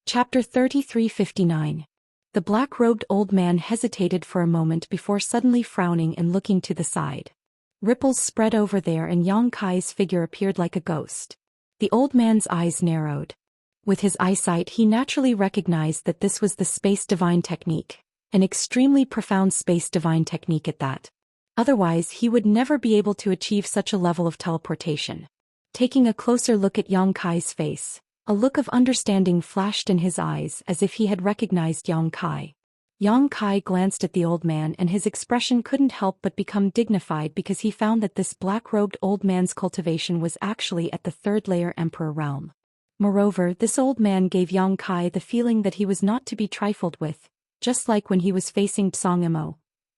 Chapter 3359. The black-robed old man hesitated for a moment before suddenly frowning and looking to the side. Ripples spread over there and Yang Kai's figure appeared like a ghost. The old man's eyes narrowed. With his eyesight he naturally recognized that this was the space divine technique, an extremely profound space divine technique at that. Otherwise he would never be able to achieve such a level of teleportation. Taking a closer look at Yang Kai's face, a look of understanding flashed in his eyes as if he had recognized Yang Kai. Yang Kai glanced at the old man and his expression couldn't help but become dignified because he found that this black-robed old man's cultivation was actually at the third-layer emperor realm. Moreover, this old man gave Yang Kai the feeling that he was not to be trifled with, just like when he was facing Xianxia,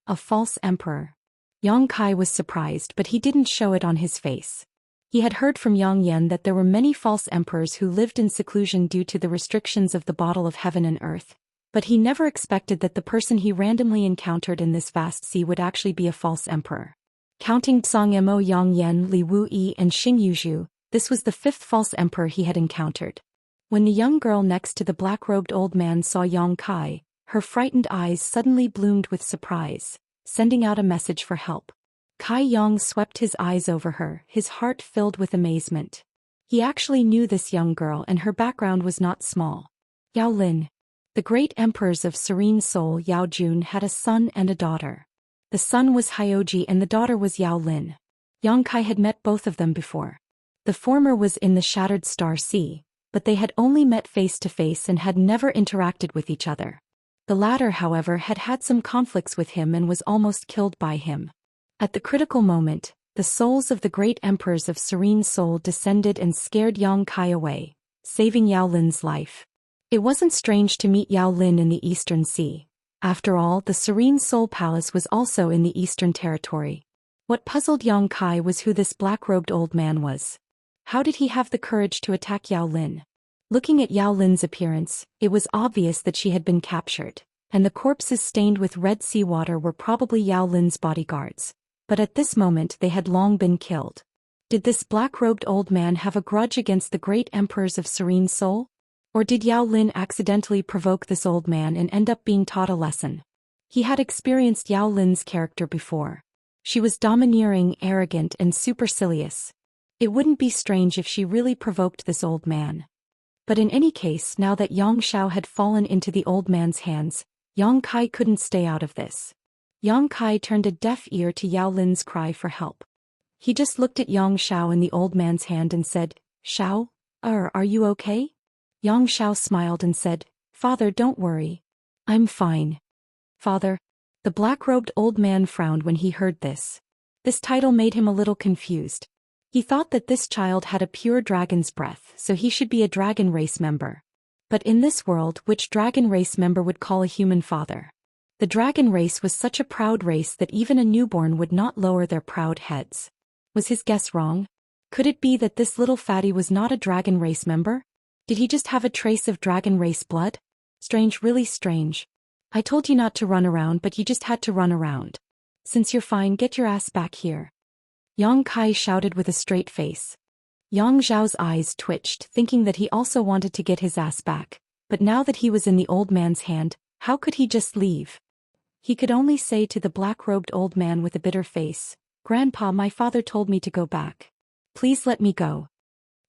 a false emperor. Yang Kai was surprised but he didn't show it on his face. He had heard from Yang Yan that there were many false emperors who lived in seclusion due to the restrictions of the bottle of heaven and earth, but he never expected that the person he randomly encountered in this vast sea would actually be a false emperor. Counting Xianxia, Yang Yan, Li Wuyi and Xing Yuzhu, this was the fifth false emperor he had encountered. When the young girl next to the black-robed old man saw Yang Kai, her frightened eyes suddenly bloomed with surprise, sending out a message for help. Kai Yang swept his eyes over her, his heart filled with amazement. He actually knew this young girl and her background was not small. Yao Lin. The great emperors of Serene Soul Yao Jun had a son and a daughter. The son was Hyoji and the daughter was Yao Lin. Yang Kai had met both of them before. The former was in the Shattered Star Sea, but they had only met face to face and had never interacted with each other. The latter, however, had had some conflicts with him and was almost killed by him. At the critical moment, the souls of the great emperors of Serene Soul descended and scared Yang Kai away, saving Yao Lin's life. It wasn't strange to meet Yao Lin in the Eastern Sea. After all, the Serene Soul Palace was also in the Eastern Territory. What puzzled Yang Kai was who this black-robed old man was. How did he have the courage to attack Yao Lin? Looking at Yao Lin's appearance, it was obvious that she had been captured, and the corpses stained with red seawater were probably Yao Lin's bodyguards. But at this moment they had long been killed. Did this black-robed old man have a grudge against the great emperors of Serene Soul? Or did Yao Lin accidentally provoke this old man and end up being taught a lesson? He had experienced Yao Lin's character before. She was domineering, arrogant, and supercilious. It wouldn't be strange if she really provoked this old man. But in any case, now that Yang Xiao had fallen into the old man's hands, Yang Kai couldn't stay out of this. Yang Kai turned a deaf ear to Yao Lin's cry for help. He just looked at Yang Xiao in the old man's hand and said, "Xiao, are you okay?" Yang Xiao smiled and said, "Father, don't worry. I'm fine." Father? The black-robed old man frowned when he heard this. This title made him a little confused. He thought that this child had a pure dragon's breath, so he should be a dragon race member. But in this world, which dragon race member would call a human father? The dragon race was such a proud race that even a newborn would not lower their proud heads. Was his guess wrong? Could it be that this little fatty was not a dragon race member? Did he just have a trace of dragon race blood? Strange, really strange. I told you not to run around, but you just had to run around. Since you're fine, get your ass back here. Yang Kai shouted with a straight face. Yang Zhao's eyes twitched, thinking that he also wanted to get his ass back, but now that he was in the old man's hand, how could he just leave? He could only say to the black-robed old man with a bitter face, "Grandpa, my father told me to go back. Please let me go."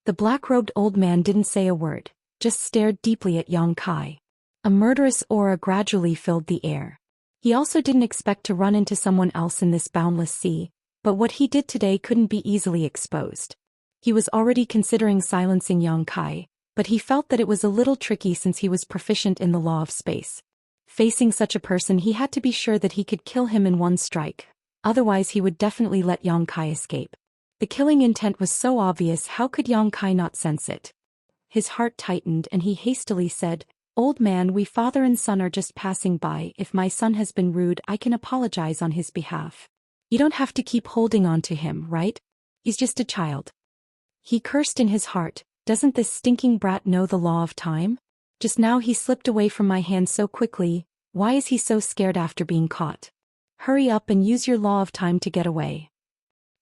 The black-robed old man didn't say a word, just stared deeply at Yang Kai. A murderous aura gradually filled the air. He also didn't expect to run into someone else in this boundless sea, but what he did today couldn't be easily exposed. He was already considering silencing Yang Kai, but he felt that it was a little tricky since he was proficient in the law of space. Facing such a person, he had to be sure that he could kill him in one strike, otherwise he would definitely let Yang Kai escape. The killing intent was so obvious, how could Yang Kai not sense it? His heart tightened and he hastily said, "Old man, we father and son are just passing by. If my son has been rude, I can apologize on his behalf. You don't have to keep holding on to him, right? He's just a child." He cursed in his heart, "Doesn't this stinking brat know the law of time? Just now he slipped away from my hand so quickly. Why is he so scared after being caught? Hurry up and use your law of time to get away."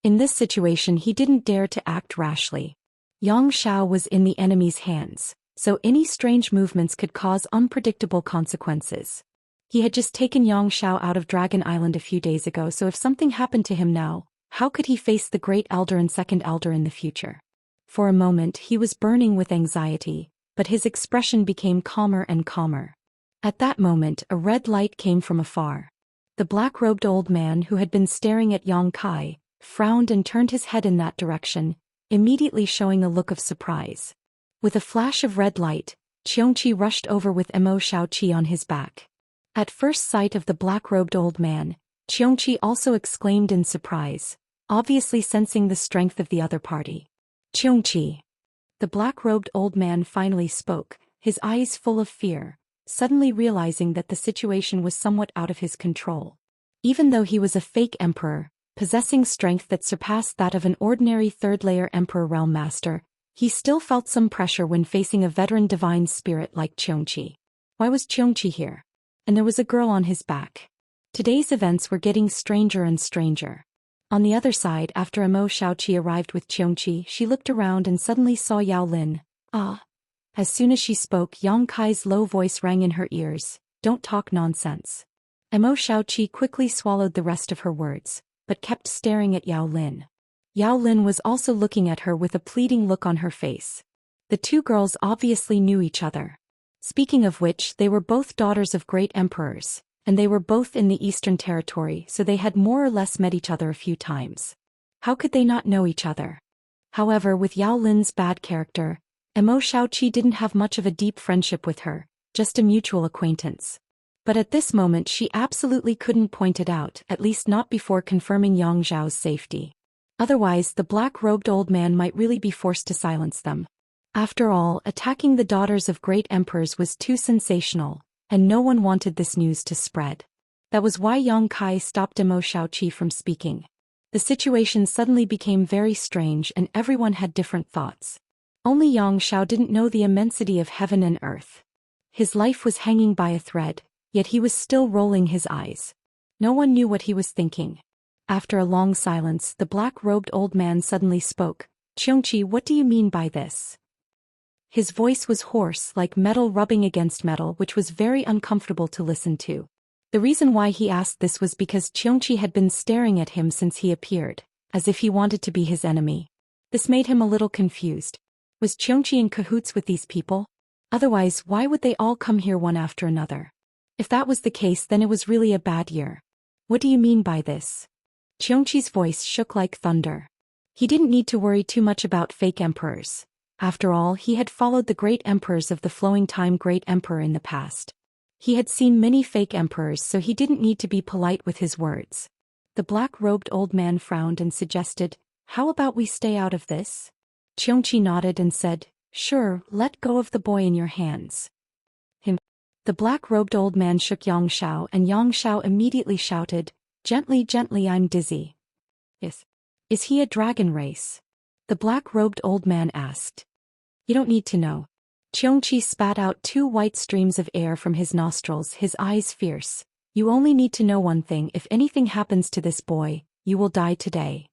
In this situation he didn't dare to act rashly. Yang Xiao was in the enemy's hands, so any strange movements could cause unpredictable consequences. He had just taken Xiao out of Dragon Island a few days ago, so if something happened to him now, how could he face the Great Elder and Second Elder in the future? For a moment he was burning with anxiety, but his expression became calmer and calmer. At that moment a red light came from afar. The black-robed old man who had been staring at Kai frowned and turned his head in that direction, immediately showing a look of surprise. With a flash of red light, Xianxia rushed over with Xiao on his back. At first sight of the black-robed old man, Xianxia also exclaimed in surprise, obviously sensing the strength of the other party. Xianxia. The black-robed old man finally spoke, his eyes full of fear, suddenly realizing that the situation was somewhat out of his control. Even though he was a fake emperor, possessing strength that surpassed that of an ordinary third-layer emperor realm master, he still felt some pressure when facing a veteran divine spirit like Xianxia. Why was Xianxia here? And there was a girl on his back. Today's events were getting stranger and stranger. On the other side, after Xiao arrived with Xianxia, she looked around and suddenly saw Yao Lin. Ah! As soon as she spoke, Kai's low voice rang in her ears, "Don't talk nonsense." Xiao quickly swallowed the rest of her words, but kept staring at Yao Lin. Yao Lin was also looking at her with a pleading look on her face. The two girls obviously knew each other. Speaking of which, they were both daughters of great emperors, and they were both in the Eastern Territory, so they had more or less met each other a few times. How could they not know each other? However, with Yao Lin's bad character, Xiao didn't have much of a deep friendship with her, just a mutual acquaintance. But at this moment she absolutely couldn't point it out, at least not before confirming Yang Zhao's safety. Otherwise the black-robed old man might really be forced to silence them. After all, attacking the daughters of great emperors was too sensational, and no one wanted this news to spread. That was why Kai stopped Xiao from speaking. The situation suddenly became very strange and everyone had different thoughts. Only Xiao didn't know the immensity of heaven and earth. His life was hanging by a thread, yet he was still rolling his eyes. No one knew what he was thinking. After a long silence, the black-robed old man suddenly spoke. "Xianxia, what do you mean by this?" His voice was hoarse, like metal rubbing against metal, which was very uncomfortable to listen to. The reason why he asked this was because Xianxia had been staring at him since he appeared, as if he wanted to be his enemy. This made him a little confused. Was Xianxia in cahoots with these people? Otherwise, why would they all come here one after another? If that was the case, then it was really a bad year. What do you mean by this? Xianxia's voice shook like thunder. He didn't need to worry too much about fake emperors. After all, he had followed the great emperors of the flowing time great emperor in the past. He had seen many fake emperors, so he didn't need to be polite with his words. The black-robed old man frowned and suggested, "How about we stay out of this?" Xianxia nodded and said, "Sure, let go of the boy in your hands." The black-robed old man shook Xiao, and Xiao immediately shouted, "Gently, gently, I'm dizzy." Is he a dragon race?" the black-robed old man asked. "You don't need to know." Xianxia spat out 2 white streams of air from his nostrils, his eyes fierce. "You only need to know one thing: if anything happens to this boy, you will die today."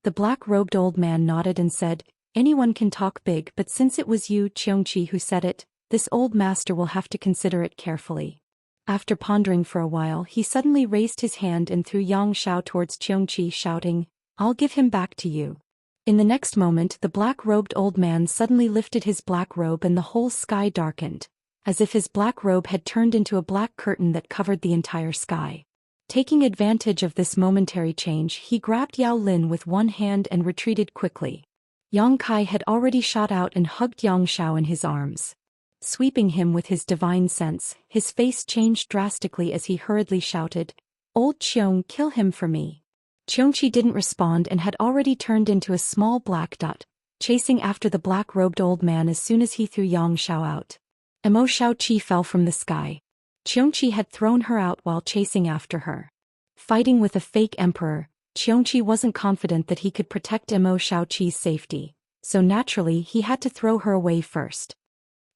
The black-robed old man nodded and said, "Anyone can talk big, but since it was you, Xianxia, who said it, this old master will have to consider it carefully." After pondering for a while, he suddenly raised his hand and threw Xiao towards Xianxia, shouting, "I'll give him back to you." In the next moment, the black-robed old man suddenly lifted his black robe and the whole sky darkened, as if his black robe had turned into a black curtain that covered the entire sky. Taking advantage of this momentary change, he grabbed Yao Lin with one hand and retreated quickly. Kai had already shot out and hugged Xiao in his arms. Sweeping him with his divine sense, his face changed drastically as he hurriedly shouted, "Old Xiong, kill him for me." Xianxia didn't respond and had already turned into a small black dot, chasing after the black-robed old man as soon as he threw Xiao out. Xiao fell from the sky. Xianxia had thrown her out while chasing after her. Fighting with a fake emperor, Xianxia wasn't confident that he could protect Xiao's safety, so naturally he had to throw her away first.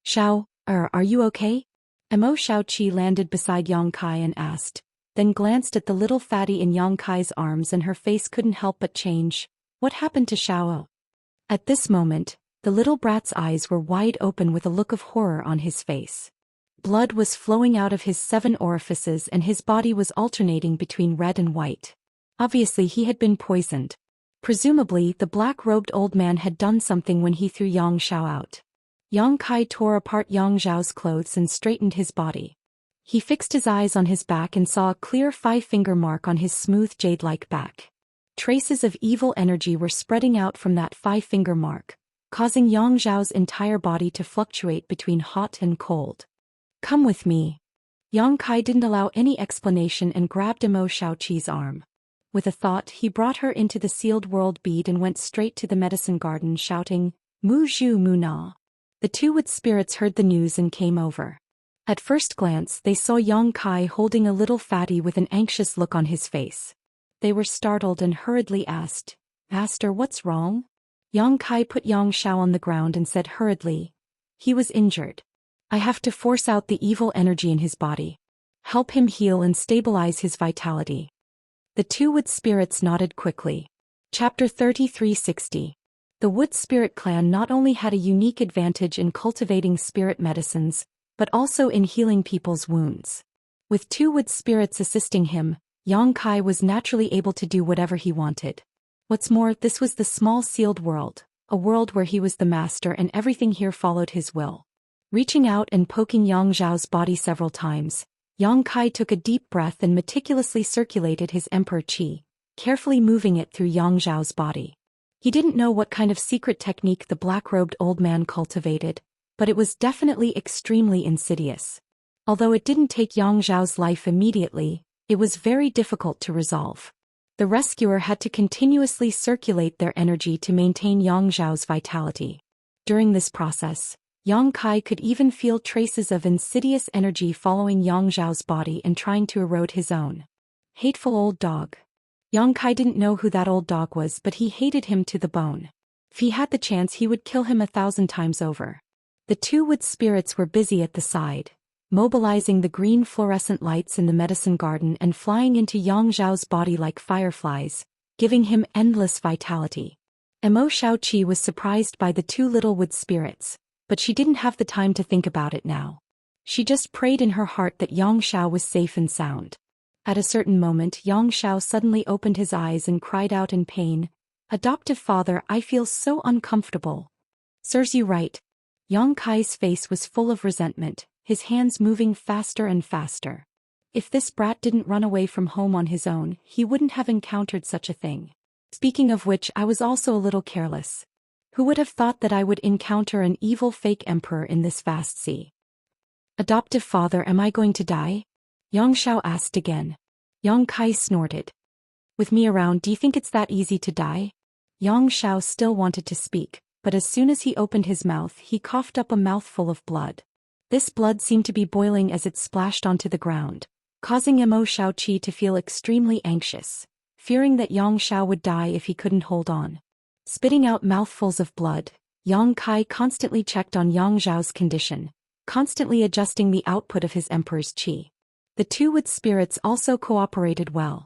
"Xiao, are you okay?" Xiao landed beside Kai and asked, then glanced at the little fatty in Kai's arms and her face couldn't help but change. What happened to Xiao? At this moment, The little brat's eyes were wide open with a look of horror on his face. Blood was flowing out of his 7 orifices and his body was alternating between red and white. Obviously he had been poisoned. Presumably, the black-robed old man had done something when he threw Yang Xiao out. Yang Kai tore apart Yang Zhao's clothes and straightened his body. He fixed his eyes on his back and saw a clear 5-finger mark on his smooth jade-like back. Traces of evil energy were spreading out from that 5-finger mark, causing Yang Zhao's entire body to fluctuate between hot and cold. "Come with me." Yang Kai didn't allow any explanation and grabbed Imo Xiaoqi's arm. With a thought, he brought her into the sealed world bead and went straight to the medicine garden shouting, "Mu Zhu Mu Na." The 2 wood spirits heard the news and came over. At first glance, they saw Yang Kai holding a little fatty with an anxious look on his face. They were startled and hurriedly asked, "Master, what's wrong?" Yang Kai put Yang Xiao on the ground and said hurriedly, "He was injured. I have to force out the evil energy in his body. Help him heal and stabilize his vitality." The 2 wood spirits nodded quickly. Chapter 3360. The Wood Spirit Clan not only had a unique advantage in cultivating spirit medicines, but also in healing people's wounds. With 2 wood spirits assisting him, Yang Kai was naturally able to do whatever he wanted. What's more, this was the small sealed world, a world where he was the master and everything here followed his will. Reaching out and poking Yang Zhao's body several times, Yang Kai took a deep breath and meticulously circulated his emperor qi, carefully moving it through Yang Zhao's body. He didn't know what kind of secret technique the black-robed old man cultivated, but it was definitely extremely insidious. Although it didn't take Yang Zhao's life immediately, it was very difficult to resolve. The rescuer had to continuously circulate their energy to maintain Yang Zhao's vitality. During this process, Yang Kai could even feel traces of insidious energy following Yang Zhao's body and trying to erode his own. Hateful old dog. Yang Kai didn't know who that old dog was, but he hated him to the bone. If he had the chance, he would kill him 1,000 times over. The 2 wood spirits were busy at the side, mobilizing the green fluorescent lights in the medicine garden and flying into Yang Zhao's body like fireflies, giving him endless vitality. Imo Xiaoqi was surprised by the 2 little wood spirits, but she didn't have the time to think about it now. She just prayed in her heart that Yang Xiao was safe and sound. At a certain moment, Yang Xiao suddenly opened his eyes and cried out in pain, "Adoptive father, I feel so uncomfortable." "Serves you right." Yang Kai's face was full of resentment, his hands moving faster and faster. If this brat didn't run away from home on his own, he wouldn't have encountered such a thing. Speaking of which, I was also a little careless. Who would have thought that I would encounter an evil fake emperor in this vast sea? "Adoptive father, am I going to die?" Yang Xiao asked again. Yang Kai snorted. "With me around, do you think it's that easy to die?" Yang Xiao still wanted to speak, but as soon as he opened his mouth, he coughed up a mouthful of blood. This blood seemed to be boiling as it splashed onto the ground, causing Imo Xiaoqi to feel extremely anxious, fearing that Yang Xiao would die if he couldn't hold on. Spitting out mouthfuls of blood, Yang Kai constantly checked on Yang Zhao's condition, constantly adjusting the output of his emperor's qi. The 2 wood spirits also cooperated well.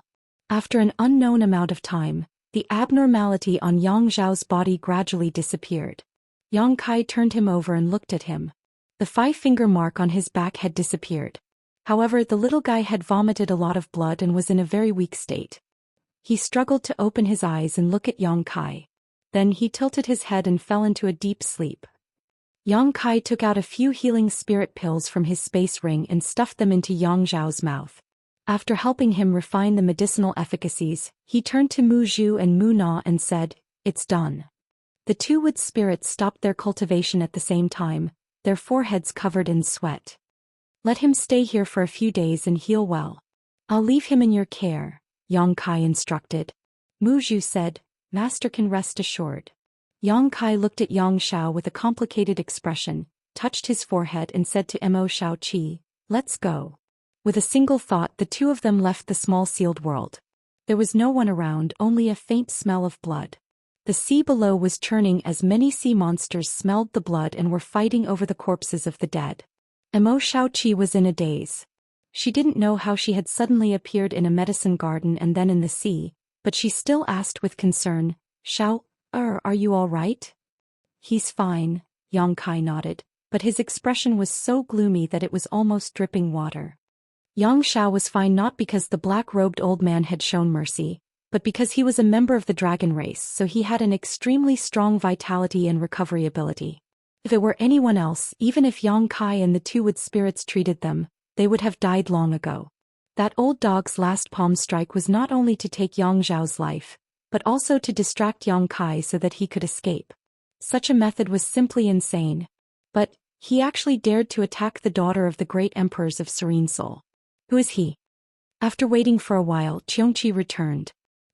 After an unknown amount of time, the abnormality on Yang Zhao's body gradually disappeared. Yang Kai turned him over and looked at him. The 5-finger mark on his back had disappeared. However, the little guy had vomited a lot of blood and was in a very weak state. He struggled to open his eyes and look at Yang Kai. Then he tilted his head and fell into a deep sleep. Yang Kai took out a few healing spirit pills from his space ring and stuffed them into Yang Zhao's mouth. After helping him refine the medicinal efficacies, he turned to Mu Zhu and Mu Na and said, "It's done." The 2 wood spirits stopped their cultivation at the same time, their foreheads covered in sweat. "Let him stay here for a few days and heal well. I'll leave him in your care," Yang Kai instructed. Mu Zhu said, "Master can rest assured." Yang Kai looked at Yang Xiao with a complicated expression, touched his forehead and said to Imo Xiaoqi, "Let's go." With a single thought, the 2 of them left the small sealed world. There was no one around, only a faint smell of blood. The sea below was churning as many sea monsters smelled the blood and were fighting over the corpses of the dead. Imo Xiaoqi was in a daze. She didn't know how she had suddenly appeared in a medicine garden and then in the sea, but she still asked with concern, "Xiao, are you all right?" He's fine, Yang Kai nodded, but his expression was so gloomy that it was almost dripping water. Yang Xiao was fine not because the black-robed old man had shown mercy, but because he was a member of the dragon race, so he had an extremely strong vitality and recovery ability. If it were anyone else, even if Yang Kai and the two wood spirits treated them, they would have died long ago. That old dog's last palm strike was not only to take Yang Zhao's life, but also to distract Yang Kai so that he could escape. Such a method was simply insane. But he actually dared to attack the daughter of the great emperors of Serene Soul. Who is he? After waiting for a while, Xianxia returned.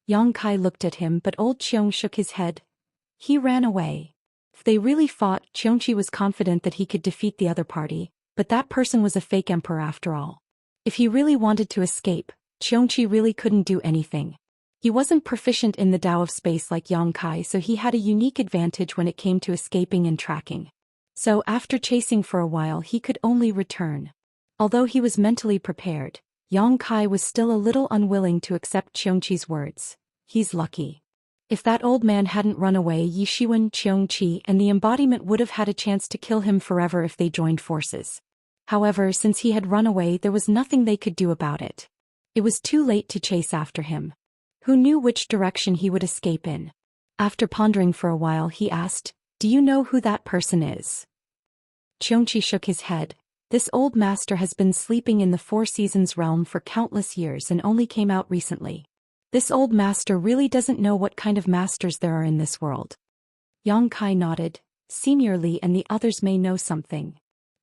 Yang Kai looked at him, but old Xiong shook his head. He ran away. If they really fought, Xianxia was confident that he could defeat the other party, but that person was a fake emperor after all. If he really wanted to escape, Xianxia really couldn't do anything. He wasn't proficient in the Tao of space like Yang Kai, so he had a unique advantage when it came to escaping and tracking. So after chasing for a while he could only return. Although he was mentally prepared, Yang Kai was still a little unwilling to accept Xianxia's words. He's lucky. If that old man hadn't run away, Yi Shiwen, Xianxia and the embodiment would have had a chance to kill him forever if they joined forces. However, since he had run away, there was nothing they could do about it. It was too late to chase after him. Who knew which direction he would escape in? After pondering for a while, he asked, "Do you know who that person is?" Xianxia shook his head. This old master has been sleeping in the Four Seasons realm for countless years and only came out recently. This old master really doesn't know what kind of masters there are in this world. Yang Kai nodded. Seniorly, and the others may know something.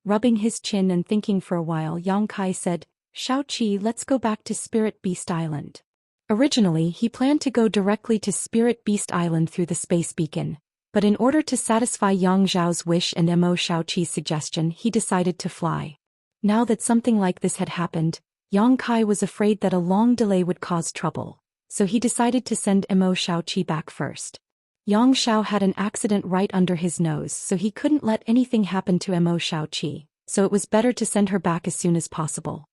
Rubbing his chin and thinking for a while, Yang Kai said, "Xiaoqi, let's go back to Spirit Beast Island." Originally, he planned to go directly to Spirit Beast Island through the space beacon, but in order to satisfy Yang Zhao's wish and Mo Xiaoqi's suggestion, he decided to fly. Now that something like this had happened, Yang Kai was afraid that a long delay would cause trouble, so he decided to send Mo Xiaoqi back first. Yang Xiao had an accident right under his nose, so he couldn't let anything happen to Mo Xiaoqi, so it was better to send her back as soon as possible.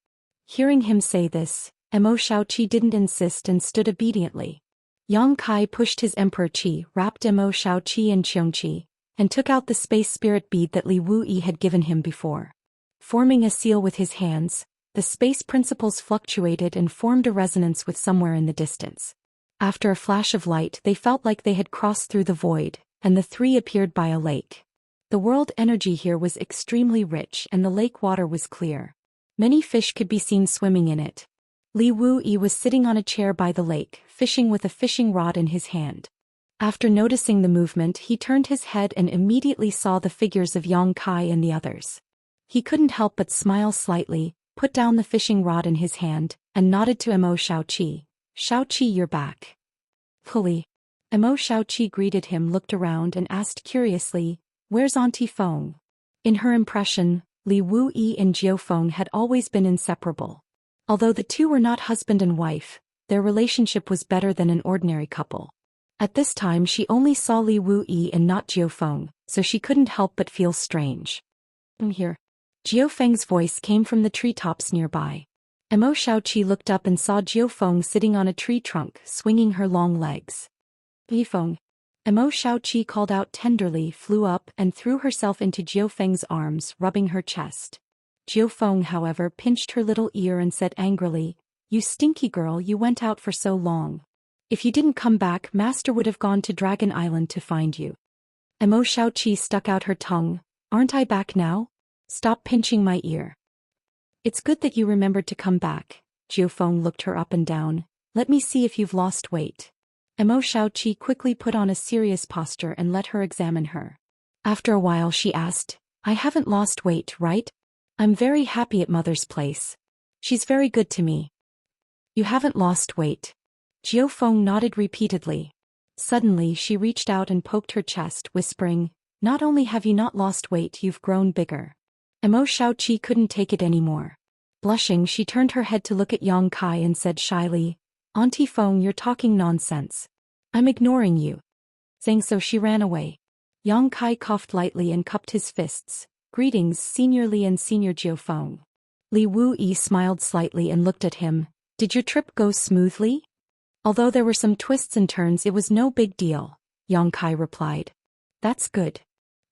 Hearing him say this, Mo Xiaoqi didn't insist and stood obediently. Yang Kai pushed his Emperor Qi, wrapped Mo Xiaoqi and Xianxia, and took out the space spirit bead that Li Wuyi had given him before. Forming a seal with his hands, the space principles fluctuated and formed a resonance with somewhere in the distance. After a flash of light, they felt like they had crossed through the void, and the three appeared by a lake. The world energy here was extremely rich and the lake water was clear. Many fish could be seen swimming in it. Li Wuyi was sitting on a chair by the lake, fishing with a fishing rod in his hand. After noticing the movement, he turned his head and immediately saw the figures of Yang Kai and the others. He couldn't help but smile slightly, put down the fishing rod in his hand, and nodded to Mo Xiaoqi. "Xiaoqi, you're back." "Fully." Mo Xiaoqi greeted him, looked around and asked curiously, "Where's Auntie Feng?" In her impression, Li Wuyi and Jiao Feng had always been inseparable. Although the two were not husband and wife, their relationship was better than an ordinary couple. At this time she only saw Li Wuyi and not Jiao Feng, so she couldn't help but feel strange. "I'm here." Jiao Feng's voice came from the treetops nearby. Mo Xiaoqi looked up and saw Jiao Feng sitting on a tree trunk, swinging her long legs. "Li Feng." Mo Xiaoqi called out tenderly, flew up, and threw herself into Jiao Feng's arms, rubbing her chest. Jiao Feng, however, pinched her little ear and said angrily, "You stinky girl, you went out for so long. If you didn't come back, Master would have gone to Dragon Island to find you." Mo Xiaoqi stuck out her tongue. "Aren't I back now? Stop pinching my ear." "It's good that you remembered to come back." Jiao Feng looked her up and down. "Let me see if you've lost weight." Mo Xiaoqi quickly put on a serious posture and let her examine her. After a while she asked, "I haven't lost weight, right? I'm very happy at Mother's place. She's very good to me." "You haven't lost weight." Jiao Feng nodded repeatedly. Suddenly she reached out and poked her chest, whispering, "Not only have you not lost weight, you've grown bigger." Mo Xiaoqi couldn't take it anymore. Blushing, she turned her head to look at Yang Kai and said shyly, "Auntie Feng, you're talking nonsense. I'm ignoring you." Saying so, she ran away. Yang Kai coughed lightly and cupped his fists. "Greetings, Senior Li and Senior Jiao Feng." Li Wuyi smiled slightly and looked at him. "Did your trip go smoothly?" "Although there were some twists and turns, it was no big deal," Yang Kai replied. "That's good.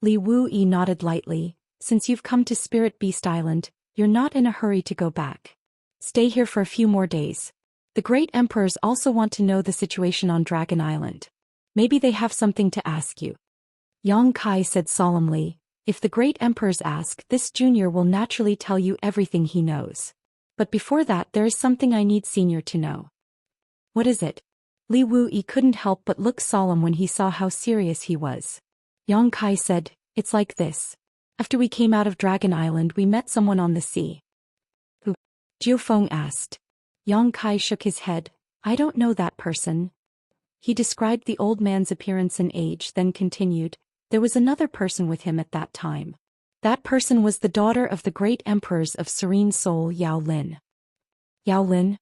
Li Wuyi nodded lightly. Since you've come to Spirit Beast Island, you're not in a hurry to go back. Stay here for a few more days. The great emperors also want to know the situation on Dragon Island. Maybe they have something to ask you. Yang Kai said solemnly, if the great emperors ask, this junior will naturally tell you everything he knows. But before that there is something I need senior to know. What is it? Li Wuyi couldn't help but look solemn when he saw how serious he was. Yang Kai said, it's like this. After we came out of Dragon Island we met someone on the sea. Who? Jiu Feng asked. Yang Kai shook his head. I don't know that person. He described the old man's appearance and age, then continued, there was another person with him at that time. That person was the daughter of the great emperors of Serene Soul, Yao Lin. Yao Lin?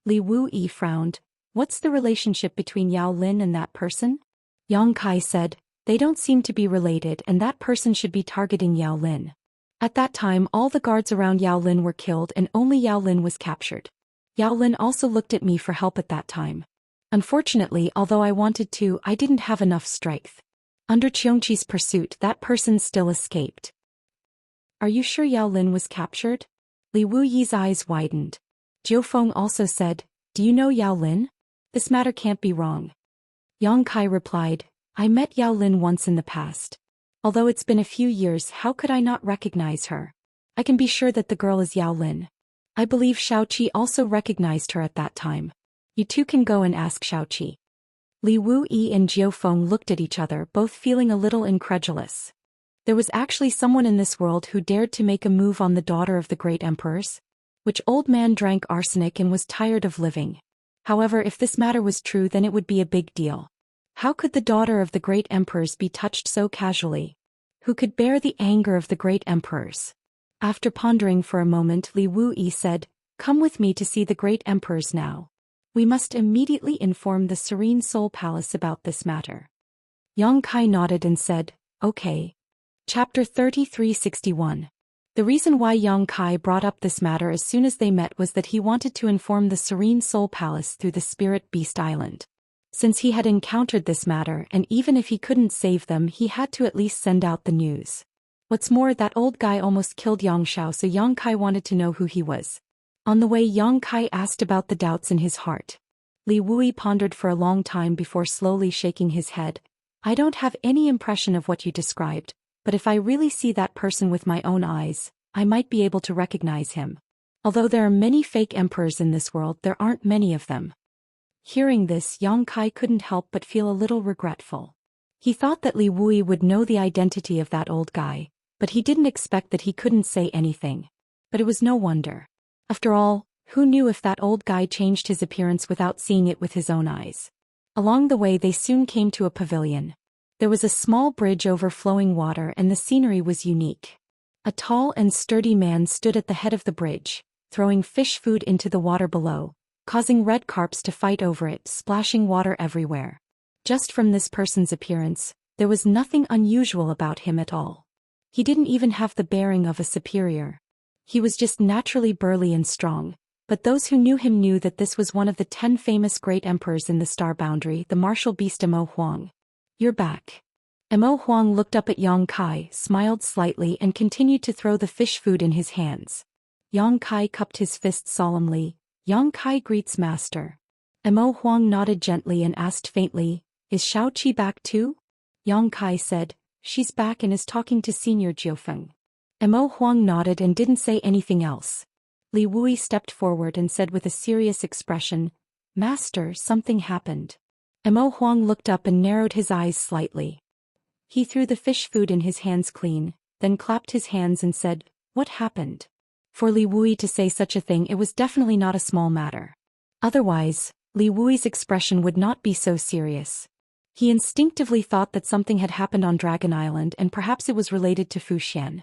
Li Wuyi frowned. What's the relationship between Yao Lin and that person? Yang Kai said, they don't seem to be related and that person should be targeting Yao Lin. At that time all the guards around Yao Lin were killed and only Yao Lin was captured. Yao Lin also looked at me for help at that time. Unfortunately, although I wanted to, I didn't have enough strength. Under Xianxia's pursuit, that person still escaped. Are you sure Yao Lin was captured? Li Wuyi's eyes widened. Jiu Feng also said, do you know Yao Lin? This matter can't be wrong. Yang Kai replied, I met Yao Lin once in the past. Although it's been a few years, how could I not recognize her? I can be sure that the girl is Yao Lin. I believe Xiaoqi also recognized her at that time. You two can go and ask Xiaoqi. Li Wuyi and Jiu Feng looked at each other, both feeling a little incredulous. There was actually someone in this world who dared to make a move on the daughter of the great emperors? Which old man drank arsenic and was tired of living. However, if this matter was true then it would be a big deal. How could the daughter of the great emperors be touched so casually? Who could bear the anger of the great emperors? After pondering for a moment, Li Wuyi said, come with me to see the great emperors now. We must immediately inform the Serene Soul Palace about this matter. Yang Kai nodded and said, okay. Chapter 3361. The reason why Yang Kai brought up this matter as soon as they met was that he wanted to inform the Serene Soul Palace through the Spirit Beast Island. Since he had encountered this matter and even if he couldn't save them he had to at least send out the news. What's more, that old guy almost killed Yang Xiao, so Yang Kai wanted to know who he was. On the way Yang Kai asked about the doubts in his heart. Li Wuyi pondered for a long time before slowly shaking his head. I don't have any impression of what you described, but if I really see that person with my own eyes, I might be able to recognize him. Although there are many fake emperors in this world, there aren't many of them. Hearing this, Yang Kai couldn't help but feel a little regretful. He thought that Li Wuyi would know the identity of that old guy, but he didn't expect that he couldn't say anything. But it was no wonder. After all, who knew if that old guy changed his appearance without seeing it with his own eyes? Along the way they soon came to a pavilion. There was a small bridge over flowing water and the scenery was unique. A tall and sturdy man stood at the head of the bridge, throwing fish food into the water below, causing red carps to fight over it, splashing water everywhere. Just from this person's appearance, there was nothing unusual about him at all. He didn't even have the bearing of a superior. He was just naturally burly and strong, but those who knew him knew that this was one of the 10 famous great emperors in the star boundary, the martial beast Mo Huang. You're back. Mo Huang looked up at Yang Kai, smiled slightly and continued to throw the fish food in his hands. Yang Kai cupped his fist solemnly. Yang Kai greets master. Mo Huang nodded gently and asked faintly, is Xiaoqi back too? Yang Kai said, she's back and is talking to Senior Jiu Feng. Mo Huang nodded and didn't say anything else. Li Wuyi stepped forward and said with a serious expression, Master, something happened. Mo Huang looked up and narrowed his eyes slightly. He threw the fish food in his hands clean, then clapped his hands and said, what happened? For Li Wuyi to say such a thing, it was definitely not a small matter. Otherwise, Li Wuyi's expression would not be so serious. He instinctively thought that something had happened on Dragon Island and perhaps it was related to Fu Xian.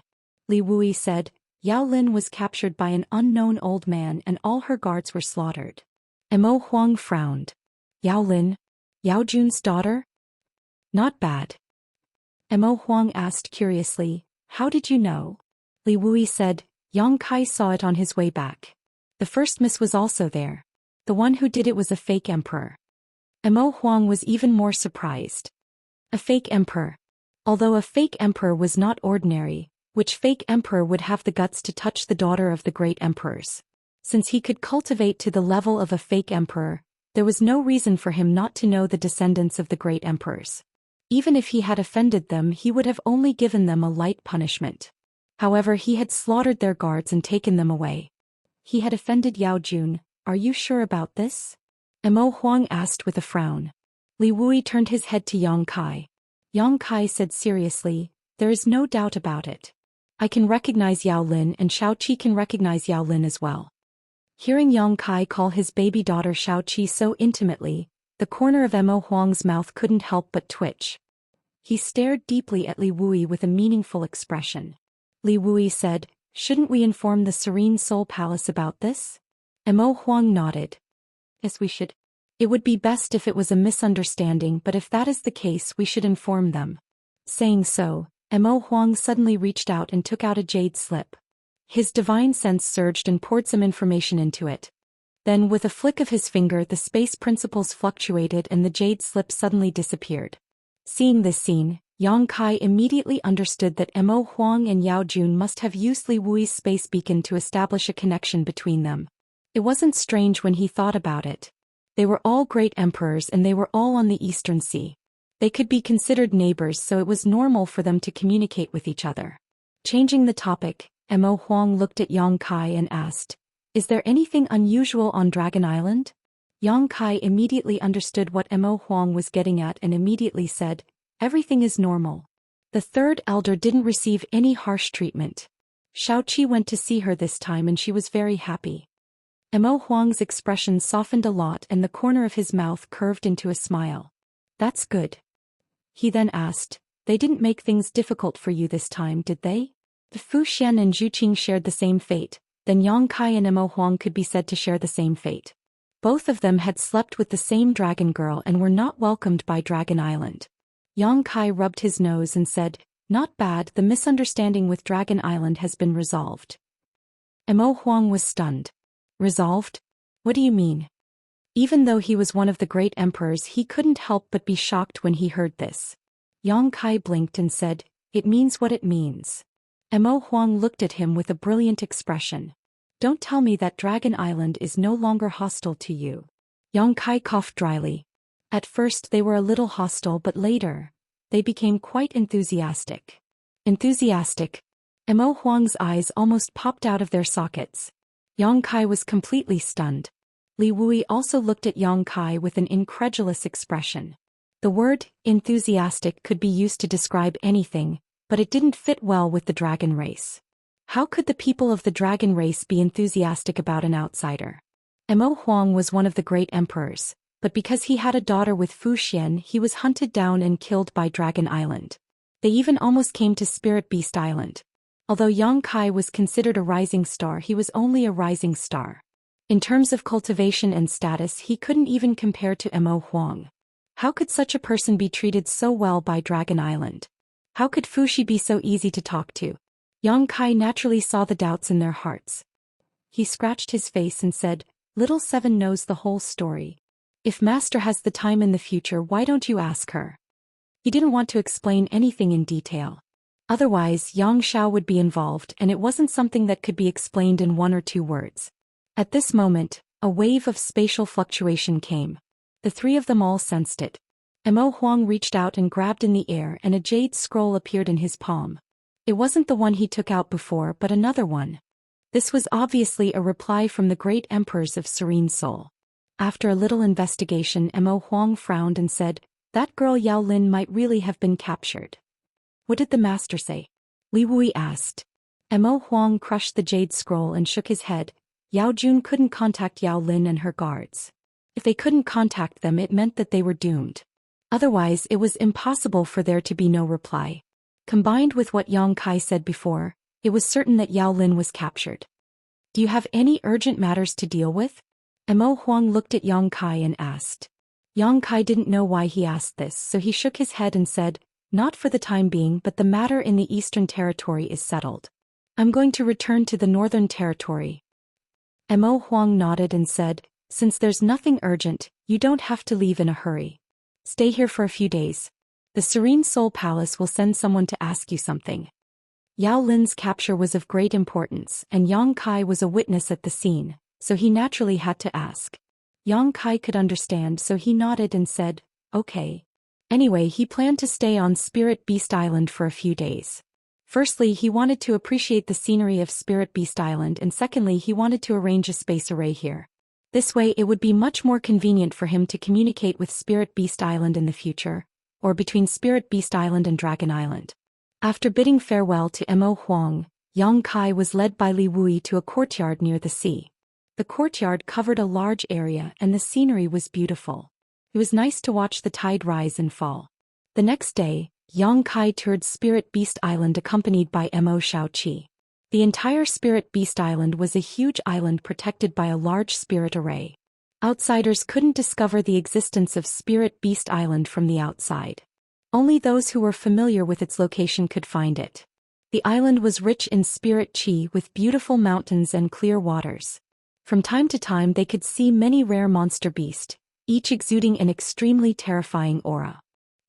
Li Wuyi said, Yao Lin was captured by an unknown old man and all her guards were slaughtered. Mo Huang frowned. Yao Lin? Yao Jun's daughter? Not bad. Mo Huang asked curiously, how did you know? Li Wuyi said, Yang Kai saw it on his way back. The first miss was also there. The one who did it was a fake emperor. Mo Huang was even more surprised. A fake emperor. Although a fake emperor was not ordinary, which fake emperor would have the guts to touch the daughter of the great emperors? Since he could cultivate to the level of a fake emperor, there was no reason for him not to know the descendants of the great emperors. Even if he had offended them, he would have only given them a light punishment. However, he had slaughtered their guards and taken them away. He had offended Yao Jun. Are you sure about this? Mo Huang asked with a frown. Li Wui turned his head to Yang Kai. Yang Kai said seriously, there is no doubt about it. I can recognize Yao Lin and Shao Qi can recognize Yao Lin as well. Hearing Yang Kai call his baby daughter Shao Qi so intimately, the corner of Mo Huang's mouth couldn't help but twitch. He stared deeply at Li Wui with a meaningful expression. Li Wui said, shouldn't we inform the Serene Soul Palace about this? Mo Huang nodded. Yes, we should. It would be best if it was a misunderstanding, but if that is the case, we should inform them. Saying so, Mo Huang suddenly reached out and took out a jade slip. His divine sense surged and poured some information into it. Then with a flick of his finger the space principles fluctuated and the jade slip suddenly disappeared. Seeing this scene, Yang Kai immediately understood that Mo Huang and Yao Jun must have used Li Wui's space beacon to establish a connection between them. It wasn't strange when he thought about it. They were all great emperors and they were all on the Eastern Sea. They could be considered neighbors, so it was normal for them to communicate with each other. Changing the topic, Mo Huang looked at Yang Kai and asked, is there anything unusual on Dragon Island? Yang Kai immediately understood what Mo Huang was getting at and immediately said, everything is normal. The third elder didn't receive any harsh treatment. Shao Qi went to see her this time and she was very happy. Mo Huang's expression softened a lot and the corner of his mouth curved into a smile. That's good. He then asked, they didn't make things difficult for you this time, did they? If Fu Xian and Zhu Qing shared the same fate, then Yang Kai and Mo Huang could be said to share the same fate. Both of them had slept with the same dragon girl and were not welcomed by Dragon Island. Yang Kai rubbed his nose and said, not bad, the misunderstanding with Dragon Island has been resolved. Mo Huang was stunned. Resolved? What do you mean? Even though he was one of the great emperors, he couldn't help but be shocked when he heard this. Yang Kai blinked and said, it means what it means. Mo Huang looked at him with a brilliant expression. Don't tell me that Dragon Island is no longer hostile to you. Yang Kai coughed dryly. At first they were a little hostile, but later, they became quite enthusiastic. Enthusiastic? Mo Huang's eyes almost popped out of their sockets. Yang Kai was completely stunned. Li Wui also looked at Yang Kai with an incredulous expression. The word, enthusiastic, could be used to describe anything, but it didn't fit well with the dragon race. How could the people of the dragon race be enthusiastic about an outsider? Mo Huang was one of the great emperors, but because he had a daughter with Fu Xian, he was hunted down and killed by Dragon Island. They even almost came to Spirit Beast Island. Although Yang Kai was considered a rising star, he was only a rising star. In terms of cultivation and status, he couldn't even compare to Mo Huang. How could such a person be treated so well by Dragon Island? How could Fuxi be so easy to talk to? Yang Kai naturally saw the doubts in their hearts. He scratched his face and said, Little Seven knows the whole story. If Master has the time in the future, why don't you ask her? He didn't want to explain anything in detail. Otherwise, Yang Xiao would be involved and it wasn't something that could be explained in 1 or 2 words. At this moment, a wave of spatial fluctuation came. The 3 of them all sensed it. Mo Huang reached out and grabbed in the air and a jade scroll appeared in his palm. It wasn't the one he took out before but another one. This was obviously a reply from the great emperors of Serene Soul. After a little investigation, Mo Huang frowned and said, that girl Yao Lin might really have been captured. What did the master say? Li Wui asked. Mo Huang crushed the jade scroll and shook his head. Yao Jun couldn't contact Yao Lin and her guards. If they couldn't contact them, it meant that they were doomed. Otherwise, it was impossible for there to be no reply. Combined with what Yang Kai said before, it was certain that Yao Lin was captured. Do you have any urgent matters to deal with? Mo Huang looked at Yang Kai and asked. Yang Kai didn't know why he asked this, so he shook his head and said, not for the time being, but the matter in the Eastern Territory is settled. I'm going to return to the Northern Territory. Mo Huang nodded and said, since there's nothing urgent, you don't have to leave in a hurry. Stay here for a few days. The Serene Soul Palace will send someone to ask you something. Yao Lin's capture was of great importance, and Yang Kai was a witness at the scene, so he naturally had to ask. Yang Kai could understand, so he nodded and said, okay. Anyway, he planned to stay on Spirit Beast Island for a few days. Firstly, he wanted to appreciate the scenery of Spirit Beast Island, and secondly, he wanted to arrange a space array here. This way it would be much more convenient for him to communicate with Spirit Beast Island in the future, or between Spirit Beast Island and Dragon Island. After bidding farewell to Mo Huang, Yang Kai was led by Li Wui to a courtyard near the sea. The courtyard covered a large area and the scenery was beautiful. It was nice to watch the tide rise and fall. The next day, Yang Kai toured Spirit Beast Island accompanied by Mo Xiaoqi. The entire Spirit Beast Island was a huge island protected by a large spirit array. Outsiders couldn't discover the existence of Spirit Beast Island from the outside. Only those who were familiar with its location could find it. The island was rich in spirit qi with beautiful mountains and clear waters. From time to time they could see many rare monster beasts, each exuding an extremely terrifying aura.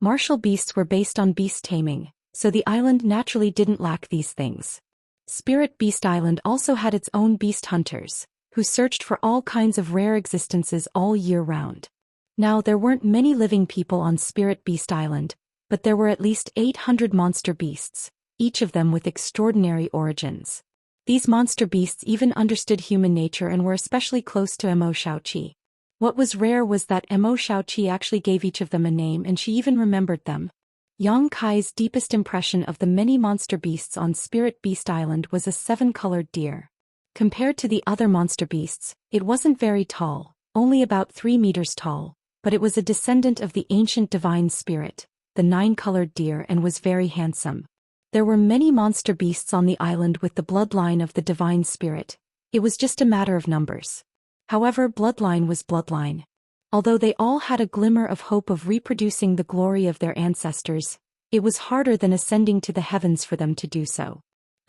Martial beasts were based on beast taming, so the island naturally didn't lack these things. Spirit Beast Island also had its own beast hunters, who searched for all kinds of rare existences all year round. Now there weren't many living people on Spirit Beast Island, but there were at least 800 monster beasts, each of them with extraordinary origins. These monster beasts even understood human nature and were especially close to Mo Xiaoqi. What was rare was that Mo Xiaoqi actually gave each of them a name and she even remembered them. Yang Kai's deepest impression of the many monster beasts on Spirit Beast Island was a 7-colored deer. Compared to the other monster beasts, it wasn't very tall, only about 3 meters tall, but it was a descendant of the ancient divine spirit, the 9-colored deer, and was very handsome. There were many monster beasts on the island with the bloodline of the divine spirit. It was just a matter of numbers. However, bloodline was bloodline. Although they all had a glimmer of hope of reproducing the glory of their ancestors, it was harder than ascending to the heavens for them to do so.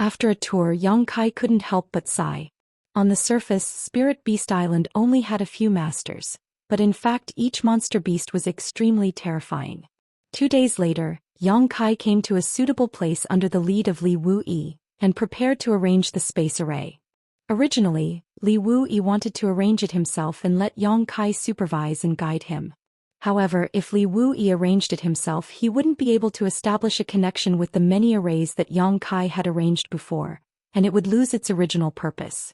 After a tour, Yang Kai couldn't help but sigh. On the surface, Spirit Beast Island only had a few masters, but in fact each monster beast was extremely terrifying. 2 days later, Yang Kai came to a suitable place under the lead of Li Wui, and prepared to arrange the space array. Originally, Li Wui wanted to arrange it himself and let Yang Kai supervise and guide him. However, if Li Wui arranged it himself, he wouldn't be able to establish a connection with the many arrays that Yang Kai had arranged before, and it would lose its original purpose.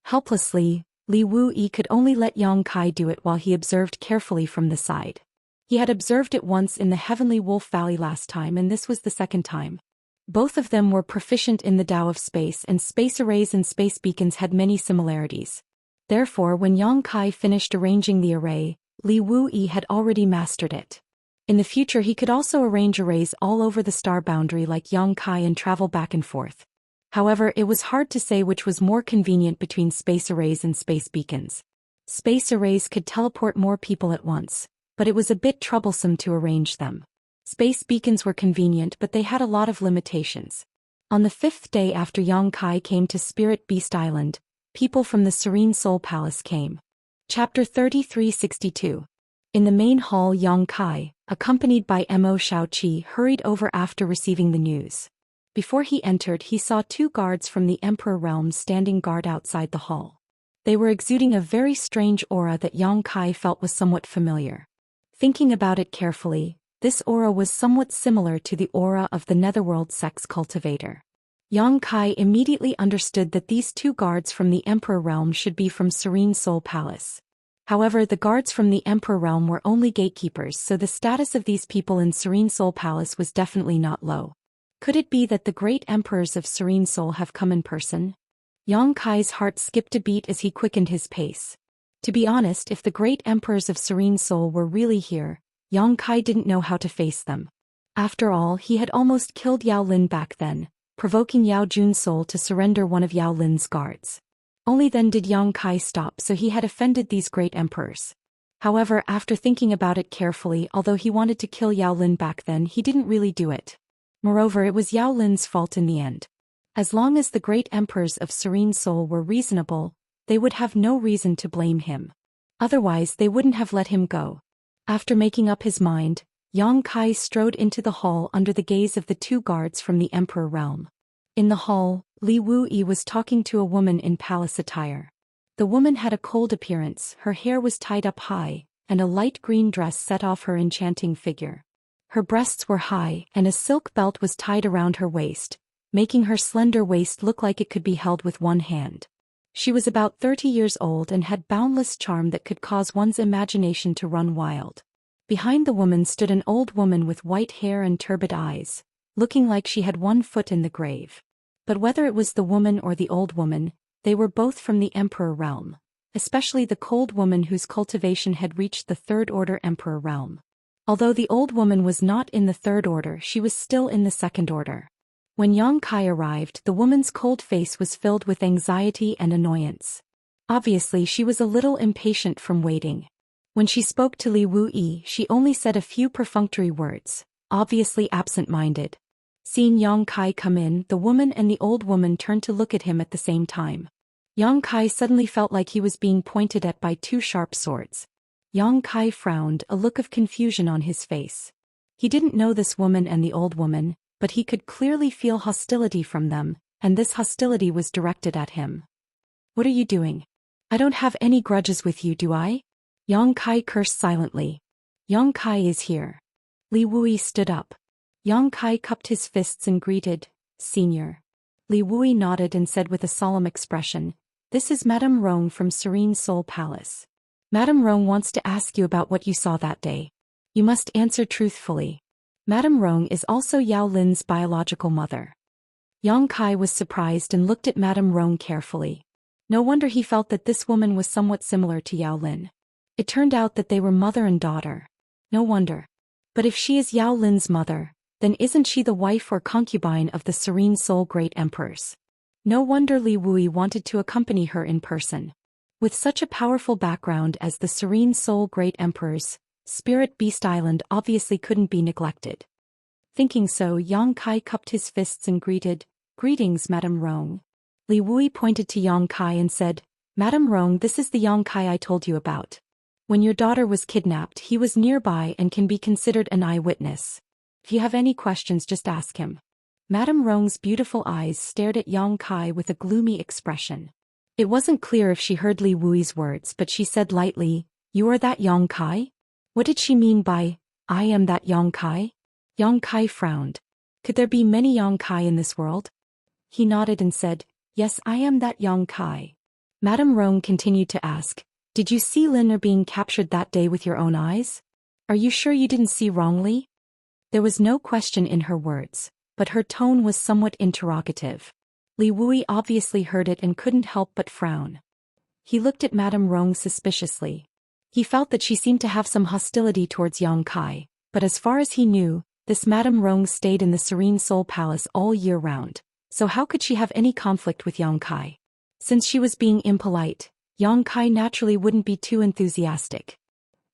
Helplessly, Li Wui could only let Yang Kai do it while he observed carefully from the side. He had observed it once in the Heavenly Wolf Valley last time, and this was the second time. Both of them were proficient in the Tao of space, and space arrays and space beacons had many similarities. Therefore, when Yang Kai finished arranging the array, Li Wui had already mastered it. In the future he could also arrange arrays all over the star boundary like Yang Kai and travel back and forth. However, it was hard to say which was more convenient between space arrays and space beacons. Space arrays could teleport more people at once, but it was a bit troublesome to arrange them. Space beacons were convenient, but they had a lot of limitations. On the 5th day after Yang Kai came to Spirit Beast Island, people from the Serene Soul Palace came. Chapter 3362. In the main hall, Yang Kai, accompanied by Mo Xiaoqi, hurried over after receiving the news. Before he entered, he saw 2 guards from the Emperor realm standing guard outside the hall. They were exuding a very strange aura that Yang Kai felt was somewhat familiar. Thinking about it carefully, this aura was somewhat similar to the aura of the Netherworld sex cultivator. Yang Kai immediately understood that these 2 guards from the Emperor realm should be from Serene Soul Palace. However, the guards from the Emperor realm were only gatekeepers, so the status of these people in Serene Soul Palace was definitely not low. Could it be that the great emperors of Serene Soul have come in person? Yang Kai's heart skipped a beat as he quickened his pace. To be honest, if the great emperors of Serene Soul were really here, Yang Kai didn't know how to face them. After all, he had almost killed Yao Lin back then, provoking Yao Jun's soul to surrender one of Yao Lin's guards. Only then did Yang Kai stop, so he had offended these great emperors. However, after thinking about it carefully, although he wanted to kill Yao Lin back then, he didn't really do it. Moreover, it was Yao Lin's fault in the end. As long as the great emperors of Serene Soul were reasonable, they would have no reason to blame him. Otherwise, they wouldn't have let him go. After making up his mind, Yang Kai strode into the hall under the gaze of the two guards from the Emperor realm. In the hall, Li Wuyi was talking to a woman in palace attire. The woman had a cold appearance, her hair was tied up high, and a light green dress set off her enchanting figure. Her breasts were high, and a silk belt was tied around her waist, making her slender waist look like it could be held with one hand. She was about 30 years old and had boundless charm that could cause one's imagination to run wild. Behind the woman stood an old woman with white hair and turbid eyes, looking like she had one foot in the grave. But whether it was the woman or the old woman, they were both from the Emperor realm, especially the cold woman whose cultivation had reached the Third Order Emperor realm. Although the old woman was not in the Third Order, she was still in the Second Order. When Yang Kai arrived, the woman's cold face was filled with anxiety and annoyance. Obviously, she was a little impatient from waiting. When she spoke to Li Wuyi, she only said a few perfunctory words, obviously absent-minded. Seeing Yang Kai come in, the woman and the old woman turned to look at him at the same time. Yang Kai suddenly felt like he was being pointed at by two sharp swords. Yang Kai frowned, a look of confusion on his face. He didn't know this woman and the old woman, but he could clearly feel hostility from them, and this hostility was directed at him. "What are you doing? I don't have any grudges with you, do I?" Yang Kai cursed silently. "Yang Kai is here." Li Wuyi stood up. Yang Kai cupped his fists and greeted, "Senior." Li Wuyi nodded and said with a solemn expression, "This is Madame Rong from Serene Soul Palace. Madame Rong wants to ask you about what you saw that day. You must answer truthfully." Madame Rong is also Yao Lin's biological mother. Yang Kai was surprised and looked at Madame Rong carefully. No wonder he felt that this woman was somewhat similar to Yao Lin. It turned out that they were mother and daughter. No wonder. But if she is Yao Lin's mother, then isn't she the wife or concubine of the Serene Soul Great Emperors? No wonder Li Wuyi wanted to accompany her in person. With such a powerful background as the Serene Soul Great Emperors, Spirit Beast Island obviously couldn't be neglected. Thinking so, Yang Kai cupped his fists and greeted, "Greetings, Madame Rong." Li Wuyi pointed to Yang Kai and said, "Madame Rong, this is the Yang Kai I told you about. When your daughter was kidnapped, he was nearby and can be considered an eyewitness. If you have any questions, just ask him." Madame Rong's beautiful eyes stared at Yang Kai with a gloomy expression. It wasn't clear if she heard Li Wuyi's words, but she said lightly, "You are that Yang Kai?" What did she mean by, "I am that Yang Kai"? Yang Kai frowned. Could there be many Yang Kai in this world? He nodded and said, "Yes, I am that Yang Kai." Madame Rong continued to ask, "Did you see Lin being captured that day with your own eyes? Are you sure you didn't see wrongly?" There was no question in her words, but her tone was somewhat interrogative. Li Wuyi obviously heard it and couldn't help but frown. He looked at Madame Rong suspiciously. He felt that she seemed to have some hostility towards Yang Kai, but as far as he knew, this Madame Rong stayed in the Serene Soul Palace all year round, so how could she have any conflict with Yang Kai? Since she was being impolite, Yang Kai naturally wouldn't be too enthusiastic.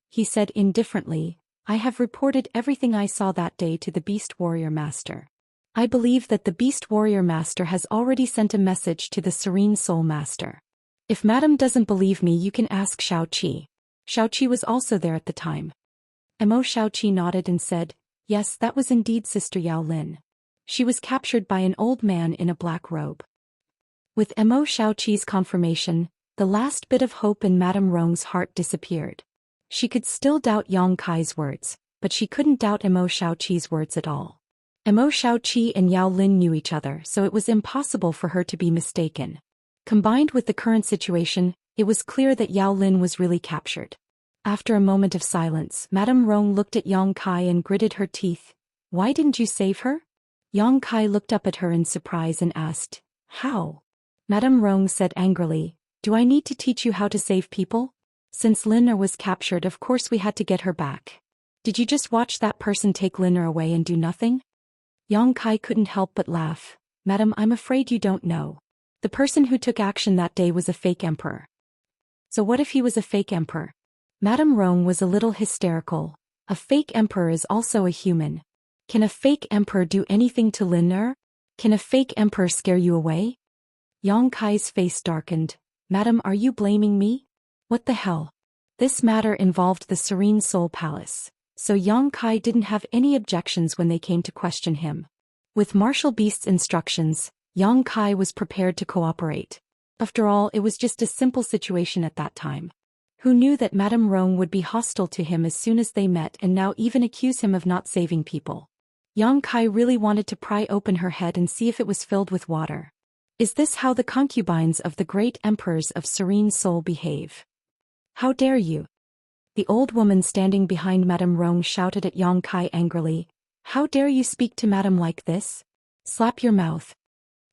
He said indifferently, "I have reported everything I saw that day to the Beast Warrior Master. I believe that the Beast Warrior Master has already sent a message to the Serene Soul Master. If Madame doesn't believe me, you can ask Xiaoqi. Xiaoqi was also there at the time." Xiaoqi nodded and said, "Yes, that was indeed Sister Yao Lin. She was captured by an old man in a black robe." With Xiaoqi's confirmation, the last bit of hope in Madame Rong's heart disappeared. She could still doubt Yang Kai's words, but she couldn't doubt Xiaoqi's words at all. Xiaoqi and Yao Lin knew each other, so it was impossible for her to be mistaken. Combined with the current situation, it was clear that Yao Lin was really captured. After a moment of silence, Madame Rong looked at Yang Kai and gritted her teeth. "Why didn't you save her?" Yang Kai looked up at her in surprise and asked, "How?" Madame Rong said angrily, "Do I need to teach you how to save people? Since Linner was captured, of course we had to get her back. Did you just watch that person take Linner away and do nothing?" Yang Kai couldn't help but laugh. "Madam, I'm afraid you don't know. The person who took action that day was a fake emperor." "So what if he was a fake emperor?" Madame Rong was a little hysterical. "A fake emperor is also a human. Can a fake emperor do anything to Linner? Can a fake emperor scare you away?" Yang Kai's face darkened. "Madam, are you blaming me? What the hell?" This matter involved the Serene Soul Palace. so Yang Kai didn't have any objections when they came to question him. With Martial Beast's instructions, Yang Kai was prepared to cooperate. After all, it was just a simple situation at that time. Who knew that Madame Rong would be hostile to him as soon as they met and now even accuse him of not saving people? Yang Kai really wanted to pry open her head and see if it was filled with water. Is this how the concubines of the great emperors of serene soul behave? How dare you? The old woman standing behind Madame Rong shouted at Yang Kai angrily. How dare you speak to Madame like this? Slap your mouth.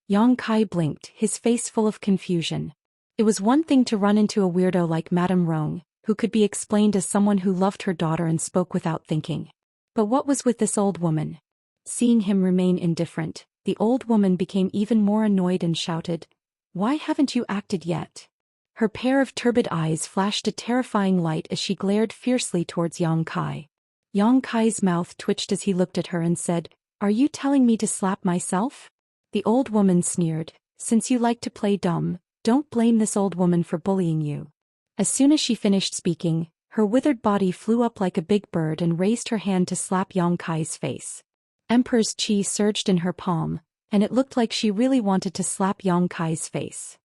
Yang Kai blinked, his face full of confusion. It was one thing to run into a weirdo like Madame Rong, who could be explained as someone who loved her daughter and spoke without thinking. But what was with this old woman? Seeing him remain indifferent, the old woman became even more annoyed and shouted, "Why haven't you acted yet?" Her pair of turbid eyes flashed a terrifying light as she glared fiercely towards Yang Kai. Yang Kai's mouth twitched as he looked at her and said, "Are you telling me to slap myself?" The old woman sneered, "Since you like to play dumb, don't blame this old woman for bullying you." As soon as she finished speaking, her withered body flew up like a big bird and raised her hand to slap Yang Kai's face. Emperor's chi surged in her palm, and it looked like she really wanted to slap Yang Kai's face.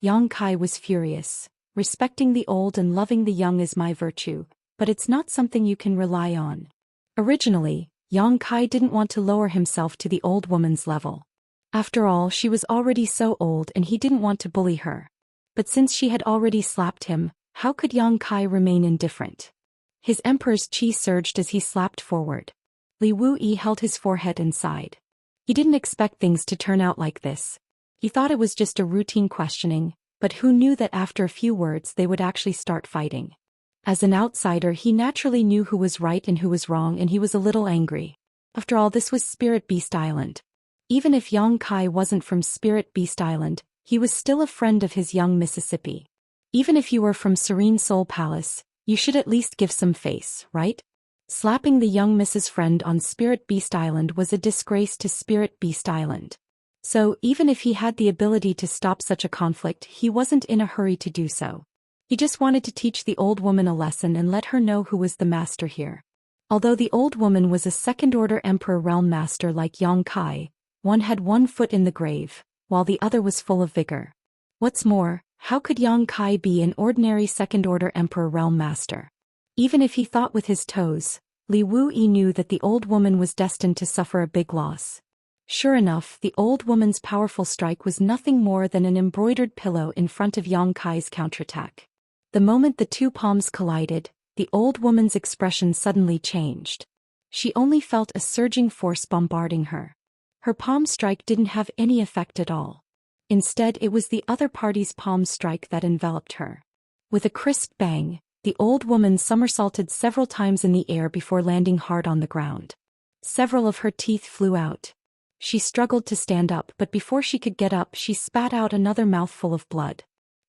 Yang Kai was furious. Respecting the old and loving the young is my virtue, but it's not something you can rely on. Originally, Yang Kai didn't want to lower himself to the old woman's level. After all, she was already so old and he didn't want to bully her. But since she had already slapped him, how could Yang Kai remain indifferent? His emperor's chi surged as he slapped forward. Li Wuyi held his forehead and sighed. He didn't expect things to turn out like this. He thought it was just a routine questioning, but who knew that after a few words they would actually start fighting? As an outsider, he naturally knew who was right and who was wrong, and he was a little angry. After all, this was Spirit Beast Island. Even if Yang Kai wasn't from Spirit Beast Island, he was still a friend of his young Mississippi. Even if you were from Serene Soul Palace, you should at least give some face, right? Slapping the young Mrs. Friend on Spirit Beast Island was a disgrace to Spirit Beast Island. So, even if he had the ability to stop such a conflict, he wasn't in a hurry to do so. He just wanted to teach the old woman a lesson and let her know who was the master here. Although the old woman was a second-order Emperor Realm Master like Yang Kai, one had one foot in the grave, while the other was full of vigor. What's more, how could Yang Kai be an ordinary second-order Emperor Realm Master? Even if he thought with his toes, Li Wuyi knew that the old woman was destined to suffer a big loss. Sure enough, the old woman's powerful strike was nothing more than an embroidered pillow in front of Yang Kai's counterattack. The moment the two palms collided, the old woman's expression suddenly changed. She only felt a surging force bombarding her. Her palm strike didn't have any effect at all. Instead, it was the other party's palm strike that enveloped her. With a crisp bang, the old woman somersaulted several times in the air before landing hard on the ground. Several of her teeth flew out. She struggled to stand up, but before she could get up, she spat out another mouthful of blood.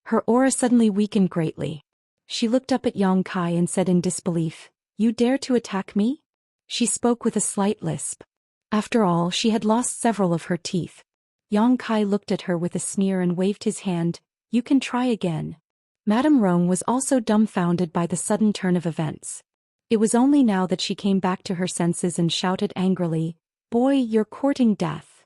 Her aura suddenly weakened greatly. She looked up at Yang Kai and said in disbelief, "You dare to attack me?" She spoke with a slight lisp. After all, she had lost several of her teeth. Yang Kai looked at her with a sneer and waved his hand. "You can try again." Madame Rong was also dumbfounded by the sudden turn of events. It was only now that she came back to her senses and shouted angrily, "Boy, you're courting death."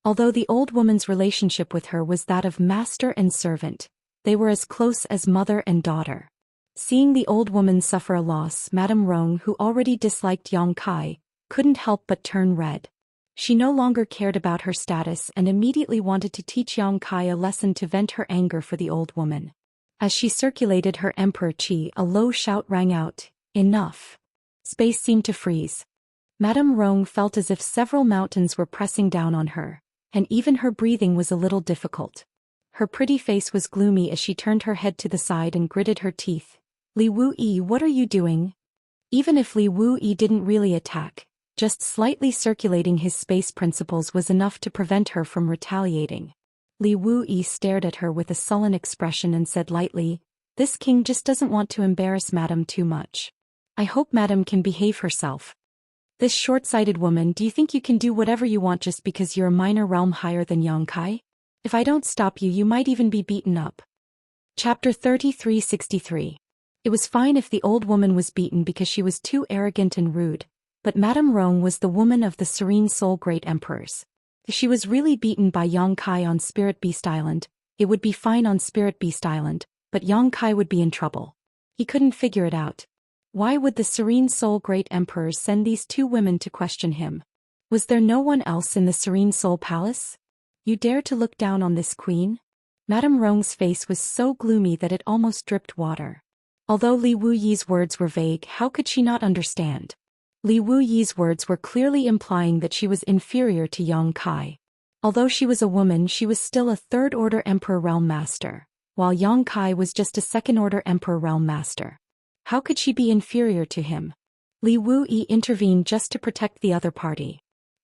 Although the old woman's relationship with her was that of master and servant, they were as close as mother and daughter. Seeing the old woman suffer a loss, Madame Rong, who already disliked Yang Kai, couldn't help but turn red. She no longer cared about her status and immediately wanted to teach Yang Kai a lesson to vent her anger for the old woman. As she circulated her emperor chi, a low shout rang out, "Enough!" Space seemed to freeze. Madame Rong felt as if several mountains were pressing down on her, and even her breathing was a little difficult. Her pretty face was gloomy as she turned her head to the side and gritted her teeth. "Li Wuyi, what are you doing?" Even if Li Wuyi didn't really attack, just slightly circulating his space principles was enough to prevent her from retaliating. Li Wuyi stared at her with a sullen expression and said lightly, "This king just doesn't want to embarrass Madame too much. I hope Madame can behave herself." "This short-sighted woman, do you think you can do whatever you want just because you're a minor realm higher than Yang Kai? If I don't stop you, you might even be beaten up." Chapter 3363. It was fine if the old woman was beaten because she was too arrogant and rude, but Madame Rong was the woman of the serene soul great emperors. If she was really beaten by Yang Kai on Spirit Beast Island, it would be fine on Spirit Beast Island, but Yang Kai would be in trouble. He couldn't figure it out. Why would the serene soul great emperors send these two women to question him? Was there no one else in the serene soul palace? You dare to look down on this queen? Madame Rong's face was so gloomy that it almost dripped water. Although Li Wuyi's words were vague, how could she not understand? Li Wuyi's words were clearly implying that she was inferior to Yang Kai. Although she was a woman, she was still a third-order Emperor Realm Master, while Yang Kai was just a second-order Emperor Realm Master. How could she be inferior to him? Li Wuyi intervened just to protect the other party.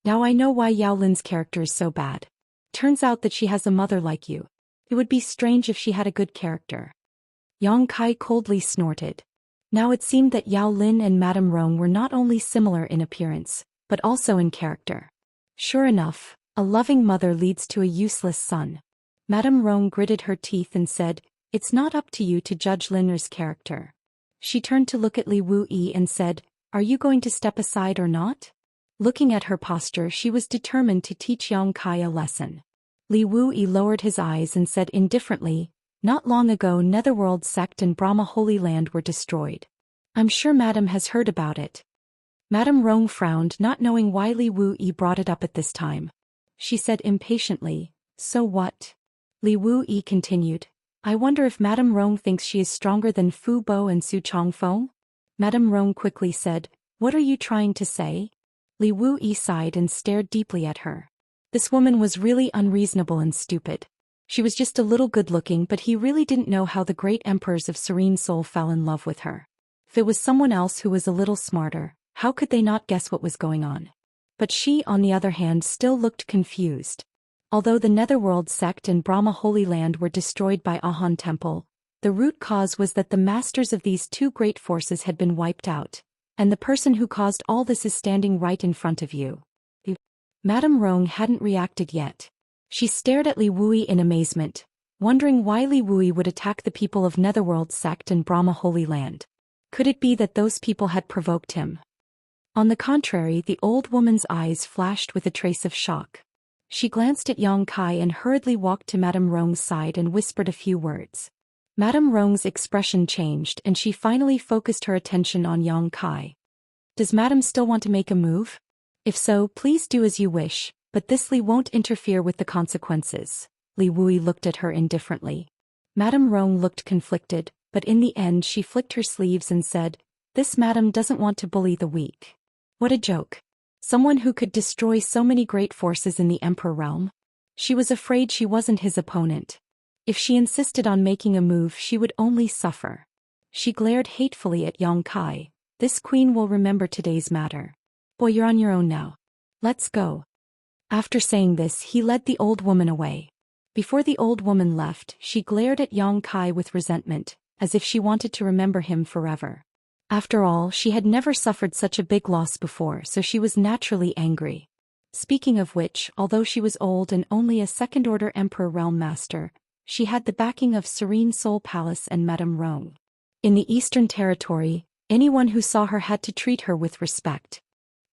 Now I know why Yao Lin's character is so bad. Turns out that she has a mother like you. It would be strange if she had a good character. Yang Kai coldly snorted. Now it seemed that Yao Lin and Madame Rong were not only similar in appearance, but also in character. Sure enough, a loving mother leads to a useless son. Madame Rong gritted her teeth and said, "It's not up to you to judge Lin's character." She turned to look at Li Wuyi and said, "Are you going to step aside or not?" Looking at her posture, she was determined to teach Yang Kai a lesson. Li Wuyi lowered his eyes and said indifferently, "Not long ago Netherworld sect and Brahma Holy Land were destroyed. I'm sure Madame has heard about it." Madame Rong frowned, not knowing why Li Wuyi brought it up at this time. She said impatiently, "So what?" Li Wuyi continued, "I wonder if Madame Rong thinks she is stronger than Fu Bo and Su Chongfeng?" Madame Rong quickly said, "What are you trying to say?" Li Wuyi sighed and stared deeply at her. This woman was really unreasonable and stupid. She was just a little good-looking, but he really didn't know how the great emperors of Serene Soul fell in love with her. If it was someone else who was a little smarter, how could they not guess what was going on? But she, on the other hand, still looked confused. Although the Netherworld sect and Brahma Holy Land were destroyed by Ahan Temple, the root cause was that the masters of these two great forces had been wiped out, and the person who caused all this is standing right in front of you. Madame Rong hadn't reacted yet. She stared at Li Wuyi in amazement, wondering why Li Wuyi would attack the people of Netherworld sect and Brahma Holy Land. Could it be that those people had provoked him? On the contrary, the old woman's eyes flashed with a trace of shock. She glanced at Yang Kai and hurriedly walked to Madame Rong's side and whispered a few words. Madame Rong's expression changed and she finally focused her attention on Yang Kai. "Does Madame still want to make a move? If so, please do as you wish, but this Li won't interfere with the consequences." Li Wuyi looked at her indifferently. Madame Rong looked conflicted, but in the end she flicked her sleeves and said, "This Madame doesn't want to bully the weak." What a joke. Someone who could destroy so many great forces in the Emperor realm. She was afraid she wasn't his opponent. If she insisted on making a move, she would only suffer. She glared hatefully at Yang Kai. "This queen will remember today's matter. Boy, you're on your own now. Let's go." After saying this, he led the old woman away. Before the old woman left, she glared at Yang Kai with resentment, as if she wanted to remember him forever. After all, she had never suffered such a big loss before, so she was naturally angry. Speaking of which, although she was old and only a second-order Emperor Realm Master, she had the backing of Serene Soul Palace and Madame Rong. In the Eastern Territory, anyone who saw her had to treat her with respect.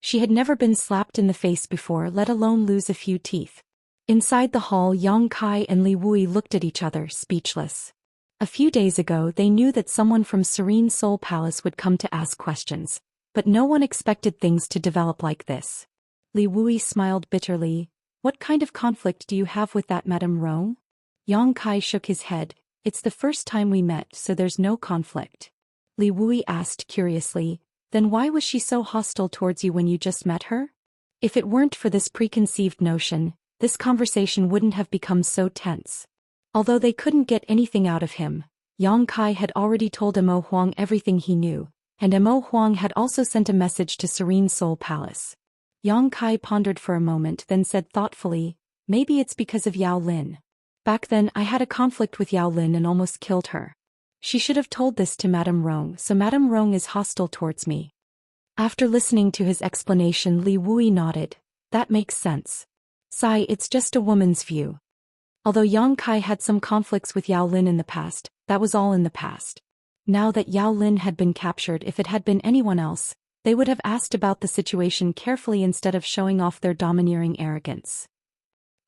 She had never been slapped in the face before, let alone lose a few teeth. Inside the hall, Yang Kai and Li Wuyi looked at each other, speechless. A few days ago they knew that someone from Serene Soul Palace would come to ask questions, but no one expected things to develop like this. Li Wuyi smiled bitterly. "What kind of conflict do you have with that Madame Rong?" Yang Kai shook his head. "It's the first time we met, so there's no conflict." Li Wuyi asked curiously, "Then why was she so hostile towards you when you just met her?" If it weren't for this preconceived notion, this conversation wouldn't have become so tense. Although they couldn't get anything out of him, Yang Kai had already told Mo Huang everything he knew, and Mo Huang had also sent a message to Serene Soul Palace. Yang Kai pondered for a moment, then said thoughtfully, "Maybe it's because of Yao Lin. Back then I had a conflict with Yao Lin and almost killed her. She should have told this to Madame Rong, so Madame Rong is hostile towards me." After listening to his explanation, Li Wuyi nodded. "That makes sense. Sai, it's just a woman's view." Although Yang Kai had some conflicts with Yao Lin in the past, that was all in the past. Now that Yao Lin had been captured, if it had been anyone else, they would have asked about the situation carefully instead of showing off their domineering arrogance.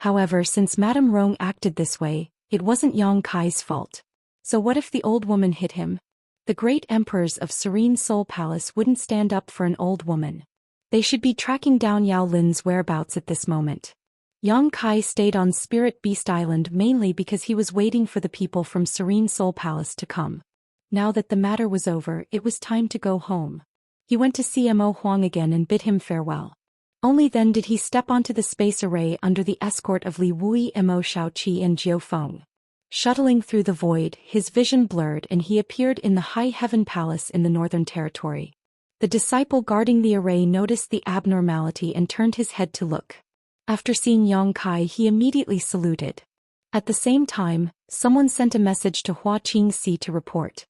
However, since Madame Rong acted this way, it wasn't Yang Kai's fault. So what if the old woman hit him? The great emperors of Serene Soul Palace wouldn't stand up for an old woman. They should be tracking down Yao Lin's whereabouts at this moment. Yang Kai stayed on Spirit Beast Island mainly because he was waiting for the people from Serene Soul Palace to come. Now that the matter was over, it was time to go home. He went to see Mo Huang again and bid him farewell. Only then did he step onto the space array under the escort of Li Wui, Mo Shaoqi and Jiu Feng. Shuttling through the void, his vision blurred and he appeared in the High Heaven Palace in the Northern Territory. The disciple guarding the array noticed the abnormality and turned his head to look. After seeing Yang Kai, he immediately saluted. At the same time, someone sent a message to Hua Qingxi to report.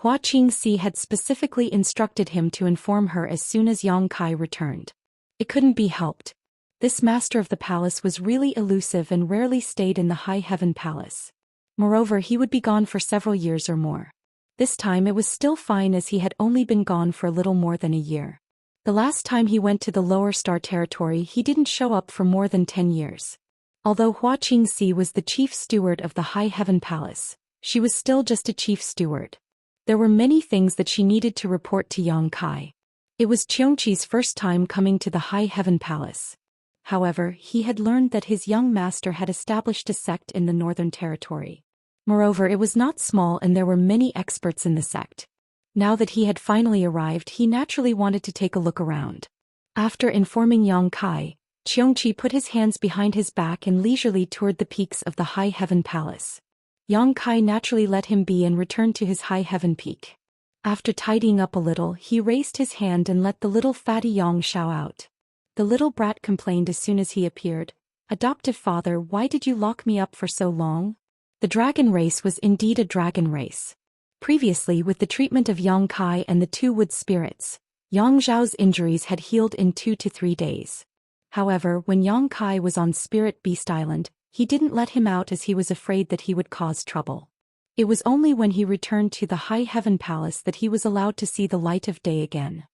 Hua Qingxi had specifically instructed him to inform her as soon as Yang Kai returned. It couldn't be helped. This master of the palace was really elusive and rarely stayed in the High Heaven Palace. Moreover, he would be gone for several years or more. This time it was still fine as he had only been gone for a little more than a year. The last time he went to the Lower Star Territory, he didn't show up for more than 10 years. Although Hua Qingxi was the chief steward of the High Heaven Palace, she was still just a chief steward. There were many things that she needed to report to Yang Kai. It was Qiongqi's first time coming to the High Heaven Palace. However, he had learned that his young master had established a sect in the Northern Territory. Moreover, it was not small and there were many experts in the sect. Now that he had finally arrived, he naturally wanted to take a look around. After informing Yang Kai, Qiongqi put his hands behind his back and leisurely toured the peaks of the High Heaven Palace. Yang Kai naturally let him be and returned to his High Heaven peak. After tidying up a little, he raised his hand and let the little fatty Yang Xiao out. The little brat complained as soon as he appeared. "Adoptive father, why did you lock me up for so long?" The dragon race was indeed a dragon race. Previously, with the treatment of Yang Kai and the two wood spirits, Yang Zhao's injuries had healed in 2 to 3 days. However, when Yang Kai was on Spirit Beast Island, he didn't let him out as he was afraid that he would cause trouble. It was only when he returned to the High Heaven Palace that he was allowed to see the light of day again.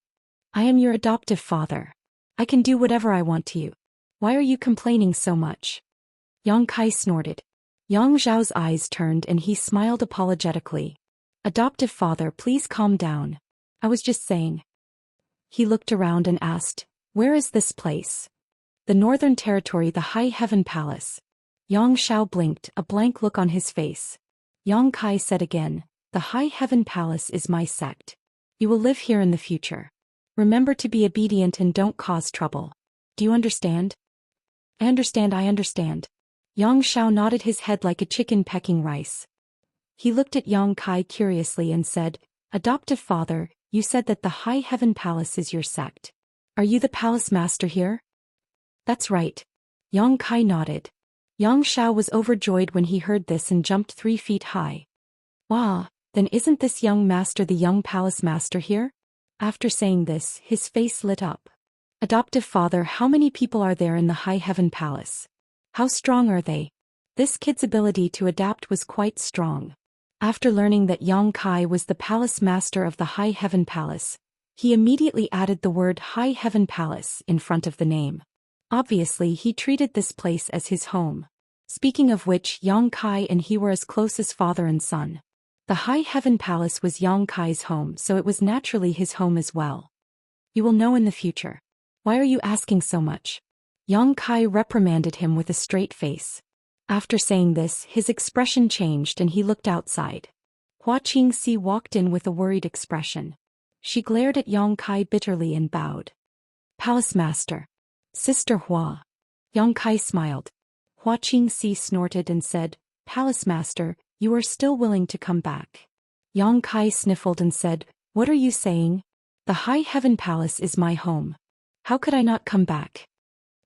"I am your adoptive father. I can do whatever I want to you. Why are you complaining so much?" Yang Kai snorted. Yang Zhao's eyes turned and he smiled apologetically. "Adoptive father, please calm down. I was just saying." He looked around and asked, "Where is this place?" "The Northern Territory, the High Heaven Palace." Yang Xiao blinked, a blank look on his face. Yang Kai said again, "The High Heaven Palace is my sect. You will live here in the future. Remember to be obedient and don't cause trouble. Do you understand?" I understand. Yang Xiao nodded his head like a chicken pecking rice. He looked at Yang Kai curiously and said, "Adoptive father, you said that the High Heaven Palace is your sect. Are you the palace master here?" "That's right." Yang Kai nodded. Yang Xiao was overjoyed when he heard this and jumped 3 feet high. "Wow, then isn't this young master the young palace master here?" After saying this, his face lit up. "Adoptive father, how many people are there in the High Heaven Palace? How strong are they?" This kid's ability to adapt was quite strong. After learning that Yang Kai was the palace master of the High Heaven Palace, he immediately added the word High Heaven Palace in front of the name. Obviously, he treated this place as his home. Speaking of which, Yang Kai and he were as close as father and son. The High Heaven Palace was Yang Kai's home, so it was naturally his home as well. "You will know in the future. Why are you asking so much?" Yang Kai reprimanded him with a straight face. After saying this, his expression changed and he looked outside. Hua Qingxi walked in with a worried expression. She glared at Yang Kai bitterly and bowed. "Palace Master. Sister Hua." Yang Kai smiled. Hua Qingxi snorted and said, "Palace Master, you are still willing to come back." Yang Kai sniffled and said, "What are you saying? The High Heaven Palace is my home. How could I not come back?"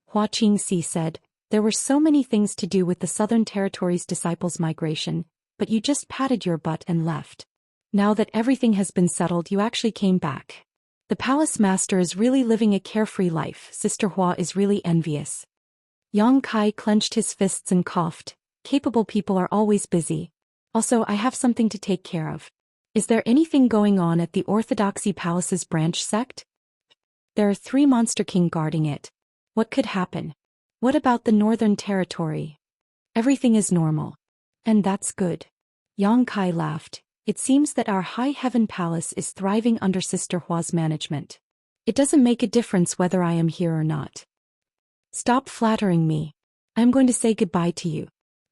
Hua Qingxi said, "There were so many things to do with the Southern Territory's disciples' migration, but you just patted your butt and left. Now that everything has been settled, you actually came back. The Palace Master is really living a carefree life. Sister Hua is really envious." Yang Kai clenched his fists and coughed. "Capable people are always busy. Also, I have something to take care of." Is there anything going on at the Orthodoxy Palace's branch sect? There are 3 Monster King guarding it. What could happen? What about the Northern Territory? Everything is normal. And that's good. Yang Kai laughed. It seems that our High Heaven Palace is thriving under Sister Hua's management. It doesn't make a difference whether I am here or not. Stop flattering me. I am going to say goodbye to you.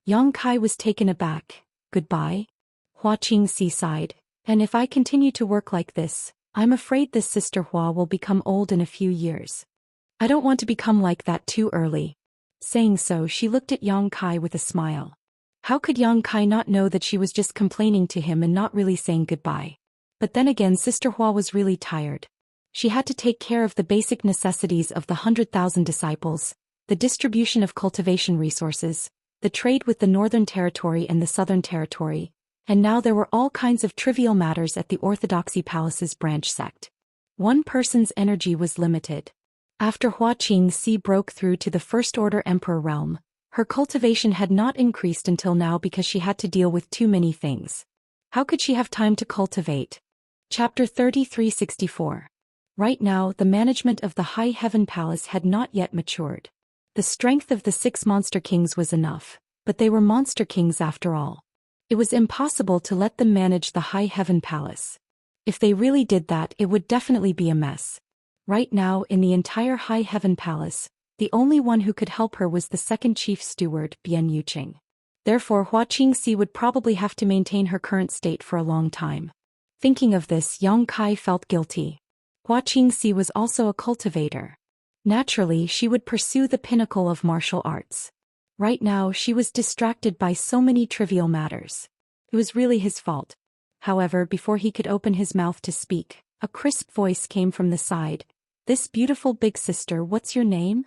Yang Kai was taken aback. Goodbye? Hua Qingxi sighed. And if I continue to work like this, I'm afraid this Sister Hua will become old in a few years. I don't want to become like that too early. Saying so, she looked at Yang Kai with a smile. How could Yang Kai not know that she was just complaining to him and not really saying goodbye? But then again, Sister Hua was really tired. She had to take care of the basic necessities of the 100,000 disciples, the distribution of cultivation resources, the trade with the Northern Territory and the Southern Territory, and now there were all kinds of trivial matters at the Orthodoxy Palace's branch sect. One person's energy was limited. After Hua Qingxi broke through to the First Order Emperor realm, her cultivation had not increased until now because she had to deal with too many things. How could she have time to cultivate? Chapter 3364. Right now, the management of the High Heaven Palace had not yet matured. The strength of the 6 Monster Kings was enough, but they were Monster Kings after all. It was impossible to let them manage the High Heaven Palace. If they really did that, it would definitely be a mess. Right now, in the entire High Heaven Palace, the only one who could help her was the second chief steward, Bian Yuqing. Therefore, Hua Qingxi would probably have to maintain her current state for a long time. Thinking of this, Yang Kai felt guilty. Hua Qingxi was also a cultivator. Naturally, she would pursue the pinnacle of martial arts. Right now, she was distracted by so many trivial matters. It was really his fault. However, before he could open his mouth to speak, a crisp voice came from the side. "This beautiful big sister, what's your name?"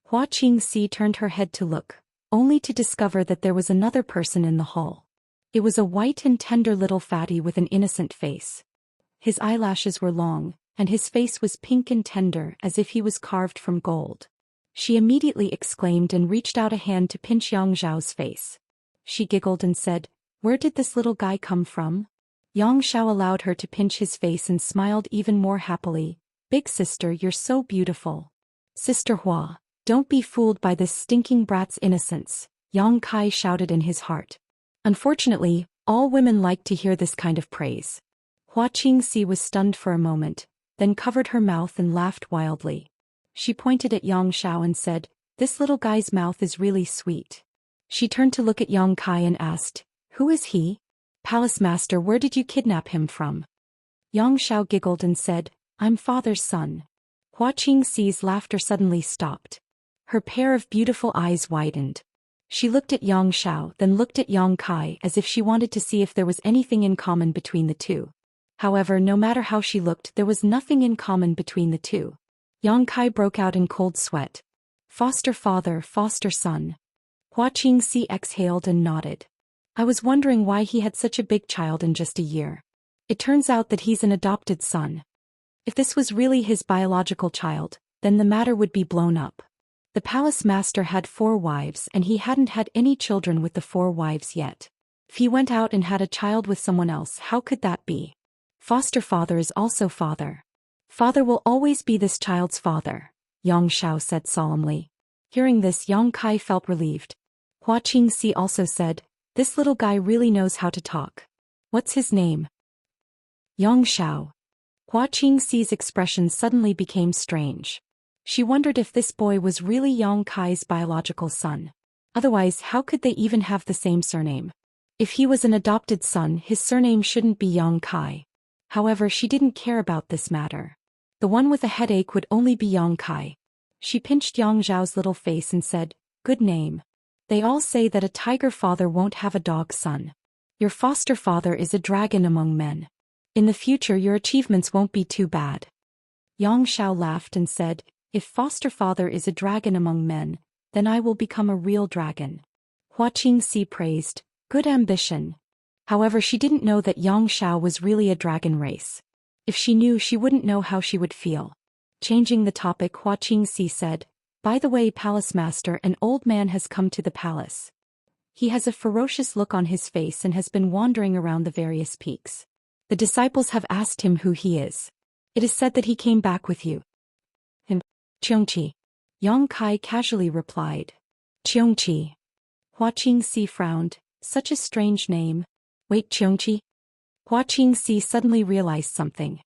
Hua Qingxi turned her head to look, only to discover that there was another person in the hall. It was a white and tender little fatty with an innocent face. His eyelashes were long, and his face was pink and tender as if he was carved from gold. She immediately exclaimed and reached out a hand to pinch Yang Zhao's face. She giggled and said, "Where did this little guy come from?" Yang Zhao allowed her to pinch his face and smiled even more happily. "Big sister, you're so beautiful." "Sister Hua, don't be fooled by this stinking brat's innocence," Yang Kai shouted in his heart. Unfortunately, all women like to hear this kind of praise. Hua Qingxi was stunned for a moment, then covered her mouth and laughed wildly. She pointed at Yang Zhao and said, "This little guy's mouth is really sweet." She turned to look at Yang Kai and asked, "Who is he?" "Palace Master, where did you kidnap him from?" Yang Zhao giggled and said, "I'm father's son." Hua Qingxi's laughter suddenly stopped. Her pair of beautiful eyes widened. She looked at Yang Zhao, then looked at Yang Kai as if she wanted to see if there was anything in common between the two. However, no matter how she looked, there was nothing in common between the two. Yang Kai broke out in cold sweat. "Foster father, foster son." Hua Qingxi exhaled and nodded. "I was wondering why he had such a big child in just a year. It turns out that he's an adopted son. If this was really his biological child, then the matter would be blown up. The palace master had 4 wives and he hadn't had any children with the 4 wives yet. If he went out and had a child with someone else, how could that be? Foster father is also father. Father will always be this child's father," Yang Zhao said solemnly. Hearing this, Yang Kai felt relieved. Hua Qingxi also said, "This little guy really knows how to talk. What's his name?" "Yang Zhao." Hua Qingxi's expression suddenly became strange. She wondered if this boy was really Yang Kai's biological son. Otherwise, how could they even have the same surname? If he was an adopted son, his surname shouldn't be Yang Kai. However, she didn't care about this matter. The one with a headache would only be Yang Kai. She pinched Yang Zhao's little face and said, "Good name. They all say that a tiger father won't have a dog son. Your foster father is a dragon among men. In the future your achievements won't be too bad." Yang Zhao laughed and said, "If foster father is a dragon among men, then I will become a real dragon." Hua Qingxi praised, "Good ambition." However, she didn't know that Yang Zhao was really a dragon race. If she knew, she wouldn't know how she would feel. Changing the topic, Hua Qingxi said, "By the way, Palace Master, an old man has come to the palace. He has a ferocious look on his face and has been wandering around the various peaks. The disciples have asked him who he is. It is said that he came back with you. Him. Xianxia. Yang Kai casually replied. Xianxia. Hua Qingxi frowned. Such a strange name. Wait, Xianxia? Hua Qingxi suddenly realized something.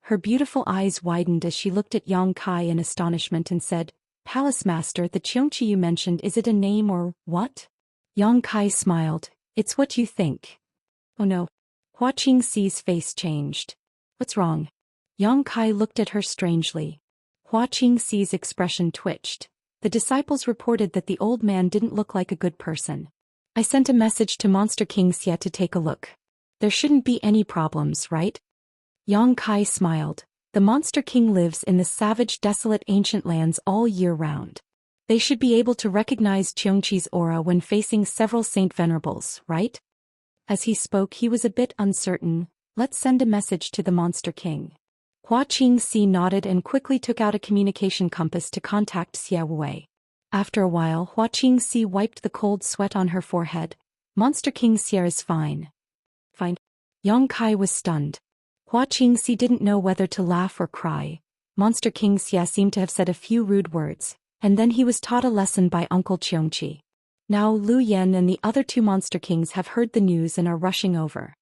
Her beautiful eyes widened as she looked at Yang Kai in astonishment and said, Palace Master, the Xianxia you mentioned, is it a name or what? Yang Kai smiled. It's what you think. Oh no. Hua Qingxi's face changed. What's wrong? Yang Kai looked at her strangely. Hua Qingxi's expression twitched. The disciples reported that the old man didn't look like a good person. I sent a message to Monster King Xia to take a look. There shouldn't be any problems, right? Yang Kai smiled. The Monster King lives in the savage, desolate ancient lands all year round. They should be able to recognize Xianxia's aura when facing several Saint Venerables, right? As he spoke, he was a bit uncertain. Let's send a message to the Monster King. Hua Qingxi nodded and quickly took out a communication compass to contact Xia Wei. After a while, Hua Qingxi wiped the cold sweat on her forehead. Monster King Xia is fine. Fine. Yang Kai was stunned. Hua Qingxi didn't know whether to laugh or cry. Monster King Xia seemed to have said a few rude words, and then he was taught a lesson by Uncle Xianxia. Now Lu Yan and the other two Monster Kings have heard the news and are rushing over.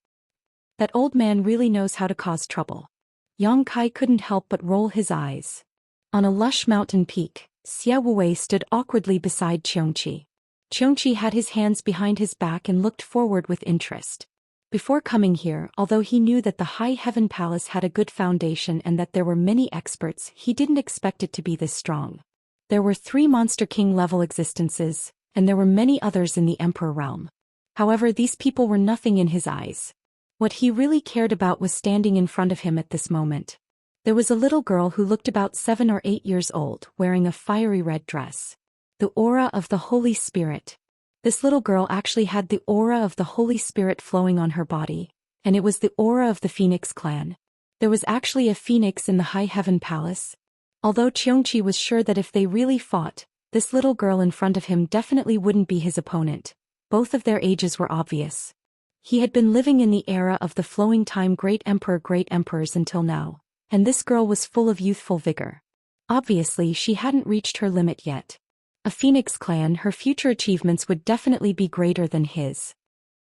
That old man really knows how to cause trouble. Yang Kai couldn't help but roll his eyes. On a lush mountain peak, Xia Wei stood awkwardly beside Xianxia. Xianxia had his hands behind his back and looked forward with interest. Before coming here, although he knew that the High Heaven Palace had a good foundation and that there were many experts, he didn't expect it to be this strong. There were 3 Monster King level existences, and there were many others in the Emperor realm. However, these people were nothing in his eyes. What he really cared about was standing in front of him at this moment. There was a little girl who looked about 7 or 8 years old, wearing a fiery red dress. The aura of the Holy Spirit. This little girl actually had the aura of the Holy Spirit flowing on her body, and it was the aura of the Phoenix clan. There was actually a phoenix in the High Heaven Palace. Although Xianxia was sure that if they really fought, this little girl in front of him definitely wouldn't be his opponent. Both of their ages were obvious. He had been living in the era of the flowing time great emperors until now, and this girl was full of youthful vigor. Obviously, she hadn't reached her limit yet. A Phoenix clan, her future achievements would definitely be greater than his.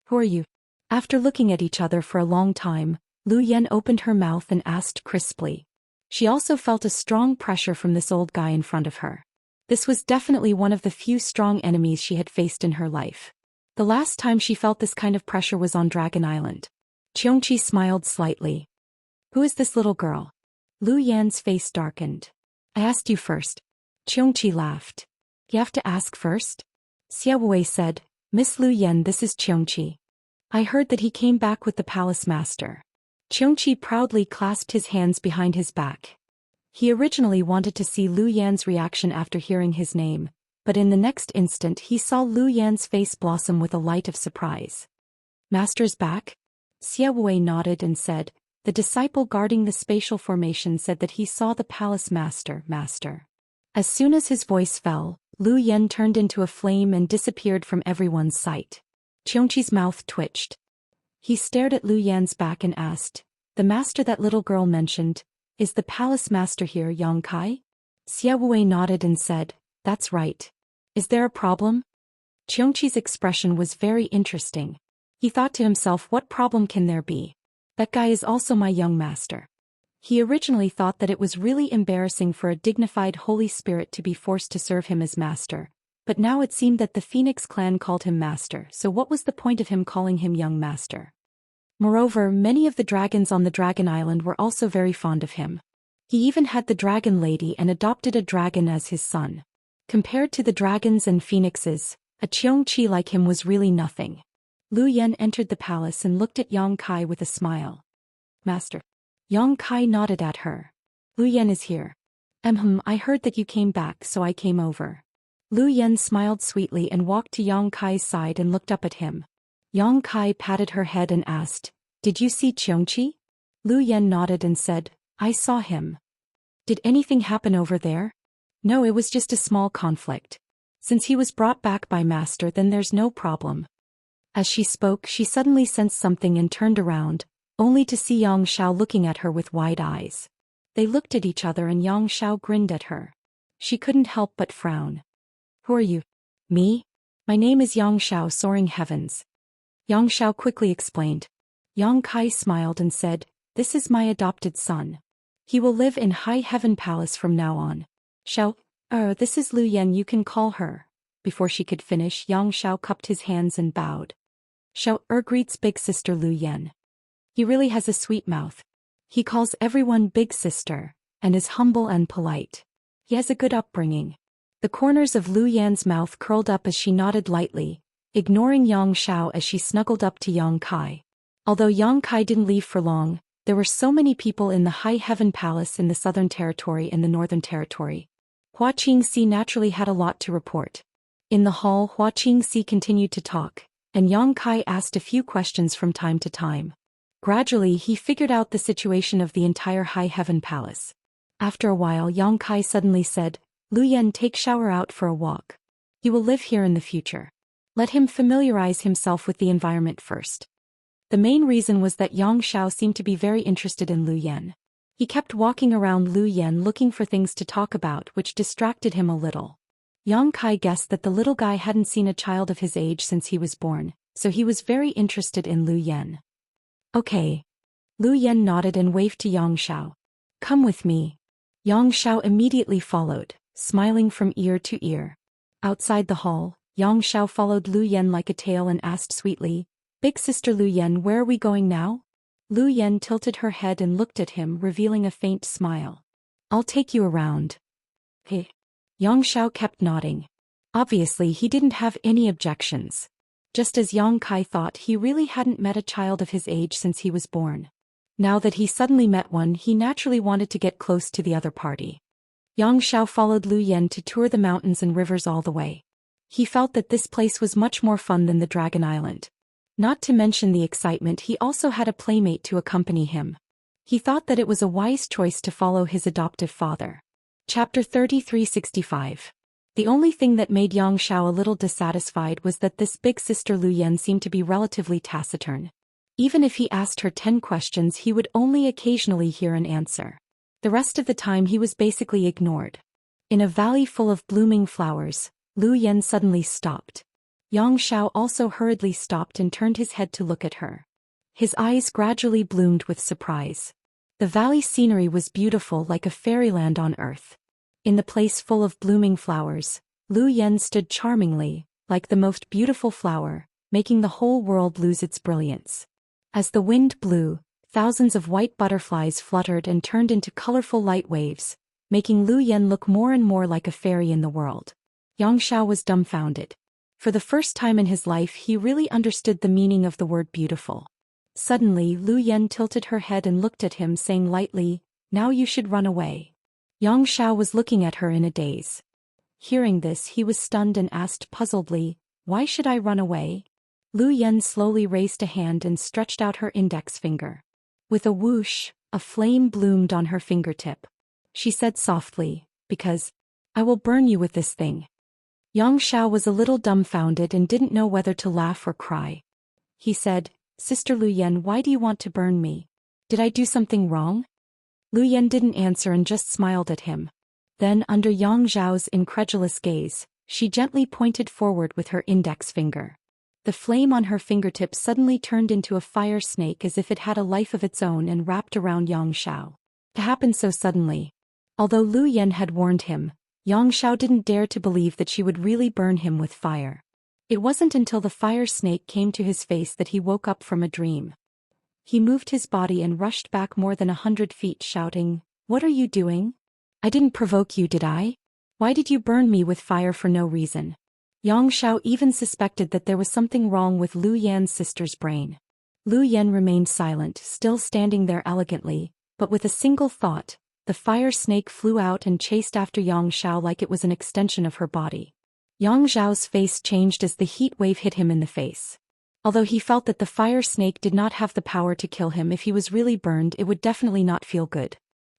Who are you? After looking at each other for a long time, Lu Yan opened her mouth and asked crisply. She also felt a strong pressure from this old guy in front of her. This was definitely one of the few strong enemies she had faced in her life. The last time she felt this kind of pressure was on Dragon Island. Xianxia smiled slightly. Who is this little girl? Lu Yan's face darkened. I asked you first. Xianxia laughed. You have to ask first? Xia Wei said, Miss Lu Yan, this is Xianxia. I heard that he came back with the palace master. Xianxia proudly clasped his hands behind his back. He originally wanted to see Lu Yan's reaction after hearing his name, but in the next instant he saw Lu Yan's face blossom with a light of surprise. Master's back? Xia Wei nodded and said, the disciple guarding the spatial formation said that he saw the palace master. As soon as his voice fell, Lu Yan turned into a flame and disappeared from everyone's sight. Xianxia's mouth twitched. He stared at Lu Yan's back and asked, the master that little girl mentioned, is the palace master here, Yang Kai? Xia Wei nodded and said, that's right. Is there a problem? Xianxia's expression was very interesting. He thought to himself, what problem can there be? That guy is also my young master. He originally thought that it was really embarrassing for a dignified Holy Spirit to be forced to serve him as master, but now it seemed that the Phoenix clan called him master, so what was the point of him calling him young master? Moreover, many of the dragons on the Dragon Island were also very fond of him. He even had the dragon lady and adopted a dragon as his son. Compared to the dragons and phoenixes, a Xianxia like him was really nothing. Lu Yan entered the palace and looked at Yang Kai with a smile. Master. Yang Kai nodded at her. Lu Yan is here. I heard that you came back, so I came over. Lu Yan smiled sweetly and walked to Yang Kai's side and looked up at him. Yang Kai patted her head and asked, did you see Xianxia? Lu Yan nodded and said, I saw him. Did anything happen over there? No, it was just a small conflict. Since he was brought back by Master, then there's no problem. As she spoke, she suddenly sensed something and turned around. only to see Xianxia looking at her with wide eyes. They looked at each other and Xianxia grinned at her. She couldn't help but frown. "Who are you?" "Me? My name is Xianxia, soaring heavens." Xianxia quickly explained. Yang Kai smiled and said, "This is my adopted son. He will live in High Heaven Palace from now on. This is Lu Yan, you can call her." Before she could finish, Xianxia cupped his hands and bowed. Greets big sister Lu Yan. He really has a sweet mouth. He calls everyone big sister, and is humble and polite. He has a good upbringing. The corners of Lu Yan's mouth curled up as she nodded lightly, ignoring Xianxia as she snuggled up to Yang Kai. Although Yang Kai didn't leave for long, there were so many people in the High Heaven Palace in the Southern Territory and the Northern Territory. Hua Qingxi naturally had a lot to report. In the hall, Hua Qingxi continued to talk, and Yang Kai asked a few questions from time to time. Gradually, he figured out the situation of the entire High Heaven Palace. After a while, Yang Kai suddenly said, "Lu Yan, take Shower out for a walk. He will live here in the future. Let him familiarize himself with the environment first." The main reason was that Xianxia seemed to be very interested in Lu Yan. He kept walking around Lu Yan looking for things to talk about, which distracted him a little. Yang Kai guessed that the little guy hadn't seen a child of his age since he was born, so he was very interested in Lu Yan. "Okay." Lu Yan nodded and waved to Xianxia. "Come with me." Xianxia immediately followed, smiling from ear to ear. Outside the hall, Xianxia followed Lu Yan like a tail and asked sweetly, "Big sister Lu Yan, where are we going now?" Lu Yan tilted her head and looked at him, revealing a faint smile. "I'll take you around." "Hey." Xianxia kept nodding. Obviously, he didn't have any objections. Just as Yang Kai thought, he really hadn't met a child of his age since he was born. Now that he suddenly met one, he naturally wanted to get close to the other party. Xianxia followed Lu Yan to tour the mountains and rivers all the way. He felt that this place was much more fun than the Dragon Island. Not to mention the excitement, he also had a playmate to accompany him. He thought that it was a wise choice to follow his adoptive father. Chapter 3365. The only thing that made Xianxia a little dissatisfied was that this big sister Lu Yan seemed to be relatively taciturn. Even if he asked her 10 questions, he would only occasionally hear an answer. The rest of the time he was basically ignored. In a valley full of blooming flowers, Lu Yan suddenly stopped. Xianxia also hurriedly stopped and turned his head to look at her. His eyes gradually bloomed with surprise. The valley scenery was beautiful, like a fairyland on earth. In the place full of blooming flowers, Lu Yan stood charmingly, like the most beautiful flower, making the whole world lose its brilliance. As the wind blew, thousands of white butterflies fluttered and turned into colorful light waves, making Lu Yan look more and more like a fairy in the world. Xianxia was dumbfounded. For the first time in his life, he really understood the meaning of the word beautiful. Suddenly, Lu Yan tilted her head and looked at him, saying lightly, "Now you should run away." Xianxia was looking at her in a daze. Hearing this, he was stunned and asked puzzledly, "Why should I run away?" Lu Yan slowly raised a hand and stretched out her index finger. With a whoosh, a flame bloomed on her fingertip. She said softly, "Because I will burn you with this thing." Xianxia was a little dumbfounded and didn't know whether to laugh or cry. He said, "Sister Lu Yan, why do you want to burn me? Did I do something wrong?" Lu Yan didn't answer and just smiled at him. Then, under Xiao's incredulous gaze, she gently pointed forward with her index finger. The flame on her fingertip suddenly turned into a fire snake, as if it had a life of its own, and wrapped around Xiao. It happened so suddenly. Although Lu Yan had warned him, Xiao didn't dare to believe that she would really burn him with fire. It wasn't until the fire snake came to his face that he woke up from a dream. He moved his body and rushed back more than 100 feet, shouting, "What are you doing? I didn't provoke you, did I? Why did you burn me with fire for no reason?" Xiao even suspected that there was something wrong with Lu Yan's sister's brain. Lu Yan remained silent, still standing there elegantly, but with a single thought, the fire snake flew out and chased after Xiao like it was an extension of her body. Xiao's face changed as the heat wave hit him in the face. Although he felt that the fire snake did not have the power to kill him, if he was really burned it would definitely not feel good.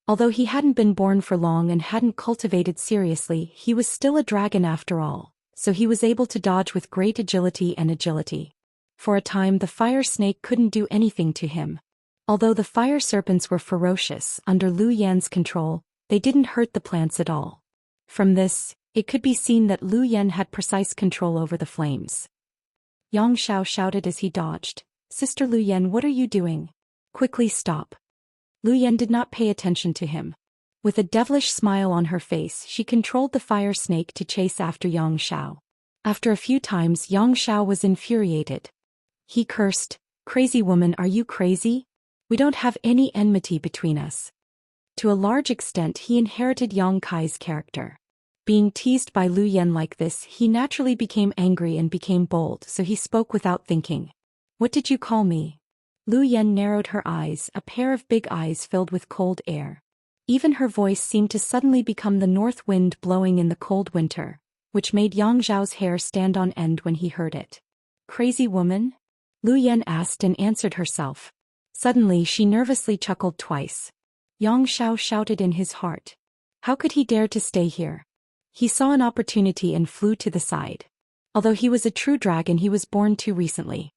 Although he hadn't been born for long and hadn't cultivated seriously, he was still a dragon after all, so he was able to dodge with great agility. For a time the fire snake couldn't do anything to him. Although the fire serpents were ferocious under Lu Yan's control, they didn't hurt the plants at all. From this, it could be seen that Lu Yan had precise control over the flames. Yang Xiao shouted as he dodged, "Sister Lu Yan, what are you doing? Quickly stop." Lu Yan did not pay attention to him. With a devilish smile on her face, she controlled the fire snake to chase after Yang Xiao. After a few times, Yang Xiao was infuriated. He cursed, "Crazy woman, are you crazy? We don't have any enmity between us." To a large extent, he inherited Yang Kai's character. Being teased by Lu Yan like this, he naturally became angry and became bold, so he spoke without thinking. "What did you call me?" Lu Yan narrowed her eyes, a pair of big eyes filled with cold air. Even her voice seemed to suddenly become the north wind blowing in the cold winter, which made Yang Zhao's hair stand on end when he heard it. "Crazy woman?" Lu Yan asked and answered herself. Suddenly she nervously chuckled twice. Yang Xiao shouted in his heart. How could he dare to stay here? He saw an opportunity and flew to the side. Although he was a true dragon, he was born too recently.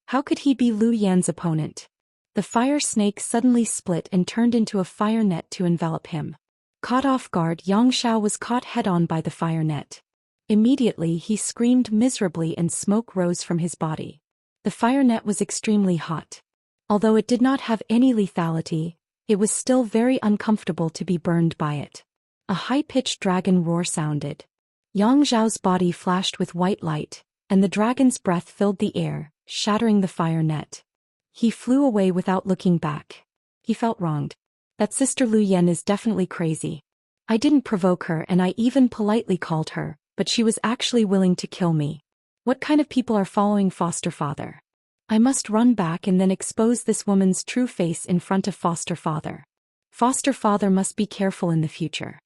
How could he be Lu Yan's opponent? The fire snake suddenly split and turned into a fire net to envelop him. Caught off guard, Yang Xiao was caught head-on by the fire net. Immediately he screamed miserably and smoke rose from his body. The fire net was extremely hot. Although it did not have any lethality, it was still very uncomfortable to be burned by it. A high-pitched dragon roar sounded. Yang Zhao's body flashed with white light, and the dragon's breath filled the air, shattering the fire net. He flew away without looking back. He felt wronged. That Sister Lu Yan is definitely crazy. I didn't provoke her and I even politely called her, but she was actually willing to kill me. What kind of people are following foster father? I must run back and then expose this woman's true face in front of foster father. Foster father must be careful in the future.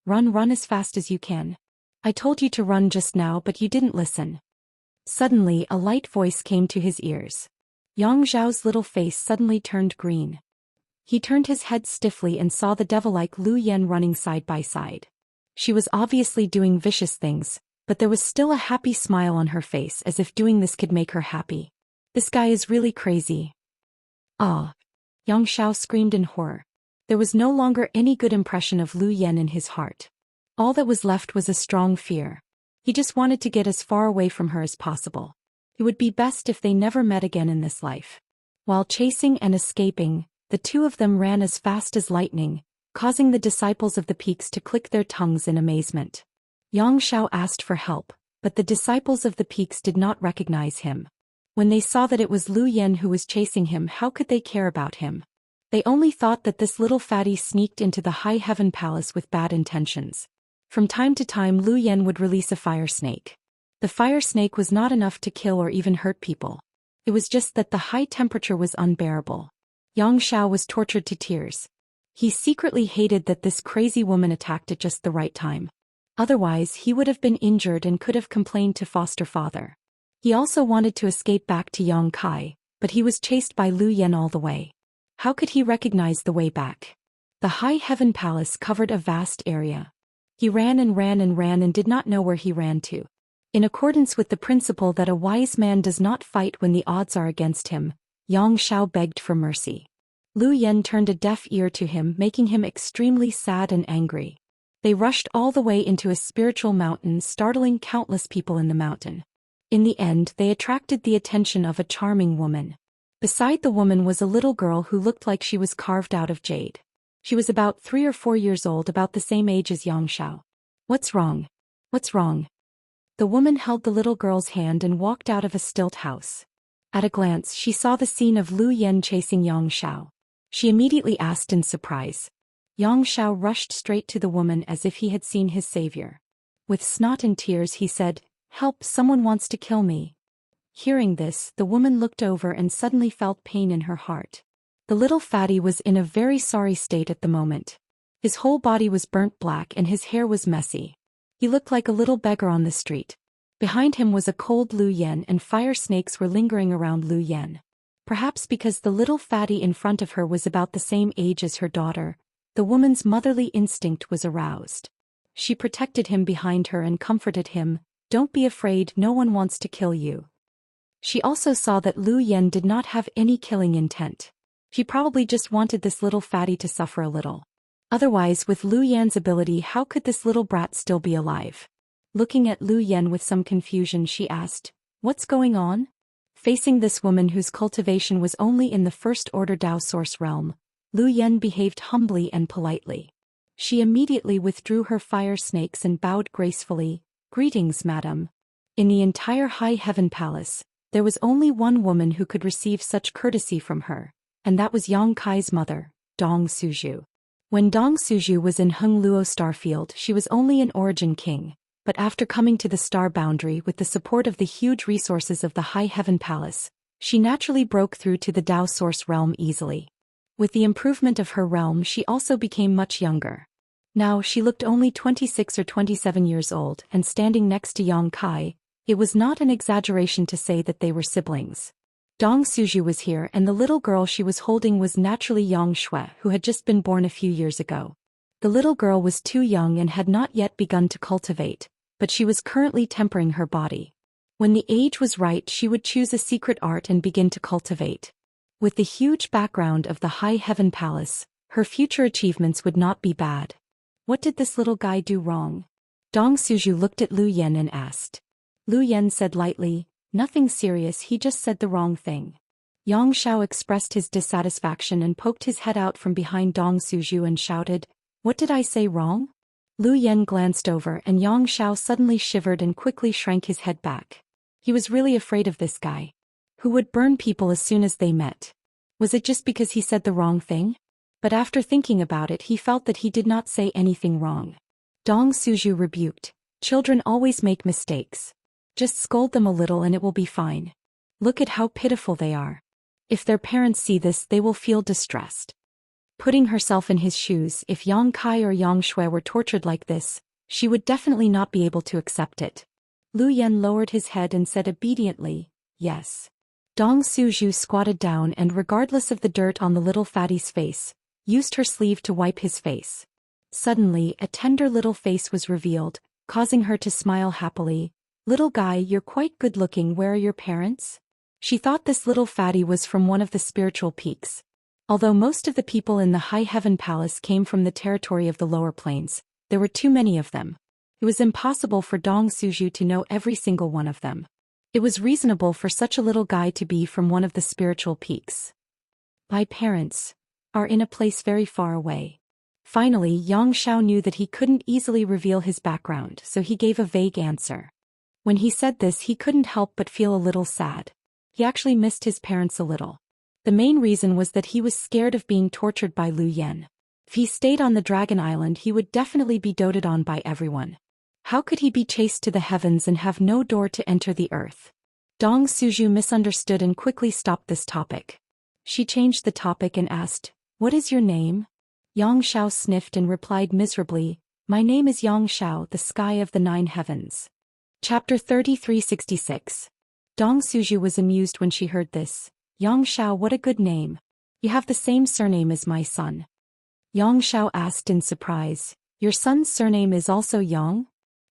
Run as fast as you can. I told you to run just now, but you didn't listen. Suddenly a light voice came to his ears. Yang Zhao's little face suddenly turned green. He turned his head stiffly and saw the devil-like Lu Yan running side by side. She was obviously doing vicious things, but there was still a happy smile on her face, as if doing this could make her happy. This guy is really crazy. Ah! Yang Xiao screamed in horror. There was no longer any good impression of Lu Yan in his heart. All that was left was a strong fear. He just wanted to get as far away from her as possible. It would be best if they never met again in this life. While chasing and escaping, the two of them ran as fast as lightning, causing the disciples of the peaks to click their tongues in amazement. Yang Xiao asked for help, but the disciples of the peaks did not recognize him. When they saw that it was Lu Yan who was chasing him, how could they care about him? They only thought that this little fatty sneaked into the high heaven palace with bad intentions. From time to time Lu Yan would release a fire snake. The fire snake was not enough to kill or even hurt people. It was just that the high temperature was unbearable. Yang Xiao was tortured to tears. He secretly hated that this crazy woman attacked at just the right time. Otherwise he would have been injured and could have complained to foster father. He also wanted to escape back to Yang Kai, but he was chased by Lu Yan all the way. How could he recognize the way back? The high heaven palace covered a vast area. He ran and ran and ran and did not know where he ran to. In accordance with the principle that a wise man does not fight when the odds are against him, Yang Xiao begged for mercy. Lu Yan turned a deaf ear to him, making him extremely sad and angry. They rushed all the way into a spiritual mountain, startling countless people in the mountain. In the end, they attracted the attention of a charming woman. Beside the woman was a little girl who looked like she was carved out of jade. She was about 3 or 4 years old, about the same age as Yang Xiao. What's wrong? What's wrong? The woman held the little girl's hand and walked out of a stilt house. At a glance she saw the scene of Lu Yan chasing Yang Xiao. She immediately asked in surprise. Yang Xiao rushed straight to the woman as if he had seen his savior. With snot and tears he said, "Help, someone wants to kill me." Hearing this, the woman looked over and suddenly felt pain in her heart. The little fatty was in a very sorry state at the moment. His whole body was burnt black and his hair was messy. He looked like a little beggar on the street. Behind him was a cold Lu Yan and fire snakes were lingering around Lu Yan. Perhaps because the little fatty in front of her was about the same age as her daughter, the woman's motherly instinct was aroused. She protected him behind her and comforted him, "Don't be afraid, no one wants to kill you." She also saw that Lu Yan did not have any killing intent. She probably just wanted this little fatty to suffer a little. Otherwise, with Lu Yan's ability, how could this little brat still be alive? Looking at Lu Yan with some confusion, she asked, "What's going on?" Facing this woman whose cultivation was only in the first order Dao source realm, Lu Yan behaved humbly and politely. She immediately withdrew her fire snakes and bowed gracefully. "Greetings, madam." In the entire High Heaven Palace, there was only one woman who could receive such courtesy from her, and that was Yang Kai's mother, Dong Suzhu. When Dong Suzhu was in Heng Luo Starfield, she was only an origin king, but after coming to the star boundary with the support of the huge resources of the High Heaven Palace, she naturally broke through to the Dao source realm easily. With the improvement of her realm, she also became much younger. Now she looked only 26 or 27 years old, and standing next to Yang Kai, it was not an exaggeration to say that they were siblings. Dong Suzhu was here, and the little girl she was holding was naturally Yang Shui, who had just been born a few years ago. The little girl was too young and had not yet begun to cultivate, but she was currently tempering her body. When the age was right, she would choose a secret art and begin to cultivate. With the huge background of the High Heaven Palace, her future achievements would not be bad. What did this little guy do wrong? Dong Suzhu looked at Lu Yan and asked. Lu Yan said lightly, "Nothing serious, he just said the wrong thing." Yang Xiao expressed his dissatisfaction and poked his head out from behind Dong Suzhu and shouted, "What did I say wrong?" Lu Yan glanced over and Yang Xiao suddenly shivered and quickly shrank his head back. He was really afraid of this guy, who would burn people as soon as they met. Was it just because he said the wrong thing? But after thinking about it, he felt that he did not say anything wrong. Dong Suzhu rebuked, "Children always make mistakes. Just scold them a little and it will be fine. Look at how pitiful they are. If their parents see this, they will feel distressed." Putting herself in his shoes, if Yang Kai or Yang Shui were tortured like this, she would definitely not be able to accept it. Lu Yan lowered his head and said obediently, "Yes." Dong Suzhu squatted down and, regardless of the dirt on the little fatty's face, used her sleeve to wipe his face. Suddenly, a tender little face was revealed, causing her to smile happily. "Little guy, you're quite good-looking. Where are your parents?" She thought this little fatty was from one of the spiritual peaks. Although most of the people in the High Heaven Palace came from the territory of the lower plains, there were too many of them. It was impossible for Dong Suzhu to know every single one of them. It was reasonable for such a little guy to be from one of the spiritual peaks. "My parents are in a place very far away." Finally, Yang Xiao knew that he couldn't easily reveal his background, so he gave a vague answer. When he said this, he couldn't help but feel a little sad. He actually missed his parents a little. The main reason was that he was scared of being tortured by Lu Yan. If he stayed on the Dragon Island, he would definitely be doted on by everyone. How could he be chased to the heavens and have no door to enter the earth? Dong Suzhu misunderstood and quickly stopped this topic. She changed the topic and asked, "What is your name?" Yang Xiao sniffed and replied miserably, "My name is Yang Xiao, the sky of the 9 heavens." Chapter 3366. Dong Suzhu was amused when she heard this. "Yang Xiao, what a good name. You have the same surname as my son." Yang Xiao asked in surprise, "Your son's surname is also Yang?"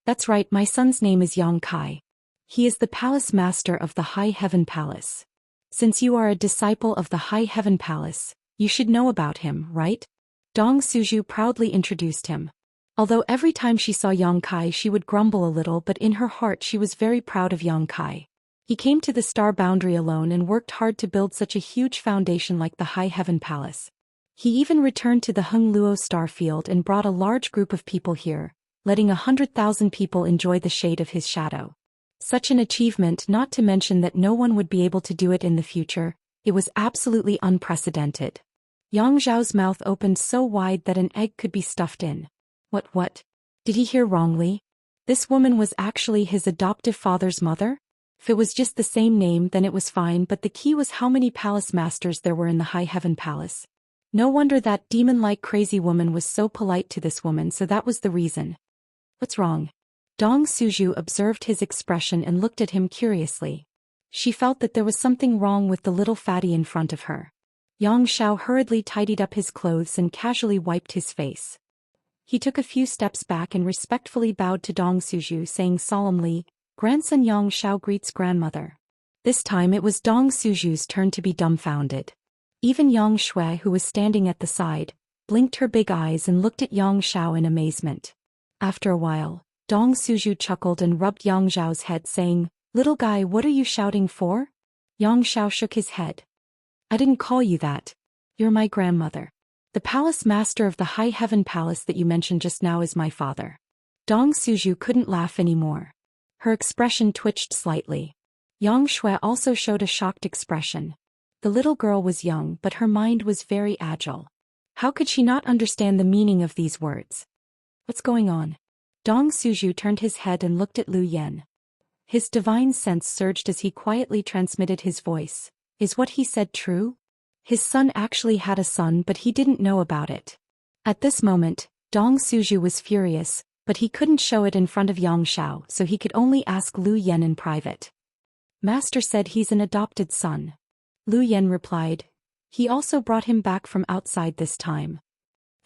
"That's right, my son's name is Yang Kai. He is the palace master of the High Heaven Palace. Since you are a disciple of the High Heaven Palace, you should know about him, right?" Dong Suzhu proudly introduced him. Although every time she saw Yang Kai she would grumble a little, but in her heart she was very proud of Yang Kai. He came to the star boundary alone and worked hard to build such a huge foundation like the High Heaven Palace. He even returned to the Heng Luo star field and brought a large group of people here, letting 100,000 people enjoy the shade of his shadow. Such an achievement, not to mention that no one would be able to do it in the future, it was absolutely unprecedented. Yang Zhao's mouth opened so wide that an egg could be stuffed in. What? Did he hear wrongly? This woman was actually his adoptive father's mother? If it was just the same name, then it was fine, but the key was how many palace masters there were in the High Heaven Palace. No wonder that demon-like crazy woman was so polite to this woman, so that was the reason. What's wrong? Dong Suzhu observed his expression and looked at him curiously. She felt that there was something wrong with the little fatty in front of her. Yang Xiao hurriedly tidied up his clothes and casually wiped his face. He took a few steps back and respectfully bowed to Dong Suzhu, saying solemnly, "Grandson Yang Xiao greets grandmother." This time it was Dong Suzhu's turn to be dumbfounded. Even Yang Shui, who was standing at the side, blinked her big eyes and looked at Yang Xiao in amazement. After a while, Dong Suju chuckled and rubbed Yang Zhao's head, saying, "Little guy, what are you shouting for?" Yang Xiao shook his head. "I didn't call you that. You're my grandmother. The palace master of the High Heaven Palace that you mentioned just now is my father." Dong Suju couldn't laugh anymore. Her expression twitched slightly. Yang Shui also showed a shocked expression. The little girl was young, but her mind was very agile. How could she not understand the meaning of these words? "What's going on?" Dong Suju turned his head and looked at Lu Yen. His divine sense surged as he quietly transmitted his voice. Is what he said true? His son actually had a son, but he didn't know about it. At this moment, Dong Suju was furious, but he couldn't show it in front of Yang Xiao, so he could only ask Lu Yen in private. "Master said he's an adopted son." Lu Yen replied. "He also brought him back from outside this time."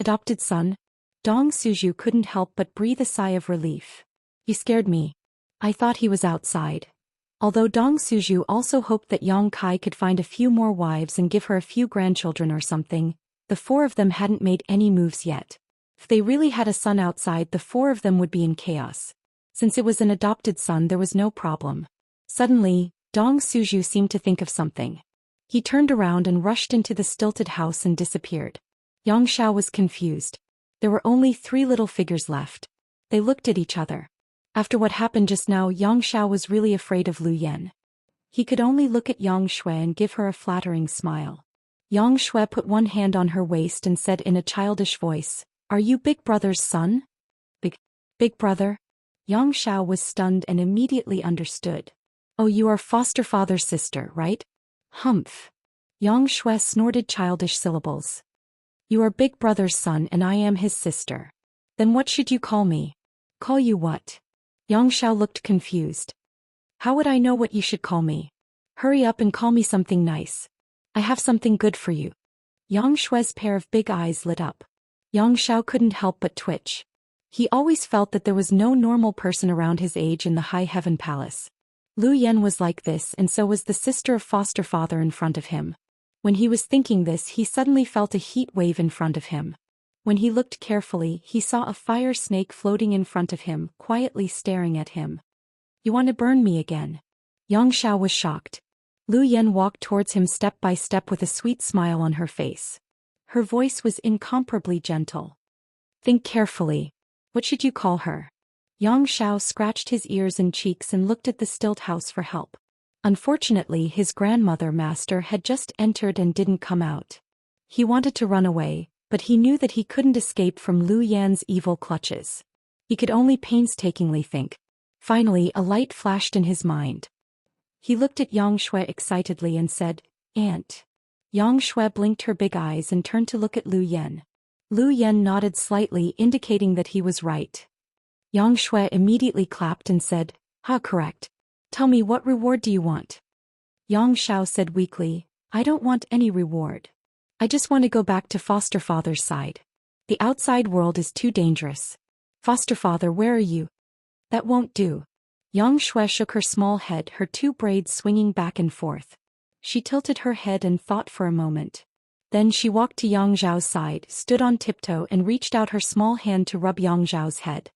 "Adopted son?" Dong Suju couldn't help but breathe a sigh of relief. "You scared me. I thought he was outside." Although Dong Suju also hoped that Yang Kai could find a few more wives and give her a few grandchildren or something, the four of them hadn't made any moves yet. If they really had a son outside, the four of them would be in chaos. Since it was an adopted son, there was no problem. Suddenly, Dong Suju seemed to think of something. He turned around and rushed into the stilted house and disappeared. Yang Xiao was confused. There were only 3 little figures left. They looked at each other. After what happened just now, Yang Xiao was really afraid of Lu Yen. He could only look at Yang Shui and give her a flattering smile. Yang Shui put one hand on her waist and said in a childish voice, "Are you Big Brother's son?" Big Brother? Yang Xiao was stunned and immediately understood. "Oh, you are foster father's sister, right?" "Humph." Yang Shui snorted childish syllables. "You are Big Brother's son and I am his sister. Then what should you call me?" "Call you what?" Yang Xiao looked confused. "How would I know what you should call me? Hurry up and call me something nice. I have something good for you." Yang Shui's pair of big eyes lit up. Yang Xiao couldn't help but twitch. He always felt that there was no normal person around his age in the High Heaven Palace. Lu Yen was like this, and so was the sister of foster father in front of him. When he was thinking this, he suddenly felt a heat wave in front of him. When he looked carefully, he saw a fire snake floating in front of him, quietly staring at him. "You want to burn me again?" Yang Xiao was shocked. Lu Yen walked towards him step by step with a sweet smile on her face. Her voice was incomparably gentle. "Think carefully. What should you call her?" Yang Xiao scratched his ears and cheeks and looked at the stilt house for help. Unfortunately, his grandmother master had just entered and didn't come out. He wanted to run away, but he knew that he couldn't escape from Lu Yan's evil clutches. He could only painstakingly think. Finally, a light flashed in his mind. He looked at Yang Shui excitedly and said, "Aunt." Yang Shui blinked her big eyes and turned to look at Lu Yen. Lu Yen nodded slightly, indicating that he was right. Yang Shui immediately clapped and said, "Ha, correct. Tell me, what reward do you want?" Yang Xiao said weakly, "I don't want any reward. I just want to go back to foster father's side. The outside world is too dangerous. Foster father, where are you?" "That won't do." Yang Shui shook her small head, her 2 braids swinging back and forth. She tilted her head and thought for a moment. Then she walked to Yang Zhao's side, stood on tiptoe and reached out her small hand to rub Yang Zhao's head.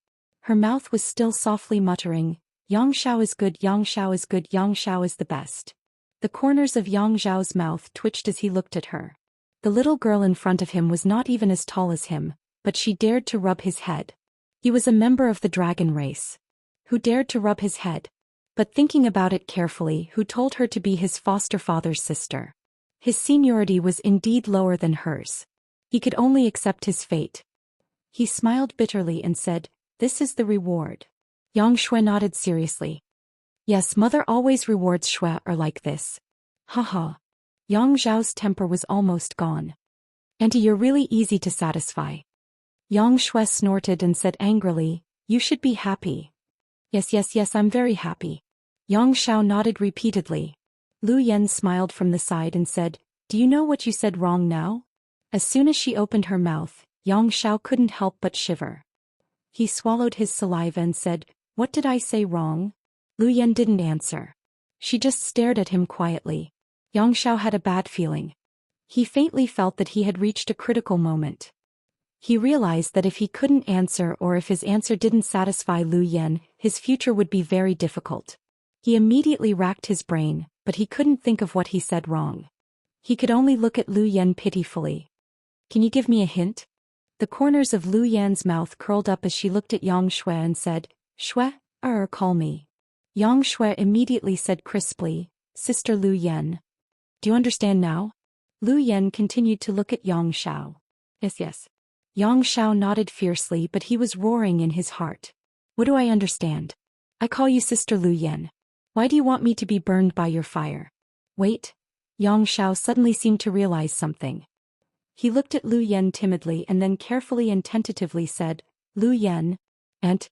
Her mouth was still softly muttering, "Yang Xiao is good, Yang Xiao is good, Yang Xiao is the best." The corners of Yang Zhao's mouth twitched as he looked at her. The little girl in front of him was not even as tall as him, but she dared to rub his head. He was a member of the dragon race. Who dared to rub his head? But thinking about it carefully, who told her to be his foster father's sister? His seniority was indeed lower than hers. He could only accept his fate. He smiled bitterly and said, "This is the reward." Yang Shui nodded seriously. "Yes, mother always rewards Shui are like this." Haha. Yang Zhao's temper was almost gone. "Auntie, you're really easy to satisfy." Yang Shui snorted and said angrily, "You should be happy." Yes, I'm very happy." Yang Xiao nodded repeatedly. Lu Yen smiled from the side and said, "Do you know what you said wrong now?" As soon as she opened her mouth, Yang Xiao couldn't help but shiver. He swallowed his saliva and said, "What did I say wrong?" Lu Yen didn't answer. She just stared at him quietly. Yang Xiao had a bad feeling. He faintly felt that he had reached a critical moment. He realized that if he couldn't answer or if his answer didn't satisfy Lu Yan, his future would be very difficult. He immediately racked his brain, but he couldn't think of what he said wrong. He could only look at Lu Yan pitifully. "Can you give me a hint?" The corners of Lu Yan's mouth curled up as she looked at Yang Shui and said, "Shui, call me." Yang Shui immediately said crisply, "Sister Lu Yan. Do you understand now?" Lu Yan continued to look at Yang Shao. "Yes, yes." Yang Shao nodded fiercely, but he was roaring in his heart. "What do I understand? I call you Sister Lu Yan. Why do you want me to be burned by your fire?" "Wait." Yang Shao suddenly seemed to realize something. He looked at Lu Yan timidly and then carefully and tentatively said, "Lu Yan, aunt."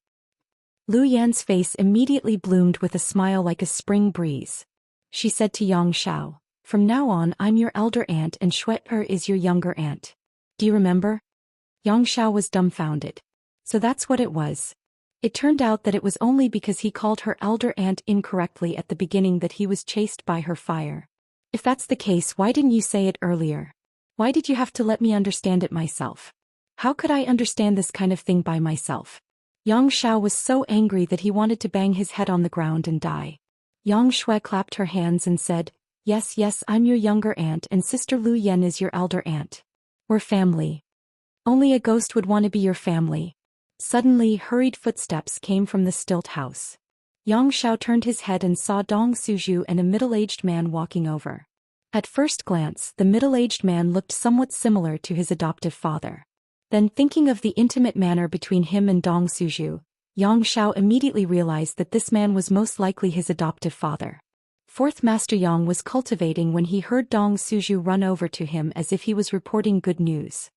Lu Yan's face immediately bloomed with a smile like a spring breeze. She said to Yang Shao, "From now on I'm your elder aunt and Shui is your younger aunt. Do you remember?" Yang Shao was dumbfounded. So that's what it was. It turned out that it was only because he called her elder aunt incorrectly at the beginning that he was chased by her fire. If that's the case, why didn't you say it earlier? Why did you have to let me understand it myself? How could I understand this kind of thing by myself? Yang Shao was so angry that he wanted to bang his head on the ground and die. Yang Shui clapped her hands and said, "Yes, yes, I'm your younger aunt and Sister Lu Yan is your elder aunt. We're family. Only a ghost would want to be your family." Suddenly, hurried footsteps came from the stilt house. Yang Shao turned his head and saw Dong Suju and a middle-aged man walking over. At first glance, the middle-aged man looked somewhat similar to his adoptive father. Then, thinking of the intimate manner between him and Dong Suju, Yang Shao immediately realized that this man was most likely his adoptive father. Fourth Master Yang was cultivating when he heard Dong Suju run over to him as if he was reporting good news.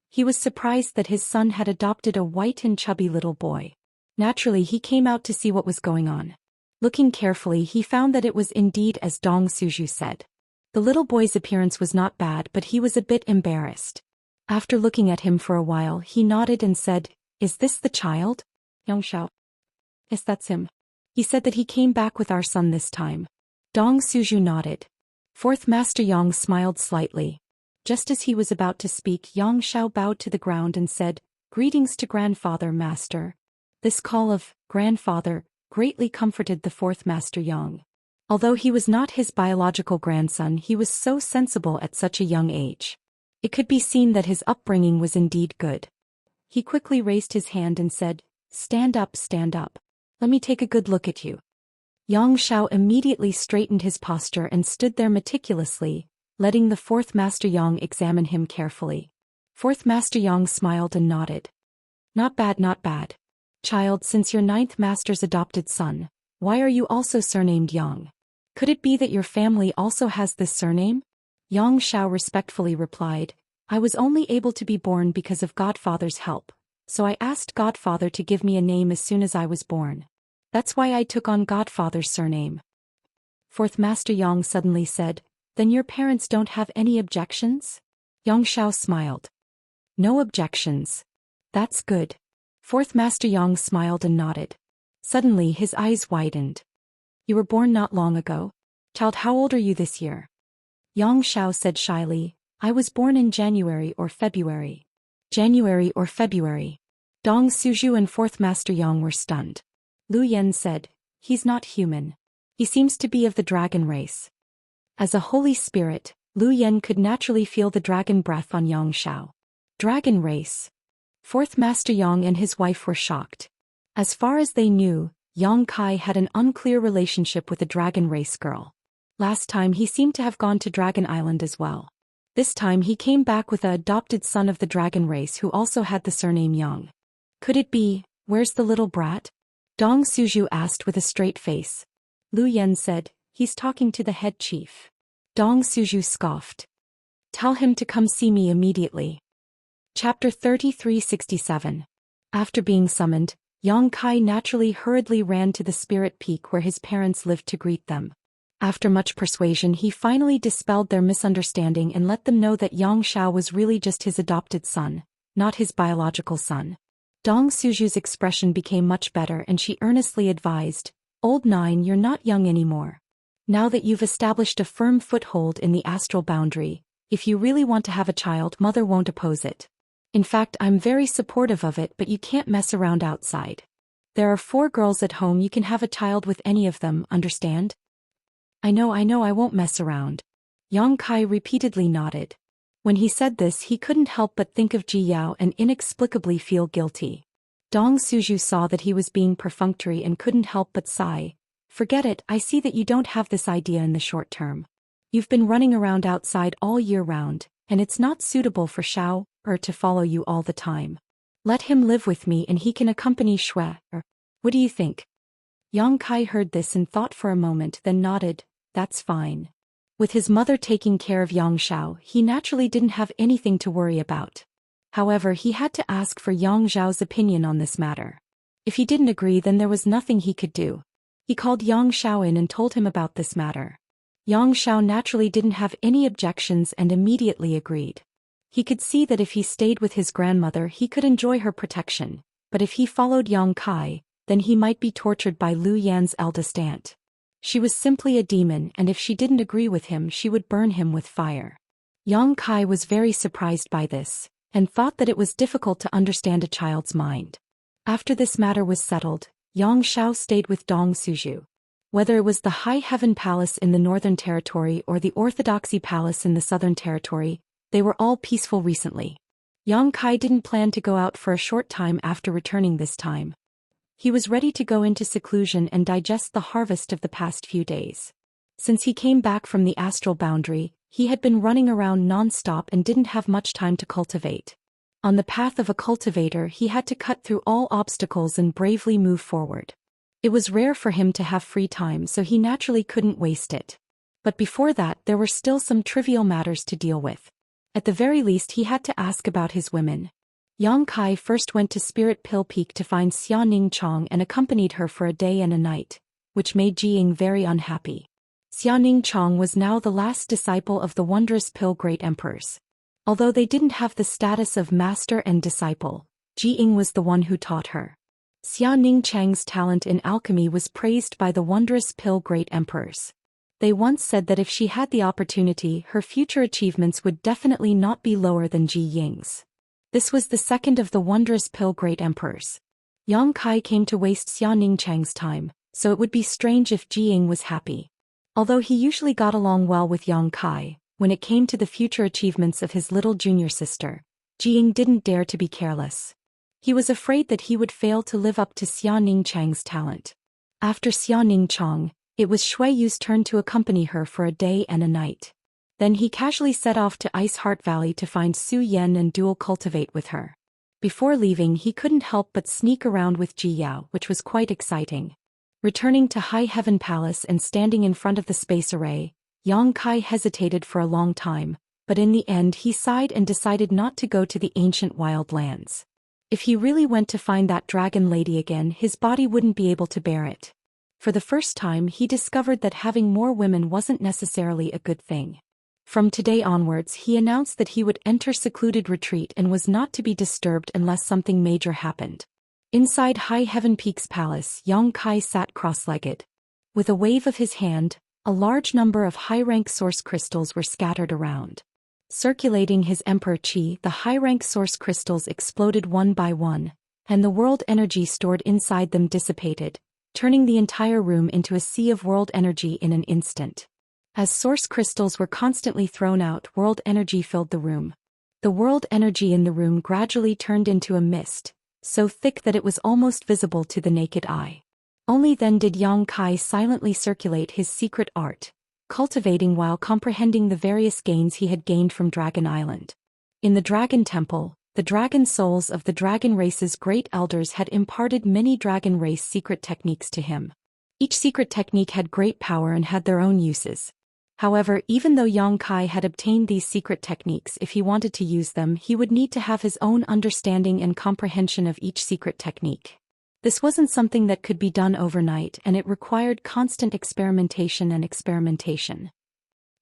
He was surprised that his son had adopted a white and chubby little boy. Naturally, he came out to see what was going on. Looking carefully, he found that it was indeed as Dong Suju said. The little boy's appearance was not bad, but he was a bit embarrassed. After looking at him for a while, he nodded and said, "Is this the child?" Yang Shao. "Yes, that's him. He said that he came back with our son this time." Dong Suju nodded. Fourth Master Yang smiled slightly. Just as he was about to speak, Yang Shao bowed to the ground and said, "Greetings to grandfather, master." This call of grandfather greatly comforted the fourth Master Yang. Although he was not his biological grandson, he was so sensible at such a young age. It could be seen that his upbringing was indeed good. He quickly raised his hand and said, stand up. Let me take a good look at you." Yang Shao immediately straightened his posture and stood there meticulously, letting the fourth Master Yang examine him carefully. Fourth Master Yang smiled and nodded. Not bad. Child, since you're ninth master's adopted son, why are you also surnamed Yang? Could it be that your family also has this surname?" Yang Shao respectfully replied, "I was only able to be born because of Godfather's help, so I asked Godfather to give me a name as soon as I was born. That's why I took on Godfather's surname." Fourth Master Yang suddenly said, "Then your parents don't have any objections?" Yang Shao smiled. "No objections. That's good." Fourth Master Yang smiled and nodded. Suddenly his eyes widened. "You were born not long ago? Child, how old are you this year?" Yang Shao said shyly, "I was born in January or February." January or February. Dong Suju and Fourth Master Yang were stunned. Lu Yan said, "He's not human. He seems to be of the dragon race." As a holy spirit, Lu Yan could naturally feel the dragon breath on Yang Shao. Dragon race. Fourth Master Yang and his wife were shocked. As far as they knew, Yang Kai had an unclear relationship with a dragon race girl. Last time he seemed to have gone to Dragon Island as well. This time he came back with an adopted son of the dragon race who also had the surname Yang. Could it be, where's the little brat? Dong Suju asked with a straight face. Lu Yan said, "He's talking to the head chief." Dong Suju scoffed. "Tell him to come see me immediately." Chapter 3367. After being summoned, Yang Kai naturally hurriedly ran to the spirit peak where his parents lived to greet them. After much persuasion, he finally dispelled their misunderstanding and let them know that Yang Shao was really just his adopted son, not his biological son. Dong Suju's expression became much better and she earnestly advised, "Old Nine, you're not young anymore. Now that you've established a firm foothold in the astral boundary, If you really want to have a child, mother won't oppose it. In fact, I'm very supportive of it, but you can't mess around outside. There are 4 girls at home, you can have a child with any of them, understand? I know, I won't mess around. Yang Kai repeatedly nodded. When he said this, he couldn't help but think of Ji Yao and inexplicably feel guilty. Dong Suju saw that he was being perfunctory and couldn't help but sigh. Forget it, I see that you don't have this idea in the short term. You've been running around outside all year round, and it's not suitable for Xiao to follow you all the time. Let him live with me and he can accompany Shui. What do you think? Yang Kai heard this and thought for a moment, then nodded. That's fine. With his mother taking care of Yang Xiao, he naturally didn't have anything to worry about. However, he had to ask for Yang Xiao's opinion on this matter. If he didn't agree, then there was nothing he could do. He called Yang Xiao in and told him about this matter. Yang Xiao naturally didn't have any objections and immediately agreed. He could see that if he stayed with his grandmother, he could enjoy her protection, but if he followed Yang Kai, then he might be tortured by Lu Yan's eldest aunt. She was simply a demon, and if she didn't agree with him, she would burn him with fire. Yang Kai was very surprised by this, and thought that it was difficult to understand a child's mind. After this matter was settled, Yang Xiao stayed with Dong Suju. Whether it was the High Heaven Palace in the Northern Territory or the Orthodoxy Palace in the Southern Territory, they were all peaceful recently. Yang Kai didn't plan to go out for a short time after returning this time. He was ready to go into seclusion and digest the harvest of the past few days. Since he came back from the astral boundary, he had been running around non-stop and didn't have much time to cultivate. On the path of a cultivator, he had to cut through all obstacles and bravely move forward. It was rare for him to have free time, so he naturally couldn't waste it. But before that, there were still some trivial matters to deal with. At the very least, he had to ask about his women. Yang Kai first went to Spirit Pill Peak to find Xia Chong and accompanied her for a day and a night, which made Jiying very unhappy. Xia Chong was now the last disciple of the wondrous Pill Great Emperors. Although they didn't have the status of master and disciple, Jiying was the one who taught her. Xia Chang's talent in alchemy was praised by the wondrous Pill Great Emperors. They once said that if she had the opportunity, her future achievements would definitely not be lower than Ji Ying's. This was the second of the wondrous Pill Great Emperors. Yang Kai came to waste Xia Chang's time, so it would be strange if Ji Ying was happy. Although he usually got along well with Yang Kai, when it came to the future achievements of his little junior sister, Ji Ying didn't dare to be careless. He was afraid that he would fail to live up to Xia Chang's talent. After Xia Chang, it was Shui Yu's turn to accompany her for a day and a night. Then he casually set off to Ice Heart Valley to find Su Yan and dual cultivate with her. Before leaving, he couldn't help but sneak around with Ji Yao, which was quite exciting. Returning to High Heaven Palace and standing in front of the space array, Yang Kai hesitated for a long time, but in the end he sighed and decided not to go to the ancient wild lands. If he really went to find that dragon lady again, his body wouldn't be able to bear it. For the first time, he discovered that having more women wasn't necessarily a good thing. From today onwards, he announced that he would enter secluded retreat and was not to be disturbed unless something major happened. Inside High Heaven Peak's palace, Yang Kai sat cross-legged. With a wave of his hand, a large number of high-rank source crystals were scattered around. Circulating his emperor chi, the high-rank source crystals exploded one by one, and the world energy stored inside them dissipated, turning the entire room into a sea of world energy in an instant. As source crystals were constantly thrown out, world energy filled the room. The world energy in the room gradually turned into a mist, so thick that it was almost visible to the naked eye. Only then did Yang Kai silently circulate his secret art, cultivating while comprehending the various gains he had gained from Dragon Island. In the Dragon Temple, the dragon souls of the dragon race's great elders had imparted many dragon race secret techniques to him. Each secret technique had great power and had their own uses. However, even though Yang Kai had obtained these secret techniques, if he wanted to use them, he would need to have his own understanding and comprehension of each secret technique. This wasn't something that could be done overnight, and it required constant experimentation and experimentation.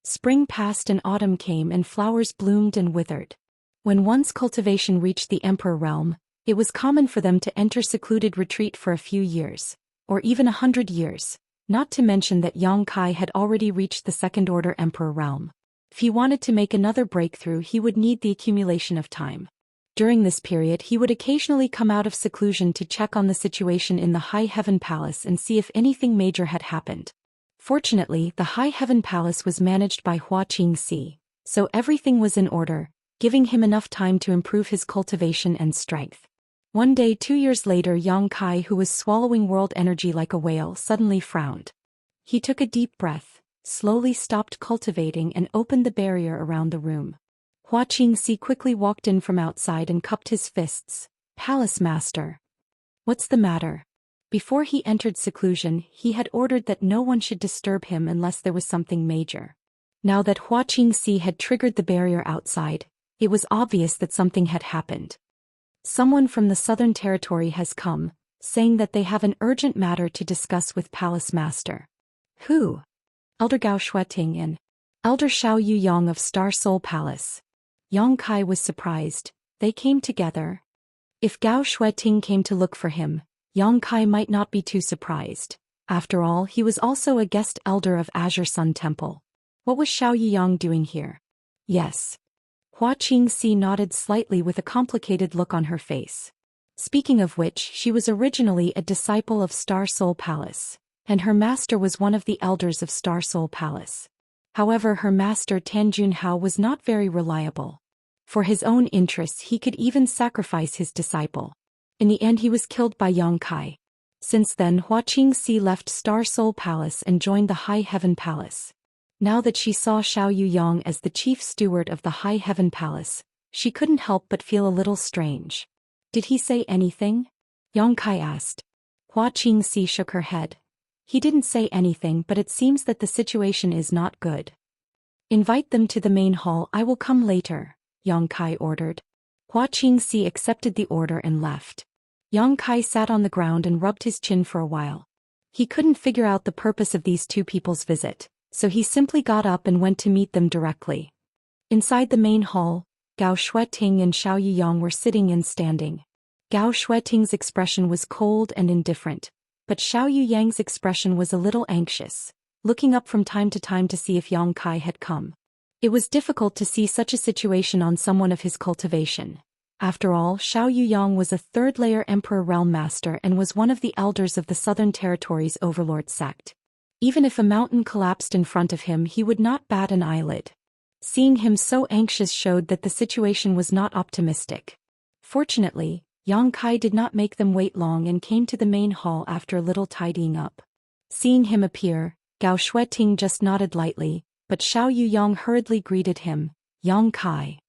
Spring passed and autumn came and flowers bloomed and withered. When once cultivation reached the Emperor realm, it was common for them to enter secluded retreat for a few years, or even 100 years. Not to mention that Yang Kai had already reached the Second Order Emperor realm. If he wanted to make another breakthrough, he would need the accumulation of time. During this period, he would occasionally come out of seclusion to check on the situation in the High Heaven Palace and see if anything major had happened. Fortunately, the High Heaven Palace was managed by Hua Qingxi, so everything was in order, giving him enough time to improve his cultivation and strength. One day 2 years later, Yang Kai, who was swallowing world energy like a whale, suddenly frowned. He took a deep breath, slowly stopped cultivating and opened the barrier around the room. Hua Qingxi quickly walked in from outside and cupped his fists. "Palace Master. What's the matter?" Before he entered seclusion, he had ordered that no one should disturb him unless there was something major. Now that Hua Qingxi had triggered the barrier outside, it was obvious that something had happened. "Someone from the Southern Territory has come, saying that they have an urgent matter to discuss with Palace Master." "Who?" "Elder Gao Shueting and Elder Xiao Yuyang of Star Soul Palace." Yang Kai was surprised. They came together. If Gao Shueting came to look for him, Yang Kai might not be too surprised. After all, he was also a guest elder of Azure Sun Temple. What was Xiao Yuyang doing here? Yes. Hua Qingxi nodded slightly with a complicated look on her face. Speaking of which, she was originally a disciple of Star Soul Palace, and her master was one of the elders of Star Soul Palace. However, her master Tan Junhao was not very reliable. For his own interests, he could even sacrifice his disciple. In the end, he was killed by Yang Kai. Since then, Hua Qingxi left Star Soul Palace and joined the High Heaven Palace. Now that she saw Xiao Yuyang as the chief steward of the High Heaven Palace, she couldn't help but feel a little strange. "Did he say anything?" Yang Kai asked. Hua Qingxi shook her head. "He didn't say anything, but it seems that the situation is not good." "Invite them to the main hall. I will come later," Yang Kai ordered. Hua Qingxi accepted the order and left. Yang Kai sat on the ground and rubbed his chin for a while. He couldn't figure out the purpose of these two people's visit, so he simply got up and went to meet them directly. Inside the main hall, Gao Shueting and Xiao Yuyang were sitting and standing. Gao Shueting's expression was cold and indifferent, but Xiao Yuyang's expression was a little anxious, looking up from time to time to see if Yang Kai had come. It was difficult to see such a situation on someone of his cultivation. After all, Xiao Yuyang was a third-layer Emperor Realm Master and was one of the elders of the Southern Territory's Overlord sect. Even if a mountain collapsed in front of him, he would not bat an eyelid. Seeing him so anxious showed that the situation was not optimistic. Fortunately, Yang Kai did not make them wait long and came to the main hall after a little tidying up. Seeing him appear, Gao Shueting just nodded lightly, but Xiao Yuyang hurriedly greeted him. "Yang Kai."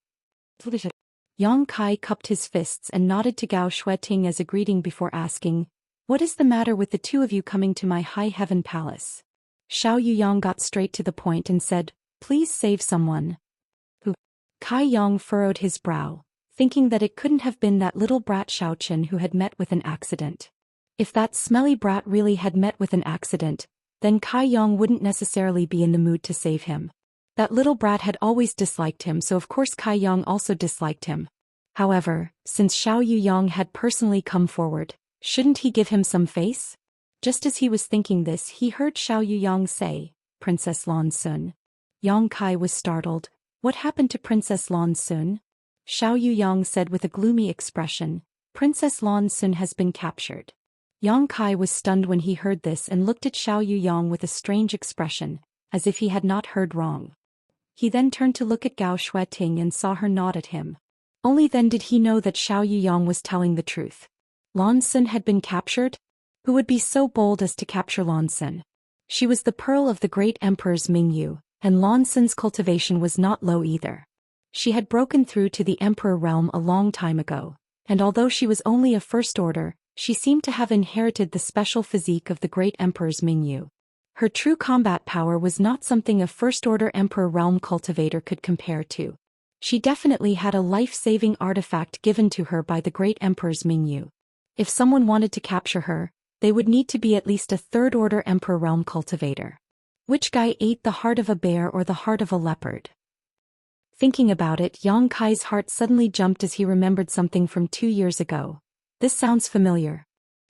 Yang Kai cupped his fists and nodded to Gao Shueting as a greeting before asking, "What is the matter with the two of you coming to my High Heaven Palace?" Xiao Yuyang got straight to the point and said, "Please save someone." "Who?" Kai Yang furrowed his brow, thinking that it couldn't have been that little brat Xiaochen who had met with an accident. If that smelly brat really had met with an accident, then Kai Yang wouldn't necessarily be in the mood to save him. That little brat had always disliked him, so of course Kai Yang also disliked him. However, since Xiao Yuyang had personally come forward, shouldn't he give him some face? Just as he was thinking this, he heard Xiao Yuyang say, "Princess Lan Sun." Yang Kai was startled. "What happened to Princess Lan Sun?" Xiao Yuyang said with a gloomy expression, "Princess Lan Sun has been captured." Yang Kai was stunned when he heard this and looked at Xiao Yuyang with a strange expression, as if he had not heard wrong. He then turned to look at Gao Shueting and saw her nod at him. Only then did he know that Xiao Yuyang was telling the truth. Lan Sun had been captured? Who would be so bold as to capture Lan Sun? She was the pearl of the great emperors Mingyu, and Lan Sun's cultivation was not low either. She had broken through to the emperor realm a long time ago, and although she was only a first order, she seemed to have inherited the special physique of the great emperors Mingyu. Her true combat power was not something a first-order Emperor Realm cultivator could compare to. She definitely had a life-saving artifact given to her by the great emperors Mingyu. If someone wanted to capture her, they would need to be at least a third-order Emperor Realm cultivator. Which guy ate the heart of a bear or the heart of a leopard? Thinking about it, Yang Kai's heart suddenly jumped as he remembered something from 2 years ago. This sounds familiar.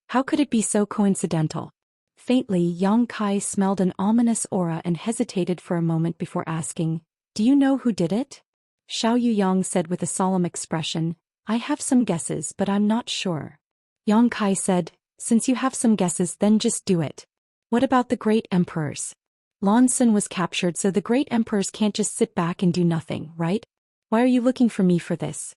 How could it be so coincidental? Faintly, Yang Kai smelled an ominous aura and hesitated for a moment before asking, Do you know who did it? Xiao Yuyang said with a solemn expression. I have some guesses but I'm not sure. Yang Kai said, since you have some guesses then just do it. What about the great emperors? Lan Xun was captured so the great emperors can't just sit back and do nothing, right? Why are you looking for me for this?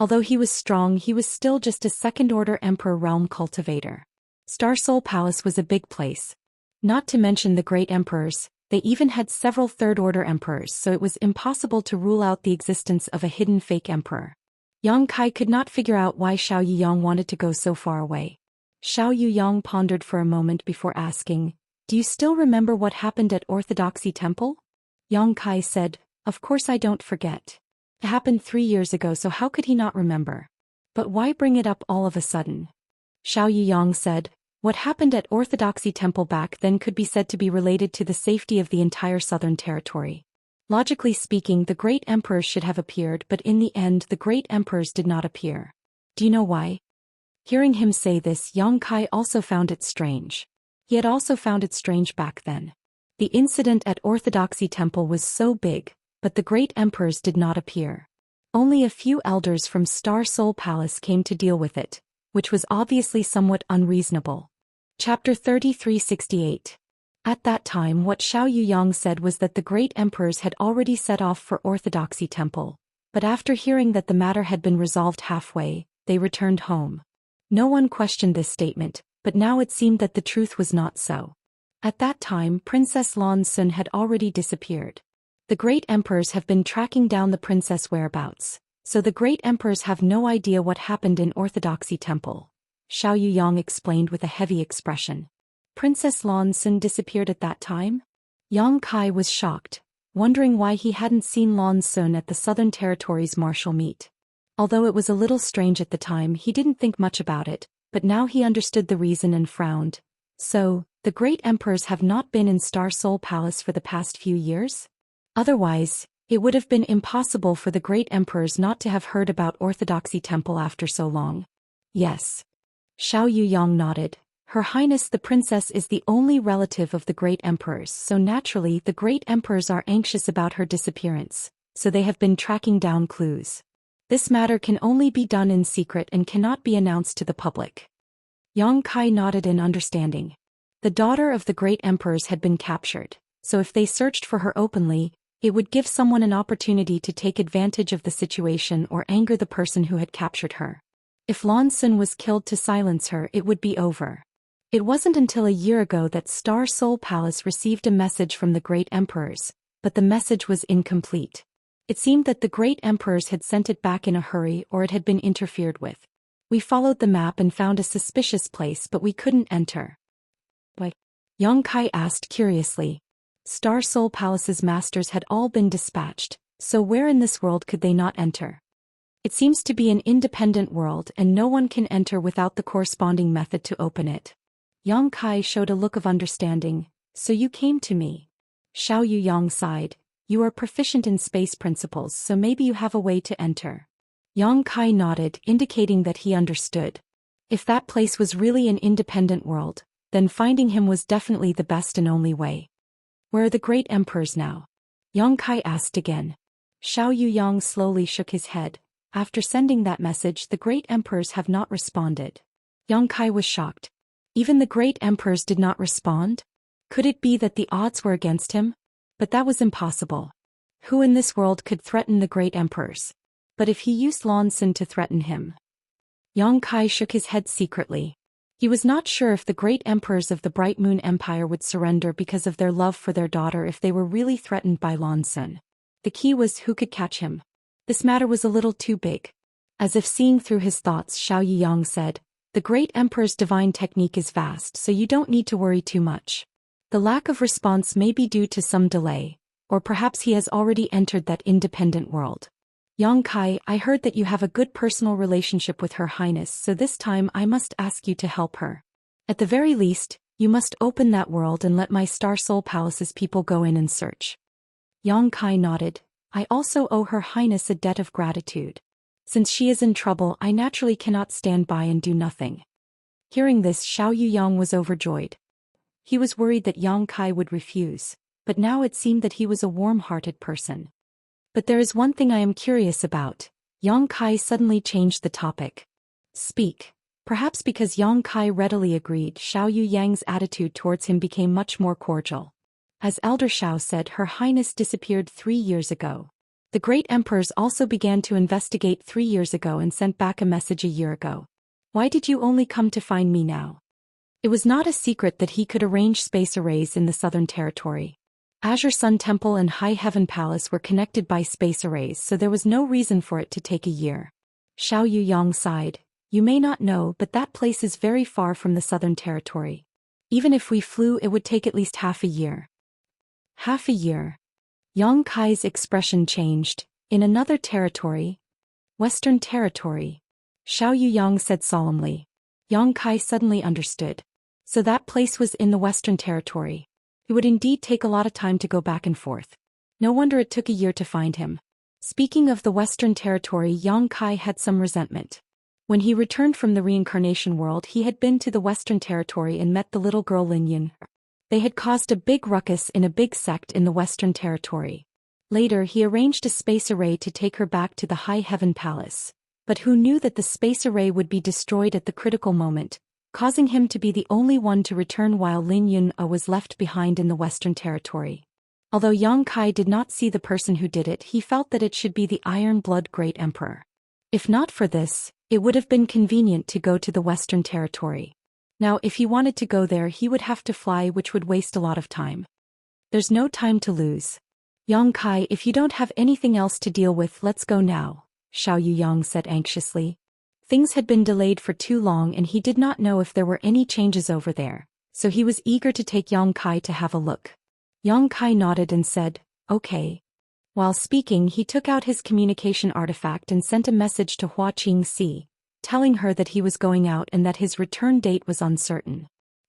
Although he was strong, he was still just a second-order emperor realm cultivator. Star Soul Palace was a big place. Not to mention the great emperors, they even had several third-order emperors, so it was impossible to rule out the existence of a hidden fake emperor. Yang Kai could not figure out why Xiao Yuyang wanted to go so far away. Xiao Yuyang pondered for a moment before asking, do you still remember what happened at Orthodoxy Temple? Yang Kai said, of course I don't forget. It happened 3 years ago, so how could he not remember? But why bring it up all of a sudden? Xiao Yuyang said, what happened at Orthodoxy Temple back then could be said to be related to the safety of the entire southern territory. Logically speaking, the great emperors should have appeared, but in the end the great emperors did not appear. Do you know why? Hearing him say this, Yang Kai also found it strange. He had also found it strange back then. The incident at Orthodoxy Temple was so big, but the great emperors did not appear. Only a few elders from Star Soul Palace came to deal with it, which was obviously somewhat unreasonable. Chapter 3368. At that time what Xiao Yuyang said was that the great emperors had already set off for Orthodoxy Temple, but after hearing that the matter had been resolved halfway, they returned home. No one questioned this statement, but now it seemed that the truth was not so. At that time Princess Lan Xun had already disappeared. The great emperors have been tracking down the princess whereabouts, so the great emperors have no idea what happened in Orthodoxy Temple. Xiao Yuyang explained with a heavy expression. Princess Lan Xun disappeared at that time? Yang Kai was shocked, wondering why he hadn't seen Lan Xun at the Southern Territories martial meet. Although it was a little strange at the time, he didn't think much about it, but now he understood the reason and frowned. So, the great emperors have not been in Star Soul Palace for the past few years? Otherwise, it would have been impossible for the great emperors not to have heard about Orthodoxy Temple after so long. Yes. Xiao Yuyang nodded. Her Highness the Princess is the only relative of the great emperors, so naturally the great emperors are anxious about her disappearance, so they have been tracking down clues. This matter can only be done in secret and cannot be announced to the public. Yang Kai nodded in understanding. The daughter of the great emperors had been captured, so if they searched for her openly, it would give someone an opportunity to take advantage of the situation or anger the person who had captured her. If Lan Xun was killed to silence her, it would be over. It wasn't until a year ago that Star Soul Palace received a message from the great emperors, but the message was incomplete. It seemed that the great emperors had sent it back in a hurry or it had been interfered with. We followed the map and found a suspicious place, but we couldn't enter. Why? Yang Kai asked curiously. Star Soul Palace's masters had all been dispatched, so where in this world could they not enter? It seems to be an independent world and no one can enter without the corresponding method to open it. Yang Kai showed a look of understanding. So you came to me. Xiao Yuyang sighed. You are proficient in space principles, so maybe you have a way to enter. Yang Kai nodded, indicating that he understood. If that place was really an independent world, then finding him was definitely the best and only way. Where are the great emperors now? Yang Kai asked again. Xiao Yuyang slowly shook his head. After sending that message, the great emperors have not responded. Yang Kai was shocked. Even the great emperors did not respond? Could it be that the odds were against him? But that was impossible. Who in this world could threaten the great emperors? But if he used Lan Xun to threaten him? Yang Kai shook his head secretly. He was not sure if the great emperors of the Bright Moon Empire would surrender because of their love for their daughter if they were really threatened by Lan Xun. The key was who could catch him. This matter was a little too big. As if seeing through his thoughts, Xiao Yuyang said, the great emperor's divine technique is vast, so you don't need to worry too much. The lack of response may be due to some delay, or perhaps he has already entered that independent world. Yang Kai, I heard that you have a good personal relationship with Her Highness, so this time I must ask you to help her. At the very least, you must open that world and let my Star Soul Palace's people go in and search. Yang Kai nodded. I also owe Her Highness a debt of gratitude. Since she is in trouble, I naturally cannot stand by and do nothing. Hearing this, Xiao Yuyang was overjoyed. He was worried that Yang Kai would refuse, but now it seemed that he was a warm-hearted person. But there is one thing I am curious about. Yang Kai suddenly changed the topic. Speak. Perhaps because Yang Kai readily agreed, Xiao Yu Yang's attitude towards him became much more cordial. As Elder Xiao said, Her Highness disappeared 3 years ago. The great emperors also began to investigate 3 years ago and sent back a message a year ago. Why did you only come to find me now? It was not a secret that he could arrange space arrays in the Southern Territory. Azure Sun Temple and High Heaven Palace were connected by space arrays, so there was no reason for it to take a year. Xiao Yu Yang sighed. You may not know, but that place is very far from the Southern Territory. Even if we flew, it would take at least half a year. Half a year. Yang Kai's expression changed. In another territory? Western Territory. Xiao Yu Yang said solemnly. Yang Kai suddenly understood. So that place was in the Western Territory. It would indeed take a lot of time to go back and forth. No wonder it took a year to find him. Speaking of the Western Territory, Yang Kai had some resentment. When he returned from the reincarnation world, he had been to the Western Territory and met the little girl Lin Yun. They had caused a big ruckus in a big sect in the Western Territory. Later, he arranged a space array to take her back to the High Heaven Palace. But who knew that the space array would be destroyed at the critical moment, causing him to be the only one to return while Lin Yun was left behind in the Western Territory. Although Yang Kai did not see the person who did it, he felt that it should be the Iron Blood Great Emperor. If not for this, it would have been convenient to go to the Western Territory. Now, if he wanted to go there, he would have to fly, which would waste a lot of time. There's no time to lose. Yang Kai, if you don't have anything else to deal with, let's go now, Xiao Yu Yang said anxiously. Things had been delayed for too long and he did not know if there were any changes over there, so he was eager to take Yang Kai to have a look. Yang Kai nodded and said, okay. While speaking, he took out his communication artifact and sent a message to Hua Qingxi, telling her that he was going out and that his return date was uncertain.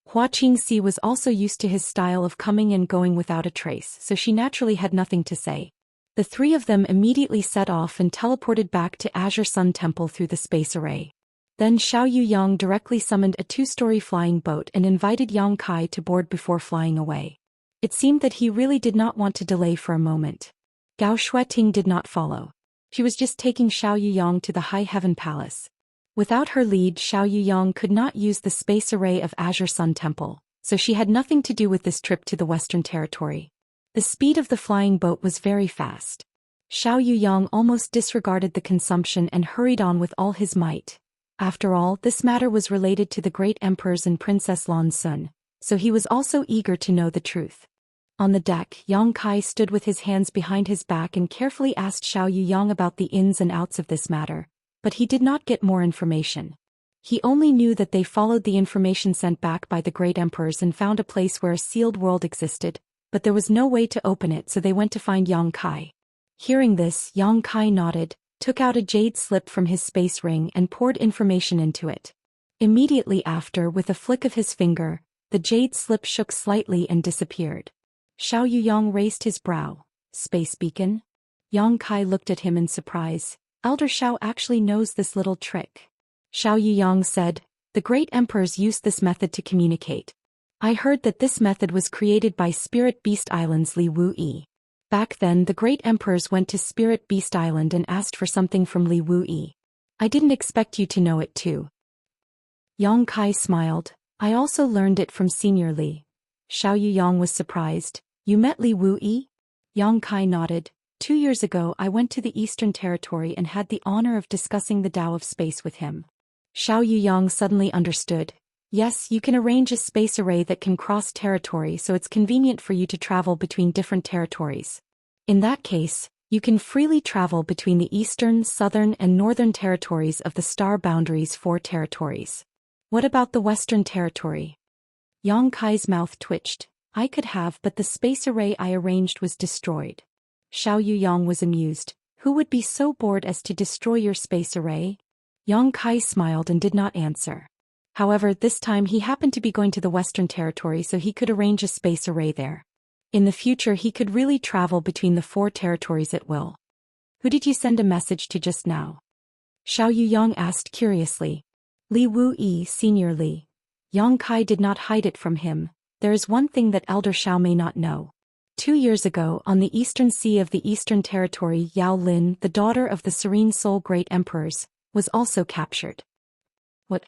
Hua Qingxi was also used to his style of coming and going without a trace, so she naturally had nothing to say. The three of them immediately set off and teleported back to Azure Sun Temple through the space array. Then Xiao Yu Yang directly summoned a 2-story flying boat and invited Yang Kai to board before flying away. It seemed that he really did not want to delay for a moment. Gao Shueting did not follow. She was just taking Xiao Yu Yang to the High Heaven Palace. Without her lead, Xiao Yu Yang could not use the space array of Azure Sun Temple, so she had nothing to do with this trip to the Western Territory. The speed of the flying boat was very fast. Xiao Yu Yang almost disregarded the consumption and hurried on with all his might. After all, this matter was related to the great emperors and Princess Lan Sun, so he was also eager to know the truth. On the deck, Yang Kai stood with his hands behind his back and carefully asked Xiao Yu Yang about the ins and outs of this matter, but he did not get more information. He only knew that they followed the information sent back by the great emperors and found a place where a sealed world existed, but there was no way to open it, so they went to find Yang Kai. Hearing this, Yang Kai nodded, took out a jade slip from his space ring and poured information into it. Immediately after, with a flick of his finger, the jade slip shook slightly and disappeared. Xiao Yu Yang raised his brow. Space beacon? Yang Kai looked at him in surprise. Elder Xiao actually knows this little trick. Xiao Yu Yang said, the great emperors used this method to communicate. I heard that this method was created by Spirit Beast Island's Li Wuyi. Back then, the great emperors went to Spirit Beast Island and asked for something from Li Wuyi. I didn't expect you to know it too. Yang Kai smiled. I also learned it from Senior Li. Xiao Yu Yang was surprised. You met Li Wuyi? Yang Kai nodded. 2 years ago, I went to the Eastern Territory and had the honor of discussing the Tao of Space with him. Xiao Yu Yang suddenly understood. Yes, you can arrange a space array that can cross territory, so it's convenient for you to travel between different territories. In that case, you can freely travel between the Eastern, Southern, and Northern territories of the Star Boundaries 4 territories. What about the Western Territory? Yang Kai's mouth twitched. I could have, but the space array I arranged was destroyed. Xiao Yu Yang was amused. Who would be so bored as to destroy your space array? Yang Kai smiled and did not answer. However, this time he happened to be going to the Western Territory, so he could arrange a space array there. In the future, he could really travel between the 4 territories at will. Who did you send a message to just now? Xiao Yu Yang asked curiously. Li Wuyi, Senior Li. Yang Kai did not hide it from him. There is one thing that Elder Xiao may not know. 2 years ago, on the eastern sea of the Eastern Territory, Yao Lin, the daughter of the Serene Soul Great Emperors, was also captured. What?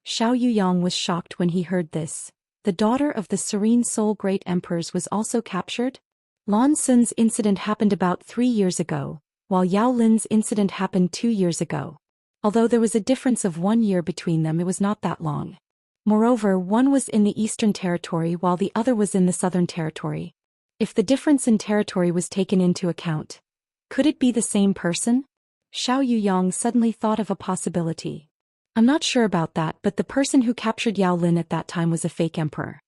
Xiao Yuyang was shocked when he heard this. The daughter of the Serene Soul Great Emperors was also captured? Lan Sun's incident happened about 3 years ago, while Yao Lin's incident happened 2 years ago. Although there was a difference of 1 year between them, it was not that long. Moreover, one was in the Eastern Territory while the other was in the Southern Territory. If the difference in territory was taken into account, could it be the same person? Xiao Yuyang suddenly thought of a possibility. I'm not sure about that, but the person who captured Yao Lin at that time was a fake emperor.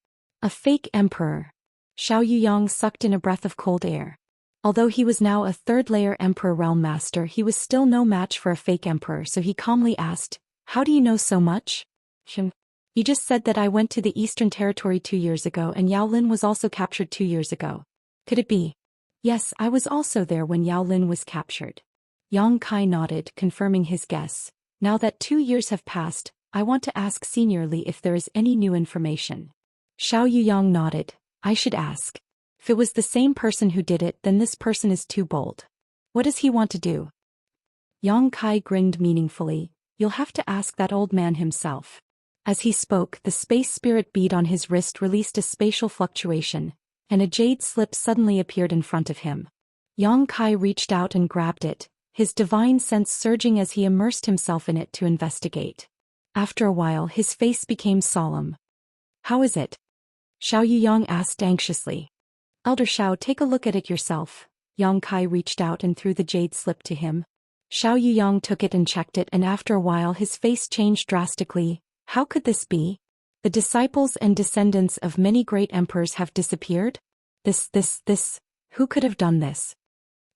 A fake emperor? Xiao Yuyang sucked in a breath of cold air. Although he was now a third-layer emperor realm master, he was still no match for a fake emperor, so he calmly asked, "How do you know so much?" You just said that I went to the Eastern Territory 2 years ago and Yao Lin was also captured 2 years ago. Could it be? Yes, I was also there when Yao Lin was captured. Yang Kai nodded, confirming his guess. Now that 2 years have passed, I want to ask Senior Li if there is any new information. Xiao Yuyang nodded. I should ask. If it was the same person who did it, then this person is too bold. What does he want to do? Yang Kai grinned meaningfully. You'll have to ask that old man himself. As he spoke, the space spirit bead on his wrist released a spatial fluctuation, and a jade slip suddenly appeared in front of him. Yang Kai reached out and grabbed it, his divine sense surging as he immersed himself in it to investigate. After a while, his face became solemn. How is it? Xiao Yuyang asked anxiously. Elder Xiao, take a look at it yourself. Yang Kai reached out and threw the jade slip to him. Xiao Yuyang took it and checked it, and after a while his face changed drastically. How could this be? The disciples and descendants of many great emperors have disappeared? Who could have done this?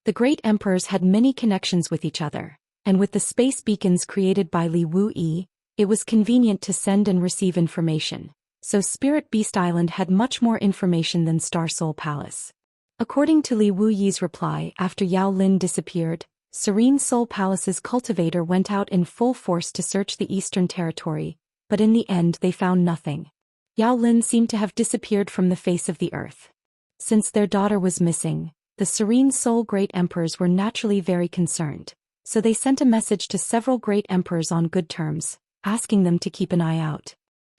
The great emperors had many connections with each other, and with the space beacons created by Li Wuyi, it was convenient to send and receive information, so Spirit Beast Island had much more information than Star Soul Palace. According to Li Wuyi's reply, after Yao Lin disappeared, Serene Soul Palace's cultivator went out in full force to search the Eastern Territory, but in the end they found nothing. Yao Lin seemed to have disappeared from the face of the earth. Since their daughter was missing, the Serene Soul Great Emperors were naturally very concerned, so they sent a message to several great emperors on good terms, asking them to keep an eye out.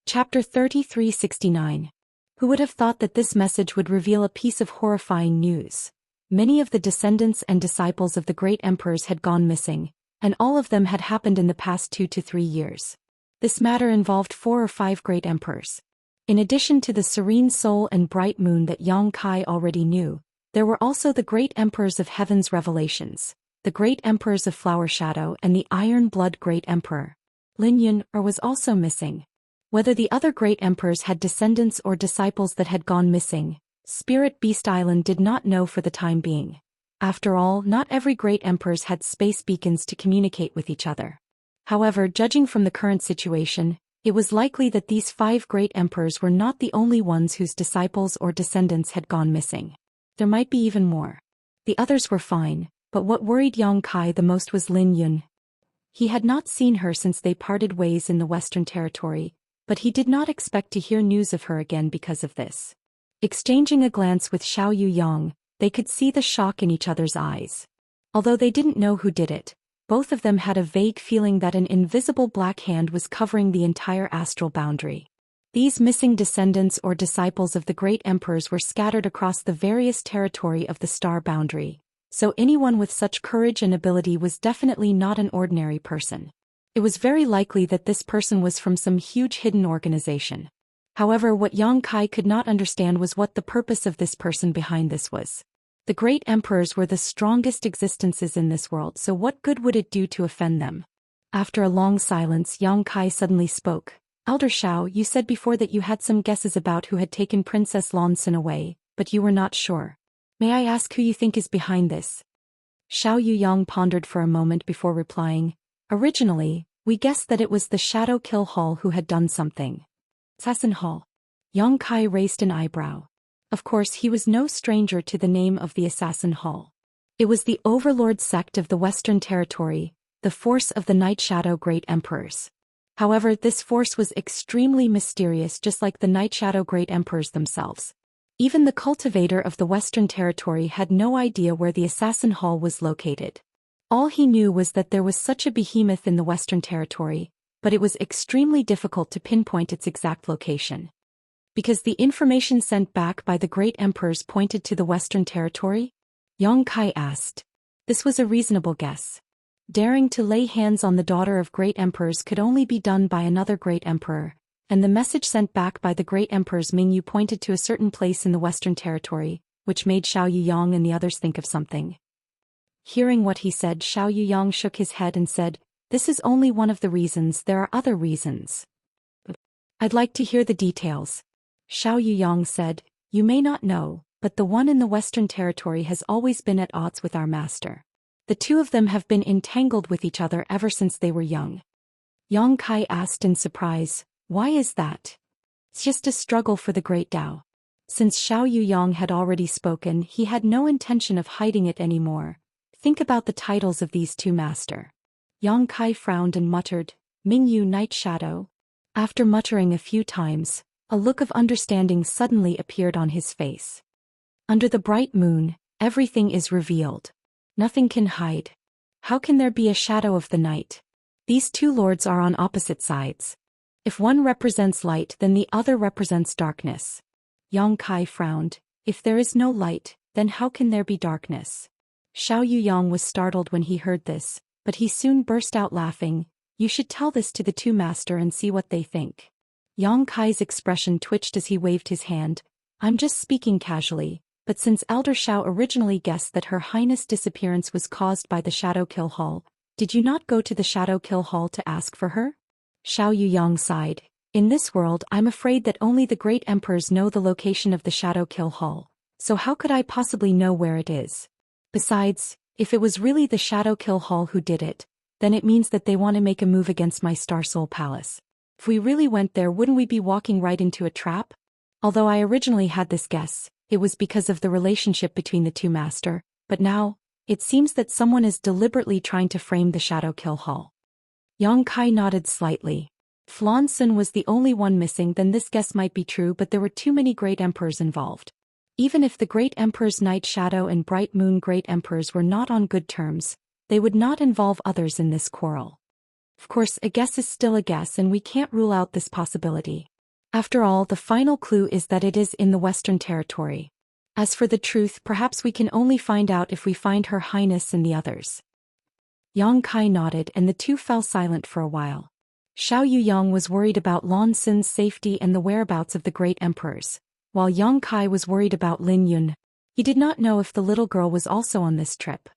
Chapter 3369. Who would have thought that this message would reveal a piece of horrifying news? Many of the descendants and disciples of the great emperors had gone missing, and all of them had happened in the past 2 to 3 years. This matter involved 4 or 5 great emperors. In addition to the Serene Soul and Bright Moon that Yang Kai already knew, there were also the great emperors of Heaven's Revelations, the great emperors of Flower Shadow, and the Iron Blood Great Emperor. Lin Yun was also missing. Whether the other great emperors had descendants or disciples that had gone missing, Spirit Beast Island did not know for the time being. After all, not every great emperors had space beacons to communicate with each other. However, judging from the current situation, it was likely that these 5 great emperors were not the only ones whose disciples or descendants had gone missing. There might be even more. The others were fine, but what worried Yang Kai the most was Lin Yun. He had not seen her since they parted ways in the Western Territory, but he did not expect to hear news of her again because of this. Exchanging a glance with Xiao Yuyang, they could see the shock in each other's eyes. Although they didn't know who did it, both of them had a vague feeling that an invisible black hand was covering the entire astral boundary. These missing descendants or disciples of the great emperors were scattered across the various territory of the star boundary, so anyone with such courage and ability was definitely not an ordinary person. It was very likely that this person was from some huge hidden organization. However, what Yang Kai could not understand was what the purpose of this person behind this was. The great emperors were the strongest existences in this world, so what good would it do to offend them? After a long silence, Yang Kai suddenly spoke. Elder Xiao, you said before that you had some guesses about who had taken Princess Lan Xin away, but you were not sure. May I ask who you think is behind this? Xiao Yuyang pondered for a moment before replying. Originally, we guessed that it was the Shadow Kill Hall who had done something. Assassin Hall. Yang Kai raised an eyebrow. Of course, he was no stranger to the name of the Assassin Hall. It was the overlord sect of the Western Territory, the force of the Night Shadow Great Emperors. However, this force was extremely mysterious, just like the Night Shadow Great Emperors themselves. Even the cultivator of the Western Territory had no idea where the assassin hall was located. All he knew was that there was such a behemoth in the Western Territory, but it was extremely difficult to pinpoint its exact location. Because the information sent back by the great emperors pointed to the Western Territory? Yang Kai asked. This was a reasonable guess. Daring to lay hands on the daughter of great emperors could only be done by another great emperor, and the message sent back by the great emperors Mingyu pointed to a certain place in the Western Territory, which made Xiao Yuyang and the others think of something. Hearing what he said, Xiao Yuyang shook his head and said, "This is only one of the reasons, there are other reasons." "I'd like to hear the details." Xiao Yuyang said, "You may not know, but the one in the Western Territory has always been at odds with our master. The two of them have been entangled with each other ever since they were young." Yang Kai asked in surprise, "Why is that?" "It's just a struggle for the great Tao." Since Xiao Yuyang had already spoken, he had no intention of hiding it anymore. "Think about the titles of these two master." Yang Kai frowned and muttered, "Mingyu Night Shadow." After muttering a few times, a look of understanding suddenly appeared on his face. "Under the bright moon, everything is revealed. Nothing can hide. How can there be a shadow of the night? These two lords are on opposite sides. If one represents light, then the other represents darkness." Yang Kai frowned. "If there is no light, then how can there be darkness?" Xiao Yuyang was startled when he heard this, but he soon burst out laughing. "You should tell this to the two master and see what they think." Yang Kai's expression twitched as he waved his hand. "I'm just speaking casually, but since Elder Xiao originally guessed that Her Highness' disappearance was caused by the Shadow Kill Hall, did you not go to the Shadow Kill Hall to ask for her?" Xiao Yuyang sighed. "In this world, I'm afraid that only the great emperors know the location of the Shadow Kill Hall, so how could I possibly know where it is? Besides, if it was really the Shadow Kill Hall who did it, then it means that they want to make a move against my Star Soul Palace. If we really went there, wouldn't we be walking right into a trap? Although I originally had this guess, it was because of the relationship between the two master, but now, it seems that someone is deliberately trying to frame the Shadow Kill Hall." Yang Kai nodded slightly. If Lan Xun was the only one missing, then this guess might be true, but there were too many great emperors involved. Even if the great emperors Night Shadow and Bright Moon great emperors were not on good terms, they would not involve others in this quarrel. Of course, a guess is still a guess and we can't rule out this possibility. After all, the final clue is that it is in the Western Territory. As for the truth, perhaps we can only find out if we find Her Highness and the others. Yang Kai nodded and the two fell silent for a while. Xiao Yuyang was worried about Lan Xun's safety and the whereabouts of the great emperors, while Yang Kai was worried about Lin Yun. He did not know if the little girl was also on this trip.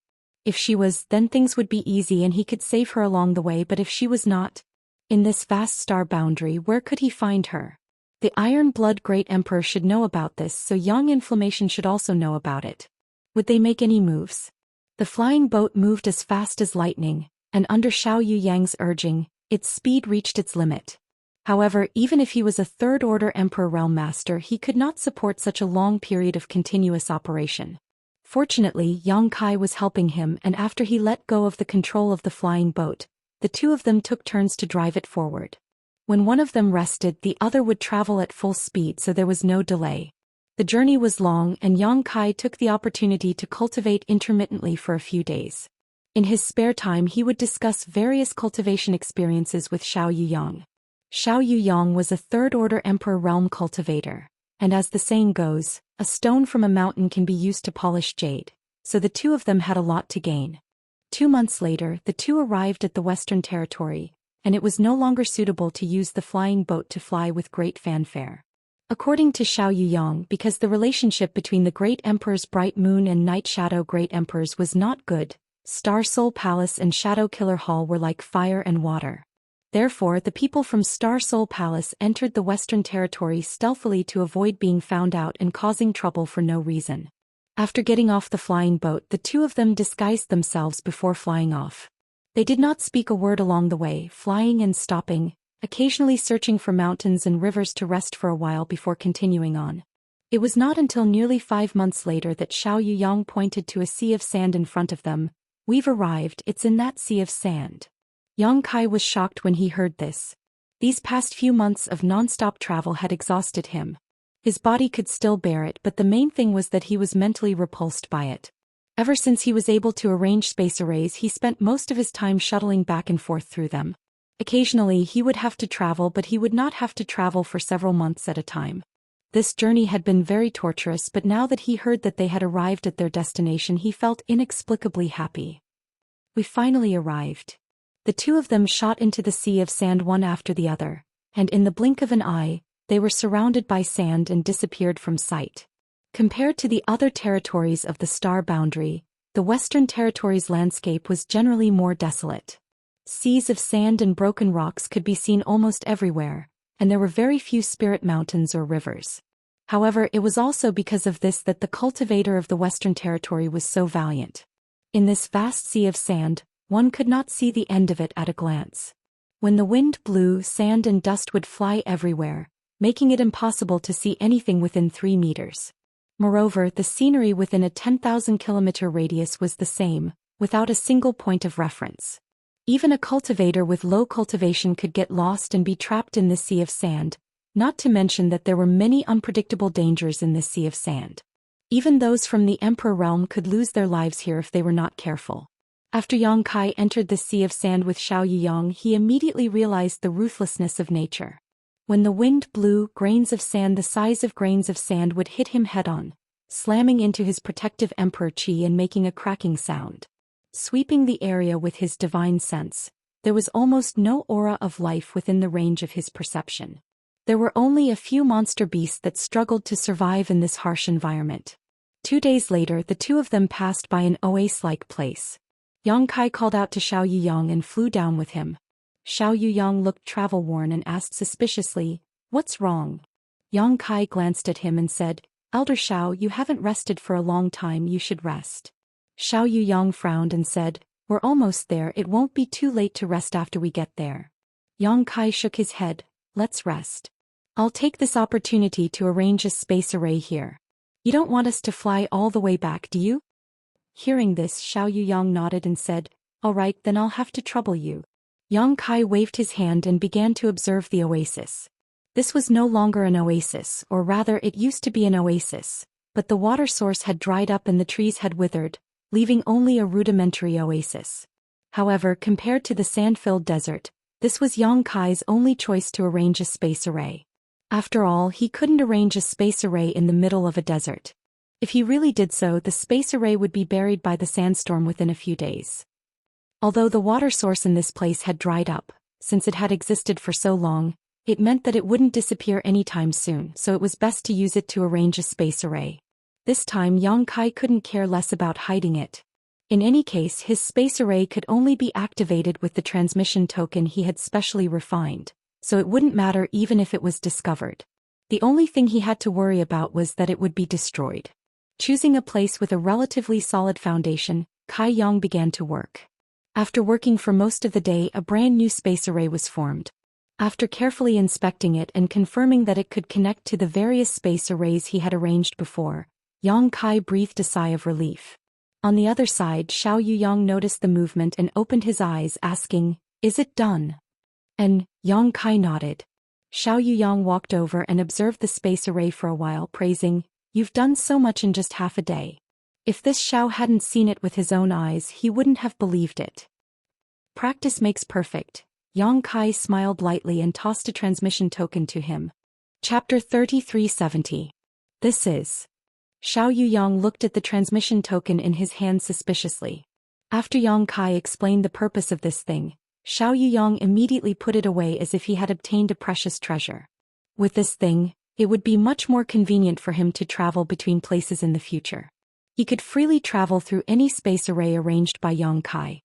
If she was, then things would be easy and he could save her along the way, but if she was not, in this vast star boundary, where could he find her? The Iron Blood Great Emperor should know about this, so Young Inflammation should also know about it. Would they make any moves? The flying boat moved as fast as lightning, and under Xiao Yuyang's urging, its speed reached its limit. However, even if he was a third-order Emperor Realm Master, he could not support such a long period of continuous operation. Fortunately, Yang Kai was helping him, and after he let go of the control of the flying boat, the two of them took turns to drive it forward. When one of them rested, the other would travel at full speed, so there was no delay. The journey was long, and Yang Kai took the opportunity to cultivate intermittently for a few days. In his spare time, he would discuss various cultivation experiences with Xiao Yuyang. Xiao Yuyang was a third-order Emperor Realm cultivator, and as the saying goes, a stone from a mountain can be used to polish jade, so the two of them had a lot to gain. 2 months later, the two arrived at the Western Territory, and it was no longer suitable to use the flying boat to fly with great fanfare. According to Xiao Yuyang, because the relationship between the Great Emperor's Bright Moon and Night Shadow Great Emperors was not good, Star Soul Palace and Shadow Killer Hall were like fire and water. Therefore, the people from Star Soul Palace entered the Western Territory stealthily to avoid being found out and causing trouble for no reason. After getting off the flying boat, the two of them disguised themselves before flying off. They did not speak a word along the way, flying and stopping, occasionally searching for mountains and rivers to rest for a while before continuing on. It was not until nearly 5 months later that Xiao Yuyang pointed to a sea of sand in front of them. "We've arrived, it's in that sea of sand." Yang Kai was shocked when he heard this. These past few months of non-stop travel had exhausted him. His body could still bear it, but the main thing was that he was mentally repulsed by it. Ever since he was able to arrange space arrays, he spent most of his time shuttling back and forth through them. Occasionally he would have to travel, but he would not have to travel for several months at a time. This journey had been very torturous, but now that he heard that they had arrived at their destination, he felt inexplicably happy. We finally arrived. The two of them shot into the sea of sand one after the other, and in the blink of an eye, they were surrounded by sand and disappeared from sight. Compared to the other territories of the star boundary, the Western Territory's landscape was generally more desolate. Seas of sand and broken rocks could be seen almost everywhere, and there were very few spirit mountains or rivers. However, it was also because of this that the cultivator of the Western Territory was so valiant. In this vast sea of sand, one could not see the end of it at a glance. When the wind blew, sand and dust would fly everywhere, making it impossible to see anything within 3 meters. Moreover, the scenery within a 10,000-kilometer radius was the same, without a single point of reference. Even a cultivator with low cultivation could get lost and be trapped in this sea of sand, not to mention that there were many unpredictable dangers in this sea of sand. Even those from the Emperor realm could lose their lives here if they were not careful. After Yang Kai entered the sea of sand with Xiao Yuyang, he immediately realized the ruthlessness of nature. When the wind blew, grains of sand the size of grains of sand would hit him head-on, slamming into his protective emperor chi and making a cracking sound. Sweeping the area with his divine sense, there was almost no aura of life within the range of his perception. There were only a few monster beasts that struggled to survive in this harsh environment. 2 days later, the two of them passed by an oasis-like place. Yang Kai called out to Xiao Yuyang and flew down with him. Xiao Yuyang looked travel-worn and asked suspiciously, "What's wrong?" Yang Kai glanced at him and said, "Elder Xiao, you haven't rested for a long time, you should rest." Xiao Yuyang frowned and said, "We're almost there, it won't be too late to rest after we get there." Yang Kai shook his head, "Let's rest. I'll take this opportunity to arrange a space array here. You don't want us to fly all the way back, do you?" Hearing this, Xiao Yuyang nodded and said, "All right, then I'll have to trouble you." Yang Kai waved his hand and began to observe the oasis. This was no longer an oasis, or rather it used to be an oasis, but the water source had dried up and the trees had withered, leaving only a rudimentary oasis. However, compared to the sand-filled desert, this was Yang Kai's only choice to arrange a space array. After all, he couldn't arrange a space array in the middle of a desert. If he really did so, the space array would be buried by the sandstorm within a few days. Although the water source in this place had dried up, since it had existed for so long, it meant that it wouldn't disappear anytime soon, so it was best to use it to arrange a space array. This time Yang Kai couldn't care less about hiding it. In any case, his space array could only be activated with the transmission token he had specially refined, so it wouldn't matter even if it was discovered. The only thing he had to worry about was that it would be destroyed. Choosing a place with a relatively solid foundation, Kai Yang began to work. After working for most of the day, a brand new space array was formed. After carefully inspecting it and confirming that it could connect to the various space arrays he had arranged before, Yang Kai breathed a sigh of relief. On the other side, Xiao Yuyang noticed the movement and opened his eyes, asking, "Is it done?" And Yang Kai nodded. Xiao Yuyang walked over and observed the space array for a while, praising, "You've done so much in just half a day." If this Xiao hadn't seen it with his own eyes, he wouldn't have believed it. Practice makes perfect. Yang Kai smiled lightly and tossed a transmission token to him. Chapter 3370. This is. Xiao Yuyang looked at the transmission token in his hand suspiciously. After Yang Kai explained the purpose of this thing, Xiao Yuyang immediately put it away as if he had obtained a precious treasure. With this thing, it would be much more convenient for him to travel between places in the future. He could freely travel through any space array arranged by Yang Kai.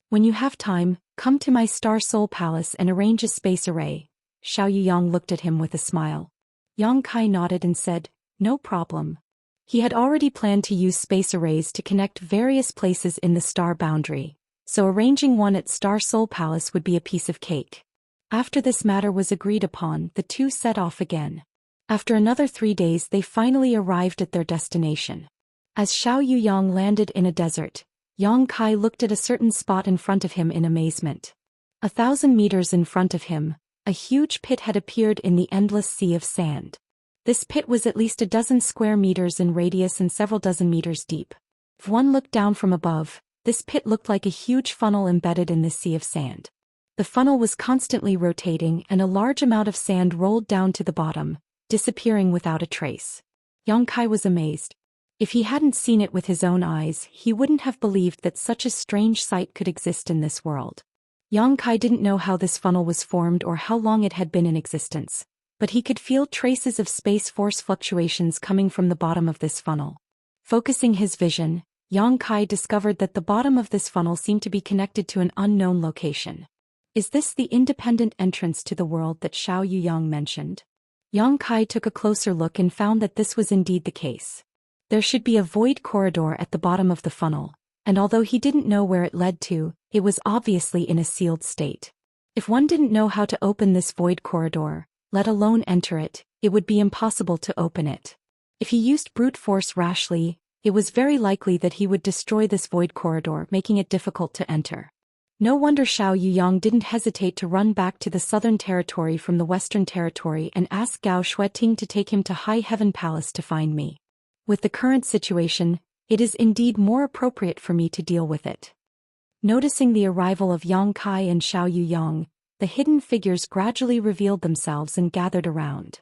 "When you have time, come to my Star Soul Palace and arrange a space array." Xiao Yuyang looked at him with a smile. Yang Kai nodded and said, "No problem." He had already planned to use space arrays to connect various places in the star boundary, so arranging one at Star Soul Palace would be a piece of cake. After this matter was agreed upon, the two set off again. After another 3 days, they finally arrived at their destination. As Xiao Yuyang landed in a desert, Yang Kai looked at a certain spot in front of him in amazement. 1,000 meters in front of him, a huge pit had appeared in the endless sea of sand. This pit was at least a dozen square meters in radius and several dozen meters deep. If one looked down from above, this pit looked like a huge funnel embedded in this sea of sand. The funnel was constantly rotating and a large amount of sand rolled down to the bottom, disappearing without a trace. Xianxia was amazed. If he hadn't seen it with his own eyes, he wouldn't have believed that such a strange sight could exist in this world. Xianxia didn't know how this funnel was formed or how long it had been in existence, but he could feel traces of space force fluctuations coming from the bottom of this funnel. Focusing his vision, Xianxia discovered that the bottom of this funnel seemed to be connected to an unknown location. Is this the independent entrance to the world that Xiao Yuyang mentioned? Xianxia took a closer look and found that this was indeed the case. There should be a void corridor at the bottom of the funnel, and although he didn't know where it led to, it was obviously in a sealed state. If one didn't know how to open this void corridor, let alone enter it, it would be impossible to open it. If he used brute force rashly, it was very likely that he would destroy this void corridor, making it difficult to enter. No wonder Xiao Yuyang didn't hesitate to run back to the southern territory from the western territory and ask Gao Shueting to take him to High Heaven Palace to find me. With the current situation, it is indeed more appropriate for me to deal with it. Noticing the arrival of Xianxia and Xiao Yuyang, the hidden figures gradually revealed themselves and gathered around.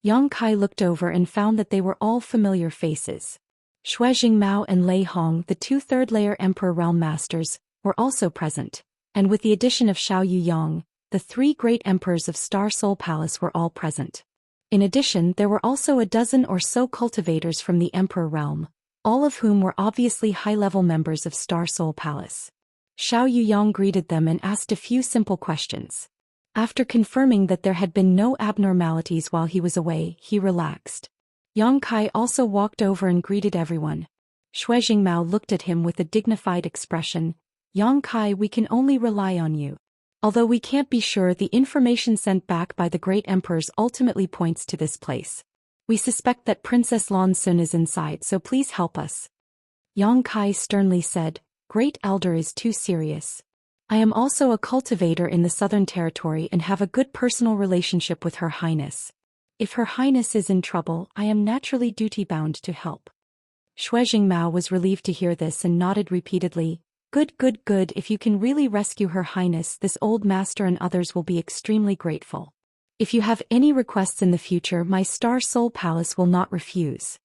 Xianxia looked over and found that they were all familiar faces. Shui Jingmao and Lei Hong, the two third-layer Emperor Realm Masters, were also present, and with the addition of Xiao Yuyang, the three great emperors of Star Soul Palace were all present. In addition, there were also a dozen or so cultivators from the Emperor Realm, all of whom were obviously high-level members of Star Soul Palace. Xiao Yuyang greeted them and asked a few simple questions. After confirming that there had been no abnormalities while he was away, he relaxed. Xianxia also walked over and greeted everyone. Shui Jingmao looked at him with a dignified expression. Xianxia, we can only rely on you. Although we can't be sure, the information sent back by the great emperors ultimately points to this place. We suspect that Princess Lan Sun is inside, so please help us. Xianxia sternly said, Great Elder is too serious. I am also a cultivator in the Southern Territory and have a good personal relationship with Her Highness. If Her Highness is in trouble, I am naturally duty-bound to help. Shui Jingmao was relieved to hear this and nodded repeatedly. Good, good, good. If you can really rescue Her Highness, this old master and others will be extremely grateful. If you have any requests in the future, my Star Soul Palace will not refuse.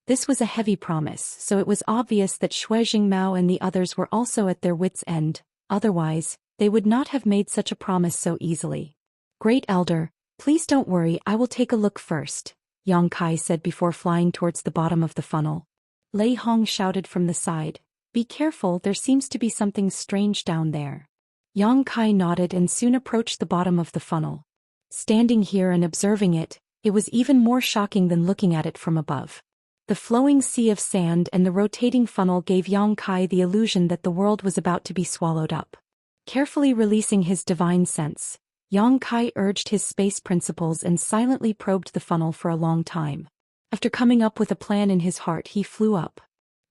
This was a heavy promise, so it was obvious that Shui Jingmao and the others were also at their wits' end, otherwise, they would not have made such a promise so easily. Great Elder, please don't worry, I will take a look first, Xianxia said before flying towards the bottom of the funnel. Lei Hong shouted from the side, Be careful, there seems to be something strange down there. Xianxia nodded and soon approached the bottom of the funnel. Standing here and observing it, it was even more shocking than looking at it from above. The flowing sea of sand and the rotating funnel gave Xianxia the illusion that the world was about to be swallowed up. Carefully releasing his divine sense, Xianxia urged his space principles and silently probed the funnel for a long time. After coming up with a plan in his heart, he flew up.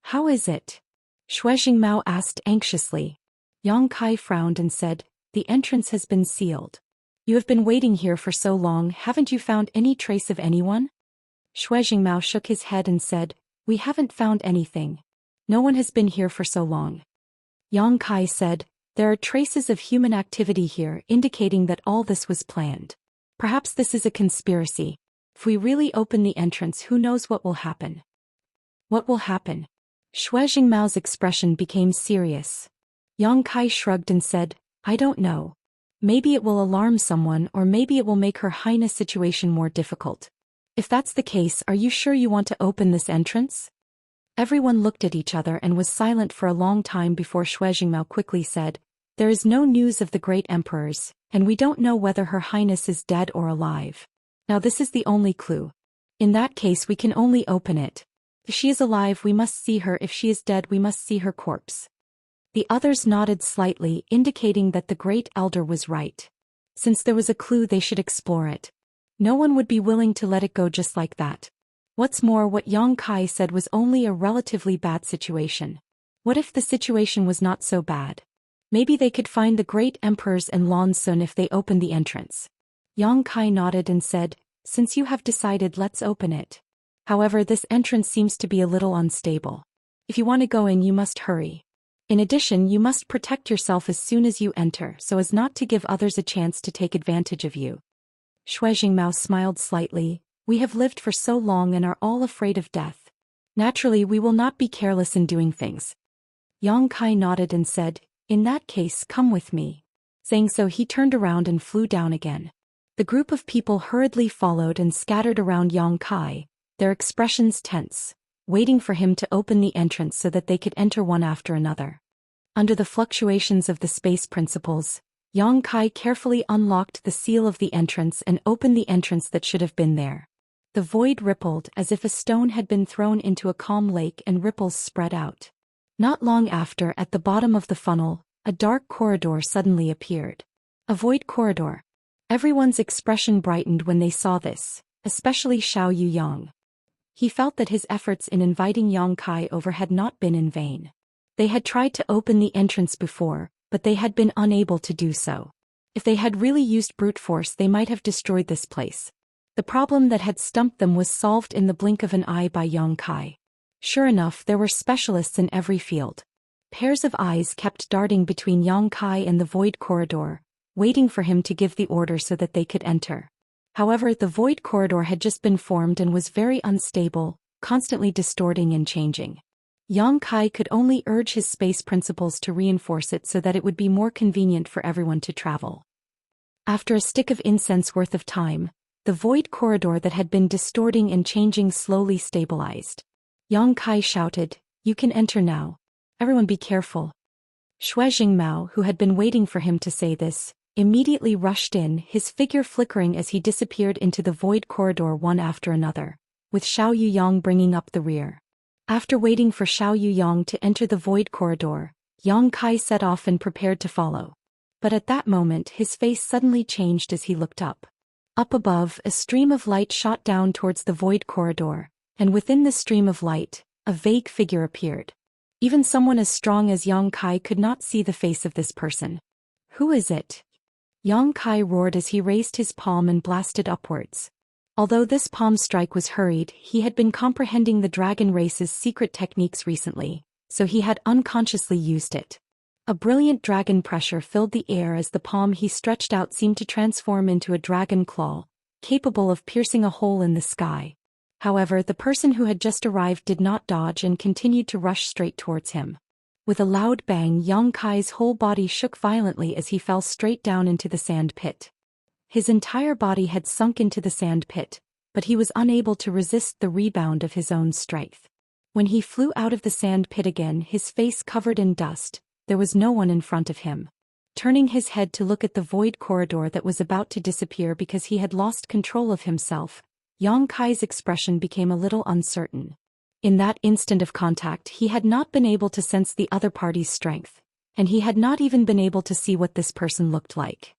How is it? Shui Jingmao asked anxiously. Xianxia frowned and said, The entrance has been sealed. You have been waiting here for so long, haven't you found any trace of anyone? Shui Jingmao shook his head and said, We haven't found anything. No one has been here for so long. Xianxia said, There are traces of human activity here, indicating that all this was planned. Perhaps this is a conspiracy. If we really open the entrance, who knows what will happen? What will happen? Shui Jingmao's expression became serious. Xianxia shrugged and said, I don't know. Maybe it will alarm someone, or maybe it will make Her Highness' situation more difficult. If that's the case, are you sure you want to open this entrance? Everyone looked at each other and was silent for a long time before Shui Jingmao quickly said, There is no news of the great emperors, and we don't know whether Her Highness is dead or alive. Now this is the only clue. In that case, we can only open it. If she is alive, we must see her. If she is dead, we must see her corpse. The others nodded slightly, indicating that the great elder was right. Since there was a clue, they should explore it. No one would be willing to let it go just like that. What's more, what Xianxia said was only a relatively bad situation. What if the situation was not so bad? Maybe they could find the great emperors and Lan Sun if they opened the entrance. Xianxia nodded and said, Since you have decided, let's open it. However, this entrance seems to be a little unstable. If you want to go in, you must hurry. In addition, you must protect yourself as soon as you enter so as not to give others a chance to take advantage of you. Shui Jingmao smiled slightly. We have lived for so long and are all afraid of death. Naturally, we will not be careless in doing things. Yang Kai nodded and said, in that case, come with me. Saying so, he turned around and flew down again. The group of people hurriedly followed and scattered around Yang Kai, their expressions tense, waiting for him to open the entrance so that they could enter one after another. Under the fluctuations of the space principles, Yang Kai carefully unlocked the seal of the entrance and opened the entrance that should have been there. The void rippled as if a stone had been thrown into a calm lake and ripples spread out. Not long after, at the bottom of the funnel, a dark corridor suddenly appeared. A void corridor. Everyone's expression brightened when they saw this, especially Xiao Yuyang. He felt that his efforts in inviting Yang Kai over had not been in vain. They had tried to open the entrance before, but they had been unable to do so. If they had really used brute force, they might have destroyed this place. The problem that had stumped them was solved in the blink of an eye by Yang Kai. Sure enough, there were specialists in every field. Pairs of eyes kept darting between Yang Kai and the void corridor, waiting for him to give the order so that they could enter. However, the void corridor had just been formed and was very unstable, constantly distorting and changing. Yang Kai could only urge his space principles to reinforce it so that it would be more convenient for everyone to travel. After a stick of incense worth of time, the void corridor that had been distorting and changing slowly stabilized. Yang Kai shouted, "You can enter now. Everyone be careful." Shui Jingmao, who had been waiting for him to say this, immediately rushed in, his figure flickering as he disappeared into the void corridor one after another, with Xiao Yuyang bringing up the rear. After waiting for Xiao Yuyang to enter the void corridor, Yang Kai set off and prepared to follow. But at that moment, his face suddenly changed as he looked up. Up above, a stream of light shot down towards the void corridor, and within the stream of light, a vague figure appeared. Even someone as strong as Yang Kai could not see the face of this person. Who is it? Yang Kai roared as he raised his palm and blasted upwards. Although this palm strike was hurried, he had been comprehending the dragon race's secret techniques recently, so he had unconsciously used it. A brilliant dragon pressure filled the air as the palm he stretched out seemed to transform into a dragon claw, capable of piercing a hole in the sky. However, the person who had just arrived did not dodge and continued to rush straight towards him. With a loud bang, Yang Kai's whole body shook violently as he fell straight down into the sand pit. His entire body had sunk into the sand pit, but he was unable to resist the rebound of his own strength. When he flew out of the sand pit again, his face covered in dust, there was no one in front of him. Turning his head to look at the void corridor that was about to disappear because he had lost control of himself, Yang Kai's expression became a little uncertain. In that instant of contact, he had not been able to sense the other party's strength, and he had not even been able to see what this person looked like.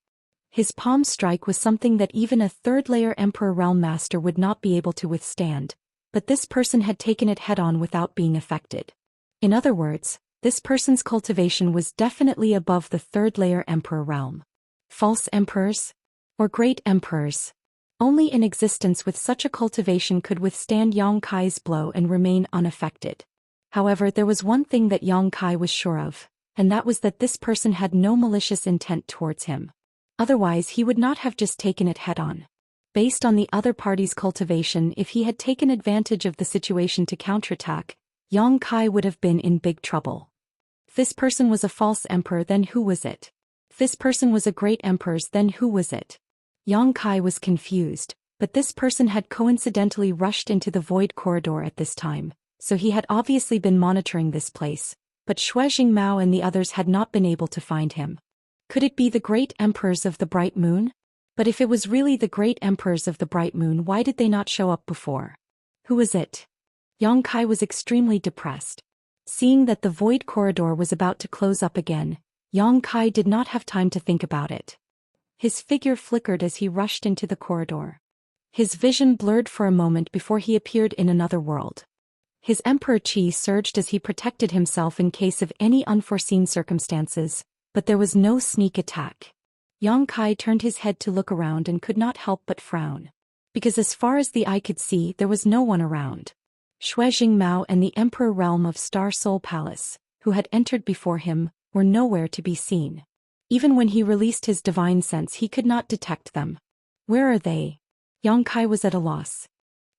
His palm strike was something that even a third-layer Emperor Realm Master would not be able to withstand, but this person had taken it head-on without being affected. In other words, this person's cultivation was definitely above the third-layer Emperor realm. False emperors? Or great emperors? Only in existence with such a cultivation could withstand Yang Kai's blow and remain unaffected. However, there was one thing that Yang Kai was sure of, and that was that this person had no malicious intent towards him. Otherwise, he would not have just taken it head-on. Based on the other party's cultivation, if he had taken advantage of the situation to counterattack, Yang Kai would have been in big trouble. If this person was a false emperor, then who was it? If this person was a great emperor, then who was it? Yang Kai was confused, but this person had coincidentally rushed into the void corridor at this time, so he had obviously been monitoring this place, but Shui Jingmao and the others had not been able to find him. Could it be the great emperors of the Bright Moon? But if it was really the great emperors of the Bright Moon, why did they not show up before? Who was it? Yang Kai was extremely depressed. Seeing that the void corridor was about to close up again, Yang Kai did not have time to think about it. His figure flickered as he rushed into the corridor. His vision blurred for a moment before he appeared in another world. His Emperor Qi surged as he protected himself in case of any unforeseen circumstances, but there was no sneak attack. Yang Kai turned his head to look around and could not help but frown. because as far as the eye could see there was no one around. Shui Mao and the Emperor Realm of Star Soul Palace, who had entered before him, were nowhere to be seen. Even when he released his divine sense he could not detect them. Where are they? Yang Kai was at a loss.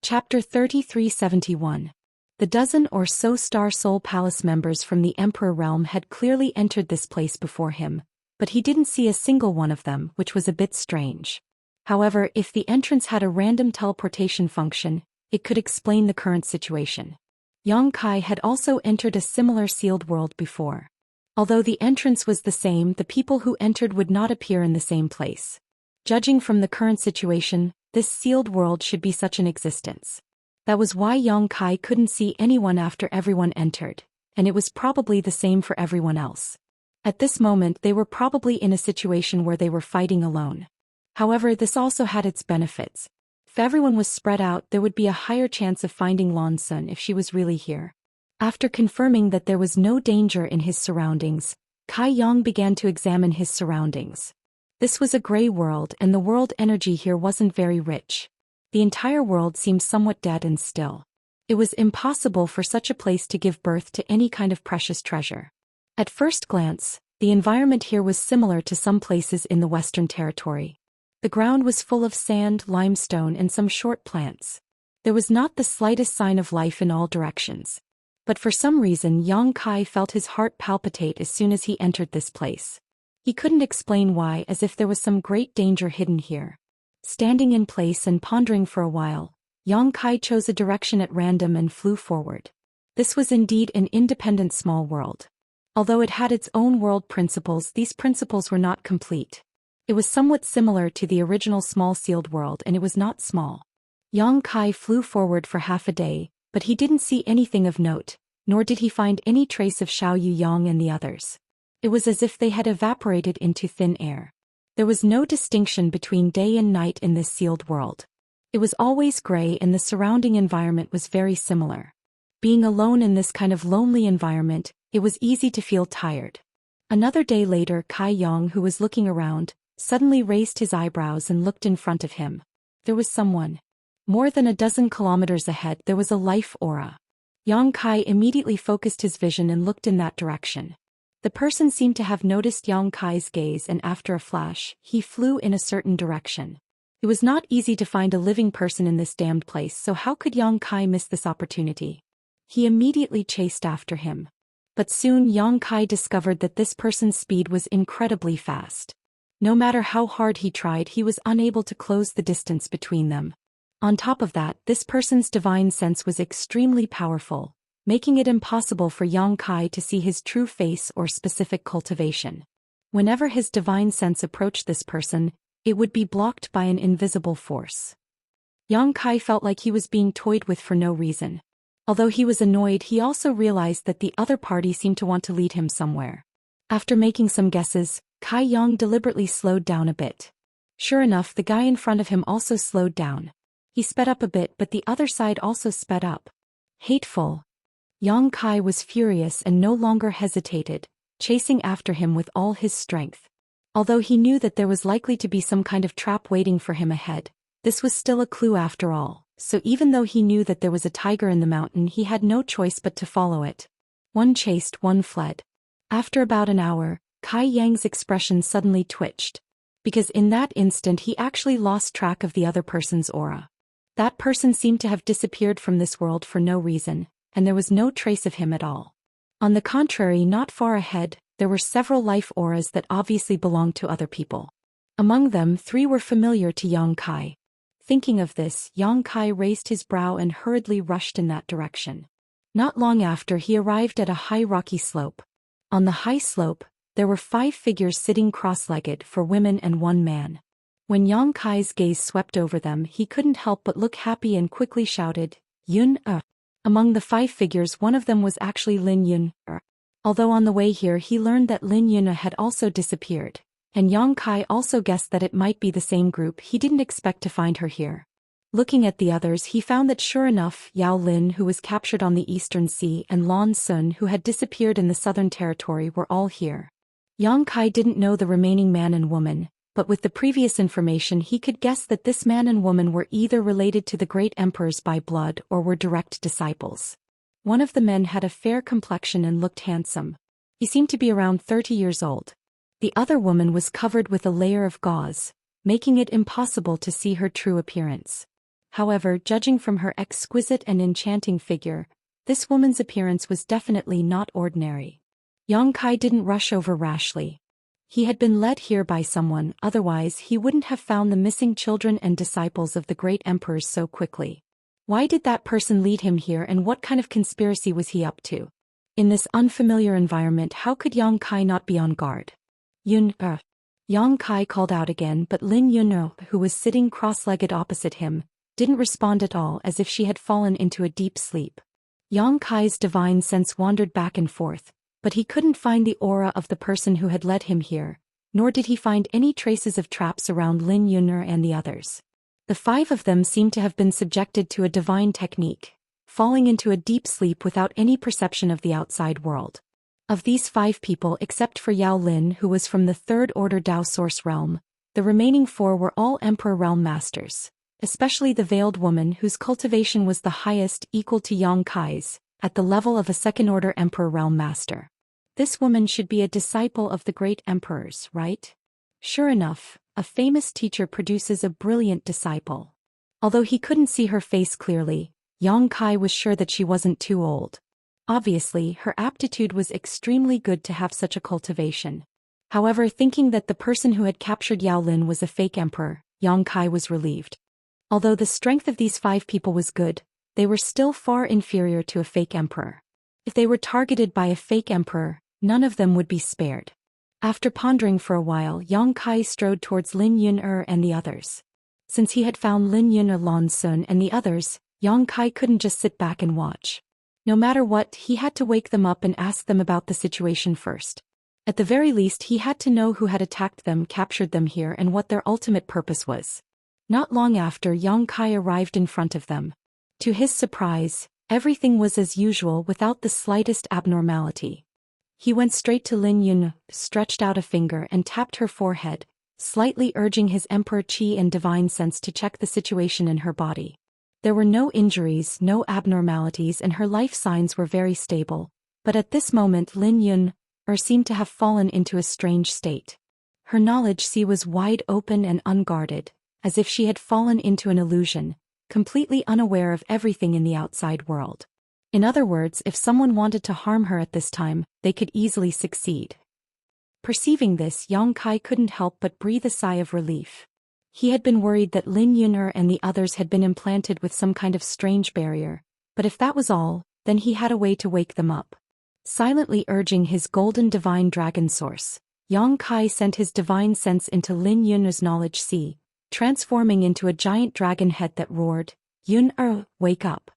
Chapter 3371. The dozen or so Star Soul Palace members from the Emperor Realm had clearly entered this place before him, but he didn't see a single one of them, which was a bit strange. However, if the entrance had a random teleportation function, it could explain the current situation. Yang Kai had also entered a similar sealed world before. Although the entrance was the same, the people who entered would not appear in the same place. Judging from the current situation, this sealed world should be such an existence. That was why Yang Kai couldn't see anyone after everyone entered, and it was probably the same for everyone else. At this moment they were probably in a situation where they were fighting alone. However, this also had its benefits. If everyone was spread out, there would be a higher chance of finding Lan Sun if she was really here. After confirming that there was no danger in his surroundings, Kai Yang began to examine his surroundings. This was a gray world and the world energy here wasn't very rich. The entire world seemed somewhat dead and still. It was impossible for such a place to give birth to any kind of precious treasure. At first glance, the environment here was similar to some places in the Western Territory. The ground was full of sand, limestone and some short plants. There was not the slightest sign of life in all directions. But for some reason Yang Kai felt his heart palpitate as soon as he entered this place. He couldn't explain why, as if there was some great danger hidden here. Standing in place and pondering for a while, Yang Kai chose a direction at random and flew forward. This was indeed an independent small world. Although it had its own world principles, these principles were not complete. It was somewhat similar to the original small sealed world and it was not small. Yang Kai flew forward for half a day, but he didn't see anything of note, nor did he find any trace of Xiao Yang and the others. It was as if they had evaporated into thin air. There was no distinction between day and night in this sealed world. It was always gray and the surrounding environment was very similar. Being alone in this kind of lonely environment, it was easy to feel tired. Another day later, Kai Yang, who was looking around, suddenly raised his eyebrows and looked in front of him. There was someone. More than a dozen kilometers ahead there was a life aura. Yang Kai immediately focused his vision and looked in that direction. The person seemed to have noticed Yang Kai's gaze and after a flash, he flew in a certain direction. It was not easy to find a living person in this damned place, so how could Yang Kai miss this opportunity? He immediately chased after him. But soon Yang Kai discovered that this person's speed was incredibly fast. No matter how hard he tried, he was unable to close the distance between them. On top of that, this person's divine sense was extremely powerful, making it impossible for Yang Kai to see his true face or specific cultivation. Whenever his divine sense approached this person, it would be blocked by an invisible force. Yang Kai felt like he was being toyed with for no reason. Although he was annoyed, he also realized that the other party seemed to want to lead him somewhere. After making some guesses, Kai Yang deliberately slowed down a bit. Sure enough, the guy in front of him also slowed down. He sped up a bit, but the other side also sped up. Hateful. Yang Kai was furious and no longer hesitated, chasing after him with all his strength. Although he knew that there was likely to be some kind of trap waiting for him ahead, this was still a clue after all, so even though he knew that there was a tiger in the mountain, he had no choice but to follow it. One chased, one fled. After about an hour, Kai Yang's expression suddenly twitched. Because in that instant he actually lost track of the other person's aura. That person seemed to have disappeared from this world for no reason, and there was no trace of him at all. On the contrary, not far ahead, there were several life auras that obviously belonged to other people. Among them, 3 were familiar to Yang Kai. Thinking of this, Yang Kai raised his brow and hurriedly rushed in that direction. Not long after, he arrived at a high rocky slope. On the high slope, there were 5 figures sitting cross-legged, 4 women and 1 man. When Yang Kai's gaze swept over them, he couldn't help but look happy and quickly shouted, "Yun." Among the 5 figures, one of them was actually Lin Yun. Although on the way here he learned that Lin Yun had also disappeared, and Yang Kai also guessed that it might be the same group, he didn't expect to find her here. Looking at the others, he found that sure enough, Yao Lin, who was captured on the Eastern Sea, and Lan Sun, who had disappeared in the Southern Territory, were all here. Yang Kai didn't know the remaining man and woman, but with the previous information he could guess that this man and woman were either related to the great emperors by blood or were direct disciples. One of the men had a fair complexion and looked handsome. He seemed to be around 30 years old. The other woman was covered with a layer of gauze, making it impossible to see her true appearance. However, judging from her exquisite and enchanting figure, this woman's appearance was definitely not ordinary. Yang Kai didn't rush over rashly. He had been led here by someone, otherwise he wouldn't have found the missing children and disciples of the great emperors so quickly. Why did that person lead him here, and what kind of conspiracy was he up to? In this unfamiliar environment, how could Yang Kai not be on guard? Yang Kai called out again, but Lin Yun, who was sitting cross-legged opposite him, didn't respond at all, as if she had fallen into a deep sleep. Yang Kai's divine sense wandered back and forth, but he couldn't find the aura of the person who had led him here, nor did he find any traces of traps around Lin Yun and the others. The 5 of them seemed to have been subjected to a divine technique, falling into a deep sleep without any perception of the outside world. Of these 5 people, except for Yao Lin, who was from the 3rd Order Dao Source Realm, the remaining 4 were all Emperor Realm Masters, especially the Veiled Woman, whose cultivation was the highest, equal to Yang Kai's, at the level of a 2nd Order Emperor Realm Master. This woman should be a disciple of the great emperors, right? Sure enough, a famous teacher produces a brilliant disciple. Although he couldn't see her face clearly, Yang Kai was sure that she wasn't too old. Obviously, her aptitude was extremely good to have such a cultivation. However, thinking that the person who had captured Yao Lin was a fake emperor, Yang Kai was relieved. Although the strength of these 5 people was good, they were still far inferior to a fake emperor. If they were targeted by a fake emperor, none of them would be spared. After pondering for a while, Yang Kai strode towards Lin Yun and the others. Since he had found Lin Yun, Lan Sun and the others, Yang Kai couldn't just sit back and watch. No matter what, he had to wake them up and ask them about the situation first. At the very least, he had to know who had attacked them, captured them here, and what their ultimate purpose was. Not long after, Yang Kai arrived in front of them. To his surprise, everything was as usual without the slightest abnormality. He went straight to Lin Yun, stretched out a finger and tapped her forehead, slightly urging his Emperor Qi and divine sense to check the situation in her body. There were no injuries, no abnormalities, and her life signs were very stable, but at this moment Lin Yun seemed to have fallen into a strange state. Her knowledge sea was wide open and unguarded, as if she had fallen into an illusion, completely unaware of everything in the outside world. In other words, if someone wanted to harm her at this time, they could easily succeed. Perceiving this, Yang Kai couldn't help but breathe a sigh of relief. He had been worried that Lin Yun and the others had been implanted with some kind of strange barrier, but if that was all, then he had a way to wake them up. Silently urging his golden divine dragon source, Yang Kai sent his divine sense into Lin Yun's knowledge sea, transforming into a giant dragon head that roared, "Yun, wake up."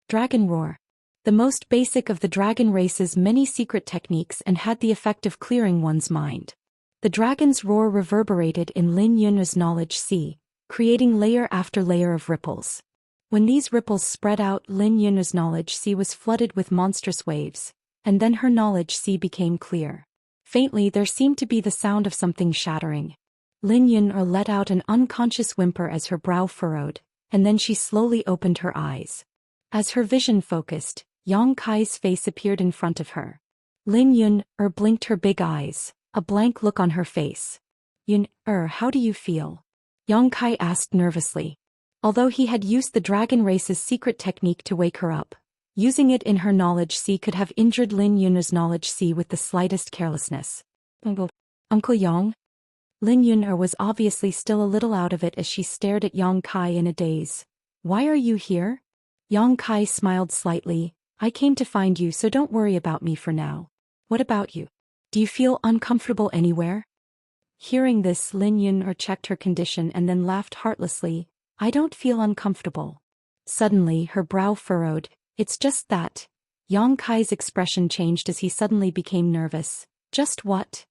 Dragon roar. The most basic of the dragon race's many secret techniques and had the effect of clearing one's mind. The dragon's roar reverberated in Lin Yun's knowledge sea, creating layer after layer of ripples. When these ripples spread out, Lin Yun's knowledge sea was flooded with monstrous waves, and then her knowledge sea became clear. Faintly there seemed to be the sound of something shattering. Lin Yun let out an unconscious whimper as her brow furrowed, and then she slowly opened her eyes. As her vision focused, Yang Kai's face appeared in front of her. Lin Yun blinked her big eyes, a blank look on her face. "Yun, how do you feel?" Yang Kai asked nervously. Although he had used the dragon race's secret technique to wake her up, using it in her knowledge sea could have injured Lin Yun's knowledge sea with the slightest carelessness. "Uncle Yang?" Lin Yun was obviously still a little out of it as she stared at Yang Kai in a daze. "Why are you here?" Yang Kai smiled slightly. "I came to find you, so don't worry about me for now. What about you? Do you feel uncomfortable anywhere?" Hearing this, Lin Yun checked her condition and then laughed heartlessly. "I don't feel uncomfortable." Suddenly, her brow furrowed. "It's just that." Yang Kai's expression changed as he suddenly became nervous. "Just what?"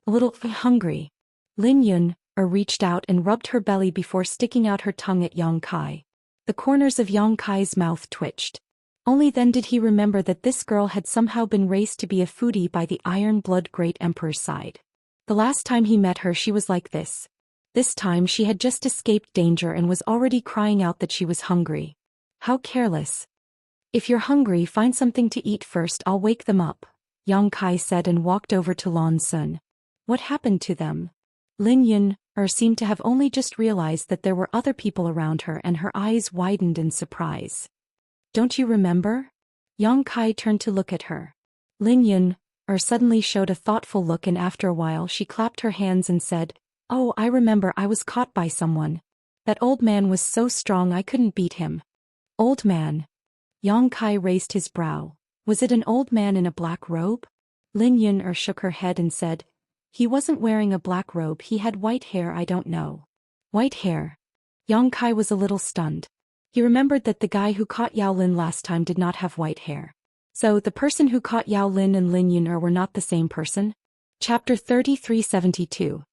"A little hungry." Lin Yun reached out and rubbed her belly before sticking out her tongue at Yang Kai. The corners of Yang Kai's mouth twitched. Only then did he remember that this girl had somehow been raised to be a foodie by the Iron Blood Great Emperor's side. The last time he met her she was like this. This time she had just escaped danger and was already crying out that she was hungry. How careless. If you're hungry, find something to eat first, I'll wake them up, Yang Kai said and walked over to Lan Sun. What happened to them? Lin Yun seemed to have only just realized that there were other people around her and her eyes widened in surprise. Don't you remember? Yang Kai turned to look at her. Lin Yun suddenly showed a thoughtful look and after a while she clapped her hands and said, Oh, I remember, I was caught by someone. That old man was so strong I couldn't beat him. Old man? Yang Kai raised his brow. Was it an old man in a black robe? Lin Yun shook her head and said, He wasn't wearing a black robe, he had white hair, I don't know. White hair? Yang Kai was a little stunned. He remembered that the guy who caught Yao Lin last time did not have white hair. So the person who caught Yao Lin and Lin Yun were not the same person? Chapter 3372.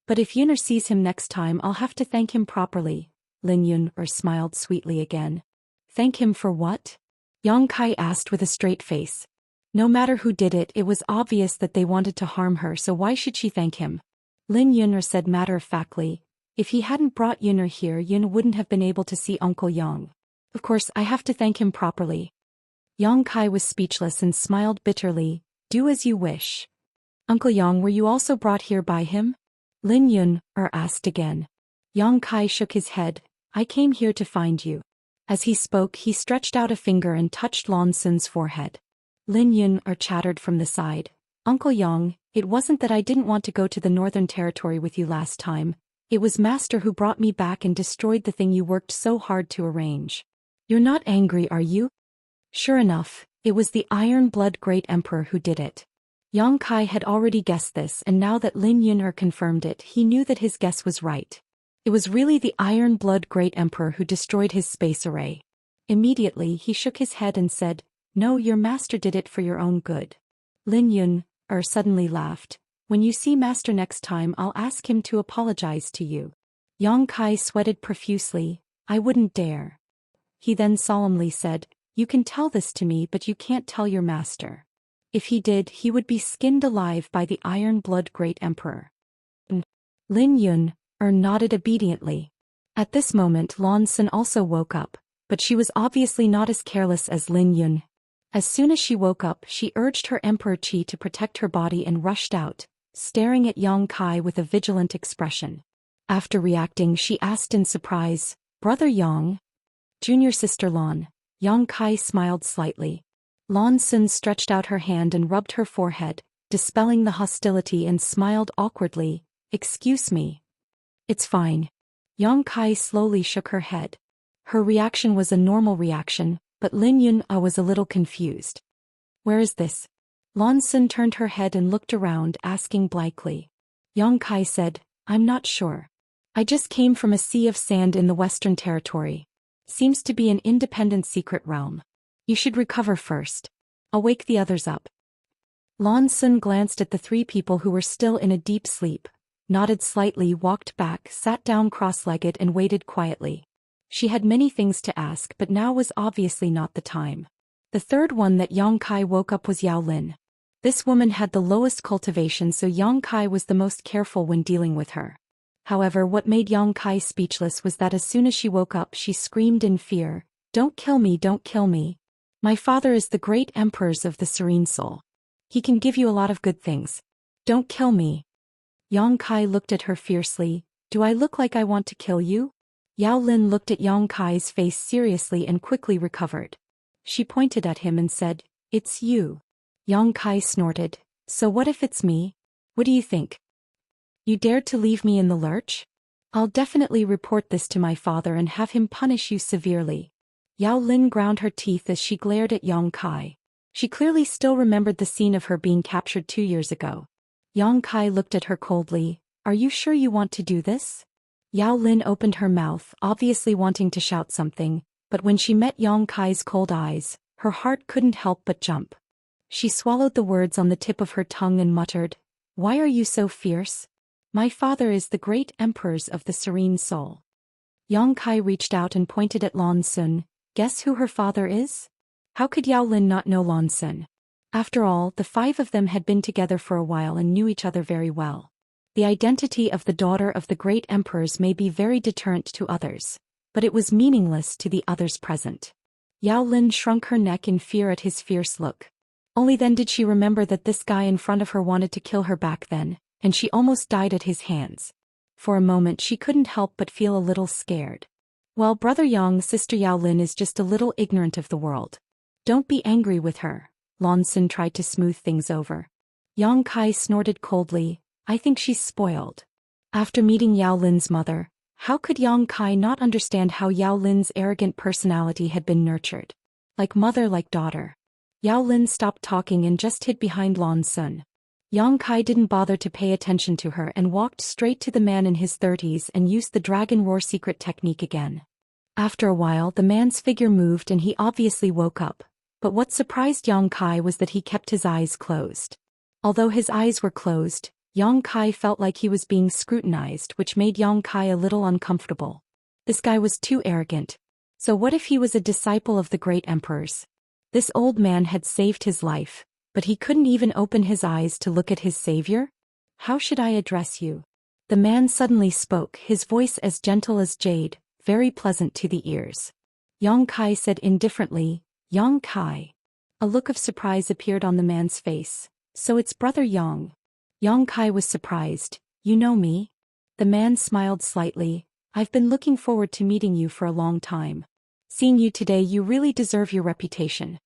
But if Yun sees him next time, I'll have to thank him properly. Lin Yun smiled sweetly again. Thank him for what? Yang Kai asked with a straight face. No matter who did it, it was obvious that they wanted to harm her, so why should she thank him? Lin Yun said matter-of-factly, if he hadn't brought Yun here, Yun wouldn't have been able to see Uncle Yang. Of course, I have to thank him properly. Yang Kai was speechless and smiled bitterly. Do as you wish. Uncle Yang, were you also brought here by him? Lin Yun asked again. Yang Kai shook his head. I came here to find you. As he spoke, he stretched out a finger and touched Lan Sun's forehead. Lin Yun chattered from the side. Uncle Yang, it wasn't that I didn't want to go to the Northern Territory with you last time. It was Master who brought me back and destroyed the thing you worked so hard to arrange. You're not angry, are you? Sure enough, it was the Iron Blood Great Emperor who did it. Yang Kai had already guessed this, and now that Lin Yun confirmed it, he knew that his guess was right. It was really the Iron Blood Great Emperor who destroyed his space array. Immediately he shook his head and said, No, your master did it for your own good. Lin Yun suddenly laughed. When you see master next time, I'll ask him to apologize to you. Yang Kai sweated profusely. I wouldn't dare. He then solemnly said, You can tell this to me, but you can't tell your master. If he did, he would be skinned alive by the Iron Blood Great Emperor. Lin Yun nodded obediently. At this moment Lan Sun also woke up, but she was obviously not as careless as Lin Yun. As soon as she woke up, she urged her Emperor Qi to protect her body and rushed out, staring at Yang Kai with a vigilant expression. After reacting, she asked in surprise, Brother Yang? Junior sister Lan. Yang Kai smiled slightly. Lan Sun stretched out her hand and rubbed her forehead, dispelling the hostility, and smiled awkwardly. Excuse me. It's fine. Yang Kai slowly shook her head. Her reaction was a normal reaction, but Lin Yun was a little confused. Where is this? Lan Sun turned her head and looked around, asking blankly. Yang Kai said, I'm not sure. I just came from a sea of sand in the Western Territory. Seems to be an independent secret realm. You should recover first. I'll wake the others up. Lan Sun glanced at the three people who were still in a deep sleep, nodded slightly, walked back, sat down cross-legged and waited quietly. She had many things to ask, but now was obviously not the time. The third one that Yang Kai woke up was Yao Lin. This woman had the lowest cultivation, so Yang Kai was the most careful when dealing with her. However, what made Yang Kai speechless was that as soon as she woke up, she screamed in fear, Don't kill me, don't kill me. My father is the great emperor of the Serene Soul. He can give you a lot of good things. Don't kill me. Yang Kai looked at her fiercely. Do I look like I want to kill you? Yao Lin looked at Yang Kai's face seriously and quickly recovered. She pointed at him and said, It's you. Yang Kai snorted. So what if it's me? What do you think? You dared to leave me in the lurch? I'll definitely report this to my father and have him punish you severely. Yao Lin ground her teeth as she glared at Yang Kai. She clearly still remembered the scene of her being captured 2 years ago. Yang Kai looked at her coldly. Are you sure you want to do this? Yao Lin opened her mouth, obviously wanting to shout something, but when she met Yang Kai's cold eyes, her heart couldn't help but jump. She swallowed the words on the tip of her tongue and muttered, Why are you so fierce? My father is the great emperor of the Serene Soul. Yang Kai reached out and pointed at Lan Sun. Guess who her father is? How could Yao Lin not know Lan Sun? After all, the 5 of them had been together for a while and knew each other very well. The identity of the daughter of the great emperors may be very deterrent to others, but it was meaningless to the others present. Yao Lin shrunk her neck in fear at his fierce look. Only then did she remember that this guy in front of her wanted to kill her back then, and she almost died at his hands. For a moment she couldn't help but feel a little scared. Well, brother Yang, sister Yao Lin is just a little ignorant of the world. Don't be angry with her. Lan Xun tried to smooth things over. Yang Kai snorted coldly, I think she's spoiled. After meeting Yao Lin's mother, how could Yang Kai not understand how Yao Lin's arrogant personality had been nurtured? Like mother, like daughter. Yao Lin stopped talking and just hid behind Lan Xun. Yang Kai didn't bother to pay attention to her and walked straight to the man in his 30s and used the dragon roar secret technique again. After a while the man's figure moved and he obviously woke up, but what surprised Yang Kai was that he kept his eyes closed. Although his eyes were closed, Yang Kai felt like he was being scrutinized, which made Yang Kai a little uncomfortable. This guy was too arrogant. So what if he was a disciple of the great emperors? This old man had saved his life, but he couldn't even open his eyes to look at his savior? How should I address you? The man suddenly spoke, his voice as gentle as jade, very pleasant to the ears. Yang Kai said indifferently, Yang Kai. A look of surprise appeared on the man's face. So it's brother Yang. Yang Kai was surprised. You know me? The man smiled slightly. I've been looking forward to meeting you for a long time. Seeing you today, you really deserve your reputation.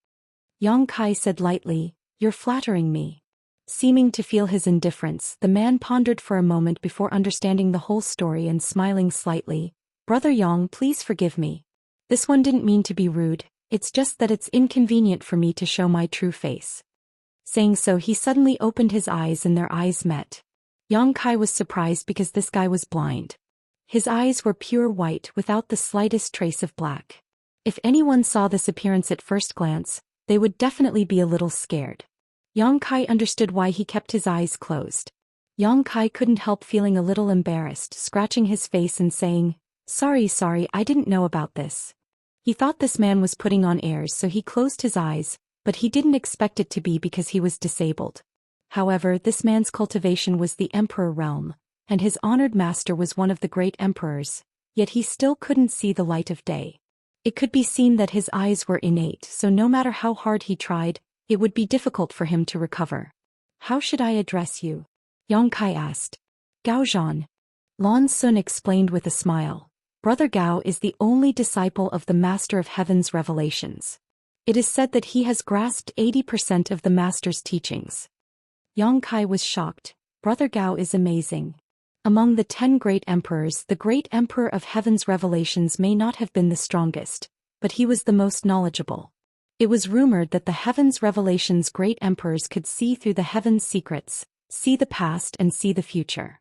Yang Kai said lightly, You're flattering me. Seeming to feel his indifference, the man pondered for a moment before understanding the whole story and smiling slightly. Brother Yang, please forgive me. This one didn't mean to be rude, it's just that it's inconvenient for me to show my true face. Saying so, he suddenly opened his eyes and their eyes met. Yang Kai was surprised because this guy was blind. His eyes were pure white without the slightest trace of black. If anyone saw this appearance at first glance, they would definitely be a little scared. Yang Kai understood why he kept his eyes closed. Yang Kai couldn't help feeling a little embarrassed, scratching his face and saying, Sorry, I didn't know about this. He thought this man was putting on airs, so he closed his eyes, but he didn't expect it to be because he was disabled. However, this man's cultivation was the emperor realm, and his honored master was one of the great emperors, yet he still couldn't see the light of day. It could be seen that his eyes were innate, so no matter how hard he tried, it would be difficult for him to recover. How should I address you? Yang Kai asked. Gao Zhan. Lan Xun explained with a smile. Brother Gao is the only disciple of the Master of Heaven's revelations. It is said that he has grasped 80% of the Master's teachings. Yang Kai was shocked. Brother Gao is amazing. Among the 10 great emperors, the great emperor of Heaven's revelations may not have been the strongest, but he was the most knowledgeable. It was rumored that the Heaven's revelations great emperors could see through the Heaven's secrets, see the past and see the future.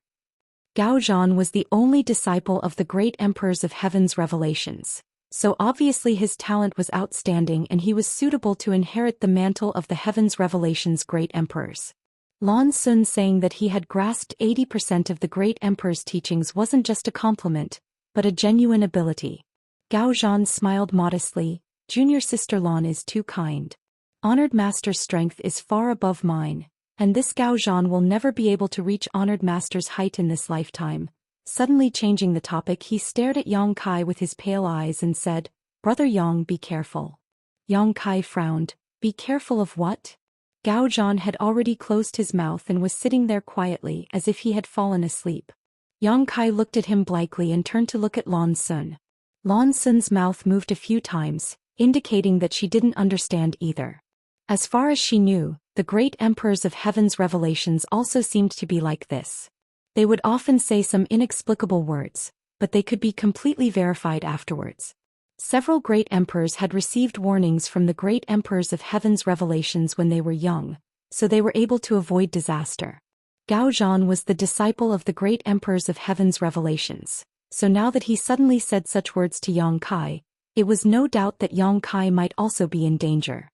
Gao Zhan was the only disciple of the great emperors of Heaven's revelations, so obviously his talent was outstanding and he was suitable to inherit the mantle of the Heaven's revelations great emperors. Lan Xun saying that he had grasped 80% of the great emperor's teachings wasn't just a compliment, but a genuine ability. Gao Zhan smiled modestly. Junior sister Lan is too kind. Honored master's strength is far above mine, and this Gao Zhan will never be able to reach honored master's height in this lifetime. Suddenly changing the topic, he stared at Yang Kai with his pale eyes and said, Brother Yang, be careful. Yang Kai frowned. Be careful of what? Gao Zhan had already closed his mouth and was sitting there quietly as if he had fallen asleep. Yang Kai looked at him blankly and turned to look at Lan Xun. Lan Xun's mouth moved a few times, indicating that she didn't understand either. As far as she knew, the great emperors of Heaven's revelations also seemed to be like this. They would often say some inexplicable words, but they could be completely verified afterwards. Several great emperors had received warnings from the great emperors of Heaven's revelations when they were young, so they were able to avoid disaster. Gao Zhan was the disciple of the great emperors of Heaven's revelations, so now that he suddenly said such words to Yang Kai, it was no doubt that Yang Kai might also be in danger.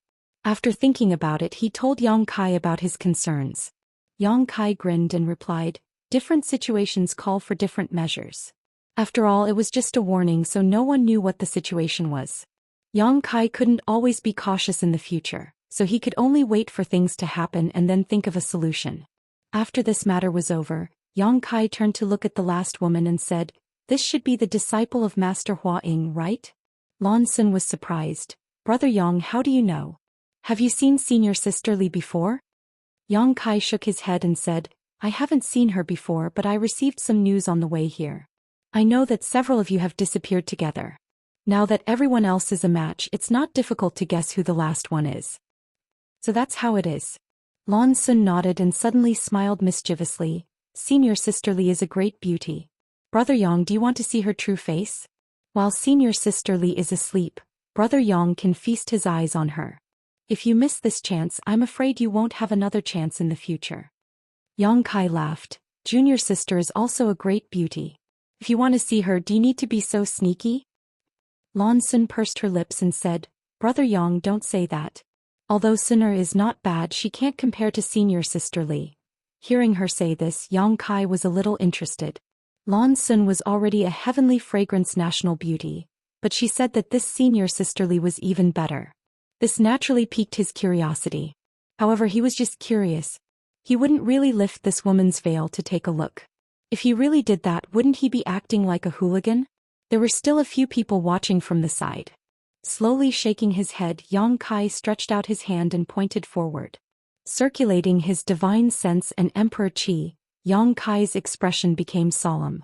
After thinking about it, he told Yang Kai about his concerns. Yang Kai grinned and replied, Different situations call for different measures. After all, it was just a warning, so no one knew what the situation was. Yang Kai couldn't always be cautious in the future, so he could only wait for things to happen and then think of a solution. After this matter was over, Yang Kai turned to look at the last woman and said, "This should be the disciple of Master Hua Ying, right?" Lan Sun was surprised. "Brother Yang, how do you know? Have you seen senior sister Li before?" Yang Kai shook his head and said, "I haven't seen her before, but I received some news on the way here. I know that several of you have disappeared together. Now that everyone else is a match, it's not difficult to guess who the last one is. So that's how it is." Lan Sun nodded and suddenly smiled mischievously. "Senior sister Li is a great beauty. Brother Yang, do you want to see her true face? While senior sister Li is asleep, Brother Yang can feast his eyes on her. If you miss this chance, I'm afraid you won't have another chance in the future." Yang Kai laughed. "Junior sister is also a great beauty. If you want to see her, do you need to be so sneaky?" Lan Sun pursed her lips and said, "Brother Yang, don't say that. Although Suner is not bad, she can't compare to senior sister Li." Hearing her say this, Yang Kai was a little interested. Lan Sun was already a heavenly fragrance national beauty, but she said that this senior sister Li was even better. This naturally piqued his curiosity. However, he was just curious. He wouldn't really lift this woman's veil to take a look. If he really did that, wouldn't he be acting like a hooligan? There were still a few people watching from the side. Slowly shaking his head, Yang Kai stretched out his hand and pointed forward. Circulating his divine sense and emperor qi, Yang Kai's expression became solemn.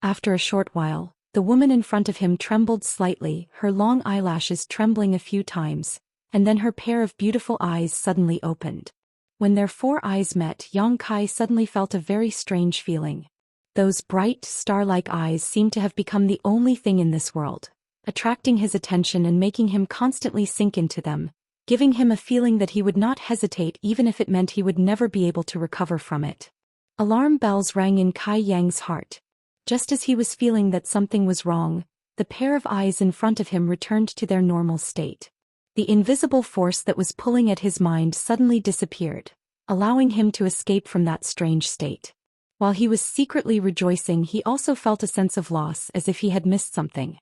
After a short while, the woman in front of him trembled slightly, her long eyelashes trembling a few times, and then her pair of beautiful eyes suddenly opened. When their four eyes met, Yang Kai suddenly felt a very strange feeling. Those bright, star-like eyes seemed to have become the only thing in this world, attracting his attention and making him constantly sink into them, giving him a feeling that he would not hesitate even if it meant he would never be able to recover from it. Alarm bells rang in Kai Yang's heart. Just as he was feeling that something was wrong, the pair of eyes in front of him returned to their normal state. The invisible force that was pulling at his mind suddenly disappeared, allowing him to escape from that strange state. While he was secretly rejoicing, he also felt a sense of loss, as if he had missed something.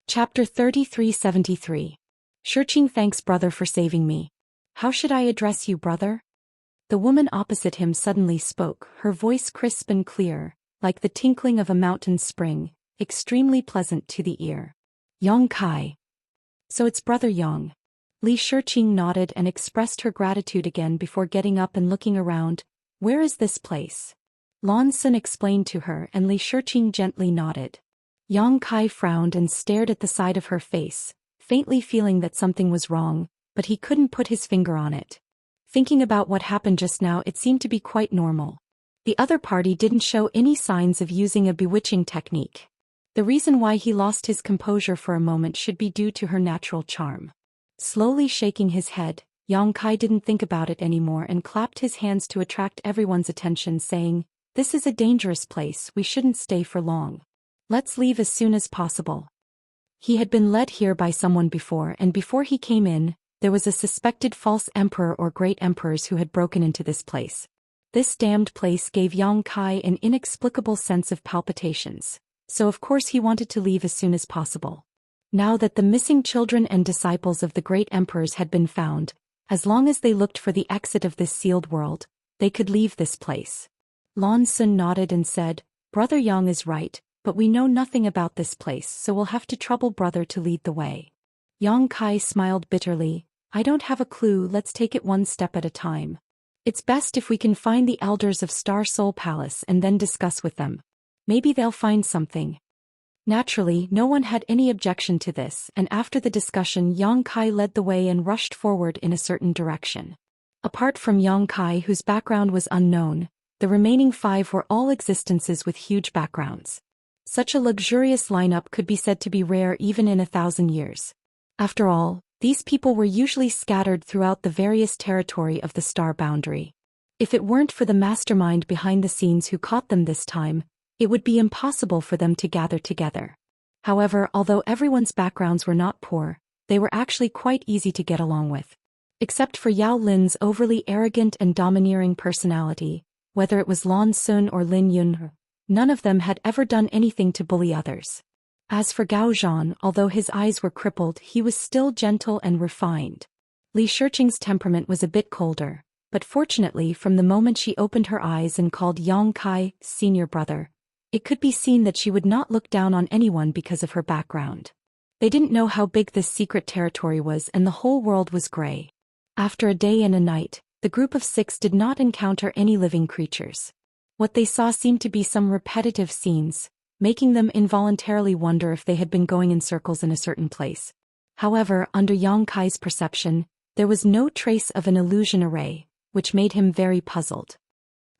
Chapter 3373. Xianxia, thanks brother for saving me. How should I address you, brother? The woman opposite him suddenly spoke, her voice crisp and clear, like the tinkling of a mountain spring, extremely pleasant to the ear. Yang Kai. So it's brother Yang. Li Xianxia nodded and expressed her gratitude again before getting up and looking around. Where is this place? Lan Sun explained to her, and Li Xianxia gently nodded. Yang Kai frowned and stared at the side of her face, faintly feeling that something was wrong, but he couldn't put his finger on it. Thinking about what happened just now, it seemed to be quite normal. The other party didn't show any signs of using a bewitching technique. The reason why he lost his composure for a moment should be due to her natural charm. Slowly shaking his head, Yang Kai didn't think about it anymore and clapped his hands to attract everyone's attention, saying, "This is a dangerous place, we shouldn't stay for long. Let's leave as soon as possible." He had been led here by someone before, and before he came in, there was a suspected false emperor or great emperors who had broken into this place. This damned place gave Yang Kai an inexplicable sense of palpitations, so of course he wanted to leave as soon as possible. Now that the missing children and disciples of the great emperors had been found, as long as they looked for the exit of this sealed world, they could leave this place. Lan Sun nodded and said, "Brother Yang is right, but we know nothing about this place, so we'll have to trouble brother to lead the way." Yang Kai smiled bitterly. "I don't have a clue, let's take it one step at a time. It's best if we can find the elders of Star Soul Palace and then discuss with them. Maybe they'll find something." Naturally, no one had any objection to this, and after the discussion, Yang Kai led the way and rushed forward in a certain direction. Apart from Yang Kai, whose background was unknown, the remaining 5 were all existences with huge backgrounds. Such a luxurious lineup could be said to be rare even in 1,000 years. After all, these people were usually scattered throughout the various territory of the star boundary. If it weren't for the mastermind behind the scenes who caught them this time, it would be impossible for them to gather together. However, although everyone's backgrounds were not poor, they were actually quite easy to get along with. Except for Yao Lin's overly arrogant and domineering personality, whether it was Lan Sun or Lin Yun, none of them had ever done anything to bully others. As for Gao Zhan, although his eyes were crippled, he was still gentle and refined. Li Xianxia's temperament was a bit colder, But fortunately, from the moment she opened her eyes and called Yang Kai, senior brother, it could be seen that she would not look down on anyone because of her background. They didn't know how big this secret territory was, and the whole world was gray. After a day and a night, the group of 6 did not encounter any living creatures. What they saw seemed to be some repetitive scenes, making them involuntarily wonder if they had been going in circles in a certain place. However, under Yang Kai's perception, there was no trace of an illusion array, which made him very puzzled.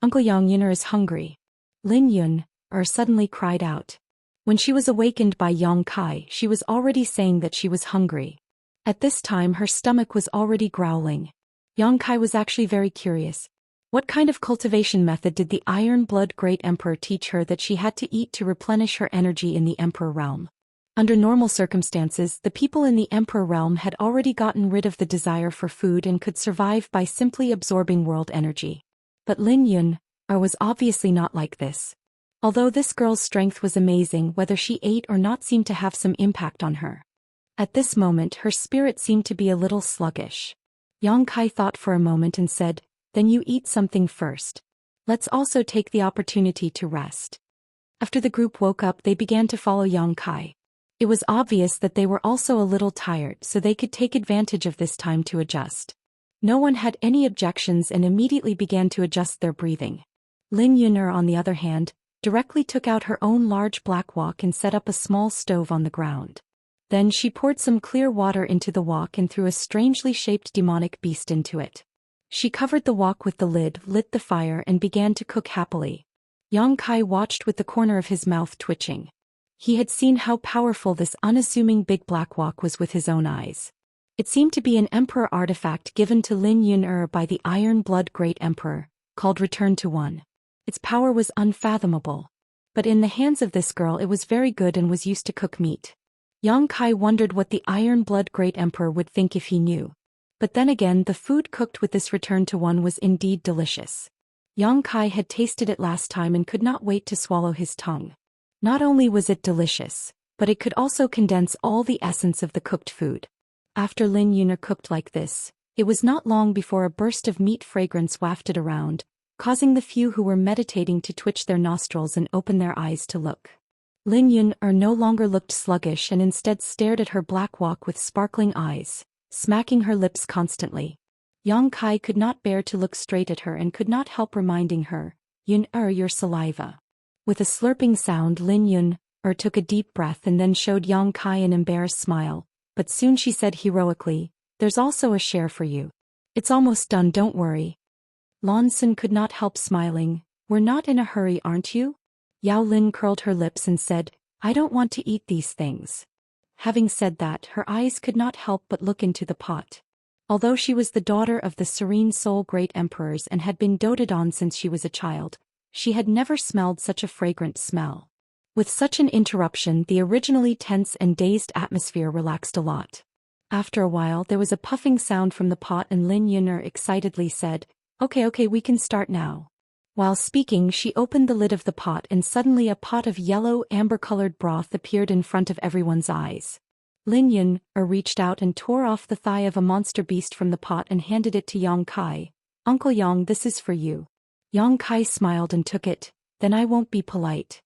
Uncle Yang Yuner is hungry. Lin Yun suddenly cried out. When she was awakened by Yang Kai, she was already saying that she was hungry. At this time her stomach was already growling. Yang Kai was actually very curious. What kind of cultivation method did the Iron Blood Great Emperor teach her that she had to eat to replenish her energy in the Emperor realm? Under normal circumstances, the people in the Emperor realm had already gotten rid of the desire for food and could survive by simply absorbing world energy. But Lin Yun was obviously not like this. Although this girl's strength was amazing, whether she ate or not seemed to have some impact on her. At this moment her spirit seemed to be a little sluggish. Yang Kai thought for a moment and said, "Then you eat something first. Let's also take the opportunity to rest." After the group woke up, they began to follow Yang Kai. It was obvious that they were also a little tired, so they could take advantage of this time to adjust. No one had any objections and immediately began to adjust their breathing. Lin Yuner, on the other hand, directly took out her own large black wok and set up a small stove on the ground. Then she poured some clear water into the wok and threw a strangely shaped demonic beast into it. She covered the wok with the lid, lit the fire, and began to cook happily. Yang Kai watched with the corner of his mouth twitching. He had seen how powerful this unassuming big black wok was with his own eyes. It seemed to be an emperor artifact given to Lin Yun by the Iron Blood Great Emperor, called Return to One. Its power was unfathomable. But in the hands of this girl it was very good and was used to cook meat. Yang Kai wondered what the Iron Blood Great Emperor would think if he knew. But then again, the food cooked with this Return to One was indeed delicious. Yang Kai had tasted it last time and could not wait to swallow his tongue. Not only was it delicious, but it could also condense all the essence of the cooked food. After Lin Yuner cooked like this, it was not long before a burst of meat fragrance wafted around, causing the few who were meditating to twitch their nostrils and open their eyes to look. Lin Yun no longer looked sluggish and instead stared at her black wok with sparkling eyes, smacking her lips constantly. Yang Kai could not bear to look straight at her and could not help reminding her, "Yun your saliva." With a slurping sound, Lin Yun took a deep breath and then showed Yang Kai an embarrassed smile, but soon she said heroically, "There's also a share for you. It's almost done, don't worry." Lan Sun could not help smiling. "We're not in a hurry, aren't you?" Yao Lin curled her lips and said, "I don't want to eat these things." Having said that, her eyes could not help but look into the pot. Although she was the daughter of the Serene Soul Great Emperors and had been doted on since she was a child, she had never smelled such a fragrant smell. With such an interruption, the originally tense and dazed atmosphere relaxed a lot. After a while, there was a puffing sound from the pot and Lin Yuner excitedly said, Okay, we can start now." While speaking, she opened the lid of the pot and suddenly a pot of yellow, amber-colored broth appeared in front of everyone's eyes. Lin Yun reached out and tore off the thigh of a monster beast from the pot and handed it to Yang Kai. "Uncle Yang, this is for you." Yang Kai smiled and took it. "Then I won't be polite."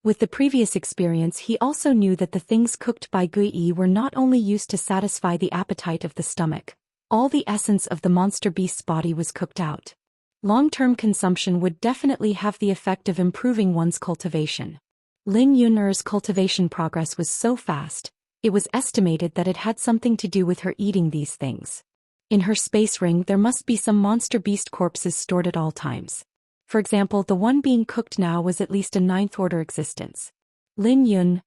With the previous experience, he also knew that the things cooked by Gui Yi were not only used to satisfy the appetite of the stomach. All the essence of the monster beast's body was cooked out. Long-term consumption would definitely have the effect of improving one's cultivation. Lin Yun's cultivation progress was so fast, it was estimated that it had something to do with her eating these things. In her space ring there must be some monster beast corpses stored at all times. For example, the one being cooked now was at least a 9th-order existence. Lin Yun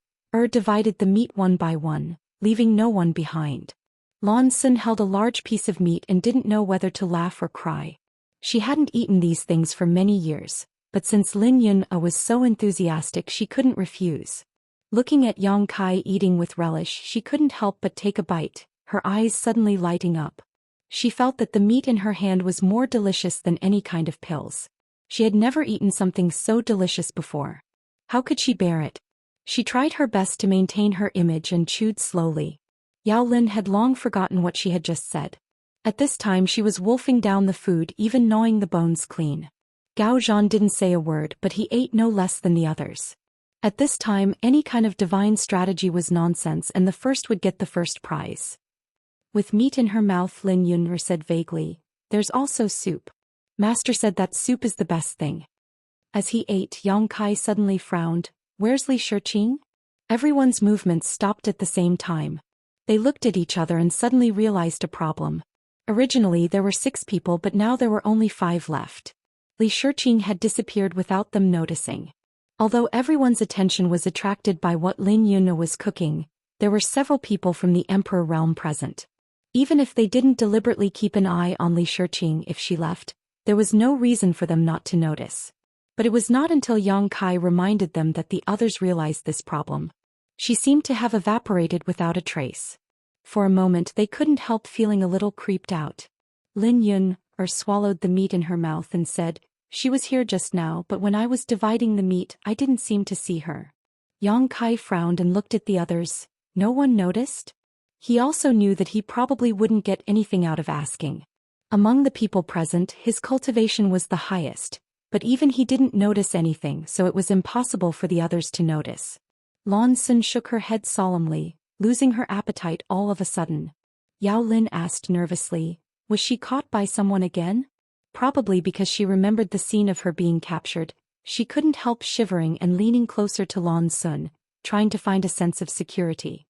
divided the meat one by one, leaving no one behind. Lan Sun held a large piece of meat and didn't know whether to laugh or cry. She hadn't eaten these things for many years, but since Lin Yun was so enthusiastic she couldn't refuse. Looking at Yang Kai eating with relish, she couldn't help but take a bite, her eyes suddenly lighting up. She felt that the meat in her hand was more delicious than any kind of pills. She had never eaten something so delicious before. How could she bear it? She tried her best to maintain her image and chewed slowly. Yao Lin had long forgotten what she had just said. At this time she was wolfing down the food, even gnawing the bones clean. Gao Zhan didn't say a word, but he ate no less than the others. At this time any kind of divine strategy was nonsense, and the first would get the first prize. With meat in her mouth, Lin Yun'er said vaguely, "There's also soup." Master said that soup is the best thing. As he ate, Yang Kai suddenly frowned. "Where's Li Shiqing?" Everyone's movements stopped at the same time. They looked at each other and suddenly realized a problem. Originally there were 6 people, but now there were only 5 left. Li Shiqing had disappeared without them noticing. Although everyone's attention was attracted by what Lin Yun'er was cooking, there were several people from the Emperor realm present. Even if they didn't deliberately keep an eye on Li Shiqing if she left, there was no reason for them not to notice. But it was not until Yang Kai reminded them that the others realized this problem. She seemed to have evaporated without a trace. For a moment they couldn't help feeling a little creeped out. Lin Yun'er swallowed the meat in her mouth and said, "She was here just now, but when I was dividing the meat I didn't seem to see her." Yang Kai frowned and looked at the others. No one noticed? He also knew that he probably wouldn't get anything out of asking. Among the people present, his cultivation was the highest, but even he didn't notice anything, so it was impossible for the others to notice. Lan Sun shook her head solemnly, losing her appetite all of a sudden. Yao Lin asked nervously, "Was she caught by someone again?" Probably because she remembered the scene of her being captured, she couldn't help shivering and leaning closer to Lan Sun, trying to find a sense of security.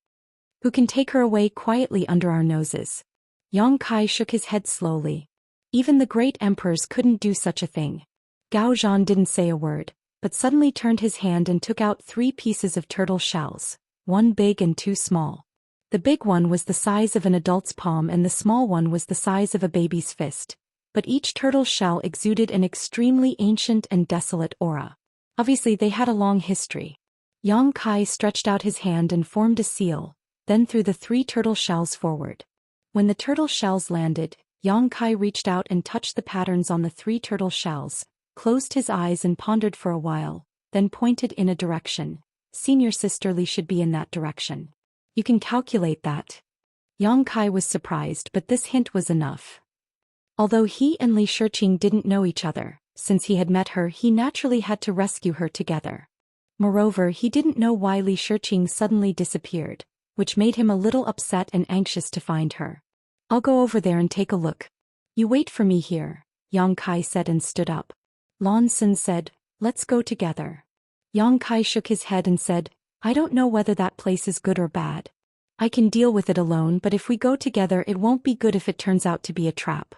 "Who can take her away quietly under our noses?" Yang Kai shook his head slowly. Even the great emperors couldn't do such a thing. Gao Zhan didn't say a word, but suddenly turned his hand and took out 3 pieces of turtle shells, 1 big and 2 small. The big one was the size of an adult's palm and the small one was the size of a baby's fist, but each turtle shell exuded an extremely ancient and desolate aura. Obviously they had a long history. Yang Kai stretched out his hand and formed a seal, then threw the 3 turtle shells forward. When the turtle shells landed, Yang Kai reached out and touched the patterns on the 3 turtle shells, closed his eyes and pondered for a while, then pointed in a direction. "Senior sister Li should be in that direction. You can calculate that." Yang Kai was surprised, but this hint was enough. Although he and Li Shiqing didn't know each other, since he had met her he naturally had to rescue her together. Moreover, he didn't know why Li Shiqing suddenly disappeared, which made him a little upset and anxious to find her. "I'll go over there and take a look. You wait for me here," Yang Kai said and stood up. Lan Sun said, "Let's go together." Yang Kai shook his head and said, "I don't know whether that place is good or bad. I can deal with it alone, but if we go together it won't be good if it turns out to be a trap."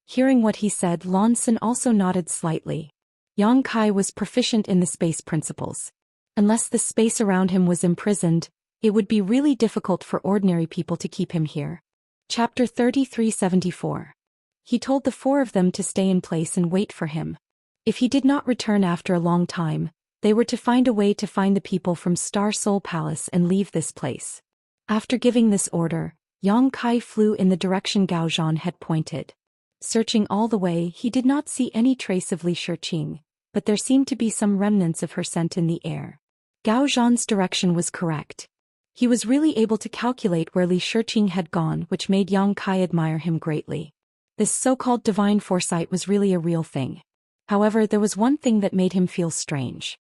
Hearing what he said, Lan Sun also nodded slightly. Yang Kai was proficient in the space principles. Unless the space around him was imprisoned, it would be really difficult for ordinary people to keep him here. Chapter 3374. He told the 4 of them to stay in place and wait for him. If he did not return after a long time, they were to find a way to find the people from Star Soul Palace and leave this place. After giving this order, Yang Kai flew in the direction Gao Zhan had pointed. Searching all the way, he did not see any trace of Li Shiqing, but there seemed to be some remnants of her scent in the air. Gao Zhan's direction was correct. He was really able to calculate where Li Shiqing had gone, which made Yang Kai admire him greatly. This so-called divine foresight was really a real thing. However, there was one thing that made him feel strange.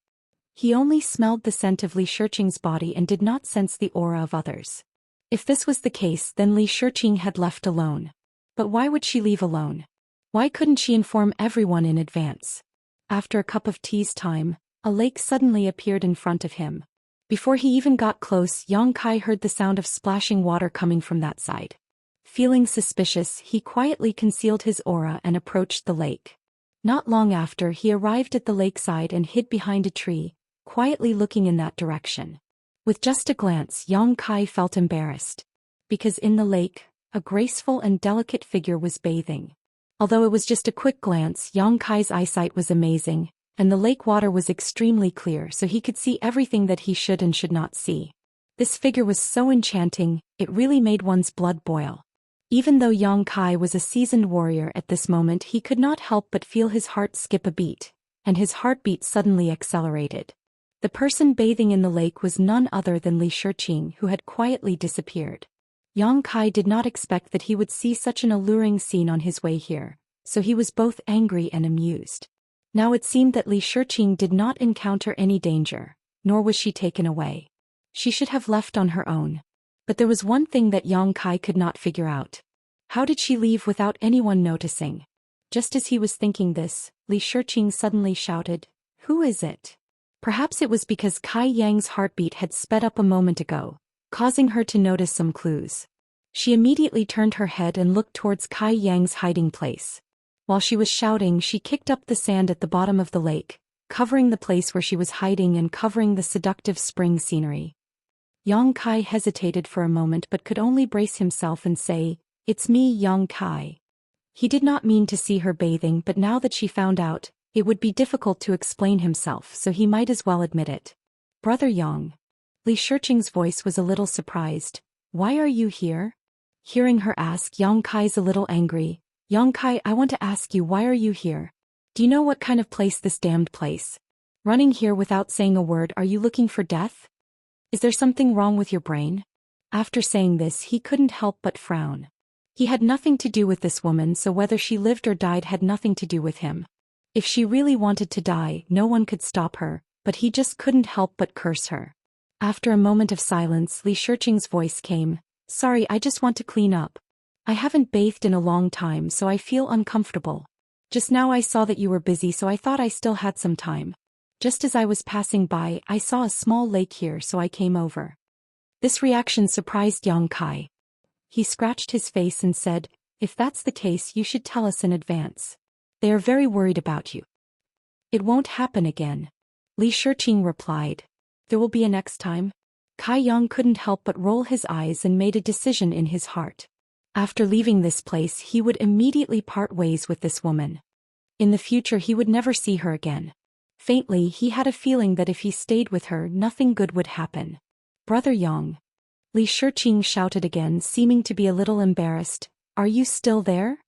He only smelled the scent of Li Shiqing's body and did not sense the aura of others. If this was the case, then Li Shiqing had left alone. But why would she leave alone? Why couldn't she inform everyone in advance? After a cup of tea's time, a lake suddenly appeared in front of him. Before he even got close, Yang Kai heard the sound of splashing water coming from that side. Feeling suspicious, he quietly concealed his aura and approached the lake. Not long after, he arrived at the lakeside and hid behind a tree, quietly looking in that direction. With just a glance, Yang Kai felt embarrassed. Because in the lake, a graceful and delicate figure was bathing. Although it was just a quick glance, Yang Kai's eyesight was amazing, and the lake water was extremely clear, so he could see everything that he should and should not see. This figure was so enchanting, it really made one's blood boil. Even though Yang Kai was a seasoned warrior at this moment, he could not help but feel his heart skip a beat, and his heartbeat suddenly accelerated. The person bathing in the lake was none other than Li Shiqing, who had quietly disappeared. Yang Kai did not expect that he would see such an alluring scene on his way here, so he was both angry and amused. Now it seemed that Li Shiqing did not encounter any danger, nor was she taken away. She should have left on her own. But there was one thing that Yang Kai could not figure out. How did she leave without anyone noticing? Just as he was thinking this, Li Shiqing suddenly shouted, "Who is it?" Perhaps it was because Kai Yang's heartbeat had sped up a moment ago, causing her to notice some clues. She immediately turned her head and looked towards Kai Yang's hiding place. While she was shouting, she kicked up the sand at the bottom of the lake, covering the place where she was hiding and covering the seductive spring scenery. Yang Kai hesitated for a moment but could only brace himself and say, "It's me, Yang Kai." He did not mean to see her bathing, but now that she found out, it would be difficult to explain himself, so he might as well admit it. "Brother Yang." Li Shiqing's voice was a little surprised. "Why are you here?" Hearing her ask, Yang Kai's a little angry. "Yang Kai, I want to ask you, why are you here? Do you know what kind of place this damned place? Running here without saying a word, are you looking for death? Is there something wrong with your brain?" After saying this, he couldn't help but frown. He had nothing to do with this woman, so whether she lived or died had nothing to do with him. If she really wanted to die, no one could stop her, but he just couldn't help but curse her. After a moment of silence, Li Shiqing's voice came, "Sorry, I just want to clean up. I haven't bathed in a long time, so I feel uncomfortable. Just now I saw that you were busy, so I thought I still had some time. Just as I was passing by, I saw a small lake here, so I came over." This reaction surprised Yang Kai. He scratched his face and said, "If that's the case, you should tell us in advance. They are very worried about you." "It won't happen again," Li Shiqing replied. "There will be a next time." Kai Yang couldn't help but roll his eyes and made a decision in his heart. After leaving this place, he would immediately part ways with this woman. In the future, he would never see her again. Faintly, he had a feeling that if he stayed with her, nothing good would happen. "Brother Yang." Li Shiqing shouted again, seeming to be a little embarrassed. "Are you still there?"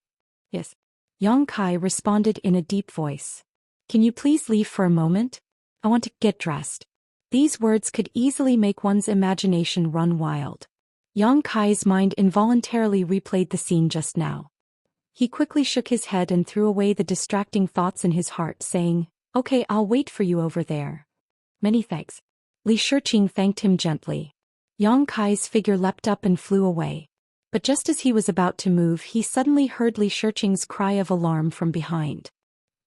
"Yes." Yang Kai responded in a deep voice. "Can you please leave for a moment? I want to get dressed." These words could easily make one's imagination run wild. Yang Kai's mind involuntarily replayed the scene just now. He quickly shook his head and threw away the distracting thoughts in his heart, saying, "Okay, I'll wait for you over there." "Many thanks." Li Shiqing thanked him gently. Yang Kai's figure leapt up and flew away. But just as he was about to move, he suddenly heard Li Shiqing's cry of alarm from behind.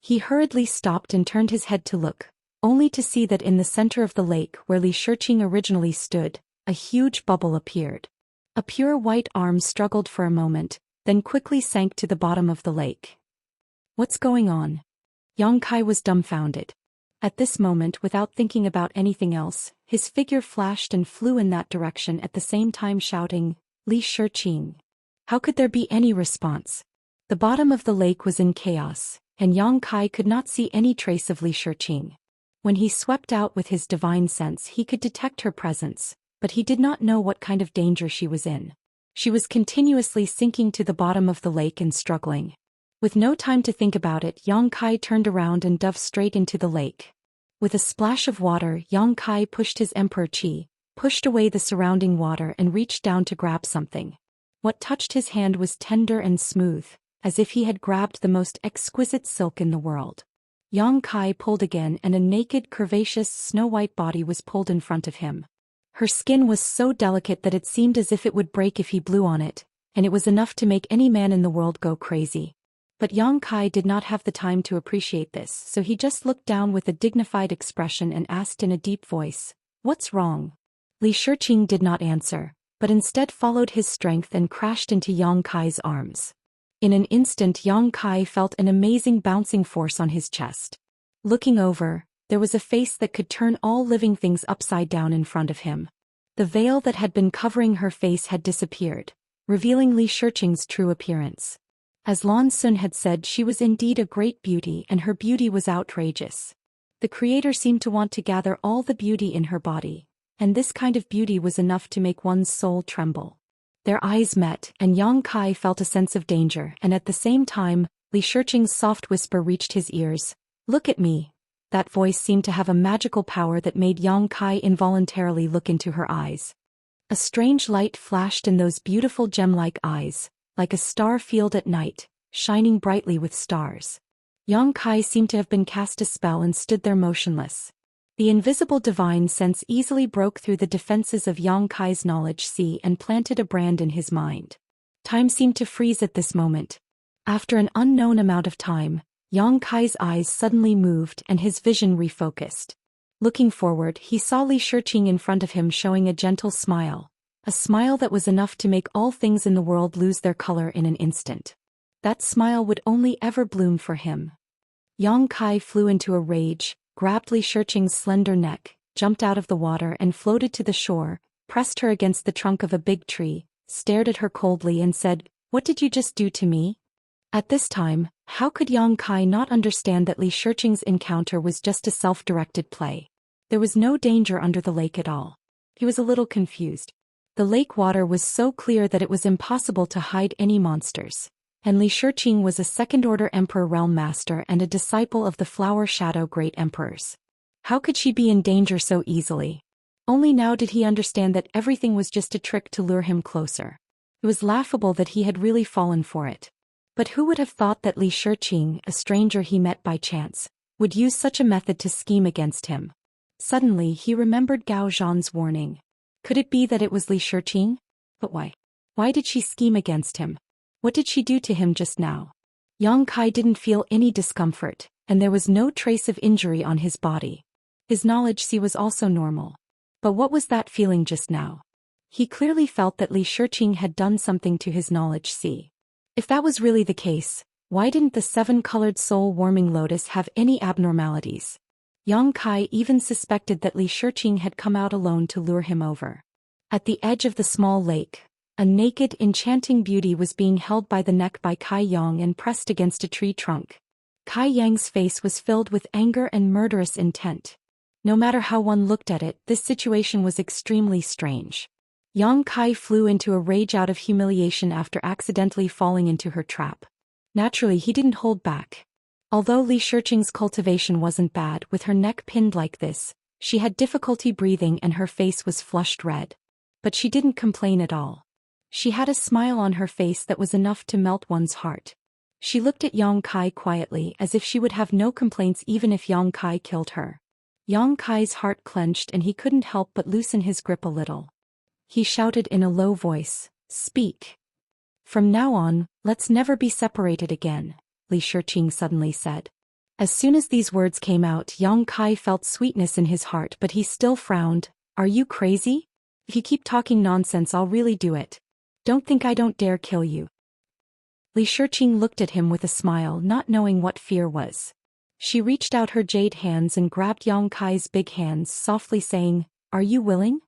He hurriedly stopped and turned his head to look, only to see that in the center of the lake where Li Shiqing originally stood, a huge bubble appeared. A pure white arm struggled for a moment, then quickly sank to the bottom of the lake. "What's going on?" Yang Kai was dumbfounded. At this moment, without thinking about anything else, his figure flashed and flew in that direction, at the same time shouting, "Li Shiqing." How could there be any response? The bottom of the lake was in chaos, and Yang Kai could not see any trace of Li Shiqing. When he swept out with his divine sense, he could detect her presence, but he did not know what kind of danger she was in. She was continuously sinking to the bottom of the lake and struggling. With no time to think about it, Yang Kai turned around and dove straight into the lake. With a splash of water, Yang Kai pushed his emperor chi, pushed away the surrounding water and reached down to grab something. What touched his hand was tender and smooth, as if he had grabbed the most exquisite silk in the world. Yang Kai pulled again and a naked, curvaceous, snow-white body was pulled in front of him. Her skin was so delicate that it seemed as if it would break if he blew on it, and it was enough to make any man in the world go crazy. But Yang Kai did not have the time to appreciate this, so he just looked down with a dignified expression and asked in a deep voice, "What's wrong?" Li Shiqing did not answer, but instead followed his strength and crashed into Yang Kai's arms. In an instant, Yang Kai felt an amazing bouncing force on his chest. Looking over, there was a face that could turn all living things upside down in front of him. The veil that had been covering her face had disappeared, revealing Li Shiqing's true appearance. As Lan Sun had said, she was indeed a great beauty, and her beauty was outrageous. The Creator seemed to want to gather all the beauty in her body, and this kind of beauty was enough to make one's soul tremble. Their eyes met, and Yang Kai felt a sense of danger, and at the same time, Li Shiqing's soft whisper reached his ears, "Look at me." That voice seemed to have a magical power that made Yang Kai involuntarily look into her eyes. A strange light flashed in those beautiful gem-like eyes, like a star field at night, shining brightly with stars. Yang Kai seemed to have been cast a spell and stood there motionless. The invisible divine sense easily broke through the defenses of Yang Kai's knowledge sea and planted a brand in his mind. Time seemed to freeze at this moment. After an unknown amount of time, Yang Kai's eyes suddenly moved and his vision refocused. Looking forward, he saw Li Shiqing in front of him showing a gentle smile, a smile that was enough to make all things in the world lose their color in an instant. That smile would only ever bloom for him. Yang Kai flew into a rage, grabbed Li Shiqing's slender neck, jumped out of the water and floated to the shore, pressed her against the trunk of a big tree, stared at her coldly and said, "What did you just do to me?" At this time, how could Yang Kai not understand that Li Shiqing's encounter was just a self-directed play? There was no danger under the lake at all. He was a little confused. The lake water was so clear that it was impossible to hide any monsters. And Li Shiqing was a second-order Emperor Realm Master and a disciple of the Flower Shadow Great Emperors. How could she be in danger so easily? Only now did he understand that everything was just a trick to lure him closer. It was laughable that he had really fallen for it. But who would have thought that Li Shiqing, a stranger he met by chance, would use such a method to scheme against him? Suddenly he remembered Gao Zhan's warning. Could it be that it was Li Shiqing? But why? Why did she scheme against him? What did she do to him just now? Yang Kai didn't feel any discomfort, and there was no trace of injury on his body. His knowledge sea was also normal. But what was that feeling just now? He clearly felt that Li Shiqing had done something to his knowledge sea. If that was really the case, why didn't the seven-colored soul-warming lotus have any abnormalities? Yang Kai even suspected that Li Shiqing had come out alone to lure him over. At the edge of the small lake, a naked, enchanting beauty was being held by the neck by Kai Yang and pressed against a tree trunk. Kai Yang's face was filled with anger and murderous intent. No matter how one looked at it, this situation was extremely strange. Yang Kai flew into a rage out of humiliation after accidentally falling into her trap. Naturally, he didn't hold back. Although Li Shiqing's cultivation wasn't bad, with her neck pinned like this, she had difficulty breathing and her face was flushed red. But she didn't complain at all. She had a smile on her face that was enough to melt one's heart. She looked at Yang Kai quietly as if she would have no complaints even if Yang Kai killed her. Yang Kai's heart clenched and he couldn't help but loosen his grip a little. He shouted in a low voice, "Speak. From now on, let's never be separated again," Li Shiqing suddenly said. As soon as these words came out, Yang Kai felt sweetness in his heart, but he still frowned. "Are you crazy? If you keep talking nonsense, I'll really do it. Don't think I don't dare kill you." Li Shiqing looked at him with a smile, not knowing what fear was. She reached out her jade hands and grabbed Yang Kai's big hands, softly saying, "Are you willing?"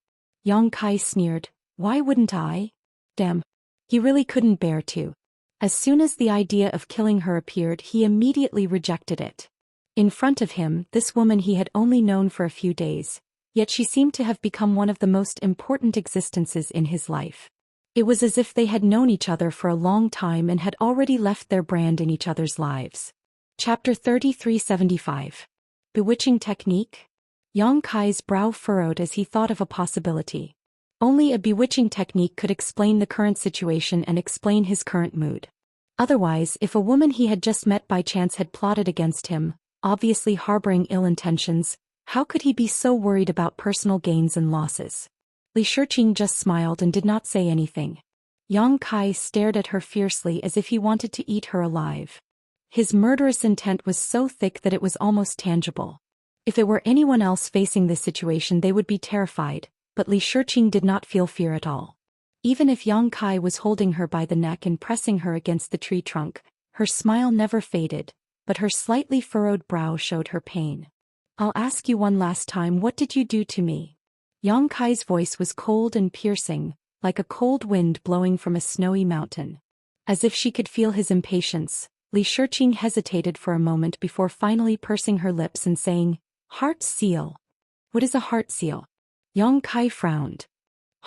Yang Kai sneered, "Why wouldn't I?" Damn. He really couldn't bear to. As soon as the idea of killing her appeared, he immediately rejected it. In front of him, this woman he had only known for a few days, yet she seemed to have become one of the most important existences in his life. It was as if they had known each other for a long time and had already left their brand in each other's lives. Chapter 3375. Bewitching Technique? Yang Kai's brow furrowed as he thought of a possibility. Only a bewitching technique could explain the current situation and explain his current mood. Otherwise, if a woman he had just met by chance had plotted against him, obviously harboring ill intentions, how could he be so worried about personal gains and losses? Li Shiqing just smiled and did not say anything. Yang Kai stared at her fiercely as if he wanted to eat her alive. His murderous intent was so thick that it was almost tangible. If it were anyone else facing this situation, they would be terrified, but Li Shiqing did not feel fear at all. Even if Yang Kai was holding her by the neck and pressing her against the tree trunk, her smile never faded, but her slightly furrowed brow showed her pain. "I'll ask you one last time, what did you do to me?" Yang Kai's voice was cold and piercing, like a cold wind blowing from a snowy mountain. As if she could feel his impatience, Li Shiqing hesitated for a moment before finally pursing her lips and saying, "Heart seal." "What is a heart seal?" Yang Kai frowned.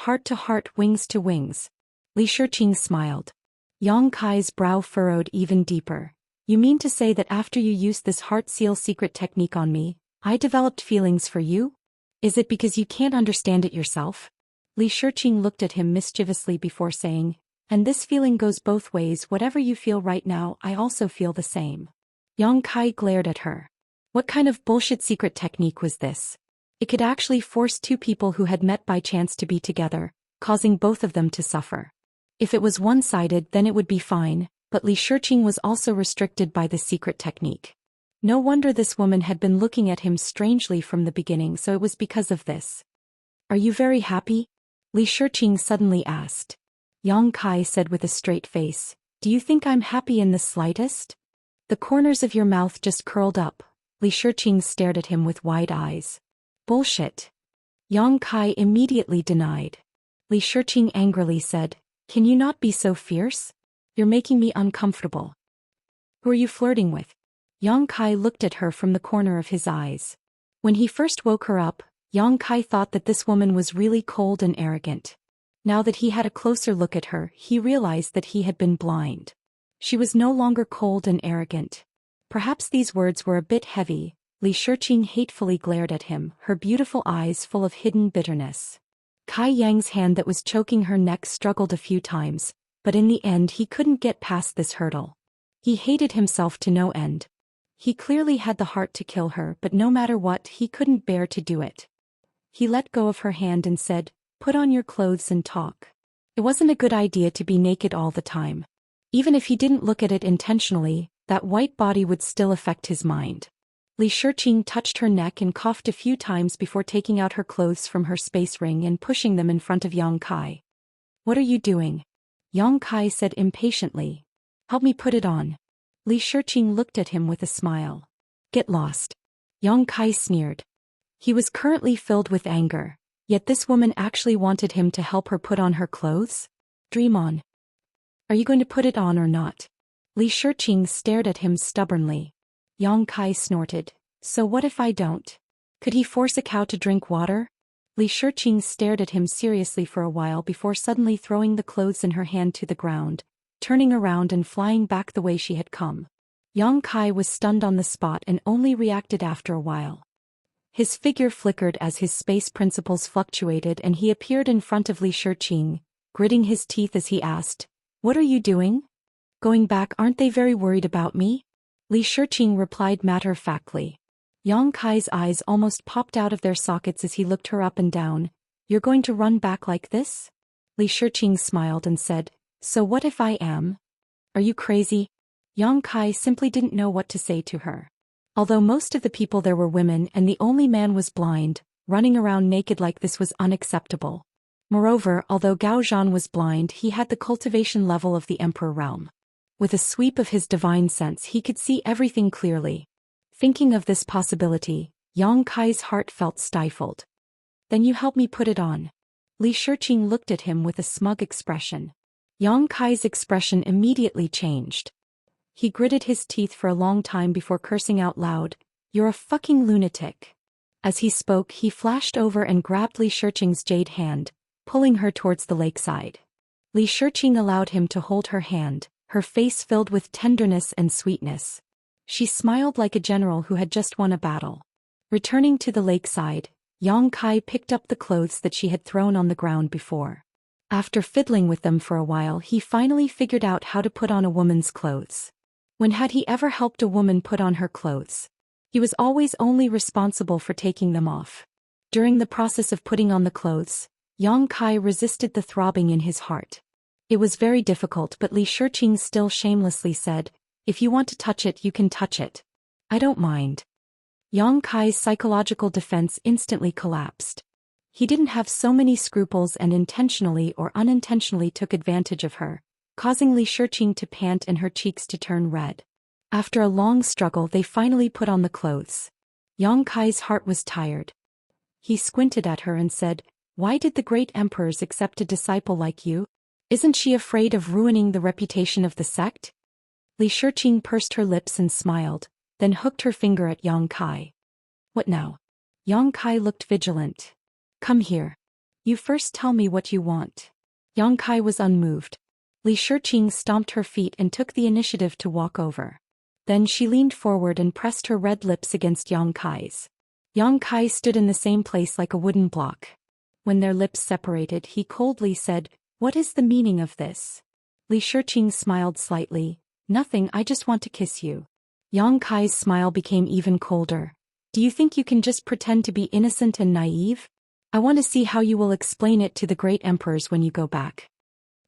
"Heart to heart, wings to wings." Li Shiqing smiled. Yang Kai's brow furrowed even deeper. "You mean to say that after you used this heart seal secret technique on me, I developed feelings for you? Is it because you can't understand it yourself?" Li Shiqing looked at him mischievously before saying, "And this feeling goes both ways. Whatever you feel right now, I also feel the same." Yang Kai glared at her. What kind of bullshit secret technique was this? It could actually force two people who had met by chance to be together, causing both of them to suffer. If it was one-sided, then it would be fine, but Li Shiqing was also restricted by the secret technique. No wonder this woman had been looking at him strangely from the beginning, so it was because of this. "Are you very happy?" Li Shiqing suddenly asked. Yang Kai said with a straight face, "Do you think I'm happy in the slightest?" The corners of your mouth just curled up. Li Shiqing stared at him with wide eyes. "Bullshit." Yang Kai immediately denied. Li Shiqing angrily said, "Can you not be so fierce? You're making me uncomfortable." "Who are you flirting with?" Yang Kai looked at her from the corner of his eyes. When he first woke her up, Yang Kai thought that this woman was really cold and arrogant. Now that he had a closer look at her, he realized that he had been blind. She was no longer cold and arrogant. Perhaps these words were a bit heavy. Li Shiqing hatefully glared at him, her beautiful eyes full of hidden bitterness. Kai Yang's hand that was choking her neck struggled a few times, but in the end he couldn't get past this hurdle. He hated himself to no end. He clearly had the heart to kill her, but no matter what, he couldn't bear to do it. He let go of her hand and said, "Put on your clothes and talk." It wasn't a good idea to be naked all the time. Even if he didn't look at it intentionally, that white body would still affect his mind. Li Shiqing touched her neck and coughed a few times before taking out her clothes from her space ring and pushing them in front of Yang Kai. "What are you doing?" Yang Kai said impatiently. "Help me put it on." Li Shiqing looked at him with a smile. "Get lost." Yang Kai sneered. He was currently filled with anger, yet this woman actually wanted him to help her put on her clothes? Dream on. "Are you going to put it on or not?" Li Shiqing stared at him stubbornly. Yang Kai snorted. "So what if I don't? Could he force a cow to drink water?" Li Shiqing stared at him seriously for a while before suddenly throwing the clothes in her hand to the ground, turning around and flying back the way she had come. Yang Kai was stunned on the spot and only reacted after a while. His figure flickered as his space principles fluctuated and he appeared in front of Li Shiqing, gritting his teeth as he asked, "What are you doing?" "Going back. Aren't they very worried about me?" Li Shiqing replied matter-of-factly. Yang Kai's eyes almost popped out of their sockets as he looked her up and down. "You're going to run back like this?" Li Shiqing smiled and said, "So what if I am? Are you crazy?" Yang Kai simply didn't know what to say to her. Although most of the people there were women and the only man was blind, running around naked like this was unacceptable. Moreover, although Gao Zhan was blind, he had the cultivation level of the Emperor realm. With a sweep of his divine sense he could see everything clearly. Thinking of this possibility, Yang Kai's heart felt stifled. "Then you help me put it on." Li Shiqing looked at him with a smug expression. Yang Kai's expression immediately changed. He gritted his teeth for a long time before cursing out loud, "You're a fucking lunatic." As he spoke, he flashed over and grabbed Li Shiqing's jade hand, pulling her towards the lakeside. Li Shiqing allowed him to hold her hand, her face filled with tenderness and sweetness. She smiled like a general who had just won a battle. Returning to the lakeside, Yang Kai picked up the clothes that she had thrown on the ground before. After fiddling with them for a while, he finally figured out how to put on a woman's clothes. When had he ever helped a woman put on her clothes? He was always only responsible for taking them off. During the process of putting on the clothes, Yang Kai resisted the throbbing in his heart. It was very difficult, but Li Shiqing still shamelessly said, "If you want to touch it, you can touch it. I don't mind." Yang Kai's psychological defense instantly collapsed. He didn't have so many scruples and intentionally or unintentionally took advantage of her, causing Li Shiqing to pant and her cheeks to turn red. After a long struggle, they finally put on the clothes. Yang Kai's heart was tired. He squinted at her and said, "Why did the great emperors accept a disciple like you? Isn't she afraid of ruining the reputation of the sect?" Li Shiqing pursed her lips and smiled, then hooked her finger at Yang Kai. "What now?" Yang Kai looked vigilant. "Come here. You first tell me what you want." Yang Kai was unmoved. Li Shiqing stomped her feet and took the initiative to walk over. Then she leaned forward and pressed her red lips against Yang Kai's. Yang Kai stood in the same place like a wooden block. When their lips separated, he coldly said, "What is the meaning of this?" Li Shiqing smiled slightly. "Nothing, I just want to kiss you." Yang Kai's smile became even colder. "Do you think you can just pretend to be innocent and naive? I want to see how you will explain it to the great emperors when you go back."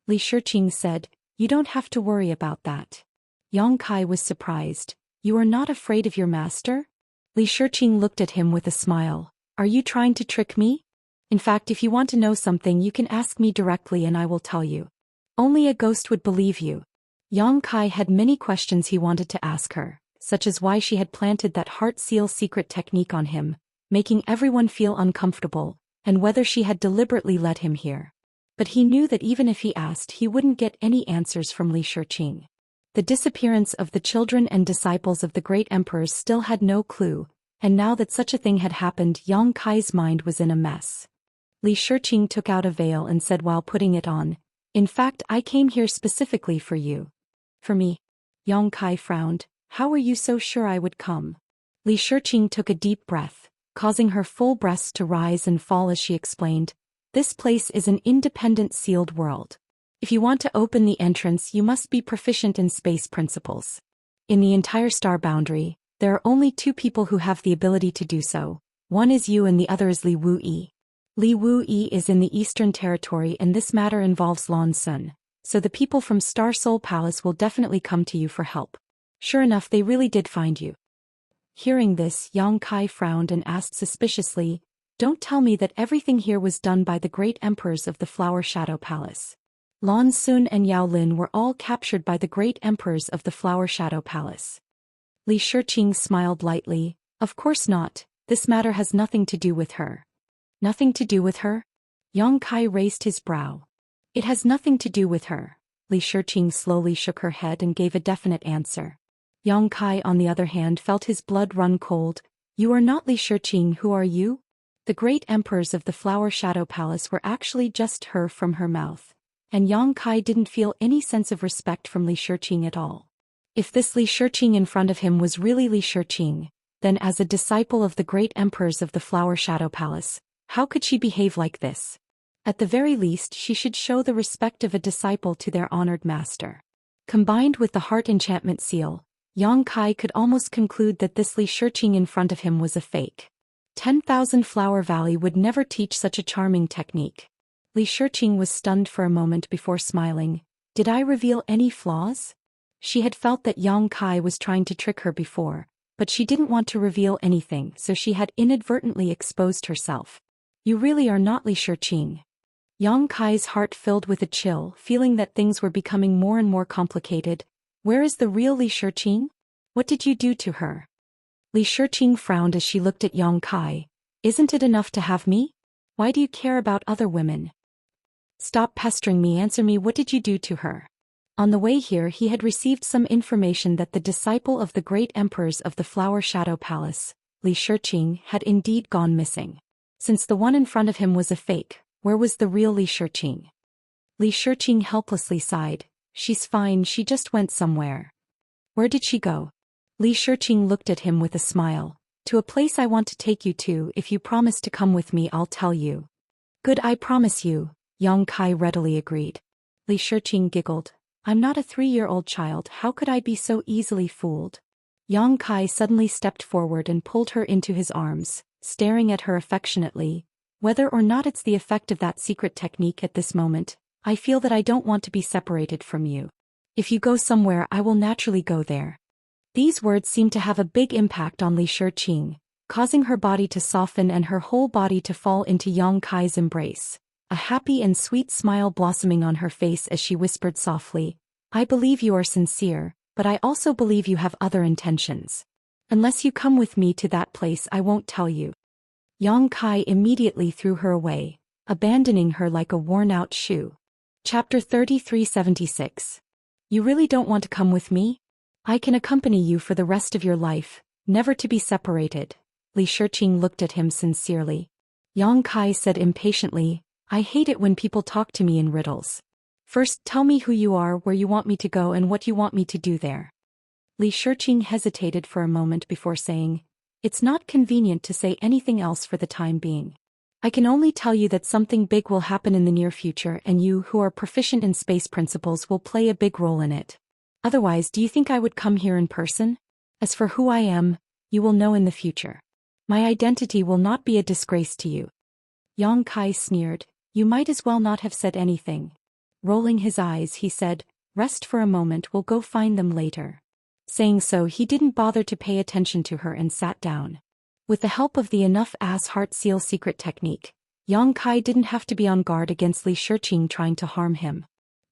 Li Shiqing said, "You don't have to worry about that." Yang Kai was surprised. "You are not afraid of your master?" Li Shiqing looked at him with a smile. "Are you trying to trick me? In fact, if you want to know something, you can ask me directly and I will tell you. Only a ghost would believe you." Yang Kai had many questions he wanted to ask her, such as why she had planted that heart seal secret technique on him, making everyone feel uncomfortable, and whether she had deliberately led him here. But he knew that even if he asked, he wouldn't get any answers from Li Shiqing. The disappearance of the children and disciples of the great emperors still had no clue, and now that such a thing had happened, Yang Kai's mind was in a mess. Li Shiqing took out a veil and said while putting it on, "In fact, I came here specifically for you." "For me?" Yang Kai frowned. "How were you so sure I would come?" Li Shiqing took a deep breath, causing her full breasts to rise and fall as she explained, "This place is an independent sealed world. If you want to open the entrance, you must be proficient in space principles. In the entire star boundary, there are only two people who have the ability to do so. One is you and the other is Li Wuyi. Li Wuyi is in the Eastern Territory and this matter involves Lan Sun, so the people from Star Soul Palace will definitely come to you for help." Sure enough, they really did find you. Hearing this, Yang Kai frowned and asked suspiciously, "Don't tell me that everything here was done by the great emperors of the Flower Shadow Palace." Lan Sun and Yao Lin were all captured by the great emperors of the Flower Shadow Palace. Li Shiqing smiled lightly. "Of course not, this matter has nothing to do with her." "Nothing to do with her?" Yang Kai raised his brow. "It has nothing to do with her." Li Shiqing slowly shook her head and gave a definite answer. Yang Kai, on the other hand, felt his blood run cold. "You are not Li Shiqing, who are you?" The great emperors of the Flower Shadow Palace were actually just her from her mouth, and Yang Kai didn't feel any sense of respect from Li Shiqing at all. If this Li Shiqing in front of him was really Li Shiqing, then as a disciple of the great emperors of the Flower Shadow Palace, how could she behave like this? At the very least, she should show the respect of a disciple to their honored master. Combined with the heart enchantment seal, Yang Kai could almost conclude that this Li Shiqing in front of him was a fake. 10,000 Flower Valley would never teach such a charming technique. Li Shiqing was stunned for a moment before smiling. "Did I reveal any flaws?" She had felt that Yang Kai was trying to trick her before, but she didn't want to reveal anything, so she had inadvertently exposed herself. "You really are not Li Shiqing." Yang Kai's heart filled with a chill, feeling that things were becoming more and more complicated. "Where is the real Li Shiqing? What did you do to her?" Li Shiqing frowned as she looked at Yang Kai. "Isn't it enough to have me? Why do you care about other women? Stop pestering me, answer me, what did you do to her?" On the way here he had received some information that the disciple of the great emperors of the Flower Shadow Palace, Li Shiqing, had indeed gone missing. Since the one in front of him was a fake, where was the real Li Shiqing? Li Shiqing helplessly sighed. "She's fine, she just went somewhere." "Where did she go?" Li Shiqing looked at him with a smile. "To a place I want to take you to. If you promise to come with me, I'll tell you." "Good, I promise you," Yang Kai readily agreed. Li Shiqing giggled. "I'm not a 3-year-old child, how could I be so easily fooled?" Yang Kai suddenly stepped forward and pulled her into his arms, staring at her affectionately. "Whether or not it's the effect of that secret technique at this moment, I feel that I don't want to be separated from you. If you go somewhere, I will naturally go there." These words seemed to have a big impact on Li Shiqing, causing her body to soften and her whole body to fall into Yang Kai's embrace, a happy and sweet smile blossoming on her face as she whispered softly, "I believe you are sincere, but I also believe you have other intentions. Unless you come with me to that place, I won't tell you." Yang Kai immediately threw her away, abandoning her like a worn-out shoe. Chapter 3376. "You really don't want to come with me? I can accompany you for the rest of your life, never to be separated." Li Shiqing looked at him sincerely. Yang Kai said impatiently, "I hate it when people talk to me in riddles. First tell me who you are, where you want me to go and what you want me to do there." Li Shiqing hesitated for a moment before saying, "It's not convenient to say anything else for the time being." I can only tell you that something big will happen in the near future and you who are proficient in space principles will play a big role in it. Otherwise, do you think I would come here in person? As for who I am, you will know in the future. My identity will not be a disgrace to you. Yang Kai sneered, you might as well not have said anything. Rolling his eyes, he said, rest for a moment, we'll go find them later. Saying so, he didn't bother to pay attention to her and sat down. With the help of the enough-ass heart seal secret technique, Yang Kai didn't have to be on guard against Li Shiqing trying to harm him.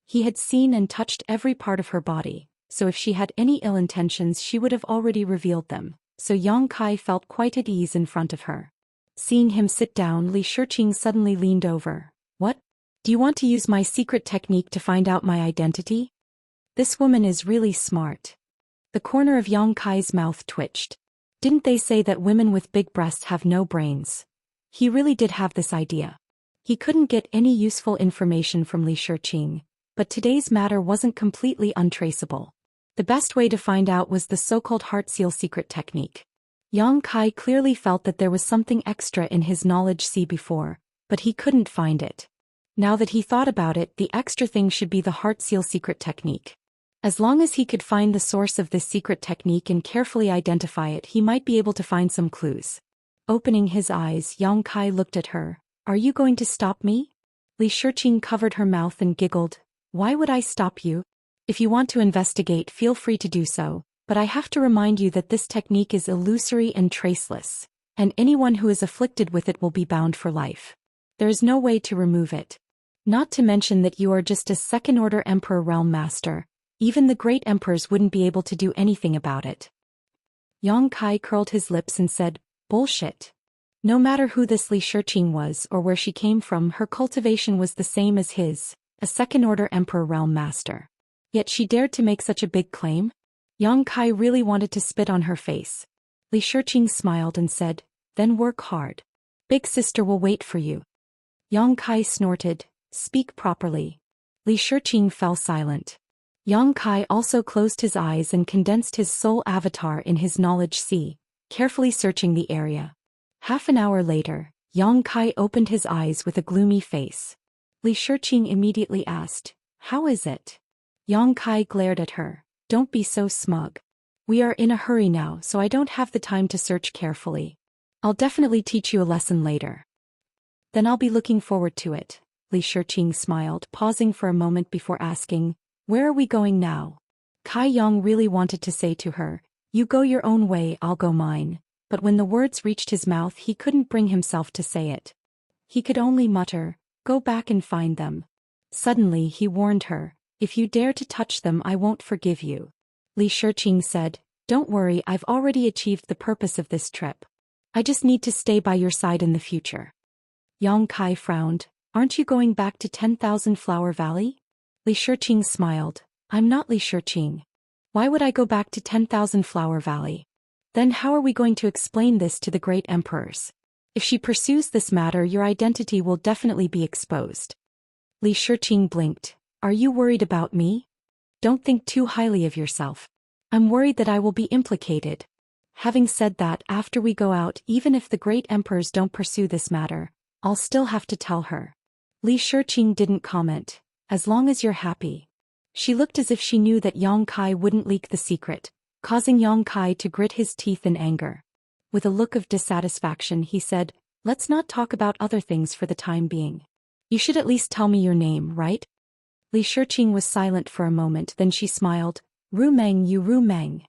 He had seen and touched every part of her body, so if she had any ill intentions she would have already revealed them, so Yang Kai felt quite at ease in front of her. Seeing him sit down, Li Shiqing suddenly leaned over. What? Do you want to use my secret technique to find out my identity? This woman is really smart. The corner of Yang Kai's mouth twitched. Didn't they say that women with big breasts have no brains? He really did have this idea. He couldn't get any useful information from Li Shiqing, but today's matter wasn't completely untraceable. The best way to find out was the so-called heart seal secret technique. Yang Kai clearly felt that there was something extra in his knowledge see before, but he couldn't find it. Now that he thought about it, the extra thing should be the heart seal secret technique. As long as he could find the source of this secret technique and carefully identify it, he might be able to find some clues. Opening his eyes, Yang Kai looked at her. Are you going to stop me? Li Shiqing covered her mouth and giggled. Why would I stop you? If you want to investigate, feel free to do so, but I have to remind you that this technique is illusory and traceless, and anyone who is afflicted with it will be bound for life. There is no way to remove it. Not to mention that you are just a second-order Emperor Realm Master. Even the great emperors wouldn't be able to do anything about it. Yang Kai curled his lips and said, bullshit. No matter who this Li Shiqing was or where she came from, her cultivation was the same as his, a second-order Emperor Realm Master. Yet she dared to make such a big claim? Yang Kai really wanted to spit on her face. Li Shiqing smiled and said, then work hard. Big sister will wait for you. Yang Kai snorted, speak properly. Li Shiqing fell silent. Yang Kai also closed his eyes and condensed his soul avatar in his knowledge sea, carefully searching the area. Half an hour later, Yang Kai opened his eyes with a gloomy face. Li Shiqing immediately asked, how is it? Yang Kai glared at her, don't be so smug. We are in a hurry now, so I don't have the time to search carefully. I'll definitely teach you a lesson later. Then I'll be looking forward to it. Li Shiqing smiled, pausing for a moment before asking, where are we going now? Kai Yang really wanted to say to her, you go your own way, I'll go mine, but when the words reached his mouth he couldn't bring himself to say it. He could only mutter, go back and find them. Suddenly he warned her, if you dare to touch them I won't forgive you. Li Shiqing said, don't worry, I've already achieved the purpose of this trip. I just need to stay by your side in the future. Yang Kai frowned, aren't you going back to 10,000 Flower Valley? Li Shiqing smiled, I'm not Li Shiqing. Why would I go back to 10,000 Flower Valley? Then how are we going to explain this to the great emperors? If she pursues this matter, your identity will definitely be exposed. Li Shiqing blinked, are you worried about me? Don't think too highly of yourself. I'm worried that I will be implicated. Having said that, after we go out, even if the great emperors don't pursue this matter, I'll still have to tell her. Li Shiqing didn't comment. As long as you're happy. She looked as if she knew that Yang Kai wouldn't leak the secret, causing Yang Kai to grit his teeth in anger. With a look of dissatisfaction he said, let's not talk about other things for the time being. You should at least tell me your name, right? Li Shiqing was silent for a moment, then she smiled, Ru Meng you Ru Meng.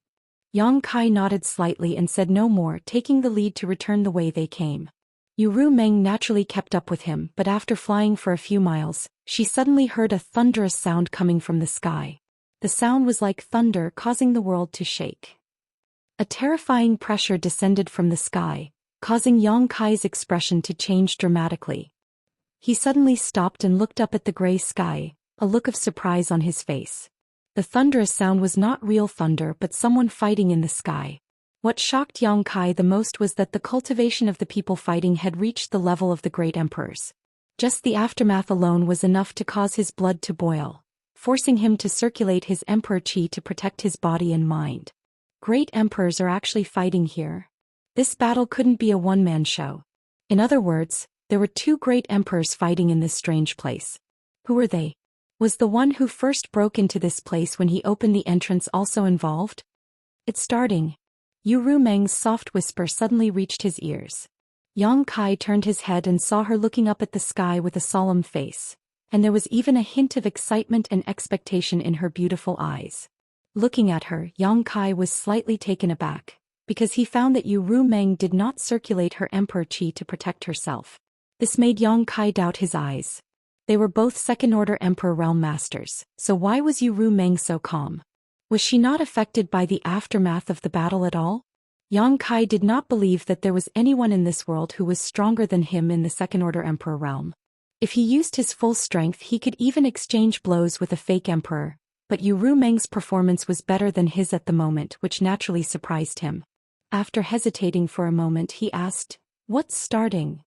Yang Kai nodded slightly and said no more, taking the lead to return the way they came. Ru Meng naturally kept up with him, but after flying for a few miles, she suddenly heard a thunderous sound coming from the sky. The sound was like thunder, causing the world to shake. A terrifying pressure descended from the sky, causing Yang Kai's expression to change dramatically. He suddenly stopped and looked up at the gray sky, a look of surprise on his face. The thunderous sound was not real thunder but someone fighting in the sky. What shocked Yang Kai the most was that the cultivation of the people fighting had reached the level of the great emperors. Just the aftermath alone was enough to cause his blood to boil, forcing him to circulate his emperor chi to protect his body and mind. Great emperors are actually fighting here. This battle couldn't be a one-man show. In other words, There were two great emperors fighting in this strange place. Who were they? Was the one who first broke into this place when he opened the entrance also involved? It's starting. Yu Rumeng's soft whisper suddenly reached his ears. Yang Kai turned his head and saw her looking up at the sky with a solemn face, and there was even a hint of excitement and expectation in her beautiful eyes. Looking at her, Yang Kai was slightly taken aback, because he found that Yu Rumeng did not circulate her emperor qi to protect herself. This made Yang Kai doubt his eyes. They were both second-order Emperor Realm Masters, so why was Yu Rumeng so calm? Was she not affected by the aftermath of the battle at all? Yang Kai did not believe that there was anyone in this world who was stronger than him in the second-order Emperor realm. If he used his full strength, he could even exchange blows with a fake emperor, but Yu Rumeng's performance was better than his at the moment, which naturally surprised him. After hesitating for a moment, he asked, "What's starting?"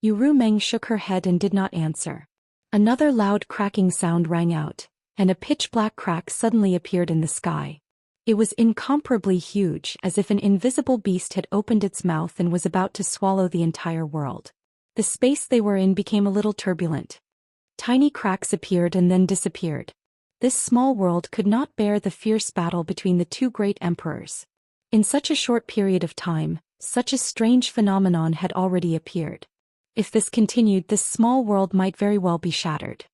Yu Rumeng shook her head and did not answer. Another loud cracking sound rang out, and a pitch-black crack suddenly appeared in the sky. It was incomparably huge, as if an invisible beast had opened its mouth and was about to swallow the entire world. The space they were in became a little turbulent. Tiny cracks appeared and then disappeared. This small world could not bear the fierce battle between the two great emperors. In such a short period of time, such a strange phenomenon had already appeared. If this continued, this small world might very well be shattered.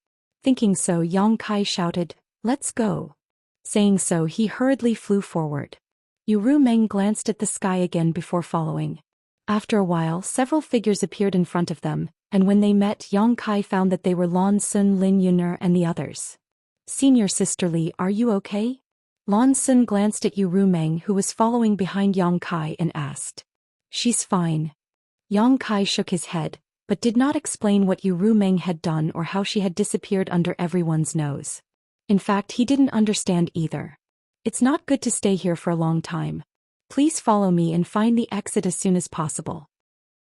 Thinking so, Yang Kai shouted, "Let's go." Saying so, he hurriedly flew forward. Yu Rumeng glanced at the sky again before following. After a while, several figures appeared in front of them, and when they met, Yang Kai found that they were Lan Sun, Lin Yuner, and the others. "Senior Sister Li, are you okay?" Lan Sun glanced at Yu Rumeng, who was following behind Yang Kai, and asked. "She's fine." Yang Kai shook his head, but did not explain what Yu Rumeng had done or how she had disappeared under everyone's nose. In fact, he didn't understand either. "It's not good to stay here for a long time. Please follow me and find the exit as soon as possible."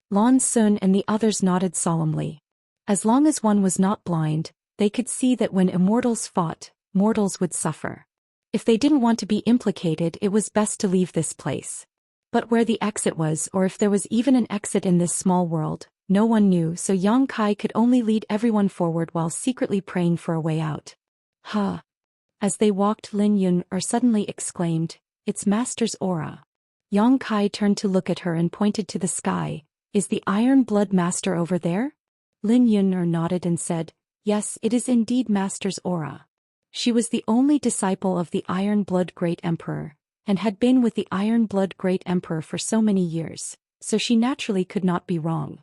Lan Sun and the others nodded solemnly. As long as one was not blind, they could see that when immortals fought, mortals would suffer. If they didn't want to be implicated, it was best to leave this place. But where the exit was, or if there was even an exit in this small world, no one knew, so Yang Kai could only lead everyone forward while secretly praying for a way out. "Huh." As they walked, Lin Yuner suddenly exclaimed, "It's Master's aura." Yang Kai turned to look at her and pointed to the sky. "Is the Iron Blood Master over there?" Lin Yuner nodded and said, "Yes, it is indeed Master's aura." She was the only disciple of the Iron Blood Great Emperor, and had been with the Iron Blood Great Emperor for so many years, so she naturally could not be wrong.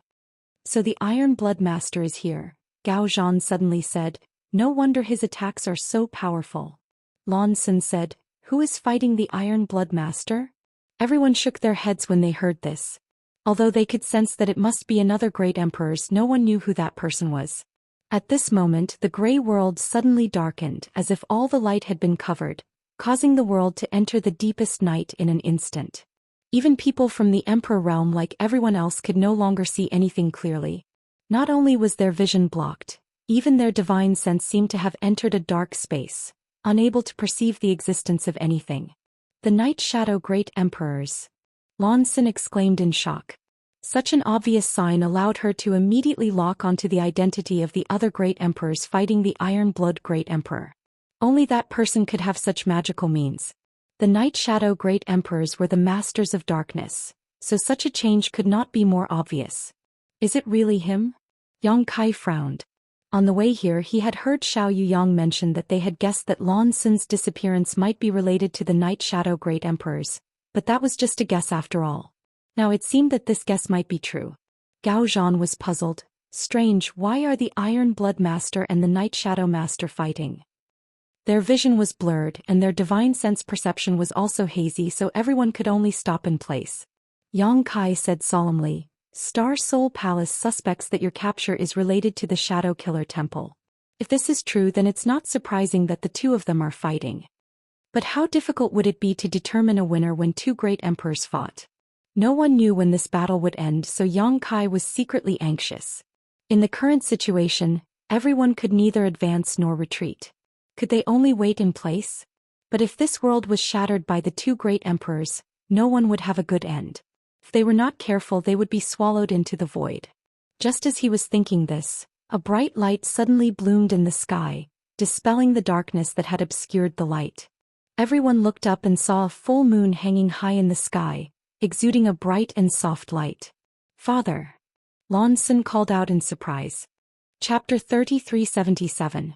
"So the Iron Blood Master is here," Gao Zhan suddenly said. "No wonder his attacks are so powerful." Lan Sun said, "Who is fighting the Iron Blood Master?" Everyone shook their heads when they heard this. Although they could sense that it must be another great emperor, no one knew who that person was. At this moment, the grey world suddenly darkened, as if all the light had been covered, causing the world to enter the deepest night in an instant. Even people from the Emperor realm, like everyone else, could no longer see anything clearly. Not only was their vision blocked, even their divine sense seemed to have entered a dark space, unable to perceive the existence of anything. "The Night Shadow Great Emperors!" Lan Sun exclaimed in shock. Such an obvious sign allowed her to immediately lock onto the identity of the other great emperors fighting the Iron Blood Great Emperor. Only that person could have such magical means. The Night Shadow Great Emperors were the masters of darkness, so such a change could not be more obvious. "Is it really him?" Yang Kai frowned. On the way here, he had heard Xiao Yuyang mention that they had guessed that Lan Sun's disappearance might be related to the Night Shadow Great Emperors, but that was just a guess after all. Now it seemed that this guess might be true. Gao Zhan was puzzled. Strange, why are the Iron Blood Master and the Night Shadow Master fighting? Their vision was blurred, and their divine sense perception was also hazy, so everyone could only stop in place. Yang Kai said solemnly, "Star Soul Palace suspects that your capture is related to the Shadow Killer Temple. If this is true, then it's not surprising that the two of them are fighting. But how difficult would it be to determine a winner when two great emperors fought?" No one knew when this battle would end, so Yang Kai was secretly anxious. In the current situation, everyone could neither advance nor retreat. Could they only wait in place? But if this world was shattered by the two great emperors, no one would have a good end. If they were not careful, they would be swallowed into the void. Just as he was thinking this, a bright light suddenly bloomed in the sky, dispelling the darkness that had obscured the light. Everyone looked up and saw a full moon hanging high in the sky, exuding a bright and soft light. "Father!" Lan Xun called out in surprise. Chapter 3377.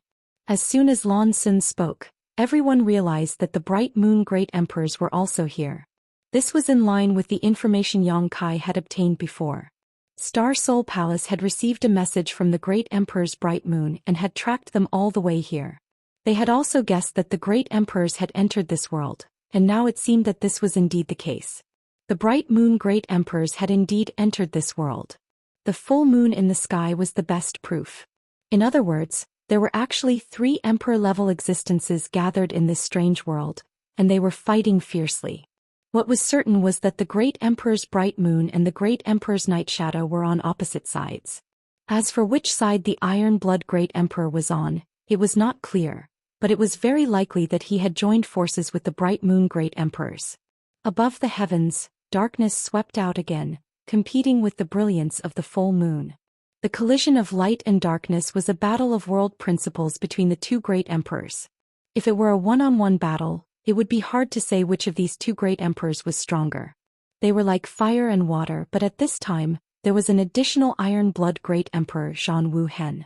As soon as Lan Xun spoke, everyone realized that the bright moon great emperors were also here. This was in line with the information Yang Kai had obtained before. Star Soul Palace had received a message from the great emperor's bright moon and had tracked them all the way here. They had also guessed that the great emperors had entered this world, and now it seemed that this was indeed the case. The bright moon great emperors had indeed entered this world. The full moon in the sky was the best proof. In other words, there were actually 3 emperor-level existences gathered in this strange world, and they were fighting fiercely. What was certain was that the great emperor's bright moon and the great emperor's night shadow were on opposite sides. As for which side the iron blood great emperor was on, it was not clear, but it was very likely that he had joined forces with the bright moon great emperors. Above the heavens, darkness swept out again, competing with the brilliance of the full moon. The collision of light and darkness was a battle of world principles between the 2 great emperors. If it were a one-on-one battle, it would be hard to say which of these 2 great emperors was stronger. They were like fire and water, but at this time, there was an additional iron blood great emperor Zhang Wuhen.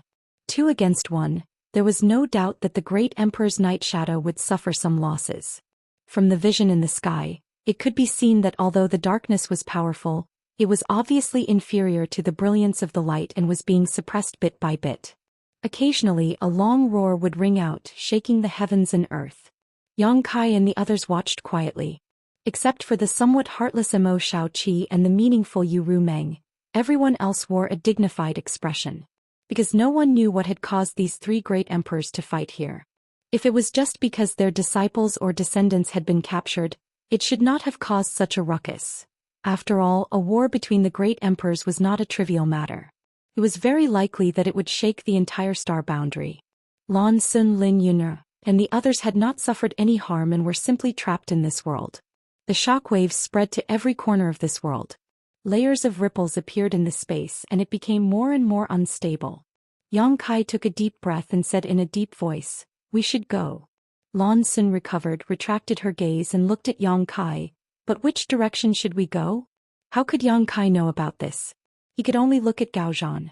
2 against 1, there was no doubt that the great emperor's night shadow would suffer some losses. From the vision in the sky, it could be seen that although the darkness was powerful, it was obviously inferior to the brilliance of the light and was being suppressed bit by bit. Occasionally a long roar would ring out, shaking the heavens and earth. Yang Kai and the others watched quietly. Except for the somewhat heartless Emo Shaoqi and the meaningful Yu Rumeng, everyone else wore a dignified expression. Because no one knew what had caused these 3 great emperors to fight here. If it was just because their disciples or descendants had been captured, it should not have caused such a ruckus. After all, a war between the great emperors was not a trivial matter. It was very likely that it would shake the entire star boundary. Lan Xun, Lin Yun'er, and the others had not suffered any harm and were simply trapped in this world. The shockwaves spread to every corner of this world. Layers of ripples appeared in the space and it became more and more unstable. Yang Kai took a deep breath and said in a deep voice, "We should go." Lan Xun recovered, retracted her gaze and looked at Yang Kai. But which direction should we go? How could Yang Kai know about this? He could only look at Gao Zhan.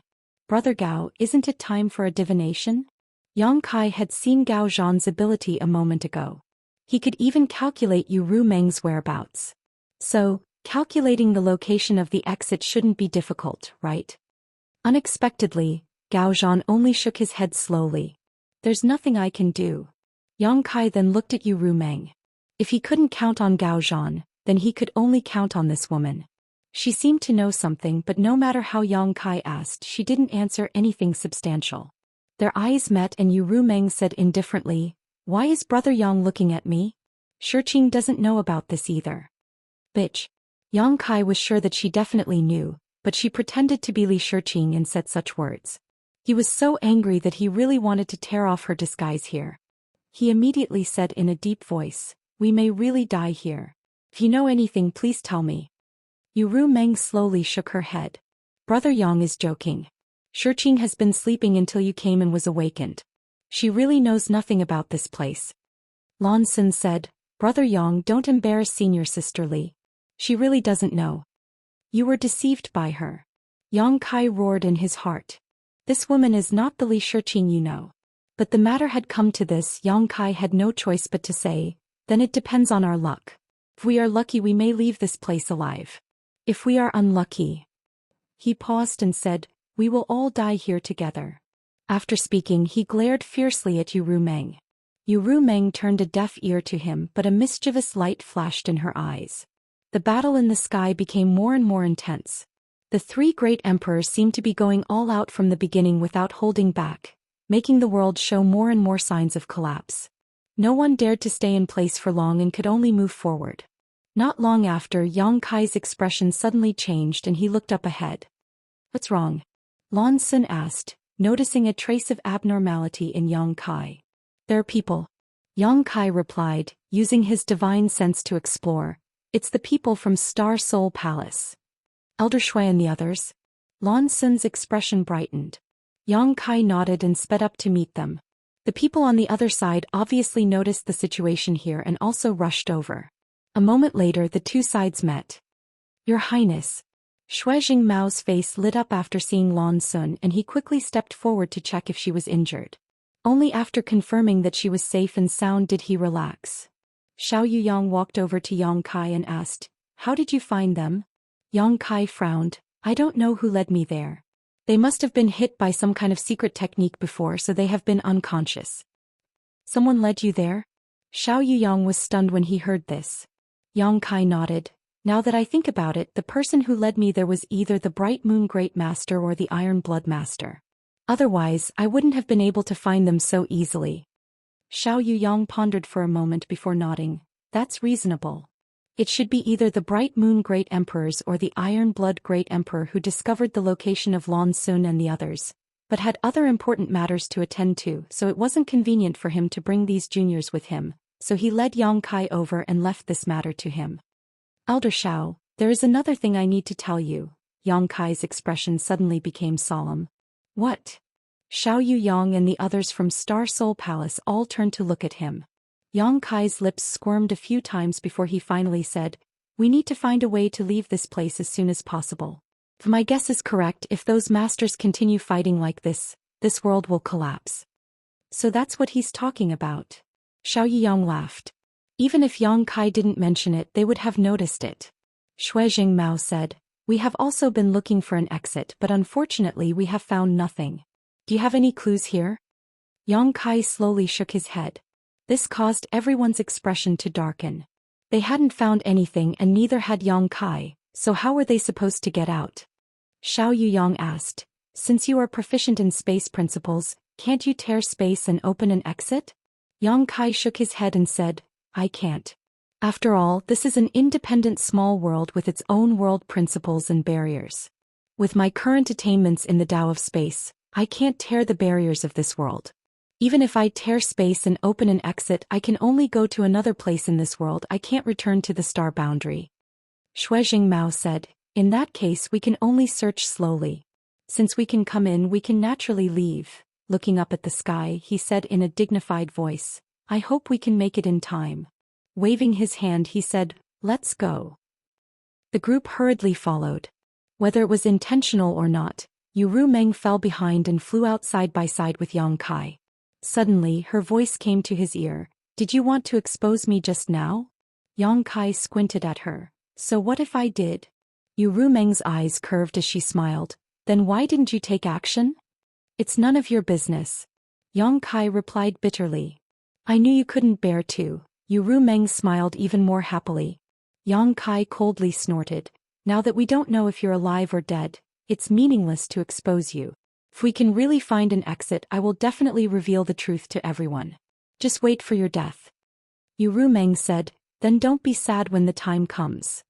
"Brother Gao, isn't it time for a divination?" Yang Kai had seen Gao Zhan's ability a moment ago. He could even calculate Yu Rumeng's whereabouts. So, calculating the location of the exit shouldn't be difficult, right? Unexpectedly, Gao Zhan only shook his head slowly. "There's nothing I can do." Yang Kai then looked at Yu Rumeng. If he couldn't count on Gao Zhan, then he could only count on this woman. She seemed to know something, but no matter how Yang Kai asked, she didn't answer anything substantial. Their eyes met and Yu Rumeng said indifferently, "Why is Brother Yang looking at me? Shiqing doesn't know about this either." "Bitch." Yang Kai was sure that she definitely knew, but she pretended to be Li Shiqing and said such words. He was so angry that he really wanted to tear off her disguise here. He immediately said in a deep voice, "We may really die here. If you know anything, please tell me." Yu Rumeng slowly shook her head. "Brother Yang is joking. Shiqing has been sleeping until you came and was awakened. She really knows nothing about this place." Lan Xun said, "Brother Yang, don't embarrass senior sister Li. She really doesn't know. You were deceived by her." Yang Kai roared in his heart. "This woman is not the Li Shiqing you know." But the matter had come to this, Yang Kai had no choice but to say, "Then it depends on our luck. If we are lucky we may leave this place alive. If we are unlucky..." He paused and said, "We will all die here together." After speaking, he glared fiercely at Yu Rumeng. Yu Rumeng turned a deaf ear to him, but a mischievous light flashed in her eyes. The battle in the sky became more and more intense. The 3 great emperors seemed to be going all out from the beginning without holding back, making the world show more and more signs of collapse. No one dared to stay in place for long and could only move forward. Not long after, Yang Kai's expression suddenly changed and he looked up ahead. "What's wrong?" Lan Xun asked, noticing a trace of abnormality in Yang Kai. "There are people." Yang Kai replied, using his divine sense to explore, "It's the people from Star Soul Palace." "Elder Shui and the others?" Lan Sun's expression brightened. Yang Kai nodded and sped up to meet them. The people on the other side obviously noticed the situation here and also rushed over. A moment later the two sides met. Your Highness. Shui Jingmao's face lit up after seeing Lan Sun and he quickly stepped forward to check if she was injured. Only after confirming that she was safe and sound did he relax. Xiao Yuyang walked over to Yang Kai and asked, "How did you find them?" Yang Kai frowned. "I don't know who led me there. They must have been hit by some kind of secret technique before, so they have been unconscious." "Someone led you there?" Xiao Yuyang was stunned when he heard this. Yang Kai nodded. "Now that I think about it, the person who led me there was either the Bright Moon Great Master or the Iron Blood Master. Otherwise, I wouldn't have been able to find them so easily." Xiao Yuyang pondered for a moment before nodding. "That's reasonable. It should be either the Bright Moon Great Emperors or the Iron Blood Great Emperor who discovered the location of Lan Sun and the others, but had other important matters to attend to, so it wasn't convenient for him to bring these juniors with him, so he led Yang Kai over and left this matter to him. Elder Xiao, there is another thing I need to tell you." Yang Kai's expression suddenly became solemn. "What?" Xiao Yuyang and the others from Star Soul Palace all turned to look at him. Yang Kai's lips squirmed a few times before he finally said, "We need to find a way to leave this place as soon as possible. If my guess is correct, if those masters continue fighting like this world will collapse." "So that's what he's talking about." Xiao Yuyang laughed. Even if Yang Kai didn't mention it, they would have noticed it. Shui Jingmao said, "We have also been looking for an exit, but unfortunately we have found nothing. Do you have any clues here?" Yang Kai slowly shook his head. This caused everyone's expression to darken. They hadn't found anything and neither had Yang Kai, so how were they supposed to get out? Xiao Yuyang asked, "Since you are proficient in space principles, can't you tear space and open an exit?" Yang Kai shook his head and said, "I can't. After all, this is an independent small world with its own world principles and barriers. With my current attainments in the Tao of space, I can't tear the barriers of this world. Even if I tear space and open an exit, I can only go to another place in this world. I can't return to the star boundary." Shui Jingmao said, "In that case we can only search slowly. Since we can come in, we can naturally leave." Looking up at the sky, he said in a dignified voice, "I hope we can make it in time." Waving his hand he said, "Let's go." The group hurriedly followed. Whether it was intentional or not, Yu Rumeng fell behind and flew out side by side with Yang Kai. Suddenly her voice came to his ear, "Did you want to expose me just now?" Yang Kai squinted at her. "So what if I did?" Yu Rumeng's eyes curved as she smiled. "Then why didn't you take action?" "It's none of your business." Yang Kai replied bitterly. "I knew you couldn't bear to." Yu Rumeng smiled even more happily. Yang Kai coldly snorted. "Now that we don't know if you're alive or dead, it's meaningless to expose you. If we can really find an exit, I will definitely reveal the truth to everyone. Just wait for your death." Yu Rumeng said, "Then don't be sad when the time comes."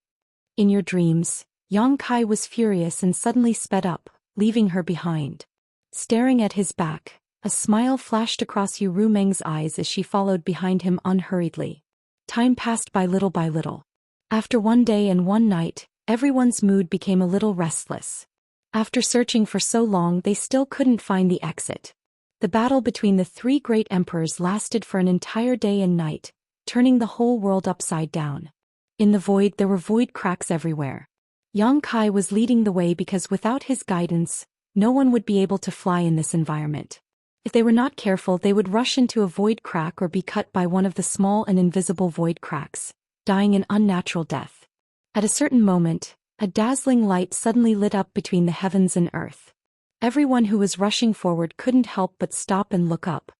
In your dreams, Yang Kai was furious and suddenly sped up, leaving her behind. Staring at his back, a smile flashed across Yu Rumeng's eyes as she followed behind him unhurriedly. Time passed by little by little. After one day and one night, everyone's mood became a little restless. After searching for so long, they still couldn't find the exit. The battle between the three great emperors lasted for an entire day and night, turning the whole world upside down. In the void there were void cracks everywhere. Yang Kai was leading the way because without his guidance, no one would be able to fly in this environment. If they were not careful, they would rush into a void crack or be cut by one of the small and invisible void cracks, dying an unnatural death. At a certain moment, a dazzling light suddenly lit up between the heavens and earth. Everyone who was rushing forward couldn't help but stop and look up.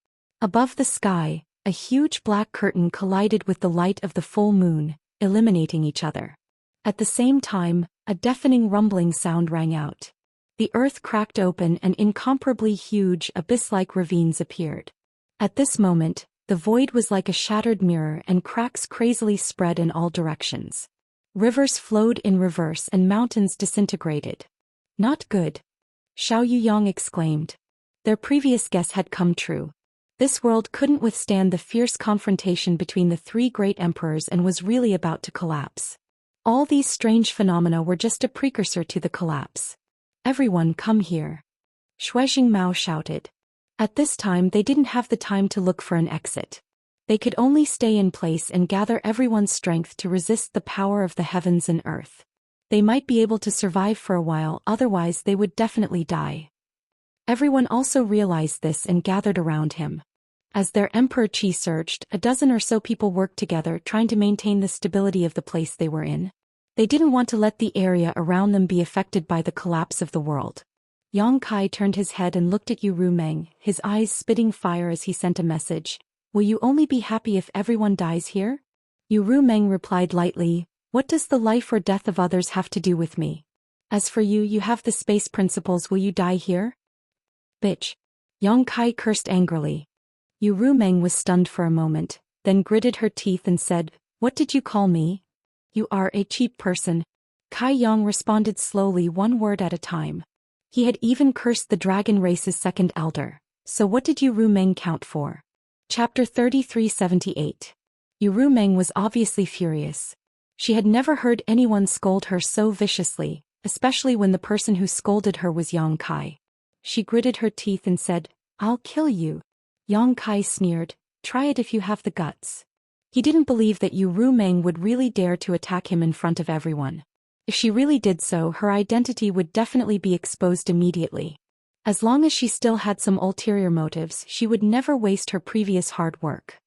Above the sky, a huge black curtain collided with the light of the full moon, eliminating each other. At the same time, a deafening rumbling sound rang out. The earth cracked open and incomparably huge abyss-like ravines appeared. At this moment, the void was like a shattered mirror and cracks crazily spread in all directions. Rivers flowed in reverse and mountains disintegrated. "Not good," Xiao Yuyang exclaimed. Their previous guess had come true. This world couldn't withstand the fierce confrontation between the three great emperors and was really about to collapse. All these strange phenomena were just a precursor to the collapse. Everyone come here. Shuizhing Mao shouted. At this time they didn't have the time to look for an exit. They could only stay in place and gather everyone's strength to resist the power of the heavens and earth. They might be able to survive for a while, otherwise they would definitely die. Everyone also realized this and gathered around him. As their emperor qi surged, a dozen or so people worked together trying to maintain the stability of the place they were in. They didn't want to let the area around them be affected by the collapse of the world. Yang Kai turned his head and looked at Yu Rumeng, his eyes spitting fire as he sent a message. Will you only be happy if everyone dies here? Yu Rumeng replied lightly, what does the life or death of others have to do with me? As for you, you have the space principles, will you die here? Bitch. Yang Kai cursed angrily. Yu Rumeng was stunned for a moment, then gritted her teeth and said, what did you call me? You are a cheap person. Kai Yang responded slowly, one word at a time. He had even cursed the dragon race's second elder. So what did Yu Rumeng count for? Chapter 3378. Yu Rumeng was obviously furious. She had never heard anyone scold her so viciously, especially when the person who scolded her was Yang Kai. She gritted her teeth and said, I'll kill you. Yang Kai sneered, try it if you have the guts. He didn't believe that Yu Rumeng would really dare to attack him in front of everyone. If she really did so, her identity would definitely be exposed immediately. As long as she still had some ulterior motives, she would never waste her previous hard work.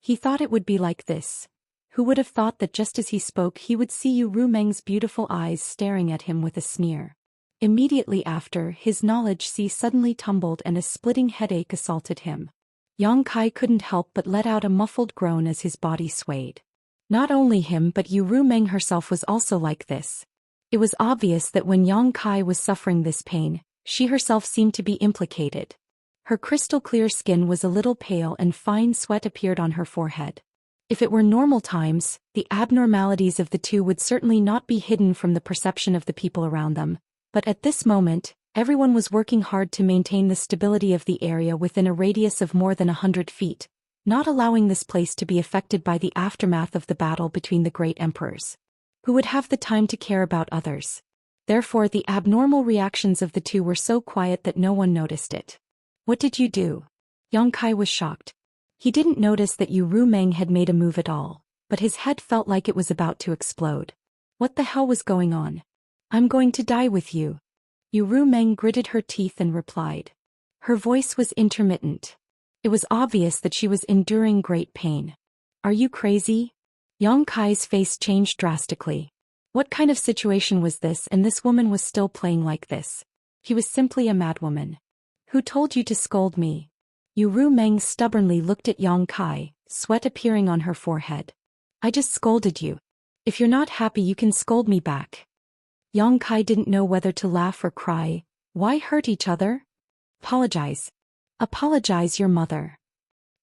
He thought it would be like this. Who would have thought that just as he spoke he would see Yu Rumeng's beautiful eyes staring at him with a sneer. Immediately after, his knowledge sea suddenly tumbled and a splitting headache assaulted him. Yang Kai couldn't help but let out a muffled groan as his body swayed. Not only him but Yu Rumeng herself was also like this. It was obvious that when Yang Kai was suffering this pain, she herself seemed to be implicated. Her crystal-clear skin was a little pale and fine sweat appeared on her forehead. If it were normal times, the abnormalities of the two would certainly not be hidden from the perception of the people around them, but at this moment, everyone was working hard to maintain the stability of the area within a radius of more than 100 feet, not allowing this place to be affected by the aftermath of the battle between the great emperors. Who would have the time to care about others? Therefore the abnormal reactions of the two were so quiet that no one noticed it. What did you do? Yang Kai was shocked. He didn't notice that Yu Rumeng had made a move at all, but his head felt like it was about to explode. What the hell was going on? I'm going to die with you. Yu Rumeng gritted her teeth and replied. Her voice was intermittent. It was obvious that she was enduring great pain. Are you crazy? Yang Kai's face changed drastically. What kind of situation was this, and this woman was still playing like this? He was simply a madwoman. Who told you to scold me? Yu Rumeng stubbornly looked at Yang Kai, sweat appearing on her forehead. I just scolded you. If you're not happy you can scold me back. Yang Kai didn't know whether to laugh or cry. Why hurt each other? Apologize. Apologize your mother.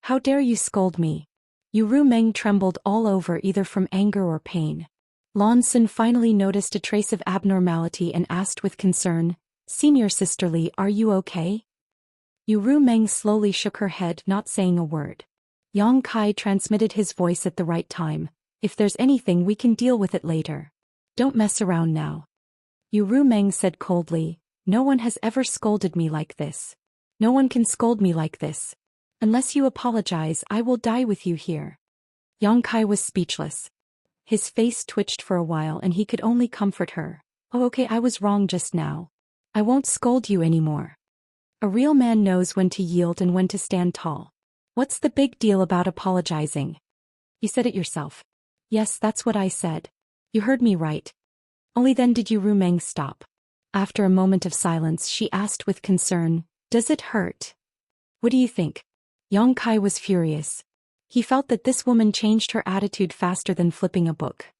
How dare you scold me? Yu Rumeng trembled all over either from anger or pain. Lan Sun finally noticed a trace of abnormality and asked with concern, Senior Sisterly, are you okay? Yu Rumeng slowly shook her head, not saying a word. Yang Kai transmitted his voice at the right time. If there's anything we can deal with it later. Don't mess around now. Yu Rumeng said coldly, no one has ever scolded me like this. No one can scold me like this. Unless you apologize I will die with you here. Yang Kai was speechless. His face twitched for a while and he could only comfort her. Oh okay, I was wrong just now. I won't scold you anymore. A real man knows when to yield and when to stand tall. What's the big deal about apologizing? You said it yourself. Yes, that's what I said. You heard me right. Only then did Yu Rumeng stop. After a moment of silence she asked with concern, does it hurt? What do you think? Yang Kai was furious. He felt that this woman changed her attitude faster than flipping a book.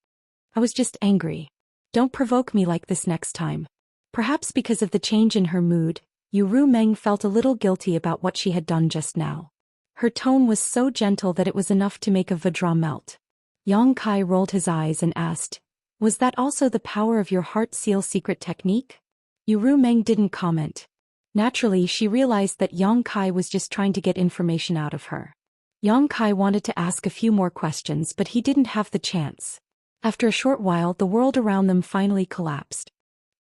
I was just angry. Don't provoke me like this next time. Perhaps because of the change in her mood, Yu Rumeng felt a little guilty about what she had done just now. Her tone was so gentle that it was enough to make a Vajra melt. Yang Kai rolled his eyes and asked, was that also the power of your heart seal secret technique? Yu Rumeng didn't comment. Naturally she realized that Yang Kai was just trying to get information out of her. Yang Kai wanted to ask a few more questions but he didn't have the chance. After a short while the world around them finally collapsed.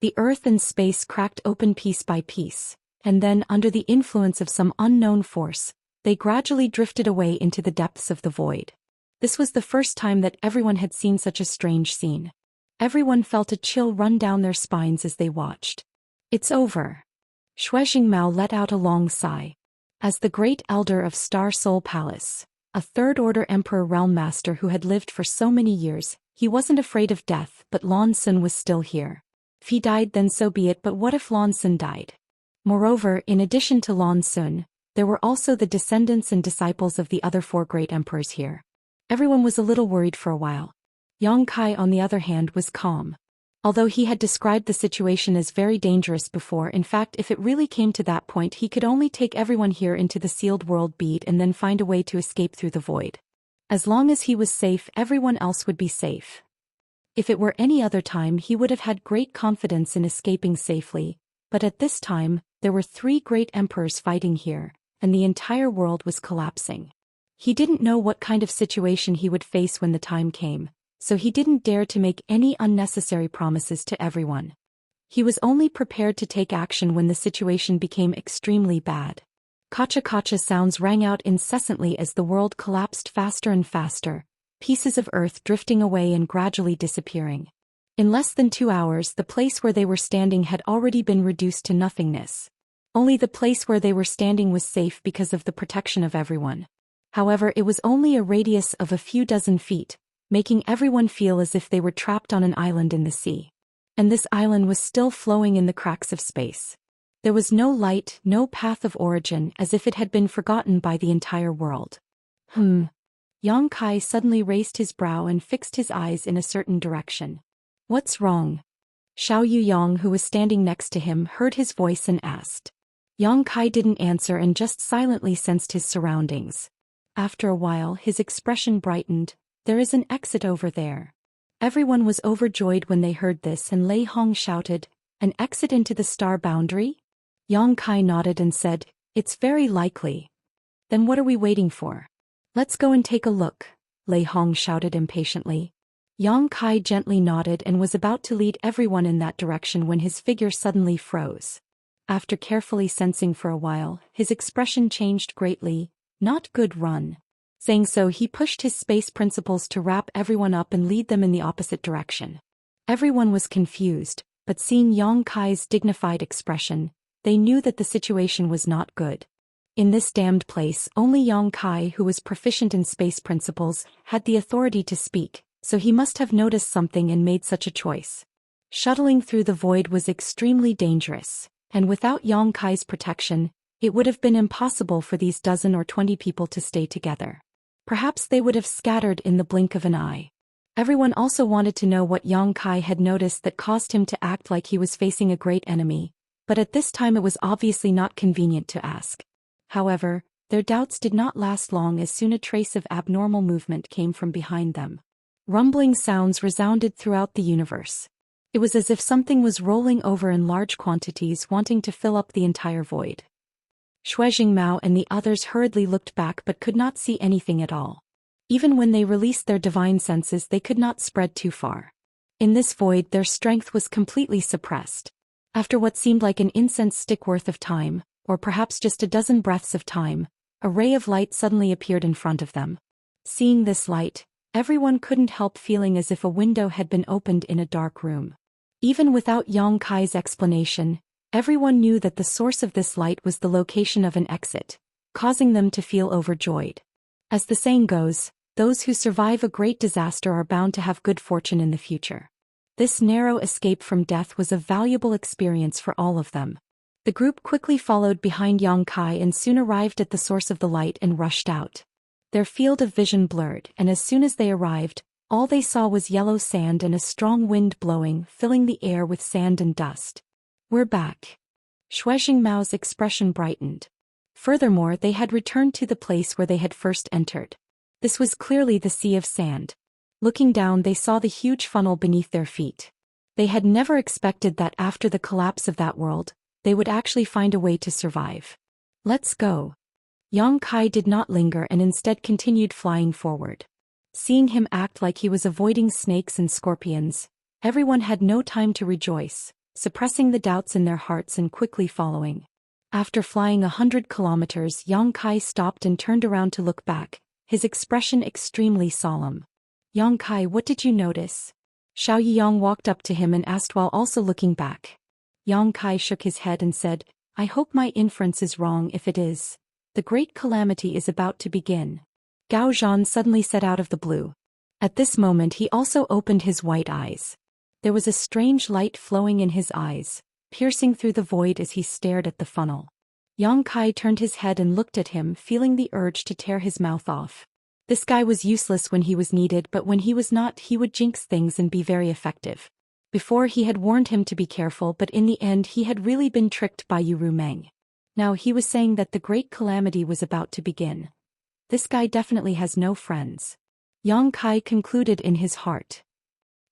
The earth and space cracked open piece by piece, and then, under the influence of some unknown force, they gradually drifted away into the depths of the void. This was the first time that everyone had seen such a strange scene. Everyone felt a chill run down their spines as they watched. It's over. Shuai Mao let out a long sigh. As the great elder of Star Soul Palace, a third-order emperor realm master who had lived for so many years, he wasn't afraid of death, but Lan Sun was still here. If he died, then so be it, but what if Lan Sun died? Moreover, in addition to Lan Sun, there were also the descendants and disciples of the other 4 great emperors here. Everyone was a little worried for a while. Yang Kai, on the other hand, was calm. Although he had described the situation as very dangerous before, in fact, if it really came to that point, he could only take everyone here into the sealed world bead and then find a way to escape through the void. As long as he was safe, everyone else would be safe. If it were any other time, he would have had great confidence in escaping safely, but at this time, there were 3 great emperors fighting here, and the entire world was collapsing. He didn't know what kind of situation he would face when the time came, so he didn't dare to make any unnecessary promises to everyone. He was only prepared to take action when the situation became extremely bad. Kacha-kacha sounds rang out incessantly as the world collapsed faster and faster, pieces of earth drifting away and gradually disappearing. In less than 2 hours, the place where they were standing had already been reduced to nothingness. Only the place where they were standing was safe because of the protection of everyone. However, it was only a radius of a few dozen feet, making everyone feel as if they were trapped on an island in the sea. And this island was still flowing in the cracks of space. There was no light, no path of origin, as if it had been forgotten by the entire world. Yang Kai suddenly raised his brow and fixed his eyes in a certain direction. What's wrong? Xiao Yuyang, who was standing next to him, heard his voice and asked. Yang Kai didn't answer and just silently sensed his surroundings. After a while, his expression brightened. There is an exit over there. Everyone was overjoyed when they heard this, and Lei Hong shouted, an exit into the star boundary? Yang Kai nodded and said, it's very likely. Then what are we waiting for? Let's go and take a look, Lei Hong shouted impatiently. Yang Kai gently nodded and was about to lead everyone in that direction when his figure suddenly froze. After carefully sensing for a while, his expression changed greatly. Not good run. Saying so, he pushed his space principles to wrap everyone up and lead them in the opposite direction. Everyone was confused, but seeing Yang Kai's dignified expression, they knew that the situation was not good. In this damned place, only Yang Kai, who was proficient in space principles, had the authority to speak, so he must have noticed something and made such a choice. Shuttling through the void was extremely dangerous, and without Yang Kai's protection, it would have been impossible for these 10 or 20 people to stay together. Perhaps they would have scattered in the blink of an eye. Everyone also wanted to know what Yang Kai had noticed that caused him to act like he was facing a great enemy, but at this time it was obviously not convenient to ask. However, their doubts did not last long as soon a trace of abnormal movement came from behind them. Rumbling sounds resounded throughout the universe. It was as if something was rolling over in large quantities, wanting to fill up the entire void. Shuai Mao and the others hurriedly looked back but could not see anything at all. Even when they released their divine senses, they could not spread too far. In this void, their strength was completely suppressed. After what seemed like an incense stick worth of time, or perhaps just a dozen breaths of time, a ray of light suddenly appeared in front of them. Seeing this light, everyone couldn't help feeling as if a window had been opened in a dark room. Even without Yang Kai's explanation, everyone knew that the source of this light was the location of an exit, causing them to feel overjoyed. As the saying goes, those who survive a great disaster are bound to have good fortune in the future. This narrow escape from death was a valuable experience for all of them. The group quickly followed behind Yang Kai and soon arrived at the source of the light and rushed out. Their field of vision blurred, and as soon as they arrived, all they saw was yellow sand and a strong wind blowing, filling the air with sand and dust. We're back. Shuai Mao's expression brightened. Furthermore, they had returned to the place where they had first entered. This was clearly the sea of sand. Looking down, they saw the huge funnel beneath their feet. They had never expected that after the collapse of that world, they would actually find a way to survive. Let's go. Yang Kai did not linger and instead continued flying forward. Seeing him act like he was avoiding snakes and scorpions, everyone had no time to rejoice, suppressing the doubts in their hearts and quickly following. After flying 100 kilometers, Yang Kai stopped and turned around to look back, his expression extremely solemn. Yang Kai, what did you notice? Xiao Yiyang walked up to him and asked while also looking back. Yang Kai shook his head and said, I hope my inference is wrong. If it is, the great calamity is about to begin. Gao Zhan suddenly said out of the blue. At this moment he also opened his white eyes. There was a strange light flowing in his eyes, piercing through the void as he stared at the funnel. Yang Kai turned his head and looked at him, feeling the urge to tear his mouth off. This guy was useless when he was needed, but when he was not, he would jinx things and be very effective. Before he had warned him to be careful, but in the end he had really been tricked by Yu Rumeng. Now he was saying that the great calamity was about to begin. This guy definitely has no friends. Yang Kai concluded in his heart.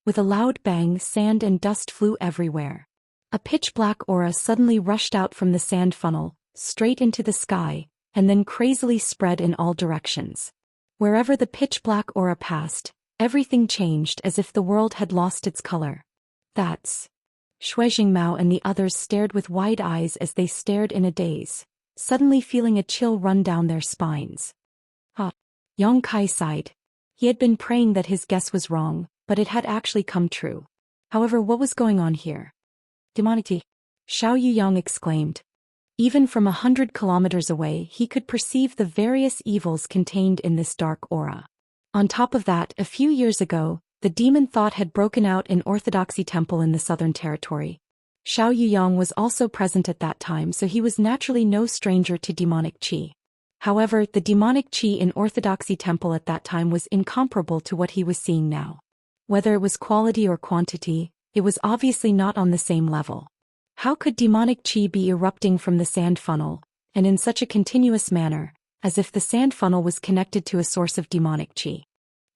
With a loud bang, sand and dust flew everywhere. A pitch-black aura suddenly rushed out from the sand funnel, straight into the sky, and then crazily spread in all directions. Wherever the pitch-black aura passed, everything changed as if the world had lost its color. That's... Shui Mao and the others stared with wide eyes as they stared in a daze, suddenly feeling a chill run down their spines. Yang Kai sighed. He had been praying that his guess was wrong, but it had actually come true. However, what was going on here? Demonity! Xiao Yuyang exclaimed. Even from 100 kilometers away he could perceive the various evils contained in this dark aura. On top of that, a few years ago, the demon thought had broken out in Orthodoxy Temple in the Southern Territory. Xiao Yuyang was also present at that time, so he was naturally no stranger to demonic qi. However, the demonic qi in Orthodoxy Temple at that time was incomparable to what he was seeing now. Whether it was quality or quantity, it was obviously not on the same level. How could demonic qi be erupting from the sand funnel, and in such a continuous manner, as if the sand funnel was connected to a source of demonic qi?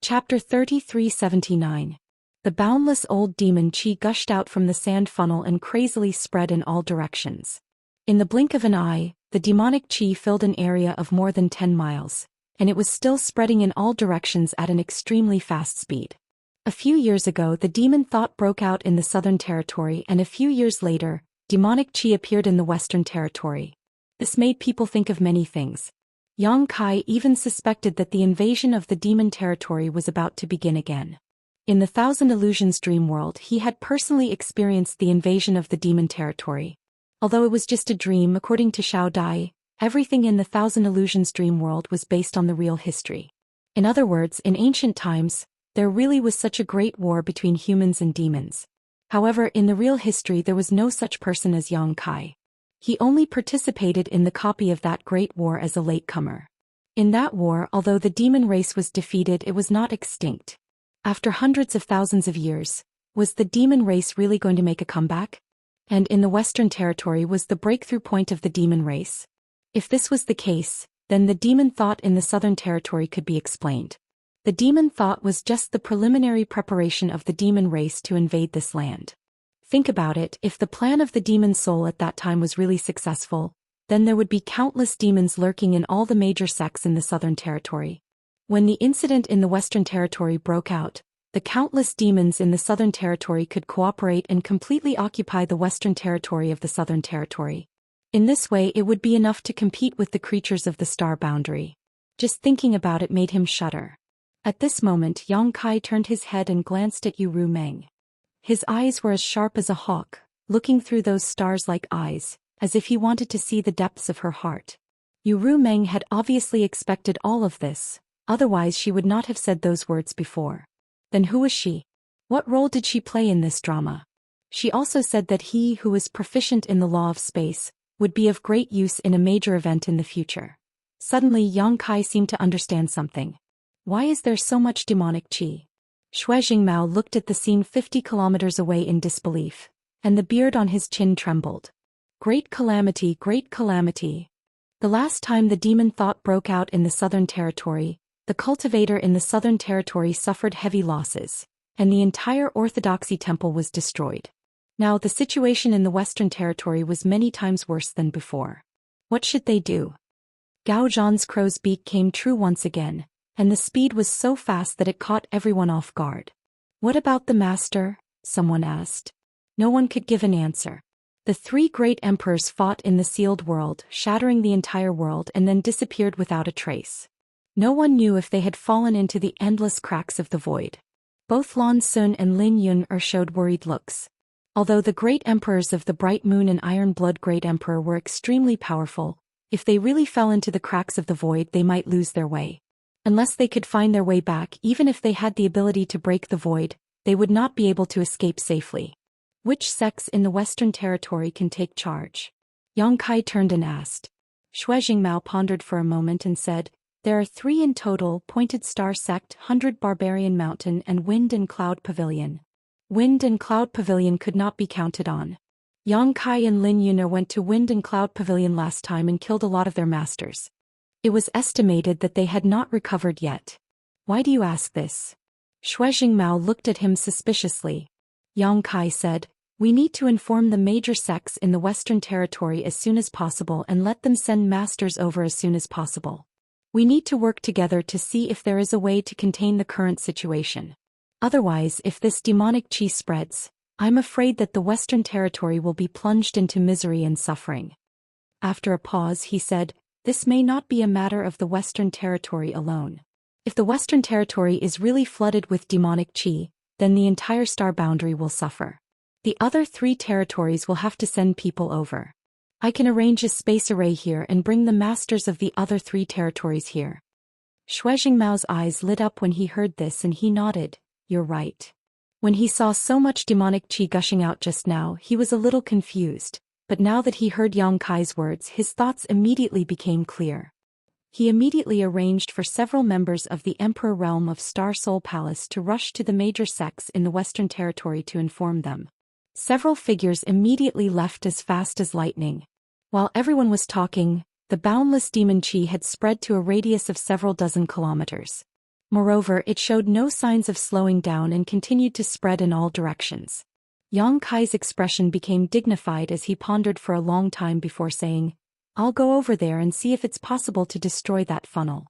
Chapter 3379. The boundless old demon qi gushed out from the sand funnel and crazily spread in all directions. In the blink of an eye, the demonic qi filled an area of more than 10 miles, and it was still spreading in all directions at an extremely fast speed. A few years ago the demon thought broke out in the Southern Territory, and a few years later, demonic qi appeared in the Western Territory. This made people think of many things. Yang Kai even suspected that the invasion of the demon territory was about to begin again. In the Thousand Illusions dream world he had personally experienced the invasion of the demon territory. Although it was just a dream, according to Xiao Dai, everything in the Thousand Illusions dream world was based on the real history. In other words, in ancient times, there really was such a great war between humans and demons. However, in the real history there was no such person as Yang Kai. He only participated in the copy of that great war as a latecomer. In that war, although the demon race was defeated, it was not extinct. After hundreds of thousands of years, was the demon race really going to make a comeback? And in the Western Territory was the breakthrough point of the demon race? If this was the case, then the demon thought in the Southern Territory could be explained. The demon thought was just the preliminary preparation of the demon race to invade this land. Think about it, if the plan of the demon soul at that time was really successful, then there would be countless demons lurking in all the major sects in the Southern Territory. When the incident in the Western Territory broke out, the countless demons in the Southern Territory could cooperate and completely occupy the Western Territory of the Southern Territory. In this way it would be enough to compete with the creatures of the star boundary. Just thinking about it made him shudder. At this moment Yang Kai turned his head and glanced at Yu Rumeng. His eyes were as sharp as a hawk, looking through those stars-like eyes, as if he wanted to see the depths of her heart. Yu Rumeng had obviously expected all of this, otherwise she would not have said those words before. Then who was she? What role did she play in this drama? She also said that he who is proficient in the law of space would be of great use in a major event in the future. Suddenly Yang Kai seemed to understand something. Why is there so much demonic qi? Shui Mao looked at the scene 50 kilometers away in disbelief, and the beard on his chin trembled. Great calamity, great calamity. The last time the demon thought broke out in the Southern Territory, the cultivator in the Southern Territory suffered heavy losses, and the entire Orthodoxy Temple was destroyed. Now the situation in the Western Territory was many times worse than before. What should they do? Gao Zhan's crow's beak came true once again, and the speed was so fast that it caught everyone off guard. What about the master? Someone asked. No one could give an answer. The three great emperors fought in the sealed world, shattering the entire world, and then disappeared without a trace. No one knew if they had fallen into the endless cracks of the void. Both Lan Xun and Lin Yun showed worried looks. Although the great emperors of the Bright Moon and Iron Blood Great Emperor were extremely powerful, if they really fell into the cracks of the void they might lose their way. Unless they could find their way back, even if they had the ability to break the void, they would not be able to escape safely. Which sects in the Western Territory can take charge? Yang Kai turned and asked. Xue Jingmao pondered for a moment and said, there are 3 in total: Pointed Star Sect, 100 Barbarian Mountain, and Wind and Cloud Pavilion. Wind and Cloud Pavilion could not be counted on. Yang Kai and Lin Yun went to Wind and Cloud Pavilion last time and killed a lot of their masters. It was estimated that they had not recovered yet. Why do you ask this? Xue Jingmao looked at him suspiciously. Yang Kai said, we need to inform the major sects in the Western Territory as soon as possible and let them send masters over as soon as possible. We need to work together to see if there is a way to contain the current situation. Otherwise, if this demonic qi spreads, I'm afraid that the Western Territory will be plunged into misery and suffering. After a pause, he said, this may not be a matter of the Western Territory alone. If the Western Territory is really flooded with demonic qi, then the entire star boundary will suffer. The other 3 territories will have to send people over. I can arrange a space array here and bring the masters of the other 3 territories here. Xue Jingmao's eyes lit up when he heard this and he nodded, you're right. When he saw so much demonic qi gushing out just now, he was a little confused, but now that he heard Yang Kai's words, his thoughts immediately became clear. He immediately arranged for several members of the Emperor Realm of Star Soul Palace to rush to the major sects in the Western Territory to inform them. Several figures immediately left as fast as lightning. While everyone was talking, the boundless demon qi had spread to a radius of several dozen kilometers. Moreover, it showed no signs of slowing down and continued to spread in all directions. Yang Kai's expression became dignified as he pondered for a long time before saying, I'll go over there and see if it's possible to destroy that funnel.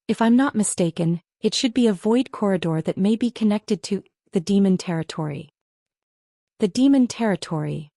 If I'm not mistaken, it should be a void corridor that may be connected to the demon territory. The demon territory.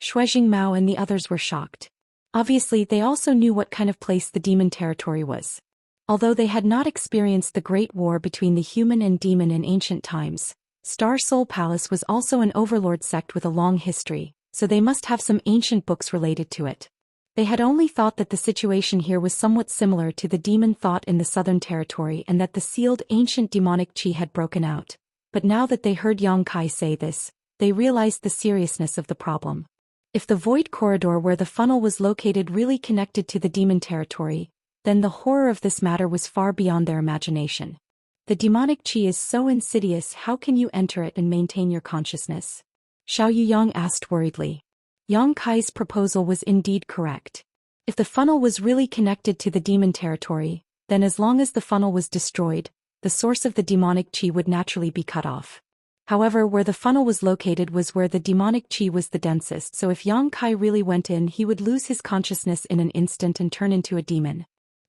Xue Jingmao and the others were shocked. Obviously, they also knew what kind of place the demon territory was. Although they had not experienced the great war between the human and demon in ancient times, Star Soul Palace was also an overlord sect with a long history, so they must have some ancient books related to it. They had only thought that the situation here was somewhat similar to the demon thought in the Southern Territory and that the sealed ancient demonic qi had broken out. But now that they heard Yang Kai say this, they realized the seriousness of the problem. If the void corridor where the funnel was located really connected to the demon territory, then the horror of this matter was far beyond their imagination. The demonic qi is so insidious, how can you enter it and maintain your consciousness? Xiao Yuyang asked worriedly. Yang Kai's proposal was indeed correct. If the funnel was really connected to the demon territory, then as long as the funnel was destroyed, the source of the demonic qi would naturally be cut off. However, where the funnel was located was where the demonic qi was the densest, so if Yang Kai really went in, he would lose his consciousness in an instant and turn into a demon.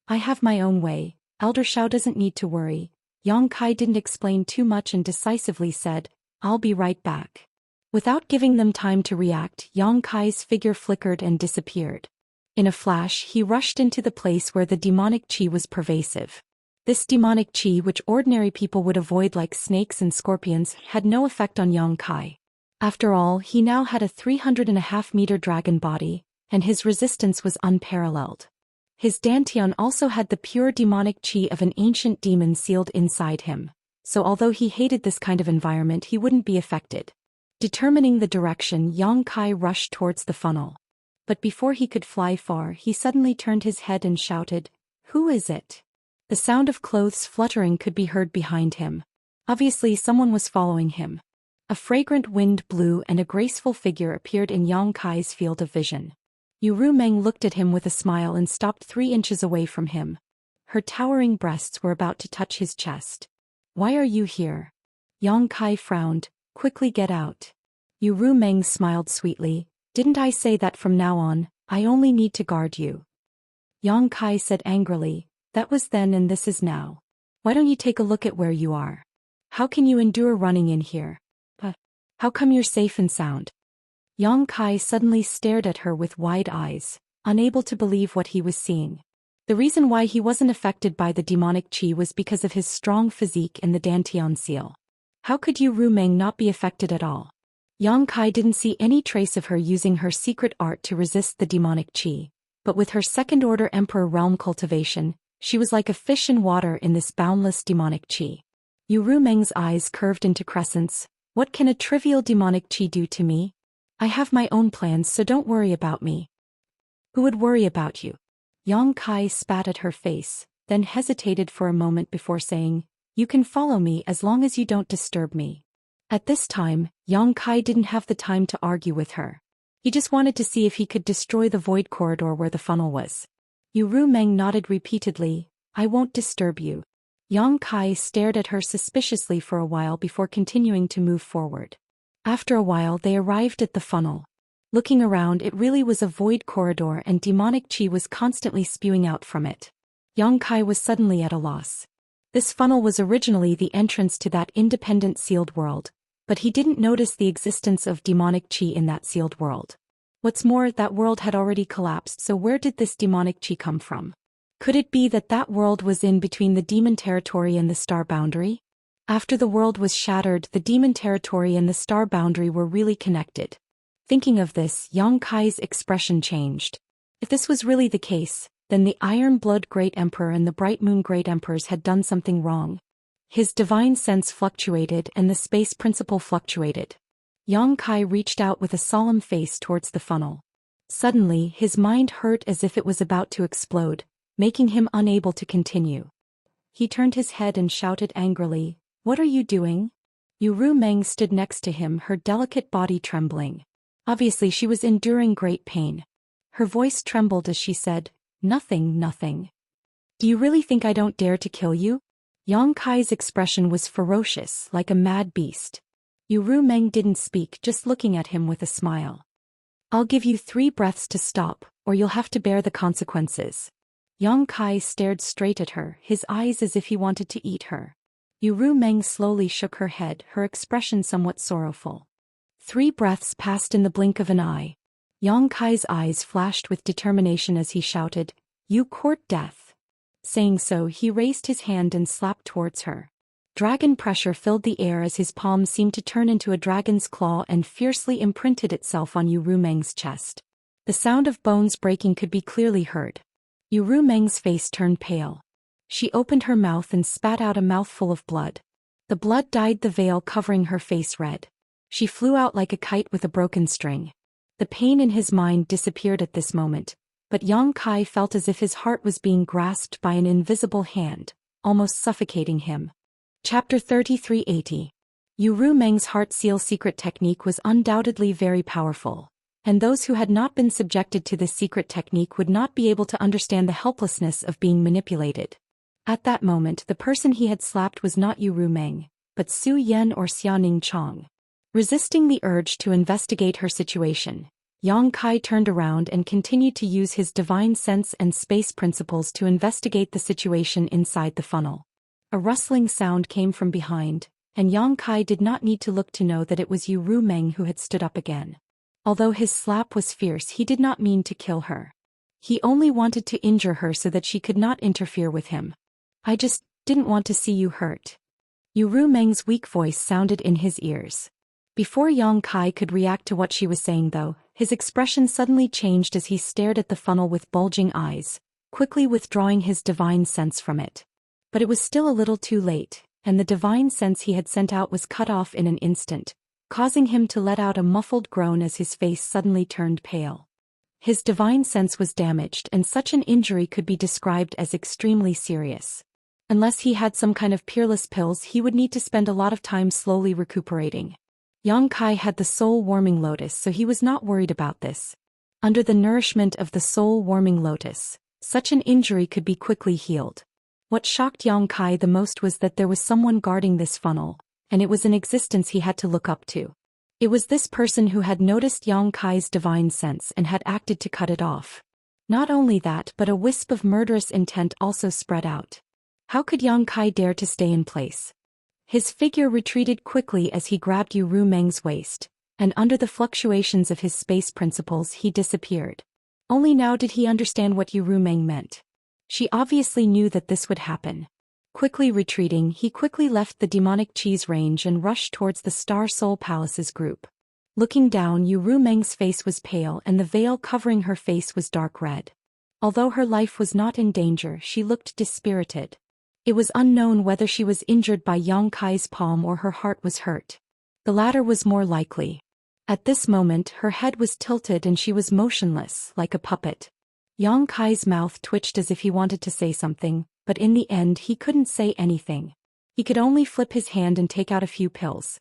I have my own way, Elder Xiao doesn't need to worry. Yang Kai didn't explain too much and decisively said, I'll be right back. Without giving them time to react, Yang Kai's figure flickered and disappeared. In a flash, he rushed into the place where the demonic qi was pervasive. This demonic qi, which ordinary people would avoid like snakes and scorpions, had no effect on Yang Kai. After all, he now had a 3.5-meter dragon body, and his resistance was unparalleled. His dantian also had the pure demonic qi of an ancient demon sealed inside him, so although he hated this kind of environment, he wouldn't be affected. Determining the direction, Yang Kai rushed towards the funnel. But before he could fly far, he suddenly turned his head and shouted, Who is it? The sound of clothes fluttering could be heard behind him. Obviously, someone was following him. A fragrant wind blew and a graceful figure appeared in Yang Kai's field of vision. Yu Rumeng looked at him with a smile and stopped 3 inches away from him. Her towering breasts were about to touch his chest. Why are you here? Yang Kai frowned. Quickly get out. Yu Rumeng smiled sweetly. Didn't I say that from now on, I only need to guard you? Yang Kai said angrily, that was then and this is now. Why don't you take a look at where you are? How can you endure running in here? How come you're safe and sound? Yang Kai suddenly stared at her with wide eyes, unable to believe what he was seeing. The reason why he wasn't affected by the demonic qi was because of his strong physique and the Dantian seal. How could Yu Rumeng not be affected at all? Yang Kai didn't see any trace of her using her secret art to resist the demonic qi, but with her second-order Emperor realm cultivation, she was like a fish in water in this boundless demonic qi. Yu Rumeng's eyes curved into crescents. What can a trivial demonic qi do to me? I have my own plans, so don't worry about me. Who would worry about you? Yang Kai spat at her face, then hesitated for a moment before saying, you can follow me as long as you don't disturb me. At this time, Yang Kai didn't have the time to argue with her. He just wanted to see if he could destroy the void corridor where the funnel was. Yu Rumeng nodded repeatedly, I won't disturb you. Yang Kai stared at her suspiciously for a while before continuing to move forward. After a while they arrived at the funnel. Looking around, it really was a void corridor and demonic qi was constantly spewing out from it. Yang Kai was suddenly at a loss. This funnel was originally the entrance to that independent sealed world, but he didn't notice the existence of demonic qi in that sealed world. What's more, that world had already collapsed, so where did this demonic qi come from? Could it be that that world was in between the demon territory and the star boundary? After the world was shattered, the demon territory and the star boundary were really connected. Thinking of this, Yang Kai's expression changed. If this was really the case, then the Iron Blood Great Emperor and the Bright Moon Great Emperors had done something wrong. His divine sense fluctuated and the space principle fluctuated. Yang Kai reached out with a solemn face towards the funnel. Suddenly, his mind hurt as if it was about to explode, making him unable to continue. He turned his head and shouted angrily, what are you doing? Yu Rumeng stood next to him, her delicate body trembling. Obviously she was enduring great pain. Her voice trembled as she said, nothing, nothing. Do you really think I don't dare to kill you? Yang Kai's expression was ferocious, like a mad beast. Yu Rumeng didn't speak, just looking at him with a smile. I'll give you 3 breaths to stop, or you'll have to bear the consequences. Yang Kai stared straight at her, his eyes as if he wanted to eat her. Yu Rumeng slowly shook her head, her expression somewhat sorrowful. 3 breaths passed in the blink of an eye. Yang Kai's eyes flashed with determination as he shouted, you court death. Saying so, he raised his hand and slapped towards her. Dragon pressure filled the air as his palm seemed to turn into a dragon's claw and fiercely imprinted itself on Yu Rumeng's chest. The sound of bones breaking could be clearly heard. Yu Rumeng's face turned pale. She opened her mouth and spat out a mouthful of blood. The blood dyed the veil covering her face red. She flew out like a kite with a broken string. The pain in his mind disappeared at this moment, but Yang Kai felt as if his heart was being grasped by an invisible hand, almost suffocating him. Chapter 3380. Yu Rumeng's heart seal secret technique was undoubtedly very powerful, and those who had not been subjected to this secret technique would not be able to understand the helplessness of being manipulated. At that moment, the person he had slapped was not Yu Rumeng, but Su Yen or Xianing Chong. Resisting the urge to investigate her situation, Yang Kai turned around and continued to use his divine sense and space principles to investigate the situation inside the funnel. A rustling sound came from behind, and Yang Kai did not need to look to know that it was Yu Rumeng who had stood up again. Although his slap was fierce, he did not mean to kill her. He only wanted to injure her so that she could not interfere with him. I just didn't want to see you hurt. Yu Rumeng's weak voice sounded in his ears. Before Yang Kai could react to what she was saying though, his expression suddenly changed as he stared at the funnel with bulging eyes, quickly withdrawing his divine sense from it. But it was still a little too late, and the divine sense he had sent out was cut off in an instant, causing him to let out a muffled groan as his face suddenly turned pale. His divine sense was damaged, and such an injury could be described as extremely serious. Unless he had some kind of peerless pills, he would need to spend a lot of time slowly recuperating. Yang Kai had the soul-warming lotus, so he was not worried about this. Under the nourishment of the soul-warming lotus, such an injury could be quickly healed. What shocked Yang Kai the most was that there was someone guarding this funnel, and it was an existence he had to look up to. It was this person who had noticed Yang Kai's divine sense and had acted to cut it off. Not only that, but a wisp of murderous intent also spread out. How could Yang Kai dare to stay in place? His figure retreated quickly as he grabbed Yu Rumeng's waist, and under the fluctuations of his space principles he disappeared. Only now did he understand what Yu Rumeng meant. She obviously knew that this would happen. Quickly retreating, he quickly left the demonic cheese range and rushed towards the Star Soul Palace's group. Looking down, Yu Rumeng's face was pale and the veil covering her face was dark red. Although her life was not in danger, she looked dispirited. It was unknown whether she was injured by Yang Kai's palm or her heart was hurt. The latter was more likely. At this moment, her head was tilted and she was motionless, like a puppet. Yang Kai's mouth twitched as if he wanted to say something, but in the end he couldn't say anything. He could only flip his hand and take out a few pills.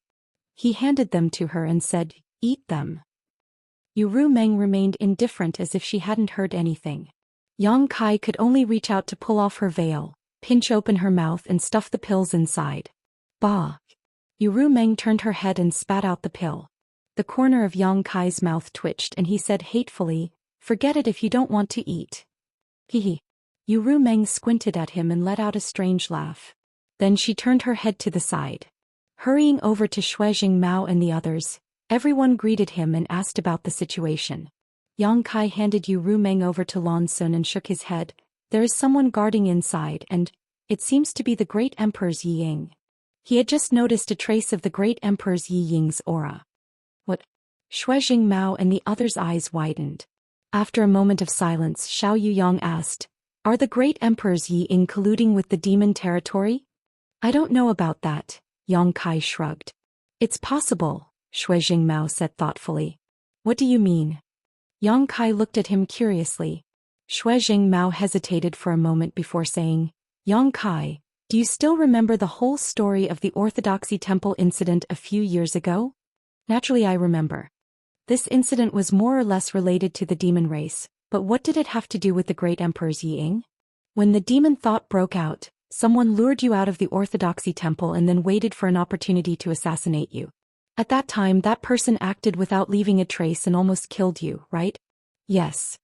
He handed them to her and said, "Eat them." Yu Rumeng remained indifferent as if she hadn't heard anything. Yang Kai could only reach out to pull off her veil, pinch open her mouth and stuff the pills inside. Bah! Yu Rumeng turned her head and spat out the pill. The corner of Yang Kai's mouth twitched and he said hatefully, "Forget it if you don't want to eat." Hehe. Yu Rumeng squinted at him and let out a strange laugh. Then she turned her head to the side. Hurrying over to Shuijing Mao and the others, everyone greeted him and asked about the situation. Yang Kai handed Yu Rumeng over to Lan Sun and shook his head. "There is someone guarding inside and it seems to be the Great Emperor's Yi Ying." He had just noticed a trace of the Great Emperor's Yi Ying's aura. What? Shuijing Mao and the others' eyes widened. After a moment of silence, Xiao Yuyang asked, "Are the Great Emperor's Yi Ying colluding with the demon territory?" "I don't know about that," Yang Kai shrugged. "It's possible," Shuijing Mao said thoughtfully. "What do you mean?" Yang Kai looked at him curiously. Shuijing Mao hesitated for a moment before saying, "Yang Kai, do you still remember the whole story of the Orthodoxy Temple incident a few years ago?" "Naturally I remember. This incident was more or less related to the demon race, but what did it have to do with the Great Emperor's Yi Ying? When the demon thought broke out, someone lured you out of the Orthodoxy Temple and then waited for an opportunity to assassinate you. At that time that person acted without leaving a trace and almost killed you, right?" "Yes."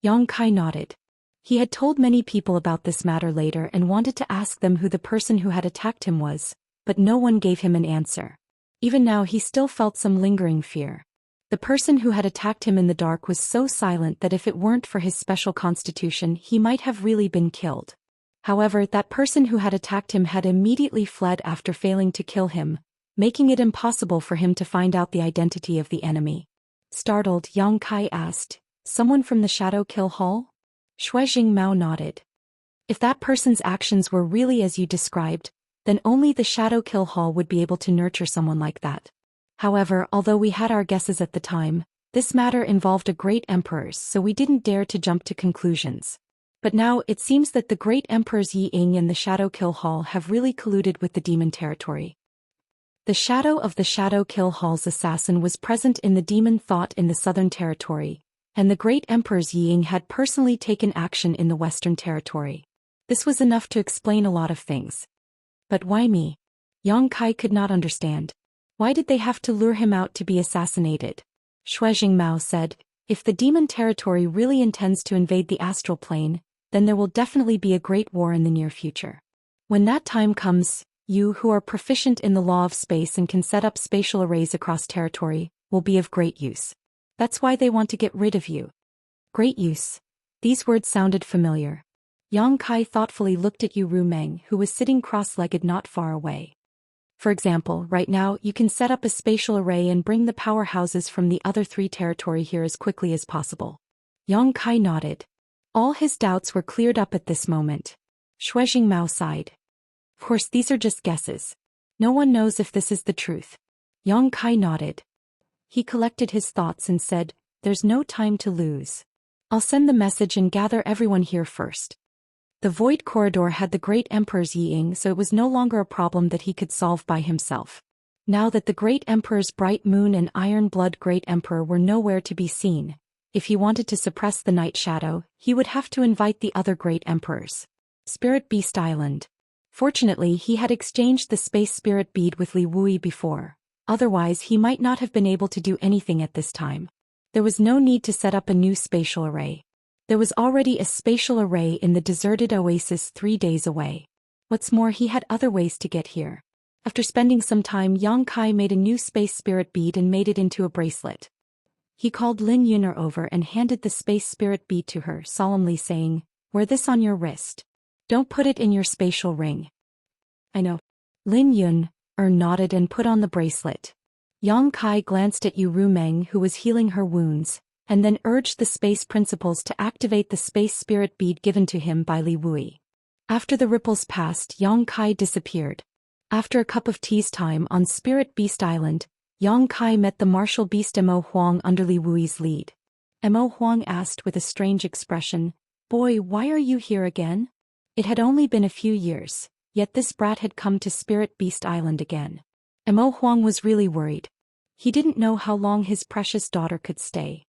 Yang Kai nodded. He had told many people about this matter later and wanted to ask them who the person who had attacked him was, but no one gave him an answer. Even now he still felt some lingering fear. The person who had attacked him in the dark was so silent that if it weren't for his special constitution he might have really been killed. However, that person who had attacked him had immediately fled after failing to kill him, making it impossible for him to find out the identity of the enemy. Startled, Yang Kai asked, "Someone from the Shadow Kill Hall?" Shuijing Mao nodded. "If that person's actions were really as you described, then only the Shadow Kill Hall would be able to nurture someone like that. However, although we had our guesses at the time, this matter involved a great emperor's, so we didn't dare to jump to conclusions. But now it seems that the Great Emperor's Yi Ying and the Shadow Kill Hall have really colluded with the demon territory." The shadow of the Shadow Kill Hall's assassin was present in the demon thought in the Southern Territory, and the Great Emperor's Yi Ying had personally taken action in the Western Territory. This was enough to explain a lot of things. But why me? Yang Kai could not understand. Why did they have to lure him out to be assassinated? Shuijing Mao said, "If the demon territory really intends to invade the astral plane, then there will definitely be a great war in the near future. When that time comes, you who are proficient in the law of space and can set up spatial arrays across territory, will be of great use. That's why they want to get rid of you." Great use. These words sounded familiar. Yang Kai thoughtfully looked at Yu Rumeng, who was sitting cross-legged not far away. "For example, right now you can set up a spatial array and bring the powerhouses from the other three territory here as quickly as possible." Yang Kai nodded. All his doubts were cleared up at this moment. Shuijing Mao sighed. "Of course these are just guesses. No one knows if this is the truth." Yang Kai nodded. He collected his thoughts and said, "There's no time to lose. I'll send the message and gather everyone here first." The Void Corridor had the Great Emperor's Yi Ying, so it was no longer a problem that he could solve by himself. Now that the Great Emperor's Bright Moon and Iron Blood Great Emperor were nowhere to be seen, if he wanted to suppress the Night Shadow, he would have to invite the other Great Emperors. Spirit Beast Island. Fortunately, he had exchanged the Space Spirit Bead with Li Wui before. Otherwise, he might not have been able to do anything at this time. There was no need to set up a new spatial array. There was already a spatial array in the deserted oasis 3 days away. What's more, he had other ways to get here. After spending some time, Yang Kai made a new space spirit bead and made it into a bracelet. He called Lin Yuner over and handed the space spirit bead to her, solemnly saying, "Wear this on your wrist. Don't put it in your spatial ring." "I know." Lin Yuner nodded and put on the bracelet. Yang Kai glanced at Yu Rumeng, who was healing her wounds, and then urged the space principles to activate the space spirit bead given to him by Li Wui. After the ripples passed, Yang Kai disappeared. After a cup of tea's time on Spirit Beast Island, Yang Kai met the martial beast Mo Huang under Li Wui's lead. Mo Huang asked with a strange expression, "Boy, why are you here again?" It had only been a few years, yet this brat had come to Spirit Beast Island again. Mo Huang was really worried. He didn't know how long his precious daughter could stay.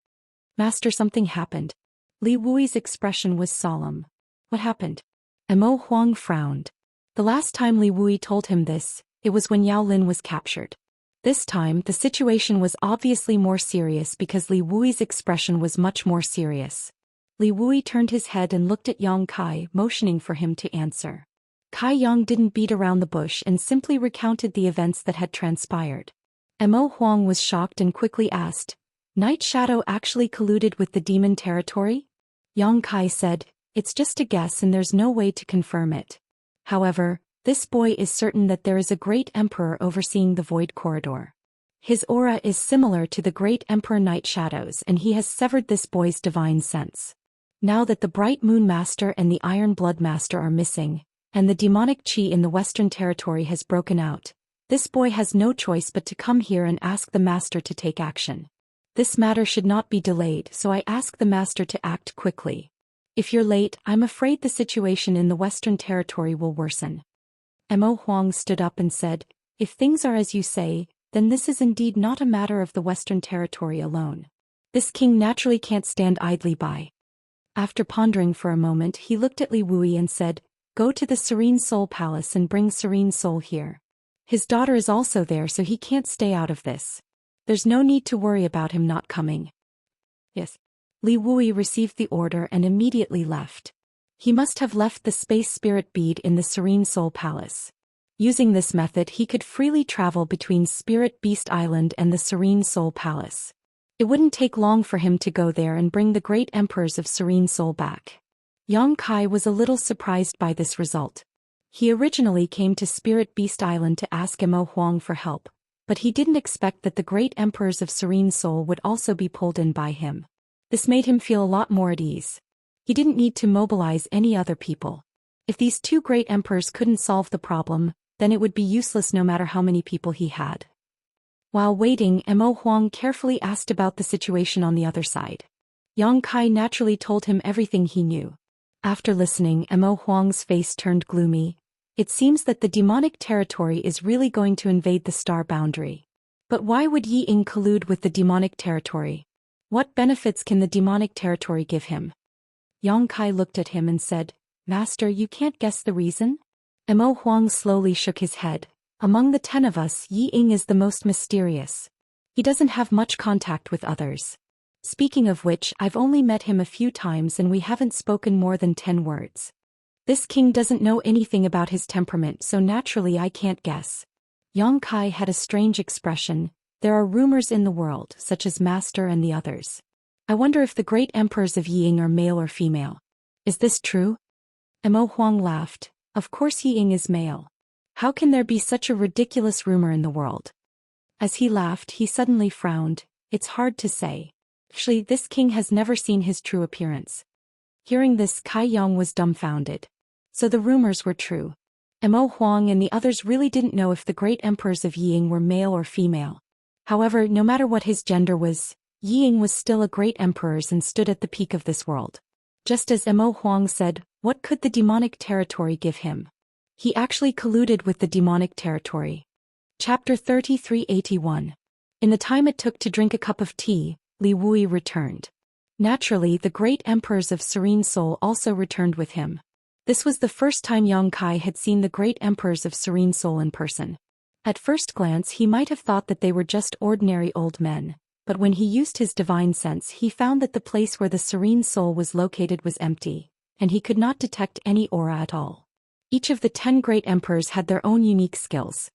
"Master, something happened." Li Wui's expression was solemn. "What happened?" Mo Huang frowned. The last time Li Wui told him this, it was when Yao Lin was captured. This time, the situation was obviously more serious because Li Wui's expression was much more serious. Li Wui turned his head and looked at Yang Kai, motioning for him to answer. Kai Yang didn't beat around the bush and simply recounted the events that had transpired. Mo Huang was shocked and quickly asked, "Night Shadow actually colluded with the demon territory?" Yang Kai said, "It's just a guess and there's no way to confirm it. However, this boy is certain that there is a great emperor overseeing the Void Corridor. His aura is similar to the great Emperor Night Shadow's, and he has severed this boy's divine sense. Now that the Bright Moon Master and the Iron Blood Master are missing, and the demonic chi in the Western Territory has broken out, this boy has no choice but to come here and ask the Master to take action. This matter should not be delayed, so I ask the Master to act quickly. If you're late, I'm afraid the situation in the Western Territory will worsen." Mo Huang stood up and said, "If things are as you say, then this is indeed not a matter of the Western Territory alone. This king naturally can't stand idly by." After pondering for a moment, he looked at Li Wui and said, "Go to the Serene Soul Palace and bring Serene Soul here. His daughter is also there, so he can't stay out of this. There's no need to worry about him not coming." "Yes." Li Wui received the order and immediately left. He must have left the space spirit bead in the Serene Soul Palace. Using this method, he could freely travel between Spirit Beast Island and the Serene Soul Palace. It wouldn't take long for him to go there and bring the great emperors of Serene Soul back. Yang Kai was a little surprised by this result. He originally came to Spirit Beast Island to ask Mo Huang for help, but he didn't expect that the great emperors of Serene Soul would also be pulled in by him. This made him feel a lot more at ease. He didn't need to mobilize any other people. If these two great emperors couldn't solve the problem, then it would be useless no matter how many people he had. While waiting, Mo Huang carefully asked about the situation on the other side. Yang Kai naturally told him everything he knew. After listening, Mo Huang's face turned gloomy. It seems that the demonic territory is really going to invade the star boundary. But why would Yi Ying collude with the demonic territory? What benefits can the demonic territory give him? Yang Kai looked at him and said, "Master, you can't guess the reason?" Mo Huang slowly shook his head. "Among the 10 of us, Yi Ying is the most mysterious. He doesn't have much contact with others. Speaking of which, I've only met him a few times and we haven't spoken more than 10 words. This king doesn't know anything about his temperament, so naturally I can't guess." Yang Kai had a strange expression. "There are rumors in the world, such as Master and the others. I wonder if the great emperors of Yi Ying are male or female. Is this true?" Mo Huang laughed. "Of course Yi Ying is male. How can there be such a ridiculous rumor in the world?" As he laughed, he suddenly frowned. "It's hard to say. Actually, this king has never seen his true appearance." Hearing this, Kai Yang was dumbfounded. So the rumors were true. Mo Huang and the others really didn't know if the great emperors of Yi Ying were male or female. However, no matter what his gender was, Yi Ying was still a great emperor and stood at the peak of this world. Just as Mo Huang said, what could the demonic territory give him? He actually colluded with the demonic territory. Chapter 3381. In the time it took to drink a cup of tea, Li Wui returned. Naturally, the great emperors of Serene Soul also returned with him. This was the first time Yang Kai had seen the great emperors of Serene Soul in person. At first glance, he might have thought that they were just ordinary old men, but when he used his divine sense, he found that the place where the Serene Soul was located was empty, and he could not detect any aura at all. Each of the 10 great emperors had their own unique skills.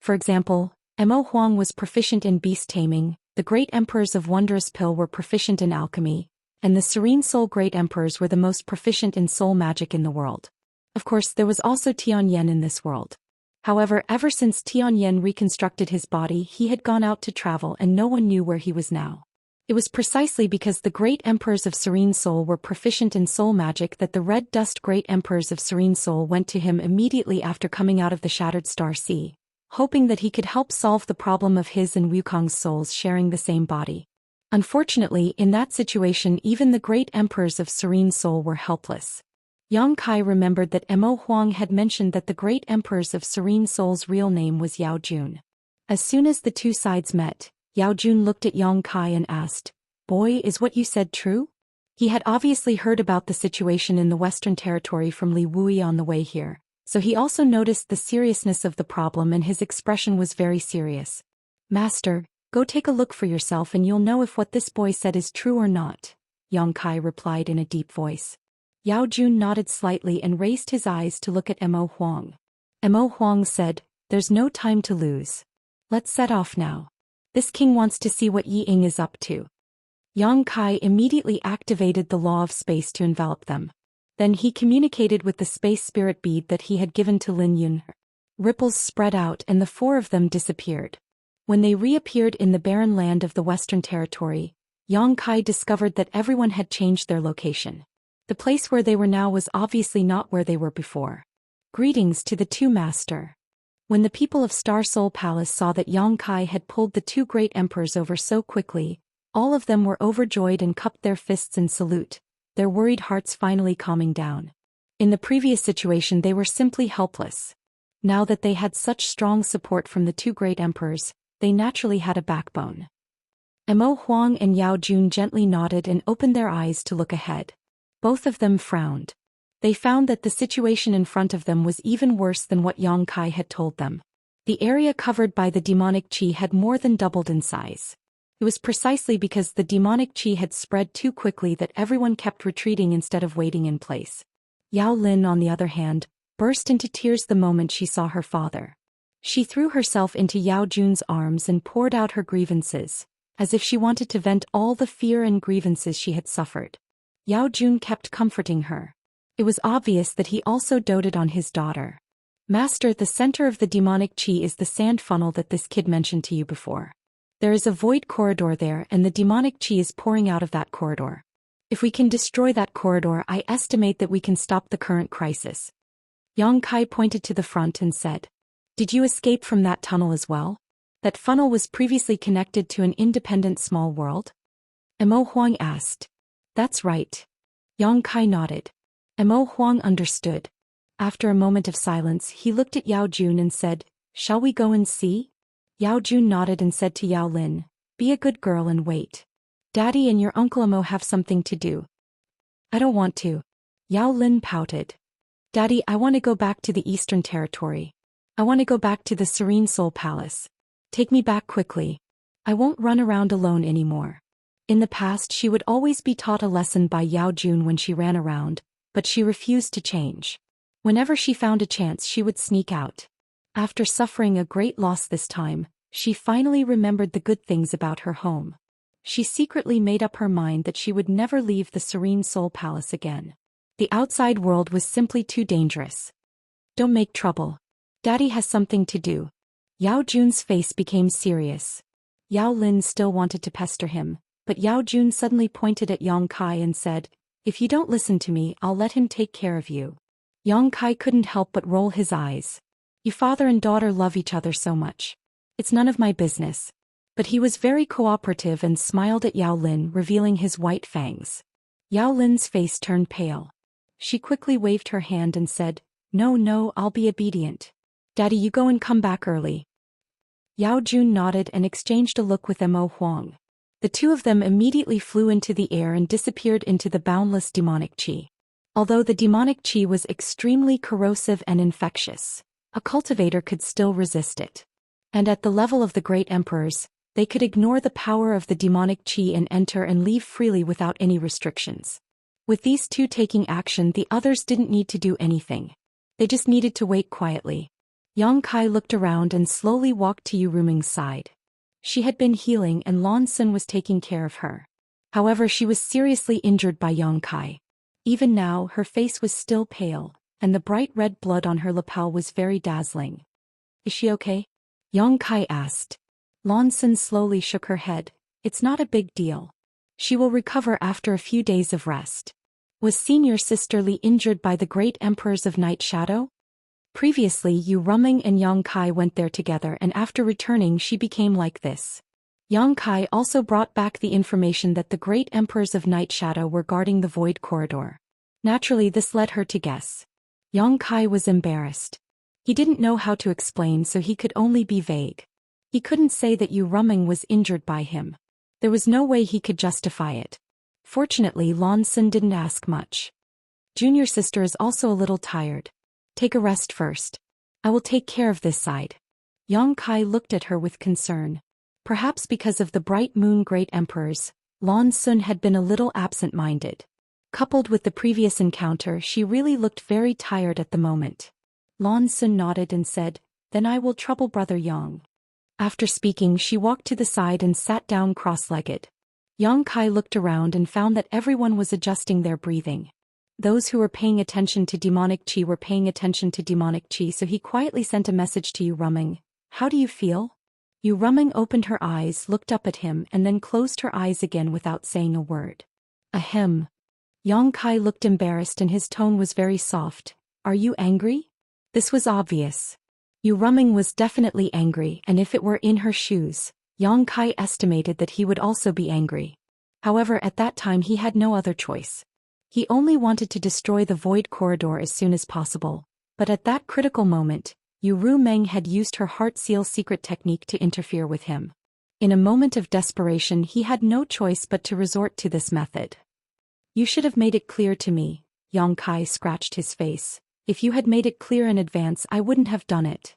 For example, Mo Huang was proficient in beast taming, the great emperors of Wondrous Pill were proficient in alchemy, and the Serene Soul great emperors were the most proficient in soul magic in the world. Of course, there was also Tianyan in this world. However, ever since Tianyan reconstructed his body, he had gone out to travel and no one knew where he was now. It was precisely because the great emperors of Serene Soul were proficient in soul magic that the Red Dust great emperors of Serene Soul went to him immediately after coming out of the Shattered Star Sea, hoping that he could help solve the problem of his and Wukong's souls sharing the same body. Unfortunately, in that situation even the great emperors of Serene Soul were helpless. Yang Kai remembered that Mo Huang had mentioned that the great emperors of Serene Soul's real name was Yao Jun. As soon as the two sides met, Yao Jun looked at Yang Kai and asked, "Boy, is what you said true?" He had obviously heard about the situation in the Western Territory from Li Wui on the way here, so he also noticed the seriousness of the problem and his expression was very serious. "Master, go take a look for yourself and you'll know if what this boy said is true or not," Yang Kai replied in a deep voice. Yao Jun nodded slightly and raised his eyes to look at Mo Huang. Mo Huang said, "There's no time to lose. Let's set off now. This king wants to see what Yi Ying is up to." Yang Kai immediately activated the law of space to envelop them. Then he communicated with the space spirit bead that he had given to Lin Yun. Ripples spread out and the four of them disappeared. When they reappeared in the barren land of the Western Territory, Yang Kai discovered that everyone had changed their location. The place where they were now was obviously not where they were before. Greetings to the two master. When the people of Star Soul Palace saw that Yang Kai had pulled the two great emperors over so quickly, all of them were overjoyed and cupped their fists in salute, their worried hearts finally calming down. In the previous situation they were simply helpless. Now that they had such strong support from the two great emperors, they naturally had a backbone. Mo Huang and Yao Jun gently nodded and opened their eyes to look ahead. Both of them frowned. They found that the situation in front of them was even worse than what Yang Kai had told them. The area covered by the demonic qi had more than doubled in size. It was precisely because the demonic qi had spread too quickly that everyone kept retreating instead of waiting in place. Yao Lin, on the other hand, burst into tears the moment she saw her father. She threw herself into Yao Jun's arms and poured out her grievances, as if she wanted to vent all the fear and grievances she had suffered. Yao Jun kept comforting her. It was obvious that he also doted on his daughter. "Master, the center of the demonic qi is the sand funnel that this kid mentioned to you before. There is a void corridor there and the demonic qi is pouring out of that corridor. If we can destroy that corridor, I estimate that we can stop the current crisis." Yang Kai pointed to the front and said, "Did you escape from that tunnel as well? That funnel was previously connected to an independent small world?" Mo Huang asked. "That's right." Yang Kai nodded. Mo Huang understood. After a moment of silence, he looked at Yao Jun and said, "Shall we go and see?" Yao Jun nodded and said to Yao Lin, "Be a good girl and wait. Daddy and your Uncle Mo have something to do." "I don't want to." Yao Lin pouted. "Daddy, I want to go back to the Eastern Territory. I want to go back to the Serene Soul Palace. Take me back quickly. I won't run around alone anymore." In the past she would always be taught a lesson by Yao Jun when she ran around, but she refused to change. Whenever she found a chance she would sneak out. After suffering a great loss this time, she finally remembered the good things about her home. She secretly made up her mind that she would never leave the Serene Soul Palace again. The outside world was simply too dangerous. "Don't make trouble. Daddy has something to do." Yao Jun's face became serious. Yao Lin still wanted to pester him, but Yao Jun suddenly pointed at Yang Kai and said, "If you don't listen to me, I'll let him take care of you." Yang Kai couldn't help but roll his eyes. "You father and daughter love each other so much. It's none of my business." But he was very cooperative and smiled at Yao Lin, revealing his white fangs. Yao Lin's face turned pale. She quickly waved her hand and said, No, I'll be obedient. Daddy, you go and come back early." Yao Jun nodded and exchanged a look with Mo Huang. The two of them immediately flew into the air and disappeared into the boundless demonic qi. Although the demonic qi was extremely corrosive and infectious, a cultivator could still resist it. And at the level of the great emperors, they could ignore the power of the demonic qi and enter and leave freely without any restrictions. With these two taking action, the others didn't need to do anything. They just needed to wait quietly. Yang Kai looked around and slowly walked to Yu Ruming's side. She had been healing and Lan Sun was taking care of her. However, she was seriously injured by Yang Kai. Even now, her face was still pale, and the bright red blood on her lapel was very dazzling. Is she okay? Yang Kai asked. Lan Sun slowly shook her head. It's not a big deal. She will recover after a few days of rest. Was senior sisterly injured by the great emperors of Night Shadow? Previously, Yu Ruming and Yang Kai went there together, and after returning she became like this. Yang Kai also brought back the information that the great emperors of Night Shadow were guarding the Void Corridor. Naturally, this led her to guess. Yang Kai was embarrassed. He didn't know how to explain, so he could only be vague. He couldn't say that Yu Ruming was injured by him. There was no way he could justify it. Fortunately, Lan Sun didn't ask much. Junior sister is also a little tired. Take a rest first. I will take care of this side. Yang Kai looked at her with concern. Perhaps because of the bright moon great emperors, Lan Sun had been a little absent-minded. Coupled with the previous encounter, she really looked very tired at the moment. Lan Sun nodded and said, "Then I will trouble Brother Yang." After speaking, she walked to the side and sat down cross-legged. Yang Kai looked around and found that everyone was adjusting their breathing. Those who were paying attention to demonic qi were paying attention to demonic qi, so he quietly sent a message to Yu Ruming. "How do you feel?" Yu Ruming opened her eyes, looked up at him, and then closed her eyes again without saying a word. Ahem. Yang Kai looked embarrassed and his tone was very soft. "Are you angry?" This was obvious. Yu Ruming was definitely angry, and if it were in her shoes, Yang Kai estimated that he would also be angry. However, at that time he had no other choice. He only wanted to destroy the Void Corridor as soon as possible, but at that critical moment, Yu Ruming had used her Heart Seal secret technique to interfere with him. In a moment of desperation, he had no choice but to resort to this method. "You should have made it clear to me," Yang Kai scratched his face. "If you had made it clear in advance, I wouldn't have done it.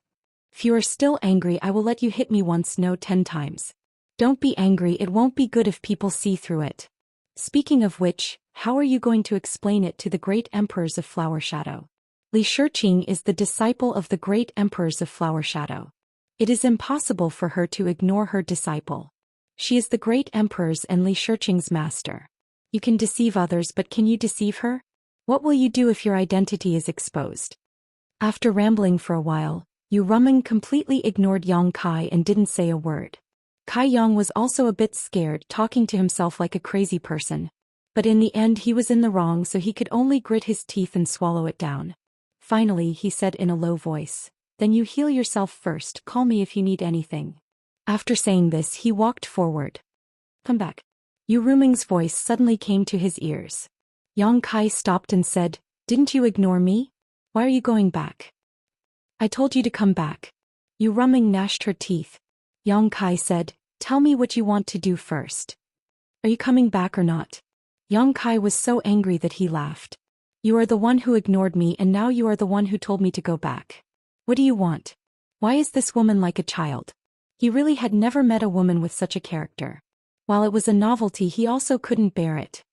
If you are still angry, I will let you hit me once, no 10 times. Don't be angry, it won't be good if people see through it. Speaking of which, how are you going to explain it to the great emperors of Flower Shadow?" Li Shiqing is the disciple of the great emperors of Flower Shadow. It is impossible for her to ignore her disciple. She is the great emperor's and Li Shiqing's master. You can deceive others, but can you deceive her? What will you do if your identity is exposed? After rambling for a while, Yu Ruming completely ignored Yang Kai and didn't say a word. Kai Yang was also a bit scared, talking to himself like a crazy person. But in the end he was in the wrong, so he could only grit his teeth and swallow it down. Finally, he said in a low voice, "Then you heal yourself first, call me if you need anything." After saying this, he walked forward. "Come back." Yu Ruming's voice suddenly came to his ears. Yang Kai stopped and said, "Didn't you ignore me? Why are you going back?" "I told you to come back." Yu Ruming gnashed her teeth. Yang Kai said, "Tell me what you want to do first. Are you coming back or not?" Yang Kai was so angry that he laughed. "You are the one who ignored me, and now you are the one who told me to go back. What do you want? Why is this woman like a child?" He really had never met a woman with such a character. While it was a novelty, he also couldn't bear it.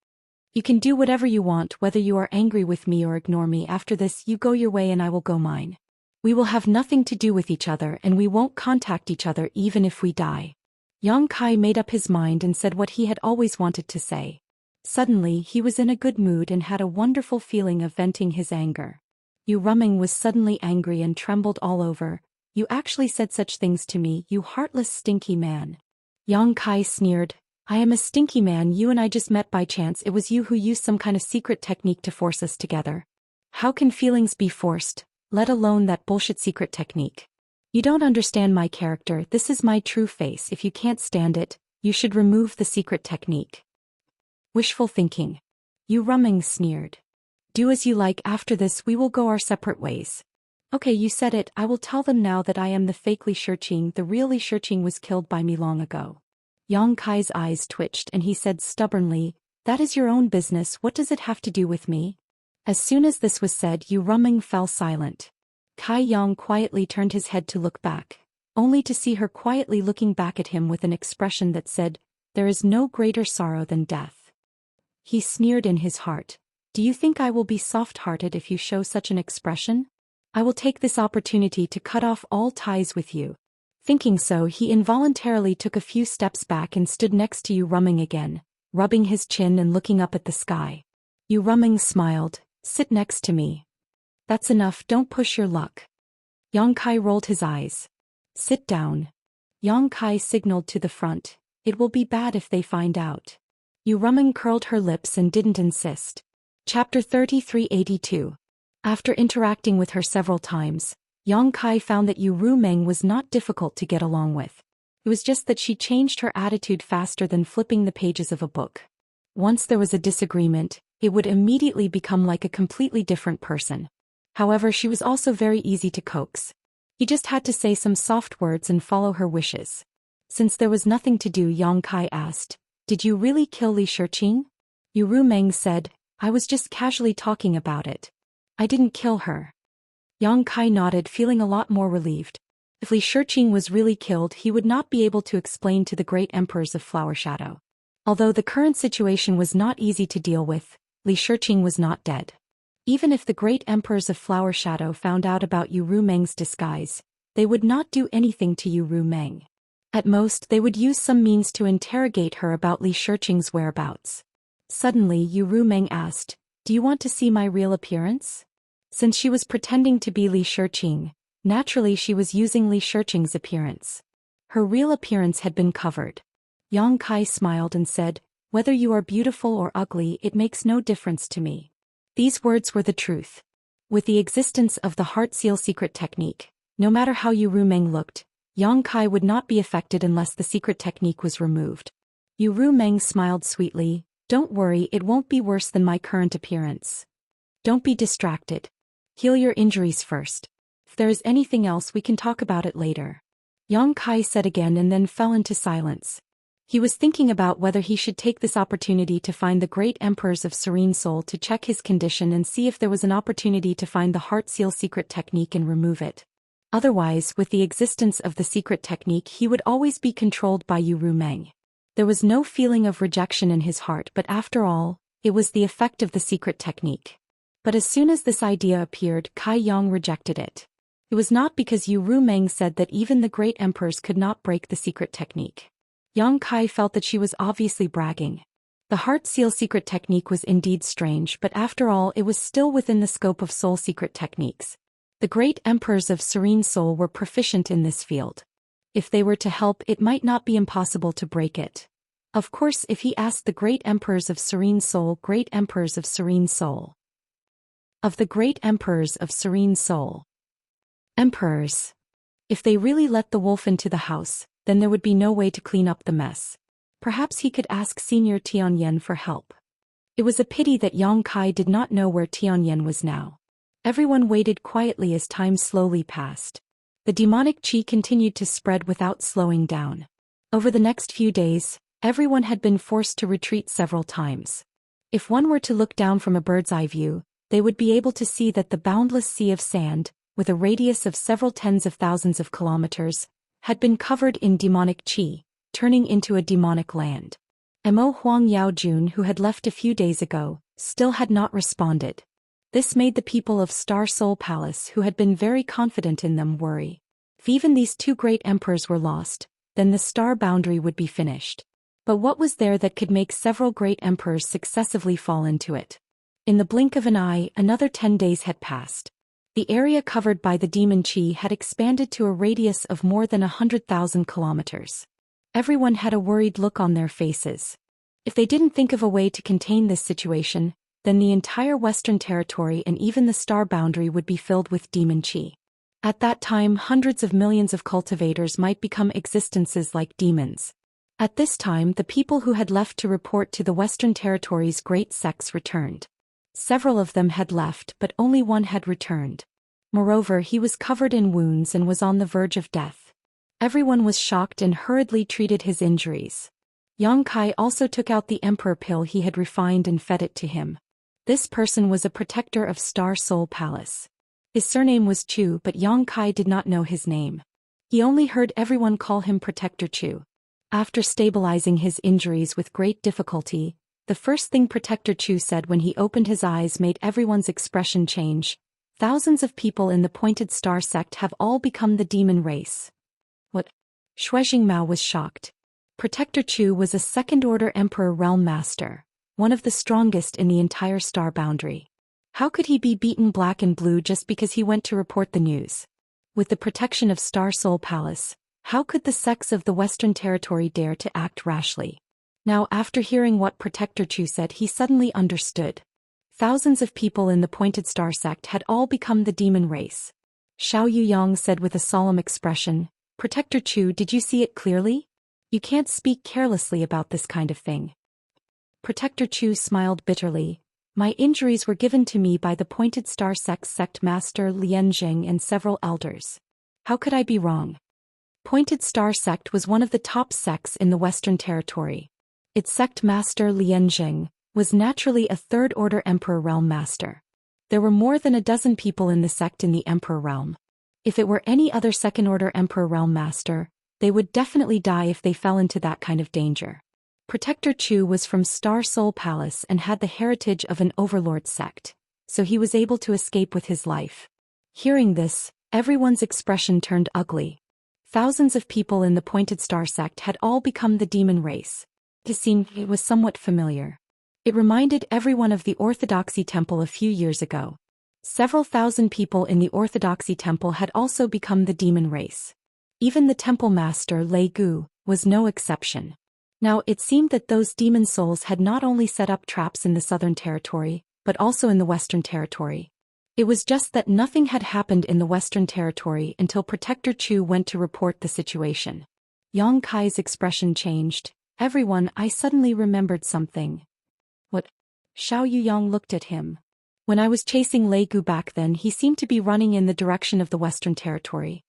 "You can do whatever you want, whether you are angry with me or ignore me. After this, you go your way and I will go mine. We will have nothing to do with each other, and we won't contact each other even if we die." Yang Kai made up his mind and said what he had always wanted to say. Suddenly, he was in a good mood and had a wonderful feeling of venting his anger. Yu Ruming was suddenly angry and trembled all over. "You actually said such things to me, you heartless stinky man." Yang Kai sneered, "I am a stinky man? You and I just met by chance. It was you who used some kind of secret technique to force us together. How can feelings be forced, let alone that bullshit secret technique? You don't understand my character. This is my true face. If you can't stand it, you should remove the secret technique." Wishful thinking. Yu Ruming sneered. "Do as you like. After this, we will go our separate ways." "Okay, you said it. I will tell them now that I am the fake Li Shiqing. The real Li Shiqing was killed by me long ago." Yang Kai's eyes twitched and he said stubbornly, "That is your own business. What does it have to do with me?" As soon as this was said, Yu Ruming fell silent. Kai Yang quietly turned his head to look back, only to see her quietly looking back at him with an expression that said, "There is no greater sorrow than death." He sneered in his heart, "Do you think I will be soft-hearted if you show such an expression?" I will take this opportunity to cut off all ties with you. Thinking so, he involuntarily took a few steps back and stood next to Yu Rumeng again, rubbing his chin and looking up at the sky. Yu Rumeng smiled. Sit next to me. That's enough, don't push your luck. Yang Kai rolled his eyes. Sit down. Yang Kai signaled to the front. It will be bad if they find out. Yu Rumeng curled her lips and didn't insist. Chapter 3382. After interacting with her several times, Yang Kai found that Yu Rumeng was not difficult to get along with. It was just that she changed her attitude faster than flipping the pages of a book. Once there was a disagreement, it would immediately become like a completely different person. However, she was also very easy to coax. He just had to say some soft words and follow her wishes. Since there was nothing to do, Yang Kai asked, Did you really kill Li Shiqing? Yu Rumeng said, I was just casually talking about it. I didn't kill her. Yang Kai nodded, feeling a lot more relieved. If Li Shiqing was really killed, he would not be able to explain to the great emperors of Flower Shadow. Although the current situation was not easy to deal with, Li Shiqing was not dead. Even if the great emperors of Flower Shadow found out about Yu Rumeng's disguise, they would not do anything to Yu Rumeng. At most, they would use some means to interrogate her about Li Shiqing's whereabouts. Suddenly, Yu Rumeng asked, Do you want to see my real appearance? Since she was pretending to be Li Shiqing, naturally she was using Li Shiqing's appearance. Her real appearance had been covered. Yang Kai smiled and said, Whether you are beautiful or ugly, it makes no difference to me. These words were the truth. With the existence of the Heart Seal secret technique, no matter how Yu Rumeng looked, Yang Kai would not be affected unless the secret technique was removed. Yu Rumeng smiled sweetly, Don't worry, it won't be worse than my current appearance. Don't be distracted. Heal your injuries first. If there is anything else, we can talk about it later. Yang Kai said again and then fell into silence. He was thinking about whether he should take this opportunity to find the great emperors of Serene Soul to check his condition and see if there was an opportunity to find the Heart Seal secret technique and remove it. Otherwise, with the existence of the secret technique, he would always be controlled by Yu Rumeng. There was no feeling of rejection in his heart, but after all, it was the effect of the secret technique. But as soon as this idea appeared, Kai Yang rejected it. It was not because Yu Rumeng said that even the great emperors could not break the secret technique. Yang Kai felt that she was obviously bragging. The Heart Seal secret technique was indeed strange, but after all, it was still within the scope of soul secret techniques. The great emperors of Serene Soul were proficient in this field. If they were to help, it might not be impossible to break it. Of course, if he asked the great emperors of Serene Soul, great emperors of Serene Soul. Of the great emperors of Serene Soul. Emperors. If they really let the wolf into the house, then there would be no way to clean up the mess. Perhaps he could ask Senior Tianyan for help. It was a pity that Yang Kai did not know where Tianyan was now. Everyone waited quietly as time slowly passed. The demonic qi continued to spread without slowing down. Over the next few days, everyone had been forced to retreat several times. If one were to look down from a bird's eye view, they would be able to see that the boundless sea of sand, with a radius of several tens of thousands of kilometers, had been covered in demonic qi, turning into a demonic land. Mo Huang Yaojun, who had left a few days ago, still had not responded. This made the people of Star Soul Palace, who had been very confident in them, worry. If even these two great emperors were lost, then the star boundary would be finished. But what was there that could make several great emperors successively fall into it? In the blink of an eye, another 10 days had passed. The area covered by the demon qi had expanded to a radius of more than 100,000 kilometers. Everyone had a worried look on their faces. If they didn't think of a way to contain this situation, then the entire Western Territory and even the star boundary would be filled with demon qi. At that time, hundreds of millions of cultivators might become existences like demons. At this time, the people who had left to report to the Western Territory's great sects returned. Several of them had left, but only one had returned. Moreover, he was covered in wounds and was on the verge of death. Everyone was shocked and hurriedly treated his injuries. Yang Kai also took out the emperor pill he had refined and fed it to him. This person was a protector of Star Soul Palace. His surname was Chu, but Yang Kai did not know his name. He only heard everyone call him Protector Chu. After stabilizing his injuries with great difficulty, the first thing Protector Chu said when he opened his eyes made everyone's expression change. Thousands of people in the Pointed Star sect have all become the demon race. What? Shui Mao was shocked. Protector Chu was a second-order Emperor Realm Master, one of the strongest in the entire star boundary. How could he be beaten black and blue just because he went to report the news? With the protection of Star Soul Palace, how could the sects of the Western Territory dare to act rashly? Now, after hearing what Protector Chu said, he suddenly understood. Thousands of people in the Pointed Star sect had all become the demon race. Xiao Yuyang said with a solemn expression, "Protector Chu, did you see it clearly? You can't speak carelessly about this kind of thing." Protector Chu smiled bitterly. "My injuries were given to me by the Pointed Star sect's sect master Lianjing and several elders. How could I be wrong?" Pointed Star sect was one of the top sects in the Western Territory. Its sect master Lianjing was naturally a third-order Emperor Realm Master. There were more than a dozen people in the sect in the Emperor Realm. If it were any other second-order Emperor Realm Master, they would definitely die if they fell into that kind of danger. Protector Chu was from Star Soul Palace and had the heritage of an overlord sect, so he was able to escape with his life. Hearing this, everyone's expression turned ugly. Thousands of people in the Pointed Star sect had all become the demon race. The scene was somewhat familiar. It reminded everyone of the Orthodoxy Temple a few years ago. Several thousand people in the Orthodoxy Temple had also become the demon race. Even the temple master Lei Gu was no exception. Now it seemed that those demon souls had not only set up traps in the Southern Territory, but also in the Western Territory. It was just that nothing had happened in the Western Territory until Protector Chu went to report the situation. Yang Kai's expression changed. "Everyone, I suddenly remembered something." "What?" Xiao Yuyang looked at him. "When I was chasing Lei Gu back then, he seemed to be running in the direction of the Western Territory.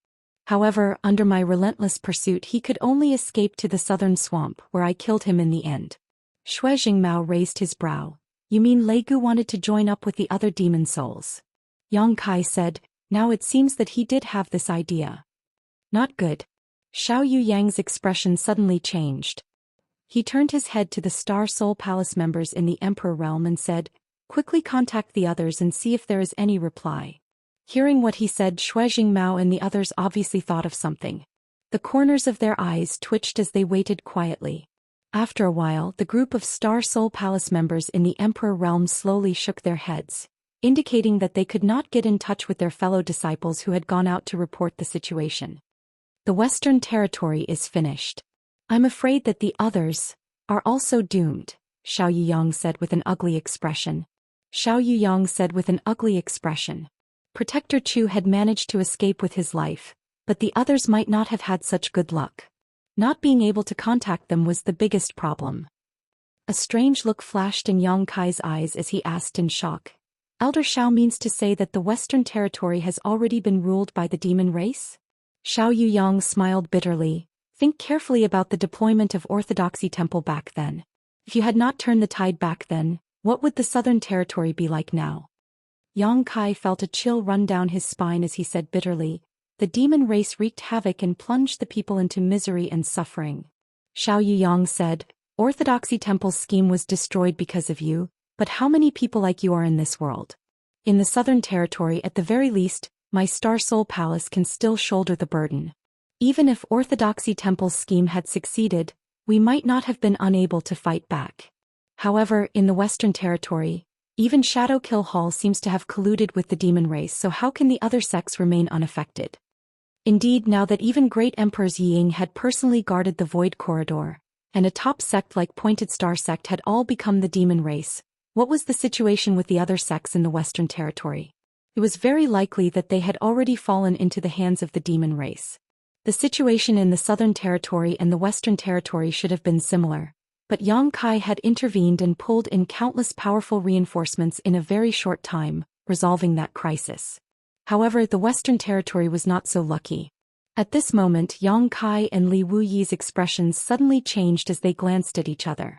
However, under my relentless pursuit he could only escape to the southern swamp, where I killed him in the end." Shui Mao raised his brow. "You mean Lei Gu wanted to join up with the other demon souls?" Yang Kai said. "Now it seems that he did have this idea." "Not good." Xiao Yuyang's expression suddenly changed. He turned his head to the Star Soul Palace members in the Emperor Realm and said, "Quickly contact the others and see if there is any reply." Hearing what he said, Shui Mao and the others obviously thought of something. The corners of their eyes twitched as they waited quietly. After a while, the group of Star Soul Palace members in the Emperor Realm slowly shook their heads, indicating that they could not get in touch with their fellow disciples who had gone out to report the situation. "The Western Territory is finished. I'm afraid that the others are also doomed," Xiao Yuyang said with an ugly expression. Protector Chu had managed to escape with his life, but the others might not have had such good luck. Not being able to contact them was the biggest problem. A strange look flashed in Yang Kai's eyes as he asked in shock, "Elder Xiao means to say that the Western Territory has already been ruled by the demon race?" Xiao Yuyang smiled bitterly. "Think carefully about the deployment of Orthodoxy Temple back then. If you had not turned the tide back then, what would the Southern Territory be like now?" Yang Kai felt a chill run down his spine as he said bitterly, "The demon race wreaked havoc and plunged the people into misery and suffering." Xiao Yuyang said, "Orthodoxy Temple's scheme was destroyed because of you, but how many people like you are in this world? In the Southern Territory, at the very least, my Star Soul Palace can still shoulder the burden. Even if Orthodoxy Temple's scheme had succeeded, we might not have been unable to fight back. However, in the Western Territory, even Shadow Kill Hall seems to have colluded with the demon race, so how can the other sects remain unaffected? Indeed, now that even Great Emperors Ying had personally guarded the Void Corridor, and a top sect like Pointed Star sect had all become the demon race, what was the situation with the other sects in the Western Territory? It was very likely that they had already fallen into the hands of the demon race. The situation in the Southern Territory and the Western Territory should have been similar, but Yang Kai had intervened and pulled in countless powerful reinforcements in a very short time, resolving that crisis. However, the Western Territory was not so lucky. At this moment, Yang Kai and Li Wuyi's expressions suddenly changed as they glanced at each other.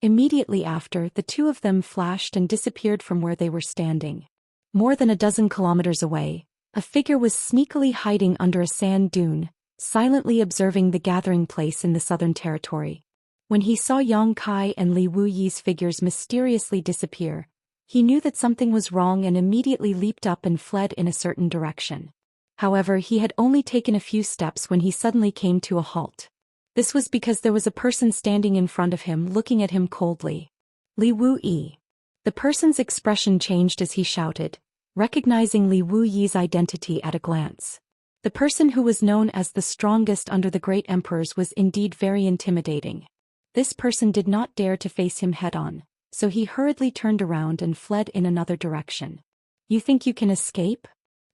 Immediately after, the two of them flashed and disappeared from where they were standing. More than a dozen kilometers away, a figure was sneakily hiding under a sand dune, silently observing the gathering place in the Southern Territory. When he saw Yang Kai and Li Wuyi's figures mysteriously disappear, He knew that something was wrong and immediately leaped up and fled in a certain direction. However, he had only taken a few steps when he suddenly came to a halt. This was because there was a person standing in front of him looking at him coldly. Li Wuyi. The person's expression changed as he shouted, recognizing Li Wuyi's identity at a glance. The person who was known as the strongest under the great emperors was indeed very intimidating. This person did not dare to face him head-on, so he hurriedly turned around and fled in another direction. You think you can escape?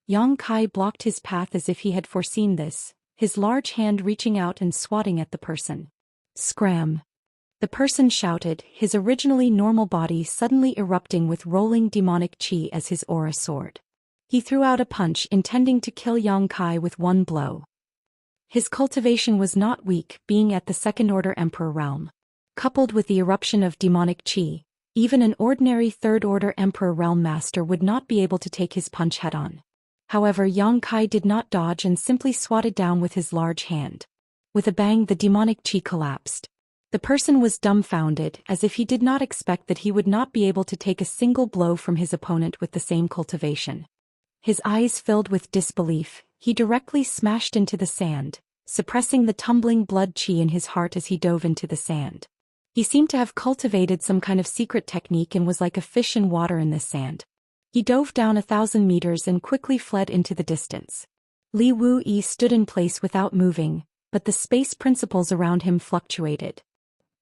Yang Kai blocked his path as if he had foreseen this, his large hand reaching out and swatting at the person. Scram! The person shouted, his originally normal body suddenly erupting with rolling demonic chi as his aura soared. He threw out a punch intending to kill Yang Kai with one blow. His cultivation was not weak, being at the second-order emperor realm. Coupled with the eruption of demonic chi, even an ordinary third-order emperor realm master would not be able to take his punch head-on. However, Yang Kai did not dodge and simply swatted down with his large hand. With a bang, the demonic chi collapsed. The person was dumbfounded, as if he did not expect that he would not be able to take a single blow from his opponent with the same cultivation. His eyes filled with disbelief, he directly smashed into the sand, suppressing the tumbling blood chi in his heart as he dove into the sand. He seemed to have cultivated some kind of secret technique and was like a fish in water in this sand. He dove down 1,000 meters and quickly fled into the distance. Li Wuyi stood in place without moving, but the space principles around him fluctuated.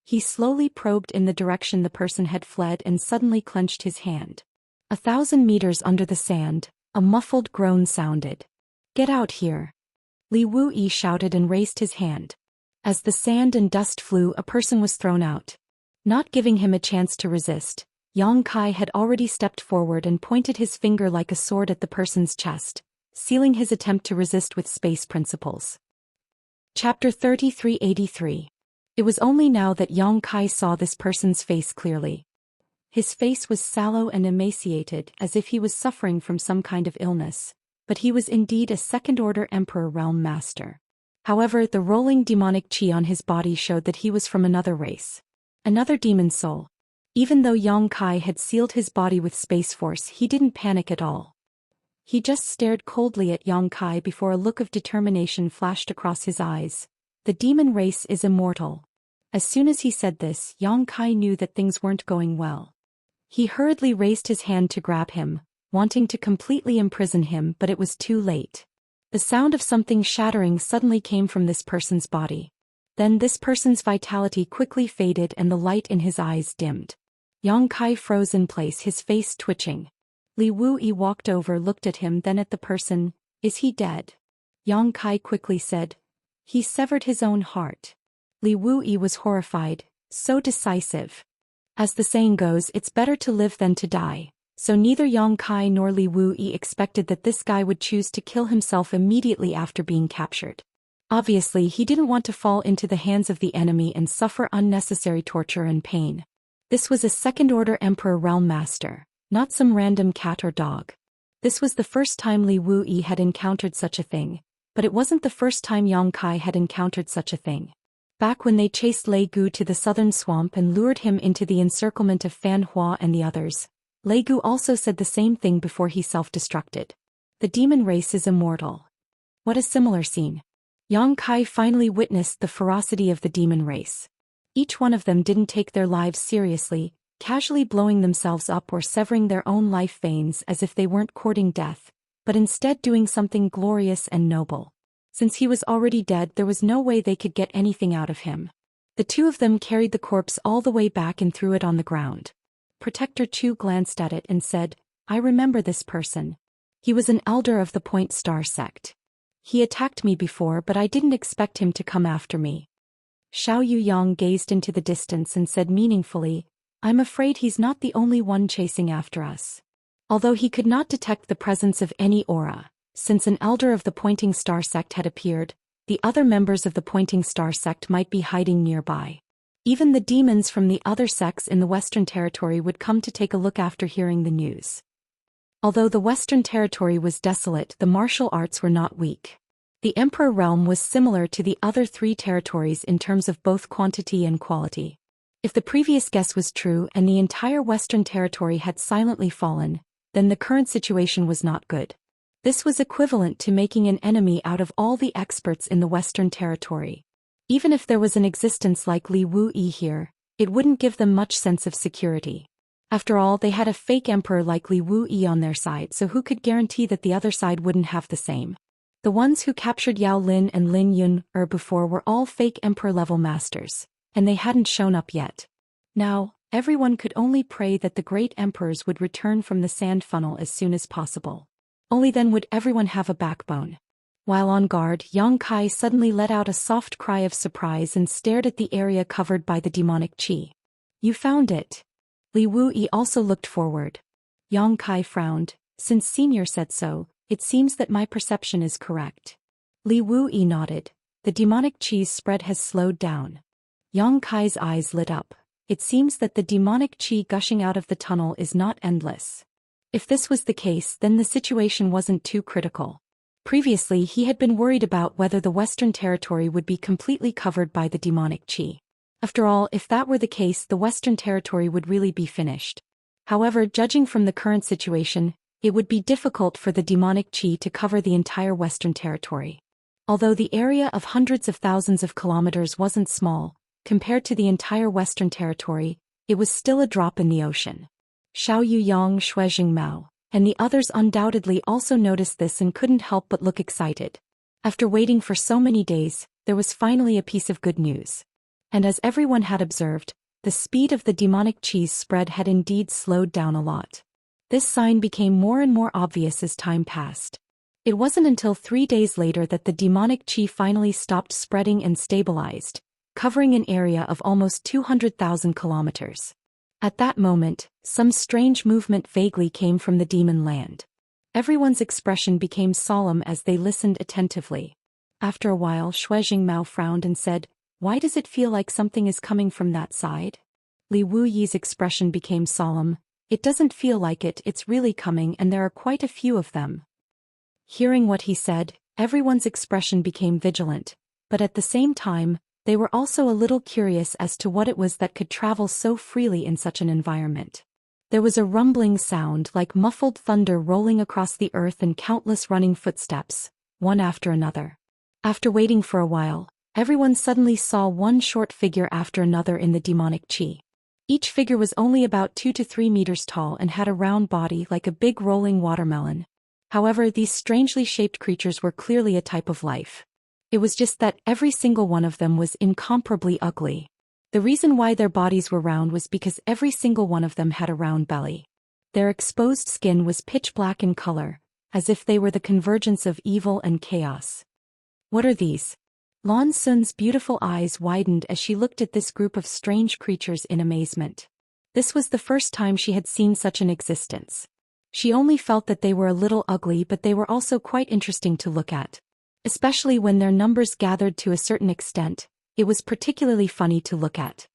He slowly probed in the direction the person had fled and suddenly clenched his hand. 1,000 meters under the sand, a muffled groan sounded. Get out here! Li Wuyi shouted and raised his hand. As the sand and dust flew, a person was thrown out. Not giving him a chance to resist, Yang Kai had already stepped forward and pointed his finger like a sword at the person's chest, sealing his attempt to resist with space principles. Chapter 3383. It was only now that Yang Kai saw this person's face clearly. His face was sallow and emaciated, as if he was suffering from some kind of illness, but he was indeed a second-order emperor realm master. However, the rolling demonic chi on his body showed that he was from another race. Another demon soul. Even though Yang Kai had sealed his body with space force, he didn't panic at all. He just stared coldly at Yang Kai before a look of determination flashed across his eyes. The demon race is immortal. As soon as he said this, Yang Kai knew that things weren't going well. He hurriedly raised his hand to grab him, wanting to completely imprison him, but it was too late. The sound of something shattering suddenly came from this person's body. Then this person's vitality quickly faded and the light in his eyes dimmed. Yang Kai froze in place, his face twitching. Li Wuyi walked over, looked at him, then at the person. Is he dead? Yang Kai quickly said. He severed his own heart. Li Wuyi was horrified, so decisive. As the saying goes, it's better to live than to die, so neither Yang Kai nor Li Wuyi expected that this guy would choose to kill himself immediately after being captured. Obviously, he didn't want to fall into the hands of the enemy and suffer unnecessary torture and pain. This was a second-order emperor realm master, not some random cat or dog. This was the first time Li Wuyi had encountered such a thing, but it wasn't the first time Yang Kai had encountered such a thing. Back when they chased Lei Gu to the southern swamp and lured him into the encirclement of Fan Hua and the others, Lei Gu also said the same thing before he self-destructed. The demon race is immortal. What a similar scene. Yang Kai finally witnessed the ferocity of the demon race. Each one of them didn't take their lives seriously, casually blowing themselves up or severing their own life veins as if they weren't courting death, but instead doing something glorious and noble. Since he was already dead, there was no way they could get anything out of him. The two of them carried the corpse all the way back and threw it on the ground. Protector Chu glanced at it and said, I remember this person. He was an elder of the Point Star sect. He attacked me before, but I didn't expect him to come after me. Xiao Yuyang gazed into the distance and said meaningfully, I'm afraid he's not the only one chasing after us. Although he could not detect the presence of any aura, since an elder of the Pointing Star sect had appeared, the other members of the Pointing Star sect might be hiding nearby. Even the demons from the other sects in the Western Territory would come to take a look after hearing the news. Although the Western Territory was desolate, the martial arts were not weak. The Emperor Realm was similar to the other three territories in terms of both quantity and quality. If the previous guess was true and the entire Western Territory had silently fallen, then the current situation was not good. This was equivalent to making an enemy out of all the experts in the Western Territory. Even if there was an existence like Li Wuyi here, it wouldn't give them much sense of security. After all, they had a fake emperor like Li Wuyi on their side, so who could guarantee that the other side wouldn't have the same? The ones who captured Yao Lin and Lin Yun before were all fake emperor-level masters, and they hadn't shown up yet. Now, everyone could only pray that the great emperors would return from the sand funnel as soon as possible. Only then would everyone have a backbone. While on guard, Yang Kai suddenly let out a soft cry of surprise and stared at the area covered by the demonic qi. You found it. Li Wuyi also looked forward. Yang Kai frowned. Since Senior said so, it seems that my perception is correct. Li Wuyi nodded. The demonic qi's spread has slowed down. Yang Kai's eyes lit up. It seems that the demonic qi gushing out of the tunnel is not endless. If this was the case, then the situation wasn't too critical. Previously, he had been worried about whether the Western Territory would be completely covered by the demonic qi. After all, if that were the case, the Western Territory would really be finished. However, judging from the current situation, it would be difficult for the demonic qi to cover the entire Western Territory. Although the area of hundreds of thousands of kilometers wasn't small, compared to the entire Western Territory, it was still a drop in the ocean. Xiao Yuyang, Shuizheng Mao, and the others undoubtedly also noticed this and couldn't help but look excited. After waiting for so many days, there was finally a piece of good news. And as everyone had observed, the speed of the demonic qi's spread had indeed slowed down a lot. This sign became more and more obvious as time passed. It wasn't until 3 days later that the demonic qi finally stopped spreading and stabilized, covering an area of almost 200,000 kilometers. At that moment, some strange movement vaguely came from the demon land. Everyone's expression became solemn as they listened attentively. After a while, Shuizheng Mao frowned and said, "Why does it feel like something is coming from that side?" Li Wuyi's expression became solemn. "It doesn't feel like it, it's really coming, and there are quite a few of them." Hearing what he said, everyone's expression became vigilant, but at the same time, they were also a little curious as to what it was that could travel so freely in such an environment. There was a rumbling sound like muffled thunder rolling across the earth and countless running footsteps, one after another. After waiting for a while, everyone suddenly saw one short figure after another in the demonic qi. Each figure was only about 2 to 3 meters tall and had a round body like a big rolling watermelon. However, these strangely shaped creatures were clearly a type of life. It was just that every single one of them was incomparably ugly. The reason why their bodies were round was because every single one of them had a round belly. Their exposed skin was pitch black in color, as if they were the convergence of evil and chaos. What are these? Lan Sun's beautiful eyes widened as she looked at this group of strange creatures in amazement. This was the first time she had seen such an existence. She only felt that they were a little ugly, but they were also quite interesting to look at. Especially when their numbers gathered to a certain extent, it was particularly funny to look at.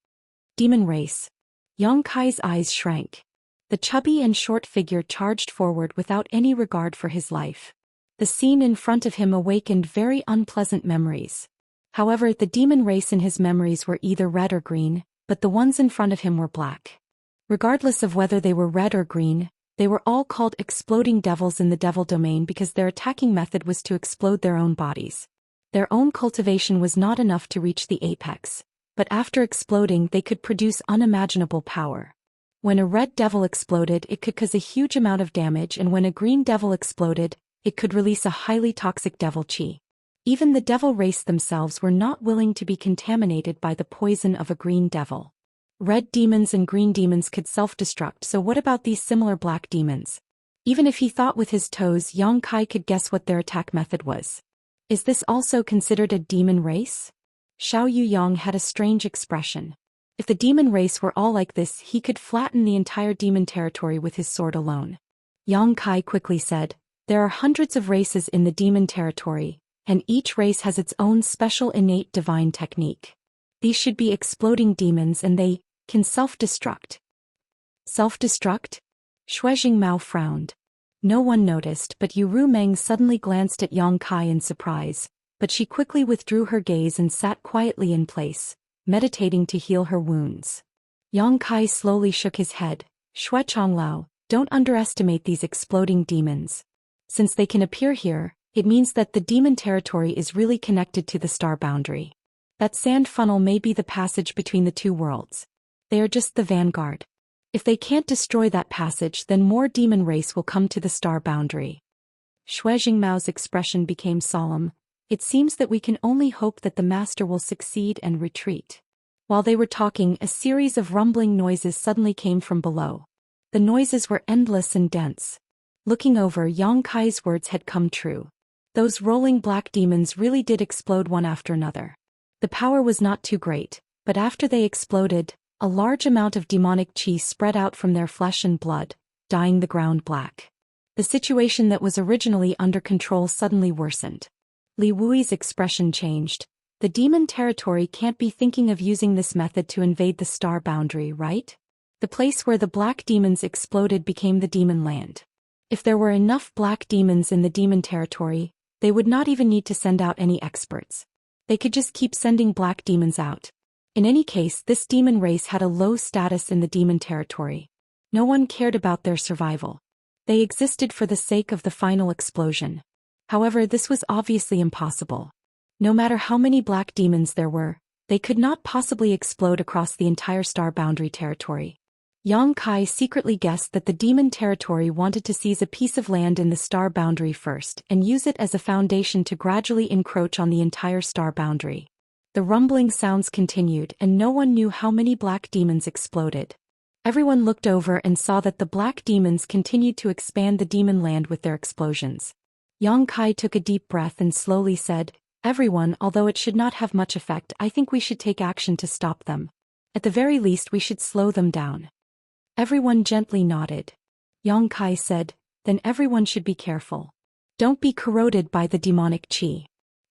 Demon race. Yang Kai's eyes shrank. The chubby and short figure charged forward without any regard for his life. The scene in front of him awakened very unpleasant memories. However, the demon race in his memories were either red or green, but the ones in front of him were black. Regardless of whether they were red or green, they were all called exploding devils in the devil domain because their attacking method was to explode their own bodies. Their own cultivation was not enough to reach the apex, but after exploding they could produce unimaginable power. When a red devil exploded, it could cause a huge amount of damage, and when a green devil exploded, it could release a highly toxic devil qi. Even the devil race themselves were not willing to be contaminated by the poison of a green devil. Red demons and green demons could self-destruct, so what about these similar black demons? Even if he thought with his toes, Yang Kai could guess what their attack method was. Is this also considered a demon race? Xiao Yuyang had a strange expression. If the demon race were all like this, he could flatten the entire demon territory with his sword alone. Yang Kai quickly said, "There are hundreds of races in the demon territory, and each race has its own special innate divine technique. These should be exploding demons, and they can self-destruct." Self-destruct? Shuizheng Mao frowned. No one noticed, but Yu Meng suddenly glanced at Yang Kai in surprise, but she quickly withdrew her gaze and sat quietly in place, meditating to heal her wounds. Yang Kai slowly shook his head. Shui Chonglao, don't underestimate these exploding demons. Since they can appear here, it means that the demon territory is really connected to the star boundary. That sand funnel may be the passage between the two worlds. They are just the vanguard. If they can't destroy that passage, then more demon race will come to the star boundary. Shui Jingmao's expression became solemn. It seems that we can only hope that the master will succeed and retreat. While they were talking, a series of rumbling noises suddenly came from below. The noises were endless and dense. Looking over, Yang Kai's words had come true. Those rolling black demons really did explode one after another. The power was not too great, but after they exploded, a large amount of demonic qi spread out from their flesh and blood, dyeing the ground black. The situation that was originally under control suddenly worsened. Li Wui's expression changed. The demon territory can't be thinking of using this method to invade the star boundary, right? The place where the black demons exploded became the demon land. If there were enough black demons in the demon territory, they would not even need to send out any experts. They could just keep sending black demons out. In any case, this demon race had a low status in the demon territory. No one cared about their survival. They existed for the sake of the final explosion. However, this was obviously impossible. No matter how many black demons there were, they could not possibly explode across the entire star boundary territory. Yang Kai secretly guessed that the demon territory wanted to seize a piece of land in the star boundary first and use it as a foundation to gradually encroach on the entire star boundary. The rumbling sounds continued and no one knew how many black demons exploded. Everyone looked over and saw that the black demons continued to expand the demon land with their explosions. Yang Kai took a deep breath and slowly said, "Everyone, although it should not have much effect, I think we should take action to stop them. At the very least we should slow them down." Everyone gently nodded. Yang Kai said, "Then everyone should be careful. Don't be corroded by the demonic qi.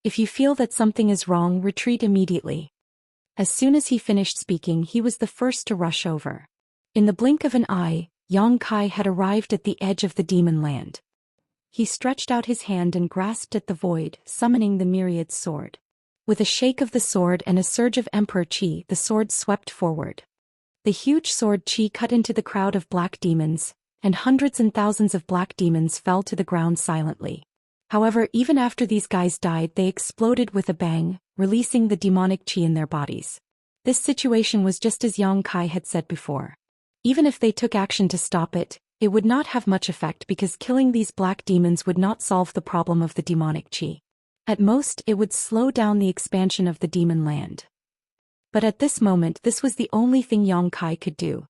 If you feel that something is wrong, retreat immediately." As soon as he finished speaking, he was the first to rush over. In the blink of an eye, Yang Kai had arrived at the edge of the demon land. He stretched out his hand and grasped at the void, summoning the myriad sword. With a shake of the sword and a surge of emperor qi, the sword swept forward. The huge sword qi cut into the crowd of black demons, and hundreds and thousands of black demons fell to the ground silently. However, even after these guys died, they exploded with a bang, releasing the demonic qi in their bodies. This situation was just as Yang Kai had said before. Even if they took action to stop it, it would not have much effect because killing these black demons would not solve the problem of the demonic qi. At most, it would slow down the expansion of the demon land. But at this moment, this was the only thing Yang Kai could do.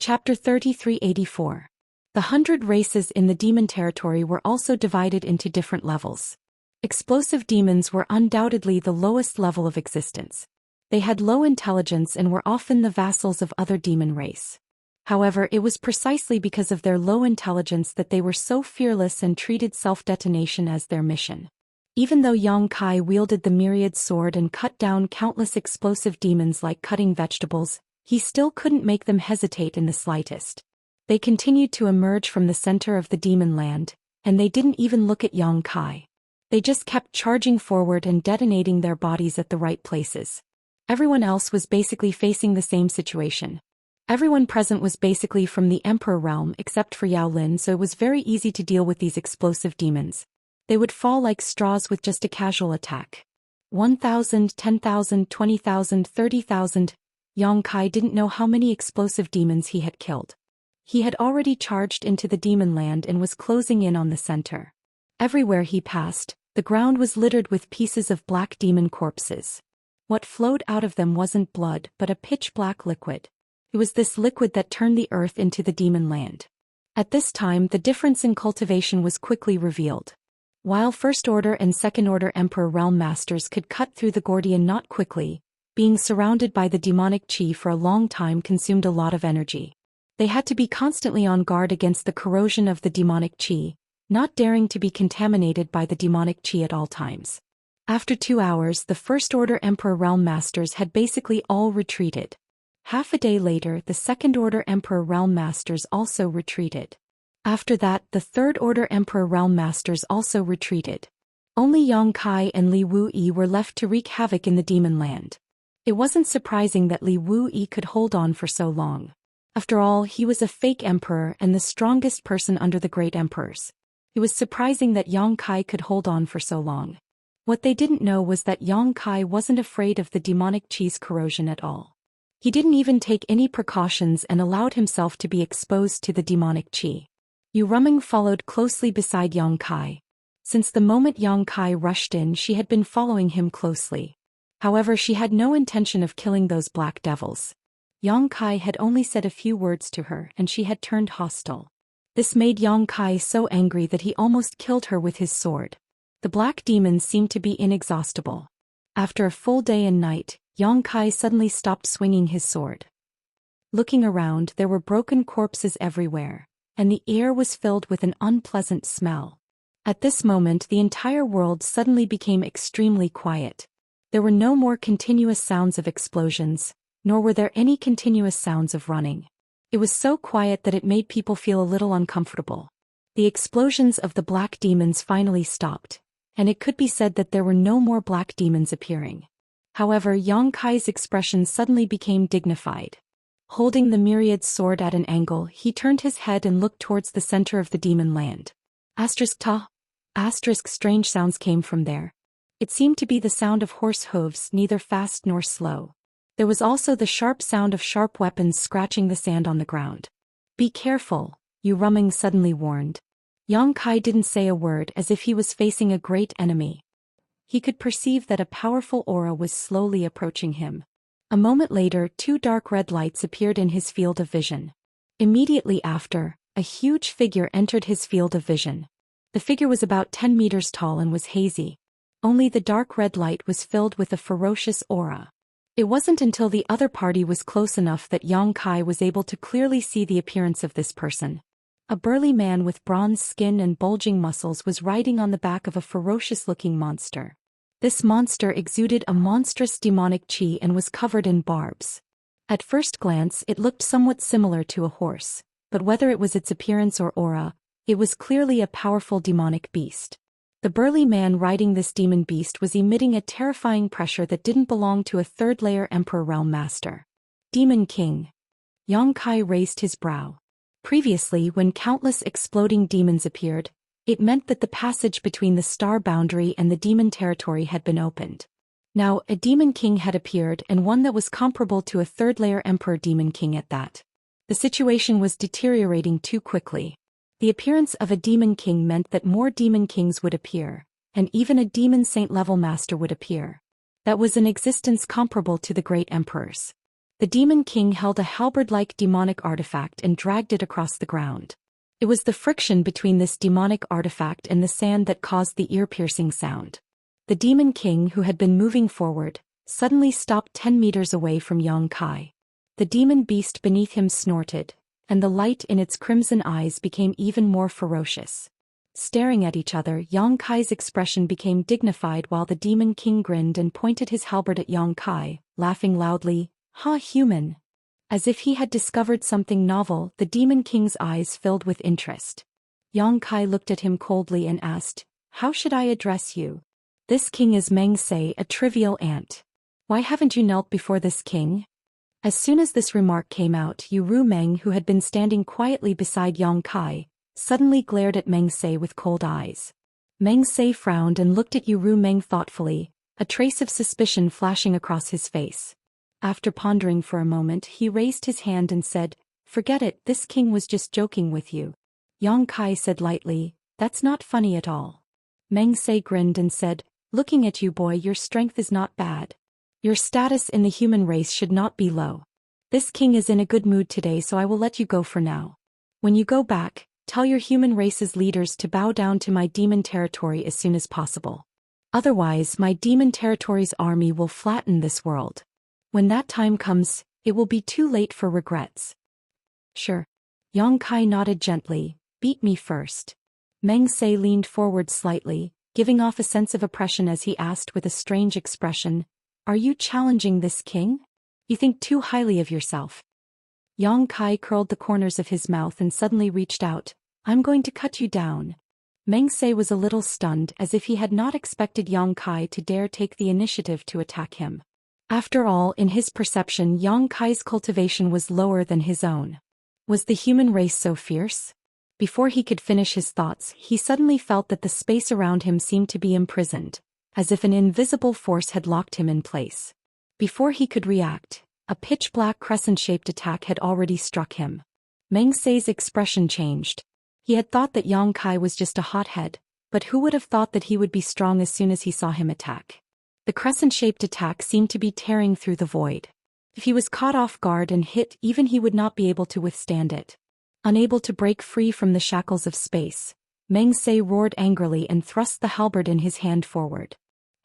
Chapter 3384. The 100 races in the demon territory were also divided into different levels. Explosive demons were undoubtedly the lowest level of existence. They had low intelligence and were often the vassals of other demon race. However, it was precisely because of their low intelligence that they were so fearless and treated self-detonation as their mission. Even though Yang Kai wielded the myriad sword and cut down countless explosive demons like cutting vegetables, he still couldn't make them hesitate in the slightest. They continued to emerge from the center of the demon land, and they didn't even look at Yang Kai. They just kept charging forward and detonating their bodies at the right places. Everyone else was basically facing the same situation. Everyone present was basically from the Emperor realm except for Yao Lin, so it was very easy to deal with these explosive demons. They would fall like straws with just a casual attack. 1,000, 10,000, 20,000, 30,000. Yang Kai didn't know how many explosive demons he had killed. He had already charged into the demon land and was closing in on the center. Everywhere he passed, the ground was littered with pieces of black demon corpses. What flowed out of them wasn't blood but a pitch-black liquid. It was this liquid that turned the earth into the demon land. At this time, the difference in cultivation was quickly revealed. While First Order and Second Order Emperor Realm Masters could cut through the Gordian knot quickly, being surrounded by the demonic qi for a long time consumed a lot of energy. They had to be constantly on guard against the corrosion of the demonic qi, not daring to be contaminated by the demonic qi at all times. After 2 hours, the First Order Emperor Realm Masters had basically all retreated. Half a day later, the Second Order Emperor Realm Masters also retreated. After that, the Third Order Emperor Realm Masters also retreated. Only Yang Kai and Li Wuyi were left to wreak havoc in the demon land. It wasn't surprising that Li Wuyi could hold on for so long. After all, he was a fake emperor and the strongest person under the great emperors. It was surprising that Yang Kai could hold on for so long. What they didn't know was that Yang Kai wasn't afraid of the demonic qi's corrosion at all. He didn't even take any precautions and allowed himself to be exposed to the demonic qi. Yu Ruming followed closely beside Yang Kai. Since the moment Yang Kai rushed in, she had been following him closely. However, she had no intention of killing those black devils. Yang Kai had only said a few words to her and she had turned hostile. This made Yang Kai so angry that he almost killed her with his sword. The black demons seemed to be inexhaustible. After a full day and night, Yang Kai suddenly stopped swinging his sword. Looking around, there were broken corpses everywhere, and the air was filled with an unpleasant smell. At this moment, the entire world suddenly became extremely quiet. There were no more continuous sounds of explosions, nor were there any continuous sounds of running. It was so quiet that it made people feel a little uncomfortable. The explosions of the black demons finally stopped, and it could be said that there were no more black demons appearing. However, Yang Kai's expression suddenly became dignified. Holding the myriad sword at an angle, he turned his head and looked towards the center of the demon land. Strange sounds came from there. It seemed to be the sound of horse hooves, neither fast nor slow. There was also the sharp sound of sharp weapons scratching the sand on the ground. Be careful, Yu Ruming suddenly warned. Yang Kai didn't say a word, as if he was facing a great enemy. He could perceive that a powerful aura was slowly approaching him. A moment later, 2 dark red lights appeared in his field of vision. Immediately after, a huge figure entered his field of vision. The figure was about 10 meters tall and was hazy. Only the dark red light was filled with a ferocious aura. It wasn't until the other party was close enough that Yang Kai was able to clearly see the appearance of this person. A burly man with bronze skin and bulging muscles was riding on the back of a ferocious-looking monster. This monster exuded a monstrous demonic qi and was covered in barbs. At first glance, it looked somewhat similar to a horse, but whether it was its appearance or aura, it was clearly a powerful demonic beast. The burly man riding this demon beast was emitting a terrifying pressure that didn't belong to a third-layer Emperor Realm Master. Demon King. Yang Kai raised his brow. Previously, when countless exploding demons appeared, it meant that the passage between the star boundary and the demon territory had been opened. Now, a demon king had appeared, and one that was comparable to a third-layer Emperor Demon King at that. The situation was deteriorating too quickly. The appearance of a demon king meant that more demon kings would appear, and even a demon saint-level master would appear. That was an existence comparable to the great emperors. The demon king held a halberd-like demonic artifact and dragged it across the ground. It was the friction between this demonic artifact and the sand that caused the ear-piercing sound. The demon king, who had been moving forward, suddenly stopped 10 meters away from Yang Kai. The demon beast beneath him snorted, and the light in its crimson eyes became even more ferocious. Staring at each other, Yang Kai's expression became dignified while the demon king grinned and pointed his halberd at Yang Kai, laughing loudly, "Ha, human!" As if he had discovered something novel, the demon king's eyes filled with interest. Yang Kai looked at him coldly and asked, "How should I address you?" "This king is Meng Se, a trivial ant. Why haven't you knelt before this king?" As soon as this remark came out, Yu Ruming, who had been standing quietly beside Yang Kai, suddenly glared at Meng Se with cold eyes. Meng Se frowned and looked at Yu Ruming thoughtfully, a trace of suspicion flashing across his face. After pondering for a moment, he raised his hand and said, "Forget it, this king was just joking with you." Yang Kai said lightly, "That's not funny at all." Meng Se grinned and said, "Looking at you, boy, your strength is not bad. Your status in the human race should not be low. This king is in a good mood today, so I will let you go for now. When you go back, tell your human race's leaders to bow down to my demon territory as soon as possible. Otherwise, my demon territory's army will flatten this world. When that time comes, it will be too late for regrets." "Sure." Yang Kai nodded gently, "Beat me first." Meng Se leaned forward slightly, giving off a sense of oppression as he asked with a strange expression, "Are you challenging this king? You think too highly of yourself." Yang Kai curled the corners of his mouth and suddenly reached out, "I'm going to cut you down." Meng Se was a little stunned, as if he had not expected Yang Kai to dare take the initiative to attack him. After all, in his perception, Yang Kai's cultivation was lower than his own. Was the human race so fierce? Before he could finish his thoughts, he suddenly felt that the space around him seemed to be imprisoned, as if an invisible force had locked him in place. Before he could react, a pitch-black crescent-shaped attack had already struck him. Meng Sei's expression changed. He had thought that Yang Kai was just a hothead, but who would have thought that he would be strong as soon as he saw him attack? The crescent-shaped attack seemed to be tearing through the void. If he was caught off guard and hit, even he would not be able to withstand it. Unable to break free from the shackles of space, Meng Sei roared angrily and thrust the halberd in his hand forward.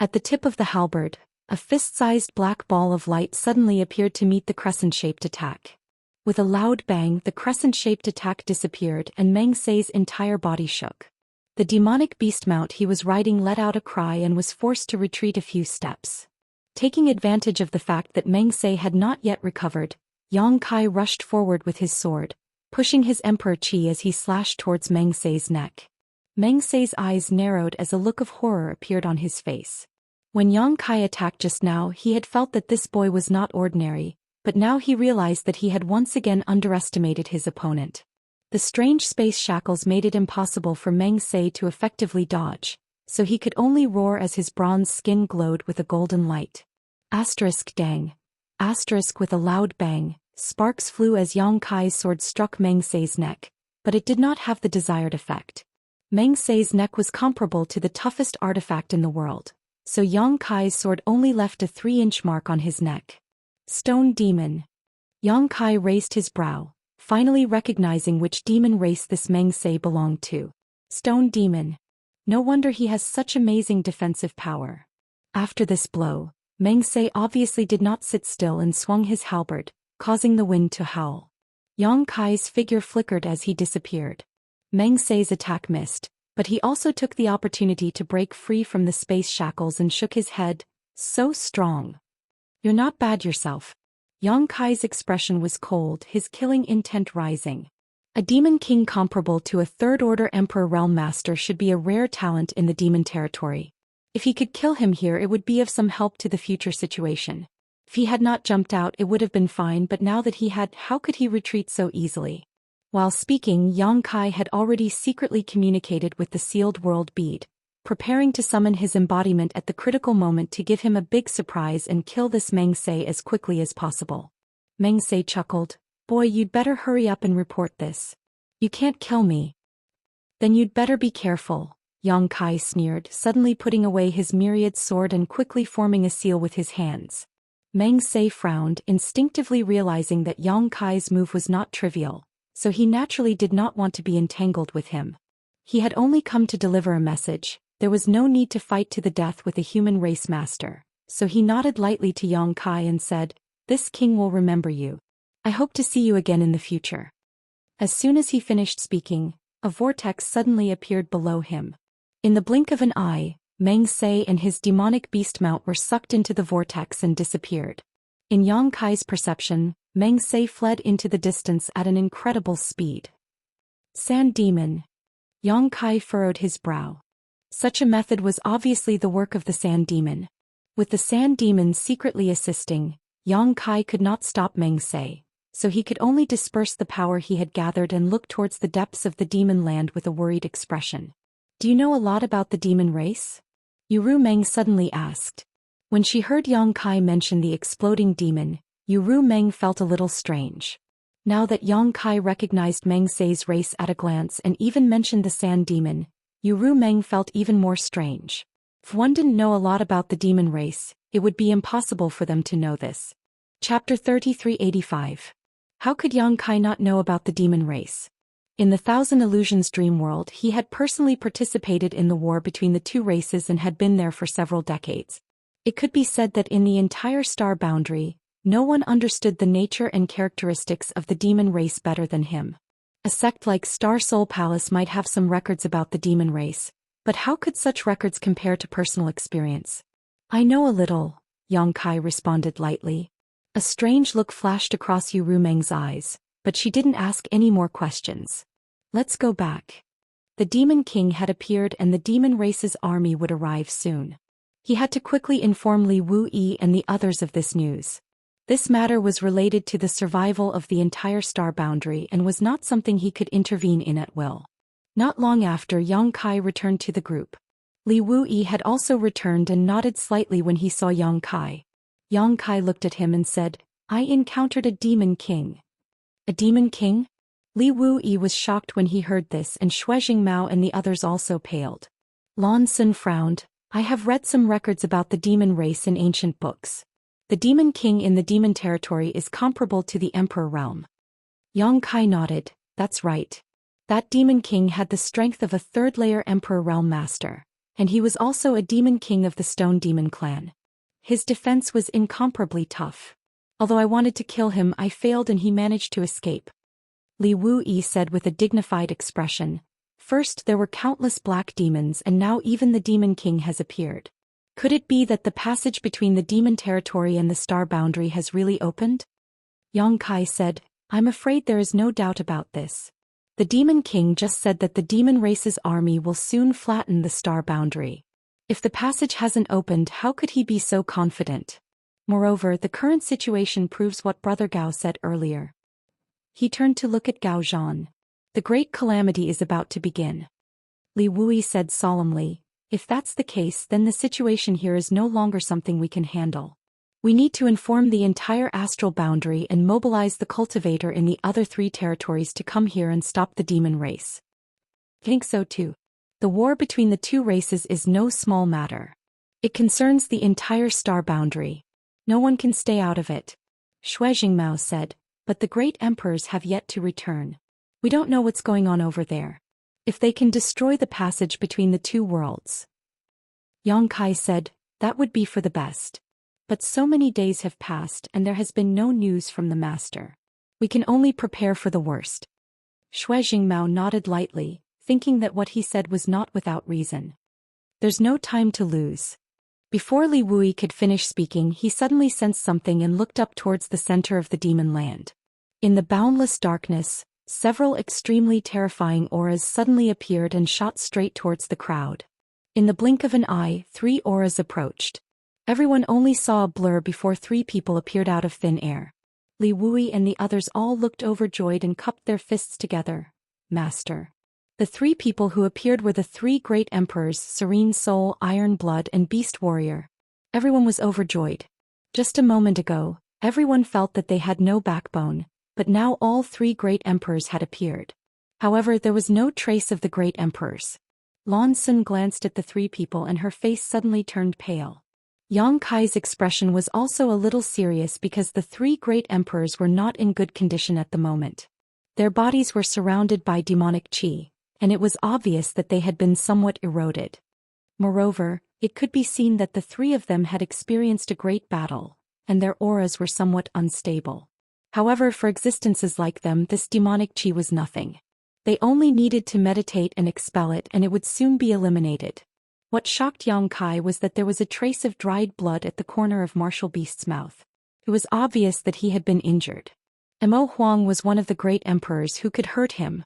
At the tip of the halberd, a fist-sized black ball of light suddenly appeared to meet the crescent-shaped attack. With a loud bang, the crescent-shaped attack disappeared and Meng Sei's entire body shook. The demonic beast mount he was riding let out a cry and was forced to retreat a few steps. Taking advantage of the fact that Meng Sei had not yet recovered, Yang Kai rushed forward with his sword, pushing his Emperor Qi as he slashed towards Meng Sei's neck. Meng Sei's eyes narrowed as a look of horror appeared on his face. When Yang Kai attacked just now, he had felt that this boy was not ordinary, but now he realized that he had once again underestimated his opponent. The strange space shackles made it impossible for Meng Sei to effectively dodge, so he could only roar as his bronze skin glowed with a golden light. Asterisk dang. Asterisk with a loud bang, sparks flew as Yang Kai's sword struck Meng Sei's neck, but it did not have the desired effect. Meng Sei's neck was comparable to the toughest artifact in the world, so Yang Kai's sword only left a 3-inch mark on his neck. Stone demon. Yang Kai raised his brow, finally recognizing which demon race this Meng Sei belonged to. Stone demon. No wonder he has such amazing defensive power. After this blow, Meng Sei obviously did not sit still and swung his halberd, causing the wind to howl. Yang Kai's figure flickered as he disappeared. Meng Sei's attack missed, but he also took the opportunity to break free from the space shackles and shook his head. So strong. You're not bad yourself. Yang Kai's expression was cold, his killing intent rising. A demon king comparable to a third-order emperor realm master should be a rare talent in the demon territory. If he could kill him here, it would be of some help to the future situation. If he had not jumped out, it would have been fine, but now that he had, how could he retreat so easily? While speaking, Yang Kai had already secretly communicated with the sealed world bead, preparing to summon his embodiment at the critical moment to give him a big surprise and kill this Meng Sei as quickly as possible. Meng Sei chuckled. Boy, you'd better hurry up and report this. You can't kill me. Then you'd better be careful, Yang Kai sneered, suddenly putting away his myriad sword and quickly forming a seal with his hands. Meng Sei frowned, instinctively realizing that Yang Kai's move was not trivial, so he naturally did not want to be entangled with him. He had only come to deliver a message. There was no need to fight to the death with a human race master, so he nodded lightly to Yang Kai and said, "This king will remember you. I hope to see you again in the future." As soon as he finished speaking, a vortex suddenly appeared below him. In the blink of an eye, Meng Sei and his demonic beast mount were sucked into the vortex and disappeared. In Yang Kai's perception, Meng Sei fled into the distance at an incredible speed. Sand demon. Yang Kai furrowed his brow. Such a method was obviously the work of the sand demon. With the sand demon secretly assisting, Yang Kai could not stop Meng Sei, so he could only disperse the power he had gathered and look towards the depths of the demon land with a worried expression. Do you know a lot about the demon race? Yuru Meng suddenly asked. When she heard Yang Kai mention the exploding demon, Yuru Meng felt a little strange. Now that Yang Kai recognized Meng Sei's race at a glance and even mentioned the sand demon, Yuru Meng felt even more strange. If one didn't know a lot about the demon race, it would be impossible for them to know this. Chapter 3385. How could Yang Kai not know about the demon race? In the Thousand Illusions dream world, he had personally participated in the war between the two races and had been there for several decades. It could be said that in the entire star boundary, no one understood the nature and characteristics of the demon race better than him. A sect like Star Soul Palace might have some records about the demon race, but how could such records compare to personal experience? I know a little, Yang Kai responded lightly. A strange look flashed across Yuru Meng's eyes, but she didn't ask any more questions. Let's go back. The Demon King had appeared and the demon race's army would arrive soon. He had to quickly inform Li Wuyi and the others of this news. This matter was related to the survival of the entire star boundary and was not something he could intervene in at will. Not long after, Yang Kai returned to the group. Li Wuyi had also returned and nodded slightly when he saw Yang Kai. Yang Kai looked at him and said, "I encountered a demon king." A demon king? Li Wuyi was shocked when he heard this, and Mao and the others also paled. Lan Sun frowned. "I have read some records about the demon race in ancient books. The demon king in the demon territory is comparable to the emperor realm." Yang Kai nodded. "That's right. That demon king had the strength of a third-layer emperor realm master, and he was also a demon king of the Stone Demon clan. His defense was incomparably tough. Although I wanted to kill him, I failed and he managed to escape." Li Wuyi said with a dignified expression. "First there were countless black demons, and now even the demon king has appeared. Could it be that the passage between the demon territory and the star boundary has really opened?" Yang Kai said, "I'm afraid there is no doubt about this. The demon king just said that the demon race's army will soon flatten the star boundary. If the passage hasn't opened, how could he be so confident? Moreover, the current situation proves what Brother Gao said earlier." He turned to look at Gao Zhan. "The great calamity is about to begin." Li Wuyi said solemnly, "If that's the case, then the situation here is no longer something we can handle. We need to inform the entire astral boundary and mobilize the cultivator in the other 3 territories to come here and stop the demon race." "Think so too. The war between the 2 races is no small matter. It concerns the entire star boundary. No one can stay out of it." Mao said, "But the great emperors have yet to return. We don't know what's going on over there. If they can destroy the passage between the 2 worlds." Yang Kai said, "That would be for the best. But so many days have passed and there has been no news from the master. We can only prepare for the worst." Mao nodded lightly, thinking that what he said was not without reason. "There's no time to lose." Before Li Wuyi could finish speaking, he suddenly sensed something and looked up towards the center of the demon land. In the boundless darkness, several extremely terrifying auras suddenly appeared and shot straight towards the crowd. In the blink of an eye, 3 auras approached. Everyone only saw a blur before 3 people appeared out of thin air. Li Wuyi and the others all looked overjoyed and cupped their fists together. "Master." The 3 people who appeared were the 3 great emperors: Serene Soul, Iron Blood, and Beast Warrior. Everyone was overjoyed. Just a moment ago, everyone felt that they had no backbone, but now all 3 great emperors had appeared. However, there was no trace of the great emperors. Lan Sun glanced at the 3 people and her face suddenly turned pale. Yang Kai's expression was also a little serious because the 3 great emperors were not in good condition at the moment. Their bodies were surrounded by demonic qi, and it was obvious that they had been somewhat eroded. Moreover, it could be seen that the 3 of them had experienced a great battle, and their auras were somewhat unstable. However, for existences like them, this demonic qi was nothing. They only needed to meditate and expel it, and it would soon be eliminated. What shocked Yang Kai was that there was a trace of dried blood at the corner of Martial Beast's mouth. It was obvious that he had been injured. Mo Huang was one of the great emperors who could hurt him.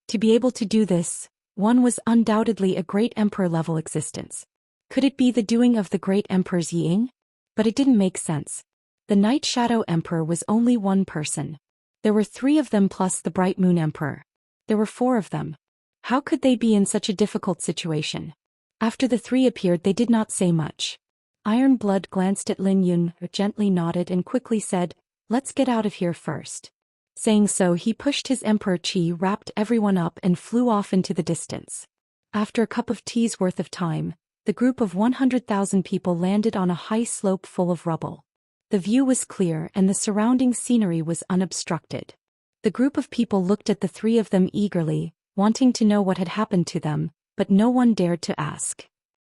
To be able to do this, one was undoubtedly a great emperor-level existence. Could it be the doing of the great emperors Ying? But it didn't make sense. The Night Shadow Emperor was only one person. There were 3 of them plus the Bright Moon Emperor. There were 4 of them. How could they be in such a difficult situation? After the 3 appeared, they did not say much. Iron Blood glanced at Lin Yun, gently nodded and quickly said, "Let's get out of here first." Saying so, he pushed his emperor qi, wrapped everyone up and flew off into the distance. After a cup of tea's worth of time, the group of 100,000 people landed on a high slope full of rubble. The view was clear and the surrounding scenery was unobstructed. The group of people looked at the 3 of them eagerly, wanting to know what had happened to them, but no one dared to ask.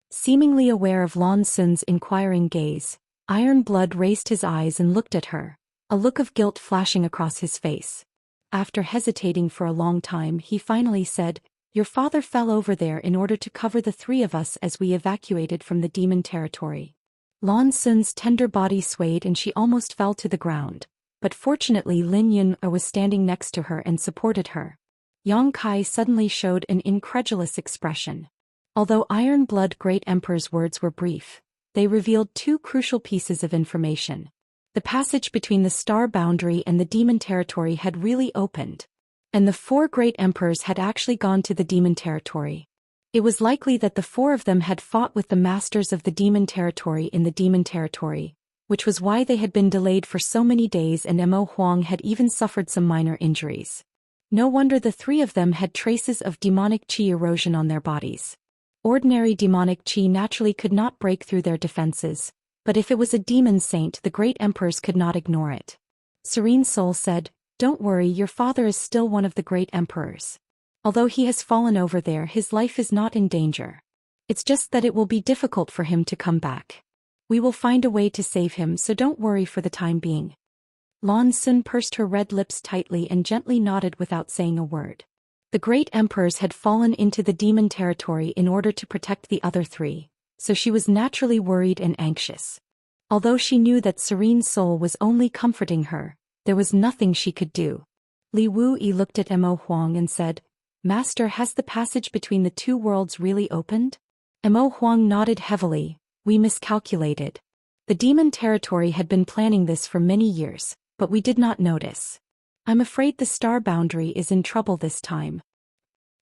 Seemingly aware of Lan Sun's inquiring gaze, Iron Blood raised his eyes and looked at her, a look of guilt flashing across his face. After hesitating for a long time, he finally said, "Your father fell over there in order to cover the 3 of us as we evacuated from the demon territory." Lan Sun's tender body swayed and she almost fell to the ground, but fortunately Lin Yun was standing next to her and supported her. Yang Kai suddenly showed an incredulous expression. Although Iron Blood Great Emperor's words were brief, they revealed two crucial pieces of information. The passage between the star boundary and the demon territory had really opened. And the four great emperors had actually gone to the demon territory. It was likely that the four of them had fought with the masters of the demon territory in the demon territory, which was why they had been delayed for so many days, and Mo Huang had even suffered some minor injuries. No wonder the three of them had traces of demonic qi erosion on their bodies. Ordinary demonic qi naturally could not break through their defenses, but if it was a demon saint, the great emperors could not ignore it. Serene Soul said, "Don't worry, your father is still one of the great emperors. Although he has fallen over there, his life is not in danger. It's just that it will be difficult for him to come back. We will find a way to save him, so don't worry for the time being." Lan Sun pursed her red lips tightly and gently nodded without saying a word. The great emperors had fallen into the demon territory in order to protect the other three, so she was naturally worried and anxious. Although she knew that Serene Soul was only comforting her, there was nothing she could do. Li Wuyi looked at Mo Huang and said, "Master, has the passage between the two worlds really opened?" Mo Huang nodded heavily. "We miscalculated. The demon territory had been planning this for many years, but we did not notice. I'm afraid the star boundary is in trouble this time."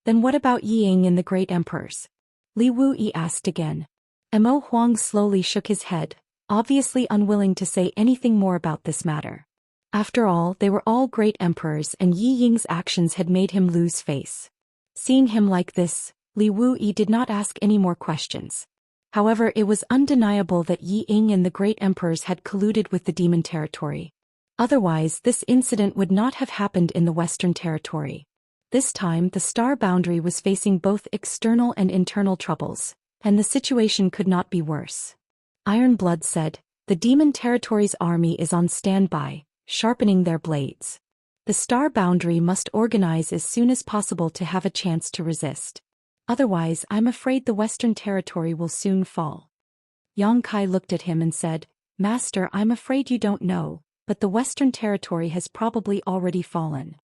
"Then what about Yiying and the great emperors?" Li Wuyi asked again. Mo Huang slowly shook his head, obviously unwilling to say anything more about this matter. After all, they were all great emperors, and Yi Ying's actions had made him lose face. Seeing him like this, Li Wuyi did not ask any more questions. However, it was undeniable that Yi Ying and the great emperors had colluded with the demon territory. Otherwise, this incident would not have happened in the Western Territory. This time, the star boundary was facing both external and internal troubles, and the situation could not be worse. Iron Blood said, "The demon territory's army is on standby, sharpening their blades. The star boundary must organize as soon as possible to have a chance to resist. Otherwise, I'm afraid the Western Territory will soon fall." Yang Kai looked at him and said, "Master, I'm afraid you don't know, but the Western Territory has probably already fallen."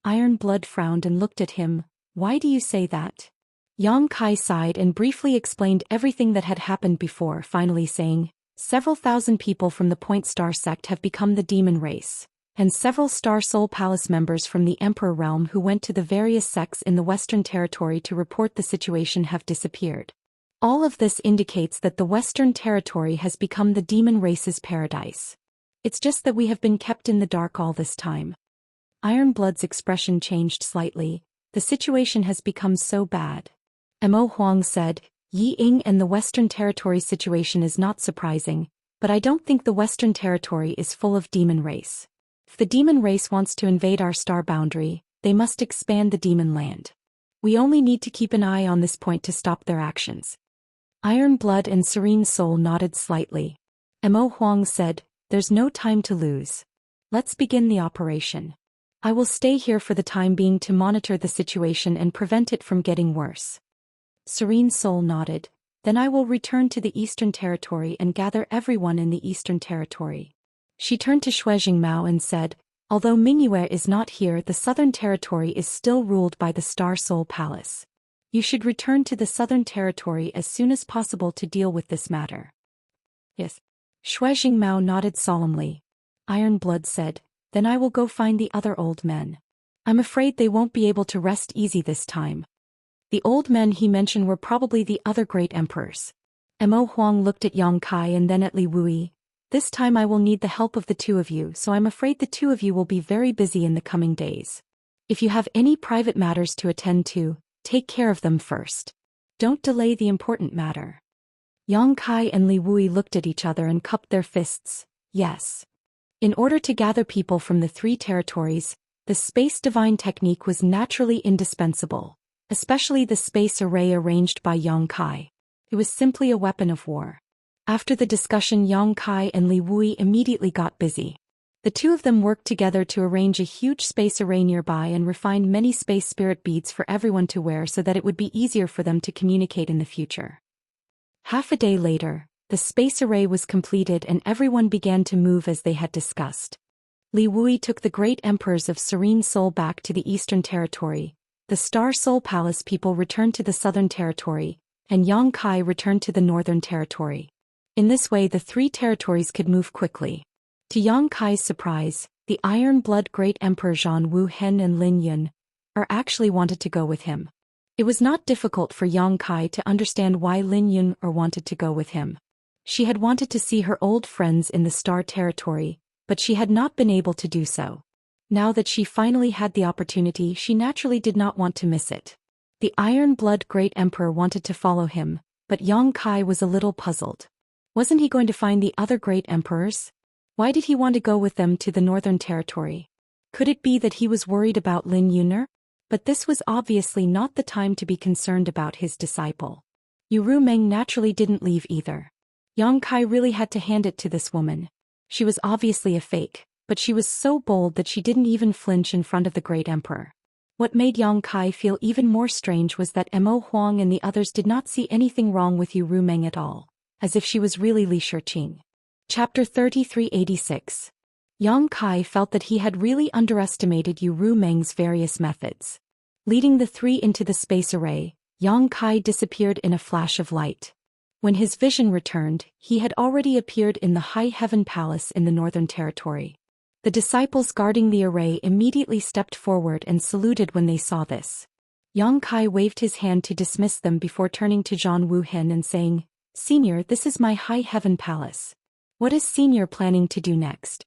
Iron Blood frowned and looked at him. "Why do you say that?" Yang Kai sighed and briefly explained everything that had happened before, finally saying, "Several thousand people from the Point Star sect have become the demon race, and several Star Soul Palace members from the Emperor realm who went to the various sects in the Western Territory to report the situation have disappeared. All of this indicates that the Western Territory has become the demon race's paradise. It's just that we have been kept in the dark all this time." Iron Blood's expression changed slightly. "The situation has become so bad." Mo Huang said, "Yi Ying and the Western Territory situation is not surprising, but I don't think the Western Territory is full of demon race. If the demon race wants to invade our star boundary, they must expand the demon land. We only need to keep an eye on this point to stop their actions." Iron Blood and Serene Soul nodded slightly. Mo Huang said, "There's no time to lose. Let's begin the operation. I will stay here for the time being to monitor the situation and prevent it from getting worse." Serene Soul nodded. "Then I will return to the Eastern Territory and gather everyone in the Eastern Territory." She turned to Shuijing Mao and said, "Although Mingyue is not here, the Southern Territory is still ruled by the Star Soul Palace. You should return to the Southern Territory as soon as possible to deal with this matter." "Yes." Shuijing Mao nodded solemnly. Iron Blood said, "Then I will go find the other old men. I'm afraid they won't be able to rest easy this time." The old men he mentioned were probably the other great emperors. Mo Huang looked at Yang Kai and then at Li Wuyi. "This time I will need the help of the two of you, so I'm afraid the two of you will be very busy in the coming days. If you have any private matters to attend to, take care of them first. Don't delay the important matter." Yang Kai and Li Wuyi looked at each other and cupped their fists. Yes. In order to gather people from the three territories, the space divine technique was naturally indispensable, especially the space array arranged by Yang Kai. It was simply a weapon of war. After the discussion, Yang Kai and Li Wuyi immediately got busy. The two of them worked together to arrange a huge space array nearby and refined many space spirit beads for everyone to wear so that it would be easier for them to communicate in the future. Half a day later, the space array was completed and everyone began to move as they had discussed. Li Wuyi took the great emperors of Serene Soul back to the Eastern Territory. The Star Soul Palace people returned to the Southern Territory, and Yang Kai returned to the Northern Territory. In this way the three territories could move quickly. To Yang Kai's surprise, the Iron Blood Great Emperor Zhang Wuhen and Lin Yun actually wanted to go with him. It was not difficult for Yang Kai to understand why Lin Yun wanted to go with him. She had wanted to see her old friends in the Star Territory, but she had not been able to do so. Now that she finally had the opportunity, she naturally did not want to miss it. The Iron Blood Great Emperor wanted to follow him, but Yang Kai was a little puzzled. Wasn't he going to find the other great emperors? Why did he want to go with them to the Northern Territory? Could it be that he was worried about Lin Yun'er? But this was obviously not the time to be concerned about his disciple. Yu Rumeng naturally didn't leave either. Yang Kai really had to hand it to this woman. She was obviously a fake, but she was so bold that she didn't even flinch in front of the great emperor. What made Yang Kai feel even more strange was that Mo Huang and the others did not see anything wrong with Yu Rumeng at all, as if she was really Li Shiqing. Chapter 3386. Yang Kai felt that he had really underestimated Yu Rumeng's various methods. Leading the three into the space array, Yang Kai disappeared in a flash of light. When his vision returned, he had already appeared in the High Heaven Palace in the Northern Territory. The disciples guarding the array immediately stepped forward and saluted when they saw this. Yang Kai waved his hand to dismiss them before turning to Zhang Wuhen and saying, "Senior, this is my High Heaven Palace. What is Senior planning to do next?"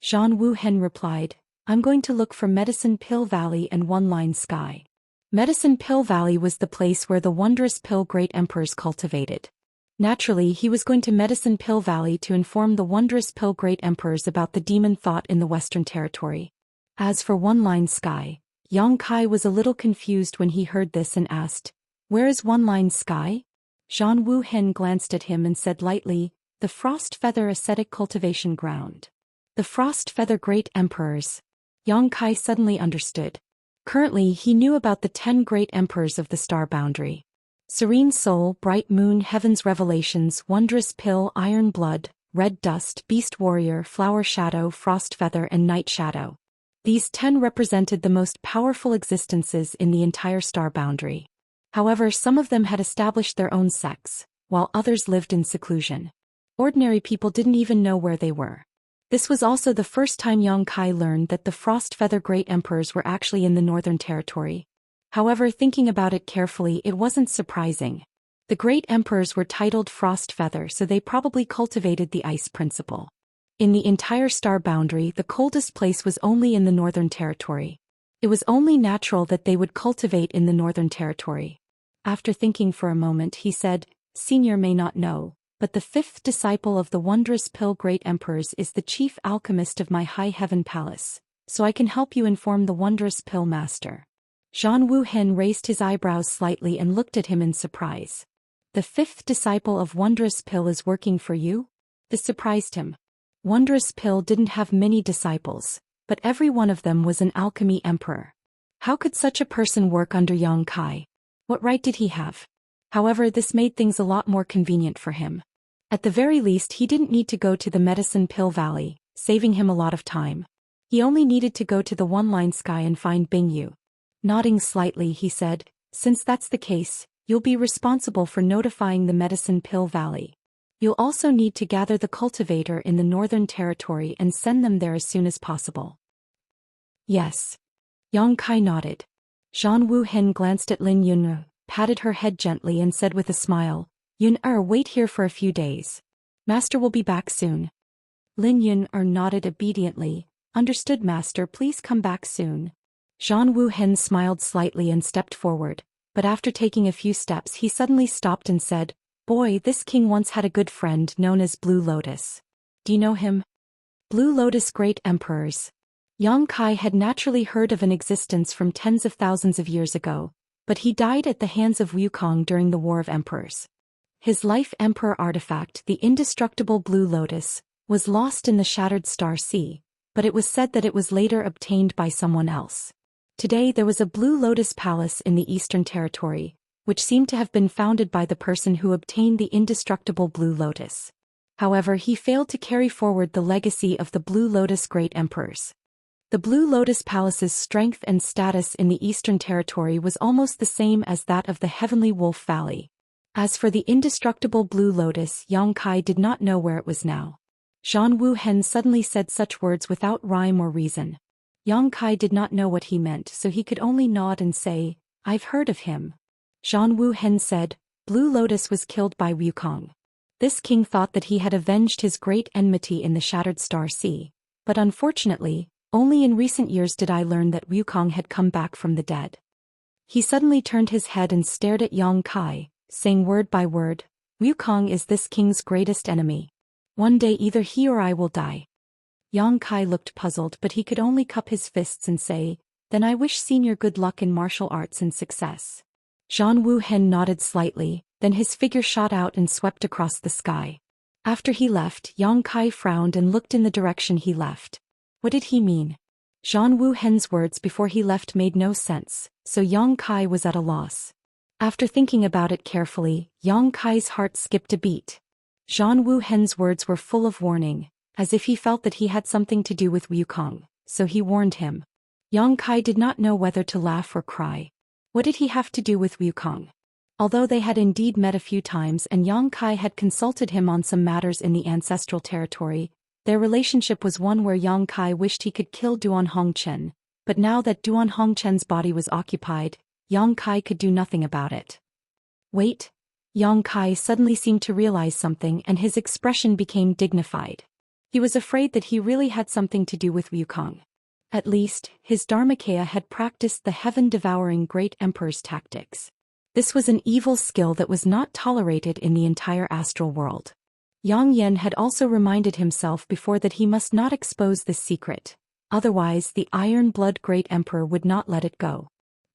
Zhang Wuhen replied, "I'm going to look for Medicine Pill Valley and One Line Sky." Medicine Pill Valley was the place where the wondrous pill great emperors cultivated. Naturally, he was going to Medicine Pill Valley to inform the wondrous pill great emperors about the demon thought in the Western Territory. As for One Line Sky, Yang Kai was a little confused when he heard this and asked, "Where is One Line Sky?" Zhang Wuhen glanced at him and said lightly, "The Frost Feather Ascetic Cultivation Ground." The Frost Feather Great Emperors. Yang Kai suddenly understood. Currently he knew about the 10 great emperors of the star boundary. Serene Soul, Bright Moon, Heaven's Revelations, Wondrous Pill, Iron Blood, Red Dust, Beast Warrior, Flower Shadow, Frost Feather and Night Shadow. These 10 represented the most powerful existences in the entire star boundary. However, some of them had established their own sects, while others lived in seclusion. Ordinary people didn't even know where they were. This was also the first time Yang Kai learned that the Frost Feather Great Emperors were actually in the Northern Territory. However, thinking about it carefully, it wasn't surprising. The Great Emperors were titled Frost Feather, so they probably cultivated the ice principle. In the entire star boundary, the coldest place was only in the Northern Territory. It was only natural that they would cultivate in the Northern Territory. After thinking for a moment, he said, "Senior may not know, but the 5th disciple of the wondrous pill great emperors is the chief alchemist of my High Heaven Palace, so I can help you inform the wondrous pill master." Zhang Wuhen raised his eyebrows slightly and looked at him in surprise. "The 5th disciple of wondrous pill is working for you?" This surprised him. Wondrous pill didn't have many disciples, but every one of them was an alchemy emperor. How could such a person work under Yang Kai? What right did he have? However, this made things a lot more convenient for him. At the very least, he didn't need to go to the Medicine Pill Valley, saving him a lot of time. He only needed to go to the One Line Sky and find Bingyu. Nodding slightly, he said, "Since that's the case, you'll be responsible for notifying the Medicine Pill Valley. You'll also need to gather the cultivator in the Northern Territory and send them there as soon as possible." "Yes." Yang Kai nodded. Zhang Wuhen glanced at Lin Yun'er, patted her head gently and said with a smile, "Yun'er, wait here for a few days. Master will be back soon." Lin Yun'er nodded obediently. "Understood, Master, please come back soon." Zhang Wuhen smiled slightly and stepped forward, but after taking a few steps he suddenly stopped and said, "Boy, this king once had a good friend known as Blue Lotus. Do you know him?" Blue Lotus Great Emperors. Yang Kai had naturally heard of an existence from tens of thousands of years ago, but he died at the hands of Wukong during the War of Emperors. His life emperor artifact, the indestructible Blue Lotus, was lost in the Shattered Star Sea, but it was said that it was later obtained by someone else. Today there was a Blue Lotus Palace in the Eastern Territory, which seemed to have been founded by the person who obtained the indestructible Blue Lotus. However, he failed to carry forward the legacy of the Blue Lotus Great Emperors. The Blue Lotus Palace's strength and status in the Eastern Territory was almost the same as that of the Heavenly Wolf Valley. As for the indestructible blue lotus, Yang Kai did not know where it was now. Zhang Wuhen suddenly said such words without rhyme or reason. Yang Kai did not know what he meant, so he could only nod and say, "I've heard of him." Zhang Wuhen said, "Blue Lotus was killed by Wukong. This king thought that he had avenged his great enmity in the Shattered Star Sea, but unfortunately, only in recent years did I learn that Wukong had come back from the dead." He suddenly turned his head and stared at Yang Kai, saying word by word, "Wukong is this king's greatest enemy. One day either he or I will die." Yang Kai looked puzzled, but he could only cup his fists and say, "Then I wish Senior good luck in martial arts and success." Zhang Wuhen nodded slightly, then his figure shot out and swept across the sky. After he left, Yang Kai frowned and looked in the direction he left. What did he mean? Zhang Wuhen's words before he left made no sense, so Yang Kai was at a loss. After thinking about it carefully, Yang Kai's heart skipped a beat. Zhang Wuhen's words were full of warning, as if he felt that he had something to do with Wukong, so he warned him. Yang Kai did not know whether to laugh or cry. What did he have to do with Wukong? Although they had indeed met a few times and Yang Kai had consulted him on some matters in the ancestral territory, their relationship was one where Yang Kai wished he could kill Duan Hongchen, but now that Duan Hongchen's body was occupied, Yang Kai could do nothing about it. Wait. Yang Kai suddenly seemed to realize something and his expression became dignified. He was afraid that he really had something to do with Wukong. At least, his Dharmakaya had practiced the heaven-devouring Great Emperor's tactics. This was an evil skill that was not tolerated in the entire astral world. Yang Yen had also reminded himself before that he must not expose this secret, otherwise the Iron Blood Great Emperor would not let it go.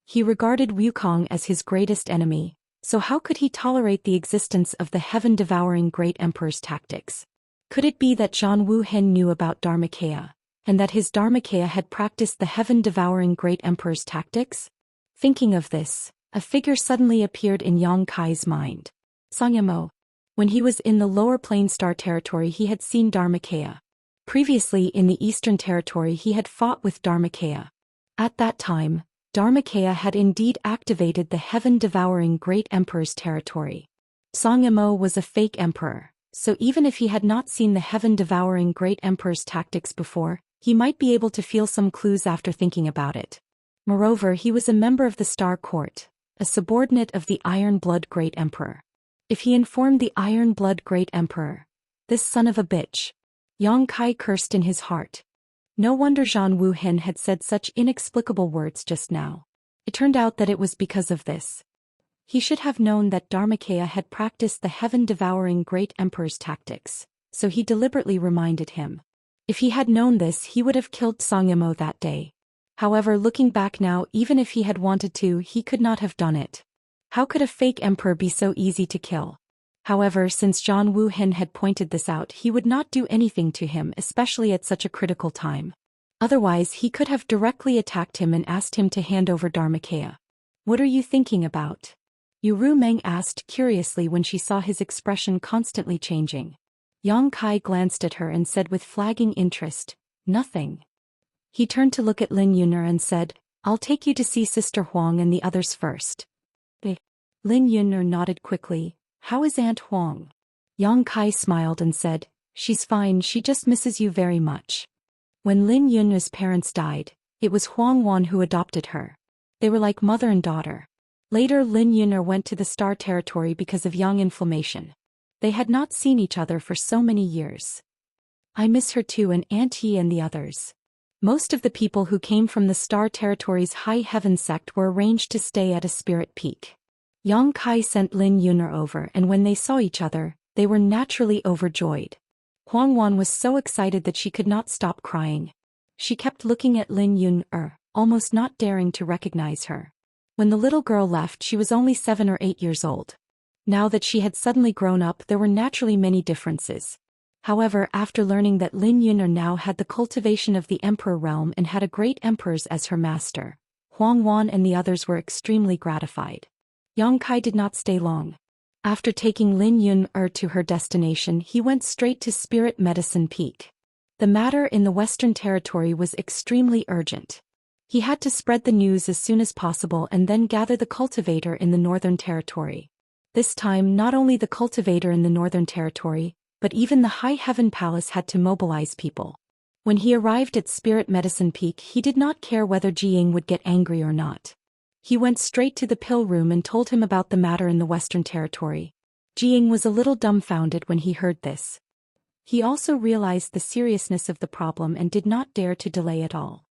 He regarded Wukong as his greatest enemy, so how could he tolerate the existence of the heaven-devouring Great Emperor's tactics? Could it be that Zhang Wuhen knew about Dharmakaya, and that his Dharmakaya had practiced the heaven-devouring Great Emperor's tactics? Thinking of this, a figure suddenly appeared in Yang Kai's mind. Sangyamo. When he was in the Lower Plain Star Territory he had seen Dharmakaya. Previously in the Eastern Territory he had fought with Dharmakaya. At that time, Dharmakaya had indeed activated the heaven-devouring Great Emperor's territory. Sangyamo was a fake emperor, so even if he had not seen the heaven-devouring Great Emperor's tactics before, he might be able to feel some clues after thinking about it. Moreover, he was a member of the Star Court, a subordinate of the Iron Blood Great Emperor. If he informed the Iron Blood Great Emperor, this son of a bitch. Yang Kai cursed in his heart. No wonder Zhang Wuhen had said such inexplicable words just now. It turned out that it was because of this. He should have known that Dharmakaya had practiced the heaven-devouring Great Emperor's tactics, so he deliberately reminded him. If he had known this he would have killed Sangyamo that day. However, looking back now, even if he had wanted to, he could not have done it. How could a fake emperor be so easy to kill? However, since Zhang Wuhen had pointed this out, he would not do anything to him, especially at such a critical time. Otherwise he could have directly attacked him and asked him to hand over Dharmakaya. "What are you thinking about?" Yu Meng asked curiously when she saw his expression constantly changing. Yang Kai glanced at her and said with flagging interest, "Nothing." He turned to look at Lin Yun'er and said, "I'll take you to see Sister Huang and the others first." Lin Yun'er nodded quickly. "How is Aunt Huang?" Yang Kai smiled and said, "She's fine, she just misses you very much." When Lin Yun'er's parents died, it was Huang Wan who adopted her. They were like mother and daughter. Later Lin Yun'er went to the Star Territory because of Yang inflammation. They had not seen each other for so many years. "I miss her too, and Aunt Yi and the others." Most of the people who came from the Star Territory's High Heaven sect were arranged to stay at a spirit peak. Yang Kai sent Lin Yun'er over, and when they saw each other, they were naturally overjoyed. Huang Wan was so excited that she could not stop crying. She kept looking at Lin Yun'er, almost not daring to recognize her. When the little girl left she was only 7 or 8 years old. Now that she had suddenly grown up there were naturally many differences. However, after learning that Lin Yun'er now had the cultivation of the Emperor realm and had a great emperor as her master, Huang Wan and the others were extremely gratified. Yang Kai did not stay long. After taking Lin Yun'er to her destination he went straight to Spirit Medicine Peak. The matter in the Western Territory was extremely urgent. He had to spread the news as soon as possible and then gather the cultivator in the Northern Territory. This time not only the cultivator in the Northern Territory, but even the High Heaven Palace had to mobilize people. When he arrived at Spirit Medicine Peak, he did not care whether Jiying would get angry or not. He went straight to the pill room and told him about the matter in the Western Territory. Jiying was a little dumbfounded when he heard this. He also realized the seriousness of the problem and did not dare to delay at all.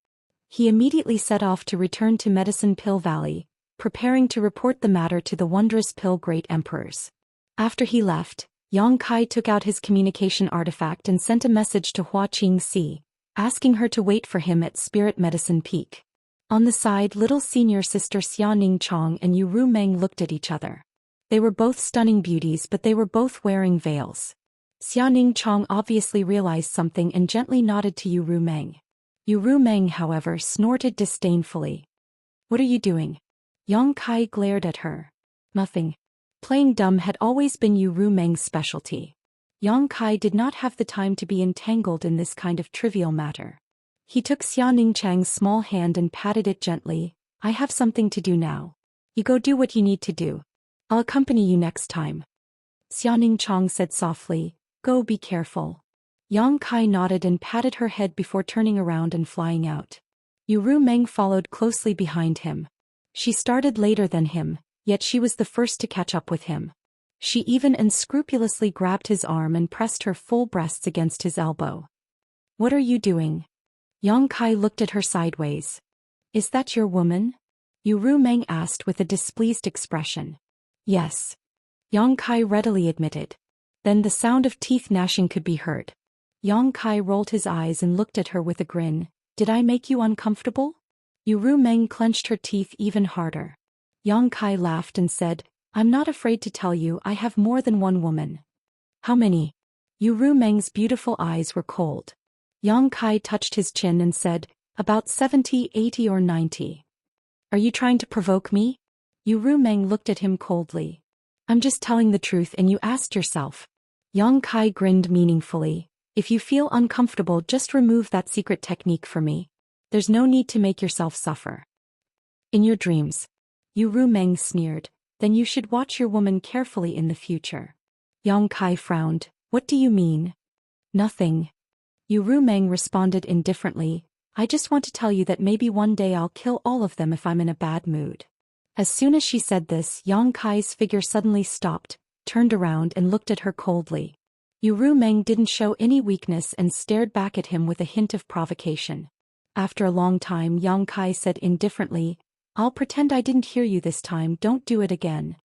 He immediately set off to return to Medicine Pill Valley, preparing to report the matter to the Wondrous Pill Great Emperors. After he left, Yang Kai took out his communication artifact and sent a message to Hua Qingxi, asking her to wait for him at Spirit Medicine Peak. On the side, little senior sister Xia Chong and Yu Ru Meng looked at each other. They were both stunning beauties, but they were both wearing veils. Xia Chong obviously realized something and gently nodded to Yu Ru Meng. Yu Ru Meng, however, snorted disdainfully. "What are you doing?" Yang Kai glared at her. "Nothing." Playing dumb had always been Yu Ru Meng's specialty. Yang Kai did not have the time to be entangled in this kind of trivial matter. He took Xia Chang's small hand and patted it gently. "I have something to do now. You go do what you need to do. I'll accompany you next time." Xia Chang said softly, "Go, be careful." Yang Kai nodded and patted her head before turning around and flying out. Yu Ru Meng followed closely behind him. She started later than him, yet she was the first to catch up with him. She even unscrupulously grabbed his arm and pressed her full breasts against his elbow. "What are you doing?" Yang Kai looked at her sideways. "Is that your woman?" Yu Ru Meng asked with a displeased expression. "Yes." Yang Kai readily admitted. Then the sound of teeth gnashing could be heard. Yang Kai rolled his eyes and looked at her with a grin. "Did I make you uncomfortable?" Yu Ru Meng clenched her teeth even harder. Yang Kai laughed and said, "I'm not afraid to tell you I have more than one woman." "How many?" Yu Ru Meng's beautiful eyes were cold. Yang Kai touched his chin and said, "About 70, 80 or 90. "Are you trying to provoke me?" Yu Ru Meng looked at him coldly. "I'm just telling the truth and you asked yourself." Yang Kai grinned meaningfully. "If you feel uncomfortable, just remove that secret technique for me. There's no need to make yourself suffer." "In your dreams." Yu Ru Meng sneered. "Then you should watch your woman carefully in the future." Yang Kai frowned. "What do you mean?" "Nothing." Yu Ru Meng responded indifferently. "I just want to tell you that maybe one day I'll kill all of them if I'm in a bad mood." As soon as she said this, Yang Kai's figure suddenly stopped, turned around and looked at her coldly. Yu Ru Meng didn't show any weakness and stared back at him with a hint of provocation. After a long time, Yang Kai said indifferently, "I'll pretend I didn't hear you this time, don't do it again."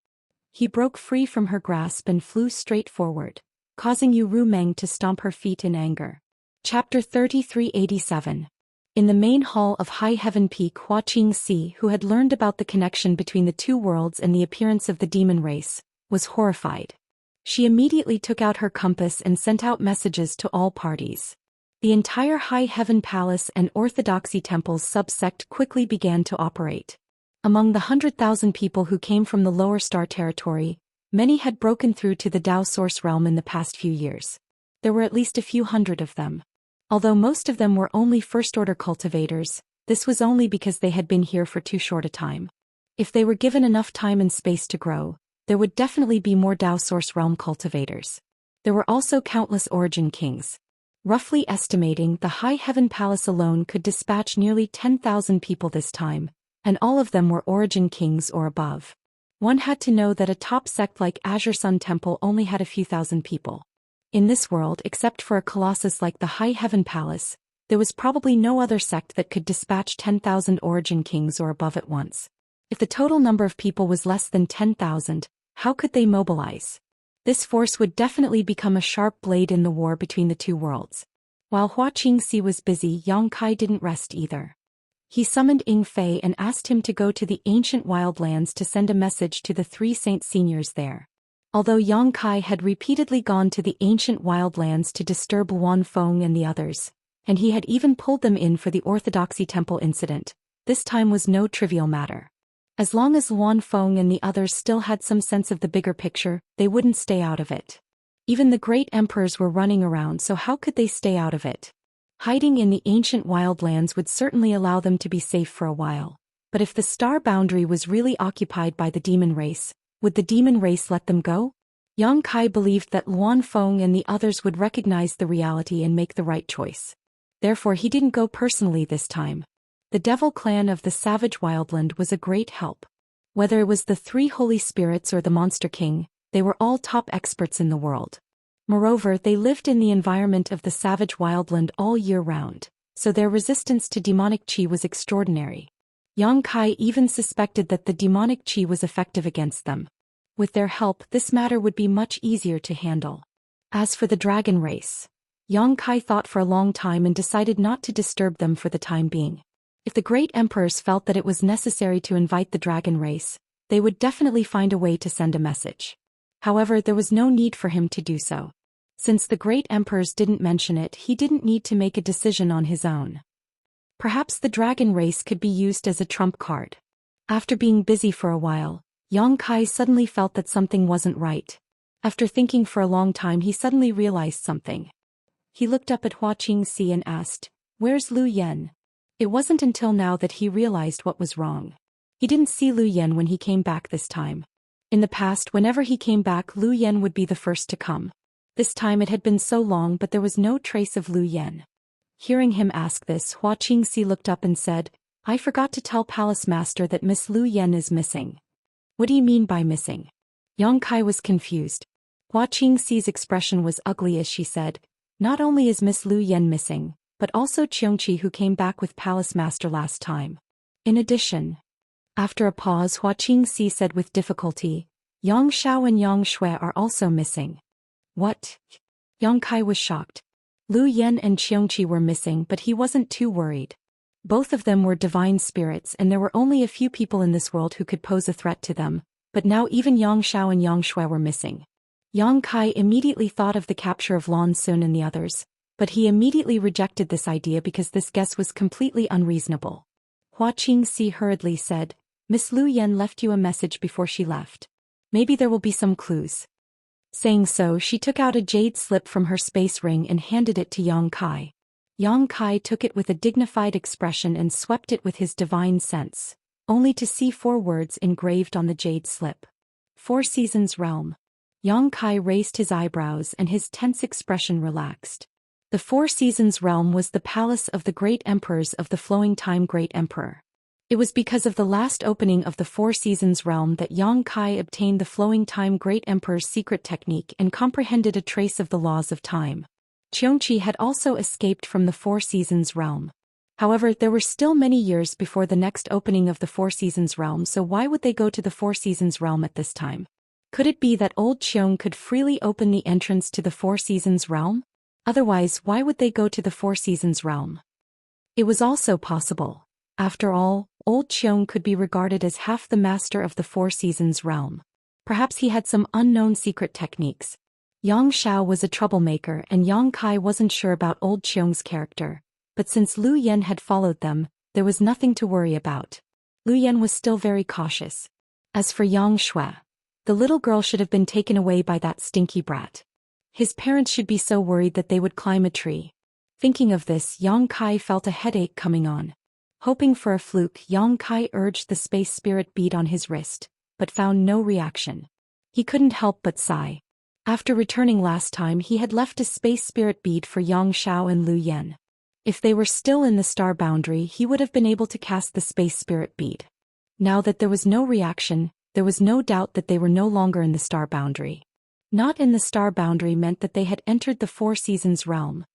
He broke free from her grasp and flew straight forward, causing Yu Ru Meng to stomp her feet in anger. Chapter 3387. In the main hall of High Heaven Peak, Hua Qingxi, who had learned about the connection between the two worlds and the appearance of the demon race, was horrified. She immediately took out her compass and sent out messages to all parties. The entire High Heaven Palace and Orthodoxy Temple's subsect quickly began to operate. Among the 100,000 people who came from the Lower Star Territory, many had broken through to the Dao Source realm in the past few years. There were at least a few hundred of them. Although most of them were only first-order cultivators, this was only because they had been here for too short a time. If they were given enough time and space to grow, there would definitely be more Dao Source realm cultivators. There were also countless origin kings. Roughly estimating, the High Heaven Palace alone could dispatch nearly 10,000 people this time, and all of them were origin kings or above. One had to know that a top sect like Azure Sun Temple only had a few thousand people. In this world, except for a colossus like the High Heaven Palace, there was probably no other sect that could dispatch 10,000 origin kings or above at once. If the total number of people was less than 10,000, how could they mobilize? This force would definitely become a sharp blade in the war between the two worlds. While Hua Qingxi was busy, Yang Kai didn't rest either. He summoned Ying Fei and asked him to go to the ancient wildlands to send a message to the 3 saint seniors there. Although Yang Kai had repeatedly gone to the ancient wildlands to disturb Wan Feng and the others, and he had even pulled them in for the Orthodoxy Temple incident, this time was no trivial matter. As long as Wan Feng and the others still had some sense of the bigger picture, they wouldn't stay out of it. Even the great emperors were running around, so how could they stay out of it? Hiding in the ancient wildlands would certainly allow them to be safe for a while, but if the star boundary was really occupied by the demon race, Would the demon race let them go? Yang Kai believed that Luan Feng and the others would recognize the reality and make the right choice. Therefore he didn't go personally this time. The devil clan of the savage wildland was a great help. Whether it was the 3 holy spirits or the monster king, they were all top experts in the world. Moreover, they lived in the environment of the savage wildland all year round, so their resistance to demonic qi was extraordinary. Yang Kai even suspected that the demonic qi was effective against them. With their help, this matter would be much easier to handle. As for the dragon race, Yang Kai thought for a long time and decided not to disturb them for the time being. If the great emperors felt that it was necessary to invite the dragon race, they would definitely find a way to send a message. However, there was no need for him to do so. Since the great emperors didn't mention it, he didn't need to make a decision on his own. Perhaps the dragon race could be used as a trump card. After being busy for a while, Yang Kai suddenly felt that something wasn't right. After thinking for a long time, he suddenly realized something. He looked up at Hua Qingxi and asked, "Where's Lu Yan?" It wasn't until now that he realized what was wrong. He didn't see Lu Yan when he came back this time. In the past, whenever he came back, Lu Yan would be the first to come. This time it had been so long, but there was no trace of Lu Yan. Hearing him ask this, Hua Qingxi looked up and said, "I forgot to tell Palace Master that Miss Lu Yan is missing." "What do you mean by missing?" Yang Kai was confused. Hua Qingxi's expression was ugly as she said, "Not only is Miss Lu Yan missing, but also Xianxia, who came back with Palace Master last time. In addition..." After a pause, Hua Qingxi said with difficulty, "Yang Xiao and Yang Shui are also missing." "What?" Yang Kai was shocked. Lu Yan and Xianxia were missing, but he wasn't too worried. Both of them were divine spirits and there were only a few people in this world who could pose a threat to them, but now even Yang Xiao and Yang Shui were missing. Yang Kai immediately thought of the capture of Lan Sun and the others, but he immediately rejected this idea because this guess was completely unreasonable. Hua Qingxi hurriedly said, "Miss Lu Yan left you a message before she left. Maybe there will be some clues." Saying so, she took out a jade slip from her space ring and handed it to Yang Kai. Yang Kai took it with a dignified expression and swept it with his divine sense, only to see 4 words engraved on the jade slip. 4 Seasons Realm. Yang Kai raised his eyebrows and his tense expression relaxed. The 4 Seasons Realm was the palace of the great emperors of the Flowing Time Great Emperor. It was because of the last opening of the 4 Seasons Realm that Yang Kai obtained the Flowing Time Great Emperor's secret technique and comprehended a trace of the laws of time. Xianxia had also escaped from the 4 Seasons Realm. However, there were still many years before the next opening of the 4 Seasons Realm, so why would they go to the 4 Seasons Realm at this time? Could it be that old Qiong could freely open the entrance to the 4 Seasons Realm? Otherwise, why would they go to the 4 Seasons Realm? It was also possible. After all, old Qiong could be regarded as half the master of the 4 Seasons Realm. Perhaps he had some unknown secret techniques. Yang Xiao was a troublemaker and Yang Kai wasn't sure about old Qiong's character, but since Lu Yan had followed them, there was nothing to worry about. Lu Yan was still very cautious. As for Yang Shui, the little girl should have been taken away by that stinky brat. His parents should be so worried that they would climb a tree. Thinking of this, Yang Kai felt a headache coming on. Hoping for a fluke, Yang Kai urged the space spirit bead on his wrist, but found no reaction. He couldn't help but sigh. After returning last time, he had left a space spirit bead for Yang Xiao and Lu Yan. If they were still in the star boundary, he would have been able to cast the space spirit bead. Now that there was no reaction, there was no doubt that they were no longer in the star boundary. Not in the star boundary meant that they had entered the 4 Seasons Realm.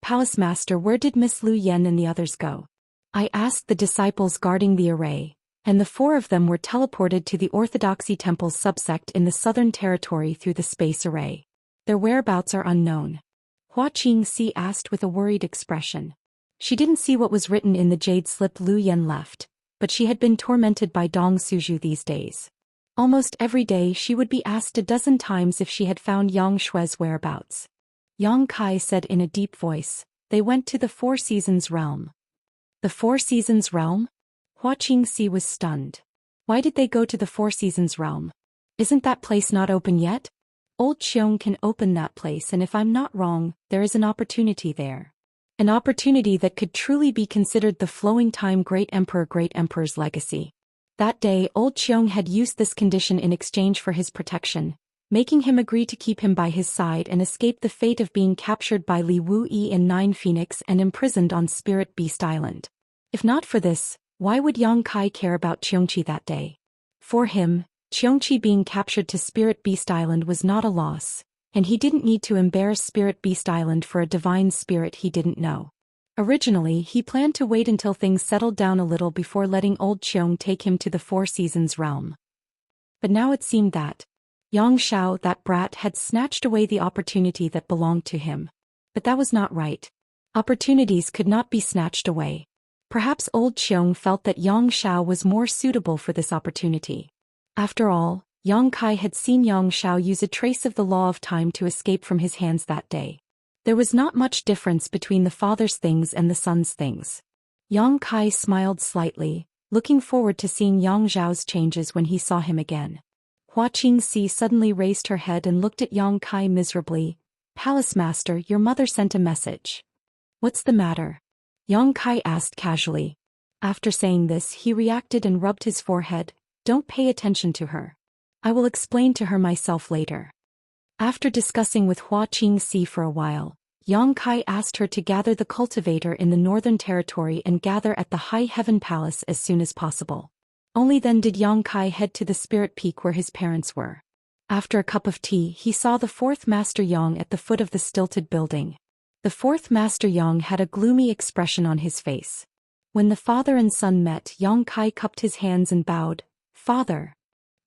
"Palace Master, where did Miss Lu Yan and the others go?" I asked the disciples guarding the array, and the 4 of them were teleported to the Orthodoxy Temple's subsect in the southern territory through the space array. Their whereabouts are unknown. Hua Qingxi asked with a worried expression. She didn't see what was written in the jade slip Lu Yan left, but she had been tormented by Dong Suju these days. Almost every day she would be asked a dozen times if she had found Yang Shui's whereabouts. Yang Kai said in a deep voice, "They went to the 4 Seasons Realm." The 4 Seasons Realm? Hua Qingxi was stunned. Why did they go to the 4 Seasons Realm? Isn't that place not open yet? Old Qiong can open that place, and if I'm not wrong, there is an opportunity there. An opportunity that could truly be considered the Flowing Time Great Emperor's legacy. That day old Xiong had used this condition in exchange for his protection, making him agree to keep him by his side and escape the fate of being captured by Li Wuyi and Nine Phoenix and imprisoned on Spirit Beast Island. If not for this, why would Yang Kai care about Xiongqi that day? For him, Xiongqi being captured to Spirit Beast Island was not a loss, and he didn't need to embarrass Spirit Beast Island for a divine spirit he didn't know. Originally, he planned to wait until things settled down a little before letting old Xiong take him to the Four Seasons realm. But now it seemed that Yang Xiao, that brat, had snatched away the opportunity that belonged to him. But that was not right. Opportunities could not be snatched away. Perhaps old Xiong felt that Yang Xiao was more suitable for this opportunity. After all, Yang Kai had seen Yang Xiao use a trace of the law of time to escape from his hands that day. There was not much difference between the father's things and the son's things. Yang Kai smiled slightly, looking forward to seeing Yang Xiao's changes when he saw him again. Hua Qingxi suddenly raised her head and looked at Yang Kai miserably. "Palace Master, your mother sent a message." "What's the matter?" Yang Kai asked casually. After saying this, he reacted and rubbed his forehead. "Don't pay attention to her. I will explain to her myself later." After discussing with Hua Qingxi for a while, Yang Kai asked her to gather the cultivator in the Northern Territory and gather at the High Heaven Palace as soon as possible. Only then did Yang Kai head to the Spirit Peak where his parents were. After a cup of tea, he saw the fourth Master Yang at the foot of the stilted building. The fourth Master Yang had a gloomy expression on his face. When the father and son met, Yang Kai cupped his hands and bowed. "Father."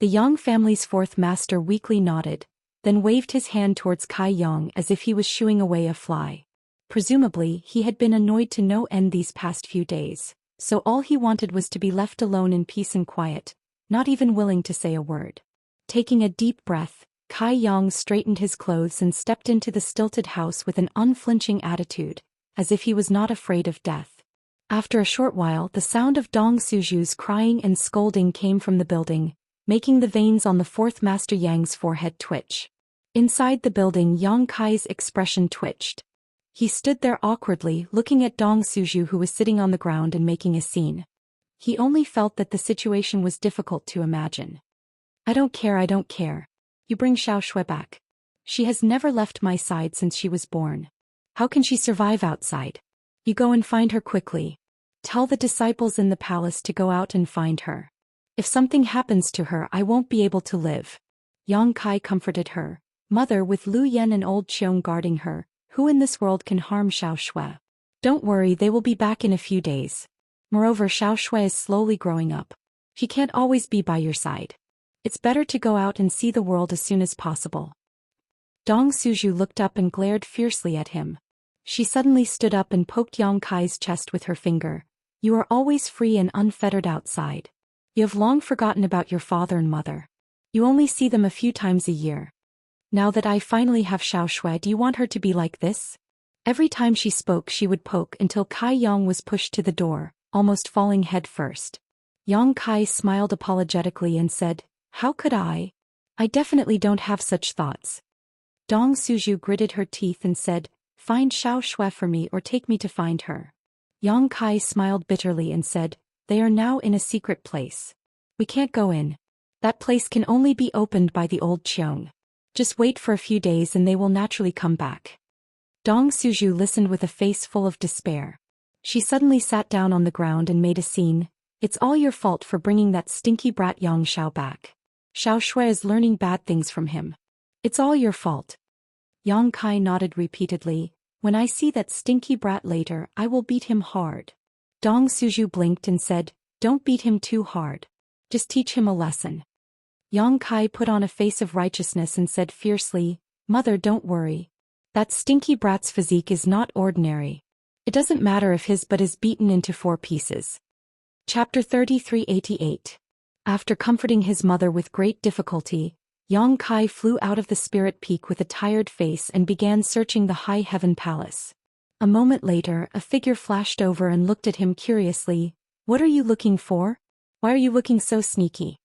The Yang family's fourth master weakly nodded, then waved his hand towards Kai Yang as if he was shooing away a fly. Presumably, he had been annoyed to no end these past few days, so all he wanted was to be left alone in peace and quiet, not even willing to say a word. Taking a deep breath, Kai Yang straightened his clothes and stepped into the stilted house with an unflinching attitude, as if he was not afraid of death. After a short while, the sound of Dong Suju's crying and scolding came from the building, making the veins on the fourth Master Yang's forehead twitch. Inside the building, Yang Kai's expression twitched. He stood there awkwardly, looking at Dong Suju, who was sitting on the ground and making a scene. He only felt that the situation was difficult to imagine. I don't care. You bring Xiaoxue back. She has never left my side since she was born. How can she survive outside? You go and find her quickly. Tell the disciples in the palace to go out and find her. If something happens to her, I won't be able to live." Yang Kai comforted her. "Mother, with Lu Yan and old Qiong guarding her, who in this world can harm Xiaoxue? Don't worry, they will be back in a few days. Moreover, Xiaoxue is slowly growing up. She can't always be by your side. It's better to go out and see the world as soon as possible." Dong Suju looked up and glared fiercely at him. She suddenly stood up and poked Yang Kai's chest with her finger. "You are always free and unfettered outside. You have long forgotten about your father and mother. You only see them a few times a year. Now that I finally have Xiaoxue, do you want her to be like this?" Every time she spoke, she would poke until Kai Yang was pushed to the door, almost falling head first. Yang Kai smiled apologetically and said, "How could I? I definitely don't have such thoughts." Dong Suju gritted her teeth and said, "Find Xiaoxue for me or take me to find her." Yang Kai smiled bitterly and said, "They are now in a secret place. We can't go in. That place can only be opened by the old Qiong. Just wait for a few days and they will naturally come back." Dong Suju listened with a face full of despair. She suddenly sat down on the ground and made a scene. "It's all your fault for bringing that stinky brat Yang Xiao back. Xiaoxue is learning bad things from him. It's all your fault." Yang Kai nodded repeatedly. "When I see that stinky brat later, I will beat him hard." Dong Suju blinked and said, "Don't beat him too hard. Just teach him a lesson." Yang Kai put on a face of righteousness and said fiercely, "Mother, don't worry. That stinky brat's physique is not ordinary. It doesn't matter if his butt is beaten into 4 pieces." Chapter 3388. After comforting his mother with great difficulty, Yang Kai flew out of the Spirit Peak with a tired face and began searching the High Heaven Palace. A moment later, a figure flashed over and looked at him curiously. "What are you looking for? Why are you looking so sneaky?"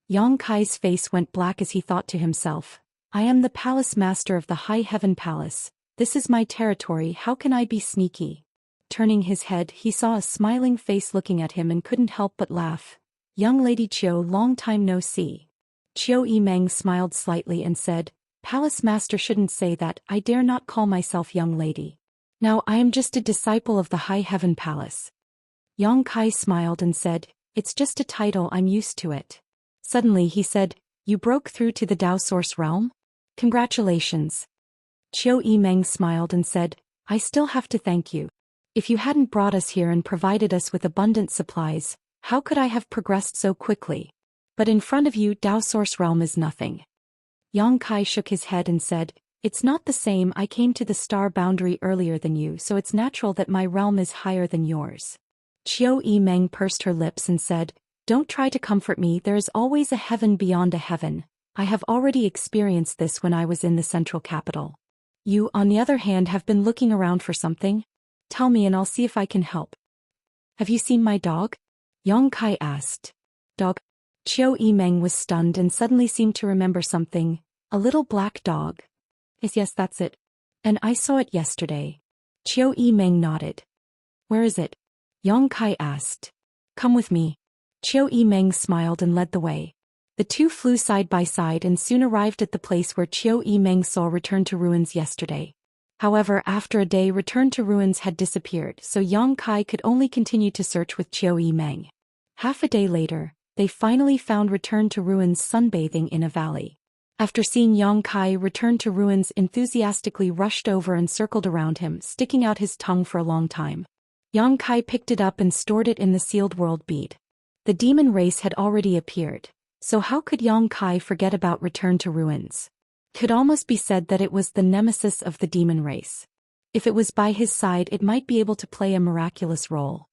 Yang Kai's face went black as he thought to himself, "I am the Palace Master of the High Heaven Palace. This is my territory, how can I be sneaky?" Turning his head, he saw a smiling face looking at him and couldn't help but laugh. Young Lady Qiu, long time no see. Qiu Yimeng smiled slightly and said, Palace Master shouldn't say that, I dare not call myself young lady. Now I am just a disciple of the High Heaven Palace. Yang Kai smiled and said, It's just a title, I'm used to it. Suddenly he said, You broke through to the Dao Source Realm? Congratulations. Qiu Yimeng smiled and said, I still have to thank you. If you hadn't brought us here and provided us with abundant supplies, how could I have progressed so quickly? But in front of you, Dao Source Realm is nothing. Yang Kai shook his head and said, It's not the same, I came to the star boundary earlier than you, so it's natural that my realm is higher than yours. Qiu Yimeng pursed her lips and said, Don't try to comfort me, there is always a heaven beyond a heaven. I have already experienced this when I was in the central capital. You, on the other hand, have been looking around for something? Tell me and I'll see if I can help. Have you seen my dog? Yang Kai asked. Dog? Qiu Yimeng was stunned and suddenly seemed to remember something. A little black dog. Yes, that's it. And I saw it yesterday. Qiu Yimeng nodded. Where is it? Yang Kai asked. Come with me. Qiu Yimeng smiled and led the way. The two flew side by side and soon arrived at the place where Qiu Yimeng saw Return to Ruins yesterday. However, after a day, Return to Ruins had disappeared, so Yang Kai could only continue to search with Qiu Yimeng. Half a day later, they finally found Return to Ruins sunbathing in a valley. After seeing Yang Kai, Return to Ruins enthusiastically rushed over and circled around him, sticking out his tongue for a long time. Yang Kai picked it up and stored it in the sealed world bead. The demon race had already appeared, so how could Yang Kai forget about Return to Ruins? Could almost be said that it was the nemesis of the demon race. If it was by his side, it might be able to play a miraculous role.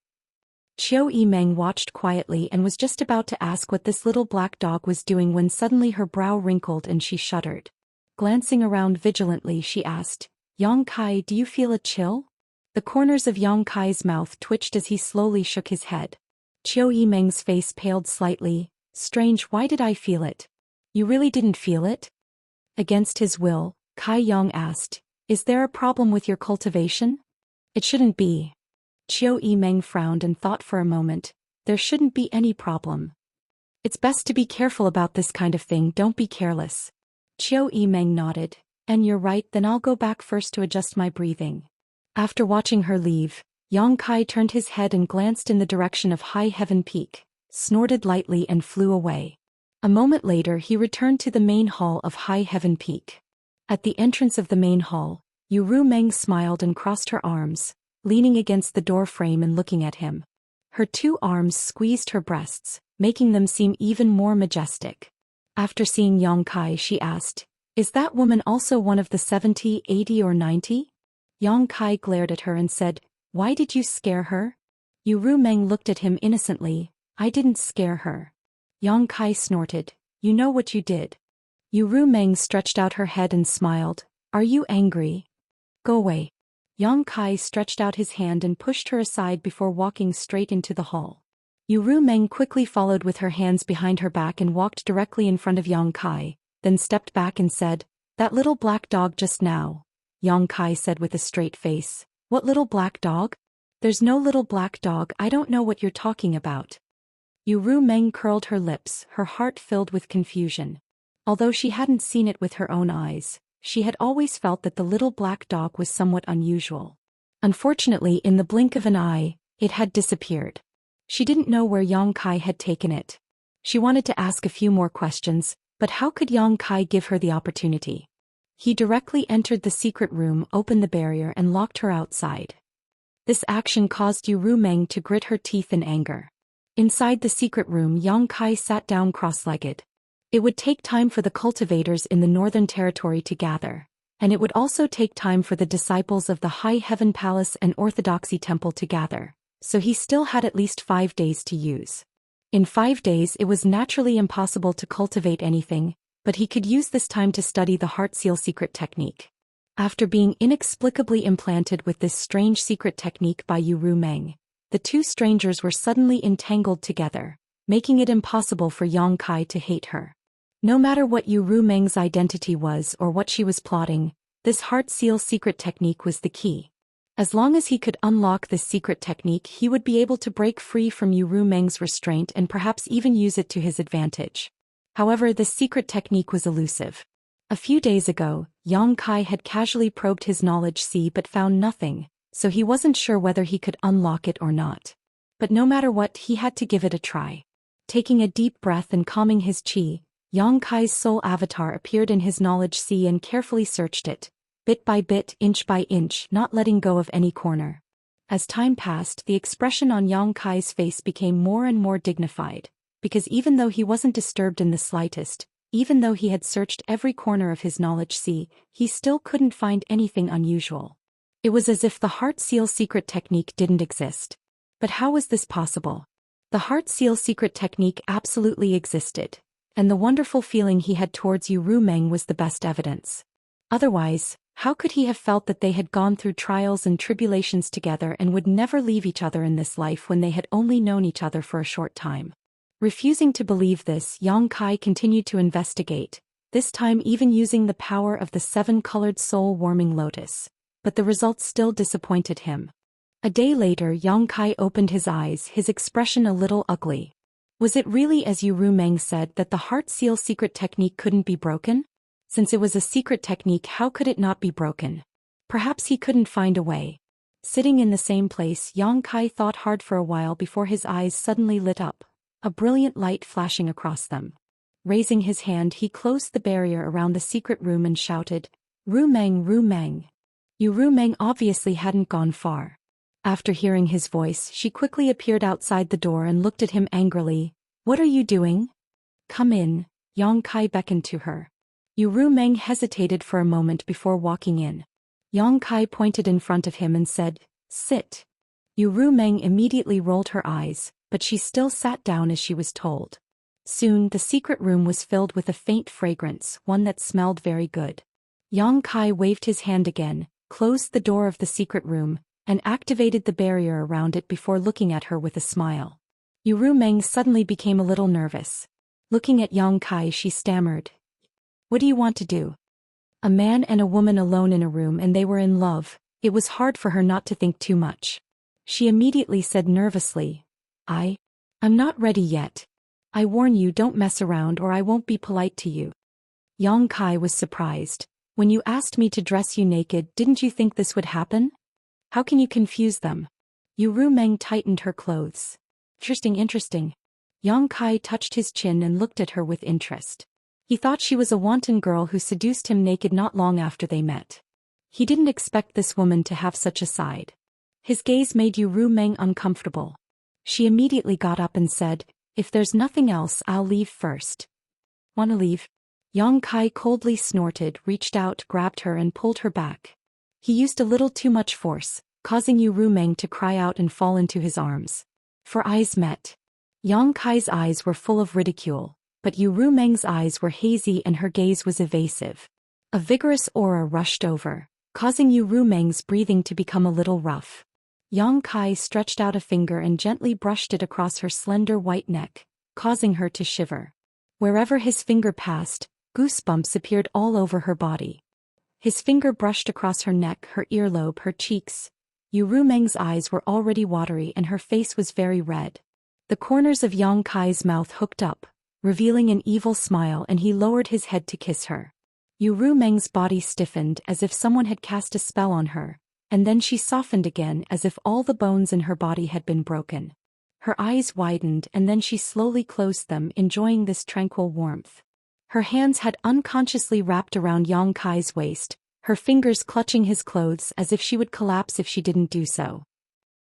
Qiu Yimeng watched quietly and was just about to ask what this little black dog was doing when suddenly her brow wrinkled and she shuddered. Glancing around vigilantly, she asked, Yang Kai, do you feel a chill? The corners of Yang Kai's mouth twitched as he slowly shook his head. Qiu Yimeng's face paled slightly. Strange, why did I feel it? You really didn't feel it? Against his will, Kai Yang asked, Is there a problem with your cultivation? It shouldn't be. Qiu Yimeng frowned and thought for a moment. There shouldn't be any problem. It's best to be careful about this kind of thing, don't be careless. Qiu Yimeng nodded. And you're right, then I'll go back first to adjust my breathing. After watching her leave, Yang Kai turned his head and glanced in the direction of High Heaven Peak, snorted lightly and flew away. A moment later he returned to the main hall of High Heaven Peak. At the entrance of the main hall, Yu Meng smiled and crossed her arms, leaning against the door frame and looking at him. Her two arms squeezed her breasts, making them seem even more majestic. After seeing Yang Kai, she asked, Is that woman also one of the 70, 80 or 90? Yang Kai glared at her and said, Why did you scare her? Yu Meng looked at him innocently. I didn't scare her. Yang Kai snorted. You know what you did. Yu Meng stretched out her head and smiled. Are you angry? Go away. Yang Kai stretched out his hand and pushed her aside before walking straight into the hall. Yu Meng quickly followed with her hands behind her back and walked directly in front of Yang Kai, then stepped back and said, That little black dog just now. Yang Kai said with a straight face. What little black dog? There's no little black dog, I don't know what you're talking about. Yu Meng curled her lips, her heart filled with confusion. Although she hadn't seen it with her own eyes, she had always felt that the little black dog was somewhat unusual. Unfortunately, in the blink of an eye, it had disappeared. She didn't know where Yang Kai had taken it. She wanted to ask a few more questions, but how could Yang Kai give her the opportunity? He directly entered the secret room, opened the barrier and locked her outside. This action caused Yu Meng to grit her teeth in anger. Inside the secret room, Yang Kai sat down cross-legged. It would take time for the cultivators in the Northern Territory to gather, and it would also take time for the disciples of the High Heaven Palace and Orthodoxy Temple to gather, so he still had at least 5 days to use. In 5 days it was naturally impossible to cultivate anything, but he could use this time to study the Heart Seal secret technique. After being inexplicably implanted with this strange secret technique by Yu Meng, the two strangers were suddenly entangled together, making it impossible for Yang Kai to hate her. No matter what Yu Meng's identity was or what she was plotting, this Heart Seal secret technique was the key. As long as he could unlock this secret technique, he would be able to break free from Yu Meng's restraint and perhaps even use it to his advantage. However, this secret technique was elusive. A few days ago, Yang Kai had casually probed his knowledge sea but found nothing, so he wasn't sure whether he could unlock it or not. But no matter what, he had to give it a try. Taking a deep breath and calming his chi, Yang Kai's soul avatar appeared in his knowledge sea and carefully searched it, bit by bit, inch by inch, not letting go of any corner. As time passed, the expression on Yang Kai's face became more and more dignified, because even though he wasn't disturbed in the slightest, even though he had searched every corner of his knowledge sea, he still couldn't find anything unusual. It was as if the heart seal secret technique didn't exist. But how was this possible? The heart seal secret technique absolutely existed, and the wonderful feeling he had towards Yu Meng was the best evidence. Otherwise, how could he have felt that they had gone through trials and tribulations together and would never leave each other in this life when they had only known each other for a short time? Refusing to believe this, Yang Kai continued to investigate, this time even using the power of the 7-colored soul-warming lotus. But the results still disappointed him. A day later, Yang Kai opened his eyes, his expression a little ugly. Was it really as Yu Meng said that the heart seal secret technique couldn't be broken? Since it was a secret technique, how could it not be broken? Perhaps he couldn't find a way. Sitting in the same place, Yang Kai thought hard for a while before his eyes suddenly lit up, a brilliant light flashing across them. Raising his hand, he closed the barrier around the secret room and shouted, "Ru Meng, Ru Meng." Yu Meng obviously hadn't gone far. After hearing his voice, she quickly appeared outside the door and looked at him angrily. "What are you doing?" "Come in," Yang Kai beckoned to her. Yu Meng hesitated for a moment before walking in. Yang Kai pointed in front of him and said, "Sit." Yu Meng immediately rolled her eyes, but she still sat down as she was told. Soon, the secret room was filled with a faint fragrance, one that smelled very good. Yang Kai waved his hand again, closed the door of the secret room, and activated the barrier around it before looking at her with a smile. Yu Meng suddenly became a little nervous. Looking at Yang Kai, she stammered, "What do you want to do?" A man and a woman alone in a room, and they were in love. It was hard for her not to think too much. She immediately said nervously, I'm not ready yet. I warn you, don't mess around or I won't be polite to you." Yang Kai was surprised. "When you asked me to dress you naked, didn't you think this would happen? How can you confuse them?" Yu Meng tightened her clothes. Interesting. Yang Kai touched his chin and looked at her with interest. He thought she was a wanton girl who seduced him naked not long after they met. He didn't expect this woman to have such a side. His gaze made Yu Meng uncomfortable. She immediately got up and said, "If there's nothing else, I'll leave first." "Wanna leave?" Yang Kai coldly snorted, reached out, grabbed her and pulled her back. He used a little too much force, causing Yu Meng to cry out and fall into his arms. For eyes met. Yang Kai's eyes were full of ridicule, but Yu Meng's eyes were hazy and her gaze was evasive. A vigorous aura rushed over, causing Yu Meng's breathing to become a little rough. Yang Kai stretched out a finger and gently brushed it across her slender white neck, causing her to shiver. Wherever his finger passed, goosebumps appeared all over her body. His finger brushed across her neck, her earlobe, her cheeks. Yu Meng's eyes were already watery and her face was very red. The corners of Yang Kai's mouth hooked up, revealing an evil smile, and he lowered his head to kiss her. Yu Meng's body stiffened as if someone had cast a spell on her, and then she softened again as if all the bones in her body had been broken. Her eyes widened and then she slowly closed them, enjoying this tranquil warmth. Her hands had unconsciously wrapped around Yang Kai's waist, her fingers clutching his clothes as if she would collapse if she didn't do so.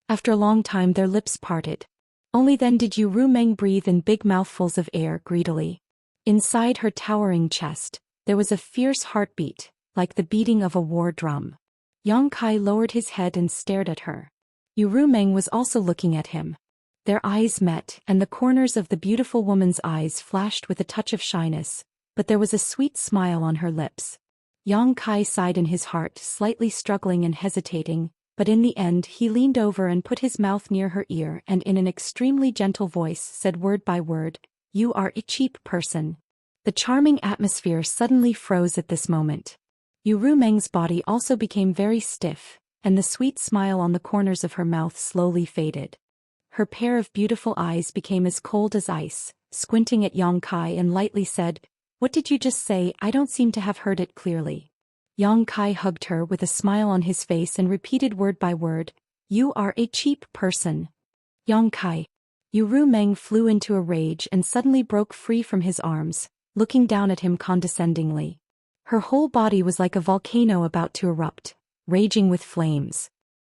After a long time their lips parted. Only then did Yu Meng breathe in big mouthfuls of air greedily. Inside her towering chest, there was a fierce heartbeat, like the beating of a war drum. Yang Kai lowered his head and stared at her. Yu Meng was also looking at him. Their eyes met, and the corners of the beautiful woman's eyes flashed with a touch of shyness, but there was a sweet smile on her lips. Yang Kai sighed in his heart, slightly struggling and hesitating, but in the end he leaned over and put his mouth near her ear and in an extremely gentle voice said word by word, "You are a cheap person." The charming atmosphere suddenly froze at this moment. Yu Meng's body also became very stiff, and the sweet smile on the corners of her mouth slowly faded. Her pair of beautiful eyes became as cold as ice, squinting at Yang Kai and lightly said, "What did you just say? I don't seem to have heard it clearly." Yang Kai hugged her with a smile on his face and repeated word by word, "You are a cheap person." Yang Kai. Ru Meng flew into a rage and suddenly broke free from his arms, looking down at him condescendingly. Her whole body was like a volcano about to erupt, raging with flames.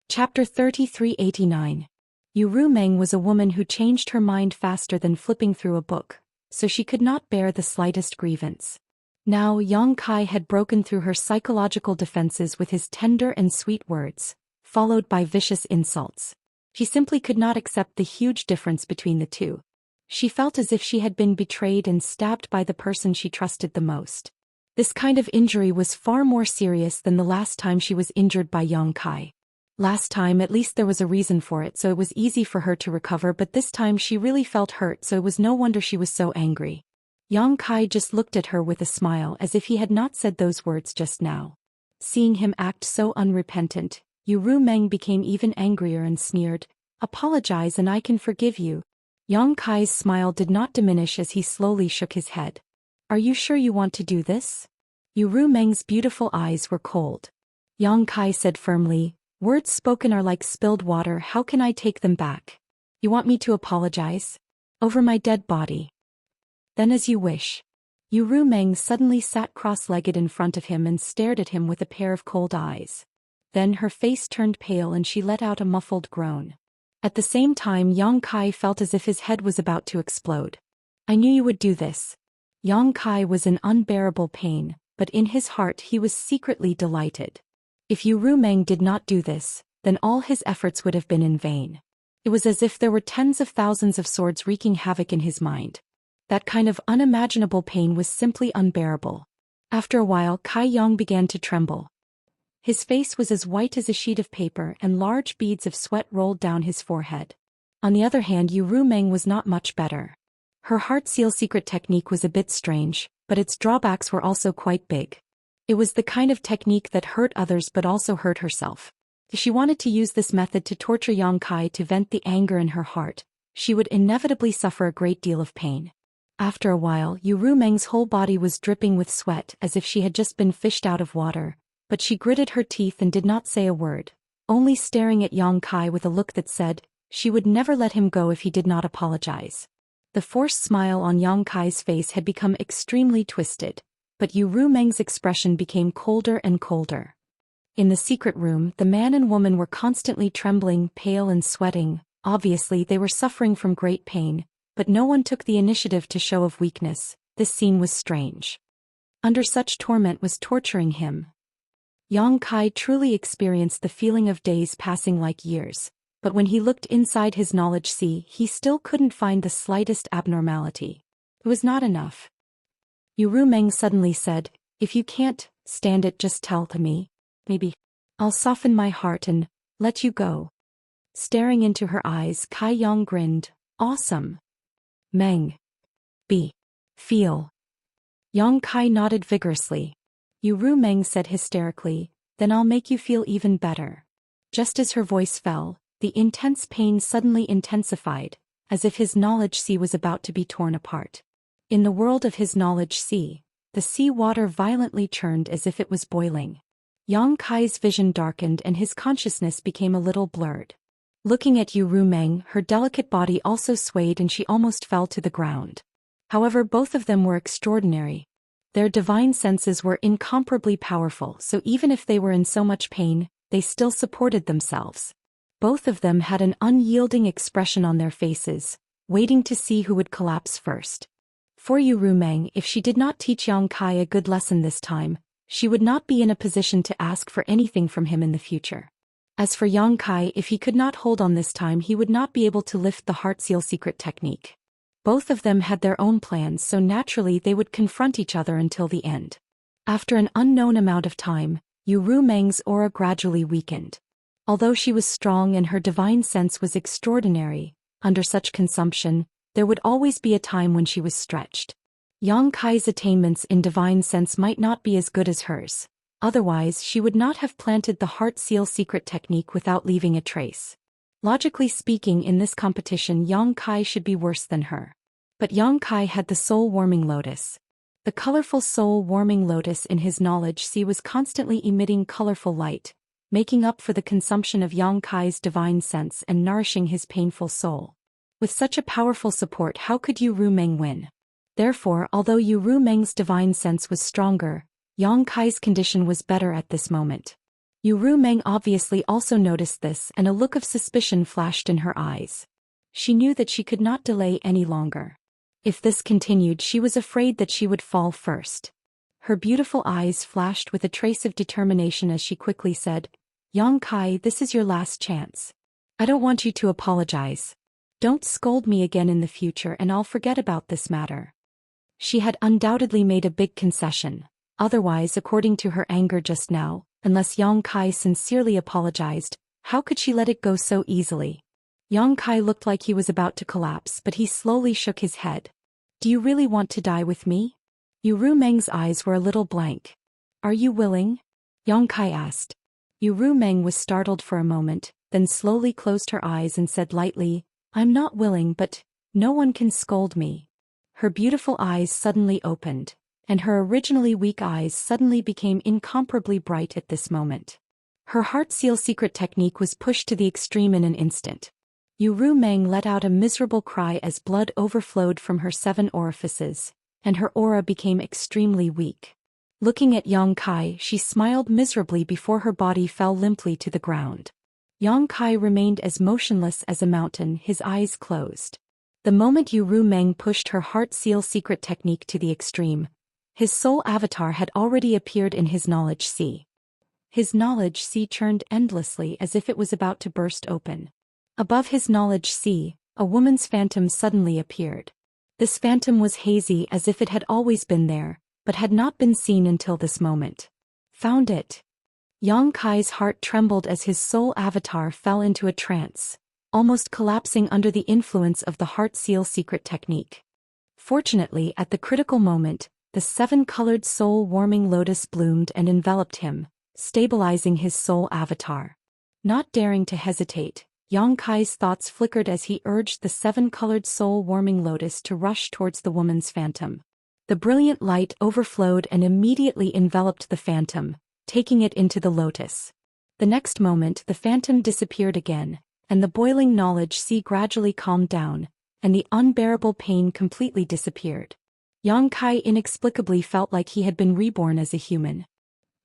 Chapter 3389. Ru Meng was a woman who changed her mind faster than flipping through a book, so she could not bear the slightest grievance. Now Yang Kai had broken through her psychological defenses with his tender and sweet words, followed by vicious insults. She simply could not accept the huge difference between the two. She felt as if she had been betrayed and stabbed by the person she trusted the most. This kind of injury was far more serious than the last time she was injured by Yang Kai. Last time at least there was a reason for it, so it was easy for her to recover, but this time she really felt hurt, so it was no wonder she was so angry. Yang Kai just looked at her with a smile as if he had not said those words just now. Seeing him act so unrepentant, Ru Meng became even angrier and sneered, "Apologize and I can forgive you." Yang Kai's smile did not diminish as he slowly shook his head. "Are you sure you want to do this?" Ru Meng's beautiful eyes were cold. Yang Kai said firmly, "Words spoken are like spilled water, how can I take them back? You want me to apologize? Over my dead body? Then as you wish." Ru Meng suddenly sat cross-legged in front of him and stared at him with a pair of cold eyes. Then her face turned pale and she let out a muffled groan. At the same time Yang Kai felt as if his head was about to explode. "I knew you would do this." Yang Kai was in unbearable pain, but in his heart he was secretly delighted. If Ru Meng did not do this, then all his efforts would have been in vain. It was as if there were tens of thousands of swords wreaking havoc in his mind. That kind of unimaginable pain was simply unbearable. After a while Kai Yang began to tremble. His face was as white as a sheet of paper and large beads of sweat rolled down his forehead. On the other hand, Ru Meng was not much better. Her heart seal secret technique was a bit strange, but its drawbacks were also quite big. It was the kind of technique that hurt others but also hurt herself. If she wanted to use this method to torture Yang Kai to vent the anger in her heart, she would inevitably suffer a great deal of pain. After a while, Ru Meng's whole body was dripping with sweat as if she had just been fished out of water. But she gritted her teeth and did not say a word, only staring at Yang Kai with a look that said she would never let him go if he did not apologize. The forced smile on Yang Kai's face had become extremely twisted, but Ru Meng's expression became colder and colder. In the secret room, the man and woman were constantly trembling, pale and sweating. Obviously they were suffering from great pain, but no one took the initiative to show of weakness. This scene was strange. Under such torment was torturing him. Yang Kai truly experienced the feeling of days passing like years, but when he looked inside his knowledge sea, he still couldn't find the slightest abnormality. It was not enough. Ru Meng suddenly said, "If you can't stand it, just tell to me. Maybe I'll soften my heart and let you go." Staring into her eyes, Kai Yang grinned, "Awesome. Meng. Feel." Yang Kai nodded vigorously. Ru Meng said hysterically, "Then I'll make you feel even better." Just as her voice fell, the intense pain suddenly intensified, as if his knowledge sea was about to be torn apart. In the world of his knowledge sea, the sea water violently churned as if it was boiling. Yang Kai's vision darkened and his consciousness became a little blurred. Looking at Ru Meng, her delicate body also swayed and she almost fell to the ground. However, both of them were extraordinary. Their divine senses were incomparably powerful, so even if they were in so much pain, they still supported themselves. Both of them had an unyielding expression on their faces, waiting to see who would collapse first. For Ru Meng, if she did not teach Yang Kai a good lesson this time, she would not be in a position to ask for anything from him in the future. As for Yang Kai, if he could not hold on this time, he would not be able to lift the heart seal secret technique. Both of them had their own plans, so naturally they would confront each other until the end. After an unknown amount of time, Ru Meng's aura gradually weakened. Although she was strong and her divine sense was extraordinary, under such consumption, there would always be a time when she was stretched. Yang Kai's attainments in divine sense might not be as good as hers. Otherwise, she would not have planted the heart seal secret technique without leaving a trace. Logically speaking, in this competition, Yang Kai should be worse than her. But Yang Kai had the soul-warming lotus. The colorful soul-warming lotus in his knowledge sea was constantly emitting colorful light, making up for the consumption of Yang Kai's divine sense and nourishing his painful soul. With such a powerful support, how could Yu Rumeng win? Therefore, although Yu Rumeng's divine sense was stronger, Yang Kai's condition was better at this moment. Yu Rumeng obviously also noticed this, and a look of suspicion flashed in her eyes. She knew that she could not delay any longer. If this continued, she was afraid that she would fall first. Her beautiful eyes flashed with a trace of determination as she quickly said, "Yang Kai, this is your last chance. I don't want you to apologize. Don't scold me again in the future and I'll forget about this matter." She had undoubtedly made a big concession. Otherwise, according to her anger just now, unless Yang Kai sincerely apologized, how could she let it go so easily? Yang Kai looked like he was about to collapse, but he slowly shook his head. "Do you really want to die with me?" Yu Rumeng's eyes were a little blank. "Are you willing?" Yang Kai asked. Yu Rumeng was startled for a moment, then slowly closed her eyes and said lightly, "I'm not willing, but no one can scold me." Her beautiful eyes suddenly opened, and her originally weak eyes suddenly became incomparably bright at this moment. Her heart seal secret technique was pushed to the extreme in an instant. Yu Rumeng let out a miserable cry as blood overflowed from her 7 orifices, and her aura became extremely weak. Looking at Yang Kai, she smiled miserably before her body fell limply to the ground. Yang Kai remained as motionless as a mountain, his eyes closed. The moment Yu Rumeng pushed her heart seal secret technique to the extreme, his soul avatar had already appeared in his knowledge sea. His knowledge sea churned endlessly as if it was about to burst open. Above his knowledge sea, a woman's phantom suddenly appeared. This phantom was hazy as if it had always been there, but had not been seen until this moment. Found it. Yang Kai's heart trembled as his soul avatar fell into a trance, almost collapsing under the influence of the heart seal secret technique. Fortunately, at the critical moment, the 7-colored soul-warming lotus bloomed and enveloped him, stabilizing his soul avatar. Not daring to hesitate, Yang Kai's thoughts flickered as he urged the 7-colored soul-warming lotus to rush towards the woman's phantom. The brilliant light overflowed and immediately enveloped the phantom, taking it into the lotus. The next moment, the phantom disappeared again, and the boiling knowledge sea gradually calmed down, and the unbearable pain completely disappeared. Yang Kai inexplicably felt like he had been reborn as a human.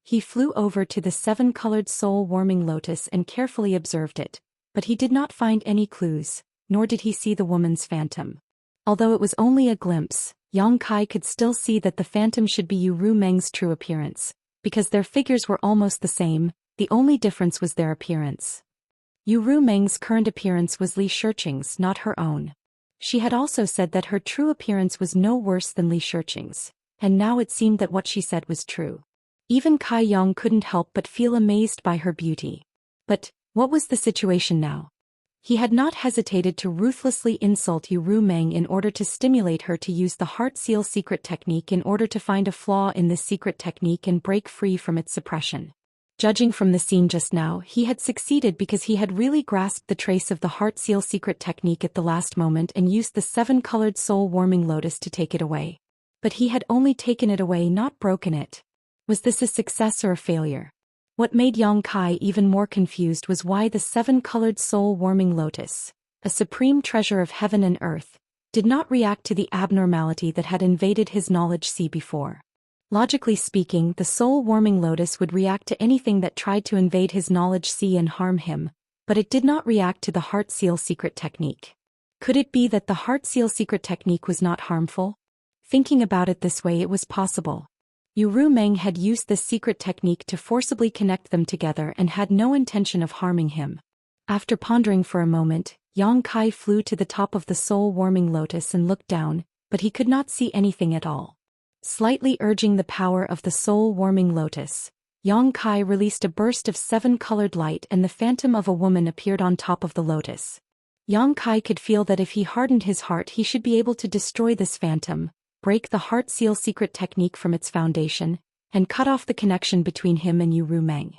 He flew over to the 7-colored soul-warming lotus and carefully observed it, but he did not find any clues, nor did he see the woman's phantom. Although it was only a glimpse, Yang Kai could still see that the phantom should be Yu Rumeng's true appearance, because their figures were almost the same. The only difference was their appearance. Yu Rumeng's current appearance was Li Shiqing's, not her own. She had also said that her true appearance was no worse than Li Shiqing's, and now it seemed that what she said was true. Even Kai Yang couldn't help but feel amazed by her beauty. But what was the situation now? He had not hesitated to ruthlessly insult Yu Rumeng in order to stimulate her to use the heart seal secret technique in order to find a flaw in this secret technique and break free from its suppression. Judging from the scene just now, he had succeeded because he had really grasped the trace of the heart seal secret technique at the last moment and used the 7-colored soul-warming lotus to take it away. But he had only taken it away, not broken it. Was this a success or a failure? What made Yang Kai even more confused was why the 7-colored soul-warming lotus, a supreme treasure of heaven and earth, did not react to the abnormality that had invaded his knowledge sea before. Logically speaking, the soul-warming lotus would react to anything that tried to invade his knowledge sea and harm him, but it did not react to the heart seal secret technique. Could it be that the heart seal secret technique was not harmful? Thinking about it this way, it was possible. Yu Rumeng had used this secret technique to forcibly connect them together and had no intention of harming him. After pondering for a moment, Yang Kai flew to the top of the soul-warming lotus and looked down, but he could not see anything at all. Slightly urging the power of the soul-warming lotus, Yang Kai released a burst of 7-colored light and the phantom of a woman appeared on top of the lotus. Yang Kai could feel that if he hardened his heart he should be able to destroy this phantom, break the heart seal secret technique from its foundation, and cut off the connection between him and Yu Rumeng.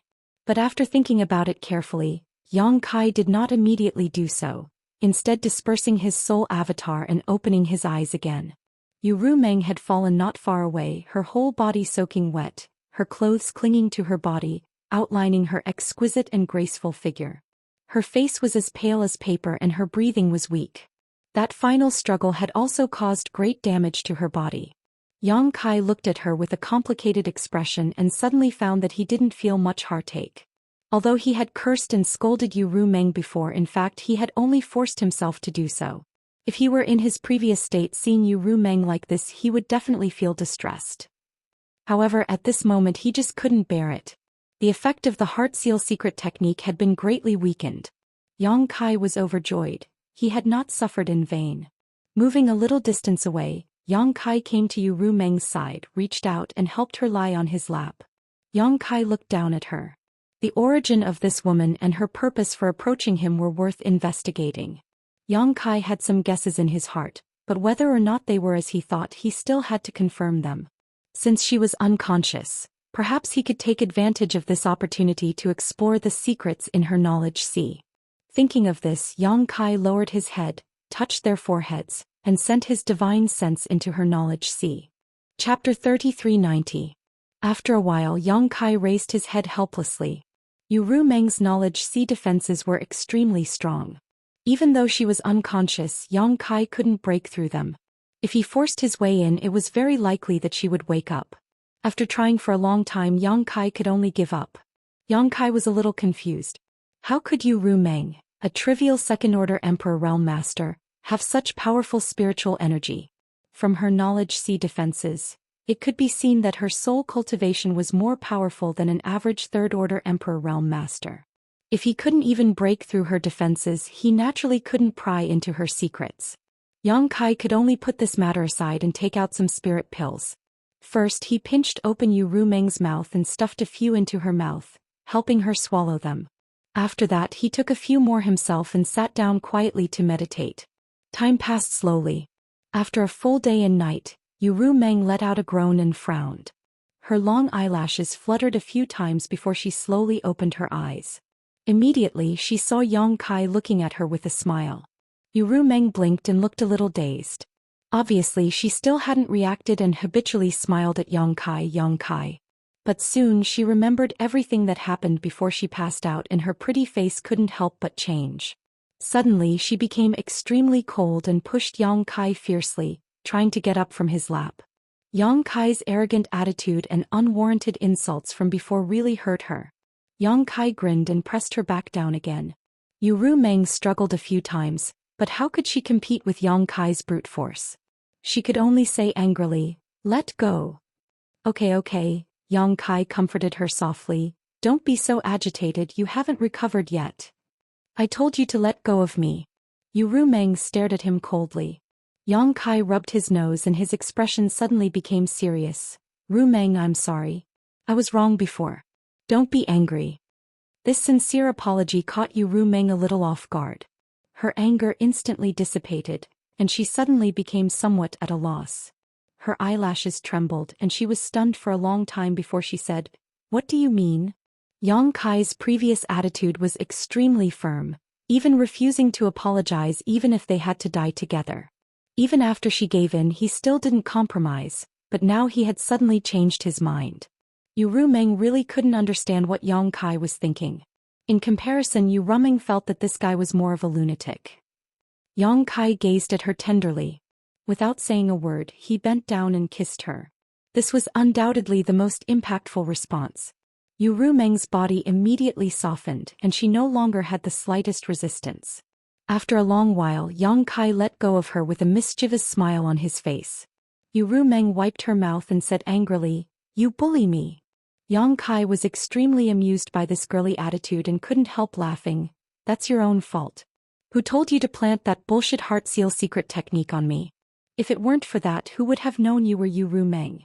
But after thinking about it carefully, Yang Kai did not immediately do so, instead dispersing his soul avatar and opening his eyes again. Yu Rumeng had fallen not far away, her whole body soaking wet, her clothes clinging to her body, outlining her exquisite and graceful figure. Her face was as pale as paper and her breathing was weak. That final struggle had also caused great damage to her body. Yang Kai looked at her with a complicated expression and suddenly found that he didn't feel much heartache. Although he had cursed and scolded Yu Rumeng before, in fact he had only forced himself to do so. If he were in his previous state, seeing Yu Rumeng like this, he would definitely feel distressed. However, at this moment he just couldn't bear it. The effect of the heart seal secret technique had been greatly weakened. Yang Kai was overjoyed. He had not suffered in vain. Moving a little distance away, Yang Kai came to Yu Rumeng's side, reached out and helped her lie on his lap. Yang Kai looked down at her. The origin of this woman and her purpose for approaching him were worth investigating. Yang Kai had some guesses in his heart, but whether or not they were as he thought, he still had to confirm them. Since she was unconscious, perhaps he could take advantage of this opportunity to explore the secrets in her knowledge sea. Thinking of this, Yang Kai lowered his head, touched their foreheads, and sent his divine sense into her knowledge sea. Chapter 3390. After a while, Yang Kai raised his head helplessly. Yu Rumeng's knowledge sea defenses were extremely strong. Even though she was unconscious, Yang Kai couldn't break through them. If he forced his way in, it was very likely that she would wake up. After trying for a long time, Yang Kai could only give up. Yang Kai was a little confused. How could Yu Rumeng, a trivial second-order Emperor Realm Master, have such powerful spiritual energy? From her knowledge sea defenses, it could be seen that her soul cultivation was more powerful than an average third-order Emperor Realm Master. If he couldn't even break through her defenses, he naturally couldn't pry into her secrets. Yang Kai could only put this matter aside and take out some spirit pills. First, he pinched open Yu Rumeng's mouth and stuffed a few into her mouth, helping her swallow them. After that, he took a few more himself and sat down quietly to meditate. Time passed slowly. After a full day and night, Yu Rumeng let out a groan and frowned. Her long eyelashes fluttered a few times before she slowly opened her eyes. Immediately, she saw Yang Kai looking at her with a smile. Yu Rumeng blinked and looked a little dazed. Obviously, she still hadn't reacted and habitually smiled at Yang Kai. But soon she remembered everything that happened before she passed out, and her pretty face couldn't help but change. Suddenly, she became extremely cold and pushed Yang Kai fiercely, trying to get up from his lap. Yang Kai's arrogant attitude and unwarranted insults from before really hurt her. Yang Kai grinned and pressed her back down again. Yu Rumeng struggled a few times, but how could she compete with Yang Kai's brute force? She could only say angrily, "Let go." Okay, Yang Kai comforted her softly. "Don't be so agitated, you haven't recovered yet. I told you to let go of me." Yu Rumeng stared at him coldly. Yang Kai rubbed his nose and his expression suddenly became serious. "Rumeng, I'm sorry. I was wrong before. Don't be angry." This sincere apology caught Yu Rumeng a little off guard. Her anger instantly dissipated, and she suddenly became somewhat at a loss. Her eyelashes trembled and she was stunned for a long time before she said, "What do you mean?" Yang Kai's previous attitude was extremely firm, even refusing to apologize even if they had to die together. Even after she gave in, he still didn't compromise, but now he had suddenly changed his mind. Yu Rumeng really couldn't understand what Yang Kai was thinking. In comparison, Yu Rumeng felt that this guy was more of a lunatic. Yang Kai gazed at her tenderly. Without saying a word, he bent down and kissed her. This was undoubtedly the most impactful response. Yu Rumeng's body immediately softened, and she no longer had the slightest resistance. After a long while, Yang Kai let go of her with a mischievous smile on his face. Yu Rumeng wiped her mouth and said angrily, "You bully me." Yang Kai was extremely amused by this girly attitude and couldn't help laughing. "That's your own fault. Who told you to plant that bullshit heart seal secret technique on me? If it weren't for that, who would have known you were Yu Rumeng?"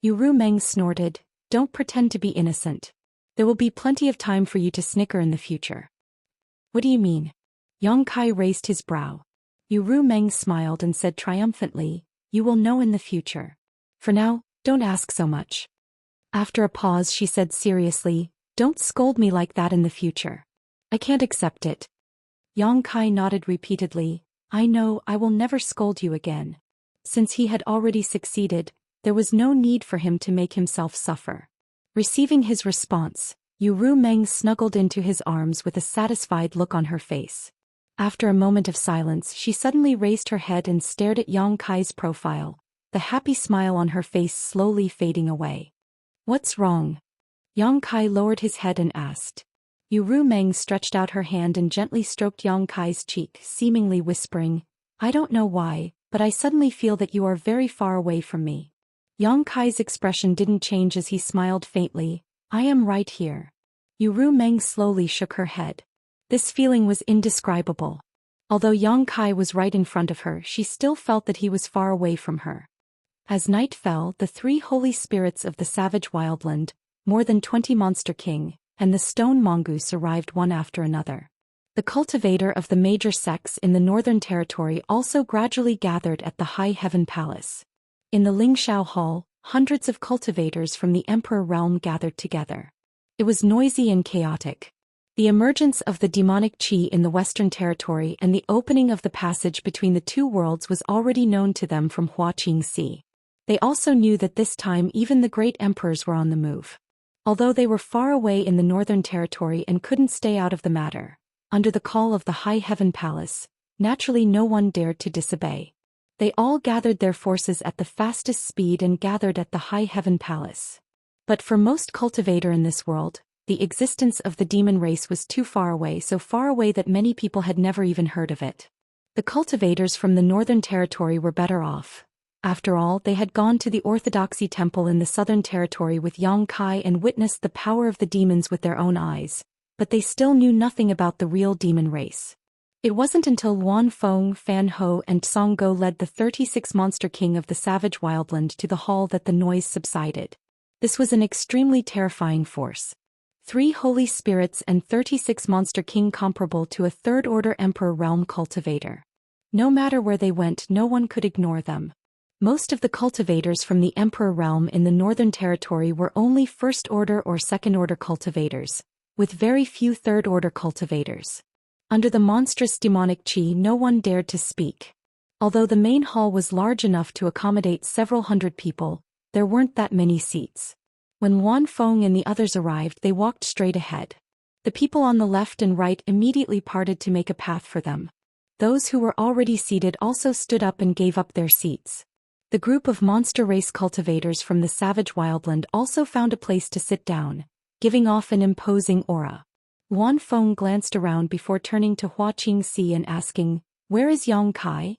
Yu Rumeng snorted, "Don't pretend to be innocent. There will be plenty of time for you to snicker in the future." "What do you mean?" Yang Kai raised his brow. Yu Rumeng smiled and said triumphantly, "You will know in the future. For now, don't ask so much." After a pause she said seriously, "Don't scold me like that in the future. I can't accept it." Yang Kai nodded repeatedly, "I know, I will never scold you again." Since he had already succeeded, there was no need for him to make himself suffer. Receiving his response, Ru Meng snuggled into his arms with a satisfied look on her face. After a moment of silence she suddenly raised her head and stared at Yang Kai's profile, the happy smile on her face slowly fading away. "What's wrong?" Yang Kai lowered his head and asked. Ru Meng stretched out her hand and gently stroked Yang Kai's cheek, seemingly whispering, "I don't know why, but I suddenly feel that you are very far away from me." Yang Kai's expression didn't change as he smiled faintly, "I am right here." Ru Meng slowly shook her head. This feeling was indescribable. Although Yang Kai was right in front of her, she still felt that he was far away from her. As night fell, the 3 holy spirits of the savage wildland, more than 20 monster king, and the stone mongoose arrived one after another. The cultivator of the major sects in the northern territory also gradually gathered at the High Heaven Palace. In the Lingshao Hall, hundreds of cultivators from the Emperor realm gathered together. It was noisy and chaotic. The emergence of the demonic qi in the Western Territory and the opening of the passage between the two worlds was already known to them from Xianxia. They also knew that this time even the great emperors were on the move. Although they were far away in the Northern Territory and couldn't stay out of the matter, under the call of the High Heaven Palace, naturally no one dared to disobey. They all gathered their forces at the fastest speed and gathered at the High Heaven Palace. But for most cultivator in this world, the existence of the demon race was too far away, so far away that many people had never even heard of it. The cultivators from the Northern Territory were better off. After all, they had gone to the Orthodoxy Temple in the Southern Territory with Yang Kai and witnessed the power of the demons with their own eyes, but they still knew nothing about the real demon race. It wasn't until Luan Feng, Fan Ho and Song Go led the 36 Monster King of the Savage Wildland to the hall that the noise subsided. This was an extremely terrifying force. 3 holy spirits and 36 Monster King comparable to a third-order Emperor realm cultivator. No matter where they went, no one could ignore them. Most of the cultivators from the Emperor realm in the Northern Territory were only first-order or second-order cultivators, with very few third-order cultivators. Under the monstrous demonic qi, no one dared to speak. Although the main hall was large enough to accommodate several hundred people, there weren't that many seats. When Luan Feng and the others arrived, they walked straight ahead. The people on the left and right immediately parted to make a path for them. Those who were already seated also stood up and gave up their seats. The group of monster race cultivators from the savage wildland also found a place to sit down, giving off an imposing aura. Luan Feng glanced around before turning to Xianxia and asking, "Where is Yang Kai?"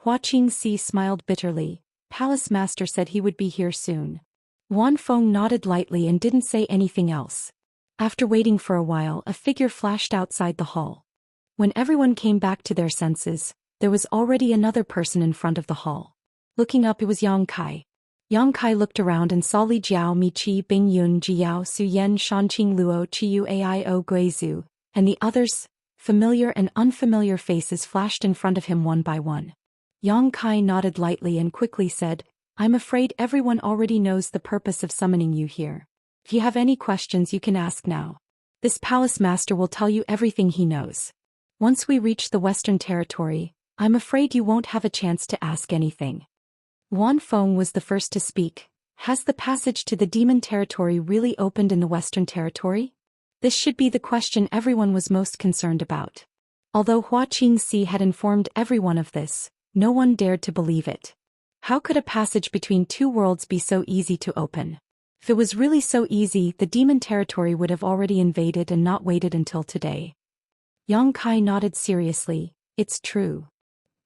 Xianxia smiled bitterly. "Palace Master said he would be here soon." Luan Feng nodded lightly and didn't say anything else. After waiting for a while, a figure flashed outside the hall. When everyone came back to their senses, there was already another person in front of the hall. Looking up, it was Yang Kai. Yang Kai looked around and saw Li Jiao, Mi Qi, Bing Yun, Jiao, Su Yen, Shanqing Luo, Chiyu Aio Guizhu, and the others. Familiar and unfamiliar faces flashed in front of him one by one. Yang Kai nodded lightly and quickly said, "I'm afraid everyone already knows the purpose of summoning you here. If you have any questions, you can ask now. This palace master will tell you everything he knows. Once we reach the Western Territory, I'm afraid you won't have a chance to ask anything." Luan Feng was the first to speak. "Has the passage to the demon territory really opened in the Western Territory?" This should be the question everyone was most concerned about. Although Xianxia had informed everyone of this, no one dared to believe it. How could a passage between two worlds be so easy to open? If it was really so easy, the demon territory would have already invaded and not waited until today. Yang Kai nodded seriously. "It's true."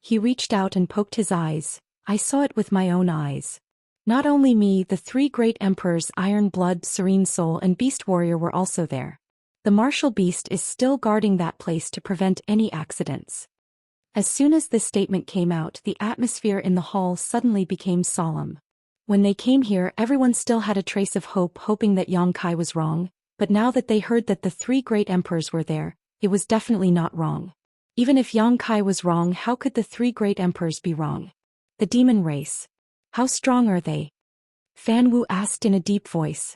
He reached out and poked his eyes. "I saw it with my own eyes. Not only me, the 3 great emperors, Iron Blood, Serene Soul and Beast Warrior, were also there. The martial beast is still guarding that place to prevent any accidents." As soon as this statement came out, the atmosphere in the hall suddenly became solemn. When they came here, everyone still had a trace of hope, hoping that Yang Kai was wrong, but now that they heard that the 3 great emperors were there, it was definitely not wrong. Even if Yang Kai was wrong, how could the 3 great emperors be wrong? The demon race. How strong are they? Fan Wu asked in a deep voice.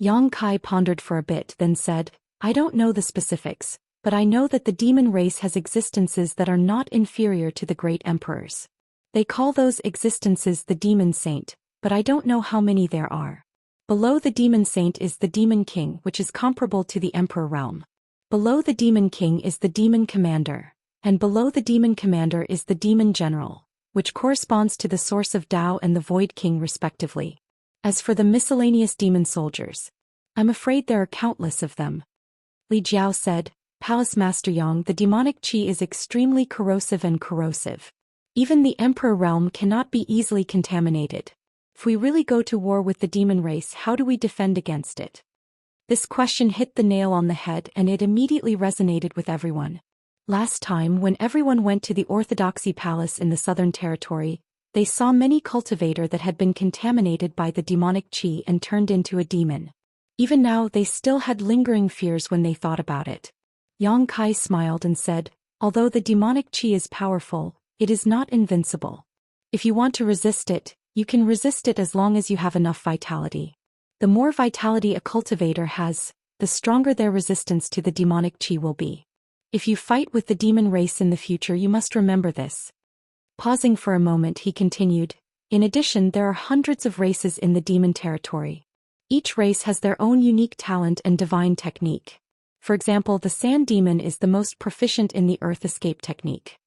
Yang Kai pondered for a bit, then said, I don't know the specifics, but I know that the demon race has existences that are not inferior to the great emperors. They call those existences the demon saint, but I don't know how many there are. Below the demon saint is the demon king, which is comparable to the emperor realm. Below the demon king is the demon commander, and below the demon commander is the demon general, which corresponds to the source of Tao and the void king respectively. As for the miscellaneous demon soldiers, I'm afraid there are countless of them. Li Jiao said, Palace Master Yang, the demonic qi is extremely corrosive and corrosive. Even the emperor realm cannot be easily contaminated. If we really go to war with the demon race, how do we defend against it? This question hit the nail on the head, and it immediately resonated with everyone. Last time when everyone went to the Orthodoxy Palace in the Southern Territory, they saw many cultivator that had been contaminated by the demonic qi and turned into a demon. Even now they still had lingering fears when they thought about it. Yang Kai smiled and said, although the demonic qi is powerful, it is not invincible. If you want to resist it, you can resist it as long as you have enough vitality. The more vitality a cultivator has, the stronger their resistance to the demonic qi will be. If you fight with the demon race in the future, you must remember this. Pausing for a moment, he continued, in addition, there are hundreds of races in the demon territory. Each race has their own unique talent and divine technique. For example, the sand demon is the most proficient in the earth escape technique.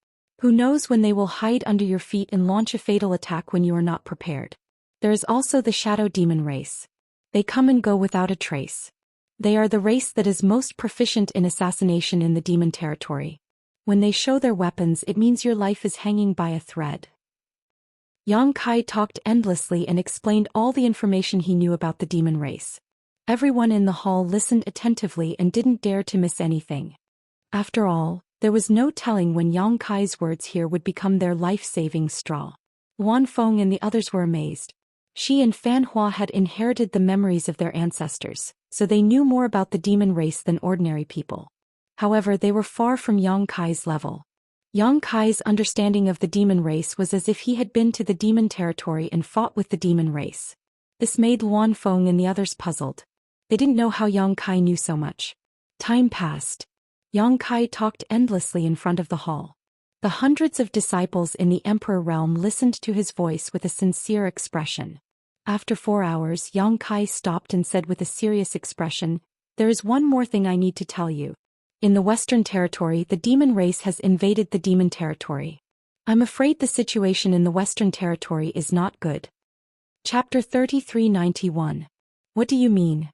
Who knows when they will hide under your feet and launch a fatal attack when you are not prepared. There is also the shadow demon race. They come and go without a trace. They are the race that is most proficient in assassination in the demon territory. When they show their weapons, it means your life is hanging by a thread. Yang Kai talked endlessly and explained all the information he knew about the demon race. Everyone in the hall listened attentively and didn't dare to miss anything. After all, there was no telling when Yang Kai's words here would become their life-saving straw. Wan Feng and the others were amazed. She and Fan Hua had inherited the memories of their ancestors, so they knew more about the demon race than ordinary people. However, they were far from Yang Kai's level. Yang Kai's understanding of the demon race was as if he had been to the demon territory and fought with the demon race. This made Luan Feng and the others puzzled. They didn't know how Yang Kai knew so much. Time passed. Yang Kai talked endlessly in front of the hall. The hundreds of disciples in the Emperor realm listened to his voice with a sincere expression. After 4 hours, Yang Kai stopped and said with a serious expression, there is one more thing I need to tell you. In the Western Territory, the demon race has invaded the demon territory. I'm afraid the situation in the Western Territory is not good. Chapter 3391. What do you mean?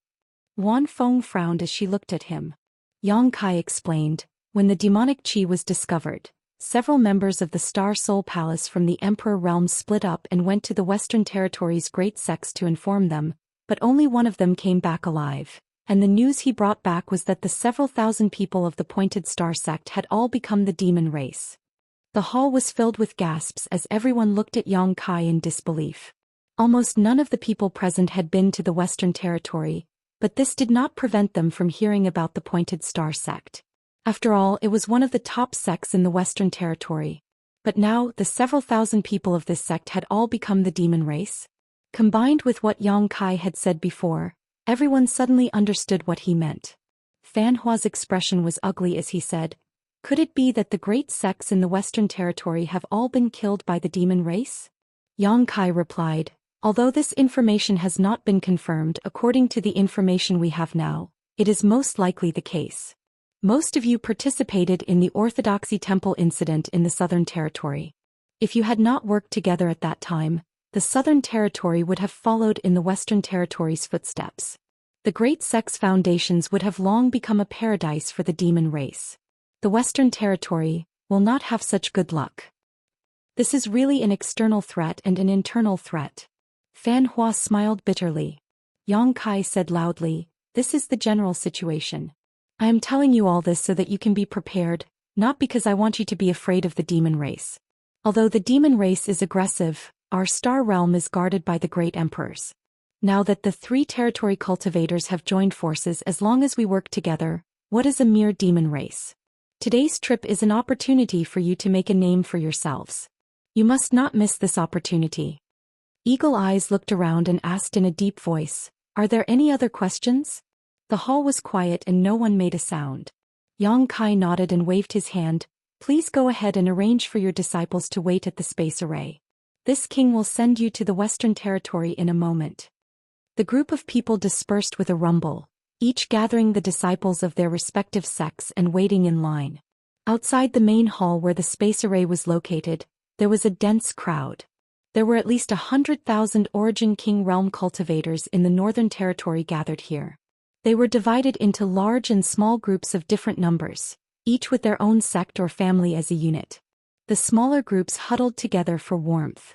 Wan Feng frowned as she looked at him. Yang Kai explained, when the demonic qi was discovered, several members of the Star Soul Palace from the Emperor realm split up and went to the Western Territory's great sects to inform them, but only one of them came back alive. And the news he brought back was that the several thousand people of the Pointed Star sect had all become the demon race. The hall was filled with gasps as everyone looked at Yang Kai in disbelief. Almost none of the people present had been to the Western Territory, but this did not prevent them from hearing about the Pointed Star sect. After all, it was one of the top sects in the Western Territory. But now, the several thousand people of this sect had all become the demon race. Combined with what Yang Kai had said before, everyone suddenly understood what he meant. Fan Hua's expression was ugly as he said, could it be that the great sects in the Western Territory have all been killed by the demon race? Yang Kai replied, although this information has not been confirmed according to the information we have now, it is most likely the case. Most of you participated in the Orthodoxy Temple incident in the Southern Territory. If you had not worked together at that time, the Southern Territory would have followed in the Western Territory's footsteps. The great sect's foundations would have long become a paradise for the demon race. The Western Territory will not have such good luck. This is really an external threat and an internal threat. Fan Hua smiled bitterly. Yang Kai said loudly, this is the general situation. I am telling you all this so that you can be prepared, not because I want you to be afraid of the demon race. Although the demon race is aggressive, our star realm is guarded by the great emperors. Now that the 3 territory cultivators have joined forces, as long as we work together, what is a mere demon race? Today's trip is an opportunity for you to make a name for yourselves. You must not miss this opportunity. Eagle Eyes looked around and asked in a deep voice, Are there any other questions? The hall was quiet and no one made a sound. Yang Kai nodded and waved his hand. Please go ahead and arrange for your disciples to wait at the space array. This king will send you to the Western Territory in a moment. The group of people dispersed with a rumble, each gathering the disciples of their respective sects and waiting in line. Outside the main hall where the space array was located, there was a dense crowd. There were at least 100,000 Origin King realm cultivators in the Northern Territory gathered here. They were divided into large and small groups of different numbers, each with their own sect or family as a unit. The smaller groups huddled together for warmth.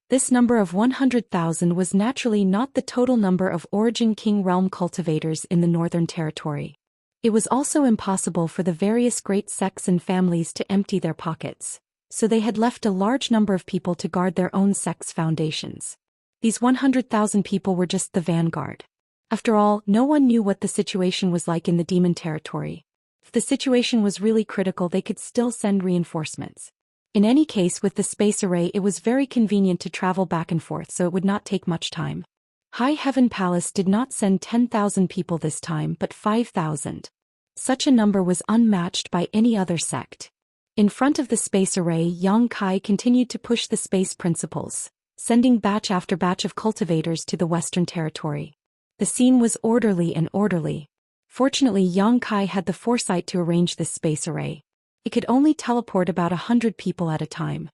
This number of 100,000 was naturally not the total number of Origin King realm cultivators in the Northern Territory. It was also impossible for the various great sects and families to empty their pockets, so they had left a large number of people to guard their own sect's foundations. These 100,000 people were just the vanguard. After all, no one knew what the situation was like in the Demon Territory. If the situation was really critical, they could still send reinforcements. In any case, with the space array, it was very convenient to travel back and forth, so it would not take much time. High Heaven Palace did not send 10,000 people this time, but 5,000. Such a number was unmatched by any other sect. In front of the space array, Yang Kai continued to push the space principles, sending batch after batch of cultivators to the Western Territory. The scene was orderly and orderly. Fortunately, Yang Kai had the foresight to arrange this space array. It could only teleport about 100 people at a time.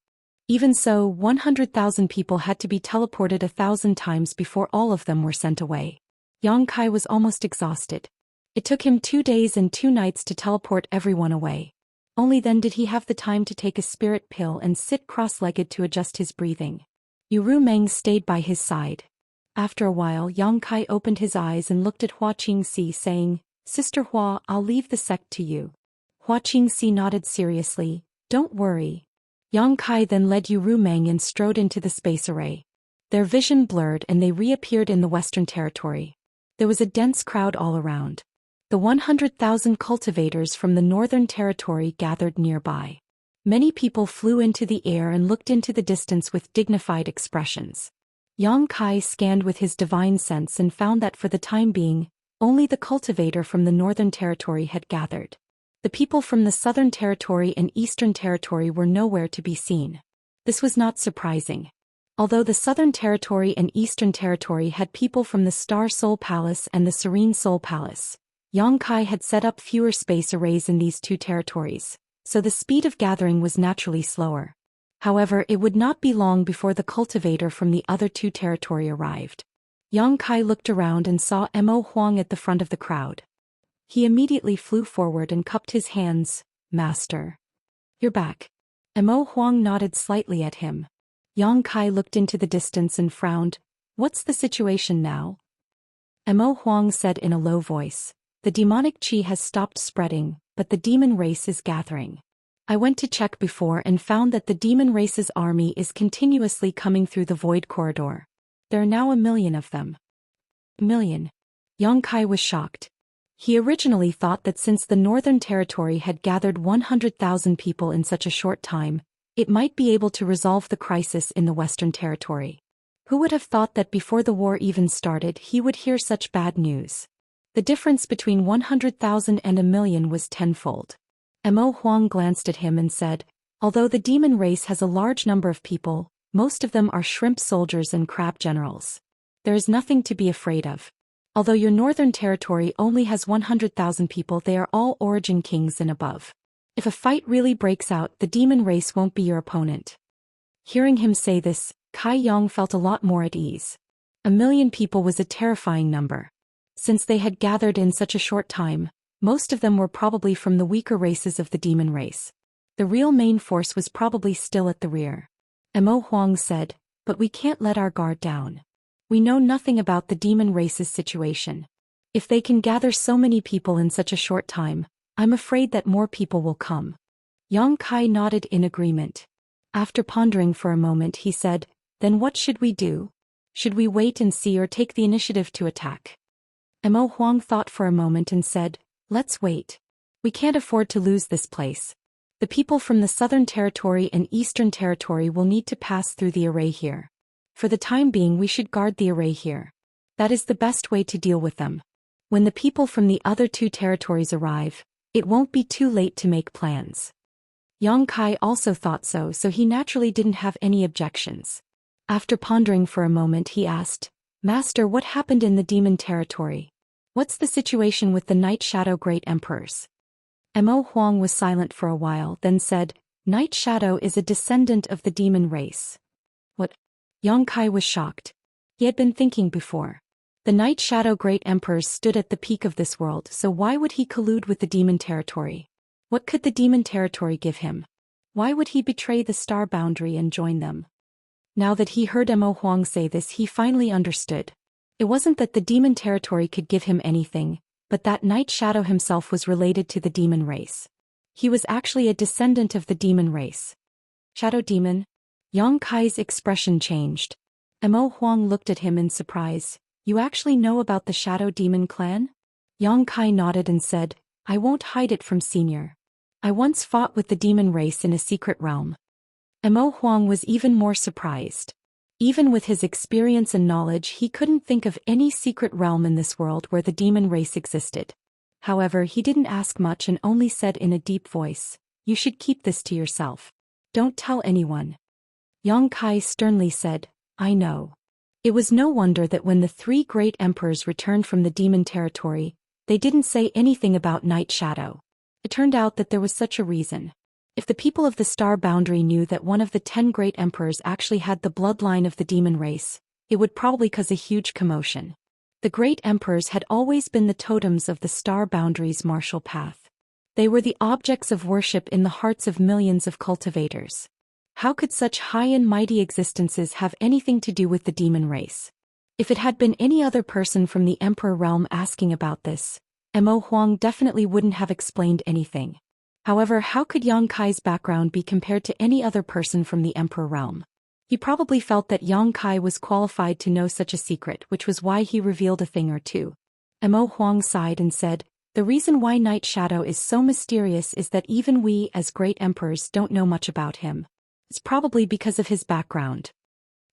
Even so, 100,000 people had to be teleported 1,000 times before all of them were sent away. Yang Kai was almost exhausted. It took him 2 days and 2 nights to teleport everyone away. Only then did he have the time to take a spirit pill and sit cross-legged to adjust his breathing. Yu Meng stayed by his side. After a while, Yang Kai opened his eyes and looked at Hua Qingxi, saying, "Sister Hua, I'll leave the sect to you." Hua Qingxi nodded seriously. "Don't worry." Yang Kai then led Yu Meng and strode into the space array. Their vision blurred and they reappeared in the Western Territory. There was a dense crowd all around. The 100,000 cultivators from the Northern Territory gathered nearby. Many people flew into the air and looked into the distance with dignified expressions. Yang Kai scanned with his divine sense and found that for the time being, only the cultivator from the Northern Territory had gathered. The people from the Southern Territory and Eastern Territory were nowhere to be seen. This was not surprising. Although the Southern Territory and Eastern Territory had people from the Star Soul Palace and the Serene Soul Palace, Yang Kai had set up fewer space arrays in these two territories, so the speed of gathering was naturally slower. However, it would not be long before the cultivator from the other two territory arrived. Yang Kai looked around and saw Mo Huang at the front of the crowd. He immediately flew forward and cupped his hands. "Master. You're back." Mo Huang nodded slightly at him. Yang Kai looked into the distance and frowned. "What's the situation now?" Mo Huang said in a low voice. "The demonic qi has stopped spreading, but the demon race is gathering. I went to check before and found that the demon race's army is continuously coming through the void corridor. There are now 1 million of them." "1,000,000?" Yang Kai was shocked. He originally thought that since the Northern Territory had gathered 100,000 people in such a short time, it might be able to resolve the crisis in the Western Territory. Who would have thought that before the war even started he would hear such bad news? The difference between 100,000 and 1,000,000 was tenfold. Mo Huang glanced at him and said, "Although the demon race has a large number of people, most of them are shrimp soldiers and crab generals. There is nothing to be afraid of. Although your Northern Territory only has 100,000 people, they are all Origin Kings and above. If a fight really breaks out, the demon race won't be your opponent." Hearing him say this, Kai Yang felt a lot more at ease. 1,000,000 people was a terrifying number. Since they had gathered in such a short time, most of them were probably from the weaker races of the demon race. The real main force was probably still at the rear. Mo Huang said, "But we can't let our guard down. We know nothing about the demon race's situation. If they can gather so many people in such a short time, I'm afraid that more people will come." Yang Kai nodded in agreement. After pondering for a moment, he said, "Then what should we do? Should we wait and see or take the initiative to attack?" Mo Huang thought for a moment and said, "Let's wait. We can't afford to lose this place. The people from the Southern Territory and Eastern Territory will need to pass through the array here. For the time being we should guard the array here. That is the best way to deal with them. When the people from the other two territories arrive, it won't be too late to make plans. Yang Kai also thought so he naturally didn't have any objections. After pondering for a moment he asked, Master, what happened in the demon territory? What's the situation with the Night Shadow Great Emperors? Mo Huang was silent for a while, then said, Night Shadow is a descendant of the demon race. What? Yang Kai was shocked. He had been thinking before. The Night Shadow Great Emperors stood at the peak of this world, so why would he collude with the demon territory? What could the demon territory give him? Why would he betray the star boundary and join them? Now that he heard Mo Huang say this, he finally understood. It wasn't that the demon territory could give him anything, but that Night Shadow himself was related to the demon race. He was actually a descendant of the demon race. Shadow demon? Yang Kai's expression changed. Mo Huang looked at him in surprise. You actually know about the Shadow Demon clan? Yang Kai nodded and said, I won't hide it from Senior. I once fought with the demon race in a secret realm. Mo Huang was even more surprised. Even with his experience and knowledge, he couldn't think of any secret realm in this world where the demon race existed. However, he didn't ask much and only said in a deep voice, You should keep this to yourself. Don't tell anyone. Yang Kai sternly said, I know. It was no wonder that when the three great emperors returned from the demon territory, they didn't say anything about Night Shadow. It turned out that there was such a reason. If the people of the star boundary knew that one of the 10 great emperors actually had the bloodline of the demon race, it would probably cause a huge commotion. The great emperors had always been the totems of the star boundary's martial path. They were the objects of worship in the hearts of millions of cultivators. How could such high and mighty existences have anything to do with the demon race? If it had been any other person from the Emperor realm asking about this, Mo Huang definitely wouldn't have explained anything. However, how could Yang Kai's background be compared to any other person from the Emperor realm? He probably felt that Yang Kai was qualified to know such a secret, which was why he revealed a thing or two. Mo Huang sighed and said, The reason why Night Shadow is so mysterious is that even we as great emperors don't know much about him. It's probably because of his background.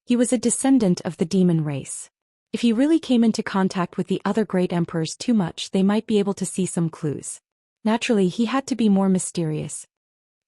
He was a descendant of the demon race. If he really came into contact with the other great emperors too much, they might be able to see some clues. Naturally, he had to be more mysterious.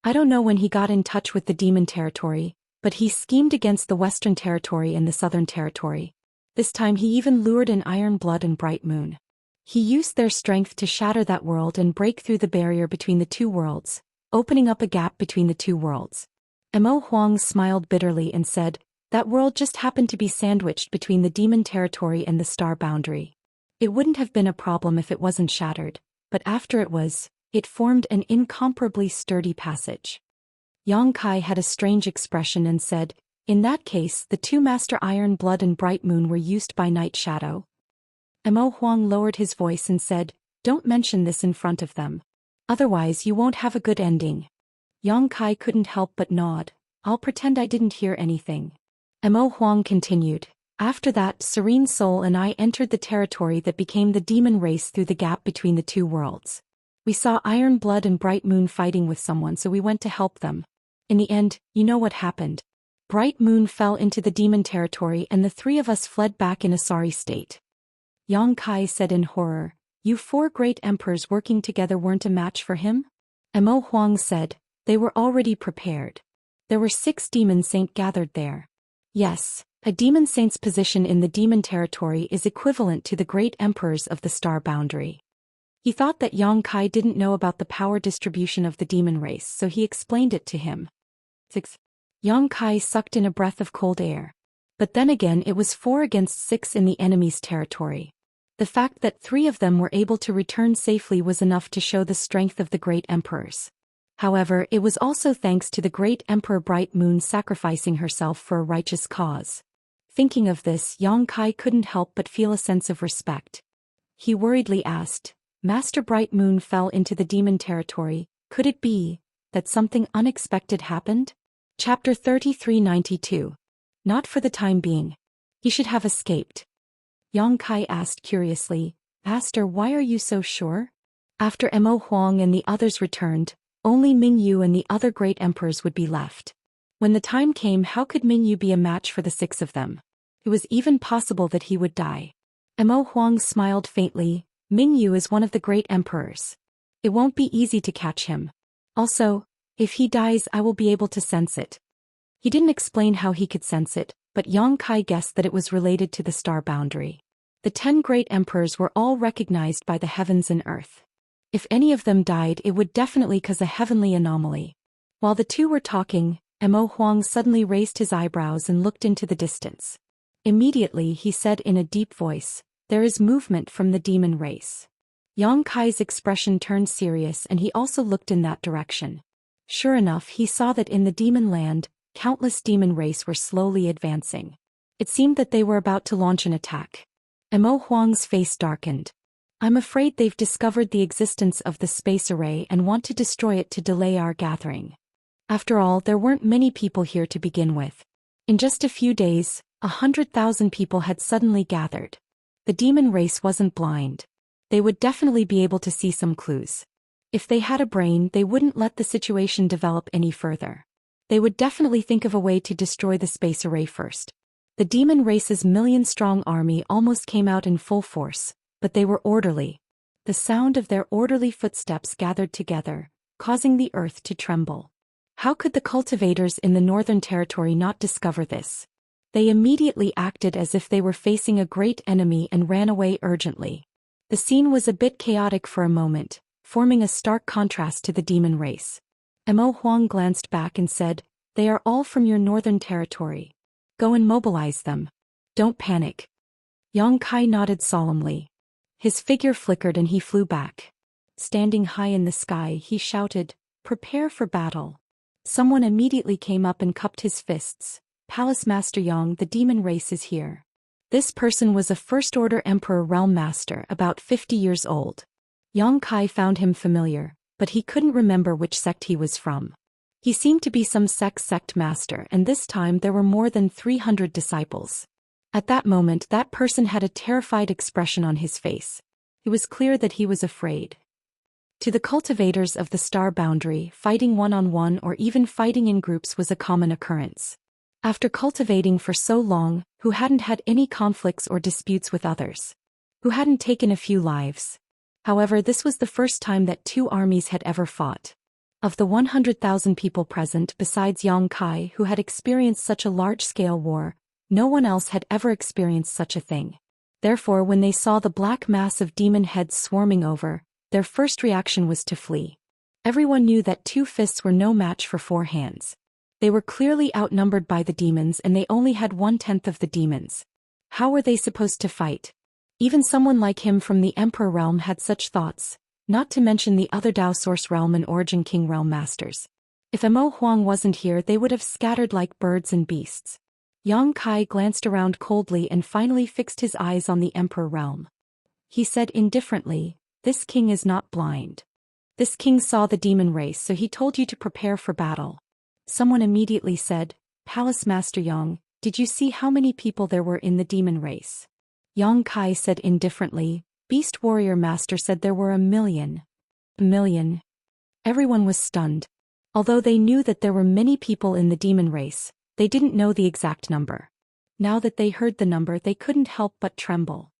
I don't know when he got in touch with the demon territory, but he schemed against the Western Territory and the Southern Territory. This time he even lured in Iron Blood and Bright Moon. He used their strength to shatter that world and break through the barrier between the two worlds, opening up a gap between the two worlds. Mo Huang smiled bitterly and said, That world just happened to be sandwiched between the demon territory and the star boundary. It wouldn't have been a problem if it wasn't shattered, but after it was, it formed an incomparably sturdy passage. Yang Kai had a strange expression and said, In that case, the two Master Iron Blood and Bright Moon were used by Night Shadow. Mo Huang lowered his voice and said, Don't mention this in front of them. Otherwise you won't have a good ending. Yang Kai couldn't help but nod. I'll pretend I didn't hear anything. Mo Huang continued. After that, Serene Soul and I entered the territory that became the demon race through the gap between the two worlds. We saw Iron Blood and Bright Moon fighting with someone, so we went to help them. In the end, you know what happened. Bright Moon fell into the demon territory and the three of us fled back in a sorry state. Yang Kai said in horror, You 4 great emperors working together weren't a match for him? Mo Huang said, They were already prepared. There were 6 demon saints gathered there. Yes, a demon saint's position in the demon territory is equivalent to the great emperors of the star boundary. He thought that Yang Kai didn't know about the power distribution of the demon race, so he explained it to him. 6. Yang Kai sucked in a breath of cold air. But then again, it was 4 against 6 in the enemy's territory. The fact that 3 of them were able to return safely was enough to show the strength of the great emperors. However, it was also thanks to the great Emperor Bright Moon sacrificing herself for a righteous cause. Thinking of this, Yang Kai couldn't help but feel a sense of respect. He worriedly asked, Master Bright Moon fell into the demon territory, could it be that something unexpected happened? Chapter 3392. Not for the time being. He should have escaped. Yang Kai asked curiously, Master, why are you so sure? After Mo Huang and the others returned, only Mingyu and the other great emperors would be left. When the time came, how could Mingyu be a match for the 6 of them? It was even possible that he would die. Mo Huang smiled faintly. Ming Yu is one of the great emperors. It won't be easy to catch him. Also, if he dies I will be able to sense it. He didn't explain how he could sense it, but Yang Kai guessed that it was related to the star boundary. The 10 great emperors were all recognized by the heavens and earth. If any of them died it would definitely cause a heavenly anomaly. While the two were talking, Mo Huang suddenly raised his eyebrows and looked into the distance. Immediately he said in a deep voice, "There is movement from the demon race." Yang Kai's expression turned serious and he also looked in that direction. Sure enough, he saw that in the demon land, countless demon race were slowly advancing. It seemed that they were about to launch an attack. Mo Huang's face darkened. "I'm afraid they've discovered the existence of the space array and want to destroy it to delay our gathering. After all, there weren't many people here to begin with. In just a few days, 100,000 people had suddenly gathered. The demon race wasn't blind. They would definitely be able to see some clues. If they had a brain, they wouldn't let the situation develop any further. They would definitely think of a way to destroy the space array first." The demon race's million-strong army almost came out in full force, but they were orderly. The sound of their orderly footsteps gathered together, causing the earth to tremble. How could the cultivators in the Northern Territory not discover this? They immediately acted as if they were facing a great enemy and ran away urgently. The scene was a bit chaotic for a moment, forming a stark contrast to the demon race. Mo Huang glanced back and said, "They are all from your Northern Territory. Go and mobilize them. Don't panic." Yang Kai nodded solemnly. His figure flickered and he flew back. Standing high in the sky, he shouted, "Prepare for battle." Someone immediately came up and cupped his fists. "Palace Master Yang, the demon race is here." This person was a First-Order Emperor Realm Master about 50 years old. Yang Kai found him familiar, but he couldn't remember which sect he was from. He seemed to be some sect master, and this time there were more than 300 disciples. At that moment that person had a terrified expression on his face. It was clear that he was afraid. To the cultivators of the star boundary, fighting one-on-one or even fighting in groups was a common occurrence. After cultivating for so long, who hadn't had any conflicts or disputes with others? Who hadn't taken a few lives? However, this was the first time that two armies had ever fought. Of the 100,000 people present besides Yang Kai who had experienced such a large-scale war, no one else had ever experienced such a thing. Therefore, when they saw the black mass of demon heads swarming over, their first reaction was to flee. Everyone knew that 2 fists were no match for 4 hands. They were clearly outnumbered by the demons and they only had 1/10 of the demons. How were they supposed to fight? Even someone like him from the Emperor realm had such thoughts, not to mention the other Dao Source realm and Origin King realm masters. If Mo Huang wasn't here they would have scattered like birds and beasts. Yang Kai glanced around coldly and finally fixed his eyes on the Emperor realm. He said indifferently, "This king is not blind. This king saw the demon race, so he told you to prepare for battle." Someone immediately said, "Palace Master Yang, did you see how many people there were in the demon race?" Yang Kai said indifferently, "Beast Warrior Master said there were 1,000,000. A million." Everyone was stunned. Although they knew that there were many people in the demon race, they didn't know the exact number. Now that they heard the number they couldn't help but tremble.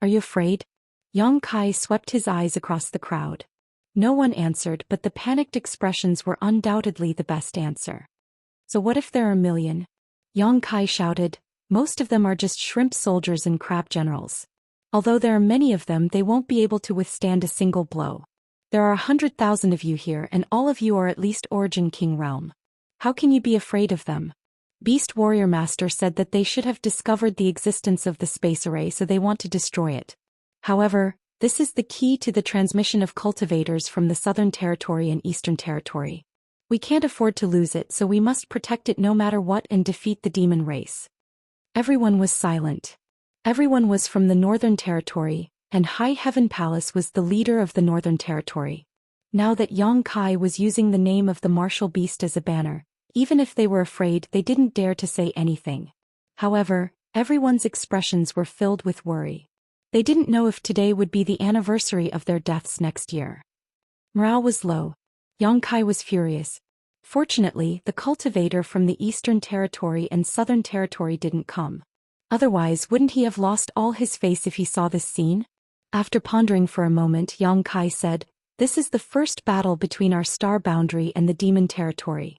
"Are you afraid?" Yang Kai swept his eyes across the crowd. No one answered, but the panicked expressions were undoubtedly the best answer. "So what if there are 1,000,000? Yang Kai shouted, "Most of them are just shrimp soldiers and crab generals. Although there are many of them, they won't be able to withstand a single blow. There are 100,000 of you here and all of you are at least Origin King realm. How can you be afraid of them?" Beast Warrior Master said that they should have discovered the existence of the space array, so they want to destroy it. However, this is the key to the transmission of cultivators from the Southern Territory and Eastern Territory. We can't afford to lose it, so we must protect it no matter what and defeat the demon race. Everyone was silent. Everyone was from the Northern Territory, and High Heaven Palace was the leader of the Northern Territory. Now that Yang Kai was using the name of the martial beast as a banner, even if they were afraid they didn't dare to say anything. However, everyone's expressions were filled with worry. They didn't know if today would be the anniversary of their deaths next year. Morale was low. Yang Kai was furious. Fortunately, the cultivator from the Eastern Territory and Southern Territory didn't come. Otherwise, wouldn't he have lost all his face if he saw this scene? After pondering for a moment, Yang Kai said, "This is the first battle between our star boundary and the demon territory.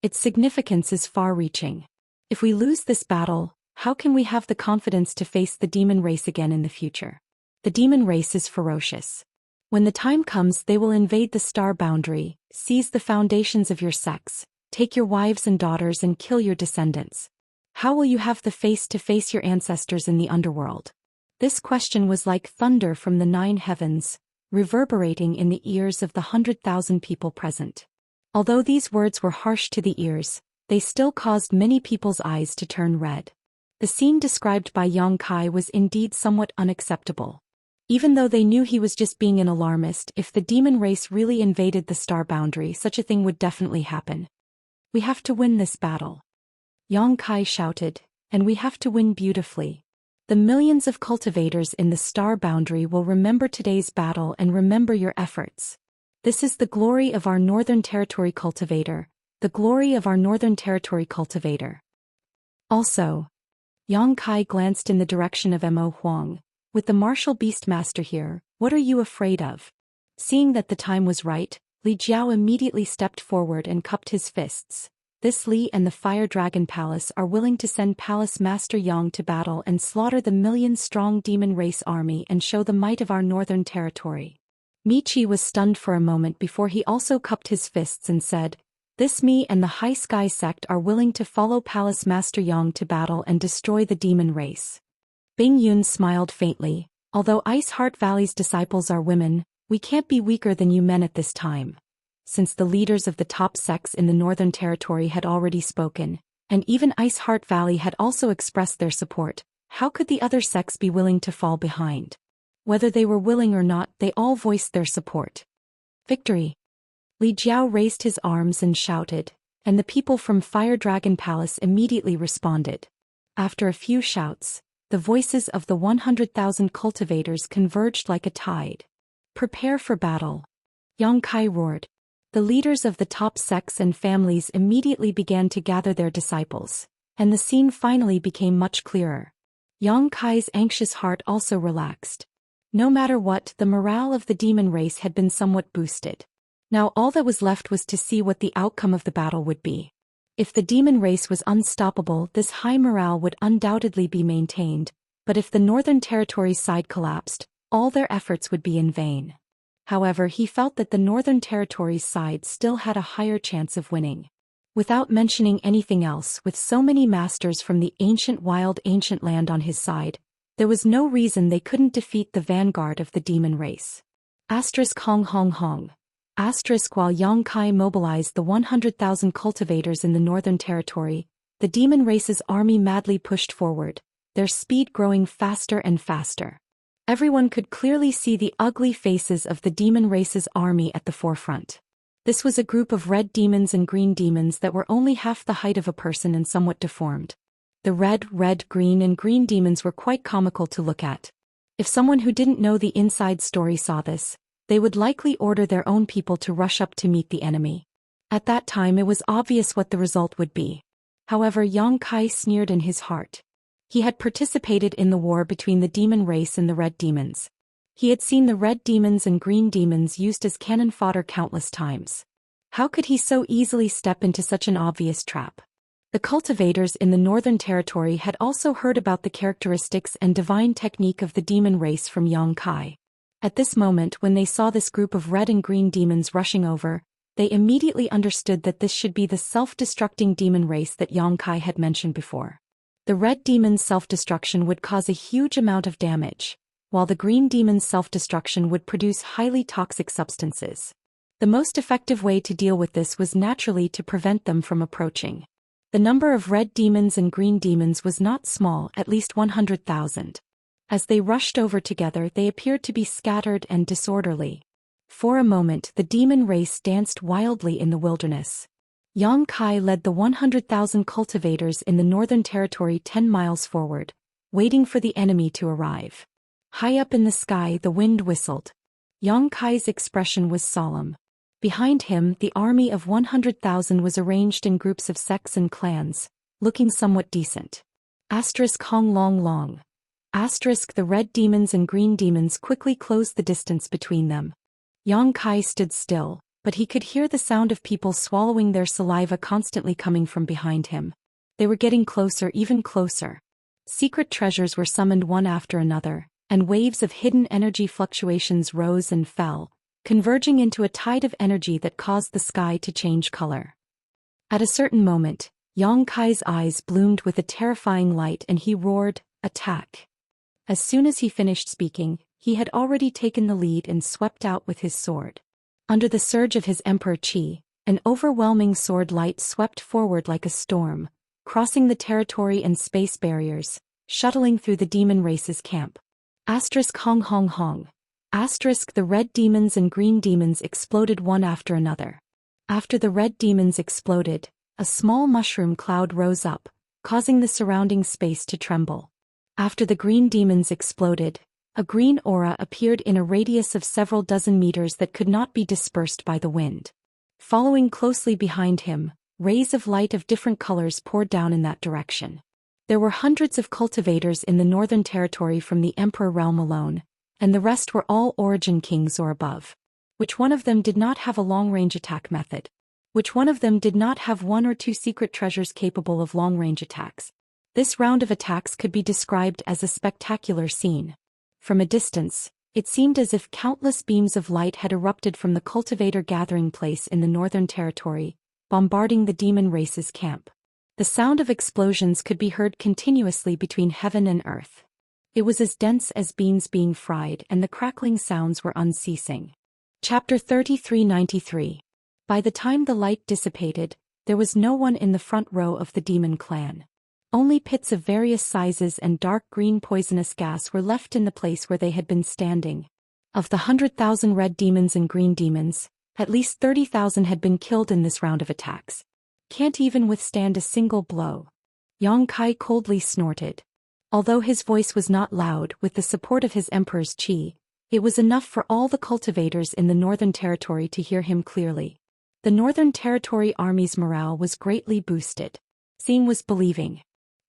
Its significance is far-reaching. If we lose this battle, how can we have the confidence to face the demon race again in the future? The demon race is ferocious. When the time comes, they will invade the star boundary, seize the foundations of your sex, take your wives and daughters and kill your descendants. How will you have the face to face your ancestors in the underworld?" This question was like thunder from the 9 heavens, reverberating in the ears of the 100,000 people present. Although these words were harsh to the ears, they still caused many people's eyes to turn red. The scene described by Yang Kai was indeed somewhat unacceptable. Even though they knew he was just being an alarmist, if the demon race really invaded the star boundary, such a thing would definitely happen. "We have to win this battle," Yang Kai shouted, "and we have to win beautifully. The millions of cultivators in the star boundary will remember today's battle and remember your efforts. This is the glory of our Northern Territory cultivator, the glory of our Northern Territory cultivator." Also, Yang Kai glanced in the direction of Mo Huang. "With the martial beastmaster here, what are you afraid of?" Seeing that the time was right, Li Jiao immediately stepped forward and cupped his fists. "This Li and the Fire Dragon Palace are willing to send Palace Master Yang to battle and slaughter the million-strong demon race army and show the might of our Northern Territory." Michi was stunned for a moment before he also cupped his fists and said, "This me and the High Sky sect are willing to follow Palace Master Yang to battle and destroy the demon race." Bing Yun smiled faintly. "Although Ice Heart Valley's disciples are women, we can't be weaker than you men at this time." Since the leaders of the top sects in the Northern Territory had already spoken, and even Ice Heart Valley had also expressed their support, how could the other sects be willing to fall behind? Whether they were willing or not, they all voiced their support. "Victory!" Li Jiao raised his arms and shouted, and the people from Fire Dragon Palace immediately responded. After a few shouts, the voices of the 100,000 cultivators converged like a tide. "Prepare for battle!" Yang Kai roared. The leaders of the top sects and families immediately began to gather their disciples, and the scene finally became much clearer. Yang Kai's anxious heart also relaxed. No matter what, the morale of the demon race had been somewhat boosted. Now all that was left was to see what the outcome of the battle would be. If the demon race was unstoppable, this high morale would undoubtedly be maintained, but if the Northern Territory's side collapsed, all their efforts would be in vain. However, he felt that the Northern Territory's side still had a higher chance of winning. Without mentioning anything else, with so many masters from the ancient land on his side, there was no reason they couldn't defeat the vanguard of the demon race. Hong Hong Hong. While Yang Kai mobilized the 100,000 cultivators in the Northern Territory, the demon race's army madly pushed forward, their speed growing faster and faster. Everyone could clearly see the ugly faces of the demon race's army at the forefront. This was a group of red demons and green demons that were only half the height of a person and somewhat deformed. The red, green and green demons were quite comical to look at. If someone who didn't know the inside story saw this, they would likely order their own people to rush up to meet the enemy. At that time it was obvious what the result would be. However, Yang Kai sneered in his heart. He had participated in the war between the demon race and the red demons. He had seen the red demons and green demons used as cannon fodder countless times. How could he so easily step into such an obvious trap? The cultivators in the Northern Territory had also heard about the characteristics and divine technique of the demon race from Yang Kai. At this moment, when they saw this group of red and green demons rushing over, they immediately understood that this should be the self-destructing demon race that Yang Kai had mentioned before. The red demon's self-destruction would cause a huge amount of damage, while the green demon's self-destruction would produce highly toxic substances. The most effective way to deal with this was naturally to prevent them from approaching. The number of red demons and green demons was not small, at least 100,000. As they rushed over together, they appeared to be scattered and disorderly. For a moment, the demon race danced wildly in the wilderness. Yang Kai led the 100,000 cultivators in the Northern Territory 10 miles forward, waiting for the enemy to arrive. High up in the sky, the wind whistled. Yang Kai's expression was solemn. Behind him, the army of 100,000 was arranged in groups of sects and clans, looking somewhat decent. Asterisk Hong Long Long. Asterisk The red demons and green demons quickly closed the distance between them. Yang Kai stood still, but he could hear the sound of people swallowing their saliva constantly coming from behind him. They were getting closer, even closer. Secret treasures were summoned one after another, and waves of hidden energy fluctuations rose and fell, converging into a tide of energy that caused the sky to change color. At a certain moment, Yang Kai's eyes bloomed with a terrifying light and he roared, "Attack!" As soon as he finished speaking, he had already taken the lead and swept out with his sword. Under the surge of his emperor Qi, an overwhelming sword light swept forward like a storm, crossing the territory and space barriers, shuttling through the demon race's camp. Asterisk Hong Hong Hong. Asterisk The red demons and green demons exploded one after another. After the red demons exploded, a small mushroom cloud rose up, causing the surrounding space to tremble. After the green demons exploded, a green aura appeared in a radius of several dozen meters that could not be dispersed by the wind. Following closely behind him, rays of light of different colors poured down in that direction. There were hundreds of cultivators in the northern territory from the Emperor realm alone, and the rest were all origin kings or above. Which one of them did not have a long-range attack method? Which one of them did not have one or two secret treasures capable of long-range attacks? This round of attacks could be described as a spectacular scene. From a distance, it seemed as if countless beams of light had erupted from the cultivator gathering place in the northern territory, bombarding the demon race's camp. The sound of explosions could be heard continuously between heaven and earth. It was as dense as beans being fried, and the crackling sounds were unceasing. Chapter 3393. By the time the light dissipated, there was no one in the front row of the demon clan. Only pits of various sizes and dark green poisonous gas were left in the place where they had been standing. Of the 100,000 red demons and green demons, at least 30,000 had been killed in this round of attacks. Can't even withstand a single blow. Yang Kai coldly snorted. Although his voice was not loud, with the support of his emperor's qi, it was enough for all the cultivators in the northern territory to hear him clearly. The northern territory army's morale was greatly boosted. Seeing was believing.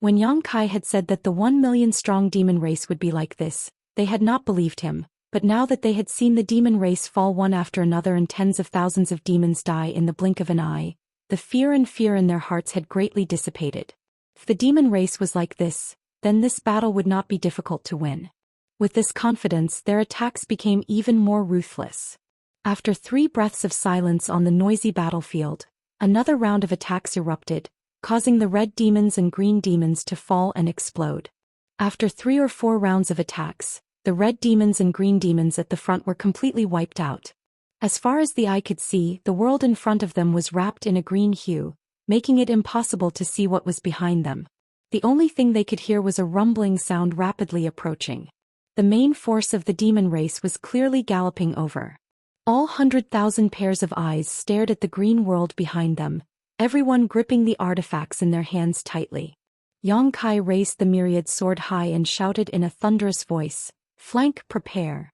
When Yang Kai had said that the 1 million strong demon race would be like this, they had not believed him, but now that they had seen the demon race fall one after another and tens of thousands of demons die in the blink of an eye, the fear in their hearts had greatly dissipated. If the demon race was like this, then this battle would not be difficult to win. With this confidence, their attacks became even more ruthless. After 3 breaths of silence on the noisy battlefield, another round of attacks erupted, causing the red demons and green demons to fall and explode. After 3 or 4 rounds of attacks, the red demons and green demons at the front were completely wiped out. As far as the eye could see, the world in front of them was wrapped in a green hue, making it impossible to see what was behind them. The only thing they could hear was a rumbling sound rapidly approaching. The main force of the demon race was clearly galloping over. All 100,000 pairs of eyes stared at the green world behind them, everyone gripping the artifacts in their hands tightly. Yang Kai raised the myriad sword high and shouted in a thunderous voice, "Flank, prepare."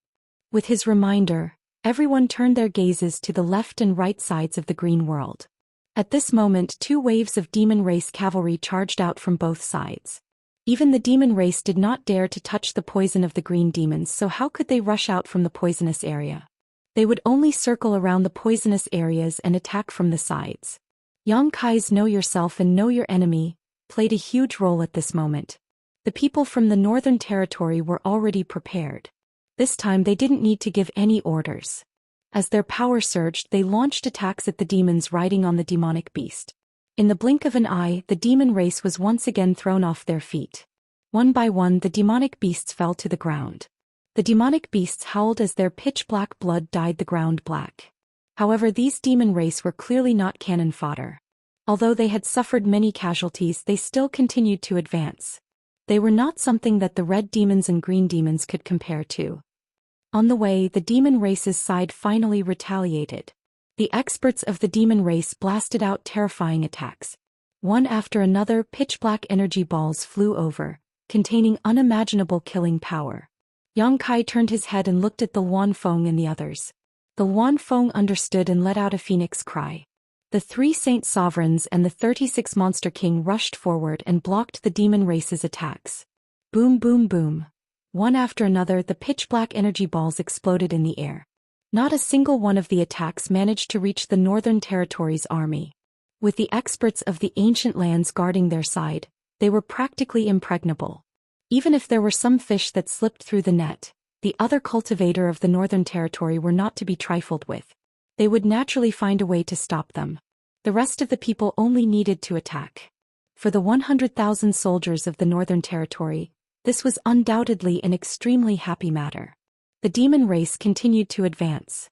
With his reminder, everyone turned their gazes to the left and right sides of the green world. At this moment 2 waves of demon race cavalry charged out from both sides. Even the demon race did not dare to touch the poison of the green demons, so how could they rush out from the poisonous area? They would only circle around the poisonous areas and attack from the sides. Yang Kai's know yourself and know your enemy played a huge role at this moment. The people from the northern territory were already prepared. This time they didn't need to give any orders. As their power surged, they launched attacks at the demons riding on the demonic beast. In the blink of an eye, the demon race was once again thrown off their feet. One by one, the demonic beasts fell to the ground. The demonic beasts howled as their pitch-black blood dyed the ground black. However, these demon race were clearly not cannon fodder. Although they had suffered many casualties, they still continued to advance. They were not something that the red demons and green demons could compare to. On the way, the demon race's side finally retaliated. The experts of the demon race blasted out terrifying attacks. One after another, pitch-black energy balls flew over, containing unimaginable killing power. Yang Kai turned his head and looked at the Luanfeng and the others. The Luanfeng understood and let out a phoenix cry. The 3 saint sovereigns and the 36 monster king rushed forward and blocked the demon race's attacks. Boom boom boom. One after another, the pitch-black energy balls exploded in the air. Not a single one of the attacks managed to reach the Northern Territory's army. With the experts of the ancient lands guarding their side, they were practically impregnable. Even if there were some fish that slipped through the net, the other cultivator of the Northern Territory were not to be trifled with. They would naturally find a way to stop them. The rest of the people only needed to attack. For the 100,000 soldiers of the Northern Territory, this was undoubtedly an extremely happy matter. The demon race continued to advance.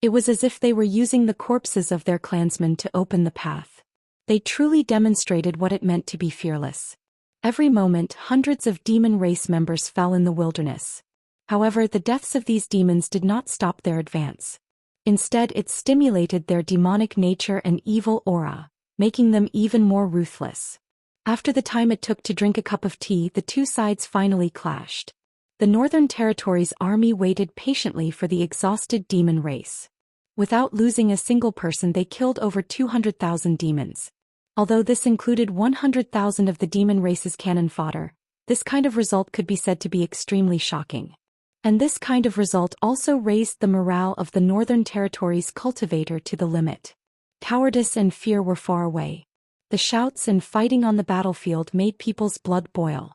It was as if they were using the corpses of their clansmen to open the path. They truly demonstrated what it meant to be fearless. Every moment, hundreds of demon race members fell in the wilderness. However, the deaths of these demons did not stop their advance. Instead, it stimulated their demonic nature and evil aura, making them even more ruthless. After the time it took to drink a cup of tea, the two sides finally clashed. The Northern Territory's army waited patiently for the exhausted demon race. Without losing a single person, they killed over 200,000 demons. Although this included 100,000 of the demon race's cannon fodder, this kind of result could be said to be extremely shocking. And this kind of result also raised the morale of the Northern Territory's cultivator to the limit. Cowardice and fear were far away. The shouts and fighting on the battlefield made people's blood boil.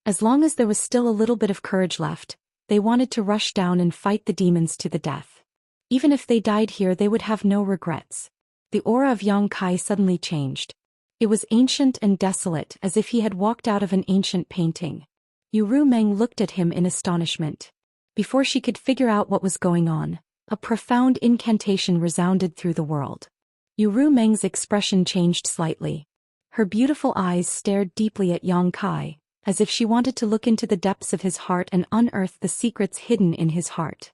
As long as there was still a little bit of courage left, they wanted to rush down and fight the demons to the death. Even if they died here, they would have no regrets. The aura of Yang Kai suddenly changed. It was ancient and desolate, as if he had walked out of an ancient painting. Yu Meng looked at him in astonishment. Before she could figure out what was going on, a profound incantation resounded through the world. Yu Meng's expression changed slightly. Her beautiful eyes stared deeply at Yang Kai, as if she wanted to look into the depths of his heart and unearth the secrets hidden in his heart.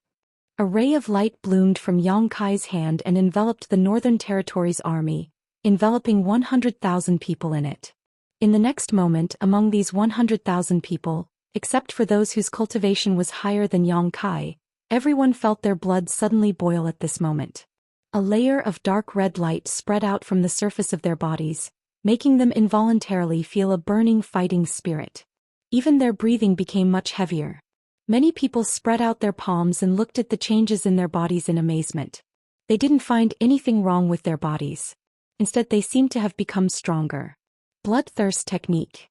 A ray of light bloomed from Yang Kai's hand and enveloped the Northern Territory's army, enveloping 100,000 people in it. In the next moment, among these 100,000 people, except for those whose cultivation was higher than Yang Kai, everyone felt their blood suddenly boil at this moment. A layer of dark red light spread out from the surface of their bodies, making them involuntarily feel a burning fighting spirit. Even their breathing became much heavier. Many people spread out their palms and looked at the changes in their bodies in amazement. They didn't find anything wrong with their bodies. Instead, they seemed to have become stronger. Bloodthirst technique.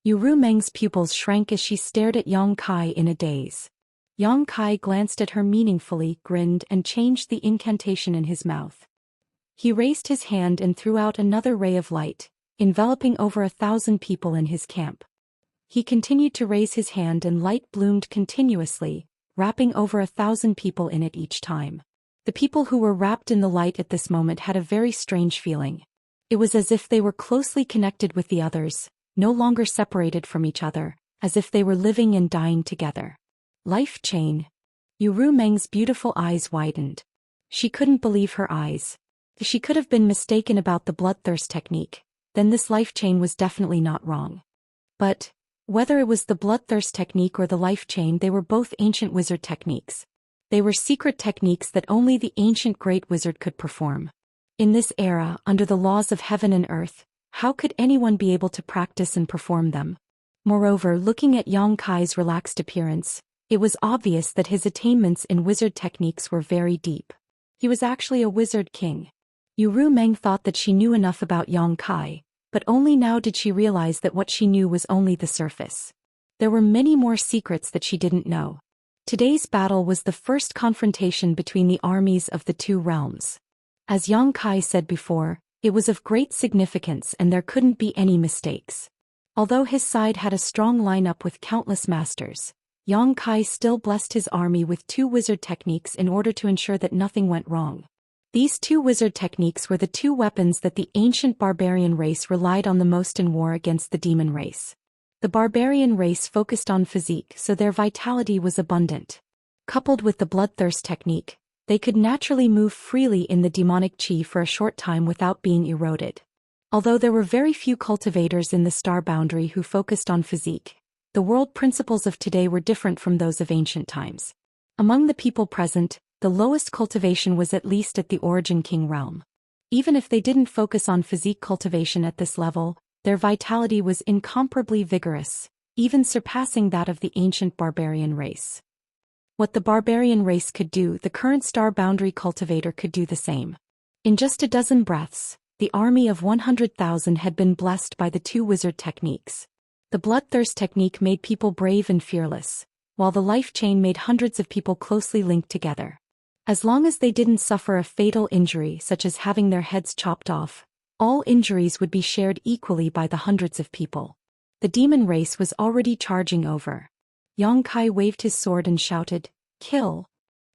Yu Meng's pupils shrank as she stared at Yang Kai in a daze. Yang Kai glanced at her meaningfully, grinned, and changed the incantation in his mouth. He raised his hand and threw out another ray of light, enveloping over 1,000 people in his camp. He continued to raise his hand and light bloomed continuously, wrapping over 1,000 people in it each time. The people who were wrapped in the light at this moment had a very strange feeling. It was as if they were closely connected with the others, no longer separated from each other, as if they were living and dying together. Life chain. Yu Meng's beautiful eyes widened. She couldn't believe her eyes. If she could have been mistaken about the bloodthirst technique, then this life chain was definitely not wrong. But, whether it was the bloodthirst technique or the life chain, they were both ancient wizard techniques. They were secret techniques that only the ancient great wizard could perform. In this era, under the laws of heaven and earth, how could anyone be able to practice and perform them? Moreover, looking at Yang Kai's relaxed appearance, it was obvious that his attainments in wizard techniques were very deep. He was actually a wizard king. Yu Meng thought that she knew enough about Yang Kai, but only now did she realize that what she knew was only the surface. There were many more secrets that she didn't know. Today's battle was the first confrontation between the armies of the two realms. As Yang Kai said before, it was of great significance and there couldn't be any mistakes. Although his side had a strong lineup with countless masters, Yang Kai still blessed his army with 2 wizard techniques in order to ensure that nothing went wrong. These 2 wizard techniques were the 2 weapons that the ancient barbarian race relied on the most in war against the demon race. The barbarian race focused on physique, so their vitality was abundant. Coupled with the bloodthirst technique, they could naturally move freely in the demonic chi for a short time without being eroded. Although there were very few cultivators in the star boundary who focused on physique, the world principles of today were different from those of ancient times. Among the people present, the lowest cultivation was at least at the Origin King realm. Even if they didn't focus on physique cultivation at this level, their vitality was incomparably vigorous, even surpassing that of the ancient barbarian race. What the barbarian race could do, the current star boundary cultivator could do the same. In just a dozen breaths, the army of 100,000 had been blessed by the two wizard techniques. The bloodthirst technique made people brave and fearless, while the life chain made hundreds of people closely linked together. As long as they didn't suffer a fatal injury such as having their heads chopped off, all injuries would be shared equally by the hundreds of people. The demon race was already charging over. Yang Kai waved his sword and shouted, "Kill!"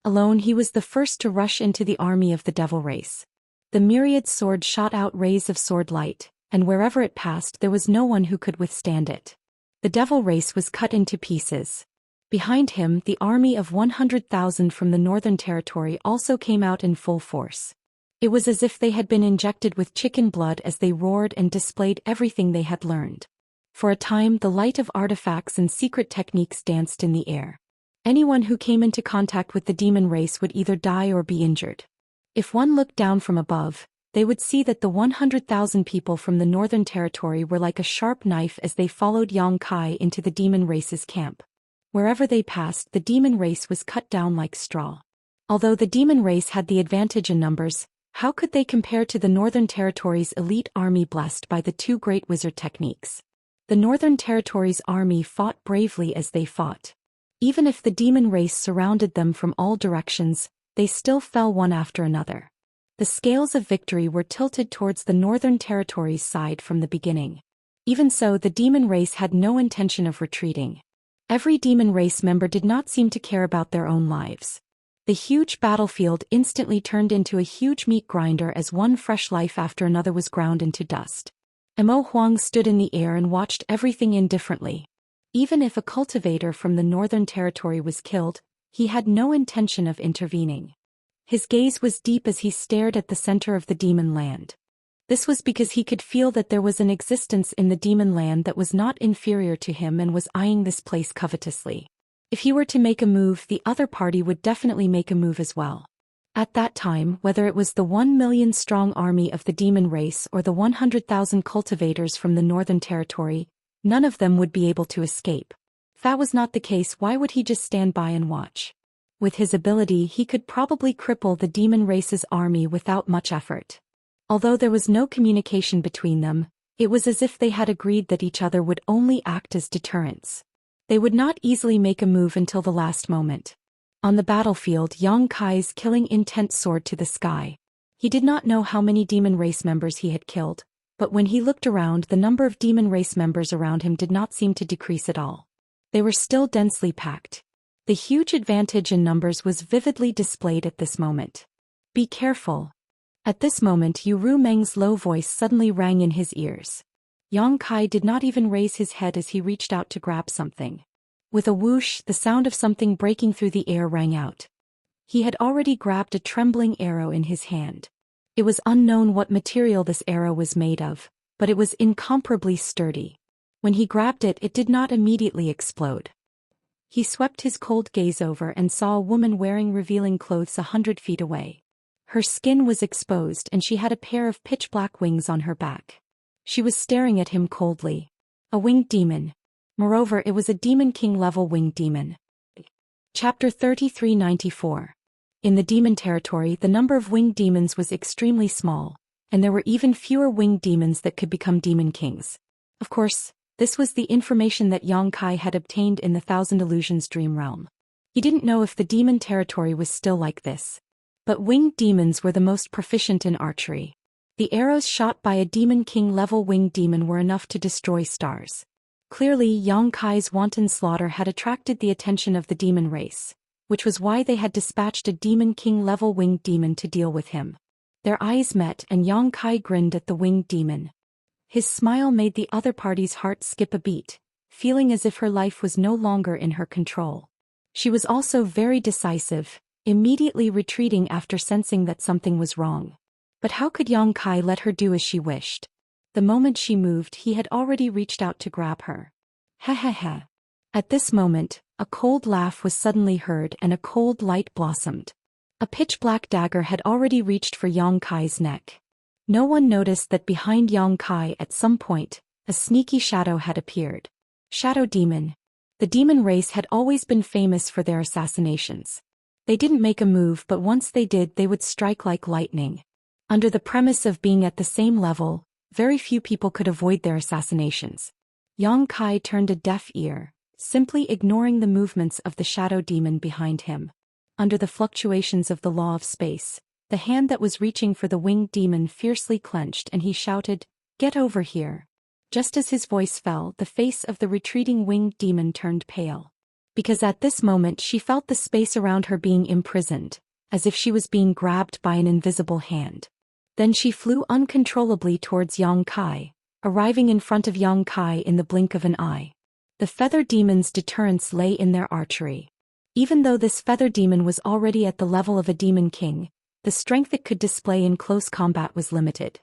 Alone he was the first to rush into the army of the devil race. The myriad sword shot out rays of sword light, and wherever it passed there was no one who could withstand it. The devil race was cut into pieces. Behind him, the army of 100,000 from the Northern Territory also came out in full force. It was as if they had been injected with chicken blood as they roared and displayed everything they had learned. For a time, the light of artifacts and secret techniques danced in the air. Anyone who came into contact with the demon race would either die or be injured. If one looked down from above, they would see that the 100,000 people from the Northern Territory were like a sharp knife as they followed Yang Kai into the demon race's camp. Wherever they passed, the demon race was cut down like straw. Although the demon race had the advantage in numbers, how could they compare to the Northern Territory's elite army blessed by the two great wizard techniques? The Northern Territory's army fought bravely as they fought. Even if the demon race surrounded them from all directions, they still fell one after another. The scales of victory were tilted towards the Northern Territory's side from the beginning. Even so, the demon race had no intention of retreating. Every demon race member did not seem to care about their own lives. The huge battlefield instantly turned into a huge meat grinder as one fresh life after another was ground into dust. Mo Huang stood in the air and watched everything indifferently. Even if a cultivator from the Northern Territory was killed, he had no intention of intervening. His gaze was deep as he stared at the center of the demon land. This was because he could feel that there was an existence in the demon land that was not inferior to him and was eyeing this place covetously. If he were to make a move, the other party would definitely make a move as well. At that time, whether it was the 1 million strong army of the demon race or the 100,000 cultivators from the Northern Territory, none of them would be able to escape. If that was not the case, why would he just stand by and watch? With his ability, he could probably cripple the demon race's army without much effort. Although there was no communication between them, it was as if they had agreed that each other would only act as deterrents. They would not easily make a move until the last moment. On the battlefield, Yang Kai's killing intent soared to the sky. He did not know how many demon race members he had killed, but when he looked around, the number of demon race members around him did not seem to decrease at all. They were still densely packed. The huge advantage in numbers was vividly displayed at this moment. "Be careful." At this moment, Ru Meng's low voice suddenly rang in his ears. Yang Kai did not even raise his head as he reached out to grab something. With a whoosh, the sound of something breaking through the air rang out. He had already grabbed a trembling arrow in his hand. It was unknown what material this arrow was made of, but it was incomparably sturdy. When he grabbed it, it did not immediately explode. He swept his cold gaze over and saw a woman wearing revealing clothes 100 feet away. Her skin was exposed and she had a pair of pitch-black wings on her back. She was staring at him coldly. A winged demon. Moreover, it was a Demon King-level winged demon. Chapter 3394. In the demon territory, the number of winged demons was extremely small, and there were even fewer winged demons that could become demon kings. Of course, this was the information that Yang Kai had obtained in the Thousand Illusions dream realm. He didn't know if the demon territory was still like this. But winged demons were the most proficient in archery. The arrows shot by a Demon King-level winged demon were enough to destroy stars. Clearly, Yang Kai's wanton slaughter had attracted the attention of the demon race, which was why they had dispatched a Demon King-level winged demon to deal with him. Their eyes met and Yang Kai grinned at the winged demon. His smile made the other party's heart skip a beat, feeling as if her life was no longer in her control. She was also very decisive, immediately retreating after sensing that something was wrong. But how could Yang Kai let her do as she wished? The moment she moved, he had already reached out to grab her. Ha ha ha. At this moment, a cold laugh was suddenly heard and a cold light blossomed. A pitch-black dagger had already reached for Yang Kai's neck. No one noticed that behind Yang Kai at some point, a sneaky shadow had appeared. Shadow Demon. The demon race had always been famous for their assassinations. They didn't make a move, but once they did, they would strike like lightning. Under the premise of being at the same level, very few people could avoid their assassinations. Yang Kai turned a deaf ear, simply ignoring the movements of the shadow demon behind him. Under the fluctuations of the law of space, the hand that was reaching for the winged demon fiercely clenched and he shouted, "Get over here." Just as his voice fell, the face of the retreating winged demon turned pale. Because at this moment she felt the space around her being imprisoned, as if she was being grabbed by an invisible hand. Then she flew uncontrollably towards Yang Kai, arriving in front of Yang Kai in the blink of an eye. The feather demon's deterrence lay in their archery. Even though this feather demon was already at the level of a demon king, the strength it could display in close combat was limited.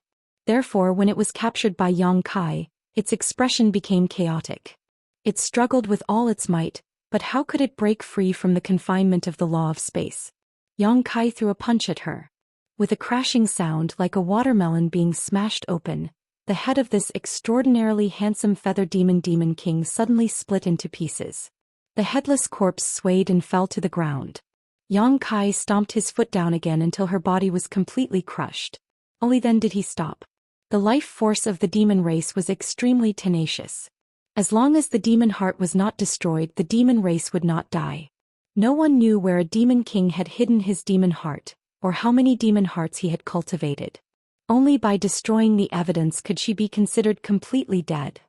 Therefore, when it was captured by Yang Kai, its expression became chaotic. It struggled with all its might, but how could it break free from the confinement of the law of space? Yang Kai threw a punch at her. With a crashing sound like a watermelon being smashed open, the head of this extraordinarily handsome feather demon king suddenly split into pieces. The headless corpse swayed and fell to the ground. Yang Kai stomped his foot down again until her body was completely crushed. Only then did he stop. The life force of the demon race was extremely tenacious. As long as the demon heart was not destroyed, the demon race would not die. No one knew where a demon king had hidden his demon heart, or how many demon hearts he had cultivated. Only by destroying the evidence could she be considered completely dead.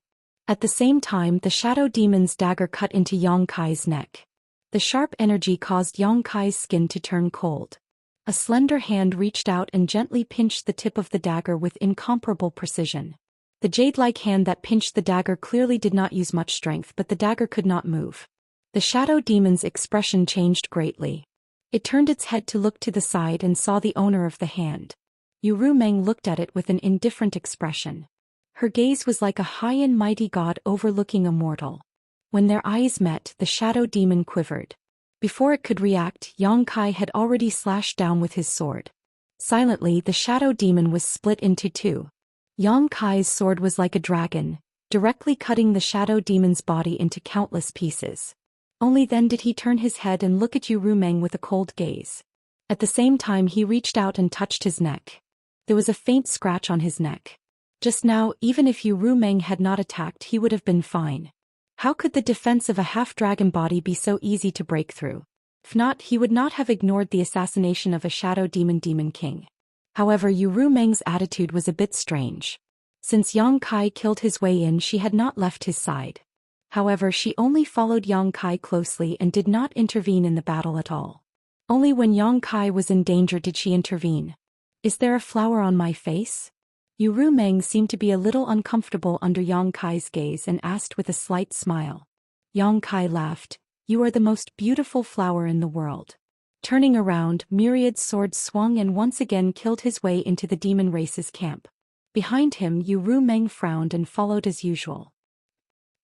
At the same time, the shadow demon's dagger cut into Yang Kai's neck. The sharp energy caused Yang Kai's skin to turn cold. A slender hand reached out and gently pinched the tip of the dagger with incomparable precision. The jade-like hand that pinched the dagger clearly did not use much strength, but the dagger could not move. The shadow demon's expression changed greatly. It turned its head to look to the side and saw the owner of the hand. Yu Rumeng looked at it with an indifferent expression. Her gaze was like a high and mighty god overlooking a mortal. When their eyes met, the shadow demon quivered. Before it could react, Yang Kai had already slashed down with his sword. Silently, the shadow demon was split into two. Yang Kai's sword was like a dragon, directly cutting the shadow demon's body into countless pieces. Only then did he turn his head and look at Yu Rumeng with a cold gaze. At the same time he reached out and touched his neck. There was a faint scratch on his neck. Just now, even if Yu Rumeng had not attacked, he would have been fine. How could the defense of a half-dragon body be so easy to break through? If not, he would not have ignored the assassination of a shadow demon king. However, Yu Rumeng's attitude was a bit strange. Since Yang Kai killed his way in, she had not left his side. However, she only followed Yang Kai closely and did not intervene in the battle at all. Only when Yang Kai was in danger did she intervene. "Is there a flower on my face?" Yu Rumeng seemed to be a little uncomfortable under Yang Kai's gaze and asked with a slight smile. Yang Kai laughed, "You are the most beautiful flower in the world." Turning around, myriad swords swung and once again killed his way into the demon race's camp. Behind him, Yu Rumeng frowned and followed as usual.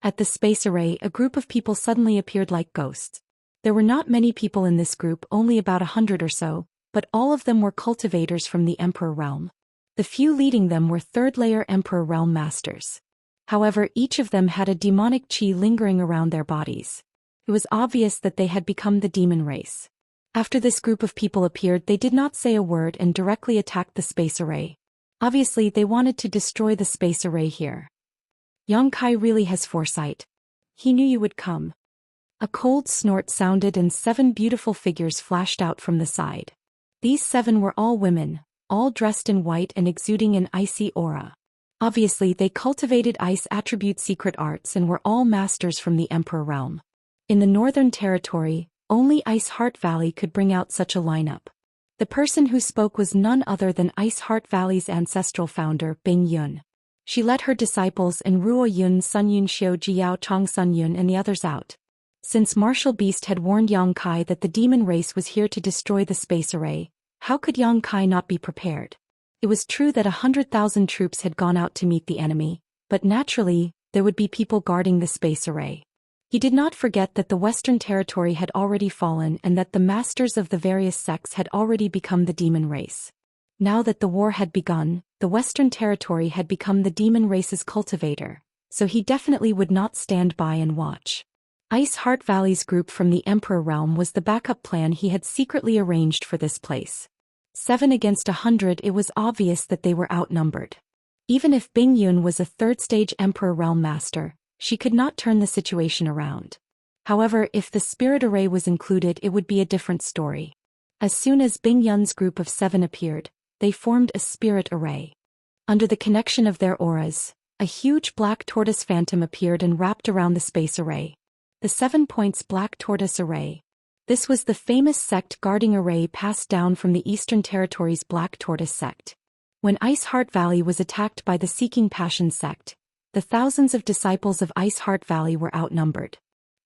At the space array, a group of people suddenly appeared like ghosts. There were not many people in this group, only about 100 or so, but all of them were cultivators from the Emperor realm. The few leading them were third-layer Emperor realm masters. However, each of them had a demonic chi lingering around their bodies. It was obvious that they had become the demon race. After this group of people appeared, they did not say a word and directly attacked the space array. Obviously, they wanted to destroy the space array here. Yang Kai really has foresight. He knew you would come. A cold snort sounded and 7 beautiful figures flashed out from the side. These 7 were all women, all dressed in white and exuding an icy aura. Obviously, they cultivated ice attribute secret arts and were all masters from the Emperor realm. In the Northern Territory, only Ice Heart Valley could bring out such a lineup. The person who spoke was none other than Ice Heart Valley's ancestral founder, Bing Yun. She led her disciples and Ruo Yun, Sun Yun, Xiao Jiao, Chong Sun Yun and the others out. Since Martial Beast had warned Yang Kai that the demon race was here to destroy the space array, how could Yang Kai not be prepared? It was true that 100,000 troops had gone out to meet the enemy, but naturally, there would be people guarding the space array. He did not forget that the Western Territory had already fallen and that the masters of the various sects had already become the demon race. Now that the war had begun, the Western Territory had become the demon race's cultivator, so he definitely would not stand by and watch. Ice Heart Valley's group from the Emperor Realm was the backup plan he had secretly arranged for this place. 7 against 100, it was obvious that they were outnumbered. Even if Bing Yun was a third-stage Emperor Realm master, she could not turn the situation around. However, if the Spirit Array was included, it would be a different story. As soon as Bing Yun's group of 7 appeared, they formed a Spirit Array. Under the connection of their auras, a huge black tortoise phantom appeared and wrapped around the space array. The 7 points Black Tortoise Array. This was the famous sect guarding array passed down from the Eastern Territory's Black Tortoise sect. When Ice Heart Valley was attacked by the Seeking Passion sect, the thousands of disciples of Ice Heart Valley were outnumbered.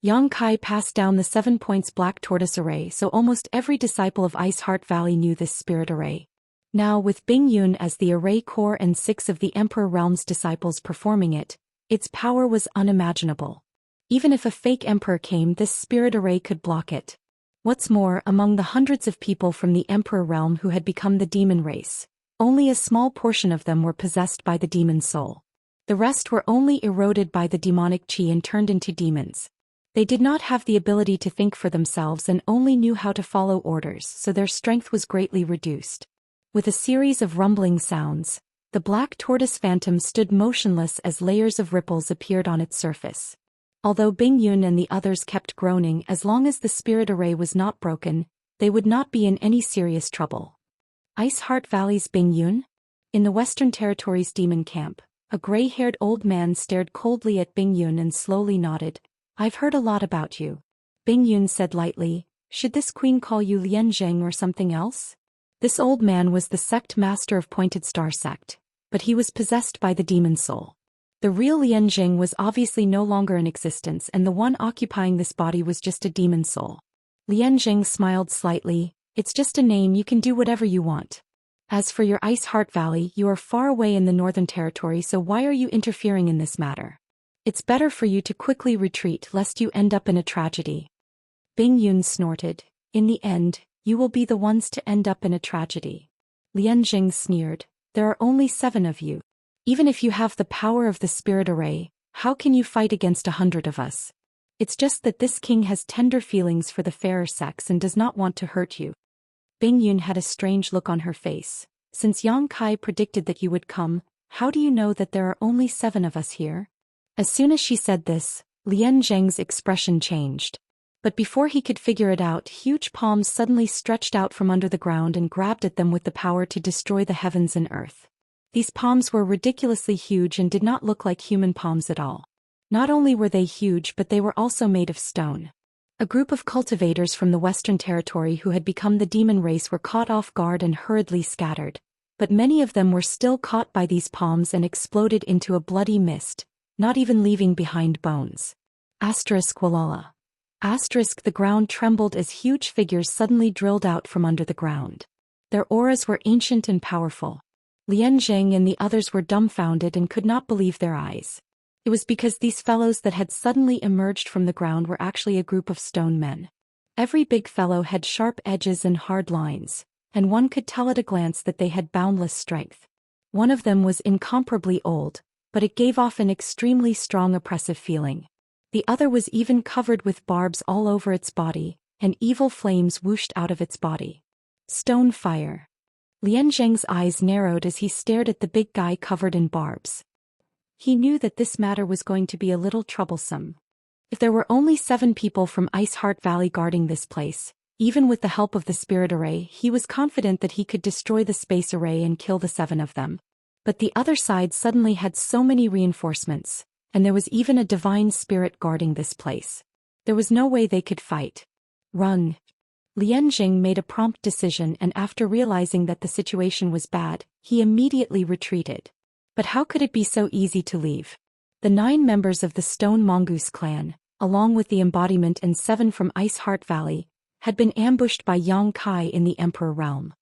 Yang Kai passed down the 7 points Black Tortoise Array, so almost every disciple of Ice Heart Valley knew this spirit array. Now, with Bing Yun as the array core and 6 of the Emperor Realm's disciples performing it, its power was unimaginable. Even if a fake emperor came, this spirit array could block it. What's more, among the hundreds of people from the Emperor Realm who had become the demon race, only a small portion of them were possessed by the demon soul. The rest were only eroded by the demonic chi and turned into demons. They did not have the ability to think for themselves and only knew how to follow orders, so their strength was greatly reduced. With a series of rumbling sounds, the black tortoise phantom stood motionless as layers of ripples appeared on its surface. Although Bing Yun and the others kept groaning, as long as the spirit array was not broken, they would not be in any serious trouble. Ice Heart Valley's Bing Yun? In the Western Territory's demon camp, a gray-haired old man stared coldly at Bing Yun and slowly nodded. "I've heard a lot about you." Bing Yun said lightly, "Should this queen call you Lian Zheng or something else?" This old man was the sect master of Pointed Star sect, but he was possessed by the demon soul. The real Lian Zheng was obviously no longer in existence, and the one occupying this body was just a demon soul. Lian Zheng smiled slightly. "It's just a name, you can do whatever you want. As for your Ice Heart Valley, you are far away in the Northern Territory, so why are you interfering in this matter? It's better for you to quickly retreat lest you end up in a tragedy." Bing Yun snorted. "In the end, you will be the ones to end up in a tragedy." Lian Zheng sneered. "There are only 7 of you. Even if you have the power of the spirit array, how can you fight against 100 of us? It's just that this king has tender feelings for the fairer sex and does not want to hurt you." Bing Yun had a strange look on her face. "Since Yang Kai predicted that you would come, how do you know that there are only 7 of us here?" As soon as she said this, Lian Zheng's expression changed. But before he could figure it out, huge palms suddenly stretched out from under the ground and grabbed at them with the power to destroy the heavens and earth. These palms were ridiculously huge and did not look like human palms at all. Not only were they huge, but they were also made of stone. A group of cultivators from the Western Territory who had become the demon race were caught off guard and hurriedly scattered, but many of them were still caught by these palms and exploded into a bloody mist, not even leaving behind bones. Walala. The ground trembled as huge figures suddenly drilled out from under the ground. Their auras were ancient and powerful. Lian Zheng and the others were dumbfounded and could not believe their eyes. It was because these fellows that had suddenly emerged from the ground were actually a group of stone men. Every big fellow had sharp edges and hard lines, and one could tell at a glance that they had boundless strength. One of them was incomparably old, but it gave off an extremely strong oppressive feeling. The other was even covered with barbs all over its body, and evil flames whooshed out of its body. Stone fire. Lian Zheng's eyes narrowed as he stared at the big guy covered in barbs. He knew that this matter was going to be a little troublesome. If there were only 7 people from Ice Heart Valley guarding this place, even with the help of the spirit array, he was confident that he could destroy the space array and kill the 7 of them. But the other side suddenly had so many reinforcements, and there was even a divine spirit guarding this place. There was no way they could fight. Run. Lian Zheng made a prompt decision, and after realizing that the situation was bad, he immediately retreated. But how could it be so easy to leave? The 9 members of the Stone Mongoose clan, along with the embodiment and 7 from Ice Heart Valley, had been ambushed by Yang Kai in the Emperor Realm.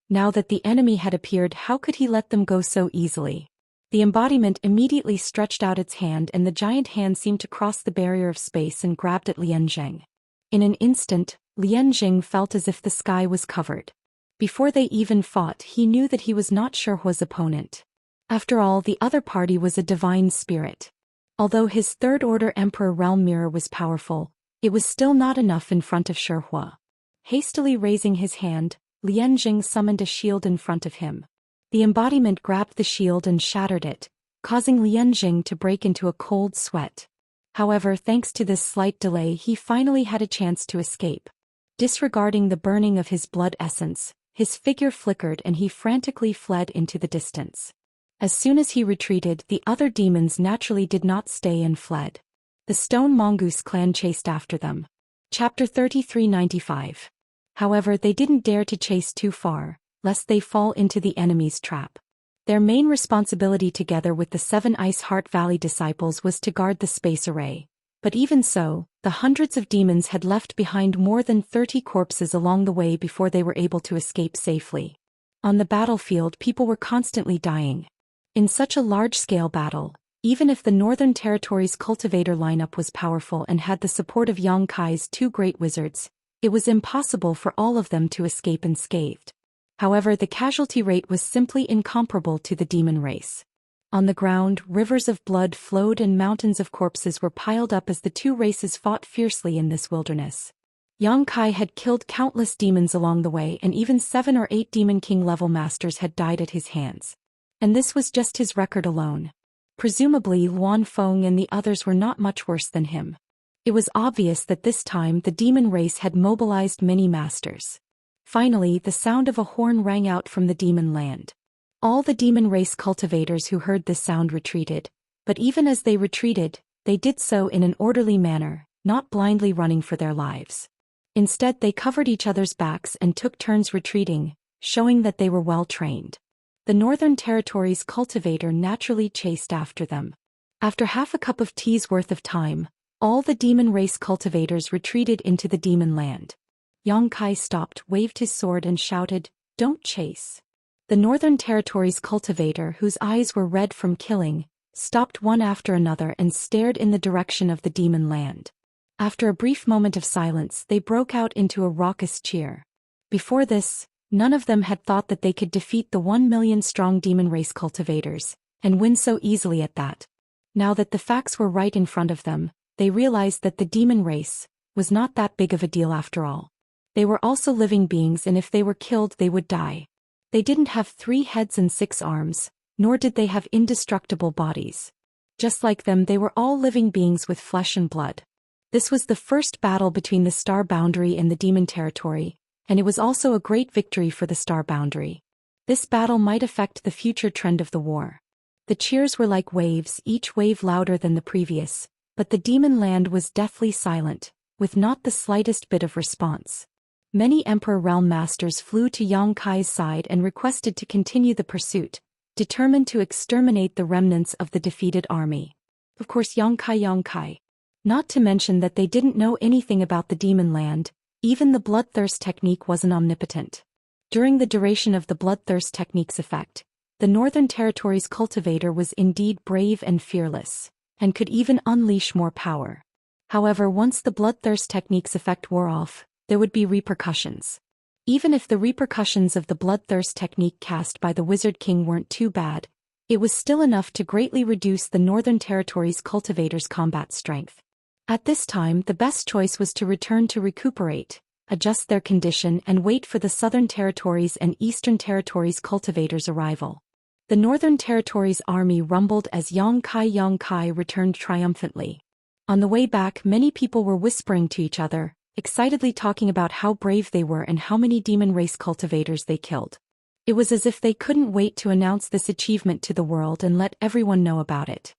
Now that the enemy had appeared, how could he let them go so easily? The embodiment immediately stretched out its hand, and the giant hand seemed to cross the barrier of space and grabbed at Lian Zheng. In an instant, Lian Zheng felt as if the sky was covered. Before they even fought, he knew that he was not Shuhua's opponent. After all, the other party was a divine spirit. Although his third-order Emperor Realm Mirror was powerful, it was still not enough in front of Shuhua. Hastily raising his hand, Lian Jing summoned a shield in front of him. The embodiment grabbed the shield and shattered it, causing Lian Jing to break into a cold sweat. However, thanks to this slight delay, he finally had a chance to escape. Disregarding the burning of his blood essence, his figure flickered and he frantically fled into the distance. As soon as he retreated, the other demons naturally did not stay and fled. The Stone Mongoose clan chased after them. Chapter 3395. However, they didn't dare to chase too far, lest they fall into the enemy's trap. Their main responsibility together with the 7 Ice Heart Valley disciples was to guard the space array. But even so, the hundreds of demons had left behind more than 30 corpses along the way before they were able to escape safely. On the battlefield, people were constantly dying. In such a large-scale battle, even if the Northern Territories cultivator lineup was powerful and had the support of Yang Kai's 2 great wizards, it was impossible for all of them to escape unscathed. However, the casualty rate was simply incomparable to the demon race. On the ground, rivers of blood flowed and mountains of corpses were piled up as the 2 races fought fiercely in this wilderness. Yang Kai had killed countless demons along the way, and even 7 or 8 Demon King level masters had died at his hands. And this was just his record alone. Presumably Luan Feng and the others were not much worse than him. It was obvious that this time the demon race had mobilized many masters. Finally, the sound of a horn rang out from the demon land. All the demon race cultivators who heard this sound retreated, but even as they retreated, they did so in an orderly manner, not blindly running for their lives. Instead, they covered each other's backs and took turns retreating, showing that they were well trained. The Northern Territories cultivator naturally chased after them. After half a cup of tea's worth of time, all the demon race cultivators retreated into the demon land. Yang Kai stopped, waved his sword and shouted, "Don't chase." The Northern Territories cultivator, whose eyes were red from killing, stopped one after another and stared in the direction of the demon land. After a brief moment of silence, they broke out into a raucous cheer. Before this, none of them had thought that they could defeat the 1 million strong demon race cultivators, and win so easily at that. Now that the facts were right in front of them, they realized that the demon race was not that big of a deal after all. They were also living beings, and if they were killed they would die. They didn't have 3 heads and 6 arms, nor did they have indestructible bodies. Just like them, they were all living beings with flesh and blood. This was the first battle between the Star Boundary and the Demon Territory, and it was also a great victory for the Star Boundary. This battle might affect the future trend of the war. The cheers were like waves, each wave louder than the previous, but the demon land was deathly silent, with not the slightest bit of response. Many Emperor Realm Masters flew to Yang Kai's side and requested to continue the pursuit, determined to exterminate the remnants of the defeated army. Of course, Yang Kai. Not to mention that they didn't know anything about the demon land, even the bloodthirst technique wasn't omnipotent. During the duration of the bloodthirst technique's effect, the Northern Territories cultivator was indeed brave and fearless, and could even unleash more power. However, once the bloodthirst technique's effect wore off, there would be repercussions. Even if the repercussions of the bloodthirst technique cast by the Wizard King weren't too bad, it was still enough to greatly reduce the Northern Territories cultivators' combat strength. At this time, the best choice was to return to recuperate, adjust their condition and wait for the Southern Territories and Eastern Territories cultivators' arrival. The Northern Territories army rumbled as Yang Kai returned triumphantly. On the way back, many people were whispering to each other, excitedly talking about how brave they were and how many demon race cultivators they killed. It was as if they couldn't wait to announce this achievement to the world and let everyone know about it.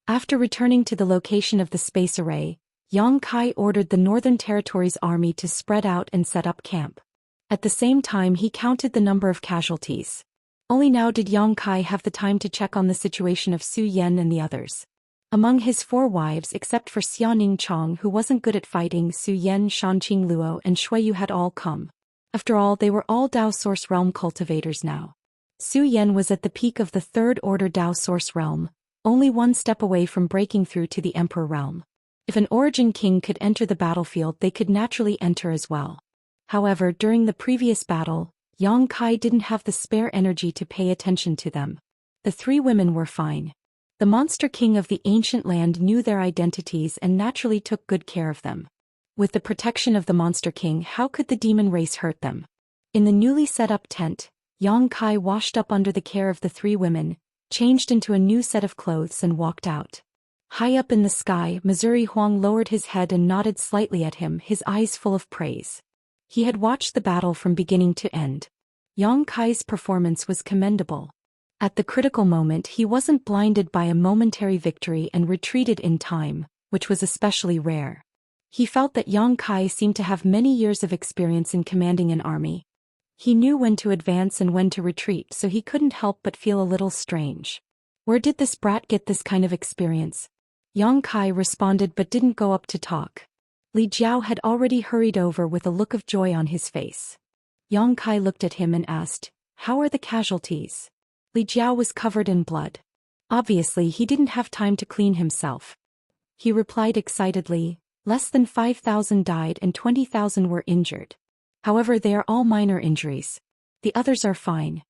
After returning to the location of the space array, Yang Kai ordered the Northern Territories army to spread out and set up camp. At the same time, he counted the number of casualties. Only now did Yang Kai have the time to check on the situation of Xu Yan and the others. Among his 4 wives, except for Xianing Chong, who wasn't good at fighting, Xu Yan, Shanqing Luo and Shuiyu had all come. After all, they were all Dao Source Realm cultivators now. Xu Yan was at the peak of the 3rd Order Dao Source Realm, only 1 step away from breaking through to the Emperor Realm. If an Origin King could enter the battlefield, they could naturally enter as well. However, during the previous battle, Yang Kai didn't have the spare energy to pay attention to them. The three women were fine. The monster king of the ancient land knew their identities and naturally took good care of them. With the protection of the monster king, how could the demon race hurt them? In the newly set up tent, Yang Kai washed up under the care of the three women, changed into a new set of clothes and walked out. High up in the sky, Missouri Huang lowered his head and nodded slightly at him, his eyes full of praise. He had watched the battle from beginning to end. Yang Kai's performance was commendable. At the critical moment, he wasn't blinded by a momentary victory and retreated in time, which was especially rare. He felt that Yang Kai seemed to have many years of experience in commanding an army. He knew when to advance and when to retreat, so he couldn't help but feel a little strange. Where did this brat get this kind of experience? Yang Kai responded but didn't go up to talk. Li Jiao had already hurried over with a look of joy on his face. Yang Kai looked at him and asked, "How are the casualties?" Li Jiao was covered in blood. Obviously, he didn't have time to clean himself. He replied excitedly, "Less than 5,000 died and 20,000 were injured. However, they are all minor injuries. The others are fine."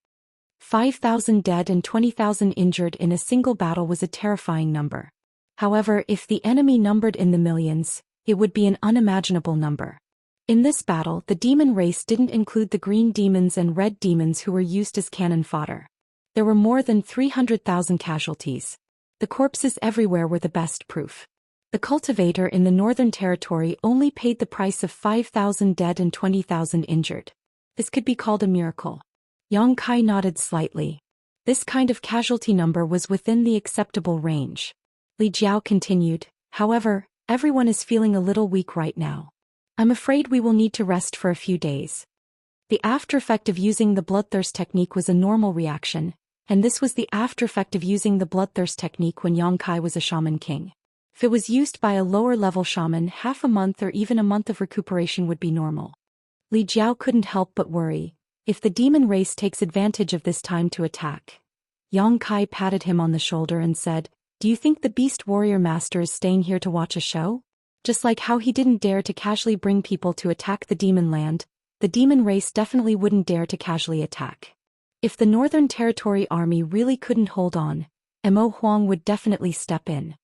5,000 dead and 20,000 injured in a single battle was a terrifying number. However, if the enemy numbered in the millions, it would be an unimaginable number. In this battle, the demon race didn't include the green demons and red demons who were used as cannon fodder. There were more than 300,000 casualties. The corpses everywhere were the best proof. The cultivator in the Northern Territory only paid the price of 5,000 dead and 20,000 injured. This could be called a miracle. Yang Kai nodded slightly. This kind of casualty number was within the acceptable range. Li Jiao continued, "However, everyone is feeling a little weak right now. I'm afraid we will need to rest for a few days." The aftereffect of using the bloodthirst technique was a normal reaction, and this was the aftereffect of using the bloodthirst technique when Yang Kai was a shaman king. If it was used by a lower-level shaman, half a month or even a month of recuperation would be normal. Li Jiao couldn't help but worry. If the demon race takes advantage of this time to attack. Yang Kai patted him on the shoulder and said, "Do you think the Beast Warrior Master is staying here to watch a show? Just like how he didn't dare to casually bring people to attack the demon land, the demon race definitely wouldn't dare to casually attack. If the Northern Territory army really couldn't hold on, Mo Huang would definitely step in."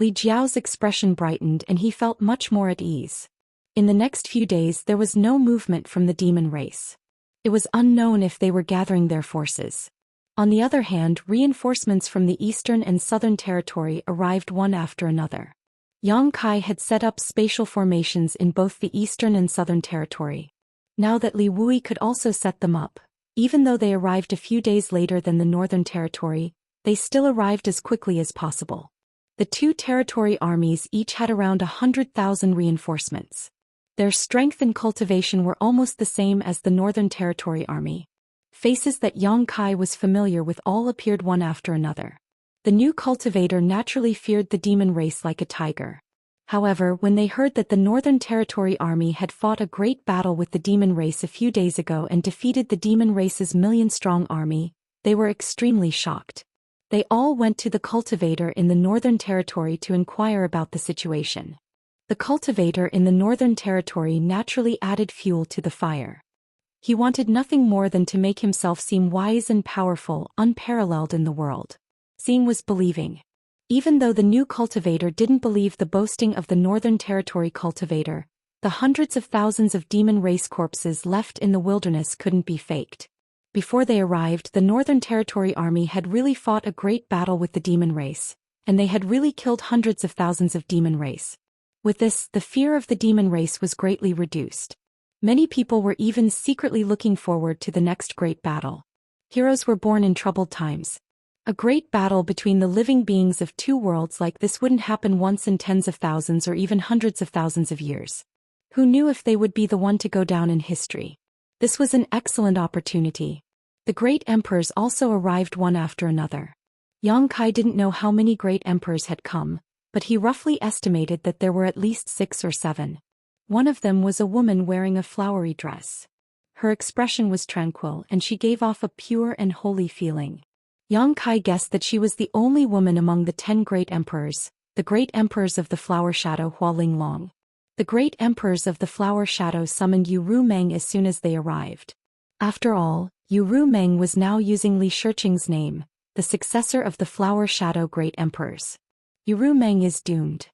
Li Jiao's expression brightened and he felt much more at ease. In the next few days there was no movement from the demon race. It was unknown if they were gathering their forces. On the other hand, reinforcements from the Eastern and Southern Territory arrived one after another. Yang Kai had set up spatial formations in both the Eastern and Southern Territory. Now that Li Wui could also set them up, even though they arrived a few days later than the Northern Territory, they still arrived as quickly as possible. The two territory armies each had around 100,000 reinforcements. Their strength and cultivation were almost the same as the Northern Territory army. Faces that Yang Kai was familiar with all appeared one after another. The new cultivator naturally feared the demon race like a tiger. However, when they heard that the Northern Territory army had fought a great battle with the demon race a few days ago and defeated the demon race's million-strong army, they were extremely shocked. They all went to the cultivator in the Northern Territory to inquire about the situation. The cultivator in the Northern Territory naturally added fuel to the fire. He wanted nothing more than to make himself seem wise and powerful, unparalleled in the world. Seeing was believing. Even though the new cultivator didn't believe the boasting of the Northern Territory cultivator, the hundreds of thousands of demon race corpses left in the wilderness couldn't be faked. Before they arrived, the Northern Territory army had really fought a great battle with the demon race, and they had really killed hundreds of thousands of demon race. With this, the fear of the demon race was greatly reduced. Many people were even secretly looking forward to the next great battle. Heroes were born in troubled times. A great battle between the living beings of two worlds like this wouldn't happen once in tens of thousands or even hundreds of thousands of years. Who knew if they would be the one to go down in history? This was an excellent opportunity. The great emperors also arrived one after another. Yang Kai didn't know how many great emperors had come, but he roughly estimated that there were at least 6 or 7. One of them was a woman wearing a flowery dress. Her expression was tranquil and she gave off a pure and holy feeling. Yang Kai guessed that she was the only woman among the 10 great emperors, the great emperors of the flower shadow Hualing Long. The great emperors of the flower shadow summoned Yu Ru Meng as soon as they arrived. After all, Yu Rumeng was now using Li Shiqing's name, the successor of the Flower Shadow Great Emperors. Yu Rumeng is doomed.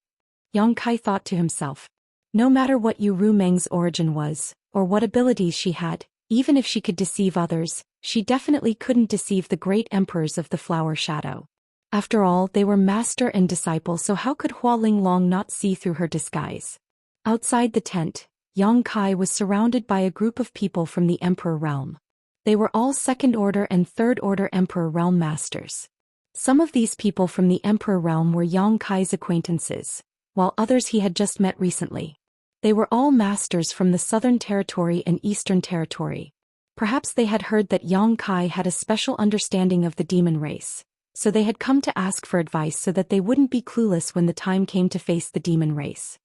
Yang Kai thought to himself. No matter what Yu Rumeng's origin was, or what abilities she had, even if she could deceive others, she definitely couldn't deceive the great emperors of the Flower Shadow. After all, they were master and disciple, so how could Hua Linglong not see through her disguise? Outside the tent, Yang Kai was surrounded by a group of people from the Emperor Realm. They were all second-order and third-order Emperor Realm masters. Some of these people from the Emperor Realm were Yang Kai's acquaintances, while others he had just met recently. They were all masters from the Southern Territory and Eastern Territory. Perhaps they had heard that Yang Kai had a special understanding of the demon race, so they had come to ask for advice so that they wouldn't be clueless when the time came to face the demon race.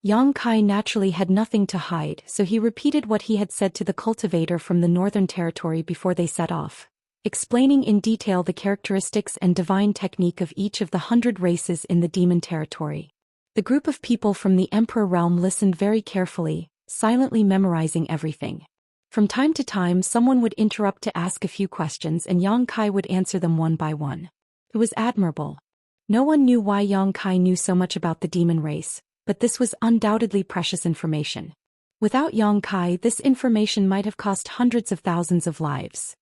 Yang Kai naturally had nothing to hide, so he repeated what he had said to the cultivator from the Northern Territory before they set off, explaining in detail the characteristics and divine technique of each of the 100 races in the demon territory. The group of people from the Emperor Realm listened very carefully, silently memorizing everything. From time to time someone would interrupt to ask a few questions and Yang Kai would answer them one by one. It was admirable. No one knew why Yang Kai knew so much about the demon race, but this was undoubtedly precious information. Without Yang Kai, this information might have cost hundreds of thousands of lives.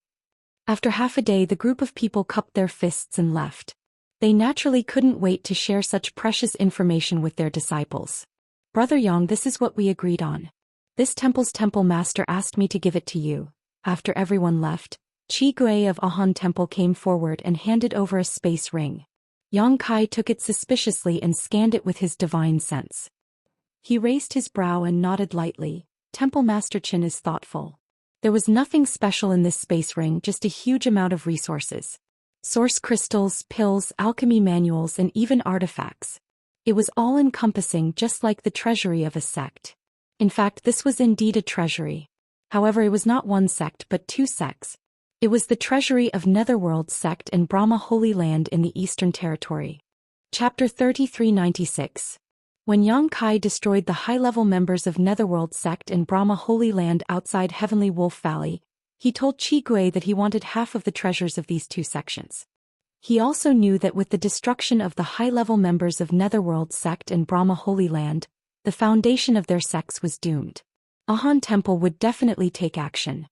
After half a day, the group of people cupped their fists and left. They naturally couldn't wait to share such precious information with their disciples. Brother Yang, this is what we agreed on. This temple's temple master asked me to give it to you. After everyone left, Qi Gui of Ahan Temple came forward and handed over a space ring. Yang Kai took it suspiciously and scanned it with his divine sense. He raised his brow and nodded lightly. Temple Master Qin is thoughtful. There was nothing special in this space ring, just a huge amount of resources. Source crystals, pills, alchemy manuals, and even artifacts. It was all-encompassing, just like the treasury of a sect. In fact, this was indeed a treasury. However, it was not one sect but two sects. It was the treasury of Netherworld sect and Brahma Holy Land in the Eastern Territory. Chapter 3396. When Yang Kai destroyed the high-level members of Netherworld sect and Brahma Holy Land outside Heavenly Wolf Valley, he told Qi Gui that he wanted half of the treasures of these two sections. He also knew that with the destruction of the high-level members of Netherworld sect and Brahma Holy Land, the foundation of their sects was doomed. Ahan Temple would definitely take action.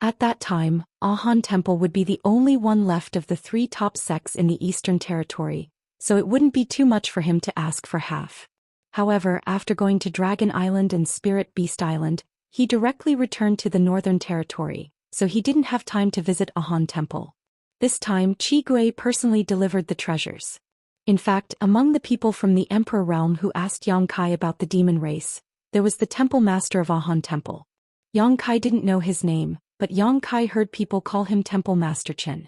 At that time, Ahan Temple would be the only one left of the three top sects in the Eastern Territory, so it wouldn't be too much for him to ask for half. However, after going to Dragon Island and Spirit Beast Island, he directly returned to the Northern Territory, so he didn't have time to visit Ahan Temple. This time, Qi Gui personally delivered the treasures. In fact, among the people from the Emperor Realm who asked Yang Kai about the demon race, there was the Temple Master of Ahan Temple. Yang Kai didn't know his name, but Yang Kai heard people call him Temple Master Qin.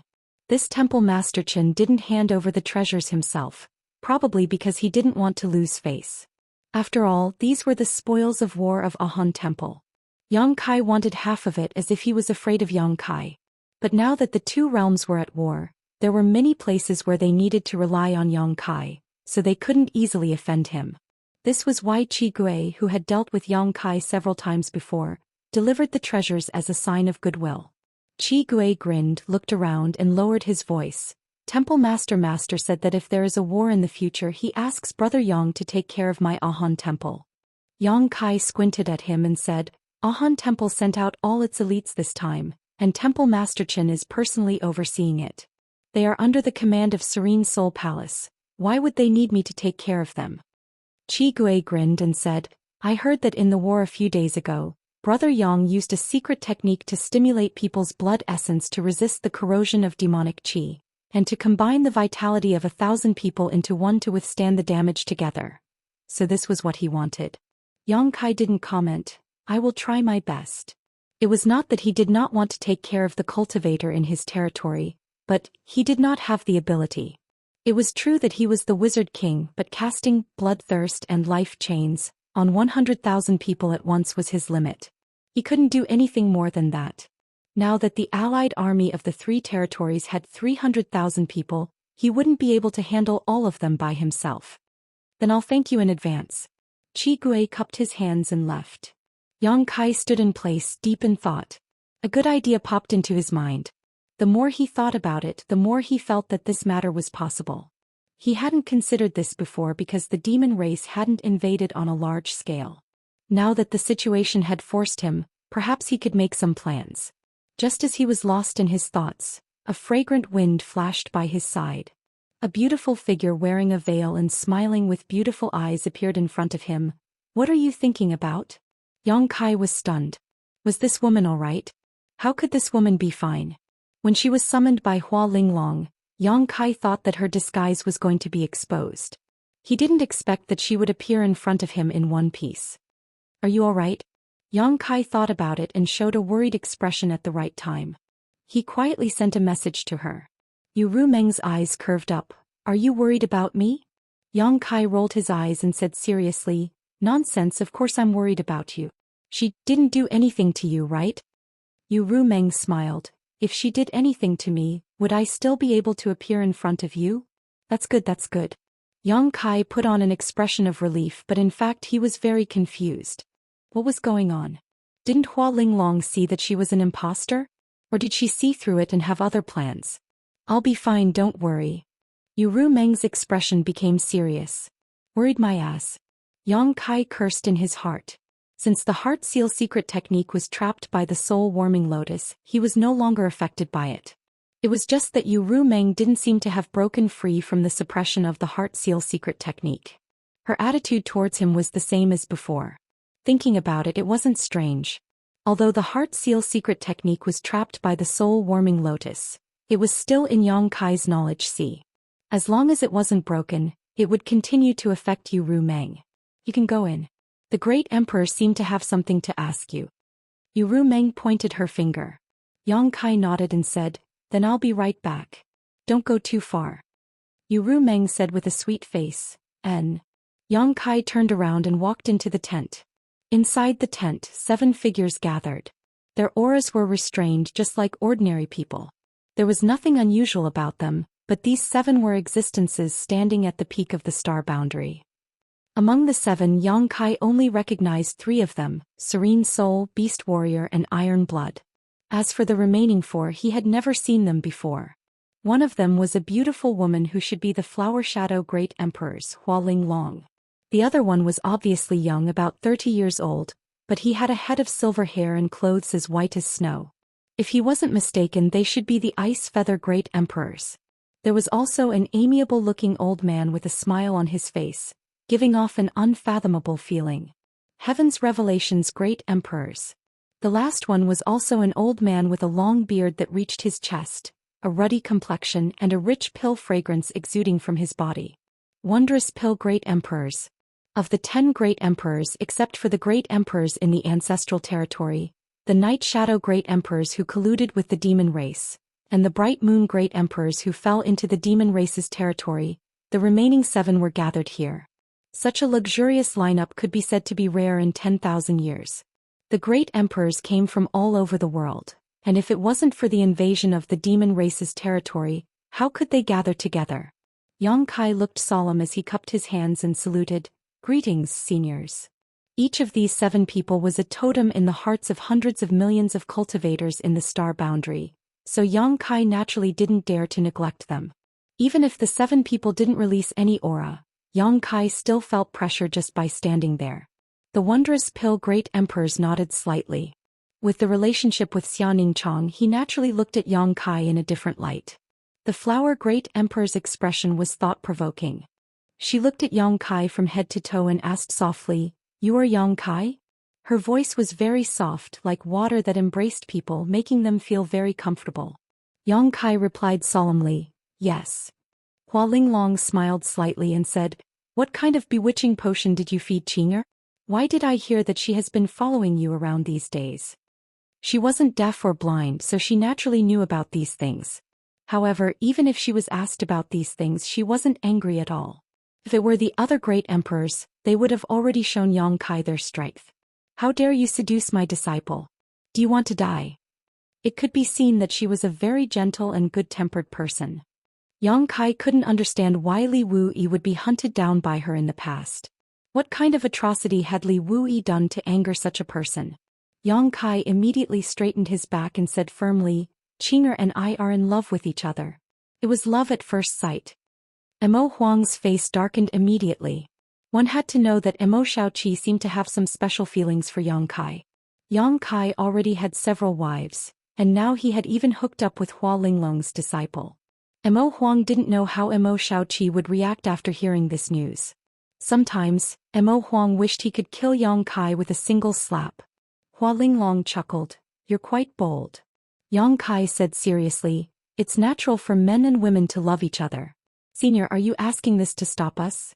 This Temple Master Qin didn't hand over the treasures himself, probably because he didn't want to lose face. After all, these were the spoils of war of Ahan Temple. Yang Kai wanted half of it as if he was afraid of Yang Kai. But now that the two realms were at war, there were many places where they needed to rely on Yang Kai, so they couldn't easily offend him. This was why Qi Gui, who had dealt with Yang Kai several times before, delivered the treasures as a sign of goodwill. Qi Gui grinned, looked around and lowered his voice. Temple Master said that if there is a war in the future, he asks Brother Yang to take care of my Ahan Temple. Yang Kai squinted at him and said, Ahan Temple sent out all its elites this time, and Temple Master Qin is personally overseeing it. They are under the command of Serene Soul Palace. Why would they need me to take care of them? Qi Gui grinned and said, I heard that in the war a few days ago, Brother Yang used a secret technique to stimulate people's blood essence to resist the corrosion of demonic qi, and to combine the vitality of 1,000 people into one to withstand the damage together. So this was what he wanted. Yang Kai didn't comment. I will try my best. It was not that he did not want to take care of the cultivator in his territory, but he did not have the ability. It was true that he was the Wizard King, but casting bloodthirst and life chains on 100,000 people at once was his limit. He couldn't do anything more than that. Now that the allied army of the three territories had 300,000 people, he wouldn't be able to handle all of them by himself. Then I'll thank you in advance. Qi Gui cupped his hands and left. Yang Kai stood in place, deep in thought. A good idea popped into his mind. The more he thought about it, the more he felt that this matter was possible. He hadn't considered this before because the demon race hadn't invaded on a large scale. Now that the situation had forced him, perhaps he could make some plans. Just as he was lost in his thoughts, a fragrant wind flashed by his side. A beautiful figure wearing a veil and smiling with beautiful eyes appeared in front of him. "What are you thinking about?" Yang Kai was stunned. Was this woman all right? How could this woman be fine? When she was summoned by Hua Linglong, Yang Kai thought that her disguise was going to be exposed. He didn't expect that she would appear in front of him in one piece. "Are you all right?" Yang Kai thought about it and showed a worried expression at the right time. He quietly sent a message to her. Yu Rumeng's eyes curved up. "Are you worried about me?" Yang Kai rolled his eyes and said seriously, "Nonsense, of course I'm worried about you. She didn't do anything to you, right?" Yu Rumeng smiled. "If she did anything to me, would I still be able to appear in front of you?" That's good, that's good." Yang Kai put on an expression of relief, but in fact he was very confused. What was going on? Didn't Hua Linglong see that she was an imposter? Or did she see through it and have other plans? "I'll be fine, don't worry." Yu Rumeng's expression became serious. "Worried my ass." Yang Kai cursed in his heart. Since the heart seal secret technique was trapped by the soul-warming lotus, he was no longer affected by it. It was just that Yu Rumeng didn't seem to have broken free from the suppression of the heart seal secret technique. Her attitude towards him was the same as before. Thinking about it, it wasn't strange. Although the heart seal secret technique was trapped by the soul-warming lotus, it was still in Yang Kai's knowledge sea. As long as it wasn't broken, it would continue to affect Yu Rumeng. "You can go in. The Great Emperor seemed to have something to ask you." Yu Rumeng pointed her finger. Yang Kai nodded and said, "Then I'll be right back. Don't go too far." Yu Rumeng said with a sweet face, "N." Yang Kai turned around and walked into the tent. Inside the tent, 7 figures gathered. Their auras were restrained just like ordinary people. There was nothing unusual about them, but these 7 were existences standing at the peak of the star boundary. Among the 7, Yang Kai only recognized 3 of them: Serene Soul, Beast Warrior and Iron Blood. As for the remaining 4, he had never seen them before. One of them was a beautiful woman who should be the Flower Shadow Great Emperors, Hua Linglong. The other one was obviously young, about 30 years old, but he had a head of silver hair and clothes as white as snow. If he wasn't mistaken, they should be the Ice Feather Great Emperors. There was also an amiable-looking old man with a smile on his face, giving off an unfathomable feeling. Heaven's Revelation's Great Emperors. The last one was also an old man with a long beard that reached his chest, a ruddy complexion and a rich pill fragrance exuding from his body. Wondrous Pill Great Emperors. Of the 10 Great Emperors, except for the Great Emperors in the Ancestral Territory, the Night Shadow Great Emperors who colluded with the Demon Race, and the Bright Moon Great Emperors who fell into the Demon Race's territory, the remaining 7 were gathered here. Such a luxurious lineup could be said to be rare in 10,000 years. The Great Emperors came from all over the world, and if it wasn't for the invasion of the Demon Race's territory, how could they gather together? Yang Kai looked solemn as he cupped his hands and saluted, "Greetings, seniors." Each of these 7 people was a totem in the hearts of hundreds of millions of cultivators in the star boundary, so Yang Kai naturally didn't dare to neglect them. Even if the 7 people didn't release any aura, Yang Kai still felt pressure just by standing there. The Wondrous Pill Great Emperors nodded slightly. With the relationship with Xianing Chong, he naturally looked at Yang Kai in a different light. The Flower Great Emperor's expression was thought-provoking. She looked at Yang Kai from head to toe and asked softly, "You are Yang Kai?" Her voice was very soft, like water that embraced people, making them feel very comfortable. Yang Kai replied solemnly, "Yes." Hua Linglong smiled slightly and said, "What kind of bewitching potion did you feed Qinger? Why did I hear that she has been following you around these days?" She wasn't deaf or blind, so she naturally knew about these things. However, even if she was asked about these things, she wasn't angry at all. If it were the other Great Emperors, they would have already shown Yang Kai their strength. "How dare you seduce my disciple? Do you want to die?" It could be seen that she was a very gentle and good-tempered person. Yang Kai couldn't understand why Li Wuyi would be hunted down by her in the past. What kind of atrocity had Li Wuyi done to anger such a person? Yang Kai immediately straightened his back and said firmly, Qing'er and I are in love with each other. It was love at first sight. Emo Huang's face darkened immediately. One had to know that Emo Shaoqi seemed to have some special feelings for Yang Kai. Yang Kai already had several wives, and now he had even hooked up with Hua Linglong's disciple. Emo Huang didn't know how Emo Shaoqi would react after hearing this news. Sometimes, Emo Huang wished he could kill Yang Kai with a single slap. Hua Linglong chuckled, You're quite bold. Yang Kai said seriously, It's natural for men and women to love each other. Senior, are you asking this to stop us?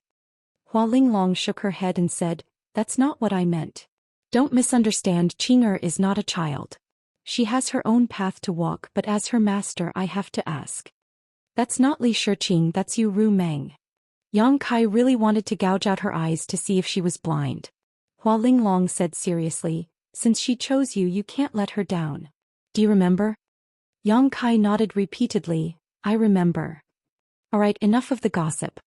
Hua Linglong shook her head and said, That's not what I meant. Don't misunderstand, Qing'er is not a child. She has her own path to walk, but as her master I have to ask. That's not Li Shiqing, that's Yu Ru Meng. Yang Kai really wanted to gouge out her eyes to see if she was blind. Hua Linglong said seriously, Since she chose you, you can't let her down. Do you remember? Yang Kai nodded repeatedly, I remember. Alright, enough of the gossip.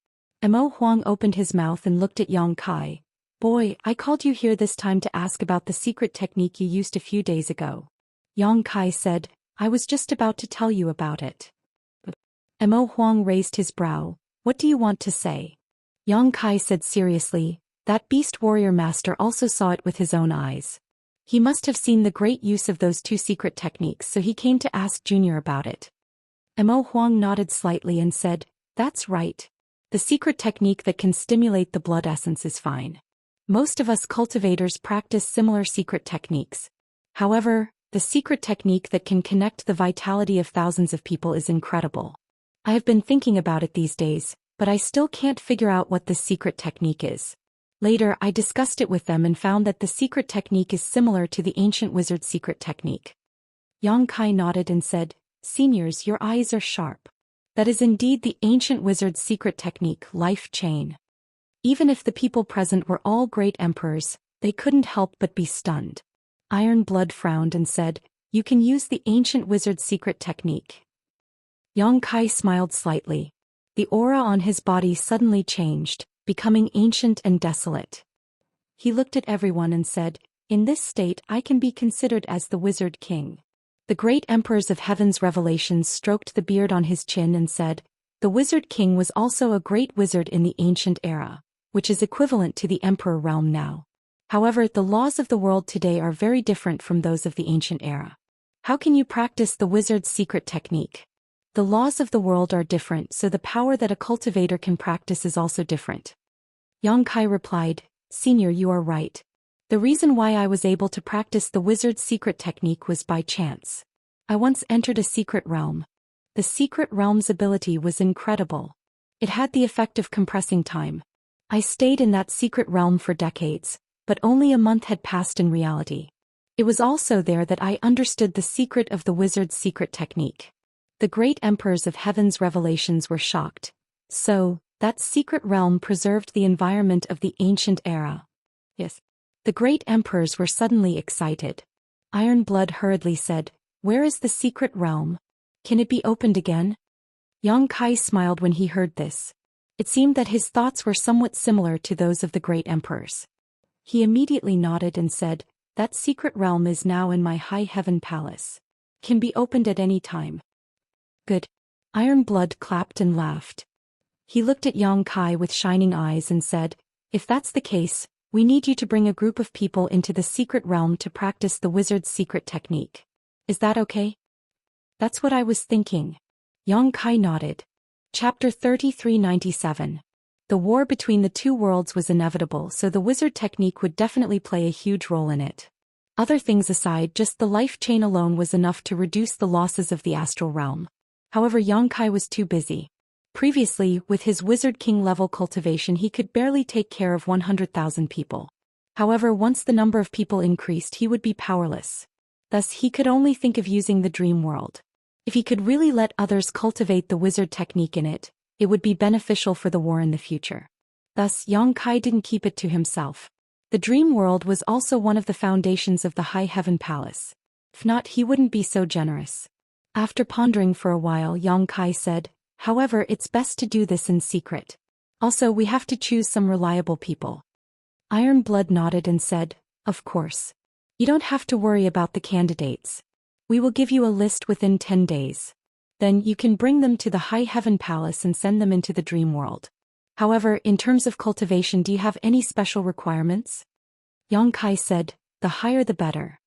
Emo Huang opened his mouth and looked at Yang Kai. Boy, I called you here this time to ask about the secret technique you used a few days ago. Yang Kai said, I was just about to tell you about it. Emo Huang raised his brow. What do you want to say? Yang Kai said seriously, That beast warrior master also saw it with his own eyes. He must have seen the great use of those two secret techniques, so he came to ask Junior about it. Emo Huang nodded slightly and said, That's right. The secret technique that can stimulate the blood essence is fine. Most of us cultivators practice similar secret techniques. However, the secret technique that can connect the vitality of thousands of people is incredible. I have been thinking about it these days, but I still can't figure out what this secret technique is. Later I discussed it with them and found that the secret technique is similar to the ancient wizard's secret technique. Yang Kai nodded and said, Seniors, your eyes are sharp. That is indeed the ancient wizard's secret technique, life chain. Even if the people present were all great emperors, they couldn't help but be stunned. Iron Blood frowned and said, You can use the ancient wizard's secret technique. Yang Kai smiled slightly. The aura on his body suddenly changed, becoming ancient and desolate. He looked at everyone and said, In this state I can be considered as the Wizard King. The great emperors of heaven's revelations stroked the beard on his chin and said, The Wizard King was also a great wizard in the ancient era, which is equivalent to the emperor realm now. However, the laws of the world today are very different from those of the ancient era. How can you practice the wizard's secret technique? The laws of the world are different, so the power that a cultivator can practice is also different. Yang Kai replied, Senior, you are right. The reason why I was able to practice the wizard's secret technique was by chance. I once entered a secret realm. The secret realm's ability was incredible. It had the effect of compressing time. I stayed in that secret realm for decades, but only a month had passed in reality. It was also there that I understood the secret of the wizard's secret technique. The great emperors of heaven's revelations were shocked. So, that secret realm preserved the environment of the ancient era. Yes. The great emperors were suddenly excited. Iron Blood hurriedly said, Where is the secret realm? Can it be opened again? Yang Kai smiled when he heard this. It seemed that his thoughts were somewhat similar to those of the great emperors. He immediately nodded and said, That secret realm is now in my high heaven palace. Can be opened at any time. Good. Iron Blood clapped and laughed. He looked at Yang Kai with shining eyes and said, If that's the case, we need you to bring a group of people into the secret realm to practice the wizard's secret technique. Is that okay? That's what I was thinking. Yang Kai nodded. Chapter 3397. The war between the two worlds was inevitable, so the wizard technique would definitely play a huge role in it. Other things aside, just the life chain alone was enough to reduce the losses of the astral realm. However, Yang Kai was too busy. Previously, with his Wizard King level cultivation, he could barely take care of 100,000 people. However, once the number of people increased, he would be powerless. Thus, he could only think of using the dream world. If he could really let others cultivate the wizard technique in it, it would be beneficial for the war in the future. Thus, Yang Kai didn't keep it to himself. The dream world was also one of the foundations of the High Heaven Palace. If not, he wouldn't be so generous. After pondering for a while, Yang Kai said, However, it's best to do this in secret. Also, we have to choose some reliable people. Iron Blood nodded and said, Of course. You don't have to worry about the candidates. We will give you a list within 10 days. Then you can bring them to the High Heaven Palace and send them into the dream world. However, in terms of cultivation, do you have any special requirements? Yang Kai said, the higher the better.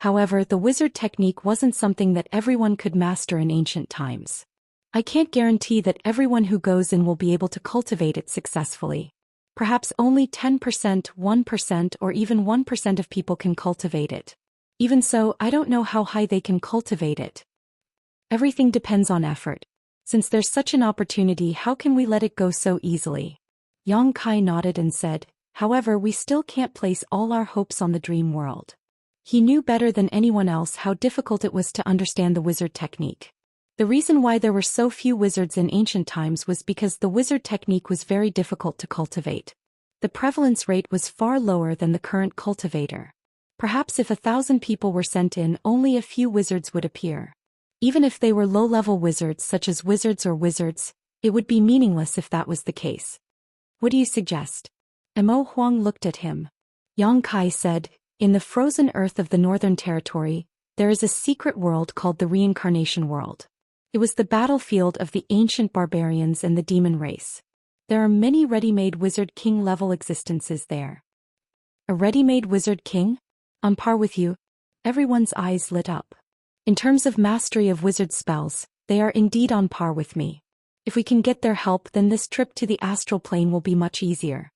However, the wizard technique wasn't something that everyone could master in ancient times. I can't guarantee that everyone who goes in will be able to cultivate it successfully. Perhaps only 10%, 1%, or even 1% of people can cultivate it. Even so, I don't know how high they can cultivate it. Everything depends on effort. Since there's such an opportunity, how can we let it go so easily? Yang Kai nodded and said, however, we still can't place all our hopes on the dream world. He knew better than anyone else how difficult it was to understand the wizard technique. The reason why there were so few wizards in ancient times was because the wizard technique was very difficult to cultivate. The prevalence rate was far lower than the current cultivator. Perhaps if 1,000 people were sent in, only a few wizards would appear. Even if they were low-level wizards such as wizards or wizards, it would be meaningless if that was the case. What do you suggest? Mo Huang looked at him. Yang Kai said, in the frozen earth of the Northern Territory, there is a secret world called the Reincarnation World. It was the battlefield of the ancient barbarians and the demon race. There are many ready-made wizard king-level existences there. A ready-made wizard king? On par with you? Everyone's eyes lit up. In terms of mastery of wizard spells, they are indeed on par with me. If we can get their help, then this trip to the astral plane will be much easier.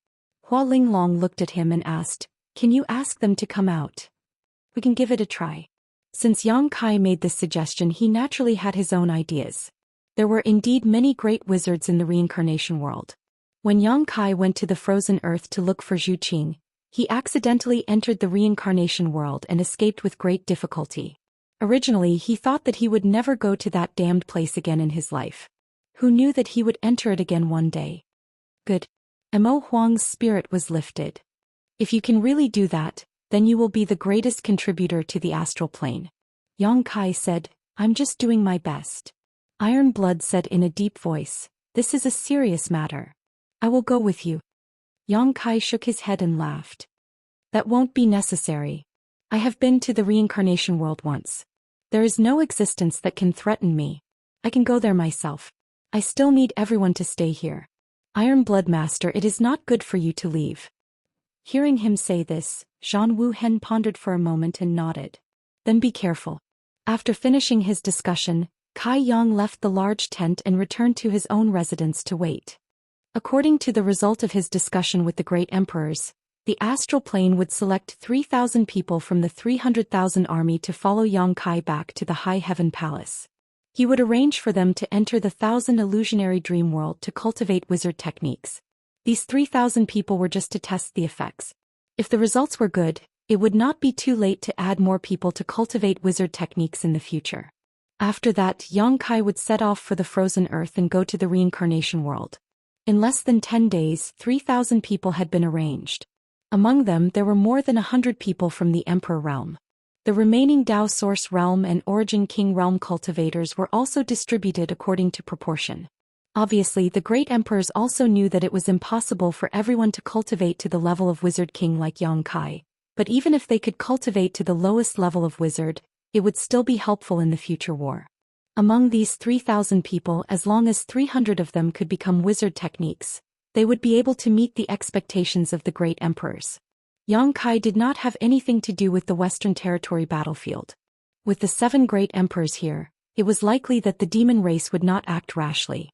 Hua Linglong looked at him and asked, can you ask them to come out? We can give it a try. Since Yang Kai made this suggestion, he naturally had his own ideas. There were indeed many great wizards in the reincarnation world. When Yang Kai went to the frozen earth to look for Zhou Xian, he accidentally entered the reincarnation world and escaped with great difficulty. Originally, he thought that he would never go to that damned place again in his life. Who knew that he would enter it again one day? Good. Mo Huang's spirit was lifted. If you can really do that, then you will be the greatest contributor to the astral plane. Yang Kai said, I'm just doing my best. Iron Blood said in a deep voice, this is a serious matter. I will go with you. Yang Kai shook his head and laughed. That won't be necessary. I have been to the reincarnation world once. There is no existence that can threaten me. I can go there myself. I still need everyone to stay here. Iron Blood Master, it is not good for you to leave. Hearing him say this, Zhan Wuhen pondered for a moment and nodded. Then be careful. After finishing his discussion, Kai Yang left the large tent and returned to his own residence to wait. According to the result of his discussion with the great emperors, the astral plane would select 3,000 people from the 300,000 army to follow Yang Kai back to the High Heaven Palace. He would arrange for them to enter the 1,000 illusionary dream world to cultivate wizard techniques. These 3,000 people were just to test the effects. If the results were good, it would not be too late to add more people to cultivate wizard techniques in the future. After that, Yang Kai would set off for the frozen earth and go to the reincarnation world. In less than 10 days, 3,000 people had been arranged. Among them, there were more than 100 people from the Emperor realm. The remaining Dao Source realm and Origin King realm cultivators were also distributed according to proportion. Obviously, the great emperors also knew that it was impossible for everyone to cultivate to the level of Wizard King like Yang Kai, but even if they could cultivate to the lowest level of wizard, it would still be helpful in the future war. Among these 3,000 people, as long as 300 of them could become wizard techniques, they would be able to meet the expectations of the great emperors. Yang Kai did not have anything to do with the Western Territory battlefield. With the 7 great emperors here, it was likely that the demon race would not act rashly.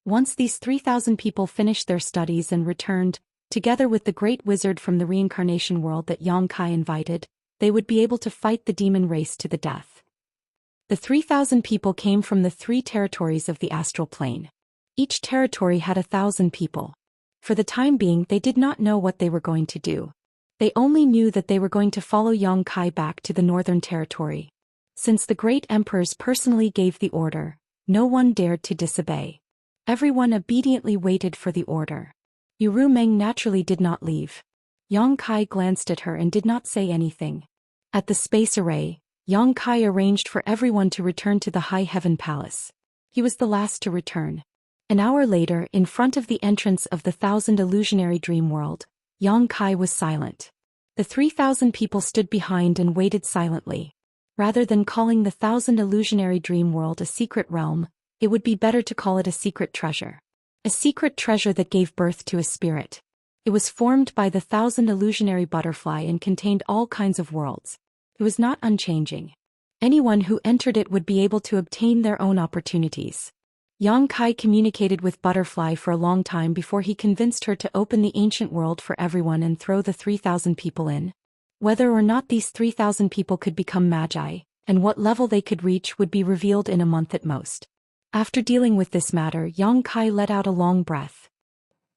Once these 3,000 people finished their studies and returned, together with the great wizard from the reincarnation world that Yang Kai invited, they would be able to fight the demon race to the death. The 3,000 people came from the 3 territories of the astral plane. Each territory had 1,000 people. For the time being, they did not know what they were going to do. They only knew that they were going to follow Yang Kai back to the Northern Territory. Since the great emperors personally gave the order, no one dared to disobey. Everyone obediently waited for the order. Yuru Meng naturally did not leave. Yang Kai glanced at her and did not say anything. At the space array, Yang Kai arranged for everyone to return to the High Heaven Palace. He was the last to return. An hour later, in front of the entrance of the 1,000 illusionary dream world, Yang Kai was silent. The 3,000 people stood behind and waited silently. Rather than calling the 1,000 illusionary dream world a secret realm, it would be better to call it a secret treasure. A secret treasure that gave birth to a spirit. It was formed by the 1,000 illusionary butterfly and contained all kinds of worlds. It was not unchanging. Anyone who entered it would be able to obtain their own opportunities. Yang Kai communicated with Butterfly for a long time before he convinced her to open the ancient world for everyone and throw the 3,000 people in. Whether or not these 3,000 people could become magi, and what level they could reach would be revealed in a month at most. After dealing with this matter, Yang Kai let out a long breath.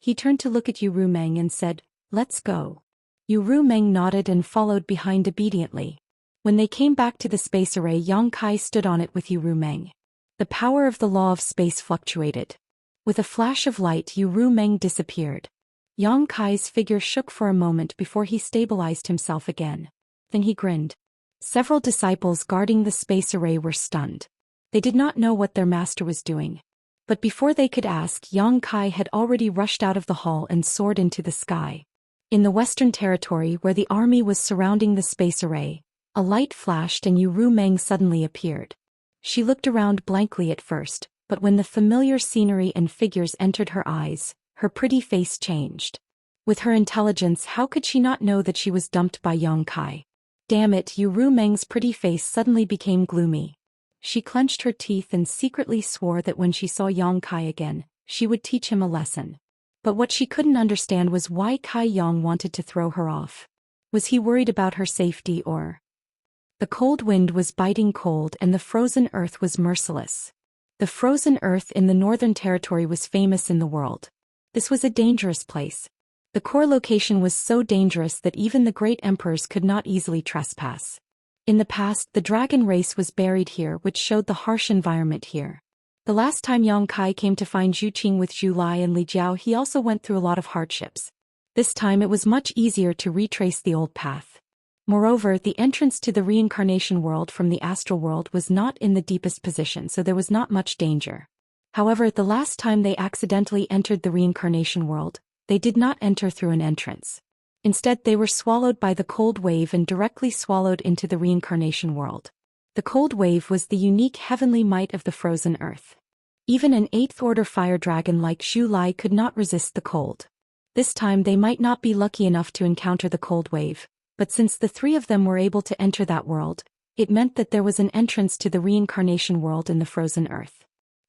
He turned to look at Yu Rumeng and said, "Let's go." Yu Rumeng nodded and followed behind obediently. When they came back to the space array, Yang Kai stood on it with Yu Rumeng. The power of the law of space fluctuated. With a flash of light, Yu Rumeng disappeared. Yang Kai's figure shook for a moment before he stabilized himself again. Then he grinned. Several disciples guarding the space array were stunned. They did not know what their master was doing. But before they could ask, Yang Kai had already rushed out of the hall and soared into the sky. In the Western Territory, where the army was surrounding the space array, a light flashed and Yu Rumeng suddenly appeared. She looked around blankly at first, but when the familiar scenery and figures entered her eyes, her pretty face changed. With her intelligence, how could she not know that she was dumped by Yang Kai? Damn it, Yu Rumeng's pretty face suddenly became gloomy. She clenched her teeth and secretly swore that when she saw Yang Kai again, she would teach him a lesson. But what she couldn't understand was why Kai Yang wanted to throw her off. Was he worried about her safety or... The cold wind was biting cold and the frozen earth was merciless. The frozen earth in the Northern Territory was famous in the world. This was a dangerous place. The core location was so dangerous that even the great emperors could not easily trespass. In the past, the dragon race was buried here, which showed the harsh environment here. The last time Yang Kai came to find Zhu Qing with Zhu Lai and Li Jiao, he also went through a lot of hardships. This time it was much easier to retrace the old path. Moreover, the entrance to the reincarnation world from the astral world was not in the deepest position, so there was not much danger. However, the last time they accidentally entered the reincarnation world, they did not enter through an entrance. Instead, they were swallowed by the cold wave and directly swallowed into the reincarnation world. The cold wave was the unique heavenly might of the frozen earth. Even an 8th order fire dragon like Zhu Lai could not resist the cold. This time they might not be lucky enough to encounter the cold wave, but since the three of them were able to enter that world, it meant that there was an entrance to the reincarnation world in the frozen earth.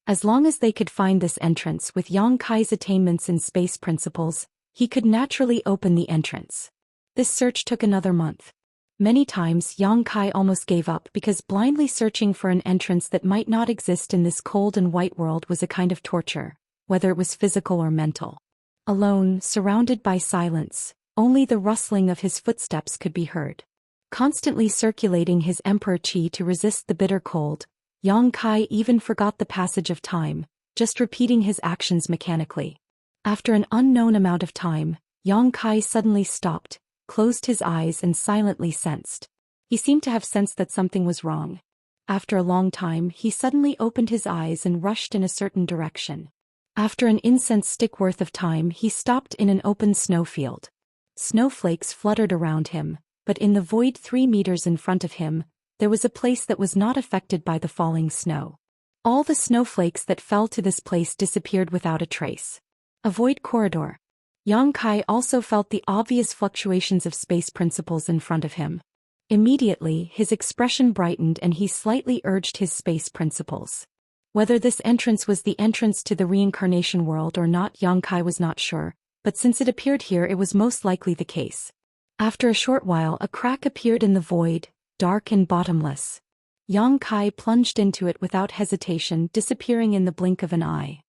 As long as they could find this entrance with Yang Kai's attainments in space principles, he could naturally open the entrance. This search took another month. Many times Yang Kai almost gave up because blindly searching for an entrance that might not exist in this cold and white world was a kind of torture, whether it was physical or mental. Alone, surrounded by silence, only the rustling of his footsteps could be heard. Constantly circulating his emperor qi to resist the bitter cold, Yang Kai even forgot the passage of time, just repeating his actions mechanically. After an unknown amount of time, Yang Kai suddenly stopped, closed his eyes and silently sensed. He seemed to have sensed that something was wrong. After a long time, he suddenly opened his eyes and rushed in a certain direction. After an incense stick worth of time, he stopped in an open snowfield. Snowflakes fluttered around him, but in the void 3 meters in front of him, there was a place that was not affected by the falling snow. All the snowflakes that fell to this place disappeared without a trace. A void corridor. Yang Kai also felt the obvious fluctuations of space principles in front of him. Immediately, his expression brightened and he slightly urged his space principles. Whether this entrance was the entrance to the reincarnation world or not, Yang Kai was not sure, but since it appeared here, it was most likely the case. After a short while, a crack appeared in the void, dark and bottomless. Yang Kai plunged into it without hesitation, disappearing in the blink of an eye.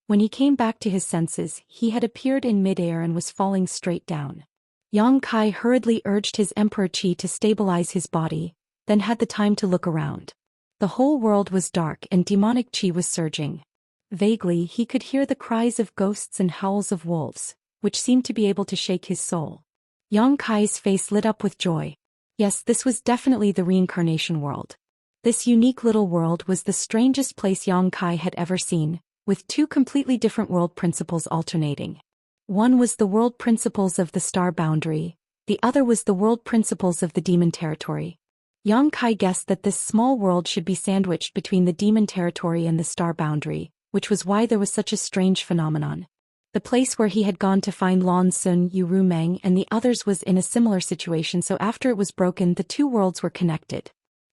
When he came back to his senses, he had appeared in midair and was falling straight down. Yang Kai hurriedly urged his emperor qi to stabilize his body, then had the time to look around. The whole world was dark and demonic qi was surging. Vaguely, he could hear the cries of ghosts and howls of wolves, which seemed to be able to shake his soul. Yang Kai's face lit up with joy. Yes, this was definitely the reincarnation world. This unique little world was the strangest place Yang Kai had ever seen, with 2 completely different world principles alternating. One was the world principles of the star boundary, The other was the world principles of the demon territory. Yang Kai guessed that this small world should be sandwiched between the demon territory and the star boundary, which was why there was such a strange phenomenon. The place where he had gone to find Lan Sun, Yu Rumeng and the others was in a similar situation, so after it was broken the two worlds were connected.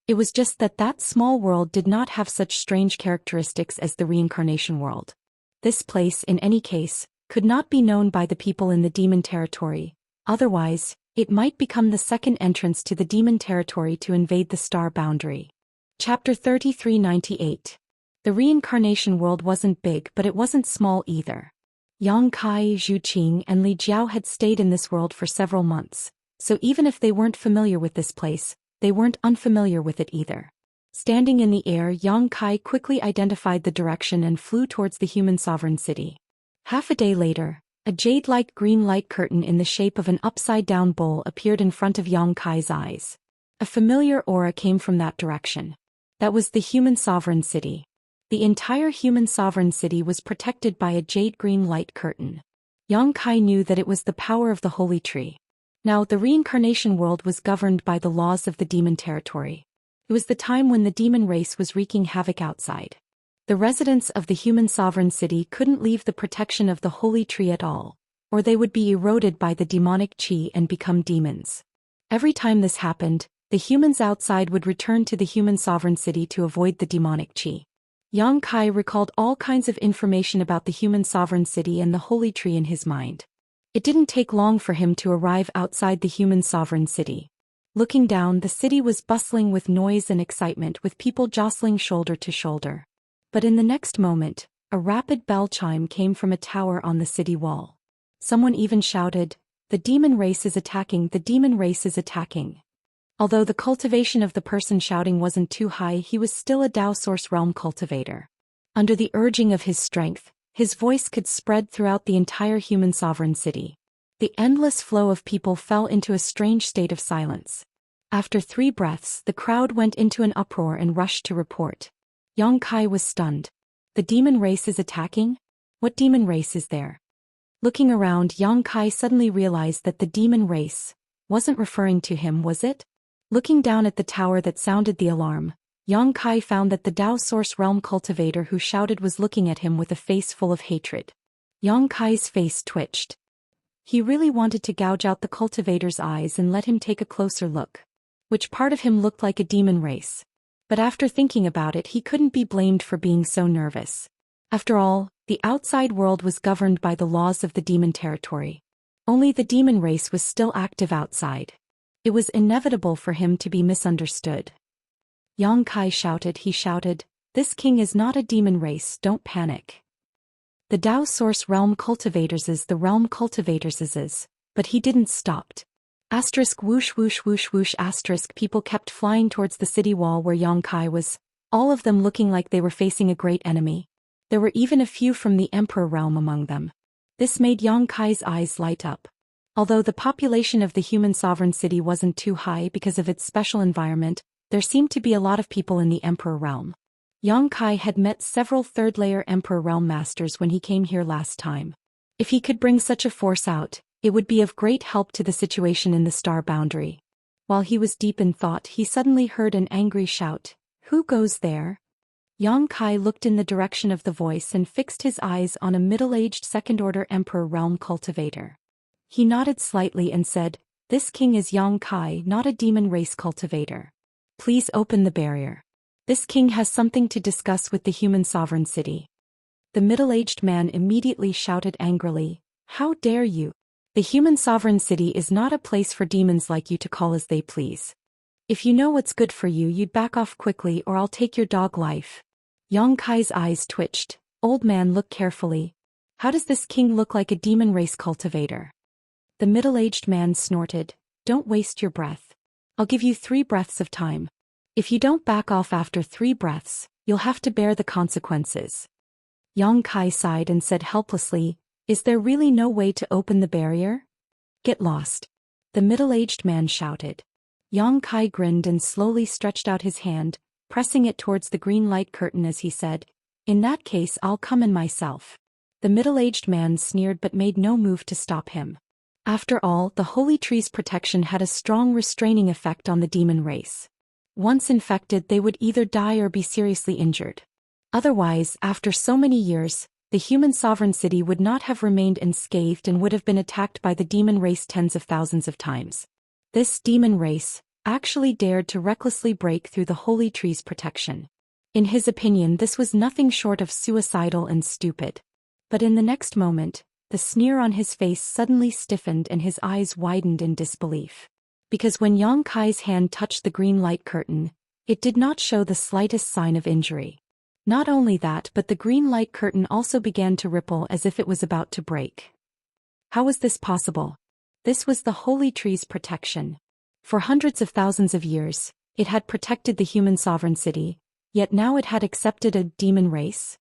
It was just that that small world did not have such strange characteristics as the reincarnation world. This place, in any case, could not be known by the people in the demon territory, otherwise, it might become the second entrance to the demon territory to invade the star boundary. Chapter 3398. The reincarnation world wasn't big, but it wasn't small either. Yang Kai, Zhu Qing and Li Jiao had stayed in this world for several months, so even if they weren't familiar with this place, they weren't unfamiliar with it either. Standing in the air, Yang Kai quickly identified the direction and flew towards the human sovereign city. Half a day later, a jade-like green light curtain in the shape of an upside-down bowl appeared in front of Yang Kai's eyes. A familiar aura came from that direction. That was the human sovereign city. The entire human sovereign city was protected by a jade-green light curtain. Yang Kai knew that it was the power of the holy tree. Now, the reincarnation world was governed by the laws of the demon territory. It was the time when the demon race was wreaking havoc outside. The residents of the human sovereign city couldn't leave the protection of the holy tree at all, or they would be eroded by the demonic chi and become demons. Every time this happened, the humans outside would return to the human sovereign city to avoid the demonic chi. Yang Kai recalled all kinds of information about the human sovereign city and the holy tree in his mind. It didn't take long for him to arrive outside the human sovereign city. Looking down, the city was bustling with noise and excitement, with people jostling shoulder to shoulder. But in the next moment, a rapid bell chime came from a tower on the city wall. Someone even shouted, "The demon race is attacking, the demon race is attacking." Although the cultivation of the person shouting wasn't too high, he was still a Dao Source Realm cultivator. Under the urging of his strength, his voice could spread throughout the entire human sovereign city. The endless flow of people fell into a strange state of silence. After 3 breaths, the crowd went into an uproar and rushed to report. Yang Kai was stunned. The demon race is attacking? What demon race is there? Looking around, Yang Kai suddenly realized that the demon race wasn't referring to him, was it? Looking down at the tower that sounded the alarm, Yang Kai found that the Dao Source Realm cultivator who shouted was looking at him with a face full of hatred. Yang Kai's face twitched. He really wanted to gouge out the cultivator's eyes and let him take a closer look. Which part of him looked like a demon race? But after thinking about it, he couldn't be blamed for being so nervous. After all, the outside world was governed by the laws of the demon territory. Only the demon race was still active outside. It was inevitable for him to be misunderstood. Yang Kai shouted, "This king is not a demon race, don't panic. The Dao Source Realm cultivators is the realm cultivators is," but he didn't stop. Asterisk whoosh whoosh whoosh whoosh asterisk people kept flying towards the city wall where Yang Kai was, all of them looking like they were facing a great enemy. There were even a few from the Emperor realm among them. This made Yang Kai's eyes light up. Although the population of the human sovereign city wasn't too high because of its special environment, there seemed to be a lot of people in the Emperor realm. Yang Kai had met several third-layer Emperor realm masters when he came here last time. If he could bring such a force out, it would be of great help to the situation in the star boundary. While he was deep in thought, he suddenly heard an angry shout. "Who goes there?" Yang Kai looked in the direction of the voice and fixed his eyes on a middle-aged second-order Emperor realm cultivator. He nodded slightly and said, "This king is Yang Kai, not a demon race cultivator. Please open the barrier. This king has something to discuss with the human sovereign city." The middle-aged man immediately shouted angrily, "How dare you? The human sovereign city is not a place for demons like you to call as they please. If you know what's good for you, you'd back off quickly or I'll take your dog life." Yang Kai's eyes twitched. "Old man, look carefully. How does this king look like a demon race cultivator?" The middle-aged man snorted, "Don't waste your breath. I'll give you 3 breaths of time. If you don't back off after 3 breaths, you'll have to bear the consequences." Yang Kai sighed and said helplessly, "Is there really no way to open the barrier?" "Get lost," the middle-aged man shouted. Yang Kai grinned and slowly stretched out his hand, pressing it towards the green light curtain as he said, "In that case I'll come in myself." The middle-aged man sneered but made no move to stop him. After all, the holy tree's protection had a strong restraining effect on the demon race. Once infected, they would either die or be seriously injured. Otherwise, after so many years, the human sovereign city would not have remained unscathed and would have been attacked by the demon race tens of thousands of times. This demon race actually dared to recklessly break through the holy tree's protection. In his opinion, this was nothing short of suicidal and stupid. But in the next moment, the sneer on his face suddenly stiffened and his eyes widened in disbelief. Because when Yang Kai's hand touched the green light curtain, it did not show the slightest sign of injury. Not only that, but the green light curtain also began to ripple as if it was about to break. How was this possible? This was the holy tree's protection. For hundreds of thousands of years, it had protected the human sovereign city, yet now it had accepted a demon race?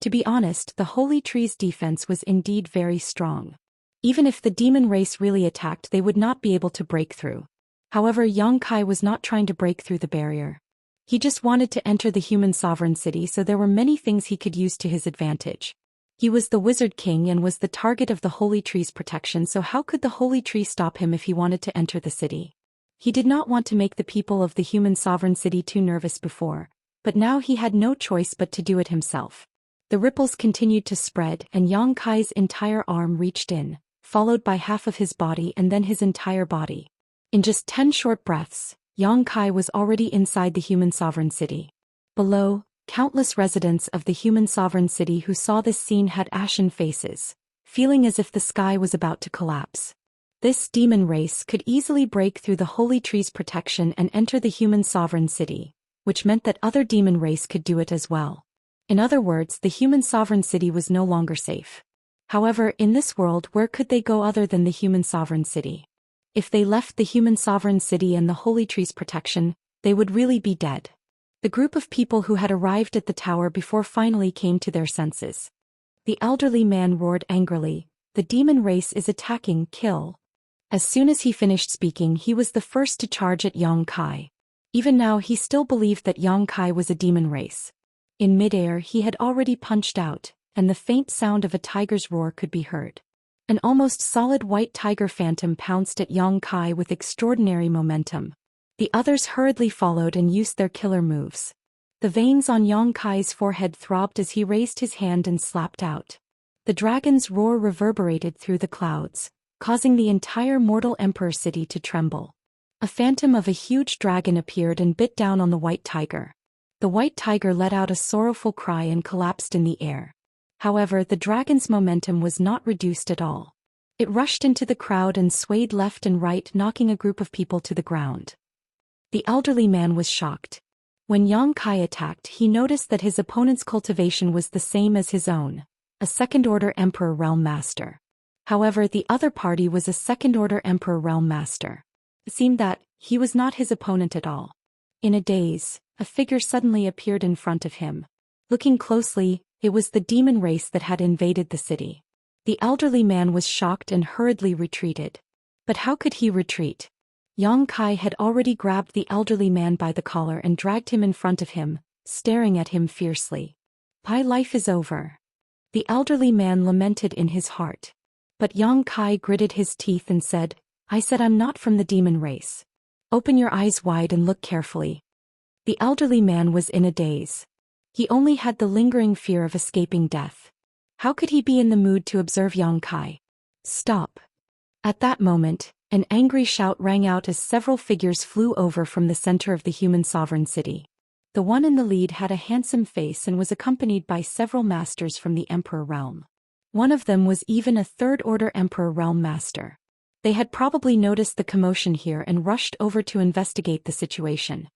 To be honest, the holy tree's defense was indeed very strong. Even if the demon race really attacked, they would not be able to break through. However, Yang Kai was not trying to break through the barrier. He just wanted to enter the human sovereign city, so there were many things he could use to his advantage. He was the wizard king and was the target of the holy tree's protection, so how could the holy tree stop him if he wanted to enter the city? He did not want to make the people of the human sovereign city too nervous before, but now he had no choice but to do it himself. The ripples continued to spread, and Yang Kai's entire arm reached in, followed by half of his body and then his entire body. In just 10 short breaths, Yang Kai was already inside the human sovereign city. Below, countless residents of the human sovereign city who saw this scene had ashen faces, feeling as if the sky was about to collapse. This demon race could easily break through the holy tree's protection and enter the human sovereign city, which meant that other demon race could do it as well. In other words, the human sovereign city was no longer safe. However, in this world, where could they go other than the human sovereign city? If they left the human sovereign city and the holy tree's protection, they would really be dead. The group of people who had arrived at the tower before finally came to their senses. The elderly man roared angrily, "The demon race is attacking, kill." As soon as he finished speaking, he was the first to charge at Yang Kai. Even now, he still believed that Yang Kai was a demon race. In midair, he had already punched out, and the faint sound of a tiger's roar could be heard. An almost solid white tiger phantom pounced at Yang Kai with extraordinary momentum. The others hurriedly followed and used their killer moves. The veins on Yang Kai's forehead throbbed as he raised his hand and slapped out. The dragon's roar reverberated through the clouds, causing the entire mortal emperor city to tremble. A phantom of a huge dragon appeared and bit down on the white tiger. The white tiger let out a sorrowful cry and collapsed in the air. However, the dragon's momentum was not reduced at all. It rushed into the crowd and swayed left and right, knocking a group of people to the ground. The elderly man was shocked. When Yang Kai attacked, he noticed that his opponent's cultivation was the same as his own, a second-order Emperor Realm Master. However, the other party was a second-order Emperor Realm Master. It seemed that he was not his opponent at all. In a daze, a figure suddenly appeared in front of him. Looking closely, it was the demon race that had invaded the city. The elderly man was shocked and hurriedly retreated. But how could he retreat? Yang Kai had already grabbed the elderly man by the collar and dragged him in front of him, staring at him fiercely. "My life is over." The elderly man lamented in his heart. But Yang Kai gritted his teeth and said, "I said I'm not from the demon race. Open your eyes wide and look carefully." The elderly man was in a daze. He only had the lingering fear of escaping death. How could he be in the mood to observe Yang Kai? "Stop." At that moment, an angry shout rang out as several figures flew over from the center of the human sovereign city. The one in the lead had a handsome face and was accompanied by several masters from the Emperor realm. One of them was even a third-order Emperor realm master. They had probably noticed the commotion here and rushed over to investigate the situation.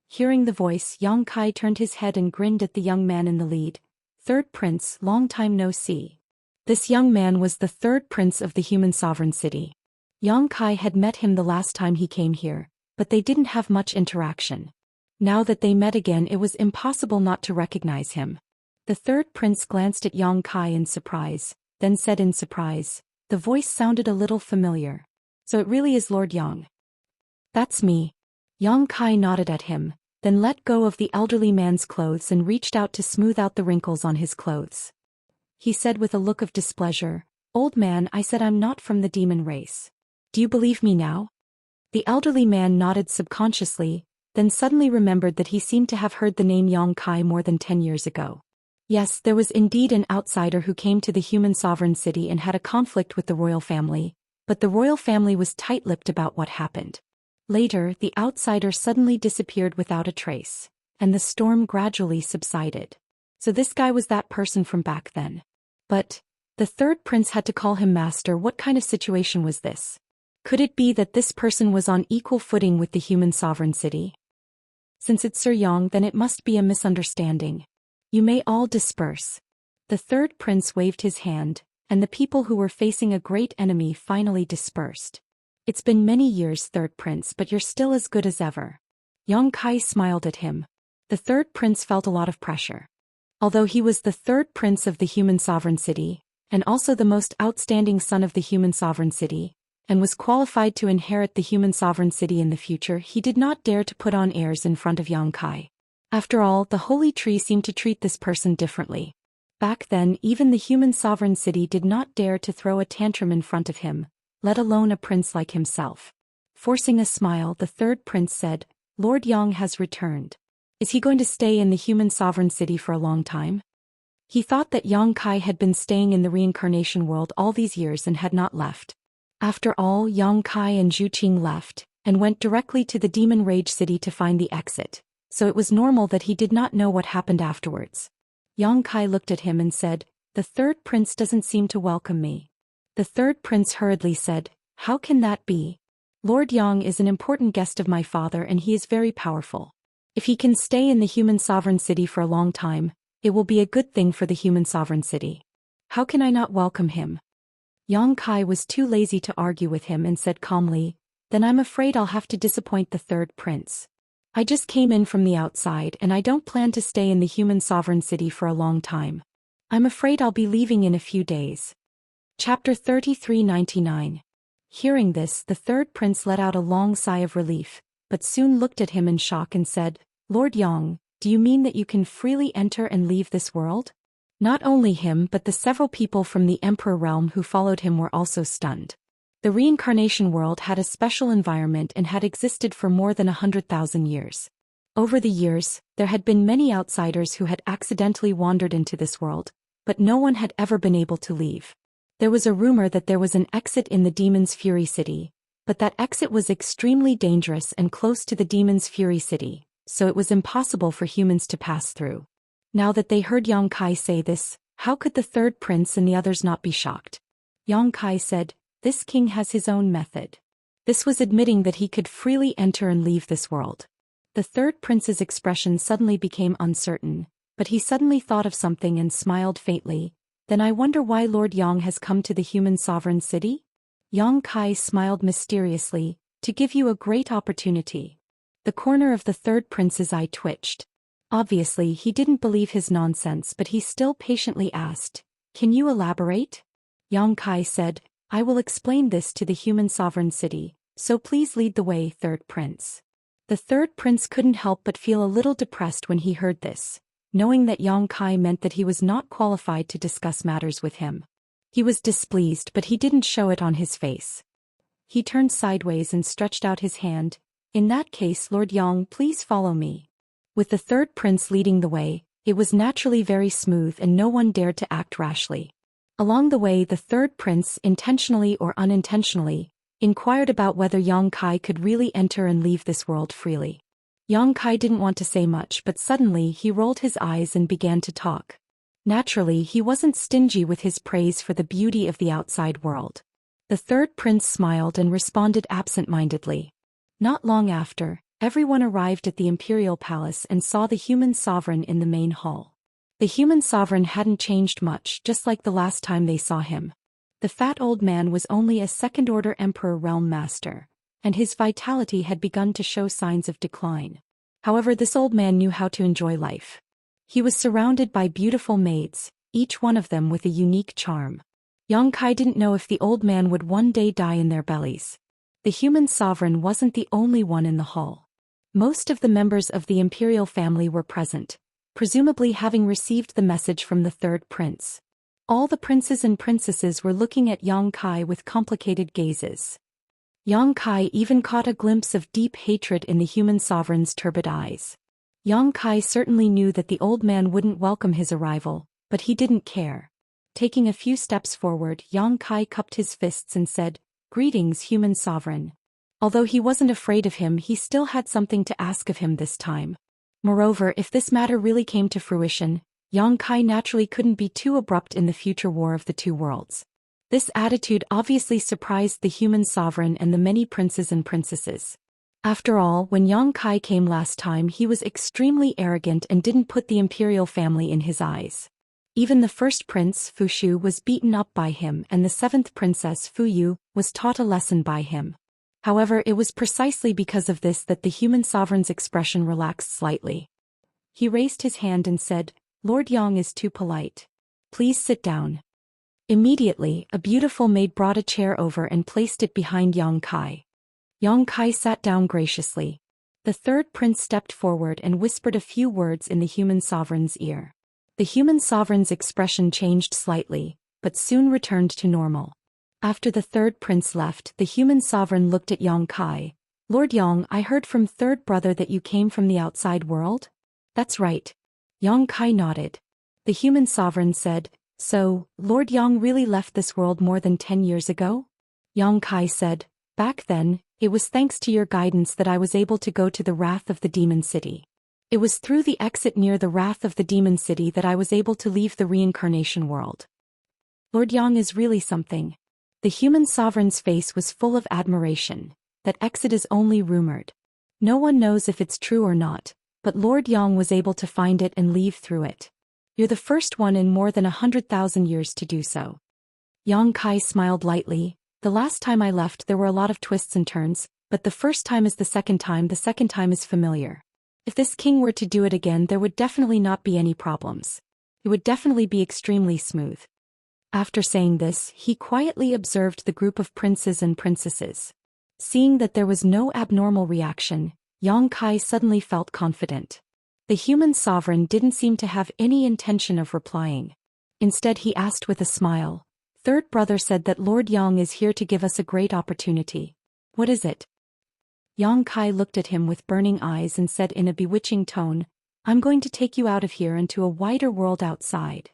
Hearing the voice, Yang Kai turned his head and grinned at the young man in the lead. "Third Prince, long time no see." This young man was the third prince of the human sovereign city. Yang Kai had met him the last time he came here, but they didn't have much interaction. Now that they met again, it was impossible not to recognize him. The third prince glanced at Yang Kai in surprise, then said in surprise, the voice sounded a little familiar. "So it really is Lord Yang." "That's me." Yang Kai nodded at him, then let go of the elderly man's clothes and reached out to smooth out the wrinkles on his clothes. He said with a look of displeasure, "Old man, I said I'm not from the demon race. Do you believe me now?" The elderly man nodded subconsciously, then suddenly remembered that he seemed to have heard the name Yang Kai more than 10 years ago. Yes, there was indeed an outsider who came to the human sovereign city and had a conflict with the royal family, but the royal family was tight-lipped about what happened. Later, the outsider suddenly disappeared without a trace, and the storm gradually subsided. So this guy was that person from back then. But the third prince had to call him master. What kind of situation was this? Could it be that this person was on equal footing with the human sovereign city? Since it's Sir Yang, then it must be a misunderstanding. You may all disperse. The third prince waved his hand, and the people who were facing a great enemy finally dispersed. It's been many years, third prince, but you're still as good as ever. Yang Kai smiled at him. The third prince felt a lot of pressure. Although he was the third prince of the human sovereign city, and also the most outstanding son of the human sovereign city, and was qualified to inherit the human sovereign city in the future, he did not dare to put on airs in front of Yang Kai. After all, the holy tree seemed to treat this person differently. Back then, even the human sovereign city did not dare to throw a tantrum in front of him, let alone a prince like himself. Forcing a smile, the third prince said, "Lord Yang has returned. Is he going to stay in the human sovereign city for a long time?" He thought that Yang Kai had been staying in the reincarnation world all these years and had not left. After all, Yang Kai and Zhu Xian left, and went directly to the demon rage city to find the exit, so it was normal that he did not know what happened afterwards. Yang Kai looked at him and said, "The third prince doesn't seem to welcome me." The third prince hurriedly said, "How can that be? Lord Yang is an important guest of my father and he is very powerful. If he can stay in the human sovereign city for a long time, it will be a good thing for the human sovereign city. How can I not welcome him?" Yang Kai was too lazy to argue with him and said calmly, "Then I'm afraid I'll have to disappoint the third prince. I just came in from the outside and I don't plan to stay in the human sovereign city for a long time. I'm afraid I'll be leaving in a few days." Chapter 3399. Hearing this, the third prince let out a long sigh of relief, but soon looked at him in shock and said, "Lord Yang, do you mean that you can freely enter and leave this world?" Not only him but the several people from the Emperor realm who followed him were also stunned. The reincarnation world had a special environment and had existed for more than 100,000 years. Over the years, there had been many outsiders who had accidentally wandered into this world, but no one had ever been able to leave. There was a rumor that there was an exit in the Demon's Fury City, but that exit was extremely dangerous and close to the Demon's Fury City, so it was impossible for humans to pass through. Now that they heard Yang Kai say this, how could the third prince and the others not be shocked? Yang Kai said, "This king has his own method." This was admitting that he could freely enter and leave this world. The third prince's expression suddenly became uncertain, but he suddenly thought of something and smiled faintly. "Then I wonder why Lord Yang has come to the human sovereign city?" Yang Kai smiled mysteriously, "To give you a great opportunity." The corner of the third prince's eye twitched. Obviously, he didn't believe his nonsense, but he still patiently asked, "Can you elaborate?" Yang Kai said, "I will explain this to the human sovereign city, so please lead the way, third prince." The third prince couldn't help but feel a little depressed when he heard this, knowing that Yang Kai meant that he was not qualified to discuss matters with him. He was displeased, but he didn't show it on his face. He turned sideways and stretched out his hand. "In that case, Lord Yang, please follow me." With the third prince leading the way, it was naturally very smooth and no one dared to act rashly. Along the way, the third prince, intentionally or unintentionally, inquired about whether Yang Kai could really enter and leave this world freely. Yang Kai didn't want to say much, but suddenly he rolled his eyes and began to talk. Naturally, he wasn't stingy with his praise for the beauty of the outside world. The third prince smiled and responded absent-mindedly. Not long after, everyone arrived at the imperial palace and saw the human sovereign in the main hall. The human sovereign hadn't changed much, just like the last time they saw him. The fat old man was only a second-order emperor realm master, and his vitality had begun to show signs of decline. However, this old man knew how to enjoy life. He was surrounded by beautiful maids, each one of them with a unique charm. Yang Kai didn't know if the old man would one day die in their bellies. The human sovereign wasn't the only one in the hall. Most of the members of the imperial family were present, presumably having received the message from the third prince. All the princes and princesses were looking at Yang Kai with complicated gazes. Yang Kai even caught a glimpse of deep hatred in the human sovereign's turbid eyes. Yang Kai certainly knew that the old man wouldn't welcome his arrival, but he didn't care. Taking a few steps forward, Yang Kai cupped his fists and said, "Greetings, human sovereign." Although he wasn't afraid of him, he still had something to ask of him this time. Moreover, if this matter really came to fruition, Yang Kai naturally couldn't be too abrupt in the future war of the two worlds. This attitude obviously surprised the human sovereign and the many princes and princesses. After all, when Yang Kai came last time, he was extremely arrogant and didn't put the imperial family in his eyes. Even the first prince, Fu Shu, was beaten up by him, and the seventh princess, Fu Yu, was taught a lesson by him. However, it was precisely because of this that the human sovereign's expression relaxed slightly. He raised his hand and said, "Lord Yang is too polite. Please sit down." Immediately, a beautiful maid brought a chair over and placed it behind Yang Kai. Yang Kai sat down graciously. The third prince stepped forward and whispered a few words in the human sovereign's ear. The human sovereign's expression changed slightly, but soon returned to normal. After the third prince left, the human sovereign looked at Yang Kai. "Lord Yang, I heard from third brother that you came from the outside world?" "That's right." Yang Kai nodded. The human sovereign said, "So, Lord Yang really left this world more than 10 years ago?" Yang Kai said, "Back then, it was thanks to your guidance that I was able to go to the Wrath of the Demon City. It was through the exit near the Wrath of the Demon City that I was able to leave the reincarnation world." Lord Yang is really something. The human sovereign's face was full of admiration. That exit is only rumored. No one knows if it's true or not, but Lord Yang was able to find it and leave through it. You're the first one in more than 100,000 years to do so. Yang Kai smiled lightly. "The last time I left there were a lot of twists and turns, but the first time is the second time is familiar. If this king were to do it again, there would definitely not be any problems. It would definitely be extremely smooth." After saying this, he quietly observed the group of princes and princesses. Seeing that there was no abnormal reaction, Yang Kai suddenly felt confident. The human sovereign didn't seem to have any intention of replying. Instead, he asked with a smile, "Third brother said that Lord Yang is here to give us a great opportunity. What is it?" Yang Kai looked at him with burning eyes and said in a bewitching tone, "I'm going to take you out of here into a wider world outside."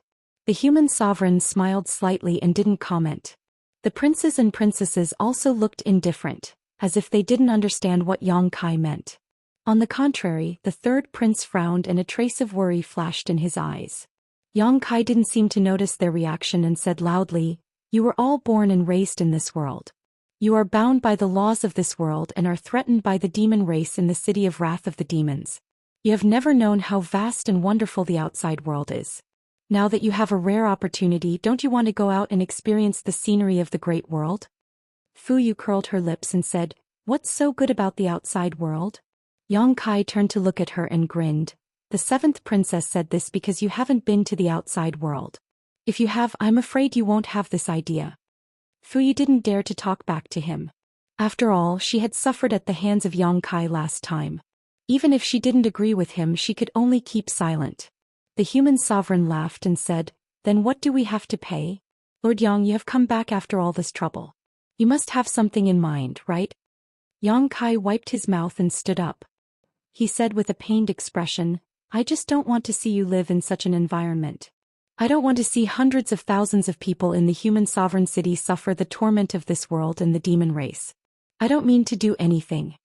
The human sovereign smiled slightly and didn't comment. The princes and princesses also looked indifferent, as if they didn't understand what Yang Kai meant. On the contrary, the third prince frowned and a trace of worry flashed in his eyes. Yang Kai didn't seem to notice their reaction and said loudly, "You were all born and raised in this world. You are bound by the laws of this world and are threatened by the demon race in the city of Wrath of the Demons. You have never known how vast and wonderful the outside world is. Now that you have a rare opportunity, don't you want to go out and experience the scenery of the great world?" Fu Yu curled her lips and said, "What's so good about the outside world?" Yang Kai turned to look at her and grinned. "The seventh princess said this because you haven't been to the outside world. If you have, I'm afraid you won't have this idea." Fu Yu didn't dare to talk back to him. After all, she had suffered at the hands of Yang Kai last time. Even if she didn't agree with him, she could only keep silent. The human sovereign laughed and said, "Then what do we have to pay? Lord Yang, you have come back after all this trouble. You must have something in mind, right?" Yang Kai wiped his mouth and stood up. He said with a pained expression, "I just don't want to see you live in such an environment. I don't want to see hundreds of thousands of people in the human sovereign city suffer the torment of this world and the demon race. I don't mean to do anything."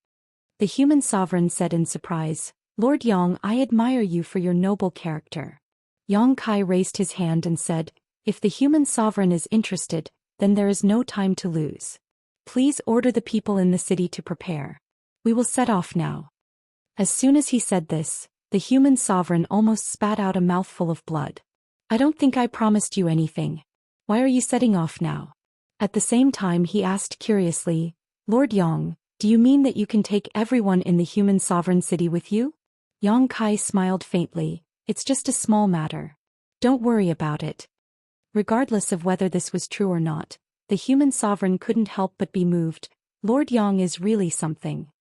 The human sovereign said in surprise, "Lord Yang, I admire you for your noble character." Yang Kai raised his hand and said, "If the human sovereign is interested, then there is no time to lose. Please order the people in the city to prepare. We will set off now." As soon as he said this, the human sovereign almost spat out a mouthful of blood. "I don't think I promised you anything. Why are you setting off now?" At the same time he asked curiously, "Lord Yang, do you mean that you can take everyone in the human sovereign city with you?" Yang Kai smiled faintly, "It's just a small matter. Don't worry about it." Regardless of whether this was true or not, the human sovereign couldn't help but be moved. Lord Yang is really something.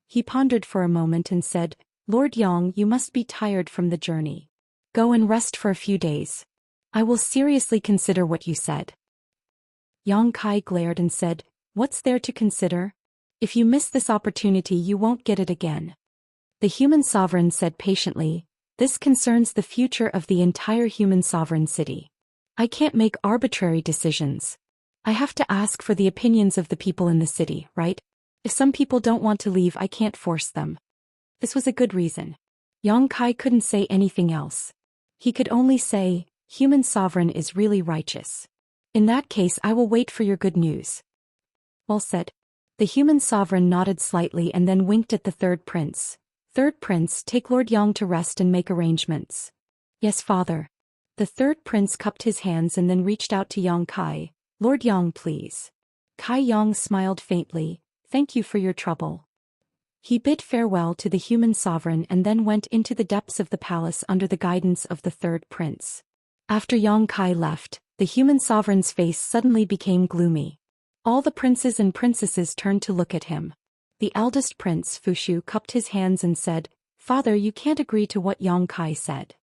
He pondered for a moment and said, "Lord Yang, you must be tired from the journey. Go and rest for a few days. I will seriously consider what you said. Yang Kai glared and said, "What's there to consider? If you miss this opportunity you won't get it again." The human sovereign said patiently, "This concerns the future of the entire human sovereign city. I can't make arbitrary decisions. I have to ask for the opinions of the people in the city, right? If some people don't want to leave I can't force them." This was a good reason. Yang Kai couldn't say anything else. He could only say, "Human sovereign is really righteous. In that case I will wait for your good news." Well said. The human sovereign nodded slightly and then winked at the third prince. "Third prince, take Lord Yang to rest and make arrangements." "Yes, father." The third prince cupped his hands and then reached out to Yang Kai. "Lord Yang, please." Kai Yang smiled faintly. "Thank you for your trouble." He bid farewell to the human sovereign and then went into the depths of the palace under the guidance of the third prince. After Yang Kai left, the human sovereign's face suddenly became gloomy. All the princes and princesses turned to look at him. The eldest prince, Fushu, cupped his hands and said, "Father, you can't agree to what Yang Kai said."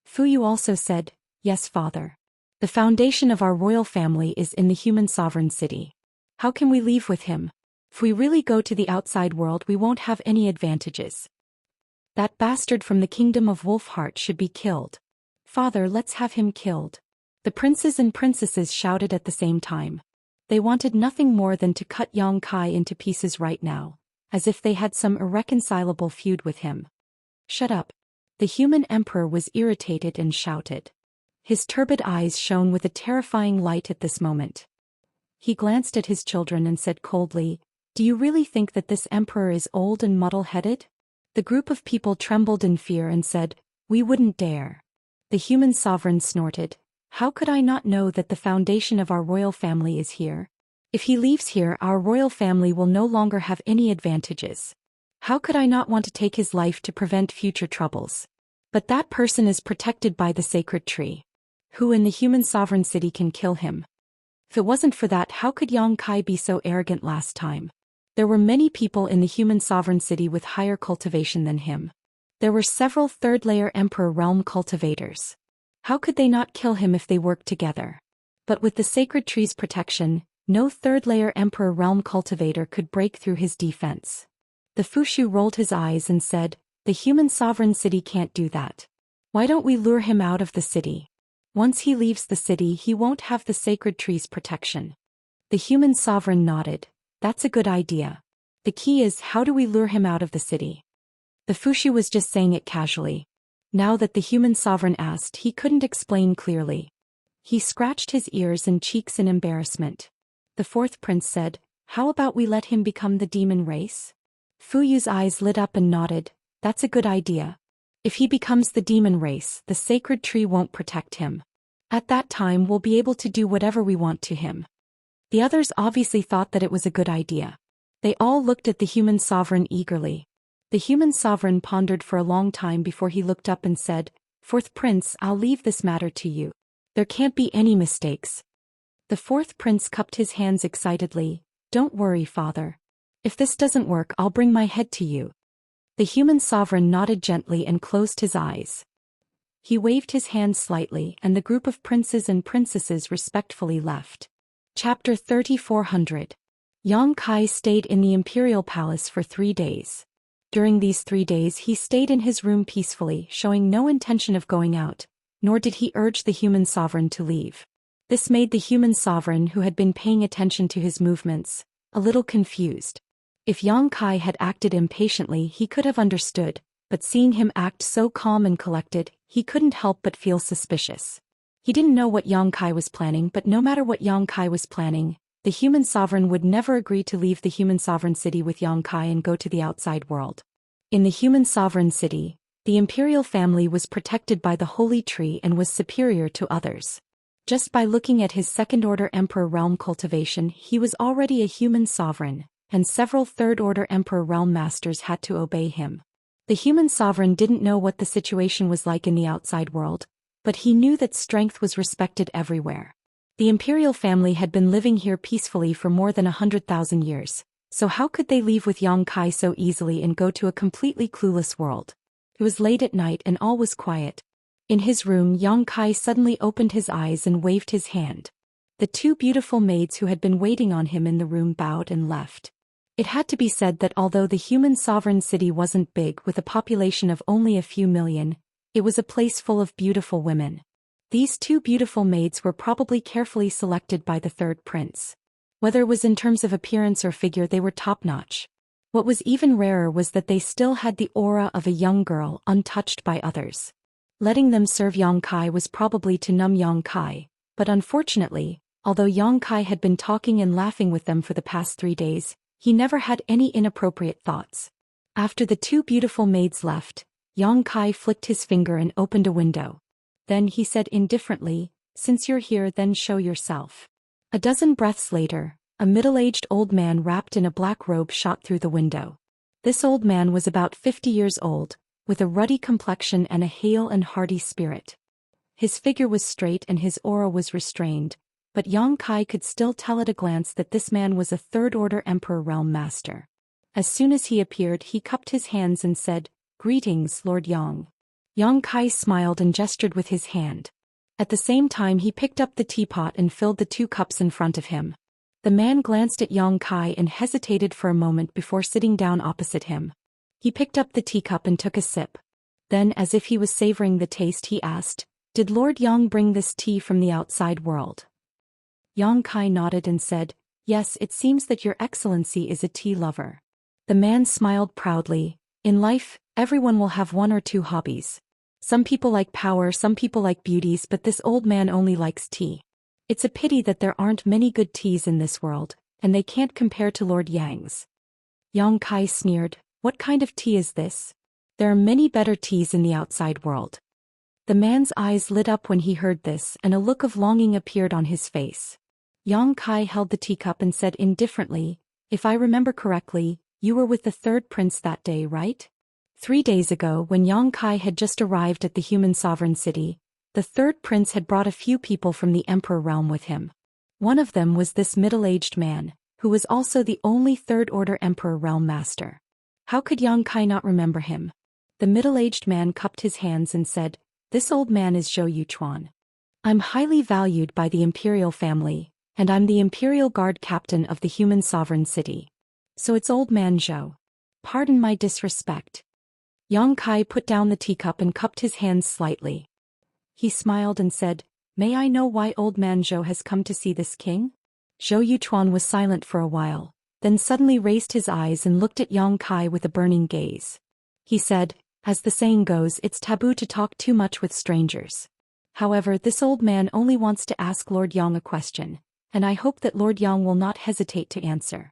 Fuyu also said, "Yes, father. The foundation of our royal family is in the human sovereign city. How can we leave with him? If we really go to the outside world we won't have any advantages. That bastard from the kingdom of Wolfheart should be killed. Father, let's have him killed." The princes and princesses shouted at the same time. They wanted nothing more than to cut Yang Kai into pieces right now, as if they had some irreconcilable feud with him. "Shut up." The human emperor was irritated and shouted. His turbid eyes shone with a terrifying light at this moment. He glanced at his children and said coldly, "Do you really think that this emperor is old and muddle-headed?" The group of people trembled in fear and said, "We wouldn't dare." The human sovereign snorted, "How could I not know that the foundation of our royal family is here? If he leaves here our royal family will no longer have any advantages. How could I not want to take his life to prevent future troubles? But that person is protected by the sacred tree. Who in the human sovereign city can kill him? If it wasn't for that, how could Yang Kai be so arrogant last time?" There were many people in the human sovereign city with higher cultivation than him. There were several third-layer emperor realm cultivators. How could they not kill him if they worked together? But with the sacred tree's protection, no third-layer emperor realm cultivator could break through his defense. The Fushu rolled his eyes and said, "The human sovereign city can't do that. Why don't we lure him out of the city? Once he leaves the city he won't have the sacred tree's protection." The human sovereign nodded. "That's a good idea. The key is, how do we lure him out of the city?" The Fushu was just saying it casually. Now that the human sovereign asked, he couldn't explain clearly. He scratched his ears and cheeks in embarrassment. The fourth prince said, "How about we let him become the demon race?" Fuyu's eyes lit up and nodded. "That's a good idea. If he becomes the demon race, the sacred tree won't protect him. At that time we'll be able to do whatever we want to him." The others obviously thought that it was a good idea. They all looked at the human sovereign eagerly. The human sovereign pondered for a long time before he looked up and said, "Fourth prince, I'll leave this matter to you. There can't be any mistakes." The fourth prince cupped his hands excitedly. "Don't worry, father. If this doesn't work I'll bring my head to you." The human sovereign nodded gently and closed his eyes. He waved his hand slightly and the group of princes and princesses respectfully left. Chapter 3400. Yang Kai stayed in the imperial palace for 3 days. During these 3 days he stayed in his room peacefully, showing no intention of going out, nor did he urge the human sovereign to leave. This made the human sovereign, who had been paying attention to his movements, a little confused. If Yang Kai had acted impatiently he could have understood, but seeing him act so calm and collected, he couldn't help but feel suspicious. He didn't know what Yang Kai was planning, but no matter what Yang Kai was planning, the human sovereign would never agree to leave the human sovereign city with Yang Kai and go to the outside world. In the human sovereign city, the imperial family was protected by the holy tree and was superior to others. Just by looking at his second-order emperor realm cultivation he was already a human sovereign, and several third-order emperor realm masters had to obey him. The human sovereign didn't know what the situation was like in the outside world, but he knew that strength was respected everywhere. The imperial family had been living here peacefully for more than 100,000 years, so how could they leave with Yang Kai so easily and go to a completely clueless world? It was late at night and all was quiet. In his room, Yang Kai suddenly opened his eyes and waved his hand. The two beautiful maids who had been waiting on him in the room bowed and left. It had to be said that although the human sovereign city wasn't big with a population of only a few million, it was a place full of beautiful women. These two beautiful maids were probably carefully selected by the third prince. Whether it was in terms of appearance or figure, they were top-notch. What was even rarer was that they still had the aura of a young girl, untouched by others. Letting them serve Yang Kai was probably to numb Yang Kai, but unfortunately, although Yang Kai had been talking and laughing with them for the past 3 days, he never had any inappropriate thoughts. After the two beautiful maids left, Yang Kai flicked his finger and opened a window. Then he said indifferently, "Since you're here, then show yourself." A dozen breaths later, a middle-aged old man wrapped in a black robe shot through the window. This old man was about 50 years old, with a ruddy complexion and a hale and hearty spirit. His figure was straight and his aura was restrained, but Yang Kai could still tell at a glance that this man was a third-order Emperor Realm Master. As soon as he appeared, he cupped his hands and said, "Greetings, Lord Yang." Yang Kai smiled and gestured with his hand. At the same time, he picked up the teapot and filled the 2 cups in front of him. The man glanced at Yang Kai and hesitated for a moment before sitting down opposite him. He picked up the teacup and took a sip. Then, as if he was savoring the taste, he asked, "Did Lord Yang bring this tea from the outside world?" Yang Kai nodded and said, "Yes, it seems that your excellency is a tea lover." The man smiled proudly. In life, everyone will have 1 or 2 hobbies. Some people like power, some people like beauties, but this old man only likes tea. It's a pity that there aren't many good teas in this world, and they can't compare to Lord Yang's. Yang Kai sneered, "What kind of tea is this? There are many better teas in the outside world." The man's eyes lit up when he heard this, and a look of longing appeared on his face. Yang Kai held the teacup and said indifferently, "If I remember correctly, you were with the third prince that day, right?" 3 days ago, when Yang Kai had just arrived at the human sovereign city, the third prince had brought a few people from the Emperor realm with him. One of them was this middle-aged man, who was also the only third-order Emperor realm master. How could Yang Kai not remember him? The middle-aged man cupped his hands and said, "This old man is Zhou Xian. I'm highly valued by the imperial family, and I'm the imperial guard captain of the human sovereign city. So it's old man Zhou. Pardon my disrespect." Yang Kai put down the teacup and cupped his hands slightly. He smiled and said, "May I know why old man Zhou has come to see this king?" Zhou Yuchuan was silent for a while, then suddenly raised his eyes and looked at Yang Kai with a burning gaze. He said, "As the saying goes, it's taboo to talk too much with strangers. However, this old man only wants to ask Lord Yang a question, and I hope that Lord Yang will not hesitate to answer."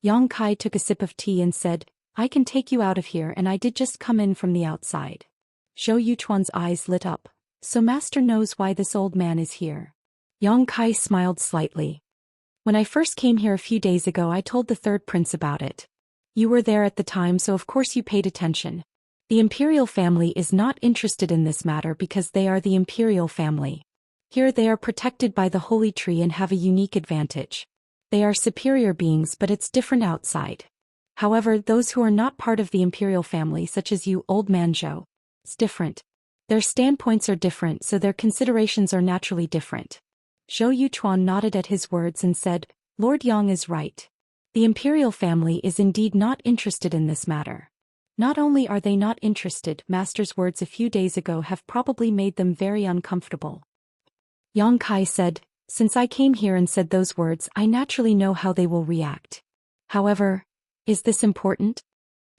Yang Kai took a sip of tea and said, "I can take you out of here, and I did just come in from the outside." Zhou Yuchuan's eyes lit up. "So master knows why this old man is here." Yang Kai smiled slightly. "When I first came here a few days ago, I told the third prince about it. You were there at the time, so of course you paid attention. The imperial family is not interested in this matter because they are the imperial family. Here they are protected by the holy tree and have a unique advantage. They are superior beings, but it's different outside. However, those who are not part of the imperial family, such as you, old man Zhou, it's different. Their standpoints are different, so their considerations are naturally different." Zhou Yuchuan nodded at his words and said, "Lord Yang is right. The imperial family is indeed not interested in this matter. Not only are they not interested, master's words a few days ago have probably made them very uncomfortable." Yang Kai said, "Since I came here and said those words, I naturally know how they will react. However, is this important?"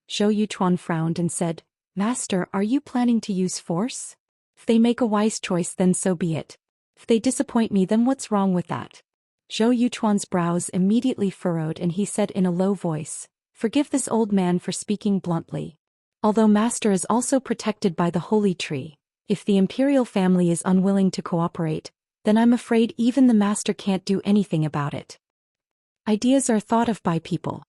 Zhou Yuchuan frowned and said, "Master, are you planning to use force? If they make a wise choice, then so be it. If they disappoint me, then what's wrong with that?" Zhou Yuchuan's brows immediately furrowed and he said in a low voice, "Forgive this old man for speaking bluntly. Although master is also protected by the holy tree, if the imperial family is unwilling to cooperate, then I'm afraid even the master can't do anything about it. Ideas are thought of by people."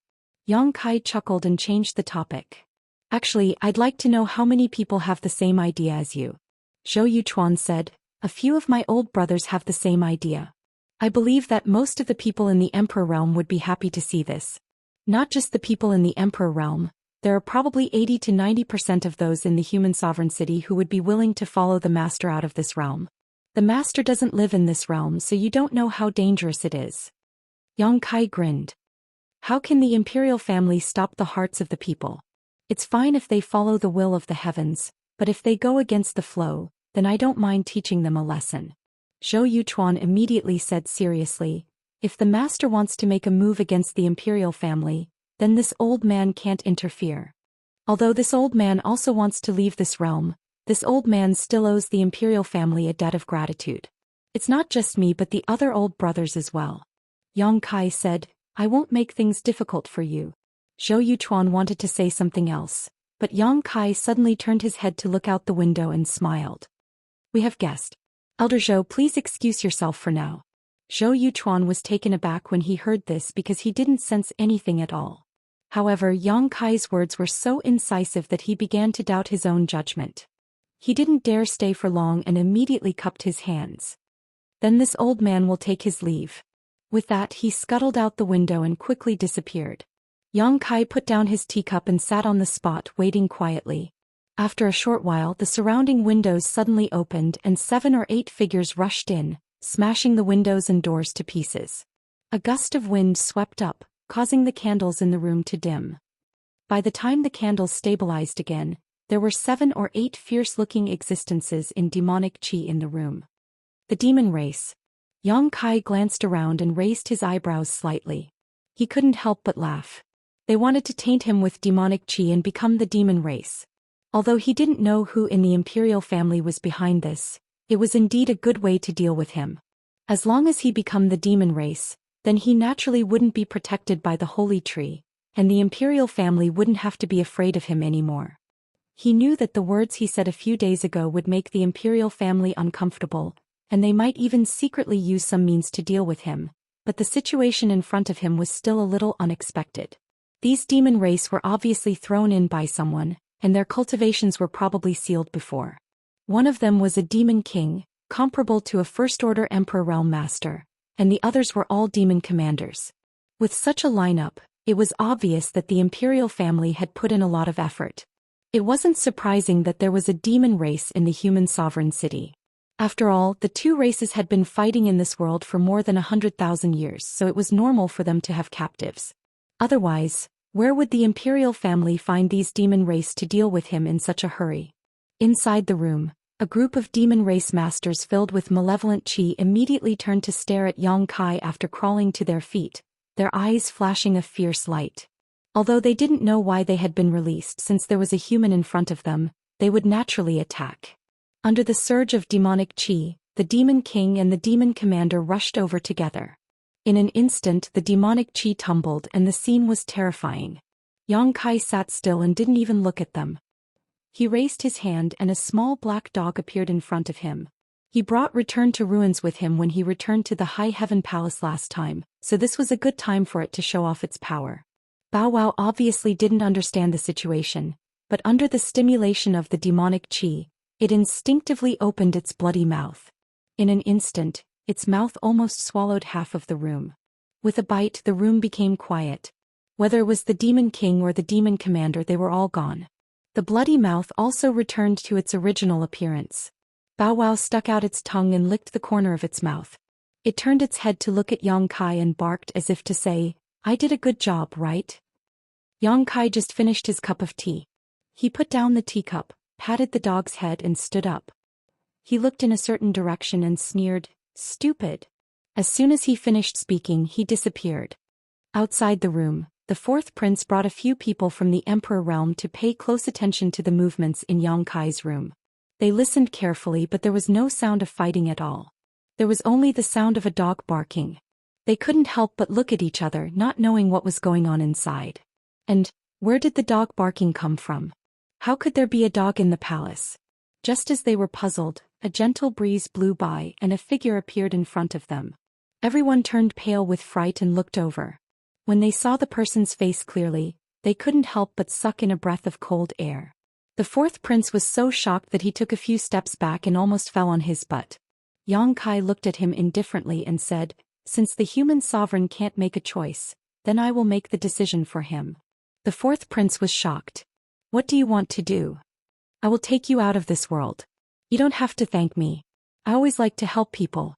Yang Kai chuckled and changed the topic. "Actually, I'd like to know how many people have the same idea as you." Zhou Yuchuan said, "A few of my old brothers have the same idea. I believe that most of the people in the Emperor realm would be happy to see this. Not just the people in the Emperor realm, There are probably 80 to 90% of those in the human sovereign city who would be willing to follow the master out of this realm. The master doesn't live in this realm, so you don't know how dangerous it is. Yang Kai grinned. How can the imperial family stop the hearts of the people? It's fine if they follow the will of the heavens, but if they go against the flow, then I don't mind teaching them a lesson. Zhou Yuchuan immediately said seriously, if the master wants to make a move against the imperial family, then this old man can't interfere. Although this old man also wants to leave this realm, this old man still owes the imperial family a debt of gratitude. It's not just me but the other old brothers as well. Yang Kai said, I won't make things difficult for you. Zhou Yuchuan wanted to say something else, but Yang Kai suddenly turned his head to look out the window and smiled. We have guessed. Elder Zhou, please excuse yourself for now. Zhou Yuchuan was taken aback when he heard this because he didn't sense anything at all. However, Yang Kai's words were so incisive that he began to doubt his own judgment. He didn't dare stay for long and immediately cupped his hands. Then this old man will take his leave. With that, he scuttled out the window and quickly disappeared. Yang Kai put down his teacup and sat on the spot waiting quietly. After a short while, the surrounding windows suddenly opened and 7 or 8 figures rushed in, smashing the windows and doors to pieces. A gust of wind swept up, causing the candles in the room to dim. By the time the candles stabilized again, there were 7 or 8 fierce-looking existences in demonic chi in the room. The demon race. Yang Kai glanced around and raised his eyebrows slightly. He couldn't help but laugh. They wanted to taint him with demonic chi and become the demon race. Although he didn't know who in the imperial family was behind this, it was indeed a good way to deal with him. As long as he became the demon race, then he naturally wouldn't be protected by the holy tree, and the imperial family wouldn't have to be afraid of him anymore. He knew that the words he said a few days ago would make the imperial family uncomfortable, and they might even secretly use some means to deal with him, but the situation in front of him was still a little unexpected. These demon race were obviously thrown in by someone, and their cultivations were probably sealed before. One of them was a demon king, comparable to a first-order emperor realm master, and the others were all demon commanders. With such a lineup, it was obvious that the imperial family had put in a lot of effort. It wasn't surprising that there was a demon race in the human sovereign city. After all, the two races had been fighting in this world for more than 100,000 years, so it was normal for them to have captives. Otherwise, where would the imperial family find these demon race to deal with him in such a hurry? Inside the room, a group of demon race masters filled with malevolent chi immediately turned to stare at Yang Kai after crawling to their feet, their eyes flashing a fierce light. Although they didn't know why they had been released since there was a human in front of them, they would naturally attack. Under the surge of demonic chi, the demon king and the demon commander rushed over together. In an instant the demonic chi tumbled and the scene was terrifying. Yang Kai sat still and didn't even look at them. He raised his hand and a small black dog appeared in front of him. He brought Return to Ruins with him when he returned to the High Heaven Palace last time, so this was a good time for it to show off its power. Bow Wow obviously didn't understand the situation, but under the stimulation of the demonic chi, it instinctively opened its bloody mouth. In an instant, its mouth almost swallowed half of the room. With a bite, the room became quiet. Whether it was the demon king or the demon commander, they were all gone. The bloody mouth also returned to its original appearance. Bow Wow stuck out its tongue and licked the corner of its mouth. It turned its head to look at Yang Kai and barked as if to say, "I did a good job, right?" Yang Kai just finished his cup of tea. He put down the teacup, patted the dog's head and stood up. He looked in a certain direction and sneered, "Stupid." As soon as he finished speaking, he disappeared. Outside the room, the fourth prince brought a few people from the emperor realm to pay close attention to the movements in Yang Kai's room. They listened carefully, but there was no sound of fighting at all. There was only the sound of a dog barking. They couldn't help but look at each other, not knowing what was going on inside. And where did the dog barking come from? How could there be a dog in the palace? Just as they were puzzled, a gentle breeze blew by and a figure appeared in front of them. Everyone turned pale with fright and looked over. When they saw the person's face clearly, they couldn't help but suck in a breath of cold air. The fourth prince was so shocked that he took a few steps back and almost fell on his butt. Yang Kai looked at him indifferently and said, "Since the human sovereign can't make a choice, then I will make the decision for him." The fourth prince was shocked. What do you want to do? I will take you out of this world. You don't have to thank me. I always like to help people.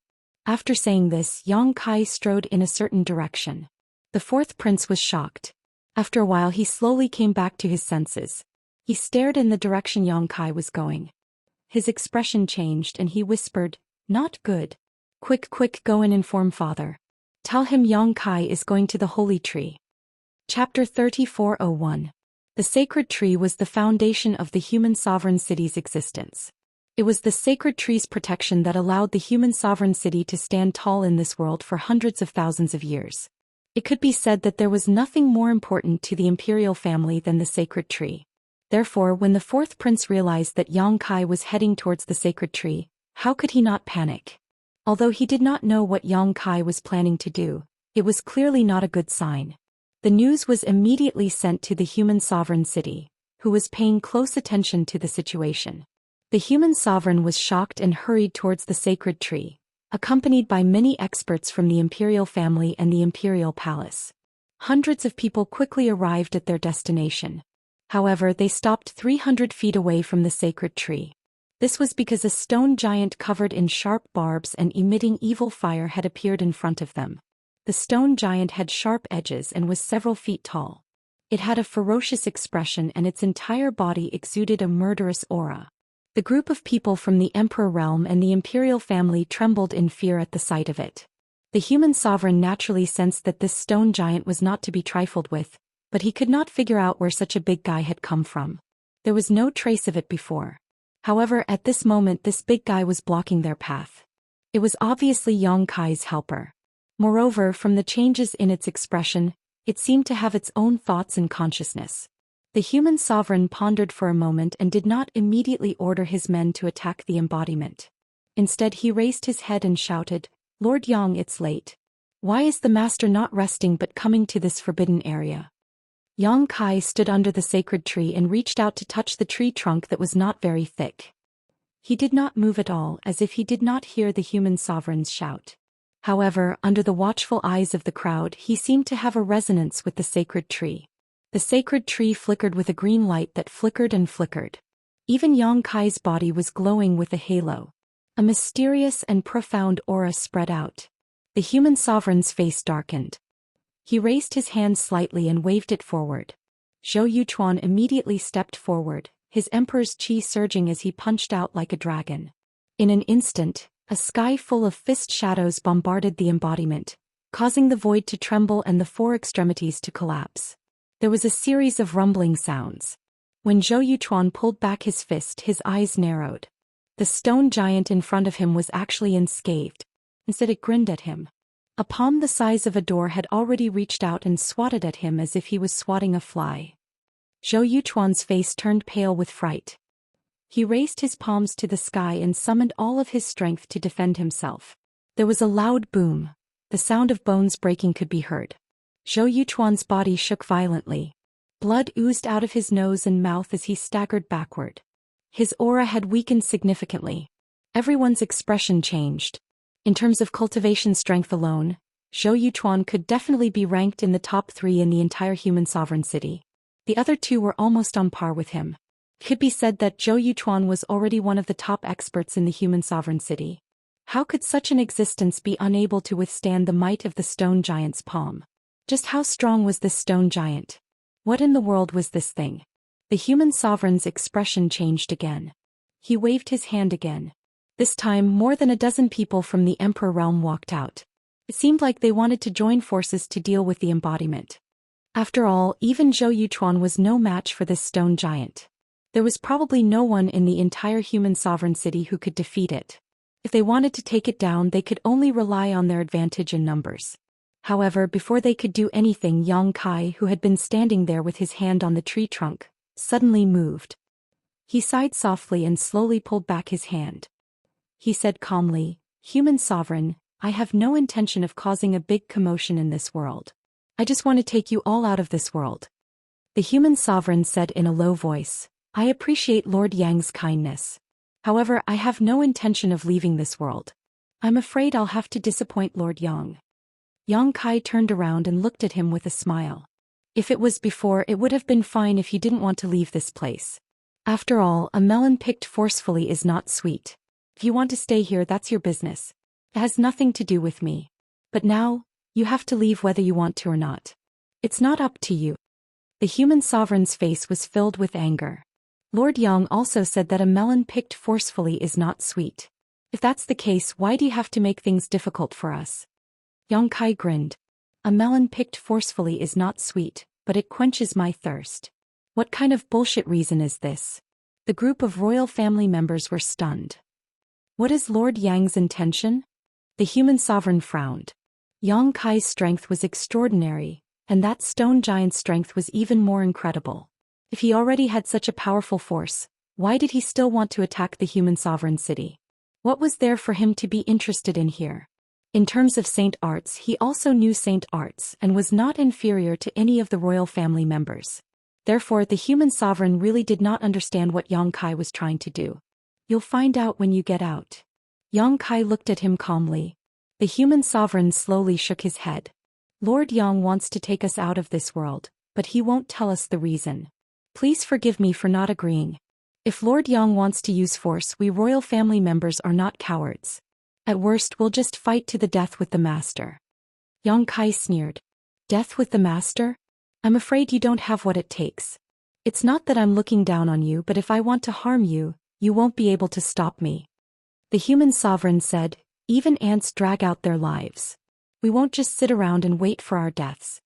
After saying this, Yang Kai strode in a certain direction. The fourth prince was shocked. After a while he slowly came back to his senses. He stared in the direction Yang Kai was going. His expression changed and he whispered, "Not good. Quick, go and inform father. Tell him Yang Kai is going to the holy tree." Chapter 3401. The sacred tree was the foundation of the human sovereign city's existence. It was the sacred tree's protection that allowed the human sovereign city to stand tall in this world for hundreds of thousands of years. It could be said that there was nothing more important to the imperial family than the sacred tree. Therefore, when the fourth prince realized that Yang Kai was heading towards the sacred tree, how could he not panic? Although he did not know what Yang Kai was planning to do, it was clearly not a good sign. The news was immediately sent to the human sovereign city, who was paying close attention to the situation. The human sovereign was shocked and hurried towards the sacred tree, accompanied by many experts from the imperial family and the imperial palace. Hundreds of people quickly arrived at their destination. However, they stopped 300 feet away from the sacred tree. This was because a stone giant covered in sharp barbs and emitting evil fire had appeared in front of them. The stone giant had sharp edges and was several feet tall. It had a ferocious expression and its entire body exuded a murderous aura. The group of people from the emperor realm and the imperial family trembled in fear at the sight of it. The human sovereign naturally sensed that this stone giant was not to be trifled with, but he could not figure out where such a big guy had come from. There was no trace of it before. However, at this moment this big guy was blocking their path. It was obviously Yang Kai's helper. Moreover, from the changes in its expression, it seemed to have its own thoughts and consciousness. The human sovereign pondered for a moment and did not immediately order his men to attack the embodiment. Instead he raised his head and shouted, "Lord Yang, it's late. Why is the master not resting but coming to this forbidden area?" Yang Kai stood under the sacred tree and reached out to touch the tree trunk that was not very thick. He did not move at all, as if he did not hear the human sovereign's shout. However, under the watchful eyes of the crowd he seemed to have a resonance with the sacred tree. The sacred tree flickered with a green light that flickered and flickered. Even Yang Kai's body was glowing with a halo. A mysterious and profound aura spread out. The human sovereign's face darkened. He raised his hand slightly and waved it forward. Zhou Xian immediately stepped forward, his emperor's qi surging as he punched out like a dragon. In an instant, a sky full of fist shadows bombarded the embodiment, causing the void to tremble and the four extremities to collapse. There was a series of rumbling sounds. When Zhou Xian pulled back his fist, his eyes narrowed. The stone giant in front of him was actually unscathed. Instead it grinned at him. A palm the size of a door had already reached out and swatted at him as if he was swatting a fly. Zhou Xian's face turned pale with fright. He raised his palms to the sky and summoned all of his strength to defend himself. There was a loud boom. The sound of bones breaking could be heard. Zhou Xian's body shook violently. Blood oozed out of his nose and mouth as he staggered backward. His aura had weakened significantly. Everyone's expression changed. In terms of cultivation strength alone, Zhou Xian could definitely be ranked in the top 3 in the entire human sovereign city. The other 2 were almost on par with him. It could be said that Zhou Xian was already one of the top experts in the human sovereign city. How could such an existence be unable to withstand the might of the stone giant's palm? Just how strong was this stone giant? What in the world was this thing? The human sovereign's expression changed again. He waved his hand again. This time, more than a dozen people from the emperor realm walked out. It seemed like they wanted to join forces to deal with the embodiment. After all, even Zhou Xian was no match for this stone giant. There was probably no one in the entire human sovereign city who could defeat it. If they wanted to take it down, they could only rely on their advantage in numbers. However, before they could do anything, Yang Kai, who had been standing there with his hand on the tree trunk, suddenly moved. He sighed softly and slowly pulled back his hand. He said calmly, "Human sovereign, I have no intention of causing a big commotion in this world. I just want to take you all out of this world." The human sovereign said in a low voice, "I appreciate Lord Yang's kindness. However, I have no intention of leaving this world. I'm afraid I'll have to disappoint Lord Yang." Yang Kai turned around and looked at him with a smile. If it was before, it would have been fine if you didn't want to leave this place. After all, a melon picked forcefully is not sweet. If you want to stay here, that's your business. It has nothing to do with me. But now, you have to leave whether you want to or not. It's not up to you. The human sovereign's face was filled with anger. Lord Yang also said that a melon picked forcefully is not sweet. If that's the case, why do you have to make things difficult for us? Yang Kai grinned. A melon picked forcefully is not sweet, but it quenches my thirst. What kind of bullshit reason is this? The group of royal family members were stunned. What is Lord Yang's intention? The human sovereign frowned. Yang Kai's strength was extraordinary, and that stone giant's strength was even more incredible. If he already had such a powerful force, why did he still want to attack the human sovereign city? What was there for him to be interested in here? In terms of Saint Arts, he also knew Saint Arts and was not inferior to any of the royal family members. Therefore, the human sovereign really did not understand what Yang Kai was trying to do. You'll find out when you get out. Yang Kai looked at him calmly. The human sovereign slowly shook his head. Lord Yang wants to take us out of this world, but he won't tell us the reason. Please forgive me for not agreeing. If Lord Yang wants to use force, we royal family members are not cowards. At worst, we'll just fight to the death with the master. Yang Kai sneered. Death with the master? I'm afraid you don't have what it takes. It's not that I'm looking down on you, but if I want to harm you, you won't be able to stop me. The human sovereign said, even ants drag out their lives. We won't just sit around and wait for our deaths.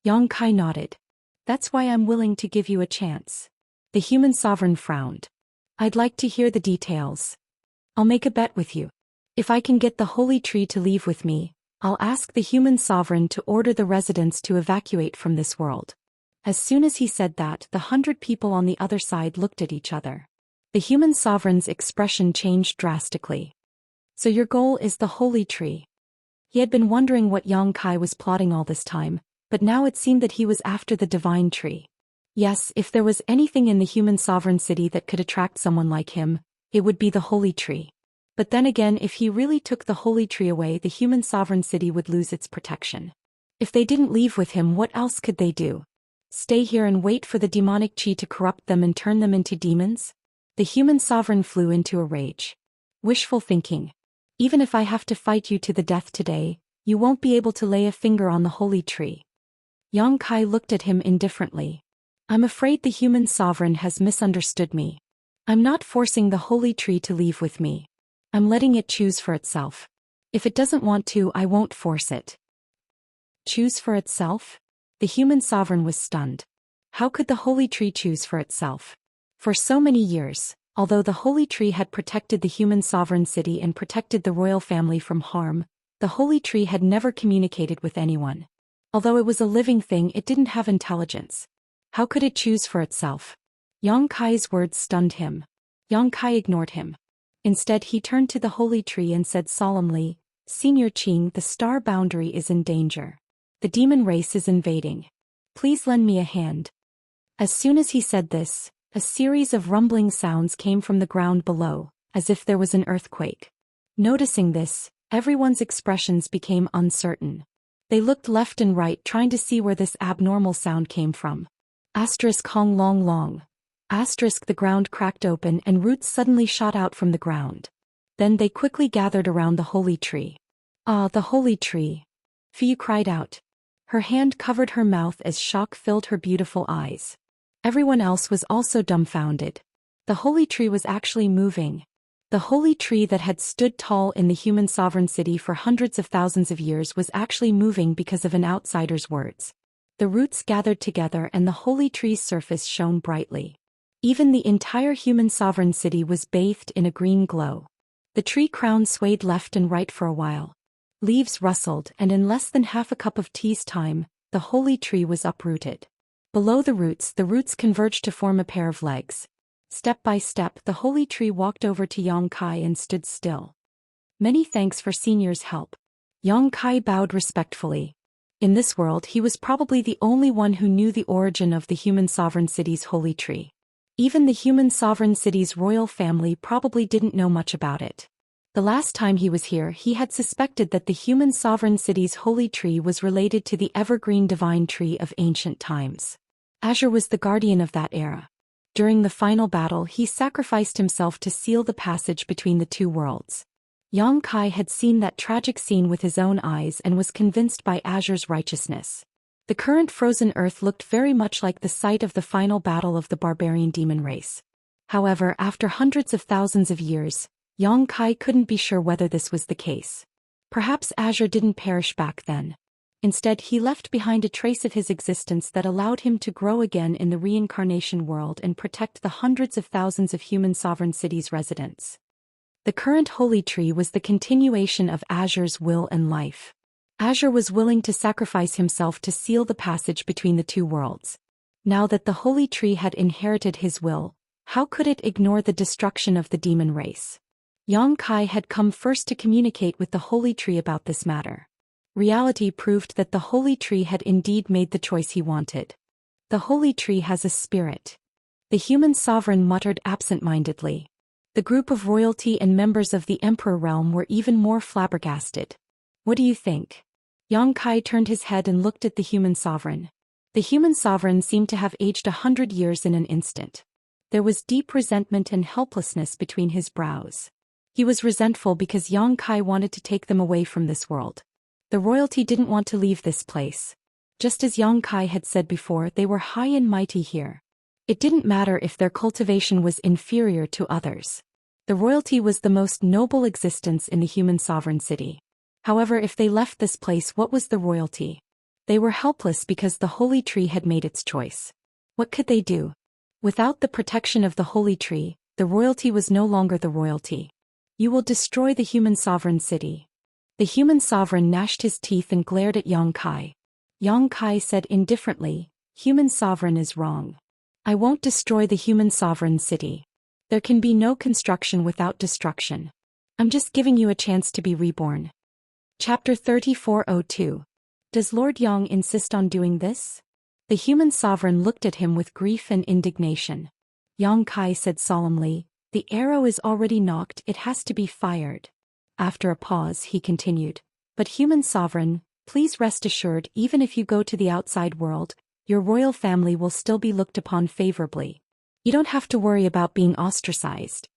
Yang Kai nodded. That's why I'm willing to give you a chance. The human sovereign frowned. I'd like to hear the details. I'll make a bet with you. If I can get the holy tree to leave with me, I'll ask the human sovereign to order the residents to evacuate from this world. As soon as he said that, the 100 people on the other side looked at each other. The human sovereign's expression changed drastically. So your goal is the holy tree. He had been wondering what Yang Kai was plotting all this time, but now it seemed that he was after the divine tree. Yes, if there was anything in the human sovereign city that could attract someone like him, it would be the holy tree. But then again, if he really took the holy tree away, the human sovereign city would lose its protection. If they didn't leave with him, what else could they do? Stay here and wait for the demonic chi to corrupt them and turn them into demons? The human sovereign flew into a rage. Wishful thinking. Even if I have to fight you to the death today, you won't be able to lay a finger on the holy tree. Yang Kai looked at him indifferently. I'm afraid the human sovereign has misunderstood me. I'm not forcing the holy tree to leave with me. I'm letting it choose for itself. If it doesn't want to, I won't force it. Choose for itself? The human sovereign was stunned. How could the holy tree choose for itself? For so many years, although the holy tree had protected the human sovereign city and protected the royal family from harm, the holy tree had never communicated with anyone. Although it was a living thing, it didn't have intelligence. How could it choose for itself? Yang Kai's words stunned him. Yang Kai ignored him. Instead, he turned to the holy tree and said solemnly, Senior Qing, the star boundary is in danger. The demon race is invading. Please lend me a hand. As soon as he said this, a series of rumbling sounds came from the ground below, as if there was an earthquake. Noticing this, everyone's expressions became uncertain. They looked left and right trying to see where this abnormal sound came from. Asterisk Hong Long Long. Asterisk the ground cracked open and roots suddenly shot out from the ground. Then they quickly gathered around the holy tree. Ah, the holy tree. Fiyu cried out. Her hand covered her mouth as shock filled her beautiful eyes. Everyone else was also dumbfounded. The holy tree was actually moving. The holy tree that had stood tall in the human sovereign city for hundreds of thousands of years was actually moving because of an outsider's words. The roots gathered together and the holy tree's surface shone brightly. Even the entire human sovereign city was bathed in a green glow. The tree crown swayed left and right for a while. Leaves rustled, and in less than half a cup of tea's time, the holy tree was uprooted. Below the roots converged to form a pair of legs. Step by step, the holy tree walked over to Yang Kai and stood still. Many thanks for Senior's help. Yang Kai bowed respectfully. In this world, he was probably the only one who knew the origin of the human sovereign city's holy tree. Even the human sovereign city's royal family probably didn't know much about it. The last time he was here he had suspected that the human sovereign city's holy tree was related to the evergreen divine tree of ancient times. Azure was the guardian of that era. During the final battle he sacrificed himself to seal the passage between the two worlds. Yang Kai had seen that tragic scene with his own eyes and was convinced by Azure's righteousness. The current frozen earth looked very much like the site of the final battle of the barbarian demon race. However, after hundreds of thousands of years, Yang Kai couldn't be sure whether this was the case. Perhaps Azure didn't perish back then. Instead, he left behind a trace of his existence that allowed him to grow again in the reincarnation world and protect the hundreds of thousands of human sovereign cities' residents. The current holy tree was the continuation of Azure's will and life. Azure was willing to sacrifice himself to seal the passage between the two worlds. Now that the holy tree had inherited his will, how could it ignore the destruction of the demon race? Yang Kai had come first to communicate with the holy tree about this matter. Reality proved that the holy tree had indeed made the choice he wanted. The holy tree has a spirit. The human sovereign muttered absent-mindedly. The group of royalty and members of the emperor realm were even more flabbergasted. What do you think? Yang Kai turned his head and looked at the human sovereign. The human sovereign seemed to have aged 100 years in an instant. There was deep resentment and helplessness between his brows. He was resentful because Yang Kai wanted to take them away from this world. The royalty didn't want to leave this place. Just as Yang Kai had said before, they were high and mighty here. It didn't matter if their cultivation was inferior to others. The royalty was the most noble existence in the human sovereign city. However, if they left this place, what was the royalty? They were helpless because the holy tree had made its choice. What could they do? Without the protection of the holy tree, the royalty was no longer the royalty. You will destroy the human sovereign city. The human sovereign gnashed his teeth and glared at Yang Kai. Yang Kai said indifferently, "Human sovereign is wrong. I won't destroy the human sovereign city. There can be no construction without destruction. I'm just giving you a chance to be reborn." Chapter 3402. Does Lord Yang insist on doing this? The human sovereign looked at him with grief and indignation. Yang Kai said solemnly, "The arrow is already nocked, it has to be fired." After a pause he continued, "But human sovereign, please rest assured, even if you go to the outside world, your royal family will still be looked upon favorably. You don't have to worry about being ostracized."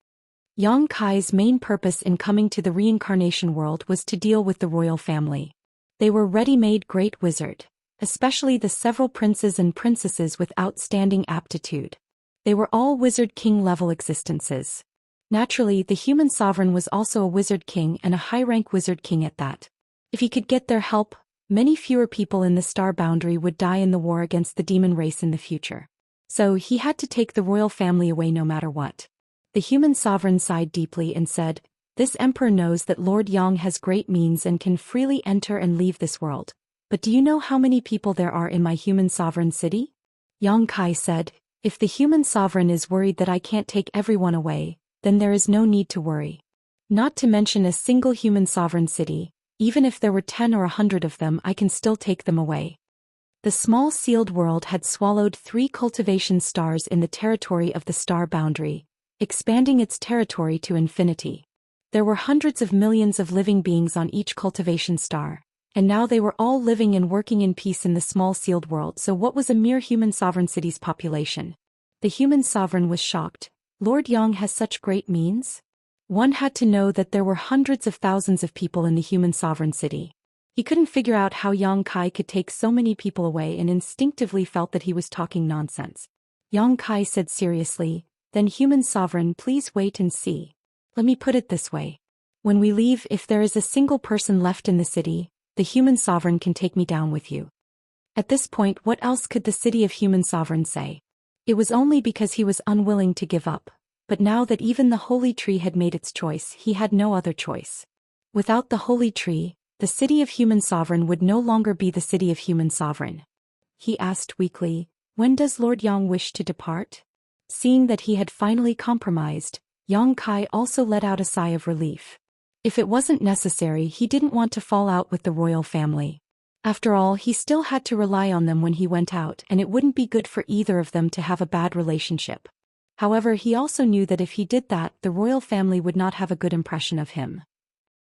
Yang Kai's main purpose in coming to the reincarnation world was to deal with the royal family. They were ready-made great wizard, especially the several princes and princesses with outstanding aptitude. They were all wizard king-level existences. Naturally, the human sovereign was also a wizard king and a high-rank wizard king at that. If he could get their help, many fewer people in the star boundary would die in the war against the demon race in the future. So he had to take the royal family away no matter what. The human sovereign sighed deeply and said, "This emperor knows that Lord Yang has great means and can freely enter and leave this world. But do you know how many people there are in my human sovereign city?" Yang Kai said, "If the human sovereign is worried that I can't take everyone away, then there is no need to worry. Not to mention a single human sovereign city, even if there were 10 or 100 of them, I can still take them away." The small sealed world had swallowed 3 cultivation stars in the territory of the star boundary, expanding its territory to infinity. There were hundreds of millions of living beings on each cultivation star, and now they were all living and working in peace in the small sealed world. So what was a mere human sovereign city's population? The human sovereign was shocked. Lord Yang has such great means? One had to know that there were hundreds of thousands of people in the human sovereign city. He couldn't figure out how Yang Kai could take so many people away and instinctively felt that he was talking nonsense. Yang Kai said seriously, "Then human sovereign, please wait and see. Let me put it this way. When we leave, if there is a single person left in the city, the human sovereign can take me down with you." At this point, what else could the city of human sovereign say? It was only because he was unwilling to give up, but now that even the holy tree had made its choice, he had no other choice. Without the holy tree, the city of human sovereign would no longer be the city of human sovereign. He asked weakly, "When does Lord Yang wish to depart?" Seeing that he had finally compromised, Yang Kai also let out a sigh of relief. If it wasn't necessary, he didn't want to fall out with the royal family. After all, he still had to rely on them when he went out, and it wouldn't be good for either of them to have a bad relationship. However, he also knew that if he did that, the royal family would not have a good impression of him.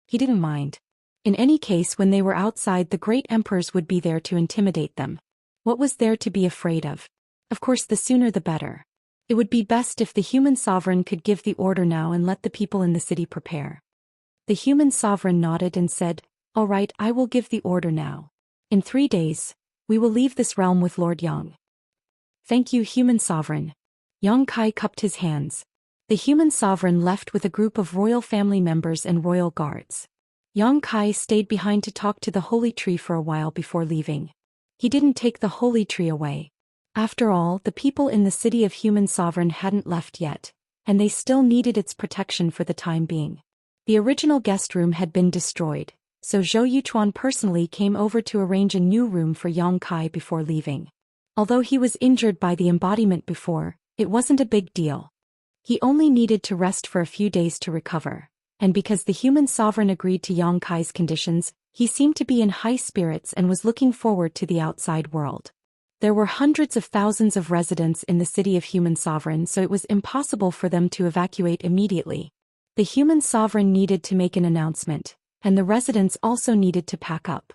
He didn't mind. In any case, when they were outside, the great emperors would be there to intimidate them. What was there to be afraid of? Of course, the sooner the better. It would be best if the human sovereign could give the order now and let the people in the city prepare. The human sovereign nodded and said, "All right, I will give the order now. In 3 days, we will leave this realm with Lord Yang." "Thank you, human sovereign." Yang Kai cupped his hands. The human sovereign left with a group of royal family members and royal guards. Yang Kai stayed behind to talk to the holy tree for a while before leaving. He didn't take the holy tree away. After all, the people in the city of human sovereign hadn't left yet, and they still needed its protection for the time being. The original guest room had been destroyed, so Zhou Yuchuan personally came over to arrange a new room for Yang Kai before leaving. Although he was injured by the embodiment before, it wasn't a big deal. He only needed to rest for a few days to recover, and because the human sovereign agreed to Yang Kai's conditions, he seemed to be in high spirits and was looking forward to the outside world. There were hundreds of thousands of residents in the city of human sovereign, so it was impossible for them to evacuate immediately. The human sovereign needed to make an announcement, and the residents also needed to pack up.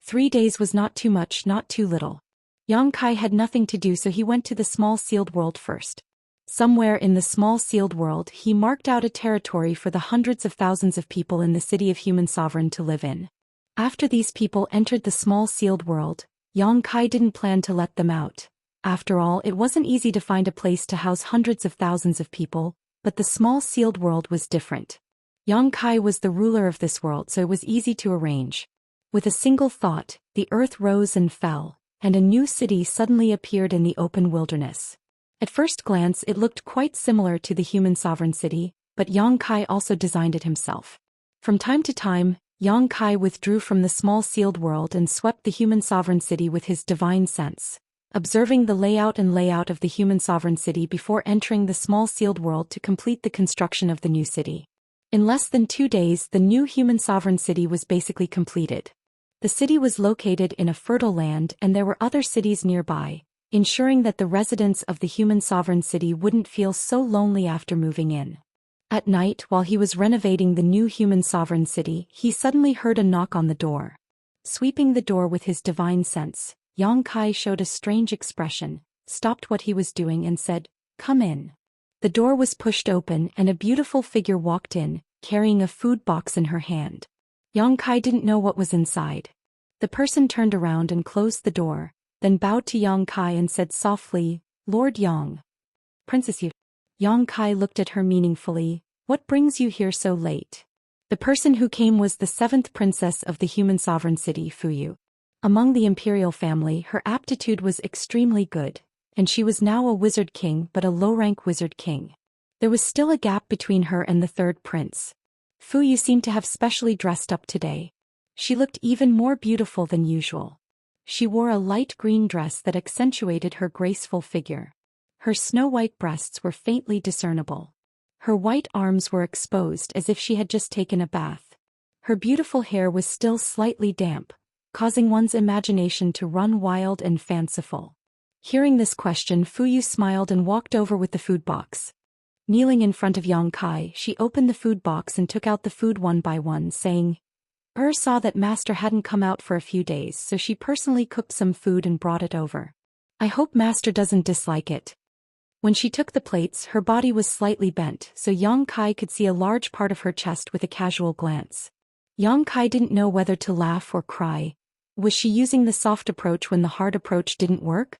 3 days was not too much, not too little. Yang Kai had nothing to do, so he went to the small sealed world first. Somewhere in the small sealed world, he marked out a territory for the hundreds of thousands of people in the city of human sovereign to live in. After these people entered the small sealed world, Yang Kai didn't plan to let them out. After all, it wasn't easy to find a place to house hundreds of thousands of people, but the small sealed world was different. Yang Kai was the ruler of this world, so it was easy to arrange. With a single thought, the earth rose and fell, and a new city suddenly appeared in the open wilderness. At first glance, it looked quite similar to the human sovereign city, but Yang Kai also designed it himself. From time to time, Yang Kai withdrew from the small sealed world and swept the human sovereign city with his divine sense, observing the layout of the human sovereign city before entering the small sealed world to complete the construction of the new city. In less than 2 days, the new human sovereign city was basically completed. The city was located in a fertile land, and there were other cities nearby, ensuring that the residents of the human sovereign city wouldn't feel so lonely after moving in. At night, while he was renovating the new human sovereign city, he suddenly heard a knock on the door. Sweeping the door with his divine sense, Yang Kai showed a strange expression, stopped what he was doing and said, "Come in." The door was pushed open and a beautiful figure walked in, carrying a food box in her hand. Yang Kai didn't know what was inside. The person turned around and closed the door, then bowed to Yang Kai and said softly, "Lord Yang." "Princess Yu." Yang Kai looked at her meaningfully, "What brings you here so late?" The person who came was the 7th princess of the human sovereign city, Fu Yu. Among the imperial family, her aptitude was extremely good, and she was now a wizard king, but a low-rank wizard king. There was still a gap between her and the 3rd prince. Fu Yu seemed to have specially dressed up today. She looked even more beautiful than usual. She wore a light green dress that accentuated her graceful figure. Her snow-white breasts were faintly discernible. Her white arms were exposed as if she had just taken a bath. Her beautiful hair was still slightly damp, causing one's imagination to run wild and fanciful. Hearing this question, Fu Yu smiled and walked over with the food box. Kneeling in front of Yang Kai, she opened the food box and took out the food one by one, saying, saw that master hadn't come out for a few days, so she personally cooked some food and brought it over. I hope master doesn't dislike it." When she took the plates, her body was slightly bent, so Yang Kai could see a large part of her chest with a casual glance. Yang Kai didn't know whether to laugh or cry. Was she using the soft approach when the hard approach didn't work?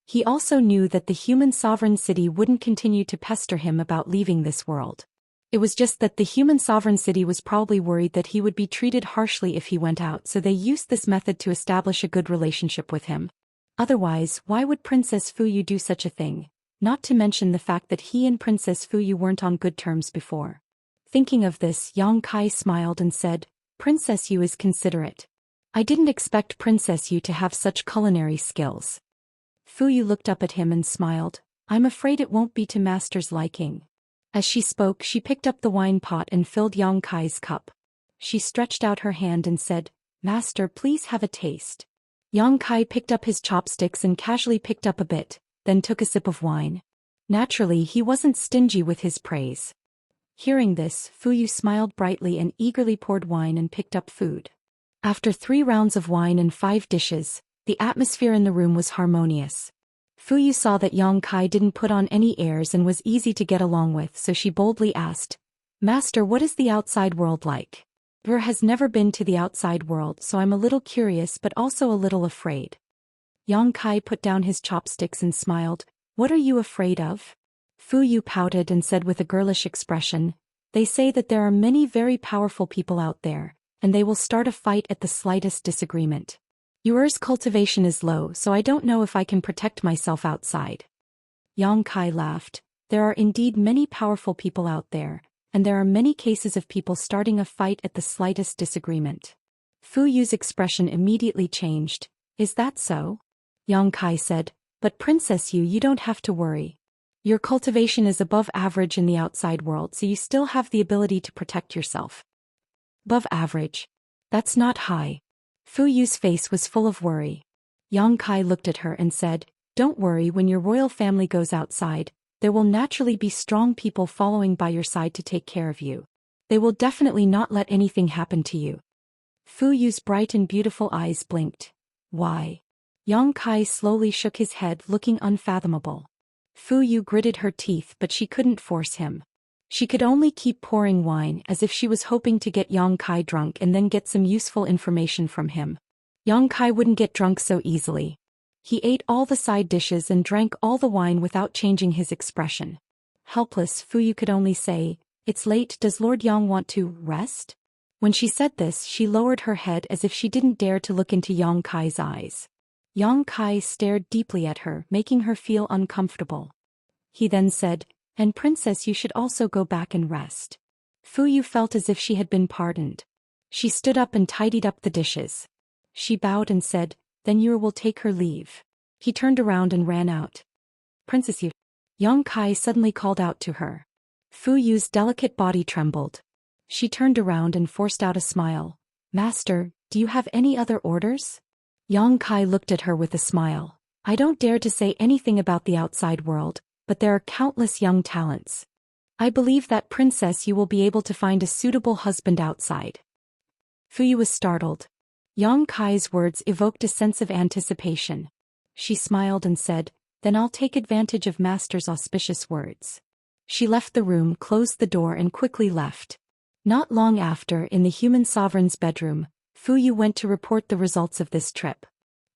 He also knew that the human sovereign city wouldn't continue to pester him about leaving this world. It was just that the human sovereign city was probably worried that he would be treated harshly if he went out, so they used this method to establish a good relationship with him. Otherwise, why would Princess Fu Yu do such a thing? Not to mention the fact that he and Princess Fu Yu weren't on good terms before. Thinking of this, Yang Kai smiled and said, "Princess Yu is considerate. I didn't expect Princess Yu to have such culinary skills." Fu Yu looked up at him and smiled. "I'm afraid it won't be to master's liking." As she spoke, she picked up the wine pot and filled Yang Kai's cup. She stretched out her hand and said, "Master, please have a taste." Yang Kai picked up his chopsticks and casually picked up a bit, then took a sip of wine. Naturally, he wasn't stingy with his praise. Hearing this, Fuyu smiled brightly and eagerly poured wine and picked up food. After 3 rounds of wine and 5 dishes, the atmosphere in the room was harmonious. Fuyu saw that Yang Kai didn't put on any airs and was easy to get along with, so she boldly asked, "Master, what is the outside world like?" "Her has never been to the outside world, so I'm a little curious but also a little afraid." Yang Kai put down his chopsticks and smiled. "What are you afraid of?" Fuyu pouted and said with a girlish expression, "They say that there are many very powerful people out there, and they will start a fight at the slightest disagreement. Yours cultivation is low, so I don't know if I can protect myself outside." Yang Kai laughed. "There are indeed many powerful people out there, and there are many cases of people starting a fight at the slightest disagreement." Fuyu's expression immediately changed. "Is that so?" Yang Kai said, "But Princess you don't have to worry. Your cultivation is above average in the outside world, so you still have the ability to protect yourself." "Above average? That's not high." Fuyu's face was full of worry. Yang Kai looked at her and said, "Don't worry, when your royal family goes outside, there will naturally be strong people following by your side to take care of you. They will definitely not let anything happen to you." Fuyu's bright and beautiful eyes blinked. "Why?" Yang Kai slowly shook his head, looking unfathomable. Fuyu gritted her teeth, but she couldn't force him. She could only keep pouring wine as if she was hoping to get Yang Kai drunk and then get some useful information from him. Yang Kai wouldn't get drunk so easily. He ate all the side dishes and drank all the wine without changing his expression. Helpless, Fuyu could only say, "It's late, does Lord Yang want to rest?" When she said this, she lowered her head as if she didn't dare to look into Yang Kai's eyes. Yang Kai stared deeply at her, making her feel uncomfortable. He then said, "And Princess, you should also go back and rest." Fuyu felt as if she had been pardoned. She stood up and tidied up the dishes. She bowed and said, "Then you will take her leave." He turned around and ran out. "Princess, you..." Yang Kai suddenly called out to her. Fuyu's delicate body trembled. She turned around and forced out a smile. "Master, do you have any other orders?" Yang Kai looked at her with a smile. "I don't dare to say anything about the outside world, but there are countless young talents. I believe that Princess you will be able to find a suitable husband outside." Fuyu was startled. Yang Kai's words evoked a sense of anticipation. She smiled and said, "Then I'll take advantage of Master's auspicious words." She left the room, closed the door and quickly left. Not long after, in the human sovereign's bedroom, Fuyu went to report the results of this trip.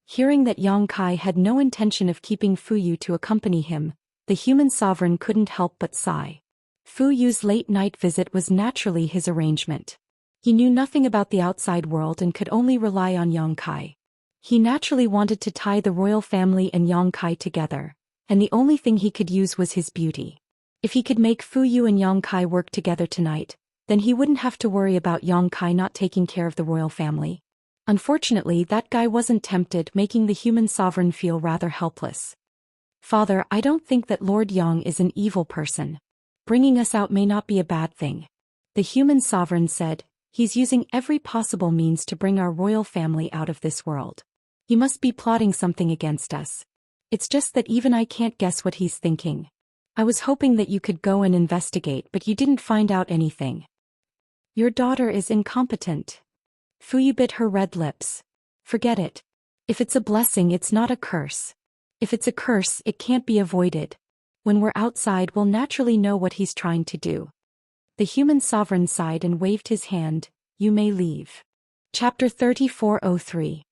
Hearing that Yang Kai had no intention of keeping Fuyu to accompany him, the human sovereign couldn't help but sigh. Fuyu's late-night visit was naturally his arrangement. He knew nothing about the outside world and could only rely on Yang Kai. He naturally wanted to tie the royal family and Yang Kai together, and the only thing he could use was his beauty. If he could make Fuyu and Yang Kai work together tonight, then he wouldn't have to worry about Yang Kai not taking care of the royal family. Unfortunately, that guy wasn't tempted, making the human sovereign feel rather helpless. "Father, I don't think that Lord Yang is an evil person. Bringing us out may not be a bad thing." The human sovereign said, "He's using every possible means to bring our royal family out of this world. He must be plotting something against us. It's just that even I can't guess what he's thinking. I was hoping that you could go and investigate, but you didn't find out anything." "Your daughter is incompetent." Fuyu bit her red lips. "Forget it. If it's a blessing, it's not a curse. If it's a curse, it can't be avoided. When we're outside, we'll naturally know what he's trying to do." The human sovereign sighed and waved his hand. "You may leave." Chapter 3403.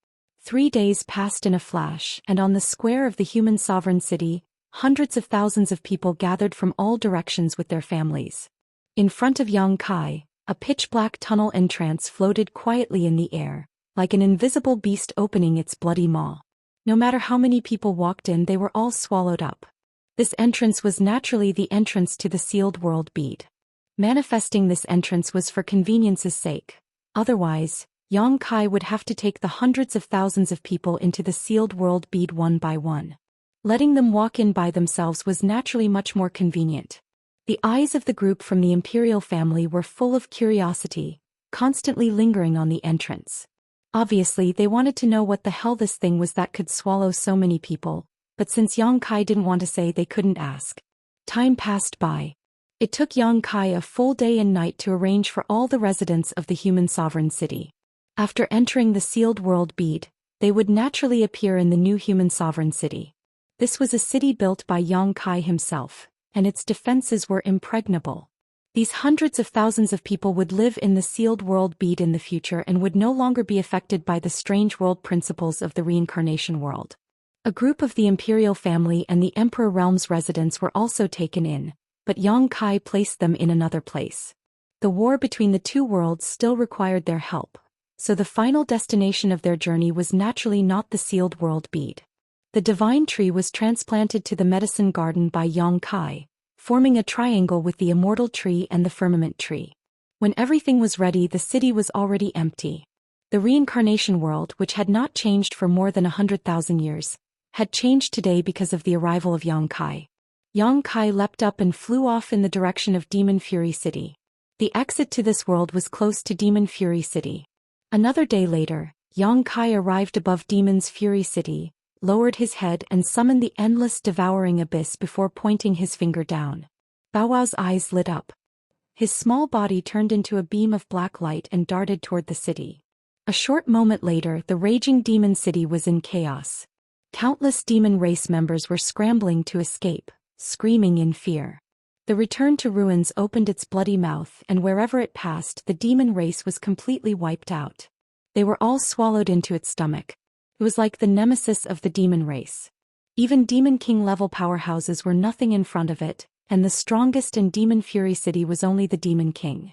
3 days passed in a flash, and on the square of the human sovereign city, hundreds of thousands of people gathered from all directions with their families. In front of Yang Kai, a pitch-black tunnel entrance floated quietly in the air, like an invisible beast opening its bloody maw. No matter how many people walked in, they were all swallowed up. This entrance was naturally the entrance to the sealed world bead. Manifesting this entrance was for convenience's sake. Otherwise, Yang Kai would have to take the hundreds of thousands of people into the sealed world bead one by one. Letting them walk in by themselves was naturally much more convenient. The eyes of the group from the imperial family were full of curiosity, constantly lingering on the entrance. Obviously, they wanted to know what the hell this thing was that could swallow so many people, but since Yang Kai didn't want to say, they couldn't ask. Time passed by. It took Yang Kai a full day and night to arrange for all the residents of the human sovereign city. After entering the sealed world bead, they would naturally appear in the new human sovereign city. This was a city built by Yang Kai himself, and its defenses were impregnable. These hundreds of thousands of people would live in the sealed world bead in the future and would no longer be affected by the strange world principles of the reincarnation world. A group of the imperial family and the emperor realm's residents were also taken in, but Yang Kai placed them in another place. The war between the two worlds still required their help, so the final destination of their journey was naturally not the sealed world bead. The divine tree was transplanted to the medicine garden by Yang Kai, forming a triangle with the immortal tree and the firmament tree. When everything was ready, the city was already empty. The reincarnation world, which had not changed for more than 100,000 years, had changed today because of the arrival of Yang Kai. Yang Kai leapt up and flew off in the direction of Demon Fury City. The exit to this world was close to Demon Fury City. Another day later, Yang Kai arrived above Demon's Fury City, lowered his head and summoned the endless devouring abyss before pointing his finger down. Bow Wow's eyes lit up. His small body turned into a beam of black light and darted toward the city. A short moment later, the raging demon city was in chaos. Countless demon race members were scrambling to escape, screaming in fear. The return to ruins opened its bloody mouth, and wherever it passed, the demon race was completely wiped out. They were all swallowed into its stomach. It was like the nemesis of the demon race. Even Demon King level powerhouses were nothing in front of it, and the strongest in Demon Fury City was only the Demon King.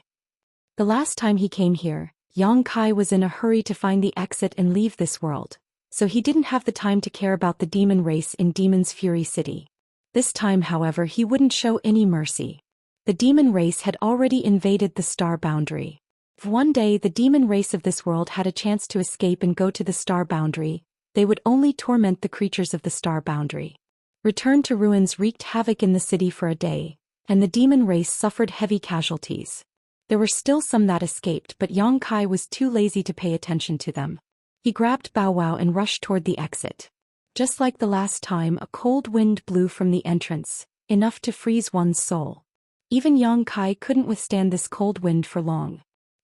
The last time he came here, Yang Kai was in a hurry to find the exit and leave this world, so he didn't have the time to care about the demon race in Demon's Fury City. This time, however, he wouldn't show any mercy. The demon race had already invaded the star boundary. If one day the demon race of this world had a chance to escape and go to the star boundary, they would only torment the creatures of the star boundary. Return to ruins wreaked havoc in the city for a day, and the demon race suffered heavy casualties. There were still some that escaped, but Yang Kai was too lazy to pay attention to them. He grabbed Bow Wow and rushed toward the exit. Just like the last time, a cold wind blew from the entrance, enough to freeze one's soul. Even Yang Kai couldn't withstand this cold wind for long.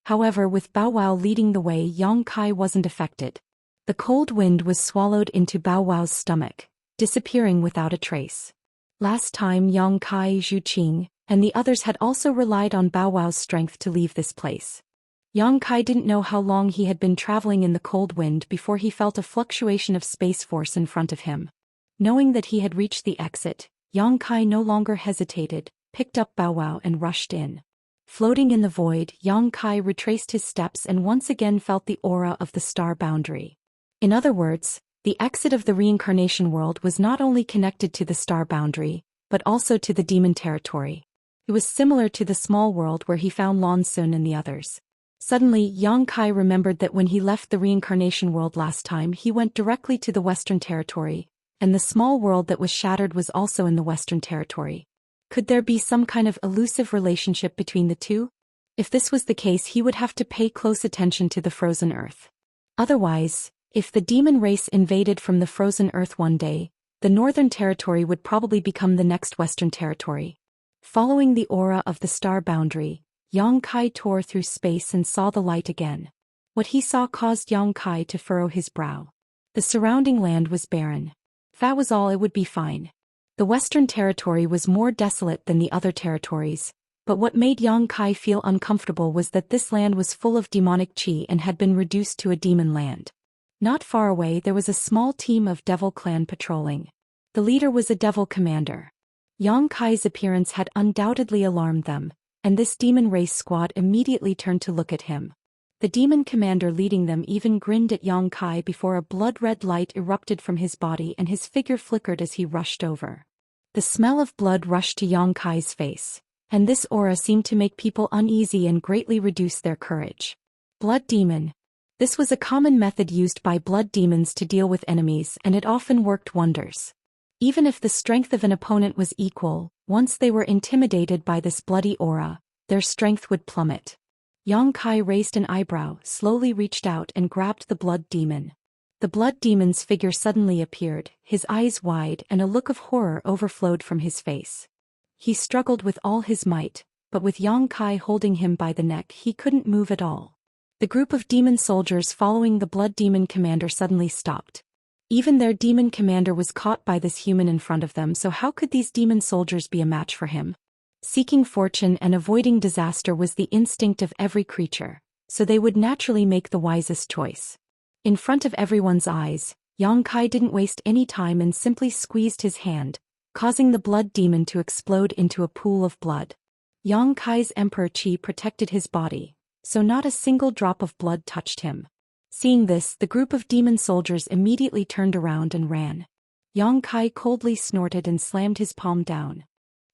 However, with Bow Wow leading the way, Yang Kai wasn't affected. The cold wind was swallowed into Bow Wow's stomach, disappearing without a trace. Last time, Yang Kai, Zhu Xian, and the others had also relied on Bow Wow's strength to leave this place. Yang Kai didn't know how long he had been traveling in the cold wind before he felt a fluctuation of space force in front of him. Knowing that he had reached the exit, Yang Kai no longer hesitated, picked up Bow Wow and rushed in. Floating in the void, Yang Kai retraced his steps and once again felt the aura of the star boundary. In other words, the exit of the reincarnation world was not only connected to the star boundary, but also to the demon territory. It was similar to the small world where he found Lan Sun and the others. Suddenly, Yang Kai remembered that when he left the reincarnation world last time, he went directly to the Western Territory, and the small world that was shattered was also in the Western Territory. Could there be some kind of elusive relationship between the two? If this was the case, he would have to pay close attention to the frozen earth. Otherwise, if the demon race invaded from the frozen earth one day, the Northern Territory would probably become the next Western Territory. Following the aura of the star boundary, Yang Kai tore through space and saw the light again. What he saw caused Yang Kai to furrow his brow. The surrounding land was barren. If that was all, it would be fine. The Western Territory was more desolate than the other territories, but what made Yang Kai feel uncomfortable was that this land was full of demonic chi and had been reduced to a demon land. Not far away there was a small team of devil clan patrolling. The leader was a devil commander. Yang Kai's appearance had undoubtedly alarmed them, and this demon race squad immediately turned to look at him. The demon commander leading them even grinned at Yang Kai before a blood-red light erupted from his body and his figure flickered as he rushed over. The smell of blood rushed to Yang Kai's face, and this aura seemed to make people uneasy and greatly reduce their courage. Blood demon. This was a common method used by blood demons to deal with enemies, and it often worked wonders. Even if the strength of an opponent was equal, once they were intimidated by this bloody aura, their strength would plummet. Yang Kai raised an eyebrow, slowly reached out and grabbed the blood demon. The blood demon's figure suddenly appeared, his eyes wide, and a look of horror overflowed from his face. He struggled with all his might, but with Yang Kai holding him by the neck he couldn't move at all. The group of demon soldiers following the blood demon commander suddenly stopped. Even their demon commander was caught by this human in front of them, so how could these demon soldiers be a match for him? Seeking fortune and avoiding disaster was the instinct of every creature, so they would naturally make the wisest choice. In front of everyone's eyes, Yang Kai didn't waste any time and simply squeezed his hand, causing the blood demon to explode into a pool of blood. Yang Kai's emperor qi protected his body, so not a single drop of blood touched him. Seeing this, the group of demon soldiers immediately turned around and ran. Yang Kai coldly snorted and slammed his palm down.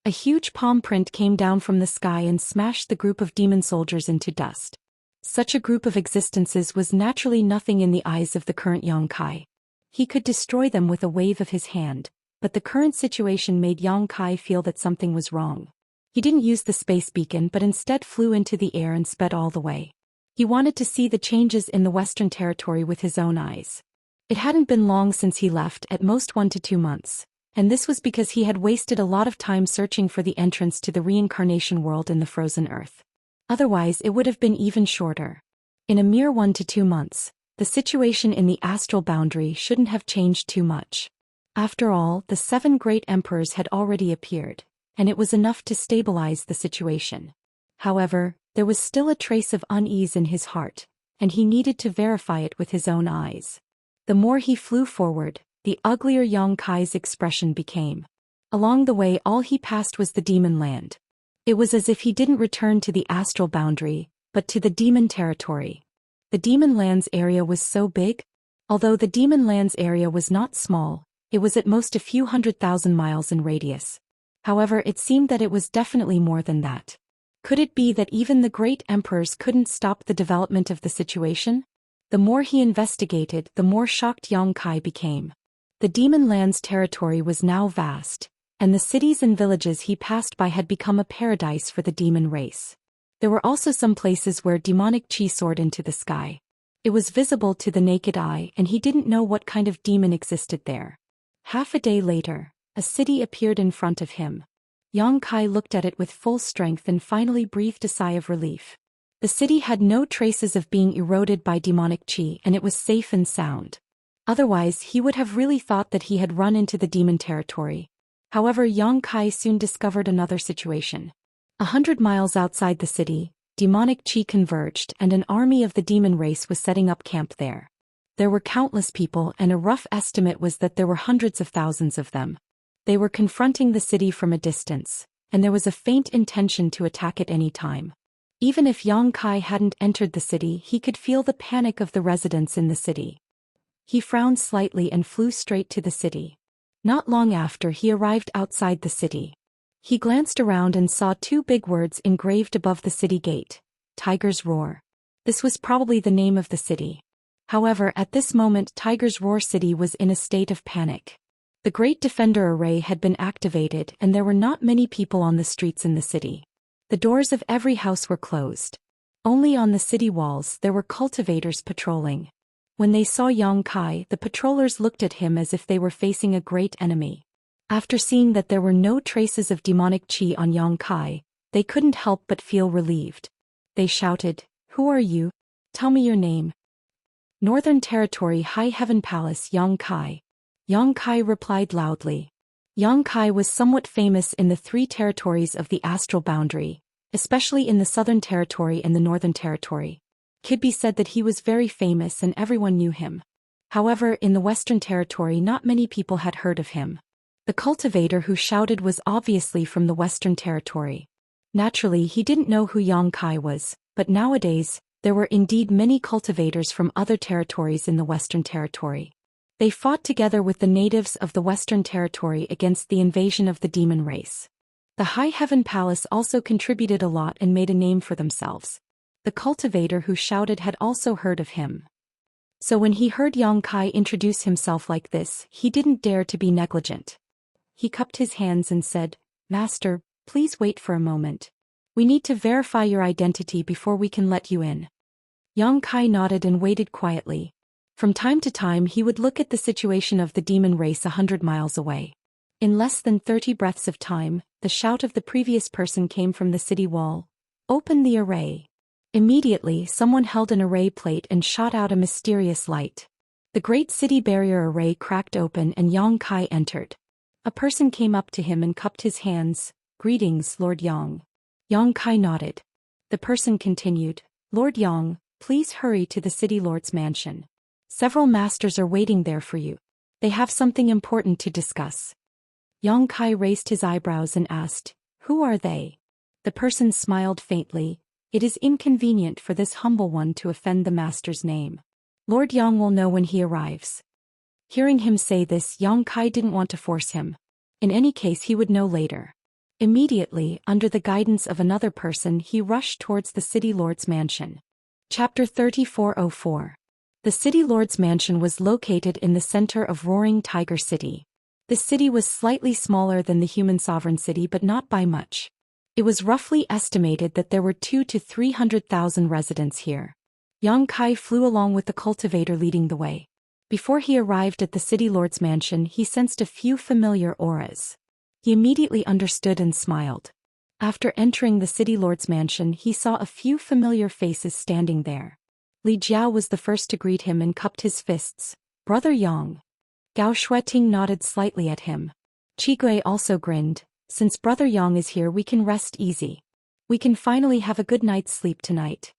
A huge palm print came down from the sky and smashed the group of demon soldiers into dust. Such a group of existences was naturally nothing in the eyes of the current Yang Kai. He could destroy them with a wave of his hand, but the current situation made Yang Kai feel that something was wrong. He didn't use the space beacon but instead flew into the air and sped all the way. He wanted to see the changes in the Western Territory with his own eyes. It hadn't been long since he left, at most 1 to 2 months, and this was because he had wasted a lot of time searching for the entrance to the reincarnation world in the frozen earth. Otherwise it would have been even shorter. In a mere 1 to 2 months, the situation in the astral boundary shouldn't have changed too much. After all, the 7 great emperors had already appeared, and it was enough to stabilize the situation. However, there was still a trace of unease in his heart, and he needed to verify it with his own eyes. The more he flew forward, the uglier Yang Kai's expression became. Along the way all he passed was the demon land. It was as if he didn't return to the astral boundary, but to the demon territory. The demon land's area was so big. Although the demon land's area was not small, it was at most a few 100,000 miles in radius. However, it seemed that it was definitely more than that. Could it be that even the great emperors couldn't stop the development of the situation? The more he investigated, the more shocked Yang Kai became. The demon land's territory was now vast, and the cities and villages he passed by had become a paradise for the demon race. There were also some places where demonic qi soared into the sky. It was visible to the naked eye, and he didn't know what kind of demon existed there. Half a day later, a city appeared in front of him. Yang Kai looked at it with full strength and finally breathed a sigh of relief. The city had no traces of being eroded by demonic qi, and it was safe and sound. Otherwise, he would have really thought that he had run into the demon territory. However, Yang Kai soon discovered another situation. 100 miles outside the city, demonic qi converged and an army of the demon race was setting up camp there. There were countless people, and a rough estimate was that there were hundreds of thousands of them. They were confronting the city from a distance, and there was a faint intention to attack at any time. Even if Yang Kai hadn't entered the city, he could feel the panic of the residents in the city. He frowned slightly and flew straight to the city. Not long after, he arrived outside the city. He glanced around and saw 2 big words engraved above the city gate: Tiger's Roar. This was probably the name of the city. However, at this moment Tiger's Roar City was in a state of panic. The Great Defender Array had been activated and there were not many people on the streets in the city. The doors of every house were closed. Only on the city walls there were cultivators patrolling. When they saw Yang Kai, the patrollers looked at him as if they were facing a great enemy. After seeing that there were no traces of demonic qi on Yang Kai, they couldn't help but feel relieved. They shouted, "Who are you? Tell me your name." "Northern Territory, High Heaven Palace, Yang Kai." Yang Kai replied loudly. Yang Kai was somewhat famous in the 3 territories of the astral boundary, especially in the Southern Territory and the Northern Territory. Kidby said that he was very famous and everyone knew him. However, in the Western Territory not many people had heard of him. The cultivator who shouted was obviously from the Western Territory. Naturally, he didn't know who Yang Kai was, but nowadays, there were indeed many cultivators from other territories in the Western Territory. They fought together with the natives of the Western Territory against the invasion of the demon race. The High Heaven Palace also contributed a lot and made a name for themselves. The cultivator who shouted had also heard of him. So when he heard Yang Kai introduce himself like this, he didn't dare to be negligent. He cupped his hands and said, "Master, please wait for a moment. We need to verify your identity before we can let you in." Yang Kai nodded and waited quietly. From time to time he would look at the situation of the demon race 100 miles away. In less than 30 breaths of time, the shout of the previous person came from the city wall. Open the array. Immediately, someone held an array plate and shot out a mysterious light. The great city barrier array cracked open and Yang Kai entered. A person came up to him and cupped his hands. Greetings, Lord Yang. Yang Kai nodded. The person continued, Lord Yang, please hurry to the city lord's mansion. Several masters are waiting there for you. They have something important to discuss. Yang Kai raised his eyebrows and asked, Who are they? The person smiled faintly. It is inconvenient for this humble one to offend the master's name. Lord Yang will know when he arrives. Hearing him say this, Yang Kai didn't want to force him. In any case, he would know later. Immediately, under the guidance of another person, he rushed towards the city lord's mansion. Chapter 3404. The city lord's mansion was located in the center of Roaring Tiger City. The city was slightly smaller than the human sovereign city, but not by much. It was roughly estimated that there were 200,000 to 300,000 residents here. Yang Kai flew along with the cultivator leading the way. Before he arrived at the city lord's mansion, he sensed a few familiar auras. He immediately understood and smiled. After entering the city lord's mansion, he saw a few familiar faces standing there. Li Jiao was the first to greet him and cupped his fists. Brother Yang. Gao Shueting nodded slightly at him. Qigui also grinned. Since Brother Yang is here, we can rest easy. We can finally have a good night's sleep tonight.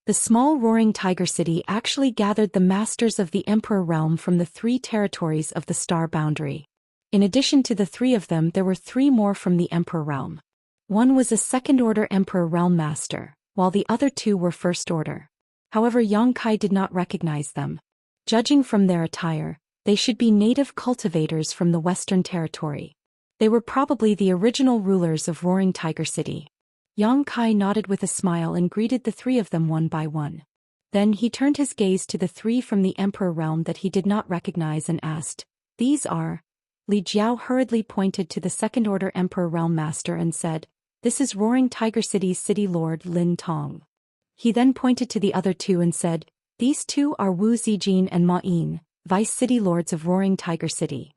The small Roaring Tiger City actually gathered the masters of the Emperor Realm from the 3 territories of the Star Boundary. In addition to the 3 of them, there were 3 more from the Emperor Realm. One was a second-order Emperor Realm Master, while the other 2 were first-order. However, Yang Kai did not recognize them. Judging from their attire, they should be native cultivators from the Western Territory. They were probably the original rulers of Roaring Tiger City. Yang Kai nodded with a smile and greeted the 3 of them one by one. Then he turned his gaze to the 3 from the Emperor Realm that he did not recognize and asked, These are... Li Jiao hurriedly pointed to the second-order Emperor Realm Master and said, This is Roaring Tiger City's City Lord Lin Tong. He then pointed to the other 2 and said, These 2 are Wu Zijin and Ma Yin, Vice City Lords of Roaring Tiger City.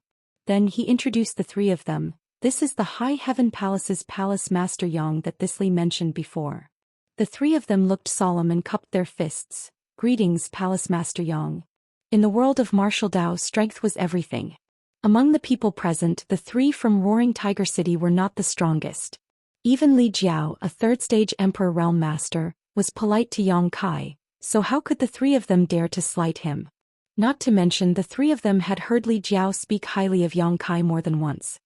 Then he introduced the 3 of them. This is the High Heaven Palace's Palace Master Yang that this Li mentioned before. The 3 of them looked solemn and cupped their fists. Greetings, Palace Master Yang. In the world of martial Dao, strength was everything. Among the people present, the 3 from Roaring Tiger City were not the strongest. Even Li Jiao, a third-stage Emperor Realm Master, was polite to Yang Kai, so how could the 3 of them dare to slight him? Not to mention the 3 of them had heard Li Jiao speak highly of Yang Kai more than once.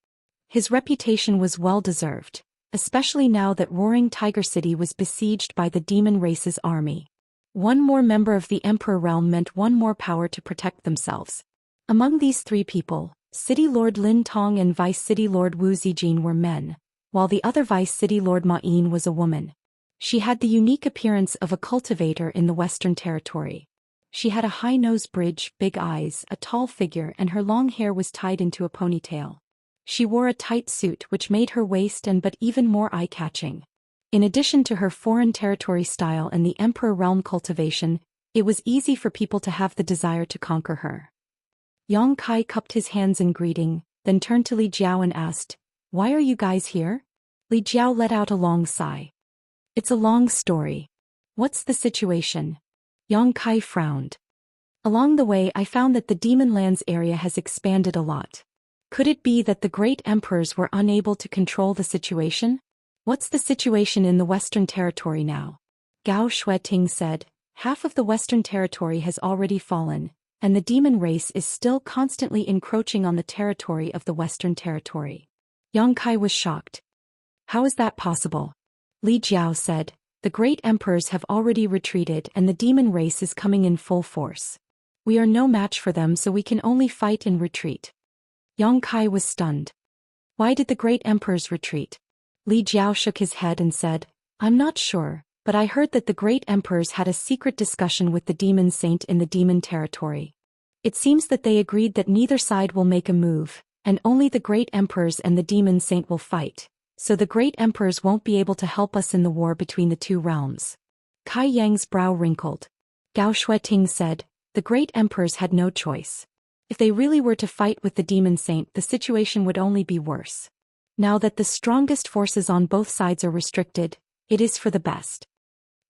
His reputation was well-deserved, especially now that Roaring Tiger City was besieged by the demon race's army. One more member of the Emperor Realm meant one more power to protect themselves. Among these 3 people, City Lord Lin Tong and Vice City Lord Wu Zijin were men, while the other Vice City Lord Ma Yin was a woman. She had the unique appearance of a cultivator in the Western Territory. She had a high nose bridge, big eyes, a tall figure, and her long hair was tied into a ponytail. She wore a tight suit which made her waist but even more eye-catching. In addition to her foreign territory style and the Emperor Realm cultivation, it was easy for people to have the desire to conquer her. Yang Kai cupped his hands in greeting, then turned to Li Jiao and asked, Why are you guys here? Li Jiao let out a long sigh. It's a long story. What's the situation? Yang Kai frowned. Along the way, I found that the Demon Lands area has expanded a lot. Could it be that the great emperors were unable to control the situation? What's the situation in the Western Territory now? Gao Shueting said, Half of the Western Territory has already fallen, and the demon race is still constantly encroaching on the territory of the Western Territory. Yang Kai was shocked. How is that possible? Li Jiao said, The great emperors have already retreated and the demon race is coming in full force. We are no match for them, so we can only fight and retreat. Yang Kai was stunned. Why did the great emperors retreat? Li Jiao shook his head and said, I'm not sure, but I heard that the great emperors had a secret discussion with the demon saint in the demon territory. It seems that they agreed that neither side will make a move, and only the great emperors and the demon saint will fight, so the great emperors won't be able to help us in the war between the 2 realms. Kai Yang's brow wrinkled. Gao Shueting said, The great emperors had no choice. If they really were to fight with the demon saint, the situation would only be worse. Now that the strongest forces on both sides are restricted, it is for the best.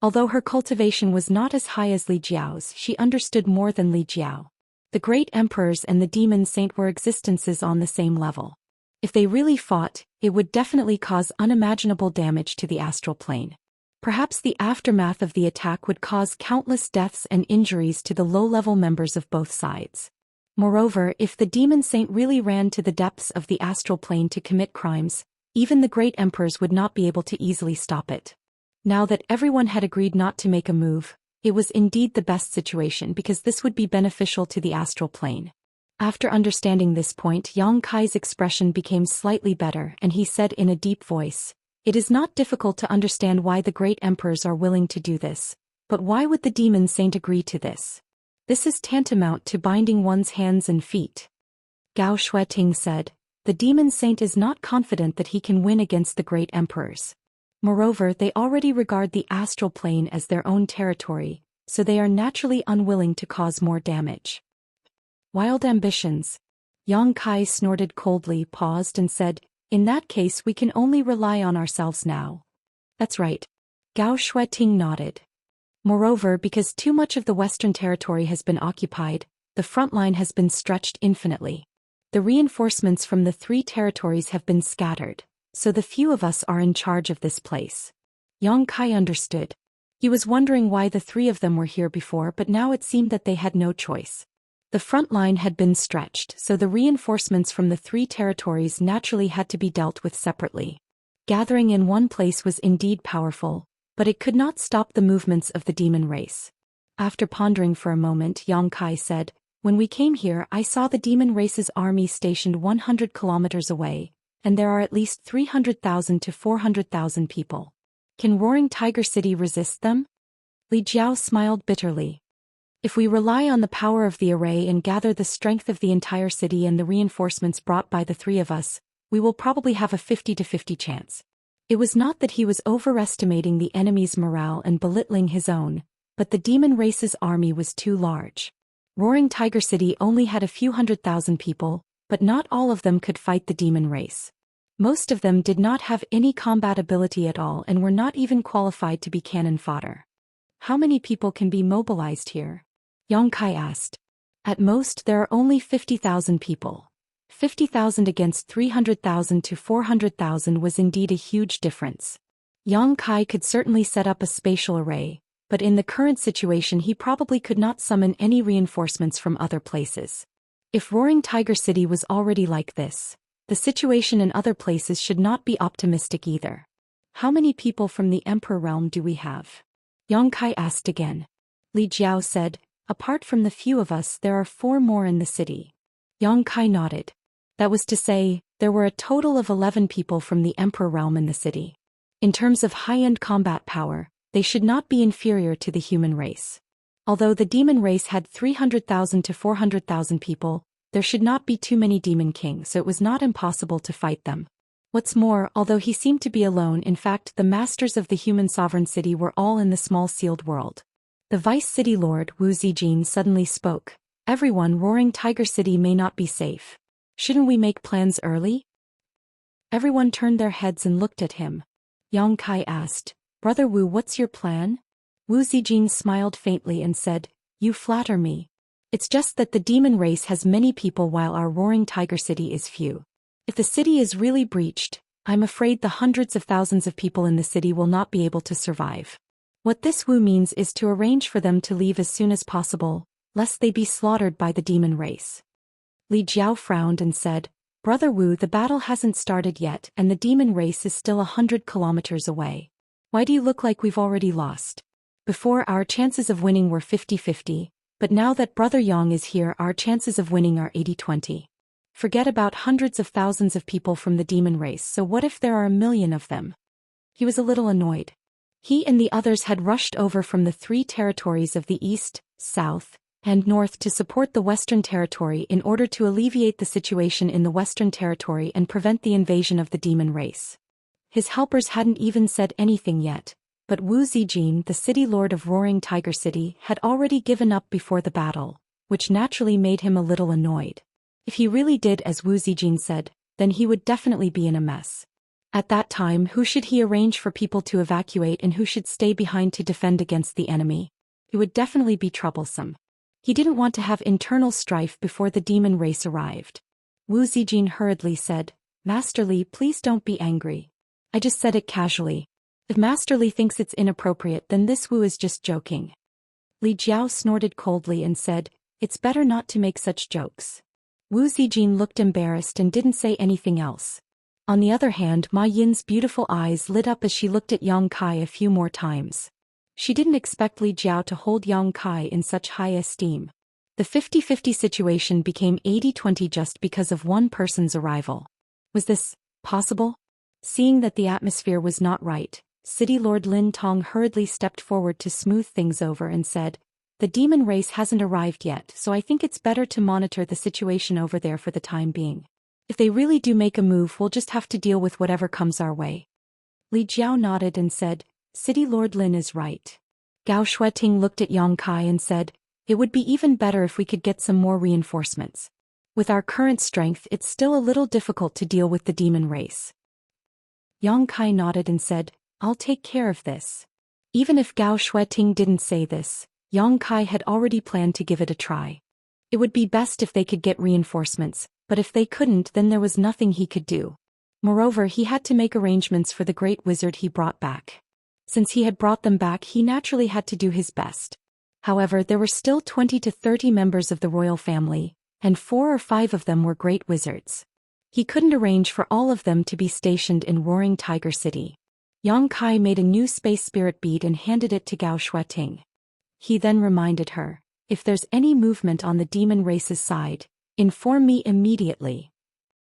Although her cultivation was not as high as Li Jiao's, she understood more than Li Jiao. The great emperors and the demon saint were existences on the same level. If they really fought, it would definitely cause unimaginable damage to the astral plane. Perhaps the aftermath of the attack would cause countless deaths and injuries to the low-level members of both sides. Moreover, if the demon saint really ran to the depths of the astral plane to commit crimes, even the great emperors would not be able to easily stop it. Now that everyone had agreed not to make a move, it was indeed the best situation because this would be beneficial to the astral plane. After understanding this point, Yang Kai's expression became slightly better and he said in a deep voice, "It is not difficult to understand why the great emperors are willing to do this, but why would the demon saint agree to this? This is tantamount to binding one's hands and feet." Gao Shueting said, "The demon saint is not confident that he can win against the great emperors. Moreover, they already regard the astral plane as their own territory, so they are naturally unwilling to cause more damage." Wild ambitions. Yang Kai snorted coldly, paused and said, "In that case we can only rely on ourselves now." "That's right." Gao Shueting nodded. Moreover, because too much of the western territory has been occupied, the front line has been stretched infinitely. The reinforcements from the 3 territories have been scattered, so the few of us are in charge of this place. Yang Kai understood. He was wondering why the 3 of them were here before, but now it seemed that they had no choice. The front line had been stretched, so the reinforcements from the 3 territories naturally had to be dealt with separately. Gathering in one place was indeed powerful, but it could not stop the movements of the demon race. After pondering for a moment, Yang Kai said, "When we came here, I saw the demon race's army stationed 100 kilometers away, and there are at least 300,000 to 400,000 people. Can Roaring Tiger City resist them?" Li Jiao smiled bitterly. "If we rely on the power of the array and gather the strength of the entire city and the reinforcements brought by the 3 of us, we will probably have a 50-50 chance." It was not that he was overestimating the enemy's morale and belittling his own, but the demon race's army was too large. Roaring Tiger City only had a few 100,000 people, but not all of them could fight the demon race. Most of them did not have any combat ability at all and were not even qualified to be cannon fodder. "How many people can be mobilized here?" Yang Kai asked. "At most there are only 50,000 people." 50,000 against 300,000 to 400,000 was indeed a huge difference. Yang Kai could certainly set up a spatial array, but in the current situation he probably could not summon any reinforcements from other places. If Roaring Tiger City was already like this, the situation in other places should not be optimistic either. "How many people from the Emperor realm do we have?" Yang Kai asked again. Li Jiao said, "Apart from the few of us, there are 4 more in the city." Yang Kai nodded. That was to say, there were a total of 11 people from the Emperor realm in the city. In terms of high-end combat power, they should not be inferior to the human race. Although the demon race had 300,000 to 400,000 people, there should not be too many demon kings, so it was not impossible to fight them. What's more, although he seemed to be alone, in fact the masters of the human sovereign city were all in the small sealed world. The vice city lord, Wu Zijin, suddenly spoke. "Everyone, Roaring Tiger City may not be safe. Shouldn't we make plans early?" Everyone turned their heads and looked at him. Yang Kai asked, "Brother Wu, what's your plan?" Wu Zijin smiled faintly and said, "You flatter me. It's just that the demon race has many people while our Roaring Tiger City is few. If the city is really breached, I'm afraid the hundreds of thousands of people in the city will not be able to survive. What this Wu means is to arrange for them to leave as soon as possible, lest they be slaughtered by the demon race." Li Jiao frowned and said, "Brother Wu, the battle hasn't started yet and the demon race is still 100 kilometers away. Why do you look like we've already lost? Before, our chances of winning were 50-50, but now that Brother Yang is here, our chances of winning are 80-20. Forget about hundreds of thousands of people from the demon race, so what if there are 1,000,000 of them?" He was a little annoyed. He and the others had rushed over from the 3 territories of the east, south, and north to support the Western Territory in order to alleviate the situation in the Western Territory and prevent the invasion of the demon race. His helpers hadn't even said anything yet, but Wu Zijin, the city lord of Roaring Tiger City, had already given up before the battle, which naturally made him a little annoyed. If he really did as Wu Zijin said, then he would definitely be in a mess. At that time, who should he arrange for people to evacuate and who should stay behind to defend against the enemy? It would definitely be troublesome. He didn't want to have internal strife before the demon race arrived. Wu Zijin hurriedly said, Master Li, please don't be angry. I just said it casually. If Master Li thinks it's inappropriate, then this Wu is just joking. Li Jiao snorted coldly and said, It's better not to make such jokes. Wu Zijin looked embarrassed and didn't say anything else. On the other hand, Ma Yin's beautiful eyes lit up as she looked at Yang Kai a few more times. She didn't expect Li Jiao to hold Yang Kai in such high esteem. The 50-50 situation became 80-20 just because of one person's arrival. Was this possible? Seeing that the atmosphere was not right, City Lord Lin Tong hurriedly stepped forward to smooth things over and said, The demon race hasn't arrived yet, so I think it's better to monitor the situation over there for the time being. If they really do make a move, we'll just have to deal with whatever comes our way. Li Jiao nodded and said, City Lord Lin is right. Gao Shueting looked at Yang Kai and said, It would be even better if we could get some more reinforcements. With our current strength, it's still a little difficult to deal with the demon race. Yang Kai nodded and said, I'll take care of this. Even if Gao Shueting didn't say this, Yang Kai had already planned to give it a try. It would be best if they could get reinforcements, but if they couldn't, then there was nothing he could do. Moreover, he had to make arrangements for the great wizard he brought back. Since he had brought them back, he naturally had to do his best. However, there were still 20 to 30 members of the royal family, and 4 or 5 of them were great wizards. He couldn't arrange for all of them to be stationed in Roaring Tiger City. Yang Kai made a new space spirit bead and handed it to Gao Shueting. He then reminded her, If there's any movement on the demon race's side, inform me immediately.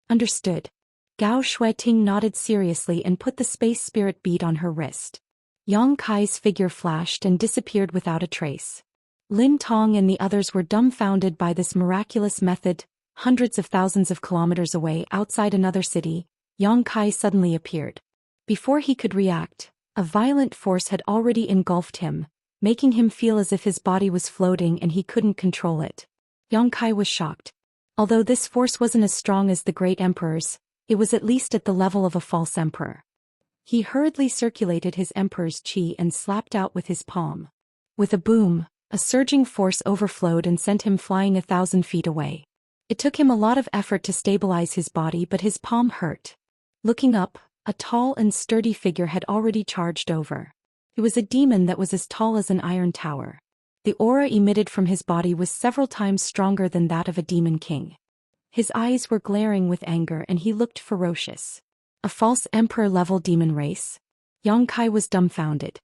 Understood. Gao Shueting nodded seriously and put the space spirit bead on her wrist. Yang Kai's figure flashed and disappeared without a trace. Lin Tong and the others were dumbfounded by this miraculous method. Hundreds of thousands of kilometers away outside another city, Yang Kai suddenly appeared. Before he could react, a violent force had already engulfed him, making him feel as if his body was floating and he couldn't control it. Yang Kai was shocked. Although this force wasn't as strong as the great emperor's, it was at least at the level of a false emperor. He hurriedly circulated his emperor's qi and slapped out with his palm. With a boom, a surging force overflowed and sent him flying 1,000 feet away. It took him a lot of effort to stabilize his body, but his palm hurt. Looking up, a tall and sturdy figure had already charged over. It was a demon that was as tall as an iron tower. The aura emitted from his body was several times stronger than that of a demon king. His eyes were glaring with anger and he looked ferocious. A false emperor-level demon race? Yang Kai was dumbfounded.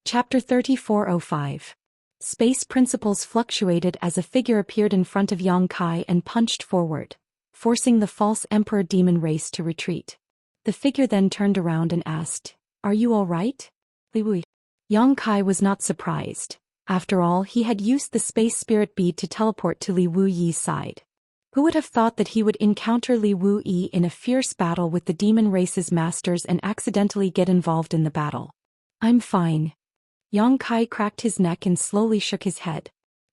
Chapter 3405. Space principles fluctuated as a figure appeared in front of Yang Kai and punched forward, forcing the false emperor demon race to retreat. The figure then turned around and asked, Are you all right? Li Wu. Yang Kai was not surprised. After all, he had used the space spirit bead to teleport to Li Wu Yi's side. Who would have thought that he would encounter Li Wu Yi in a fierce battle with the demon race's masters and accidentally get involved in the battle? I'm fine. Yang Kai cracked his neck and slowly shook his head.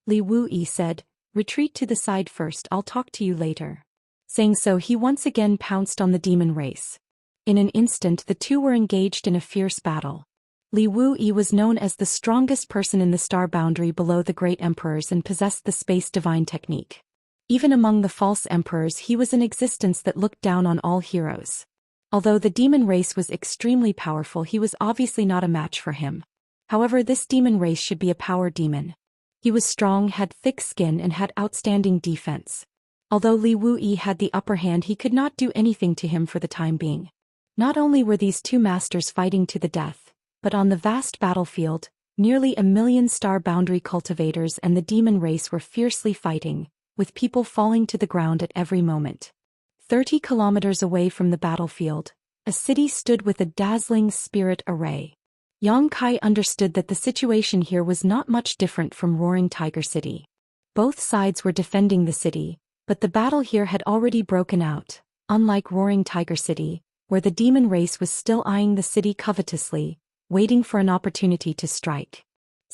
Li Wu Yi said, Retreat to the side first, I'll talk to you later. Saying so, he once again pounced on the demon race. In an instant, the two were engaged in a fierce battle. Li Wu Yi was known as the strongest person in the star boundary below the great emperors and possessed the space divine technique. Even among the false emperors, he was an existence that looked down on all heroes. Although the demon race was extremely powerful, he was obviously not a match for him. However, this demon race should be a power demon. He was strong, had thick skin, and had outstanding defense. Although Li Wu Yi had the upper hand, he could not do anything to him for the time being. Not only were these two masters fighting to the death, but on the vast battlefield, nearly 1,000,000 star boundary cultivators and the demon race were fiercely fighting, with people falling to the ground at every moment. 30 kilometers away from the battlefield, a city stood with a dazzling spirit array. Yang Kai understood that the situation here was not much different from Roaring Tiger City. Both sides were defending the city, but the battle here had already broken out, unlike Roaring Tiger City, where the demon race was still eyeing the city covetously, waiting for an opportunity to strike.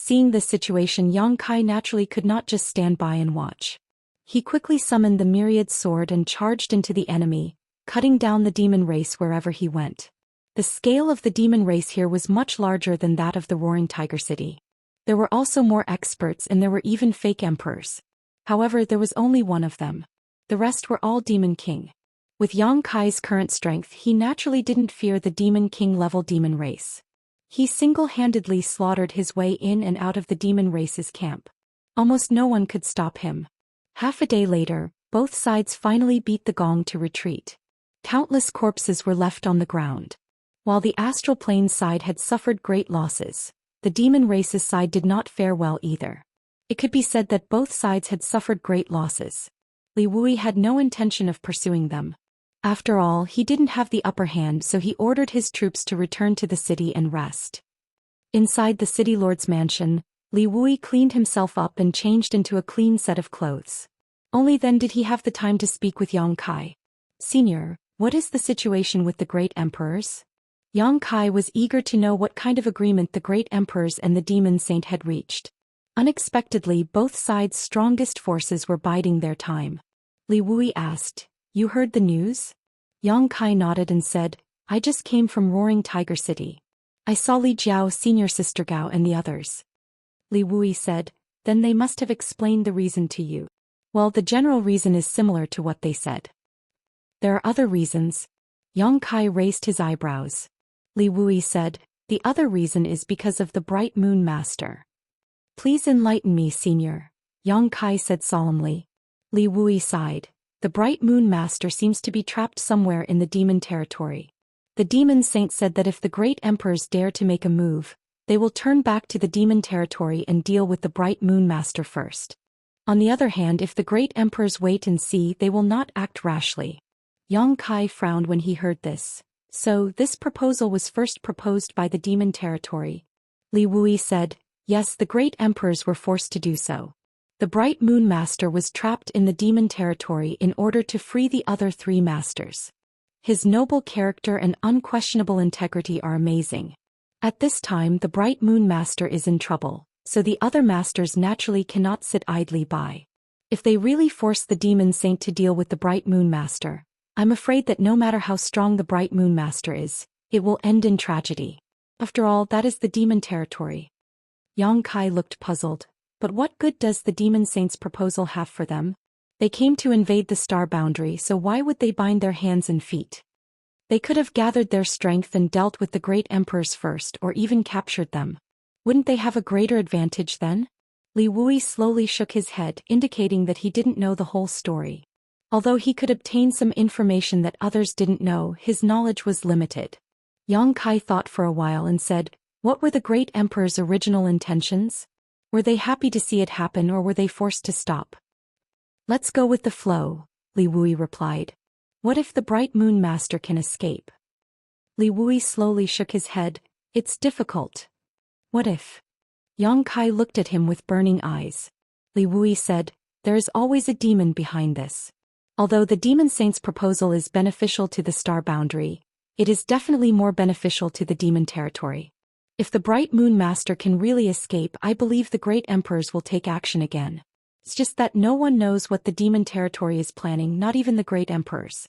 Seeing this situation, Yang Kai naturally could not just stand by and watch. He quickly summoned the myriad sword and charged into the enemy, cutting down the demon race wherever he went. The scale of the demon race here was much larger than that of the Roaring Tiger City. There were also more experts and there were even fake emperors. However, there was only one of them. The rest were all Demon King. With Yang Kai's current strength, he naturally didn't fear the Demon King level demon race. He single-handedly slaughtered his way in and out of the demon race's camp. Almost no one could stop him. Half a day later, both sides finally beat the gong to retreat. Countless corpses were left on the ground. While the astral plane side had suffered great losses, the demon race's side did not fare well either. It could be said that both sides had suffered great losses. Li Wui had no intention of pursuing them. After all, he didn't have the upper hand, so he ordered his troops to return to the city and rest. Inside the city lord's mansion, Li Wui cleaned himself up and changed into a clean set of clothes. Only then did he have the time to speak with Yang Kai. "Senior, what is the situation with the great emperors?" Yang Kai was eager to know what kind of agreement the great emperors and the demon saint had reached. Unexpectedly, both sides' strongest forces were biding their time. Li Wui asked, "You heard the news?" Yang Kai nodded and said, "I just came from Roaring Tiger City. I saw Li Jiao, Senior Sister Gao and the others." Li Wui said, "Then they must have explained the reason to you." "Well, the general reason is similar to what they said." "There are other reasons." Yang Kai raised his eyebrows. Li Wui said, "The other reason is because of the Bright Moon Master." "Please enlighten me, Senior," Yang Kai said solemnly. Li Wui sighed. "The Bright Moon Master seems to be trapped somewhere in the demon territory. The demon saint said that if the great emperors dare to make a move, they will turn back to the demon territory and deal with the Bright Moon Master first. On the other hand, if the great emperors wait and see, they will not act rashly." Yang Kai frowned when he heard this. "So, this proposal was first proposed by the demon territory?" Li Wui said, "Yes, the great emperors were forced to do so. The Bright Moon Master was trapped in the demon territory in order to free the other three masters. His noble character and unquestionable integrity are amazing. At this time, the Bright Moon Master is in trouble, so the other masters naturally cannot sit idly by. If they really force the demon saint to deal with the Bright Moon Master, I'm afraid that no matter how strong the Bright Moon Master is, it will end in tragedy. After all, that is the demon territory." Yang Kai looked puzzled. But what good does the demon saint's proposal have for them? They came to invade the star boundary, so why would they bind their hands and feet? They could have gathered their strength and dealt with the great emperors first, or even captured them. Wouldn't they have a greater advantage then? Li Wui slowly shook his head, indicating that he didn't know the whole story. Although he could obtain some information that others didn't know, his knowledge was limited. Yang Kai thought for a while and said, "What were the great emperor's original intentions? Were they happy to see it happen or were they forced to stop?" "Let's go with the flow," Li Wui replied. "What if the Bright Moon Master can escape?" Li Wui slowly shook his head. "It's difficult." "What if?" Yang Kai looked at him with burning eyes. Li Wui said, "There is always a demon behind this. Although the demon saint's proposal is beneficial to the star boundary, it is definitely more beneficial to the demon territory. If the Bright Moon Master can really escape, I believe the great emperors will take action again. It's just that no one knows what the demon territory is planning, not even the great emperors."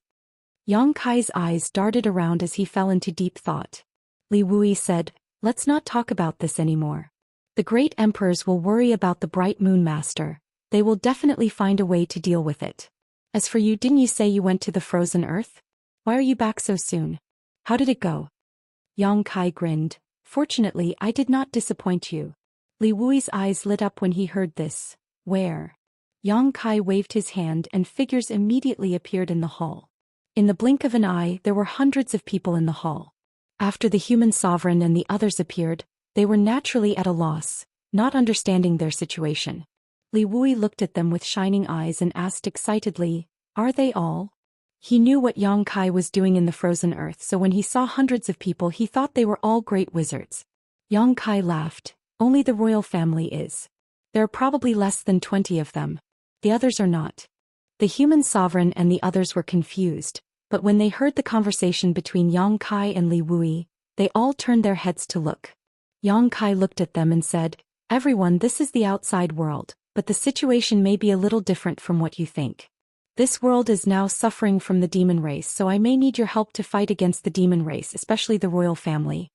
Yang Kai's eyes darted around as he fell into deep thought. Li Wui said, "Let's not talk about this anymore. The great emperors will worry about the Bright Moon Master. They will definitely find a way to deal with it. As for you, didn't you say you went to the frozen earth? Why are you back so soon? How did it go?" Yang Kai grinned. "Fortunately, I did not disappoint you." Li Wui's eyes lit up when he heard this. "Where?" Yang Kai waved his hand and figures immediately appeared in the hall. In the blink of an eye, there were hundreds of people in the hall. After the human sovereign and the others appeared, they were naturally at a loss, not understanding their situation. Li Wui looked at them with shining eyes and asked excitedly, "Are they all?" He knew what Yang Kai was doing in the frozen earth, so when he saw hundreds of people he thought they were all great wizards. Yang Kai laughed. "Only the royal family is. There are probably less than 20 of them. The others are not." The human sovereign and the others were confused, but when they heard the conversation between Yang Kai and Li Wui, they all turned their heads to look. Yang Kai looked at them and said, Everyone, this is the outside world, but the situation may be a little different from what you think. This world is now suffering from the demon race, so I may need your help to fight against the demon race, especially the royal family."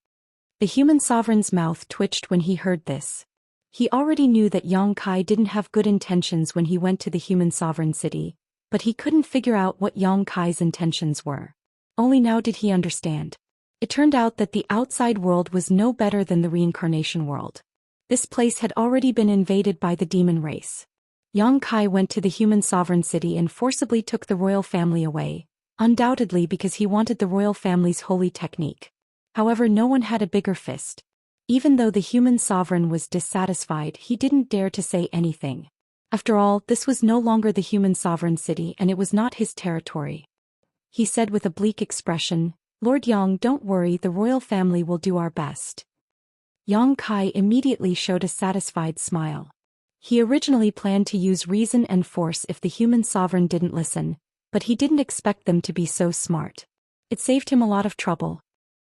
The human sovereign's mouth twitched when he heard this. He already knew that Yang Kai didn't have good intentions when he went to the human sovereign city, but he couldn't figure out what Yang Kai's intentions were. Only now did he understand. It turned out that the outside world was no better than the reincarnation world. This place had already been invaded by the demon race. Yang Kai went to the human sovereign city and forcibly took the royal family away, undoubtedly because he wanted the royal family's holy technique. However, no one had a bigger fist. Even though the human sovereign was dissatisfied, he didn't dare to say anything. After all, this was no longer the human sovereign city and it was not his territory. He said with a bleak expression, "Lord Yang, don't worry, the royal family will do our best." Yang Kai immediately showed a satisfied smile. He originally planned to use reason and force if the human sovereign didn't listen, but he didn't expect them to be so smart. It saved him a lot of trouble.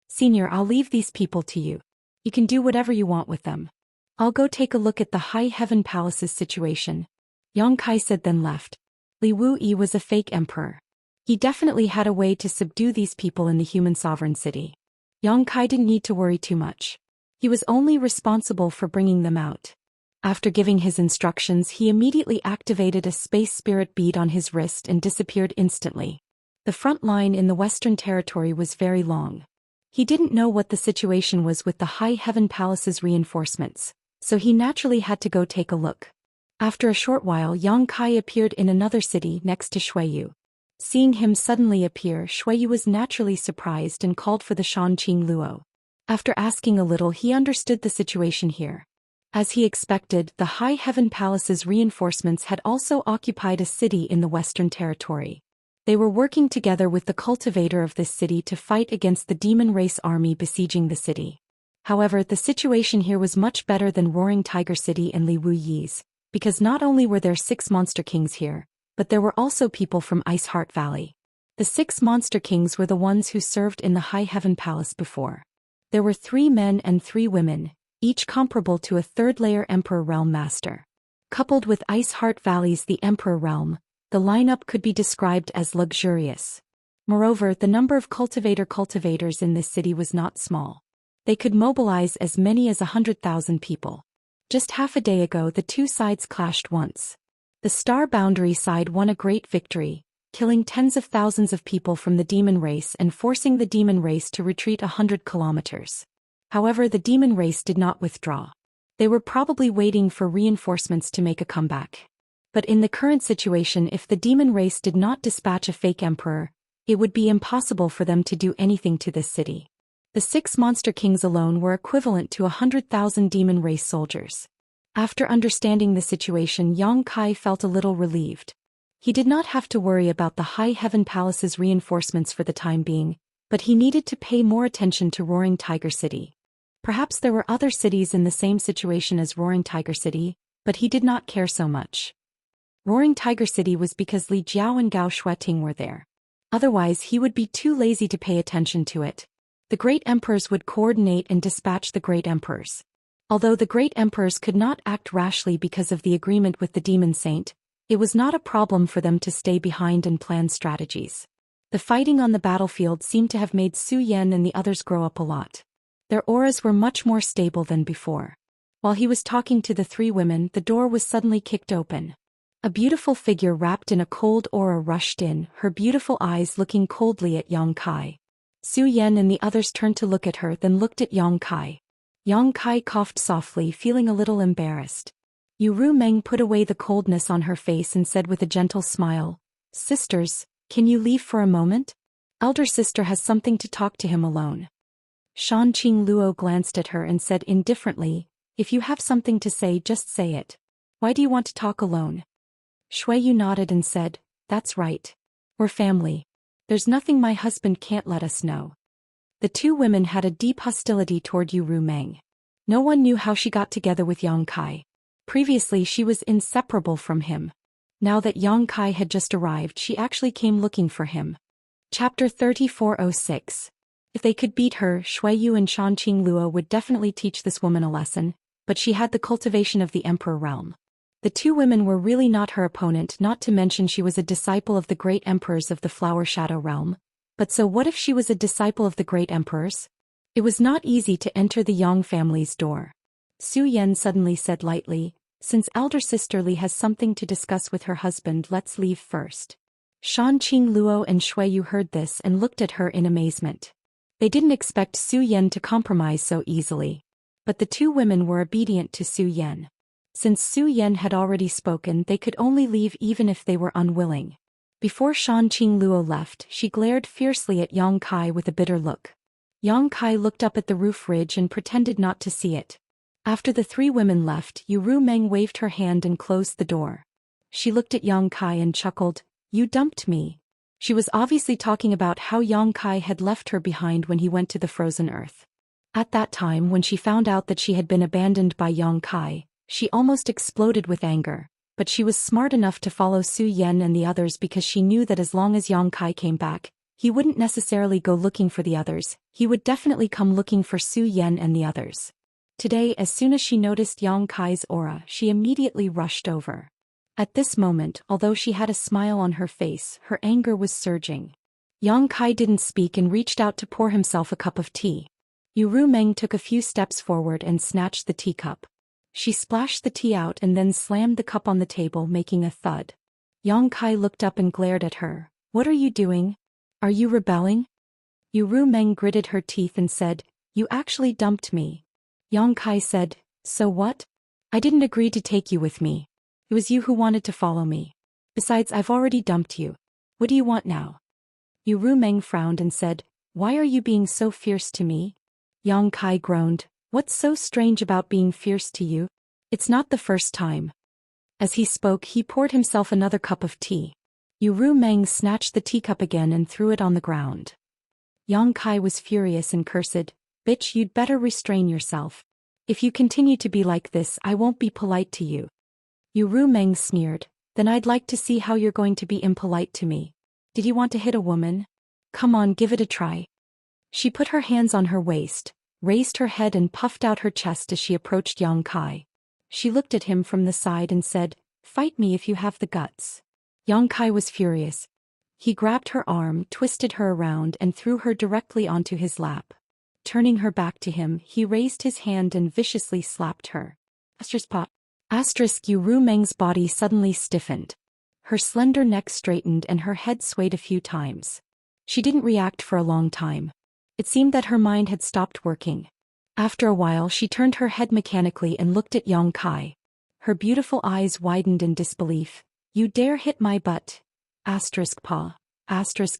"Senior, I'll leave these people to you. You can do whatever you want with them. I'll go take a look at the High Heaven Palace's situation," Yang Kai said, then left. Li Wuyi was a fake emperor. He definitely had a way to subdue these people in the human sovereign city. Yang Kai didn't need to worry too much. He was only responsible for bringing them out. After giving his instructions, he immediately activated a space spirit bead on his wrist and disappeared instantly. The front line in the Western Territory was very long. He didn't know what the situation was with the High Heaven Palace's reinforcements, so he naturally had to go take a look. After a short while, Yang Kai appeared in another city next to Shuiyu. Seeing him suddenly appear, Shuiyu was naturally surprised and called for the Shanqing Luo. After asking a little, he understood the situation here. As he expected, the High Heaven Palace's reinforcements had also occupied a city in the Western Territory. They were working together with the cultivator of this city to fight against the demon race army besieging the city. However, the situation here was much better than Roaring Tiger City and Li Wuyi's, because not only were there 6 monster kings here, but there were also people from Ice Heart Valley. The 6 monster kings were the ones who served in the High Heaven Palace before. There were 3 men and 3 women, each comparable to a third-layer Emperor Realm Master. Coupled with Ice Heart Valley's the Emperor Realm, the lineup could be described as luxurious. Moreover, the number of cultivators in this city was not small. They could mobilize as many as 100,000 people. Just half a day ago, the two sides clashed once. The Star Boundary side won a great victory, killing tens of thousands of people from the demon race and forcing the demon race to retreat 100 kilometers. However, the demon race did not withdraw. They were probably waiting for reinforcements to make a comeback. But in the current situation, if the demon race did not dispatch a fake emperor, it would be impossible for them to do anything to this city. The 6 monster kings alone were equivalent to 100,000 demon race soldiers. After understanding the situation, Yang Kai felt a little relieved. He did not have to worry about the High Heaven Palace's reinforcements for the time being, but he needed to pay more attention to Roaring Tiger City. Perhaps there were other cities in the same situation as Roaring Tiger City, but he did not care so much. Roaring Tiger City was because Li Jiao and Gao Shueting were there. Otherwise, he would be too lazy to pay attention to it. The Great Emperors would coordinate and dispatch the Great Emperors. Although the Great Emperors could not act rashly because of the agreement with the Demon Saint, it was not a problem for them to stay behind and plan strategies. The fighting on the battlefield seemed to have made Zhou Xian and the others grow up a lot. Their auras were much more stable than before. While he was talking to the 3 women, the door was suddenly kicked open. A beautiful figure wrapped in a cold aura rushed in, her beautiful eyes looking coldly at Yang Kai. Zhou Xian and the others turned to look at her, then looked at Yang Kai. Yang Kai coughed softly, feeling a little embarrassed. Yu Ru Meng put away the coldness on her face and said with a gentle smile, "Sisters, can you leave for a moment? Elder sister has something to talk to him alone." Shanqing Luo glanced at her and said indifferently, "If you have something to say, just say it. Why do you want to talk alone?" Shuiyu nodded and said, "That's right. We're family. There's nothing my husband can't let us know." The 2 women had a deep hostility toward Yu Ru Meng. No one knew how she got together with Yang Kai. Previously she was inseparable from him. Now that Yang Kai had just arrived, she actually came looking for him. Chapter 3406. If they could beat her, Shuiyu and Shanqing Luo would definitely teach this woman a lesson, but she had the cultivation of the Emperor realm. The two women were really not her opponent, not to mention she was a disciple of the great emperors of the Flower Shadow realm. But so what if she was a disciple of the great emperors? It was not easy to enter the Yang family's door. Zhou Xian suddenly said lightly, "Since elder sister Li has something to discuss with her husband, let's leave first." Shanqing Luo and Shui Yu heard this and looked at her in amazement. They didn't expect Zhou Xian to compromise so easily. But the two women were obedient to Zhou Xian. Since Zhou Xian had already spoken, they could only leave even if they were unwilling. Before Shanqing Luo left, she glared fiercely at Yang Kai with a bitter look. Yang Kai looked up at the roof ridge and pretended not to see it. After the three women left, Yu Rumeng waved her hand and closed the door. She looked at Yang Kai and chuckled, "You dumped me." She was obviously talking about how Yang Kai had left her behind when he went to the frozen earth. At that time, when she found out that she had been abandoned by Yang Kai, she almost exploded with anger, but she was smart enough to follow Zhou Xian and the others because she knew that as long as Yang Kai came back, he wouldn't necessarily go looking for the others, he would definitely come looking for Zhou Xian and the others. Today, as soon as she noticed Yang Kai's aura, she immediately rushed over. At this moment, although she had a smile on her face, her anger was surging. Yang Kai didn't speak and reached out to pour himself a cup of tea. Yu Rumeng took a few steps forward and snatched the teacup. She splashed the tea out and then slammed the cup on the table, making a thud. Yang Kai looked up and glared at her. "What are you doing? Are you rebelling?" Yu Rumeng gritted her teeth and said, "You actually dumped me." Yang Kai said, "So what? I didn't agree to take you with me. It was you who wanted to follow me. Besides, I've already dumped you. What do you want now?" Yu Rumeng frowned and said, "Why are you being so fierce to me?" Yang Kai groaned, "What's so strange about being fierce to you? It's not the first time." As he spoke, he poured himself another cup of tea. Yu Rumeng snatched the teacup again and threw it on the ground. Yang Kai was furious and cursed, "Bitch, you'd better restrain yourself. If you continue to be like this, I won't be polite to you." Yu Rumeng sneered, "Then I'd like to see how you're going to be impolite to me. Did you want to hit a woman? Come on, give it a try." She put her hands on her waist, raised her head and puffed out her chest as she approached Yang Kai. She looked at him from the side and said, "Fight me if you have the guts." Yang Kai was furious. He grabbed her arm, twisted her around and threw her directly onto his lap. Turning her back to him, he raised his hand and viciously slapped her. Yu Rumeng's body suddenly stiffened. Her slender neck straightened and her head swayed a few times. She didn't react for a long time. It seemed that her mind had stopped working. After a while, she turned her head mechanically and looked at Yang Kai. Her beautiful eyes widened in disbelief. "You dare hit my butt? Paw.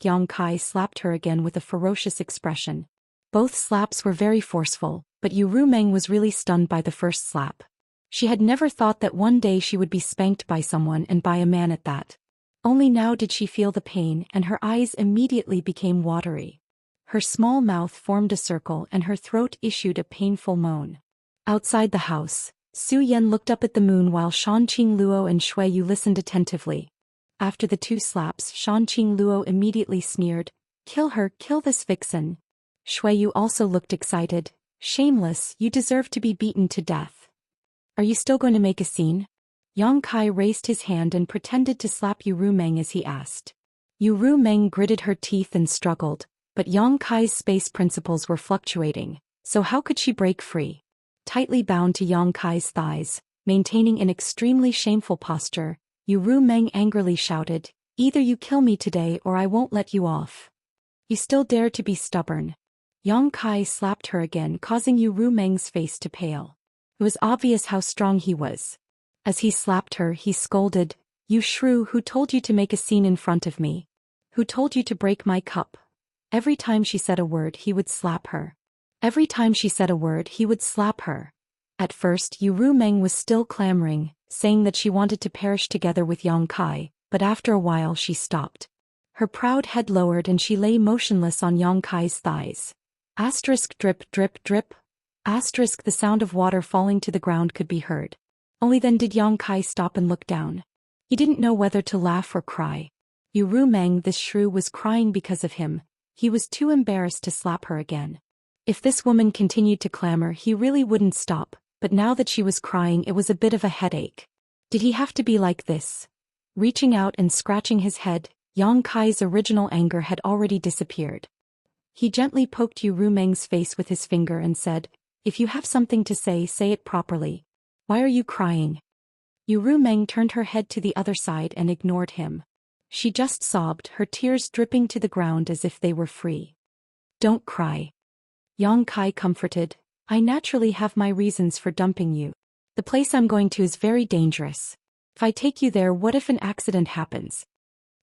Yang Kai slapped her again with a ferocious expression. Both slaps were very forceful, but Yu Rumeng was really stunned by the first slap. She had never thought that one day she would be spanked by someone, and by a man at that. Only now did she feel the pain, and her eyes immediately became watery. Her small mouth formed a circle and her throat issued a painful moan. Outside the house, Zhou Xian looked up at the moon while Shanqing Luo and Shui Yu listened attentively. After the two slaps, Shanqing Luo immediately sneered, "Kill her, kill this vixen." Shui Yu also looked excited. "Shameless, you deserve to be beaten to death. Are you still going to make a scene?" Yang Kai raised his hand and pretended to slap Yu Rumeng as he asked. Yu Rumeng gritted her teeth and struggled, but Yang Kai's space principles were fluctuating, so how could she break free? Tightly bound to Yang Kai's thighs, maintaining an extremely shameful posture, Yu Rumeng angrily shouted, "Either you kill me today or I won't let you off. You still dare to be stubborn." Yang Kai slapped her again, causing Yu Rumeng's face to pale. It was obvious how strong he was. As he slapped her, he scolded, "You shrew, who told you to make a scene in front of me? Who told you to break my cup?" Every time she said a word, he would slap her. Every time she said a word, he would slap her. At first, Yu Rumeng was still clamoring, saying that she wanted to perish together with Yang Kai, but after a while she stopped. Her proud head lowered and she lay motionless on Yang Kai's thighs. Drip, drip, drip. The sound of water falling to the ground could be heard. Only then did Yang Kai stop and look down. He didn't know whether to laugh or cry. Yu Rumeng, this shrew, was crying because of him. He was too embarrassed to slap her again. If this woman continued to clamor, he really wouldn't stop, but now that she was crying it was a bit of a headache. Did he have to be like this? Reaching out and scratching his head, Yang Kai's original anger had already disappeared. He gently poked Yu Rumeng's face with his finger and said, "If you have something to say it properly. Why are you crying?" Yu Rumeng turned her head to the other side and ignored him. She just sobbed, her tears dripping to the ground as if they were free. "Don't cry." Yang Kai comforted, "I naturally have my reasons for dumping you. The place I'm going to is very dangerous. If I take you there, what if an accident happens?"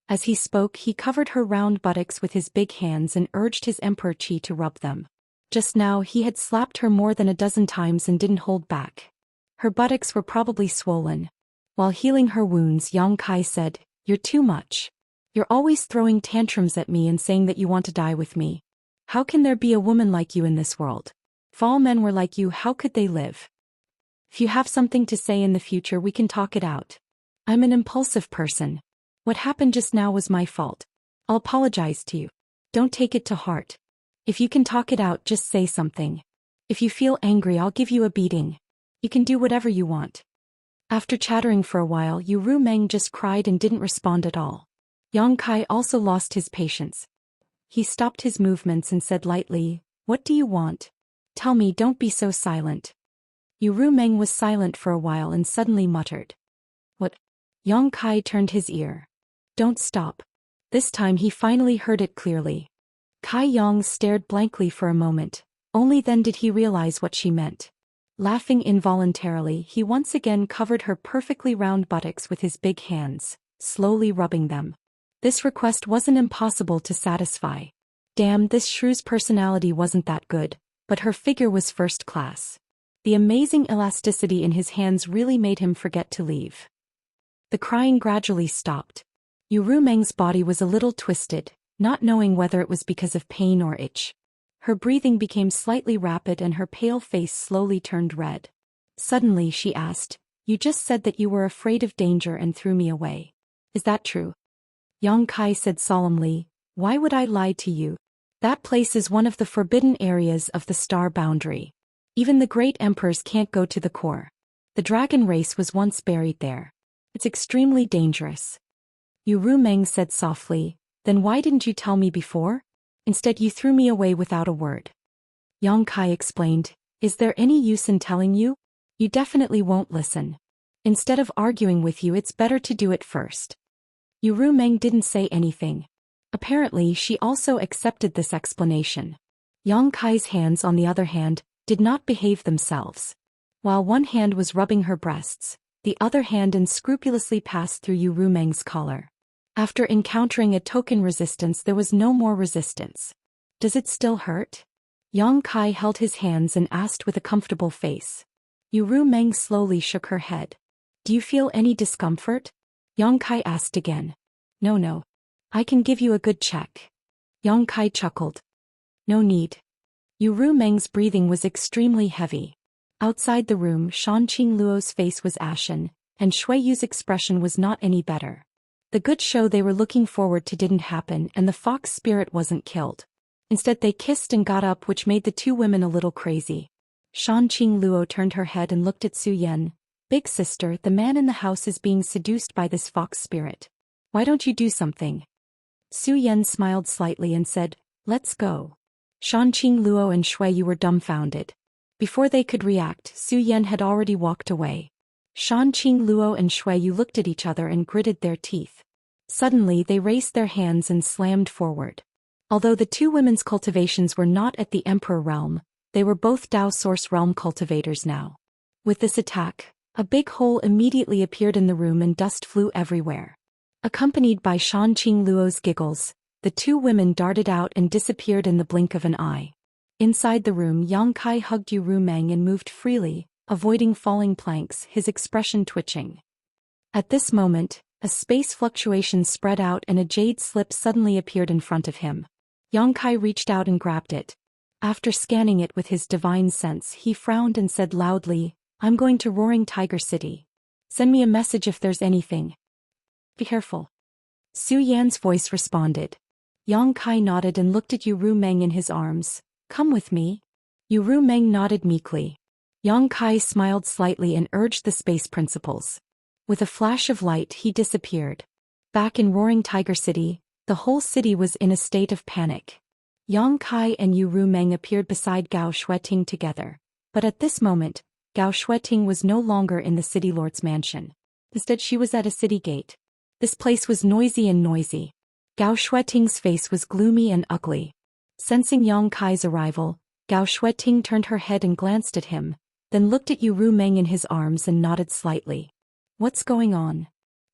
As he spoke, he covered her round buttocks with his big hands and urged his emperor chi to rub them. Just now he had slapped her more than a dozen times and didn't hold back. Her buttocks were probably swollen. While healing her wounds, Yang Kai said, "You're too much. You're always throwing tantrums at me and saying that you want to die with me. How can there be a woman like you in this world? If all men were like you, how could they live? If you have something to say in the future, we can talk it out. I'm an impulsive person. What happened just now was my fault. I'll apologize to you. Don't take it to heart. If you can talk it out, just say something. If you feel angry, I'll give you a beating. You can do whatever you want." After chattering for a while, Yu Rumeng just cried and didn't respond at all. Yang Kai also lost his patience. He stopped his movements and said lightly, "What do you want? Tell me, don't be so silent." Yu Rumeng was silent for a while and suddenly muttered, "What?" Yang Kai turned his ear. "Don't stop." This time he finally heard it clearly. Kai Yang stared blankly for a moment, only then did he realize what she meant. Laughing involuntarily, he once again covered her perfectly round buttocks with his big hands, slowly rubbing them. This request wasn't impossible to satisfy. Damn, this shrew's personality wasn't that good, but her figure was first class. The amazing elasticity in his hands really made him forget to leave. The crying gradually stopped. Yu Rumeng's body was a little twisted, not knowing whether it was because of pain or itch. Her breathing became slightly rapid and her pale face slowly turned red. Suddenly she asked, "You just said that you were afraid of danger and threw me away. Is that true?" Yang Kai said solemnly, "Why would I lie to you? That place is one of the forbidden areas of the star boundary. Even the great emperors can't go to the core. The dragon race was once buried there. It's extremely dangerous." Yu Rumeng said softly, "Then why didn't you tell me before? Instead you threw me away without a word." Yang Kai explained, "Is there any use in telling you? You definitely won't listen. Instead of arguing with you, it's better to do it first." Yu Rumeng didn't say anything. Apparently she also accepted this explanation. Yang Kai's hands, on the other hand, did not behave themselves. While one hand was rubbing her breasts, the other hand unscrupulously passed through Yu Rumeng's collar. After encountering a token resistance, there was no more resistance. "Does it still hurt?" Yang Kai held his hands and asked with a comfortable face. Yu Rumeng slowly shook her head. "Do you feel any discomfort?" Yang Kai asked again. No. I can give you a good check." Yang Kai chuckled. "No need." Yu Rumeng's breathing was extremely heavy. Outside the room, Shanqing Luo's face was ashen, and Shui Yu's expression was not any better. The good show they were looking forward to didn't happen, and the fox spirit wasn't killed. Instead they kissed and got up, which made the two women a little crazy. Shanqing Luo turned her head and looked at Su Yan. "Big sister, the man in the house is being seduced by this fox spirit. Why don't you do something?" Su Yan smiled slightly and said, "Let's go." Shanqing Luo and Shui Yu were dumbfounded. Before they could react, Su Yan had already walked away. Shanqing Luo and Shui Yu looked at each other and gritted their teeth. Suddenly they raised their hands and slammed forward. Although the two women's cultivations were not at the Emperor realm, they were both Dao Source realm cultivators now. With this attack, a big hole immediately appeared in the room and dust flew everywhere. Accompanied by Shanqing Luo's giggles, the two women darted out and disappeared in the blink of an eye. Inside the room, Yang Kai hugged Yu Rumeng and moved freely, avoiding falling planks, his expression twitching. At this moment, a space fluctuation spread out and a jade slip suddenly appeared in front of him. Yang Kai reached out and grabbed it. After scanning it with his divine sense, he frowned and said loudly, "I'm going to Roaring Tiger City. Send me a message if there's anything. Be careful." Su Yan's voice responded. Yang Kai nodded and looked at Yu Rumeng in his arms. "Come with me." Yu Rumeng nodded meekly. Yang Kai smiled slightly and urged the space principles. With a flash of light he disappeared. Back in Roaring Tiger City, the whole city was in a state of panic. Yang Kai and Yu Rumeng appeared beside Gao Shueting together. But at this moment, Gao Shueting was no longer in the city lord's mansion. Instead she was at a city gate. This place was noisy. Gao Shueting's face was gloomy and ugly. Sensing Yang Kai's arrival, Gao Shueting turned her head and glanced at him, then looked at Yu Rumeng in his arms and nodded slightly. What's going on?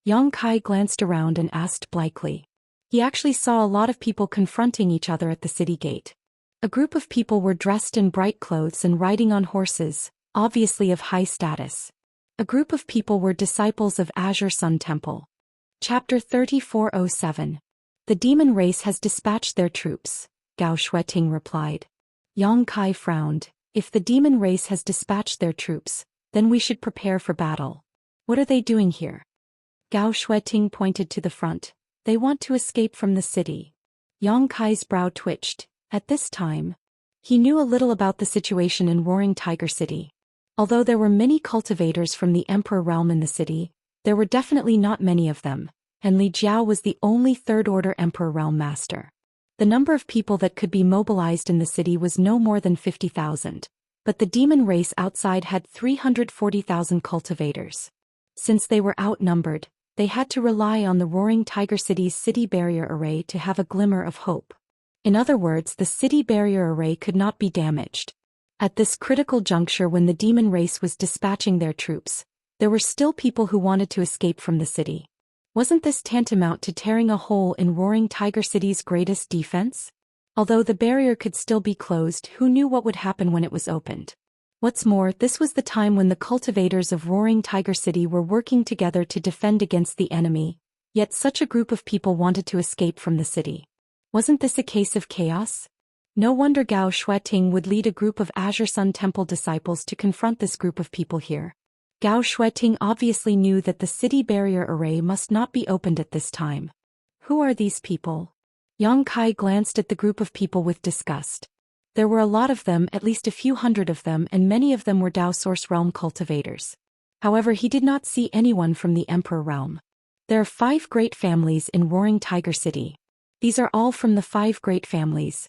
Yang Kai glanced around and asked blankly. He actually saw a lot of people confronting each other at the city gate. A group of people were dressed in bright clothes and riding on horses, obviously of high status. A group of people were disciples of Azure Sun Temple. Chapter 3407. The demon race has dispatched their troops, Gao Shueting replied. Yang Kai frowned. If the demon race has dispatched their troops, then we should prepare for battle. What are they doing here? Gao Shueting pointed to the front. They want to escape from the city. Yang Kai's brow twitched. At this time, he knew a little about the situation in Roaring Tiger City. Although there were many cultivators from the Emperor realm in the city, there were definitely not many of them, and Li Jiao was the only third-order Emperor realm master. The number of people that could be mobilized in the city was no more than 50,000, but the demon race outside had 340,000 cultivators. Since they were outnumbered, they had to rely on the Roaring Tiger City's city barrier array to have a glimmer of hope. In other words, the city barrier array could not be damaged. At this critical juncture when the demon race was dispatching their troops, there were still people who wanted to escape from the city. Wasn't this tantamount to tearing a hole in Roaring Tiger City's greatest defense? Although the barrier could still be closed, who knew what would happen when it was opened? What's more, this was the time when the cultivators of Roaring Tiger City were working together to defend against the enemy, yet such a group of people wanted to escape from the city. Wasn't this a case of chaos? No wonder Gao Shueting would lead a group of Azure Sun Temple disciples to confront this group of people here. Gao Shueting obviously knew that the city barrier array must not be opened at this time. Who are these people? Yang Kai glanced at the group of people with disgust. There were a lot of them, at least a few hundred of them, and many of them were Dao Source Realm cultivators. However, he did not see anyone from the Emperor Realm. There are 5 great families in Roaring Tiger City. These are all from the 5 great families.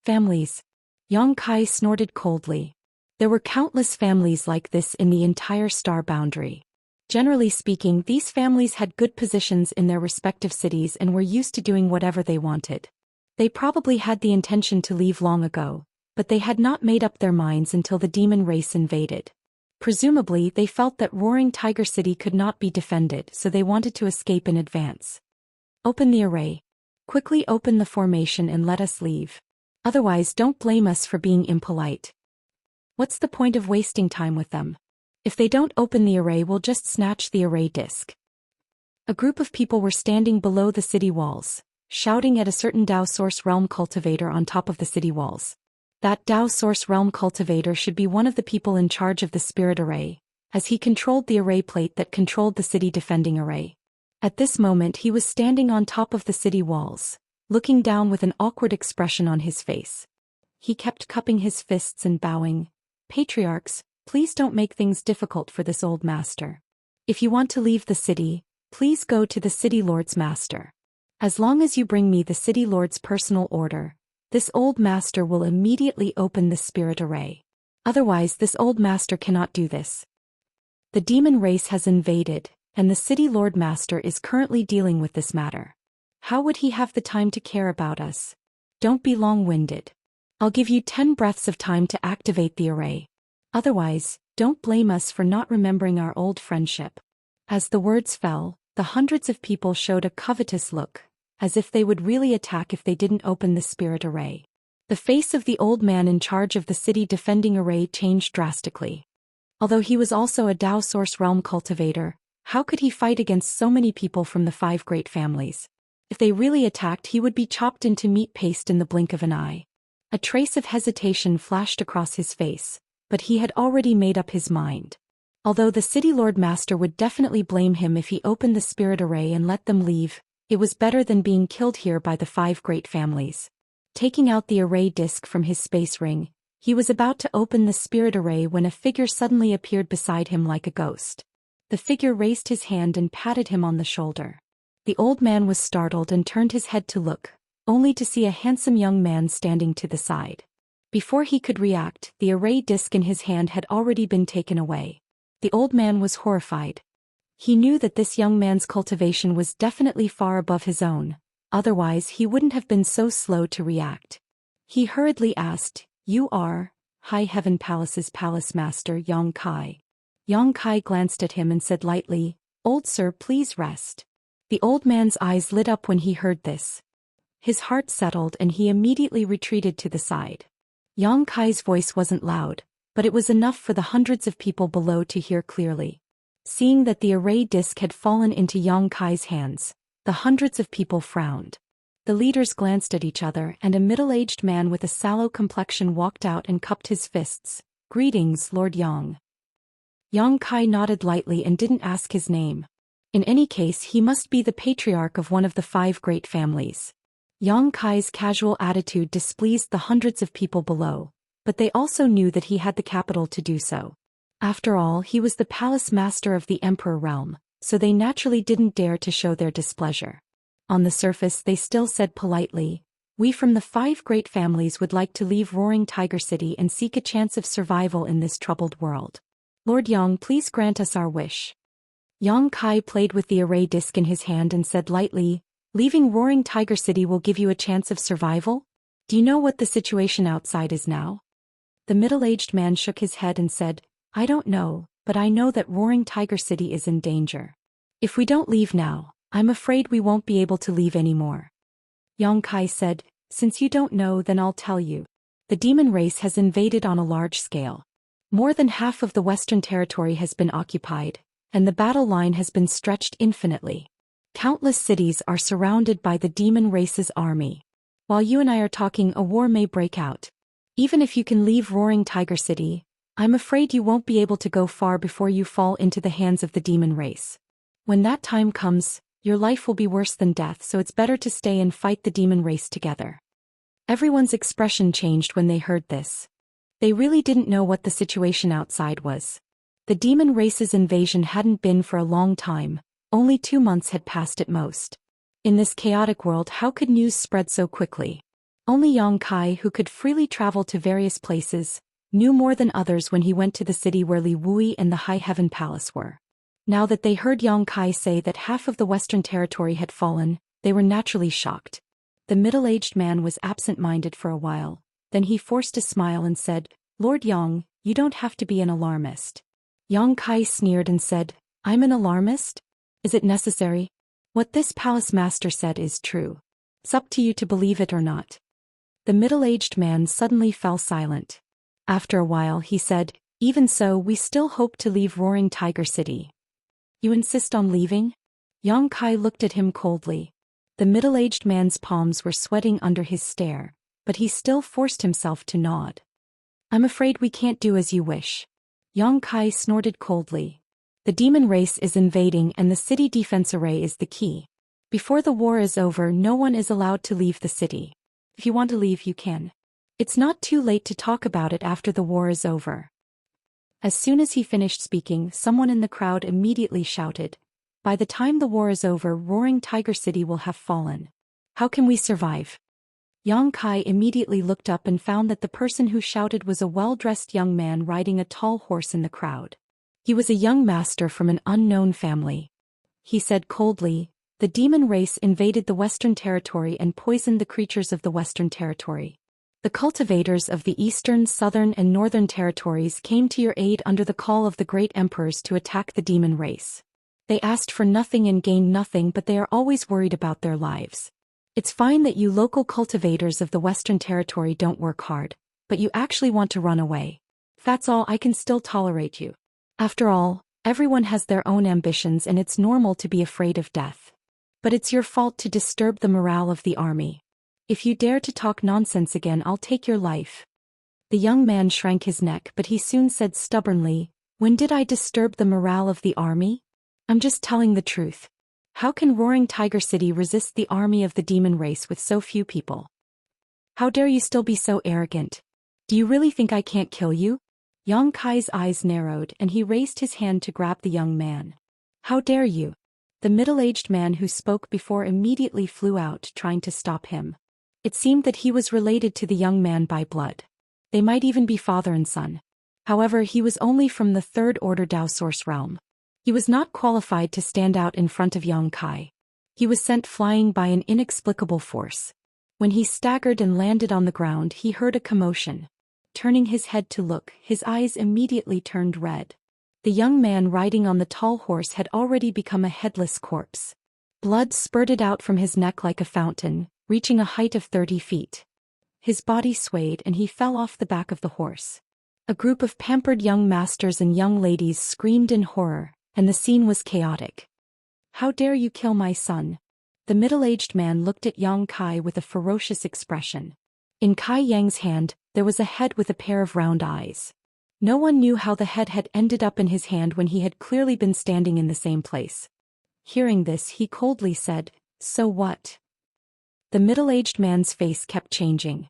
Families. Yang Kai snorted coldly. There were countless families like this in the entire star boundary. Generally speaking, these families had good positions in their respective cities and were used to doing whatever they wanted. They probably had the intention to leave long ago, but they had not made up their minds until the demon race invaded. Presumably, they felt that Roaring Tiger City could not be defended, so they wanted to escape in advance. Open the array. Quickly open the formation and let us leave. Otherwise, don't blame us for being impolite. What's the point of wasting time with them? If they don't open the array, we'll just snatch the array disk. A group of people were standing below the city walls, shouting at a certain Dao Source Realm cultivator on top of the city walls. That Dao Source Realm cultivator should be one of the people in charge of the spirit array, as he controlled the array plate that controlled the city defending array. At this moment he was standing on top of the city walls, looking down with an awkward expression on his face. He kept cupping his fists and bowing. Patriarchs, please don't make things difficult for this old master. If you want to leave the city, please go to the city lord's master. As long as you bring me the city lord's personal order, this old master will immediately open the spirit array. Otherwise, this old master cannot do this. The demon race has invaded, and the city lord master is currently dealing with this matter. How would he have the time to care about us? Don't be long-winded. I'll give you 10 breaths of time to activate the array. Otherwise, don't blame us for not remembering our old friendship. As the words fell, the hundreds of people showed a covetous look, as if they would really attack if they didn't open the spirit array. The face of the old man in charge of the city defending array changed drastically. Although he was also a Dao Source Realm cultivator, how could he fight against so many people from the 5 great families? If they really attacked, he would be chopped into meat paste in the blink of an eye. A trace of hesitation flashed across his face, but he had already made up his mind. Although the city lord master would definitely blame him if he opened the spirit array and let them leave, it was better than being killed here by the 5 great families. Taking out the array disk from his space ring, He was about to open the spirit array when a figure suddenly appeared beside him like a ghost. The figure raised his hand and patted him on the shoulder. The old man was startled and turned his head to look, only to see a handsome young man standing to the side. Before he could react, the array disc in his hand had already been taken away. The old man was horrified. He knew that this young man's cultivation was definitely far above his own, otherwise he wouldn't have been so slow to react. He hurriedly asked, "You are High Heaven Palace's Palace Master Yang Kai." Yang Kai glanced at him and said lightly, "Old sir, please rest." The old man's eyes lit up when he heard this. His heart settled and he immediately retreated to the side. Yang Kai's voice wasn't loud, but it was enough for the hundreds of people below to hear clearly. Seeing that the array disc had fallen into Yang Kai's hands, the hundreds of people frowned. The leaders glanced at each other and a middle-aged man with a sallow complexion walked out and cupped his fists. "Greetings, Lord Yang." Yang Kai nodded lightly and didn't ask his name. In any case, he must be the patriarch of one of the 5 great families. Yang Kai's casual attitude displeased the hundreds of people below, but they also knew that he had the capital to do so. After all, he was the palace master of the Emperor realm, so they naturally didn't dare to show their displeasure. On the surface they still said politely, "We from the 5 great families would like to leave Roaring Tiger City and seek a chance of survival in this troubled world. Lord Yang, please grant us our wish." Yang Kai played with the array disc in his hand and said lightly, "Leaving Roaring Tiger City will give you a chance of survival? Do you know what the situation outside is now?" The middle-aged man shook his head and said, "I don't know, but I know that Roaring Tiger City is in danger. If we don't leave now, I'm afraid we won't be able to leave anymore." Yang Kai said, "Since you don't know, then I'll tell you. The demon race has invaded on a large scale. More than half of the Western territory has been occupied, and the battle line has been stretched infinitely. Countless cities are surrounded by the demon race's army. While you and I are talking, a war may break out. Even if you can leave Roaring Tiger City, I'm afraid you won't be able to go far before you fall into the hands of the demon race. When that time comes, your life will be worse than death, so it's better to stay and fight the demon race together." Everyone's expression changed when they heard this. They really didn't know what the situation outside was. The demon race's invasion hadn't been for a long time, only 2 months had passed at most. In this chaotic world, how could news spread so quickly? Only Yang Kai, who could freely travel to various places, knew more than others when he went to the city where Li Wui and the High Heaven Palace were. Now that they heard Yang Kai say that half of the Western territory had fallen, they were naturally shocked. The middle-aged man was absent-minded for a while, then he forced a smile and said, "Lord Yang, you don't have to be an alarmist." Yang Kai sneered and said, "I'm an alarmist? Is it necessary? What this palace master said is true. It's up to you to believe it or not." The middle-aged man suddenly fell silent. After a while he said, "Even so, we still hope to leave Roaring Tiger City." "You insist on leaving?" Yang Kai looked at him coldly. The middle-aged man's palms were sweating under his stare, but he still forced himself to nod. "I'm afraid we can't do as you wish." Yang Kai snorted coldly. "The demon race is invading and the city defense array is the key. Before the war is over, no one is allowed to leave the city. If you want to leave, you can. It's not too late to talk about it after the war is over." As soon as he finished speaking, someone in the crowd immediately shouted, "By the time the war is over, Roaring Tiger City will have fallen. How can we survive?" Yang Kai immediately looked up and found that the person who shouted was a well-dressed young man riding a tall horse in the crowd. He was a young master from an unknown family. He said coldly, "The demon race invaded the Western territory and poisoned the creatures of the Western territory. The cultivators of the Eastern, Southern and Northern territories came to your aid under the call of the great emperors to attack the demon race. They asked for nothing and gained nothing, but they are always worried about their lives. It's fine that you local cultivators of the Western territory don't work hard, but you actually want to run away. If that's all, I can still tolerate you. After all, everyone has their own ambitions and it's normal to be afraid of death. But it's your fault to disturb the morale of the army. If you dare to talk nonsense again, I'll take your life." The young man shrank his neck, but he soon said stubbornly, "When did I disturb the morale of the army? I'm just telling the truth. How can Roaring Tiger City resist the army of the demon race with so few people? How dare you still be so arrogant? Do you really think I can't kill you? Yang Kai's eyes narrowed and he raised his hand to grab the young man. How dare you? The middle-aged man who spoke before immediately flew out, trying to stop him. It seemed that he was related to the young man by blood. They might even be father and son. However, he was only from the third-order Dao source realm. He was not qualified to stand out in front of Yang Kai. He was sent flying by an inexplicable force. When he staggered and landed on the ground, he heard a commotion. Turning his head to look, his eyes immediately turned red. The young man riding on the tall horse had already become a headless corpse. Blood spurted out from his neck like a fountain, reaching a height of 30 feet. His body swayed and he fell off the back of the horse. A group of pampered young masters and young ladies screamed in horror, and the scene was chaotic. How dare you kill my son? The middle-aged man looked at Yang Kai with a ferocious expression. In Kai Yang's hand, there was a head with a pair of round eyes. No one knew how the head had ended up in his hand when he had clearly been standing in the same place. Hearing this, he coldly said, "So what?" The middle-aged man's face kept changing.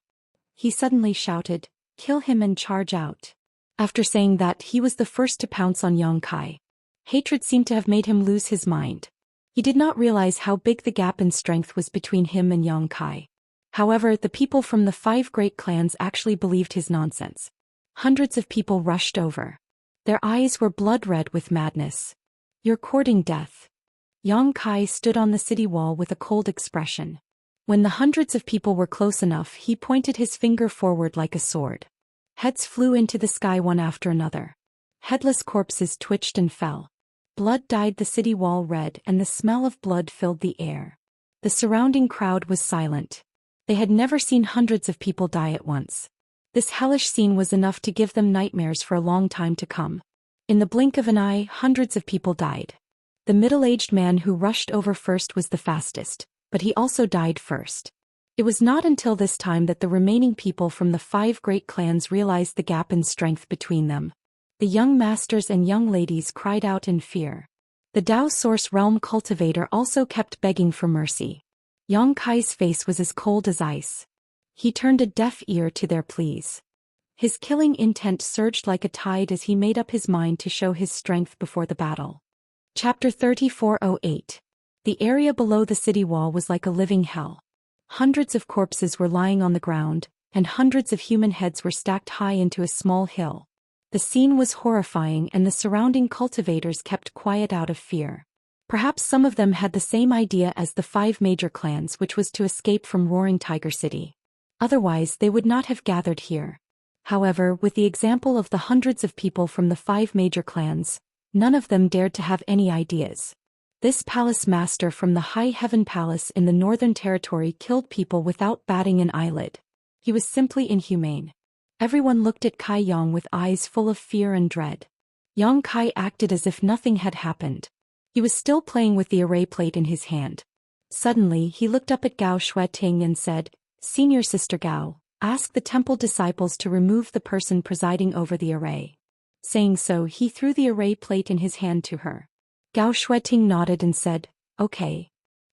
He suddenly shouted, "Kill him and charge out." After saying that, he was the first to pounce on Yang Kai. Hatred seemed to have made him lose his mind. He did not realize how big the gap in strength was between him and Yang Kai. However, the people from the 5 great clans actually believed his nonsense. Hundreds of people rushed over. Their eyes were blood-red with madness. "You're courting death." Yang Kai stood on the city wall with a cold expression. When the hundreds of people were close enough, he pointed his finger forward like a sword. Heads flew into the sky one after another. Headless corpses twitched and fell. Blood dyed the city wall red and the smell of blood filled the air. The surrounding crowd was silent. They had never seen hundreds of people die at once. This hellish scene was enough to give them nightmares for a long time to come. In the blink of an eye, hundreds of people died. The middle-aged man who rushed over first was the fastest, but he also died first. It was not until this time that the remaining people from the 5 great clans realized the gap in strength between them. The young masters and young ladies cried out in fear. The Dao Source Realm cultivator also kept begging for mercy. Yang Kai's face was as cold as ice. He turned a deaf ear to their pleas. His killing intent surged like a tide as he made up his mind to show his strength before the battle. Chapter 3408. The area below the city wall was like a living hell. Hundreds of corpses were lying on the ground, and hundreds of human heads were stacked high into a small hill. The scene was horrifying and the surrounding cultivators kept quiet out of fear. Perhaps some of them had the same idea as the 5 major clans, which was to escape from Roaring Tiger City. Otherwise, they would not have gathered here. However, with the example of the hundreds of people from the 5 major clans, none of them dared to have any ideas. This palace master from the High Heaven Palace in the Northern Territory killed people without batting an eyelid. He was simply inhumane. Everyone looked at Kai Yang with eyes full of fear and dread. Yang Kai acted as if nothing had happened. He was still playing with the array plate in his hand. Suddenly, he looked up at Gao Shueting and said, "Senior Sister Gao, ask the temple disciples to remove the person presiding over the array." Saying so, he threw the array plate in his hand to her. Gao Shueting nodded and said, "Okay."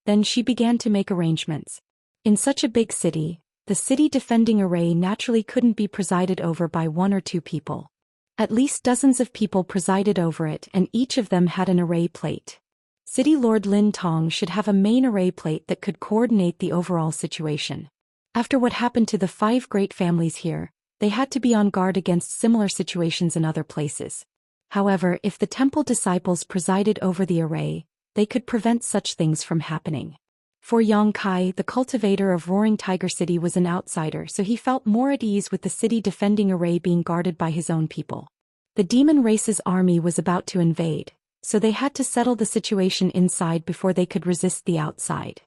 Then she began to make arrangements. In such a big city, the city defending array naturally couldn't be presided over by 1 or 2 people. At least dozens of people presided over it, and each of them had an array plate. City Lord Lin Tong should have a main array plate that could coordinate the overall situation. After what happened to the 5 great families here, they had to be on guard against similar situations in other places. However, if the temple disciples presided over the array, they could prevent such things from happening. For Yang Kai, the cultivator of Roaring Tiger City, was an outsider, so he felt more at ease with the city defending array being guarded by his own people. The demon race's army was about to invade, so they had to settle the situation inside before they could resist the outside.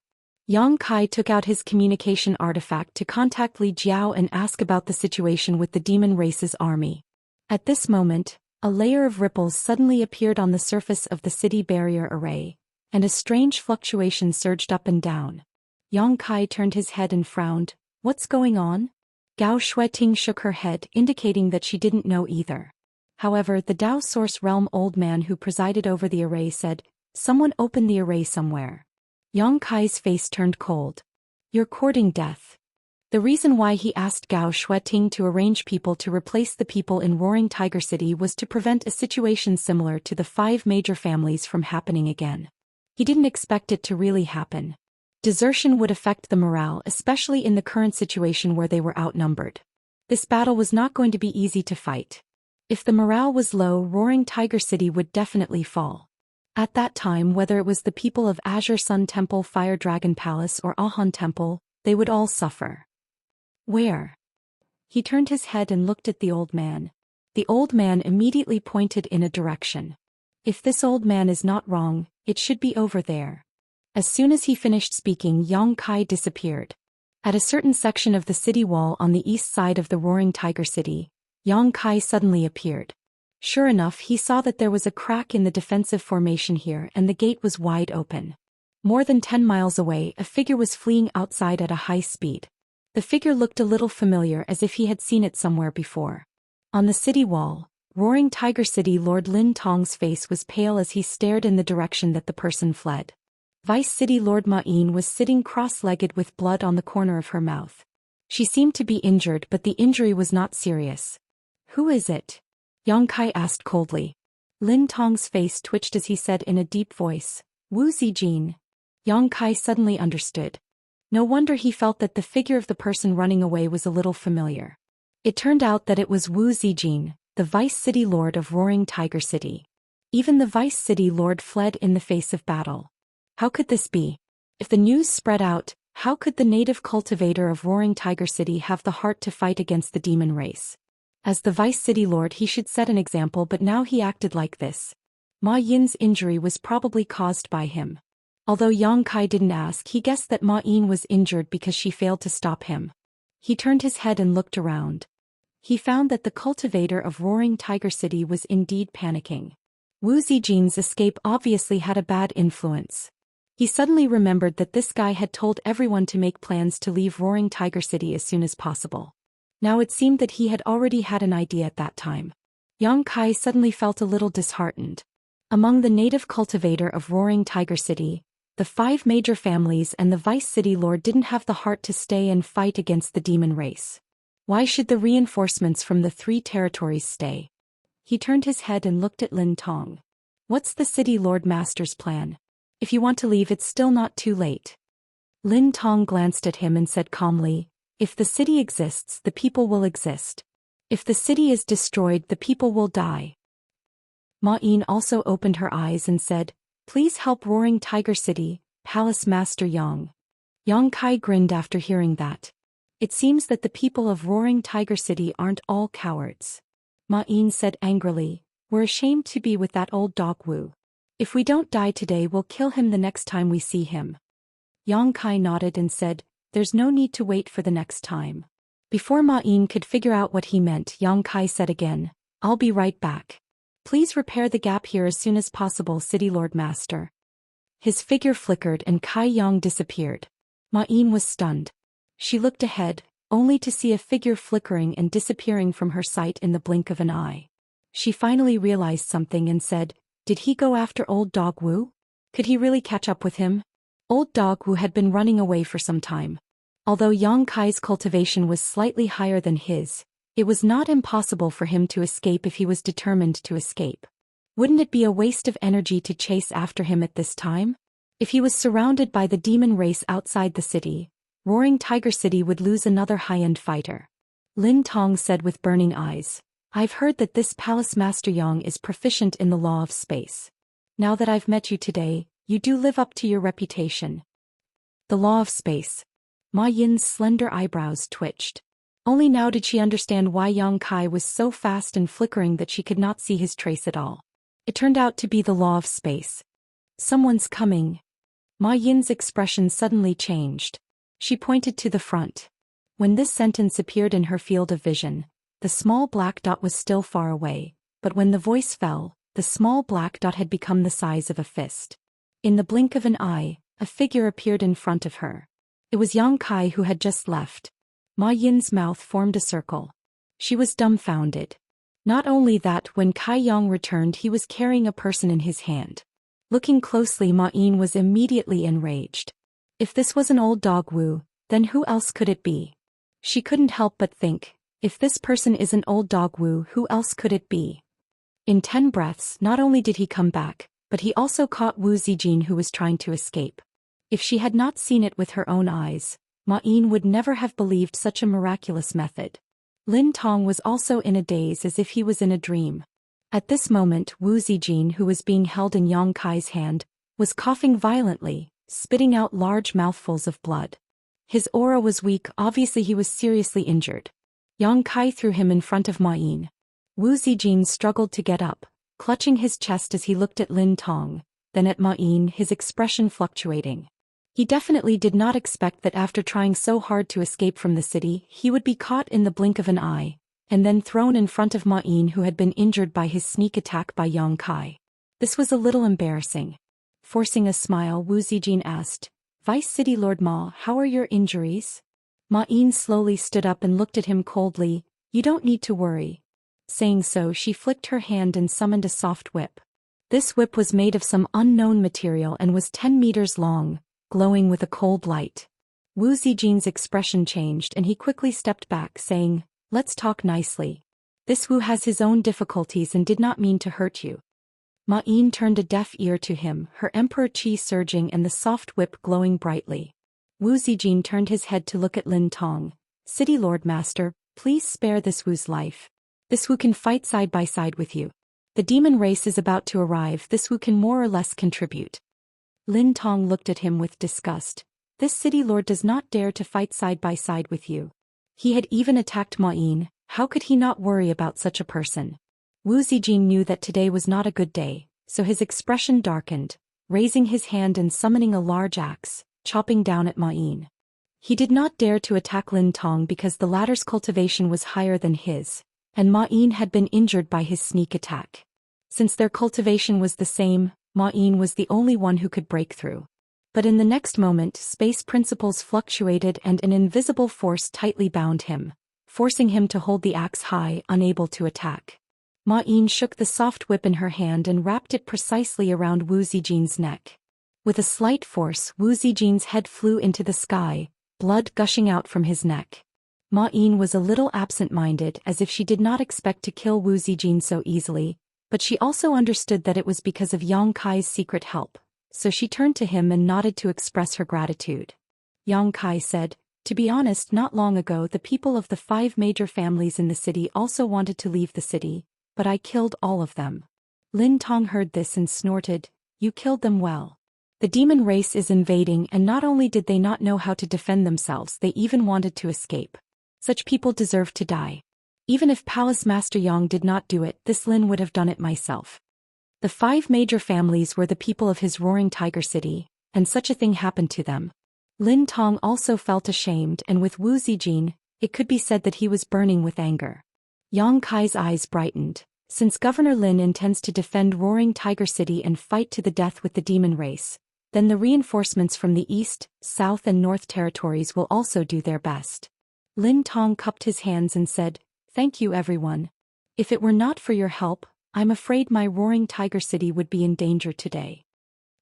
Yang Kai took out his communication artifact to contact Li Jiao and ask about the situation with the demon race's army. At this moment, a layer of ripples suddenly appeared on the surface of the city barrier array, and a strange fluctuation surged up and down. Yang Kai turned his head and frowned. "What's going on?" Gao Shueting shook her head, indicating that she didn't know either. However, the Dao Source Realm old man who presided over the array said, "Someone open the array somewhere." Yang Kai's face turned cold. "You're courting death." The reason why he asked Gao Shueting to arrange people to replace the people in Roaring Tiger City was to prevent a situation similar to the 5 major families from happening again. He didn't expect it to really happen. Desertion would affect the morale, especially in the current situation where they were outnumbered. This battle was not going to be easy to fight. If the morale was low, Roaring Tiger City would definitely fall. At that time, whether it was the people of Azure Sun Temple, Fire Dragon Palace, or Ahan Temple, they would all suffer. Where? He turned his head and looked at the old man. The old man immediately pointed in a direction. If this old man is not wrong, it should be over there. As soon as he finished speaking, Yang Kai disappeared. At a certain section of the city wall on the east side of the Roaring Tiger City, Yang Kai suddenly appeared. Sure enough, he saw that there was a crack in the defensive formation here and the gate was wide open. More than 10 miles away, a figure was fleeing outside at a high speed. The figure looked a little familiar, as if he had seen it somewhere before. On the city wall, Roaring Tiger City Lord Lin Tong's face was pale as he stared in the direction that the person fled. Vice City Lord Ma Yin was sitting cross-legged with blood on the corner of her mouth. She seemed to be injured, but the injury was not serious. Who is it? Yang Kai asked coldly. Lin Tong's face twitched as he said in a deep voice, Wu Zijin. Yang Kai suddenly understood. No wonder he felt that the figure of the person running away was a little familiar. It turned out that it was Wu Zijin, the Vice City Lord of Roaring Tiger City. Even the Vice City Lord fled in the face of battle. How could this be? If the news spread out, how could the native cultivator of Roaring Tiger City have the heart to fight against the demon race? As the Vice City Lord, he should set an example, but now he acted like this. Ma Yin's injury was probably caused by him. Although Yang Kai didn't ask, he guessed that Ma Yin was injured because she failed to stop him. He turned his head and looked around. He found that the cultivator of Roaring Tiger City was indeed panicking. Wu Zijin's escape obviously had a bad influence. He suddenly remembered that this guy had told everyone to make plans to leave Roaring Tiger City as soon as possible. Now it seemed that he had already had an idea at that time. Yang Kai suddenly felt a little disheartened. Among the native cultivator of Roaring Tiger City, the 5 major families and the Vice City Lord didn't have the heart to stay and fight against the demon race. Why should the reinforcements from the 3 territories stay? He turned his head and looked at Lin Tong. What's the City Lord Master's plan? If you want to leave, it's still not too late. Lin Tong glanced at him and said calmly, if the city exists, the people will exist. If the city is destroyed, the people will die. Ma Yin also opened her eyes and said, please help Roaring Tiger City, Palace Master Yang. Yang Kai grinned after hearing that. It seems that the people of Roaring Tiger City aren't all cowards. Ma Yin said angrily, we're ashamed to be with that old dog Wu. If we don't die today, we'll kill him the next time we see him. Yang Kai nodded and said, there's no need to wait for the next time. Before Ma Yin could figure out what he meant, Yang Kai said again, I'll be right back. Please repair the gap here as soon as possible, City Lord Master. His figure flickered and Kai Yang disappeared. Ma Yin was stunned. She looked ahead, only to see a figure flickering and disappearing from her sight in the blink of an eye. She finally realized something and said, did he go after old dog Wu? Could he really catch up with him? Old dog Wu had been running away for some time. Although Yang Kai's cultivation was slightly higher than his, it was not impossible for him to escape if he was determined to escape. Wouldn't it be a waste of energy to chase after him at this time? If he was surrounded by the demon race outside the city, Roaring Tiger City would lose another high-end fighter. Lin Tong said with burning eyes, I've heard that this Palace Master Yang is proficient in the law of space. Now that I've met you today, you do live up to your reputation. The law of space. Ma Yin's slender eyebrows twitched. Only now did she understand why Yang Kai was so fast and flickering that she could not see his trace at all. It turned out to be the law of space. Someone's coming. Ma Yin's expression suddenly changed. She pointed to the front. When this sentence appeared in her field of vision, the small black dot was still far away, but when the voice fell, the small black dot had become the size of a fist. In the blink of an eye, a figure appeared in front of her. It was Yang Kai, who had just left. Ma Yin's mouth formed a circle. She was dumbfounded. Not only that, when Kai Yang returned, he was carrying a person in his hand. Looking closely, Ma Yin was immediately enraged. If this was an old dog Wu, then who else could it be? She couldn't help but think, if this person isn't old dog Wu, who else could it be? In 10 breaths, not only did he come back, but he also caught Wu Zijin, who was trying to escape. If she had not seen it with her own eyes, Ma Yin would never have believed such a miraculous method. Lin Tong was also in a daze, as if he was in a dream. At this moment, Wu Zijin, who was being held in Yang Kai's hand, was coughing violently, spitting out large mouthfuls of blood. His aura was weak, obviously he was seriously injured. Yang Kai threw him in front of Ma Yin. Wu Zijin struggled to get up, clutching his chest as he looked at Lin Tong, then at Ma Yin, his expression fluctuating. He definitely did not expect that after trying so hard to escape from the city, he would be caught in the blink of an eye, and then thrown in front of Ma Yin, who had been injured by his sneak attack by Yang Kai. This was a little embarrassing. Forcing a smile, Wu Zijin asked, "Vice City Lord Ma, how are your injuries?" Ma Yin slowly stood up and looked at him coldly. "You don't need to worry." Saying so, she flicked her hand and summoned a soft whip. This whip was made of some unknown material and was 10 meters long, glowing with a cold light. Wu Zijin's expression changed and he quickly stepped back, saying, "Let's talk nicely. This Wu has his own difficulties and did not mean to hurt you." Ma Yin turned a deaf ear to him, her emperor chi surging and the soft whip glowing brightly. Wu Zijin turned his head to look at Lin Tong. "City Lord Master, please spare this Wu's life. This Wu can fight side by side with you. The demon race is about to arrive, this Wu can more or less contribute." Lin Tong looked at him with disgust. "This city lord does not dare to fight side by side with you. He had even attacked Ma Yin, how could he not worry about such a person?" Wu Zijin knew that today was not a good day, so his expression darkened, raising his hand and summoning a large axe, chopping down at Ma Yin. He did not dare to attack Lin Tong because the latter's cultivation was higher than his, and Ma Yin had been injured by his sneak attack. Since their cultivation was the same, Ma Yin was the only one who could break through. But in the next moment, space principles fluctuated and an invisible force tightly bound him, forcing him to hold the axe high, unable to attack. Ma Yin shook the soft whip in her hand and wrapped it precisely around Wu Zijin's neck. With a slight force, Wu Zijin's head flew into the sky, blood gushing out from his neck. Ma Yin was a little absent-minded, as if she did not expect to kill Wu Zijin so easily, but she also understood that it was because of Yang Kai's secret help, so she turned to him and nodded to express her gratitude. Yang Kai said, "To be honest, not long ago the people of the 5 major families in the city also wanted to leave the city, but I killed all of them." Lin Tong heard this and snorted, "You killed them well. The demon race is invading, and not only did they not know how to defend themselves, they even wanted to escape. Such people deserve to die. Even if Palace Master Yang did not do it, this Lin would have done it myself." The 5 major families were the people of his roaring tiger city, and such a thing happened to them. Lin Tong also felt ashamed, and with Wu Zijin, it could be said that he was burning with anger. Yang Kai's eyes brightened. Since Governor Lin intends to defend roaring tiger city and fight to the death with the demon race, then the reinforcements from the east, south and north territories will also do their best. Lin Tong cupped his hands and said, "Thank you everyone. If it were not for your help, I'm afraid my roaring tiger city would be in danger today."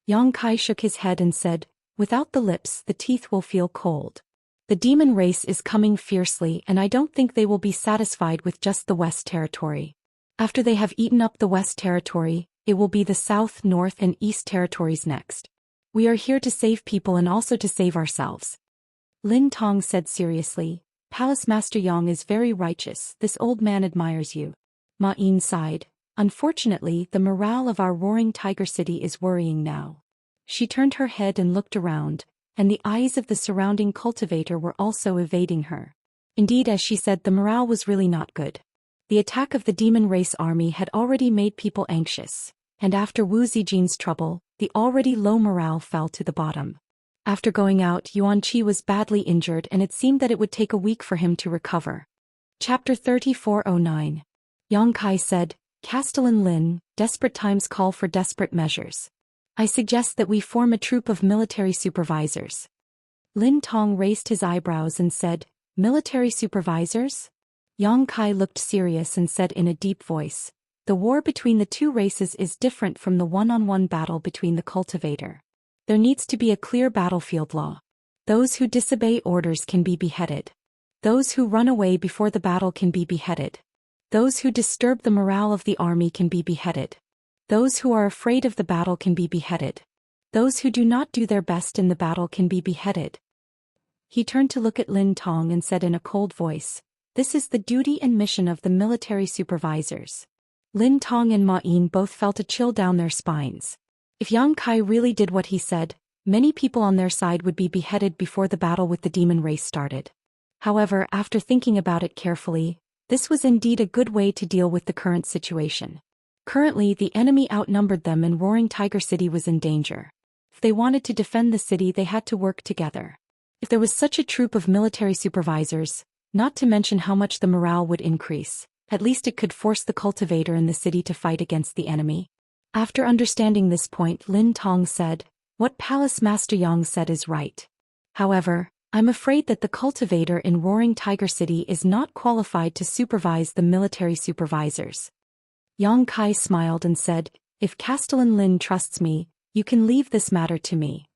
Yang Kai shook his head and said, "Without the lips, the teeth will feel cold. The demon race is coming fiercely, and I don't think they will be satisfied with just the West Territory. After they have eaten up the West Territory, it will be the South, North and East Territories next. We are here to save people and also to save ourselves." Lin Tong said seriously, "Palace Master Yang is very righteous, this old man admires you." Ma Yin sighed. "Unfortunately, the morale of our roaring tiger city is worrying now." She turned her head and looked around, and the eyes of the surrounding cultivator were also evading her. Indeed, as she said, the morale was really not good. The attack of the demon race army had already made people anxious, and after Wu Zijin's trouble, the already low morale fell to the bottom. After going out, Yuan Qi was badly injured and it seemed that it would take a week for him to recover. Chapter 3409. Yang Kai said, "Castellan Lin, desperate times call for desperate measures. I suggest that we form a troop of military supervisors." Lin Tong raised his eyebrows and said, "Military supervisors?" Yang Kai looked serious and said in a deep voice, "The war between the two races is different from the one-on-one battle between the cultivator. There needs to be a clear battlefield law. Those who disobey orders can be beheaded. Those who run away before the battle can be beheaded. Those who disturb the morale of the army can be beheaded. Those who are afraid of the battle can be beheaded. Those who do not do their best in the battle can be beheaded. He turned to look at Lin Tong and said in a cold voice, "This is the duty and mission of the military supervisors." Lin Tong and Ma Yin both felt a chill down their spines. If Yang Kai really did what he said, many people on their side would be beheaded before the battle with the demon race started. However, after thinking about it carefully, this was indeed a good way to deal with the current situation. Currently, the enemy outnumbered them and Roaring Tiger City was in danger. If they wanted to defend the city, they had to work together. If there was such a troop of military supervisors, not to mention how much the morale would increase, at least it could force the cultivator in the city to fight against the enemy. After understanding this point, Lin Tong said, "What Palace Master Yang said is right. However, I'm afraid that the cultivator in Roaring Tiger City is not qualified to supervise the military supervisors." Yang Kai smiled and said, "If Castellan Lin trusts me, you can leave this matter to me."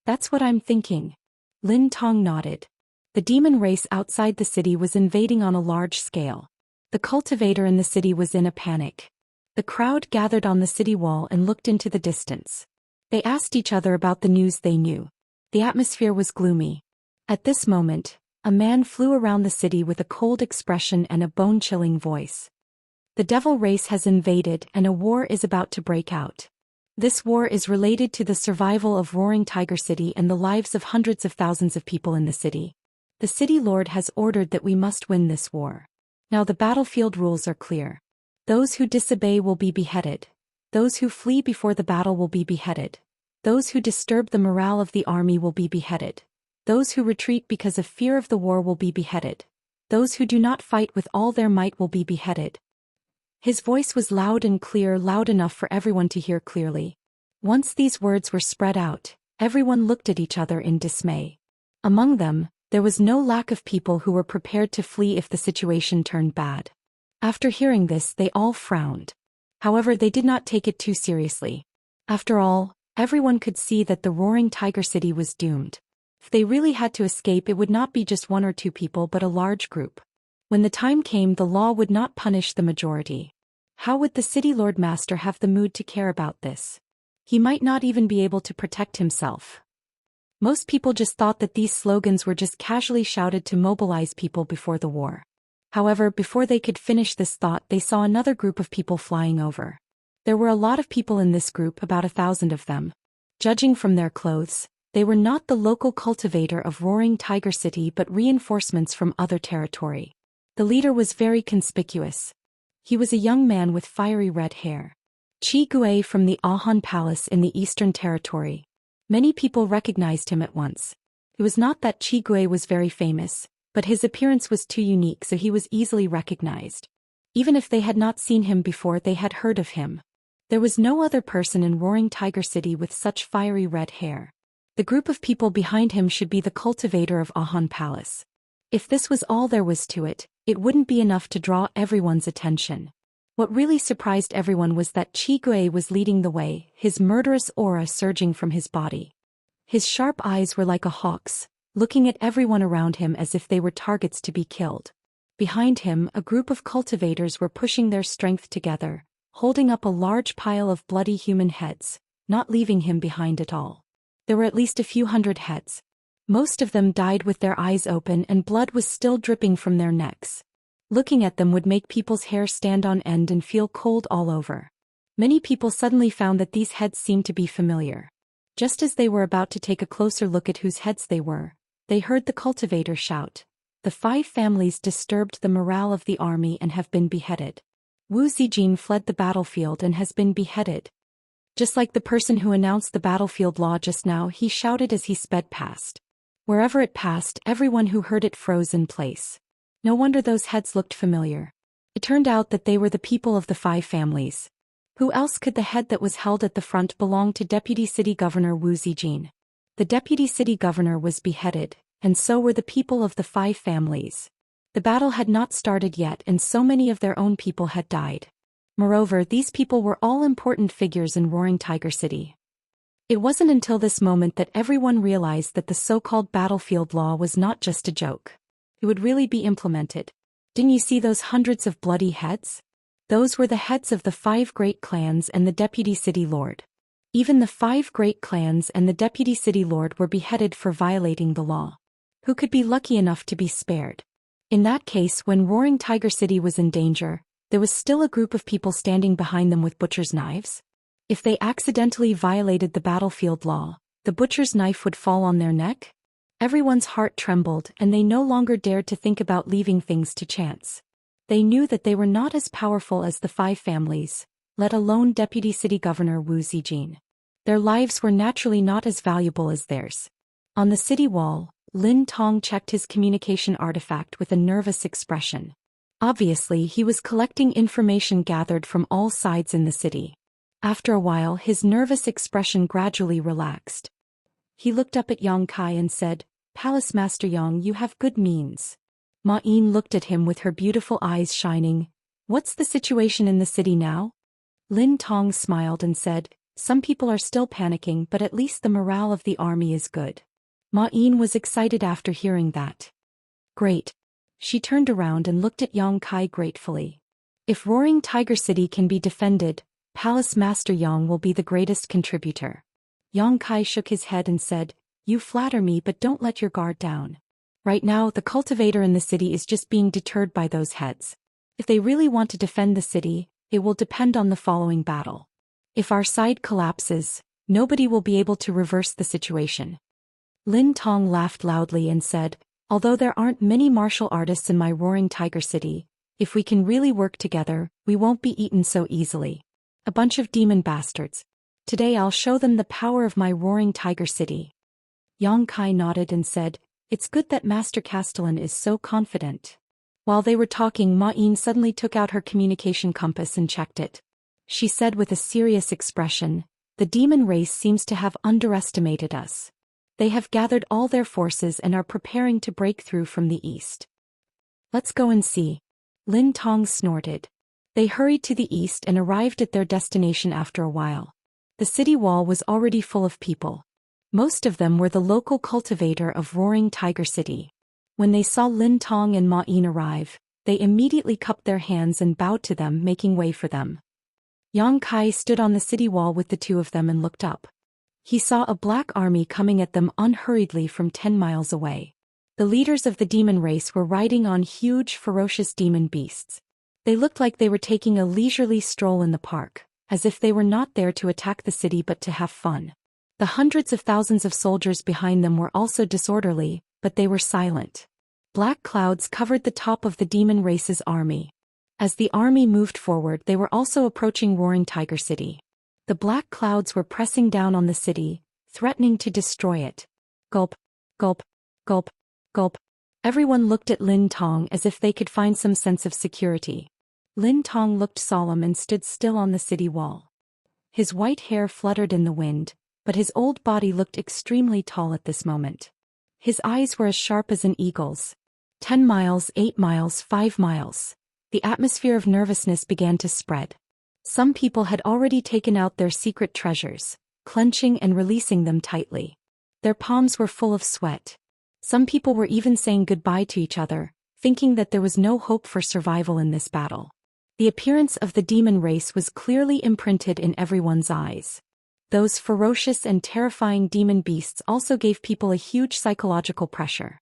"That's what I'm thinking." Lin Tong nodded. The demon race outside the city was invading on a large scale. The cultivator in the city was in a panic. The crowd gathered on the city wall and looked into the distance. They asked each other about the news they knew. The atmosphere was gloomy. At this moment, a man flew around the city with a cold expression and a bone-chilling voice. "The devil race has invaded and a war is about to break out. This war is related to the survival of Roaring Tiger City and the lives of hundreds of thousands of people in the city. The city lord has ordered that we must win this war. Now the battlefield rules are clear. Those who disobey will be beheaded. Those who flee before the battle will be beheaded. Those who disturb the morale of the army will be beheaded. Those who retreat because of fear of the war will be beheaded. Those who do not fight with all their might will be beheaded." His voice was loud and clear, loud enough for everyone to hear clearly. Once these words were spread out, everyone looked at each other in dismay. Among them, there was no lack of people who were prepared to flee if the situation turned bad. After hearing this, they all frowned. However, they did not take it too seriously. After all, everyone could see that the Roaring Tiger City was doomed. If they really had to escape, it would not be just one or two people but a large group. When the time came, the law would not punish the majority. How would the city lord master have the mood to care about this? He might not even be able to protect himself. Most people just thought that these slogans were just casually shouted to mobilize people before the war. However, before they could finish this thought, they saw another group of people flying over. There were a lot of people in this group, about 1,000 of them. Judging from their clothes, they were not the local cultivator of Roaring Tiger City but reinforcements from other territory. The leader was very conspicuous. He was a young man with fiery red hair. Qi Gui from the Ahan Palace in the Eastern Territory. Many people recognized him at once. It was not that Qi Gui was very famous, but his appearance was too unique, so he was easily recognized. Even if they had not seen him before, they had heard of him. There was no other person in Roaring Tiger City with such fiery red hair. The group of people behind him should be the cultivator of Ahan Palace. If this was all there was to it, it wouldn't be enough to draw everyone's attention. What really surprised everyone was that Qi Gui was leading the way, his murderous aura surging from his body. His sharp eyes were like a hawk's, looking at everyone around him as if they were targets to be killed. Behind him, a group of cultivators were pushing their strength together, holding up a large pile of bloody human heads, not leaving him behind at all. There were at least a few hundred heads. Most of them died with their eyes open and blood was still dripping from their necks. Looking at them would make people's hair stand on end and feel cold all over. Many people suddenly found that these heads seemed to be familiar. Just as they were about to take a closer look at whose heads they were, they heard the cultivator shout, "The 5 families disturbed the morale of the army and have been beheaded. Wu Zijin fled the battlefield and has been beheaded." Just like the person who announced the battlefield law just now, he shouted as he sped past. Wherever it passed, everyone who heard it froze in place. No wonder those heads looked familiar. It turned out that they were the people of the 5 families. Who else could the head that was held at the front belong to Deputy City Governor Wu Zijin? The Deputy City Governor was beheaded, and so were the people of the 5 families. The battle had not started yet and so many of their own people had died. Moreover, these people were all important figures in Roaring Tiger City. It wasn't until this moment that everyone realized that the so-called battlefield law was not just a joke. it would really be implemented. Didn't you see those hundreds of bloody heads? Those were the heads of the 5 great clans and the deputy city lord. Even the 5 great clans and the deputy city lord were beheaded for violating the law. Who could be lucky enough to be spared? In that case, when Roaring Tiger City was in danger, there was still a group of people standing behind them with butcher's knives. If they accidentally violated the battlefield law, the butcher's knife would fall on their neck? Everyone's heart trembled, and they no longer dared to think about leaving things to chance. They knew that they were not as powerful as the 5 families, let alone Deputy City Governor Wu Zijin. Their lives were naturally not as valuable as theirs. On the city wall, Lin Tong checked his communication artifact with a nervous expression. Obviously, he was collecting information gathered from all sides in the city. After a while, his nervous expression gradually relaxed. He looked up at Yang Kai and said, "Palace Master Yang, you have good means." Ma Yin looked at him with her beautiful eyes shining. "What's the situation in the city now?" Lin Tong smiled and said, "Some people are still panicking, but at least the morale of the army is good." Ma Yin was excited after hearing that. "Great." She turned around and looked at Yang Kai gratefully. "If Roaring Tiger City can be defended, Palace Master Yang will be the greatest contributor." Yang Kai shook his head and said, "You flatter me, but don't let your guard down. Right now, the cultivator in the city is just being deterred by those heads. If they really want to defend the city, it will depend on the following battle. If our side collapses, nobody will be able to reverse the situation." Lin Tong laughed loudly and said, "Although there aren't many martial artists in my Roaring Tiger City, if we can really work together, we won't be eaten so easily. A bunch of demon bastards. Today I'll show them the power of my Roaring Tiger City." Yang Kai nodded and said, "It's good that Master Castellan is so confident." While they were talking, Ma Yin suddenly took out her communication compass and checked it. She said with a serious expression, "The demon race seems to have underestimated us. They have gathered all their forces and are preparing to break through from the east." "Let's go and see." Lin Tong snorted. They hurried to the east and arrived at their destination after a while. The city wall was already full of people. Most of them were the local cultivator of Roaring Tiger City. When they saw Lin Tong and Ma Yin arrive, they immediately cupped their hands and bowed to them, making way for them. Yang Kai stood on the city wall with the 2 of them and looked up. He saw a black army coming at them unhurriedly from 10 miles away. The leaders of the demon race were riding on huge, ferocious demon beasts. They looked like they were taking a leisurely stroll in the park, as if they were not there to attack the city but to have fun. The hundreds of thousands of soldiers behind them were also disorderly, but they were silent. Black clouds covered the top of the demon race's army. As the army moved forward, they were also approaching Roaring Tiger City. The black clouds were pressing down on the city, threatening to destroy it. Gulp, gulp, gulp, gulp. Everyone looked at Lin Tong as if they could find some sense of security. Lin Tong looked solemn and stood still on the city wall. His white hair fluttered in the wind, but his old body looked extremely tall at this moment. His eyes were as sharp as an eagle's. 10 miles, 8 miles, 5 miles. The atmosphere of nervousness began to spread. Some people had already taken out their secret treasures, clenching and releasing them tightly. Their palms were full of sweat. Some people were even saying goodbye to each other, thinking that there was no hope for survival in this battle. The appearance of the demon race was clearly imprinted in everyone's eyes. Those ferocious and terrifying demon beasts also gave people a huge psychological pressure.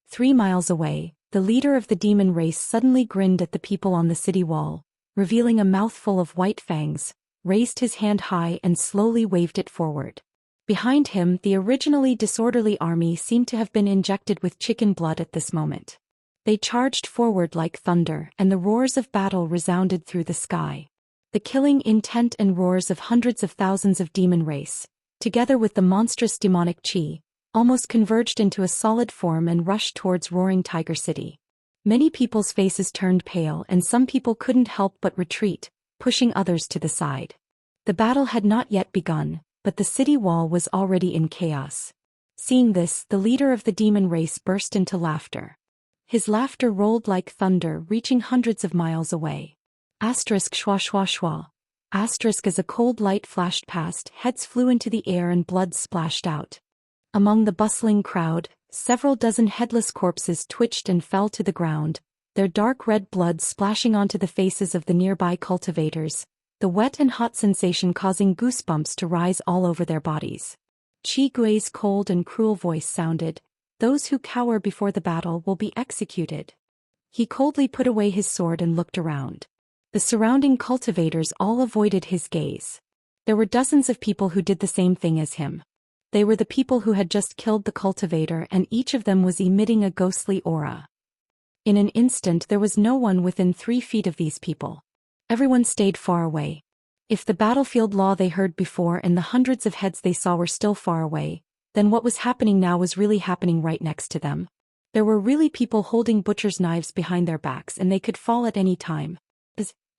3 miles away, the leader of the demon race suddenly grinned at the people on the city wall, revealing a mouthful of white fangs, raised his hand high and slowly waved it forward. Behind him, the originally disorderly army seemed to have been injected with chicken blood at this moment. They charged forward like thunder, and the roars of battle resounded through the sky. The killing intent and roars of hundreds of thousands of demon race, together with the monstrous demonic chi, almost converged into a solid form and rushed towards Roaring Tiger City. Many people's faces turned pale, and some people couldn't help but retreat, pushing others to the side. The battle had not yet begun, but the city wall was already in chaos. Seeing this, the leader of the demon race burst into laughter. His laughter rolled like thunder, reaching hundreds of miles away. Asterisk schwa schwa schwa. Asterisk as a cold light flashed past, heads flew into the air and blood splashed out. Among the bustling crowd, Several dozen headless corpses twitched and fell to the ground, their dark red blood splashing onto the faces of the nearby cultivators, the wet and hot sensation causing goosebumps to rise all over their bodies. Qi Gui's cold and cruel voice sounded, "Those who cower before the battle will be executed." He coldly put away his sword and looked around. The surrounding cultivators all avoided his gaze. There were dozens of people who did the same thing as him. They were the people who had just killed the cultivator, and each of them was emitting a ghostly aura. In an instant there was no one within 3 feet of these people. Everyone stayed far away. If the battlefield law they heard before and the hundreds of heads they saw were still far away, then what was happening now was really happening right next to them. There were really people holding butcher's knives behind their backs, and they could fall at any time.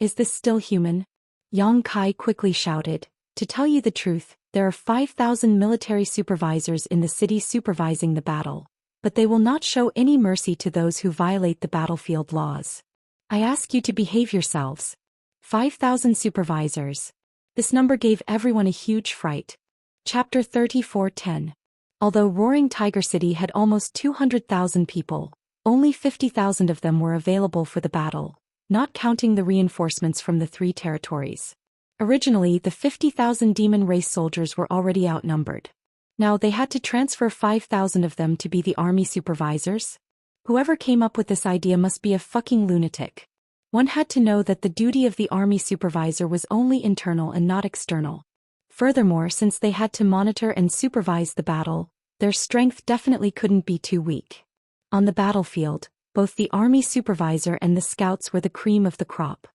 Is this still human? Yang Kai quickly shouted. To tell you the truth, there are 5,000 military supervisors in the city supervising the battle, but they will not show any mercy to those who violate the battlefield laws. I ask you to behave yourselves. 5,000 supervisors. This number gave everyone a huge fright. Chapter 34:10. Although Roaring Tiger City had almost 200,000 people, only 50,000 of them were available for the battle, not counting the reinforcements from the 3 territories. Originally, the 50,000 demon race soldiers were already outnumbered. Now they had to transfer 5,000 of them to be the army supervisors? Whoever came up with this idea must be a fucking lunatic. One had to know that the duty of the army supervisor was only internal and not external. Furthermore, since they had to monitor and supervise the battle, their strength definitely couldn't be too weak. On the battlefield, both the army supervisor and the scouts were the cream of the crop.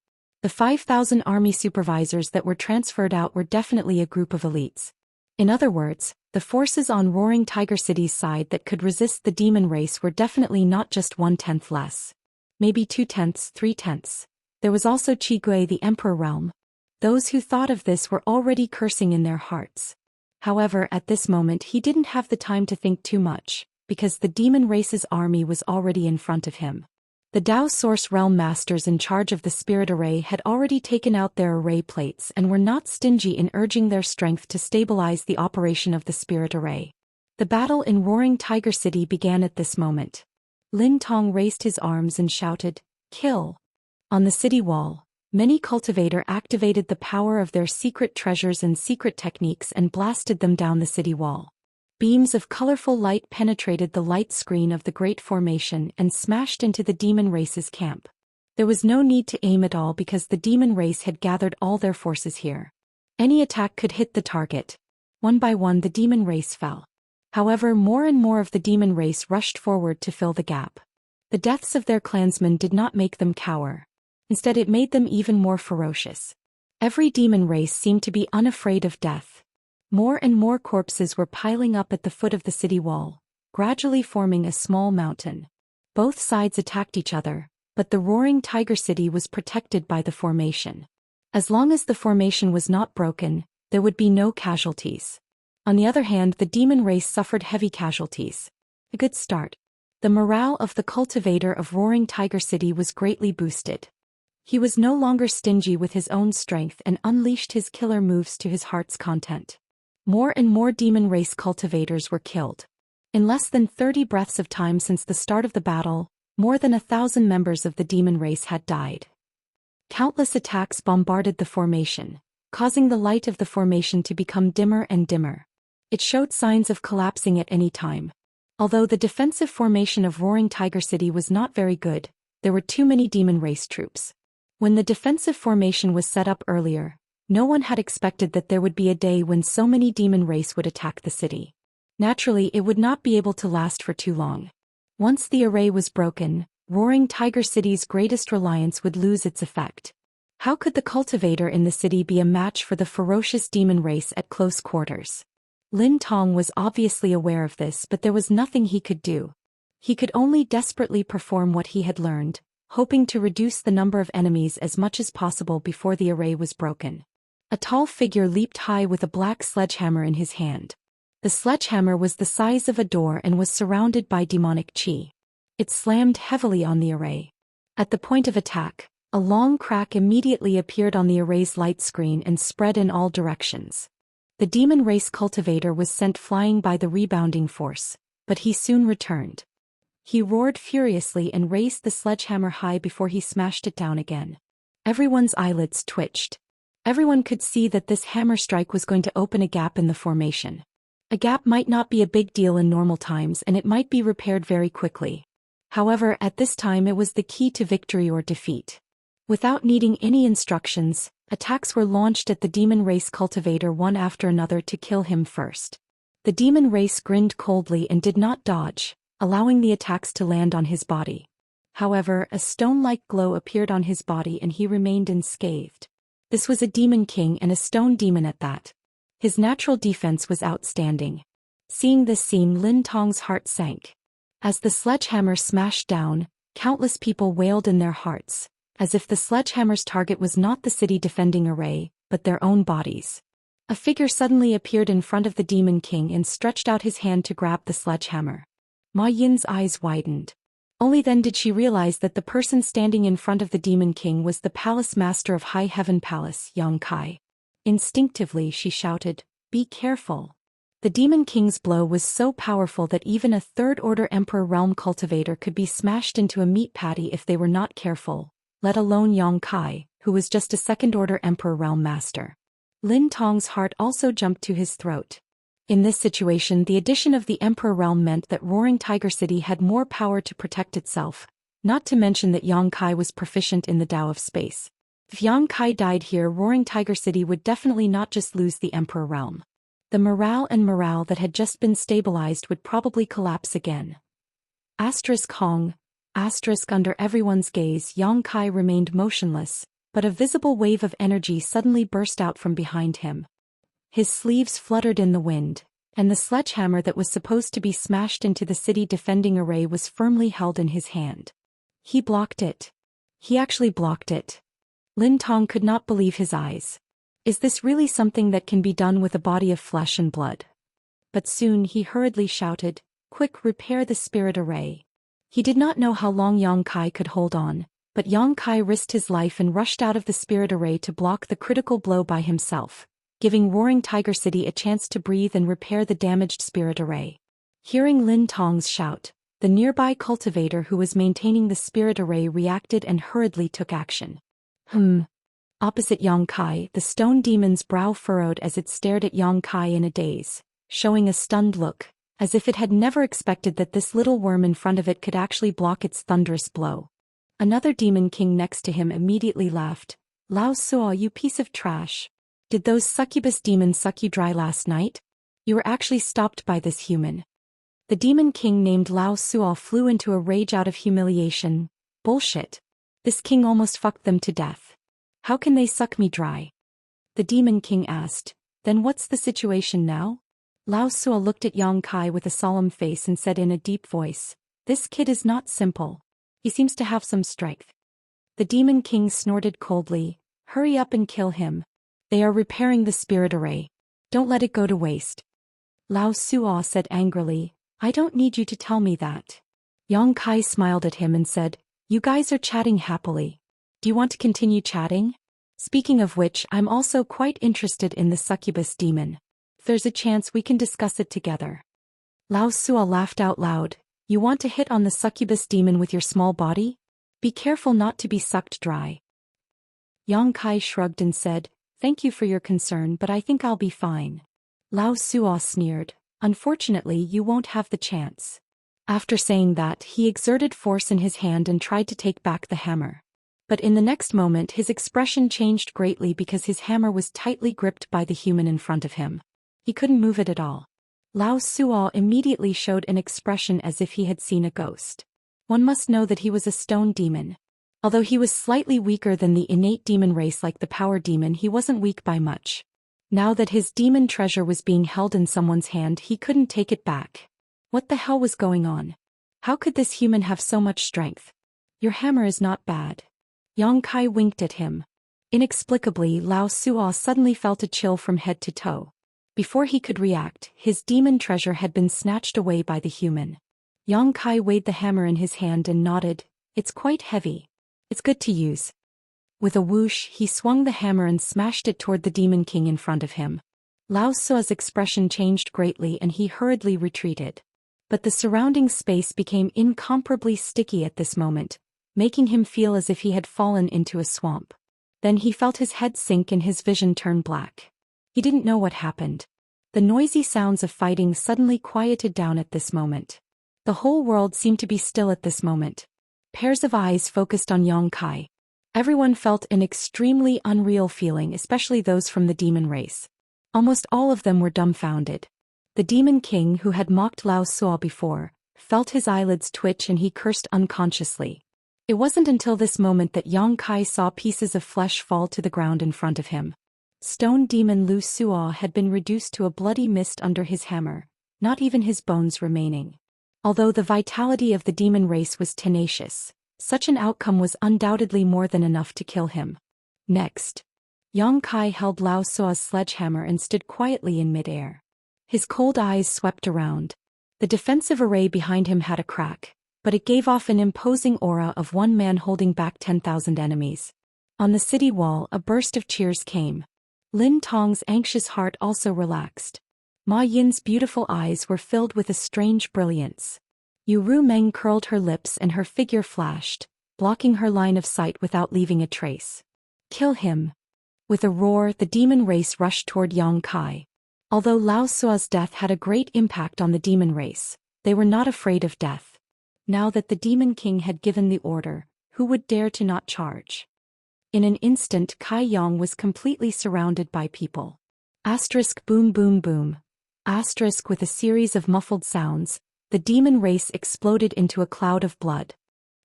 The 5,000 army supervisors that were transferred out were definitely a group of elites. In other words, the forces on Roaring Tiger City's side that could resist the demon race were definitely not just 1/10 less. Maybe 2/10, 3/10. There was also Qi Gui, the Emperor realm. Those who thought of this were already cursing in their hearts. However, at this moment he didn't have the time to think too much, because the demon race's army was already in front of him. The Dao Source Realm Masters in charge of the Spirit Array had already taken out their array plates and were not stingy in urging their strength to stabilize the operation of the Spirit Array. The battle in Roaring Tiger City began at this moment. Lin Tong raised his arms and shouted, "Kill!" On the city wall, many cultivator activated the power of their secret treasures and secret techniques and blasted them down the city wall. Beams of colorful light penetrated the light screen of the Great Formation and smashed into the demon race's camp. There was no need to aim at all because the demon race had gathered all their forces here. Any attack could hit the target. One by one the demon race fell. However, more and more of the demon race rushed forward to fill the gap. The deaths of their clansmen did not make them cower. Instead, it made them even more ferocious. Every demon race seemed to be unafraid of death. More and more corpses were piling up at the foot of the city wall, gradually forming a small mountain. Both sides attacked each other, but the Roaring Tiger City was protected by the formation. As long as the formation was not broken, there would be no casualties. On the other hand, the demon race suffered heavy casualties. A good start. The morale of the cultivator of Roaring Tiger City was greatly boosted. He was no longer stingy with his own strength and unleashed his killer moves to his heart's content. More and more demon race cultivators were killed. In less than 30 breaths of time since the start of the battle, more than 1,000 members of the demon race had died. Countless attacks bombarded the formation, causing the light of the formation to become dimmer and dimmer. It showed signs of collapsing at any time. Although the defensive formation of Roaring Tiger City was not very good, there were too many demon race troops. When the defensive formation was set up earlier, no one had expected that there would be a day when so many demon race would attack the city. Naturally, it would not be able to last for too long. Once the array was broken, Roaring Tiger City's greatest reliance would lose its effect. How could the cultivator in the city be a match for the ferocious demon race at close quarters? Lin Tong was obviously aware of this, but there was nothing he could do. He could only desperately perform what he had learned, hoping to reduce the number of enemies as much as possible before the array was broken. A tall figure leaped high with a black sledgehammer in his hand. The sledgehammer was the size of a door and was surrounded by demonic chi. It slammed heavily on the array. At the point of attack, a long crack immediately appeared on the array's light screen and spread in all directions. The demon race cultivator was sent flying by the rebounding force. but he soon returned. He roared furiously and raised the sledgehammer high before he smashed it down again. Everyone's eyelids twitched. Everyone could see that this hammer strike was going to open a gap in the formation. A gap might not be a big deal in normal times and it might be repaired very quickly. However, at this time it was the key to victory or defeat. Without needing any instructions, attacks were launched at the demon race cultivator one after another to kill him first. The demon race grinned coldly and did not dodge, allowing the attacks to land on his body. However, a stone-like glow appeared on his body and he remained unscathed. This was a demon king and a stone demon at that. His natural defense was outstanding. Seeing this scene, Lin Tong's heart sank. As the sledgehammer smashed down, countless people wailed in their hearts, as if the sledgehammer's target was not the city defending array, but their own bodies. A figure suddenly appeared in front of the demon king and stretched out his hand to grab the sledgehammer. Ma Yin's eyes widened. Only then did she realize that the person standing in front of the demon king was the palace master of High Heaven Palace, Yang Kai. Instinctively she shouted, "Be careful." The demon king's blow was so powerful that even a third-order Emperor Realm cultivator could be smashed into a meat patty if they were not careful, let alone Yang Kai, who was just a second-order Emperor Realm master. Lin Tong's heart also jumped to his throat. In this situation, the addition of the Emperor Realm meant that Roaring Tiger City had more power to protect itself, not to mention that Yang Kai was proficient in the Tao of space. If Yang Kai died here, Roaring Tiger City would definitely not just lose the Emperor Realm. The morale that had just been stabilized would probably collapse again. Hong. Under everyone's gaze, Yang Kai remained motionless, but a visible wave of energy suddenly burst out from behind him. His sleeves fluttered in the wind, and the sledgehammer that was supposed to be smashed into the city defending array was firmly held in his hand. He blocked it. He actually blocked it. Lin Tong could not believe his eyes. Is this really something that can be done with a body of flesh and blood? But soon he hurriedly shouted, "Quick, repair the spirit array." He did not know how long Yang Kai could hold on, but Yang Kai risked his life and rushed out of the spirit array to block the critical blow by himself, giving Roaring Tiger City a chance to breathe and repair the damaged spirit array. Hearing Lin Tong's shout, the nearby cultivator who was maintaining the spirit array reacted and hurriedly took action. Opposite Yang Kai, the stone demon's brow furrowed as it stared at Yang Kai in a daze, showing a stunned look, as if it had never expected that this little worm in front of it could actually block its thunderous blow. Another demon king next to him immediately laughed. "Lao Suo, you piece of trash. Did those succubus demons suck you dry last night? You were actually stopped by this human." The demon king named Lao Suo flew into a rage out of humiliation. "Bullshit. This king almost fucked them to death. How can they suck me dry?" The demon king asked. "Then what's the situation now?" Lao Suo looked at Yang Kai with a solemn face and said in a deep voice, "This kid is not simple. He seems to have some strength." The demon king snorted coldly, "Hurry up and kill him. They are repairing the spirit array. Don't let it go to waste." Lao Suo said angrily, "I don't need you to tell me that." Yang Kai smiled at him and said, "You guys are chatting happily. Do you want to continue chatting? Speaking of which, I'm also quite interested in the succubus demon. If there's a chance we can discuss it together." Lao Suo laughed out loud. "You want to hit on the succubus demon with your small body? Be careful not to be sucked dry." Yang Kai shrugged and said, "Thank you for your concern, but I think I'll be fine." Lao Suo sneered, "Unfortunately, you won't have the chance." After saying that, he exerted force in his hand and tried to take back the hammer. But in the next moment his expression changed greatly because his hammer was tightly gripped by the human in front of him. He couldn't move it at all. Lao Suo immediately showed an expression as if he had seen a ghost. One must know that he was a stone demon. Although he was slightly weaker than the innate demon race like the power demon, he wasn't weak by much. Now that his demon treasure was being held in someone's hand, he couldn't take it back. What the hell was going on? How could this human have so much strength? "Your hammer is not bad." Yang Kai winked at him. Inexplicably, Lao Suo suddenly felt a chill from head to toe. Before he could react, his demon treasure had been snatched away by the human. Yang Kai weighed the hammer in his hand and nodded. "It's quite heavy. It's good to use." With a whoosh, he swung the hammer and smashed it toward the demon king in front of him. Lao Suo's expression changed greatly and he hurriedly retreated. But the surrounding space became incomparably sticky at this moment, making him feel as if he had fallen into a swamp. Then he felt his head sink and his vision turn black. He didn't know what happened. The noisy sounds of fighting suddenly quieted down at this moment. The whole world seemed to be still at this moment. Pairs of eyes focused on Yang Kai. Everyone felt an extremely unreal feeling, especially those from the demon race. Almost all of them were dumbfounded. The demon king, who had mocked Lao Suo before, felt his eyelids twitch and he cursed unconsciously. It wasn't until this moment that Yang Kai saw pieces of flesh fall to the ground in front of him. Stone demon Lu Suo had been reduced to a bloody mist under his hammer, not even his bones remaining. Although the vitality of the demon race was tenacious, such an outcome was undoubtedly more than enough to kill him. Next, Yang Kai held Lao Suo's sledgehammer and stood quietly in midair. His cold eyes swept around. The defensive array behind him had a crack, but it gave off an imposing aura of one man holding back 10,000 enemies. On the city wall, a burst of cheers came. Lin Tong's anxious heart also relaxed. Ma Yin's beautiful eyes were filled with a strange brilliance. Yu Ru Meng curled her lips and her figure flashed, blocking her line of sight without leaving a trace. Kill him. With a roar, the demon race rushed toward Yang Kai. Although Lao Suo's death had a great impact on the demon race, they were not afraid of death. Now that the demon king had given the order, who would dare to not charge? In an instant, Kai Yang was completely surrounded by people. Asterisk boom boom boom. Asterisk with a series of muffled sounds, the demon race exploded into a cloud of blood.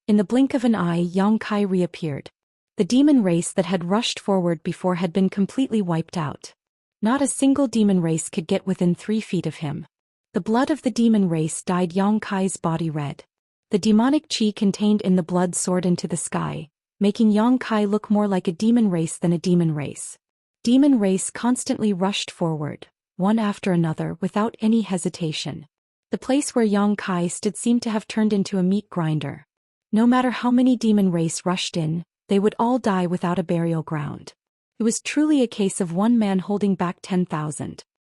In the blink of an eye, Yang Kai reappeared. The demon race that had rushed forward before had been completely wiped out. Not a single demon race could get within 3 feet of him. The blood of the demon race dyed Yang Kai's body red. The demonic chi contained in the blood soared into the sky, making Yang Kai look more like a demon race than a demon race. Demon race constantly rushed forward, one after another without any hesitation. The place where Yang Kai stood seemed to have turned into a meat grinder. No matter how many demon race rushed in, they would all die without a burial ground. It was truly a case of one man holding back 10,000.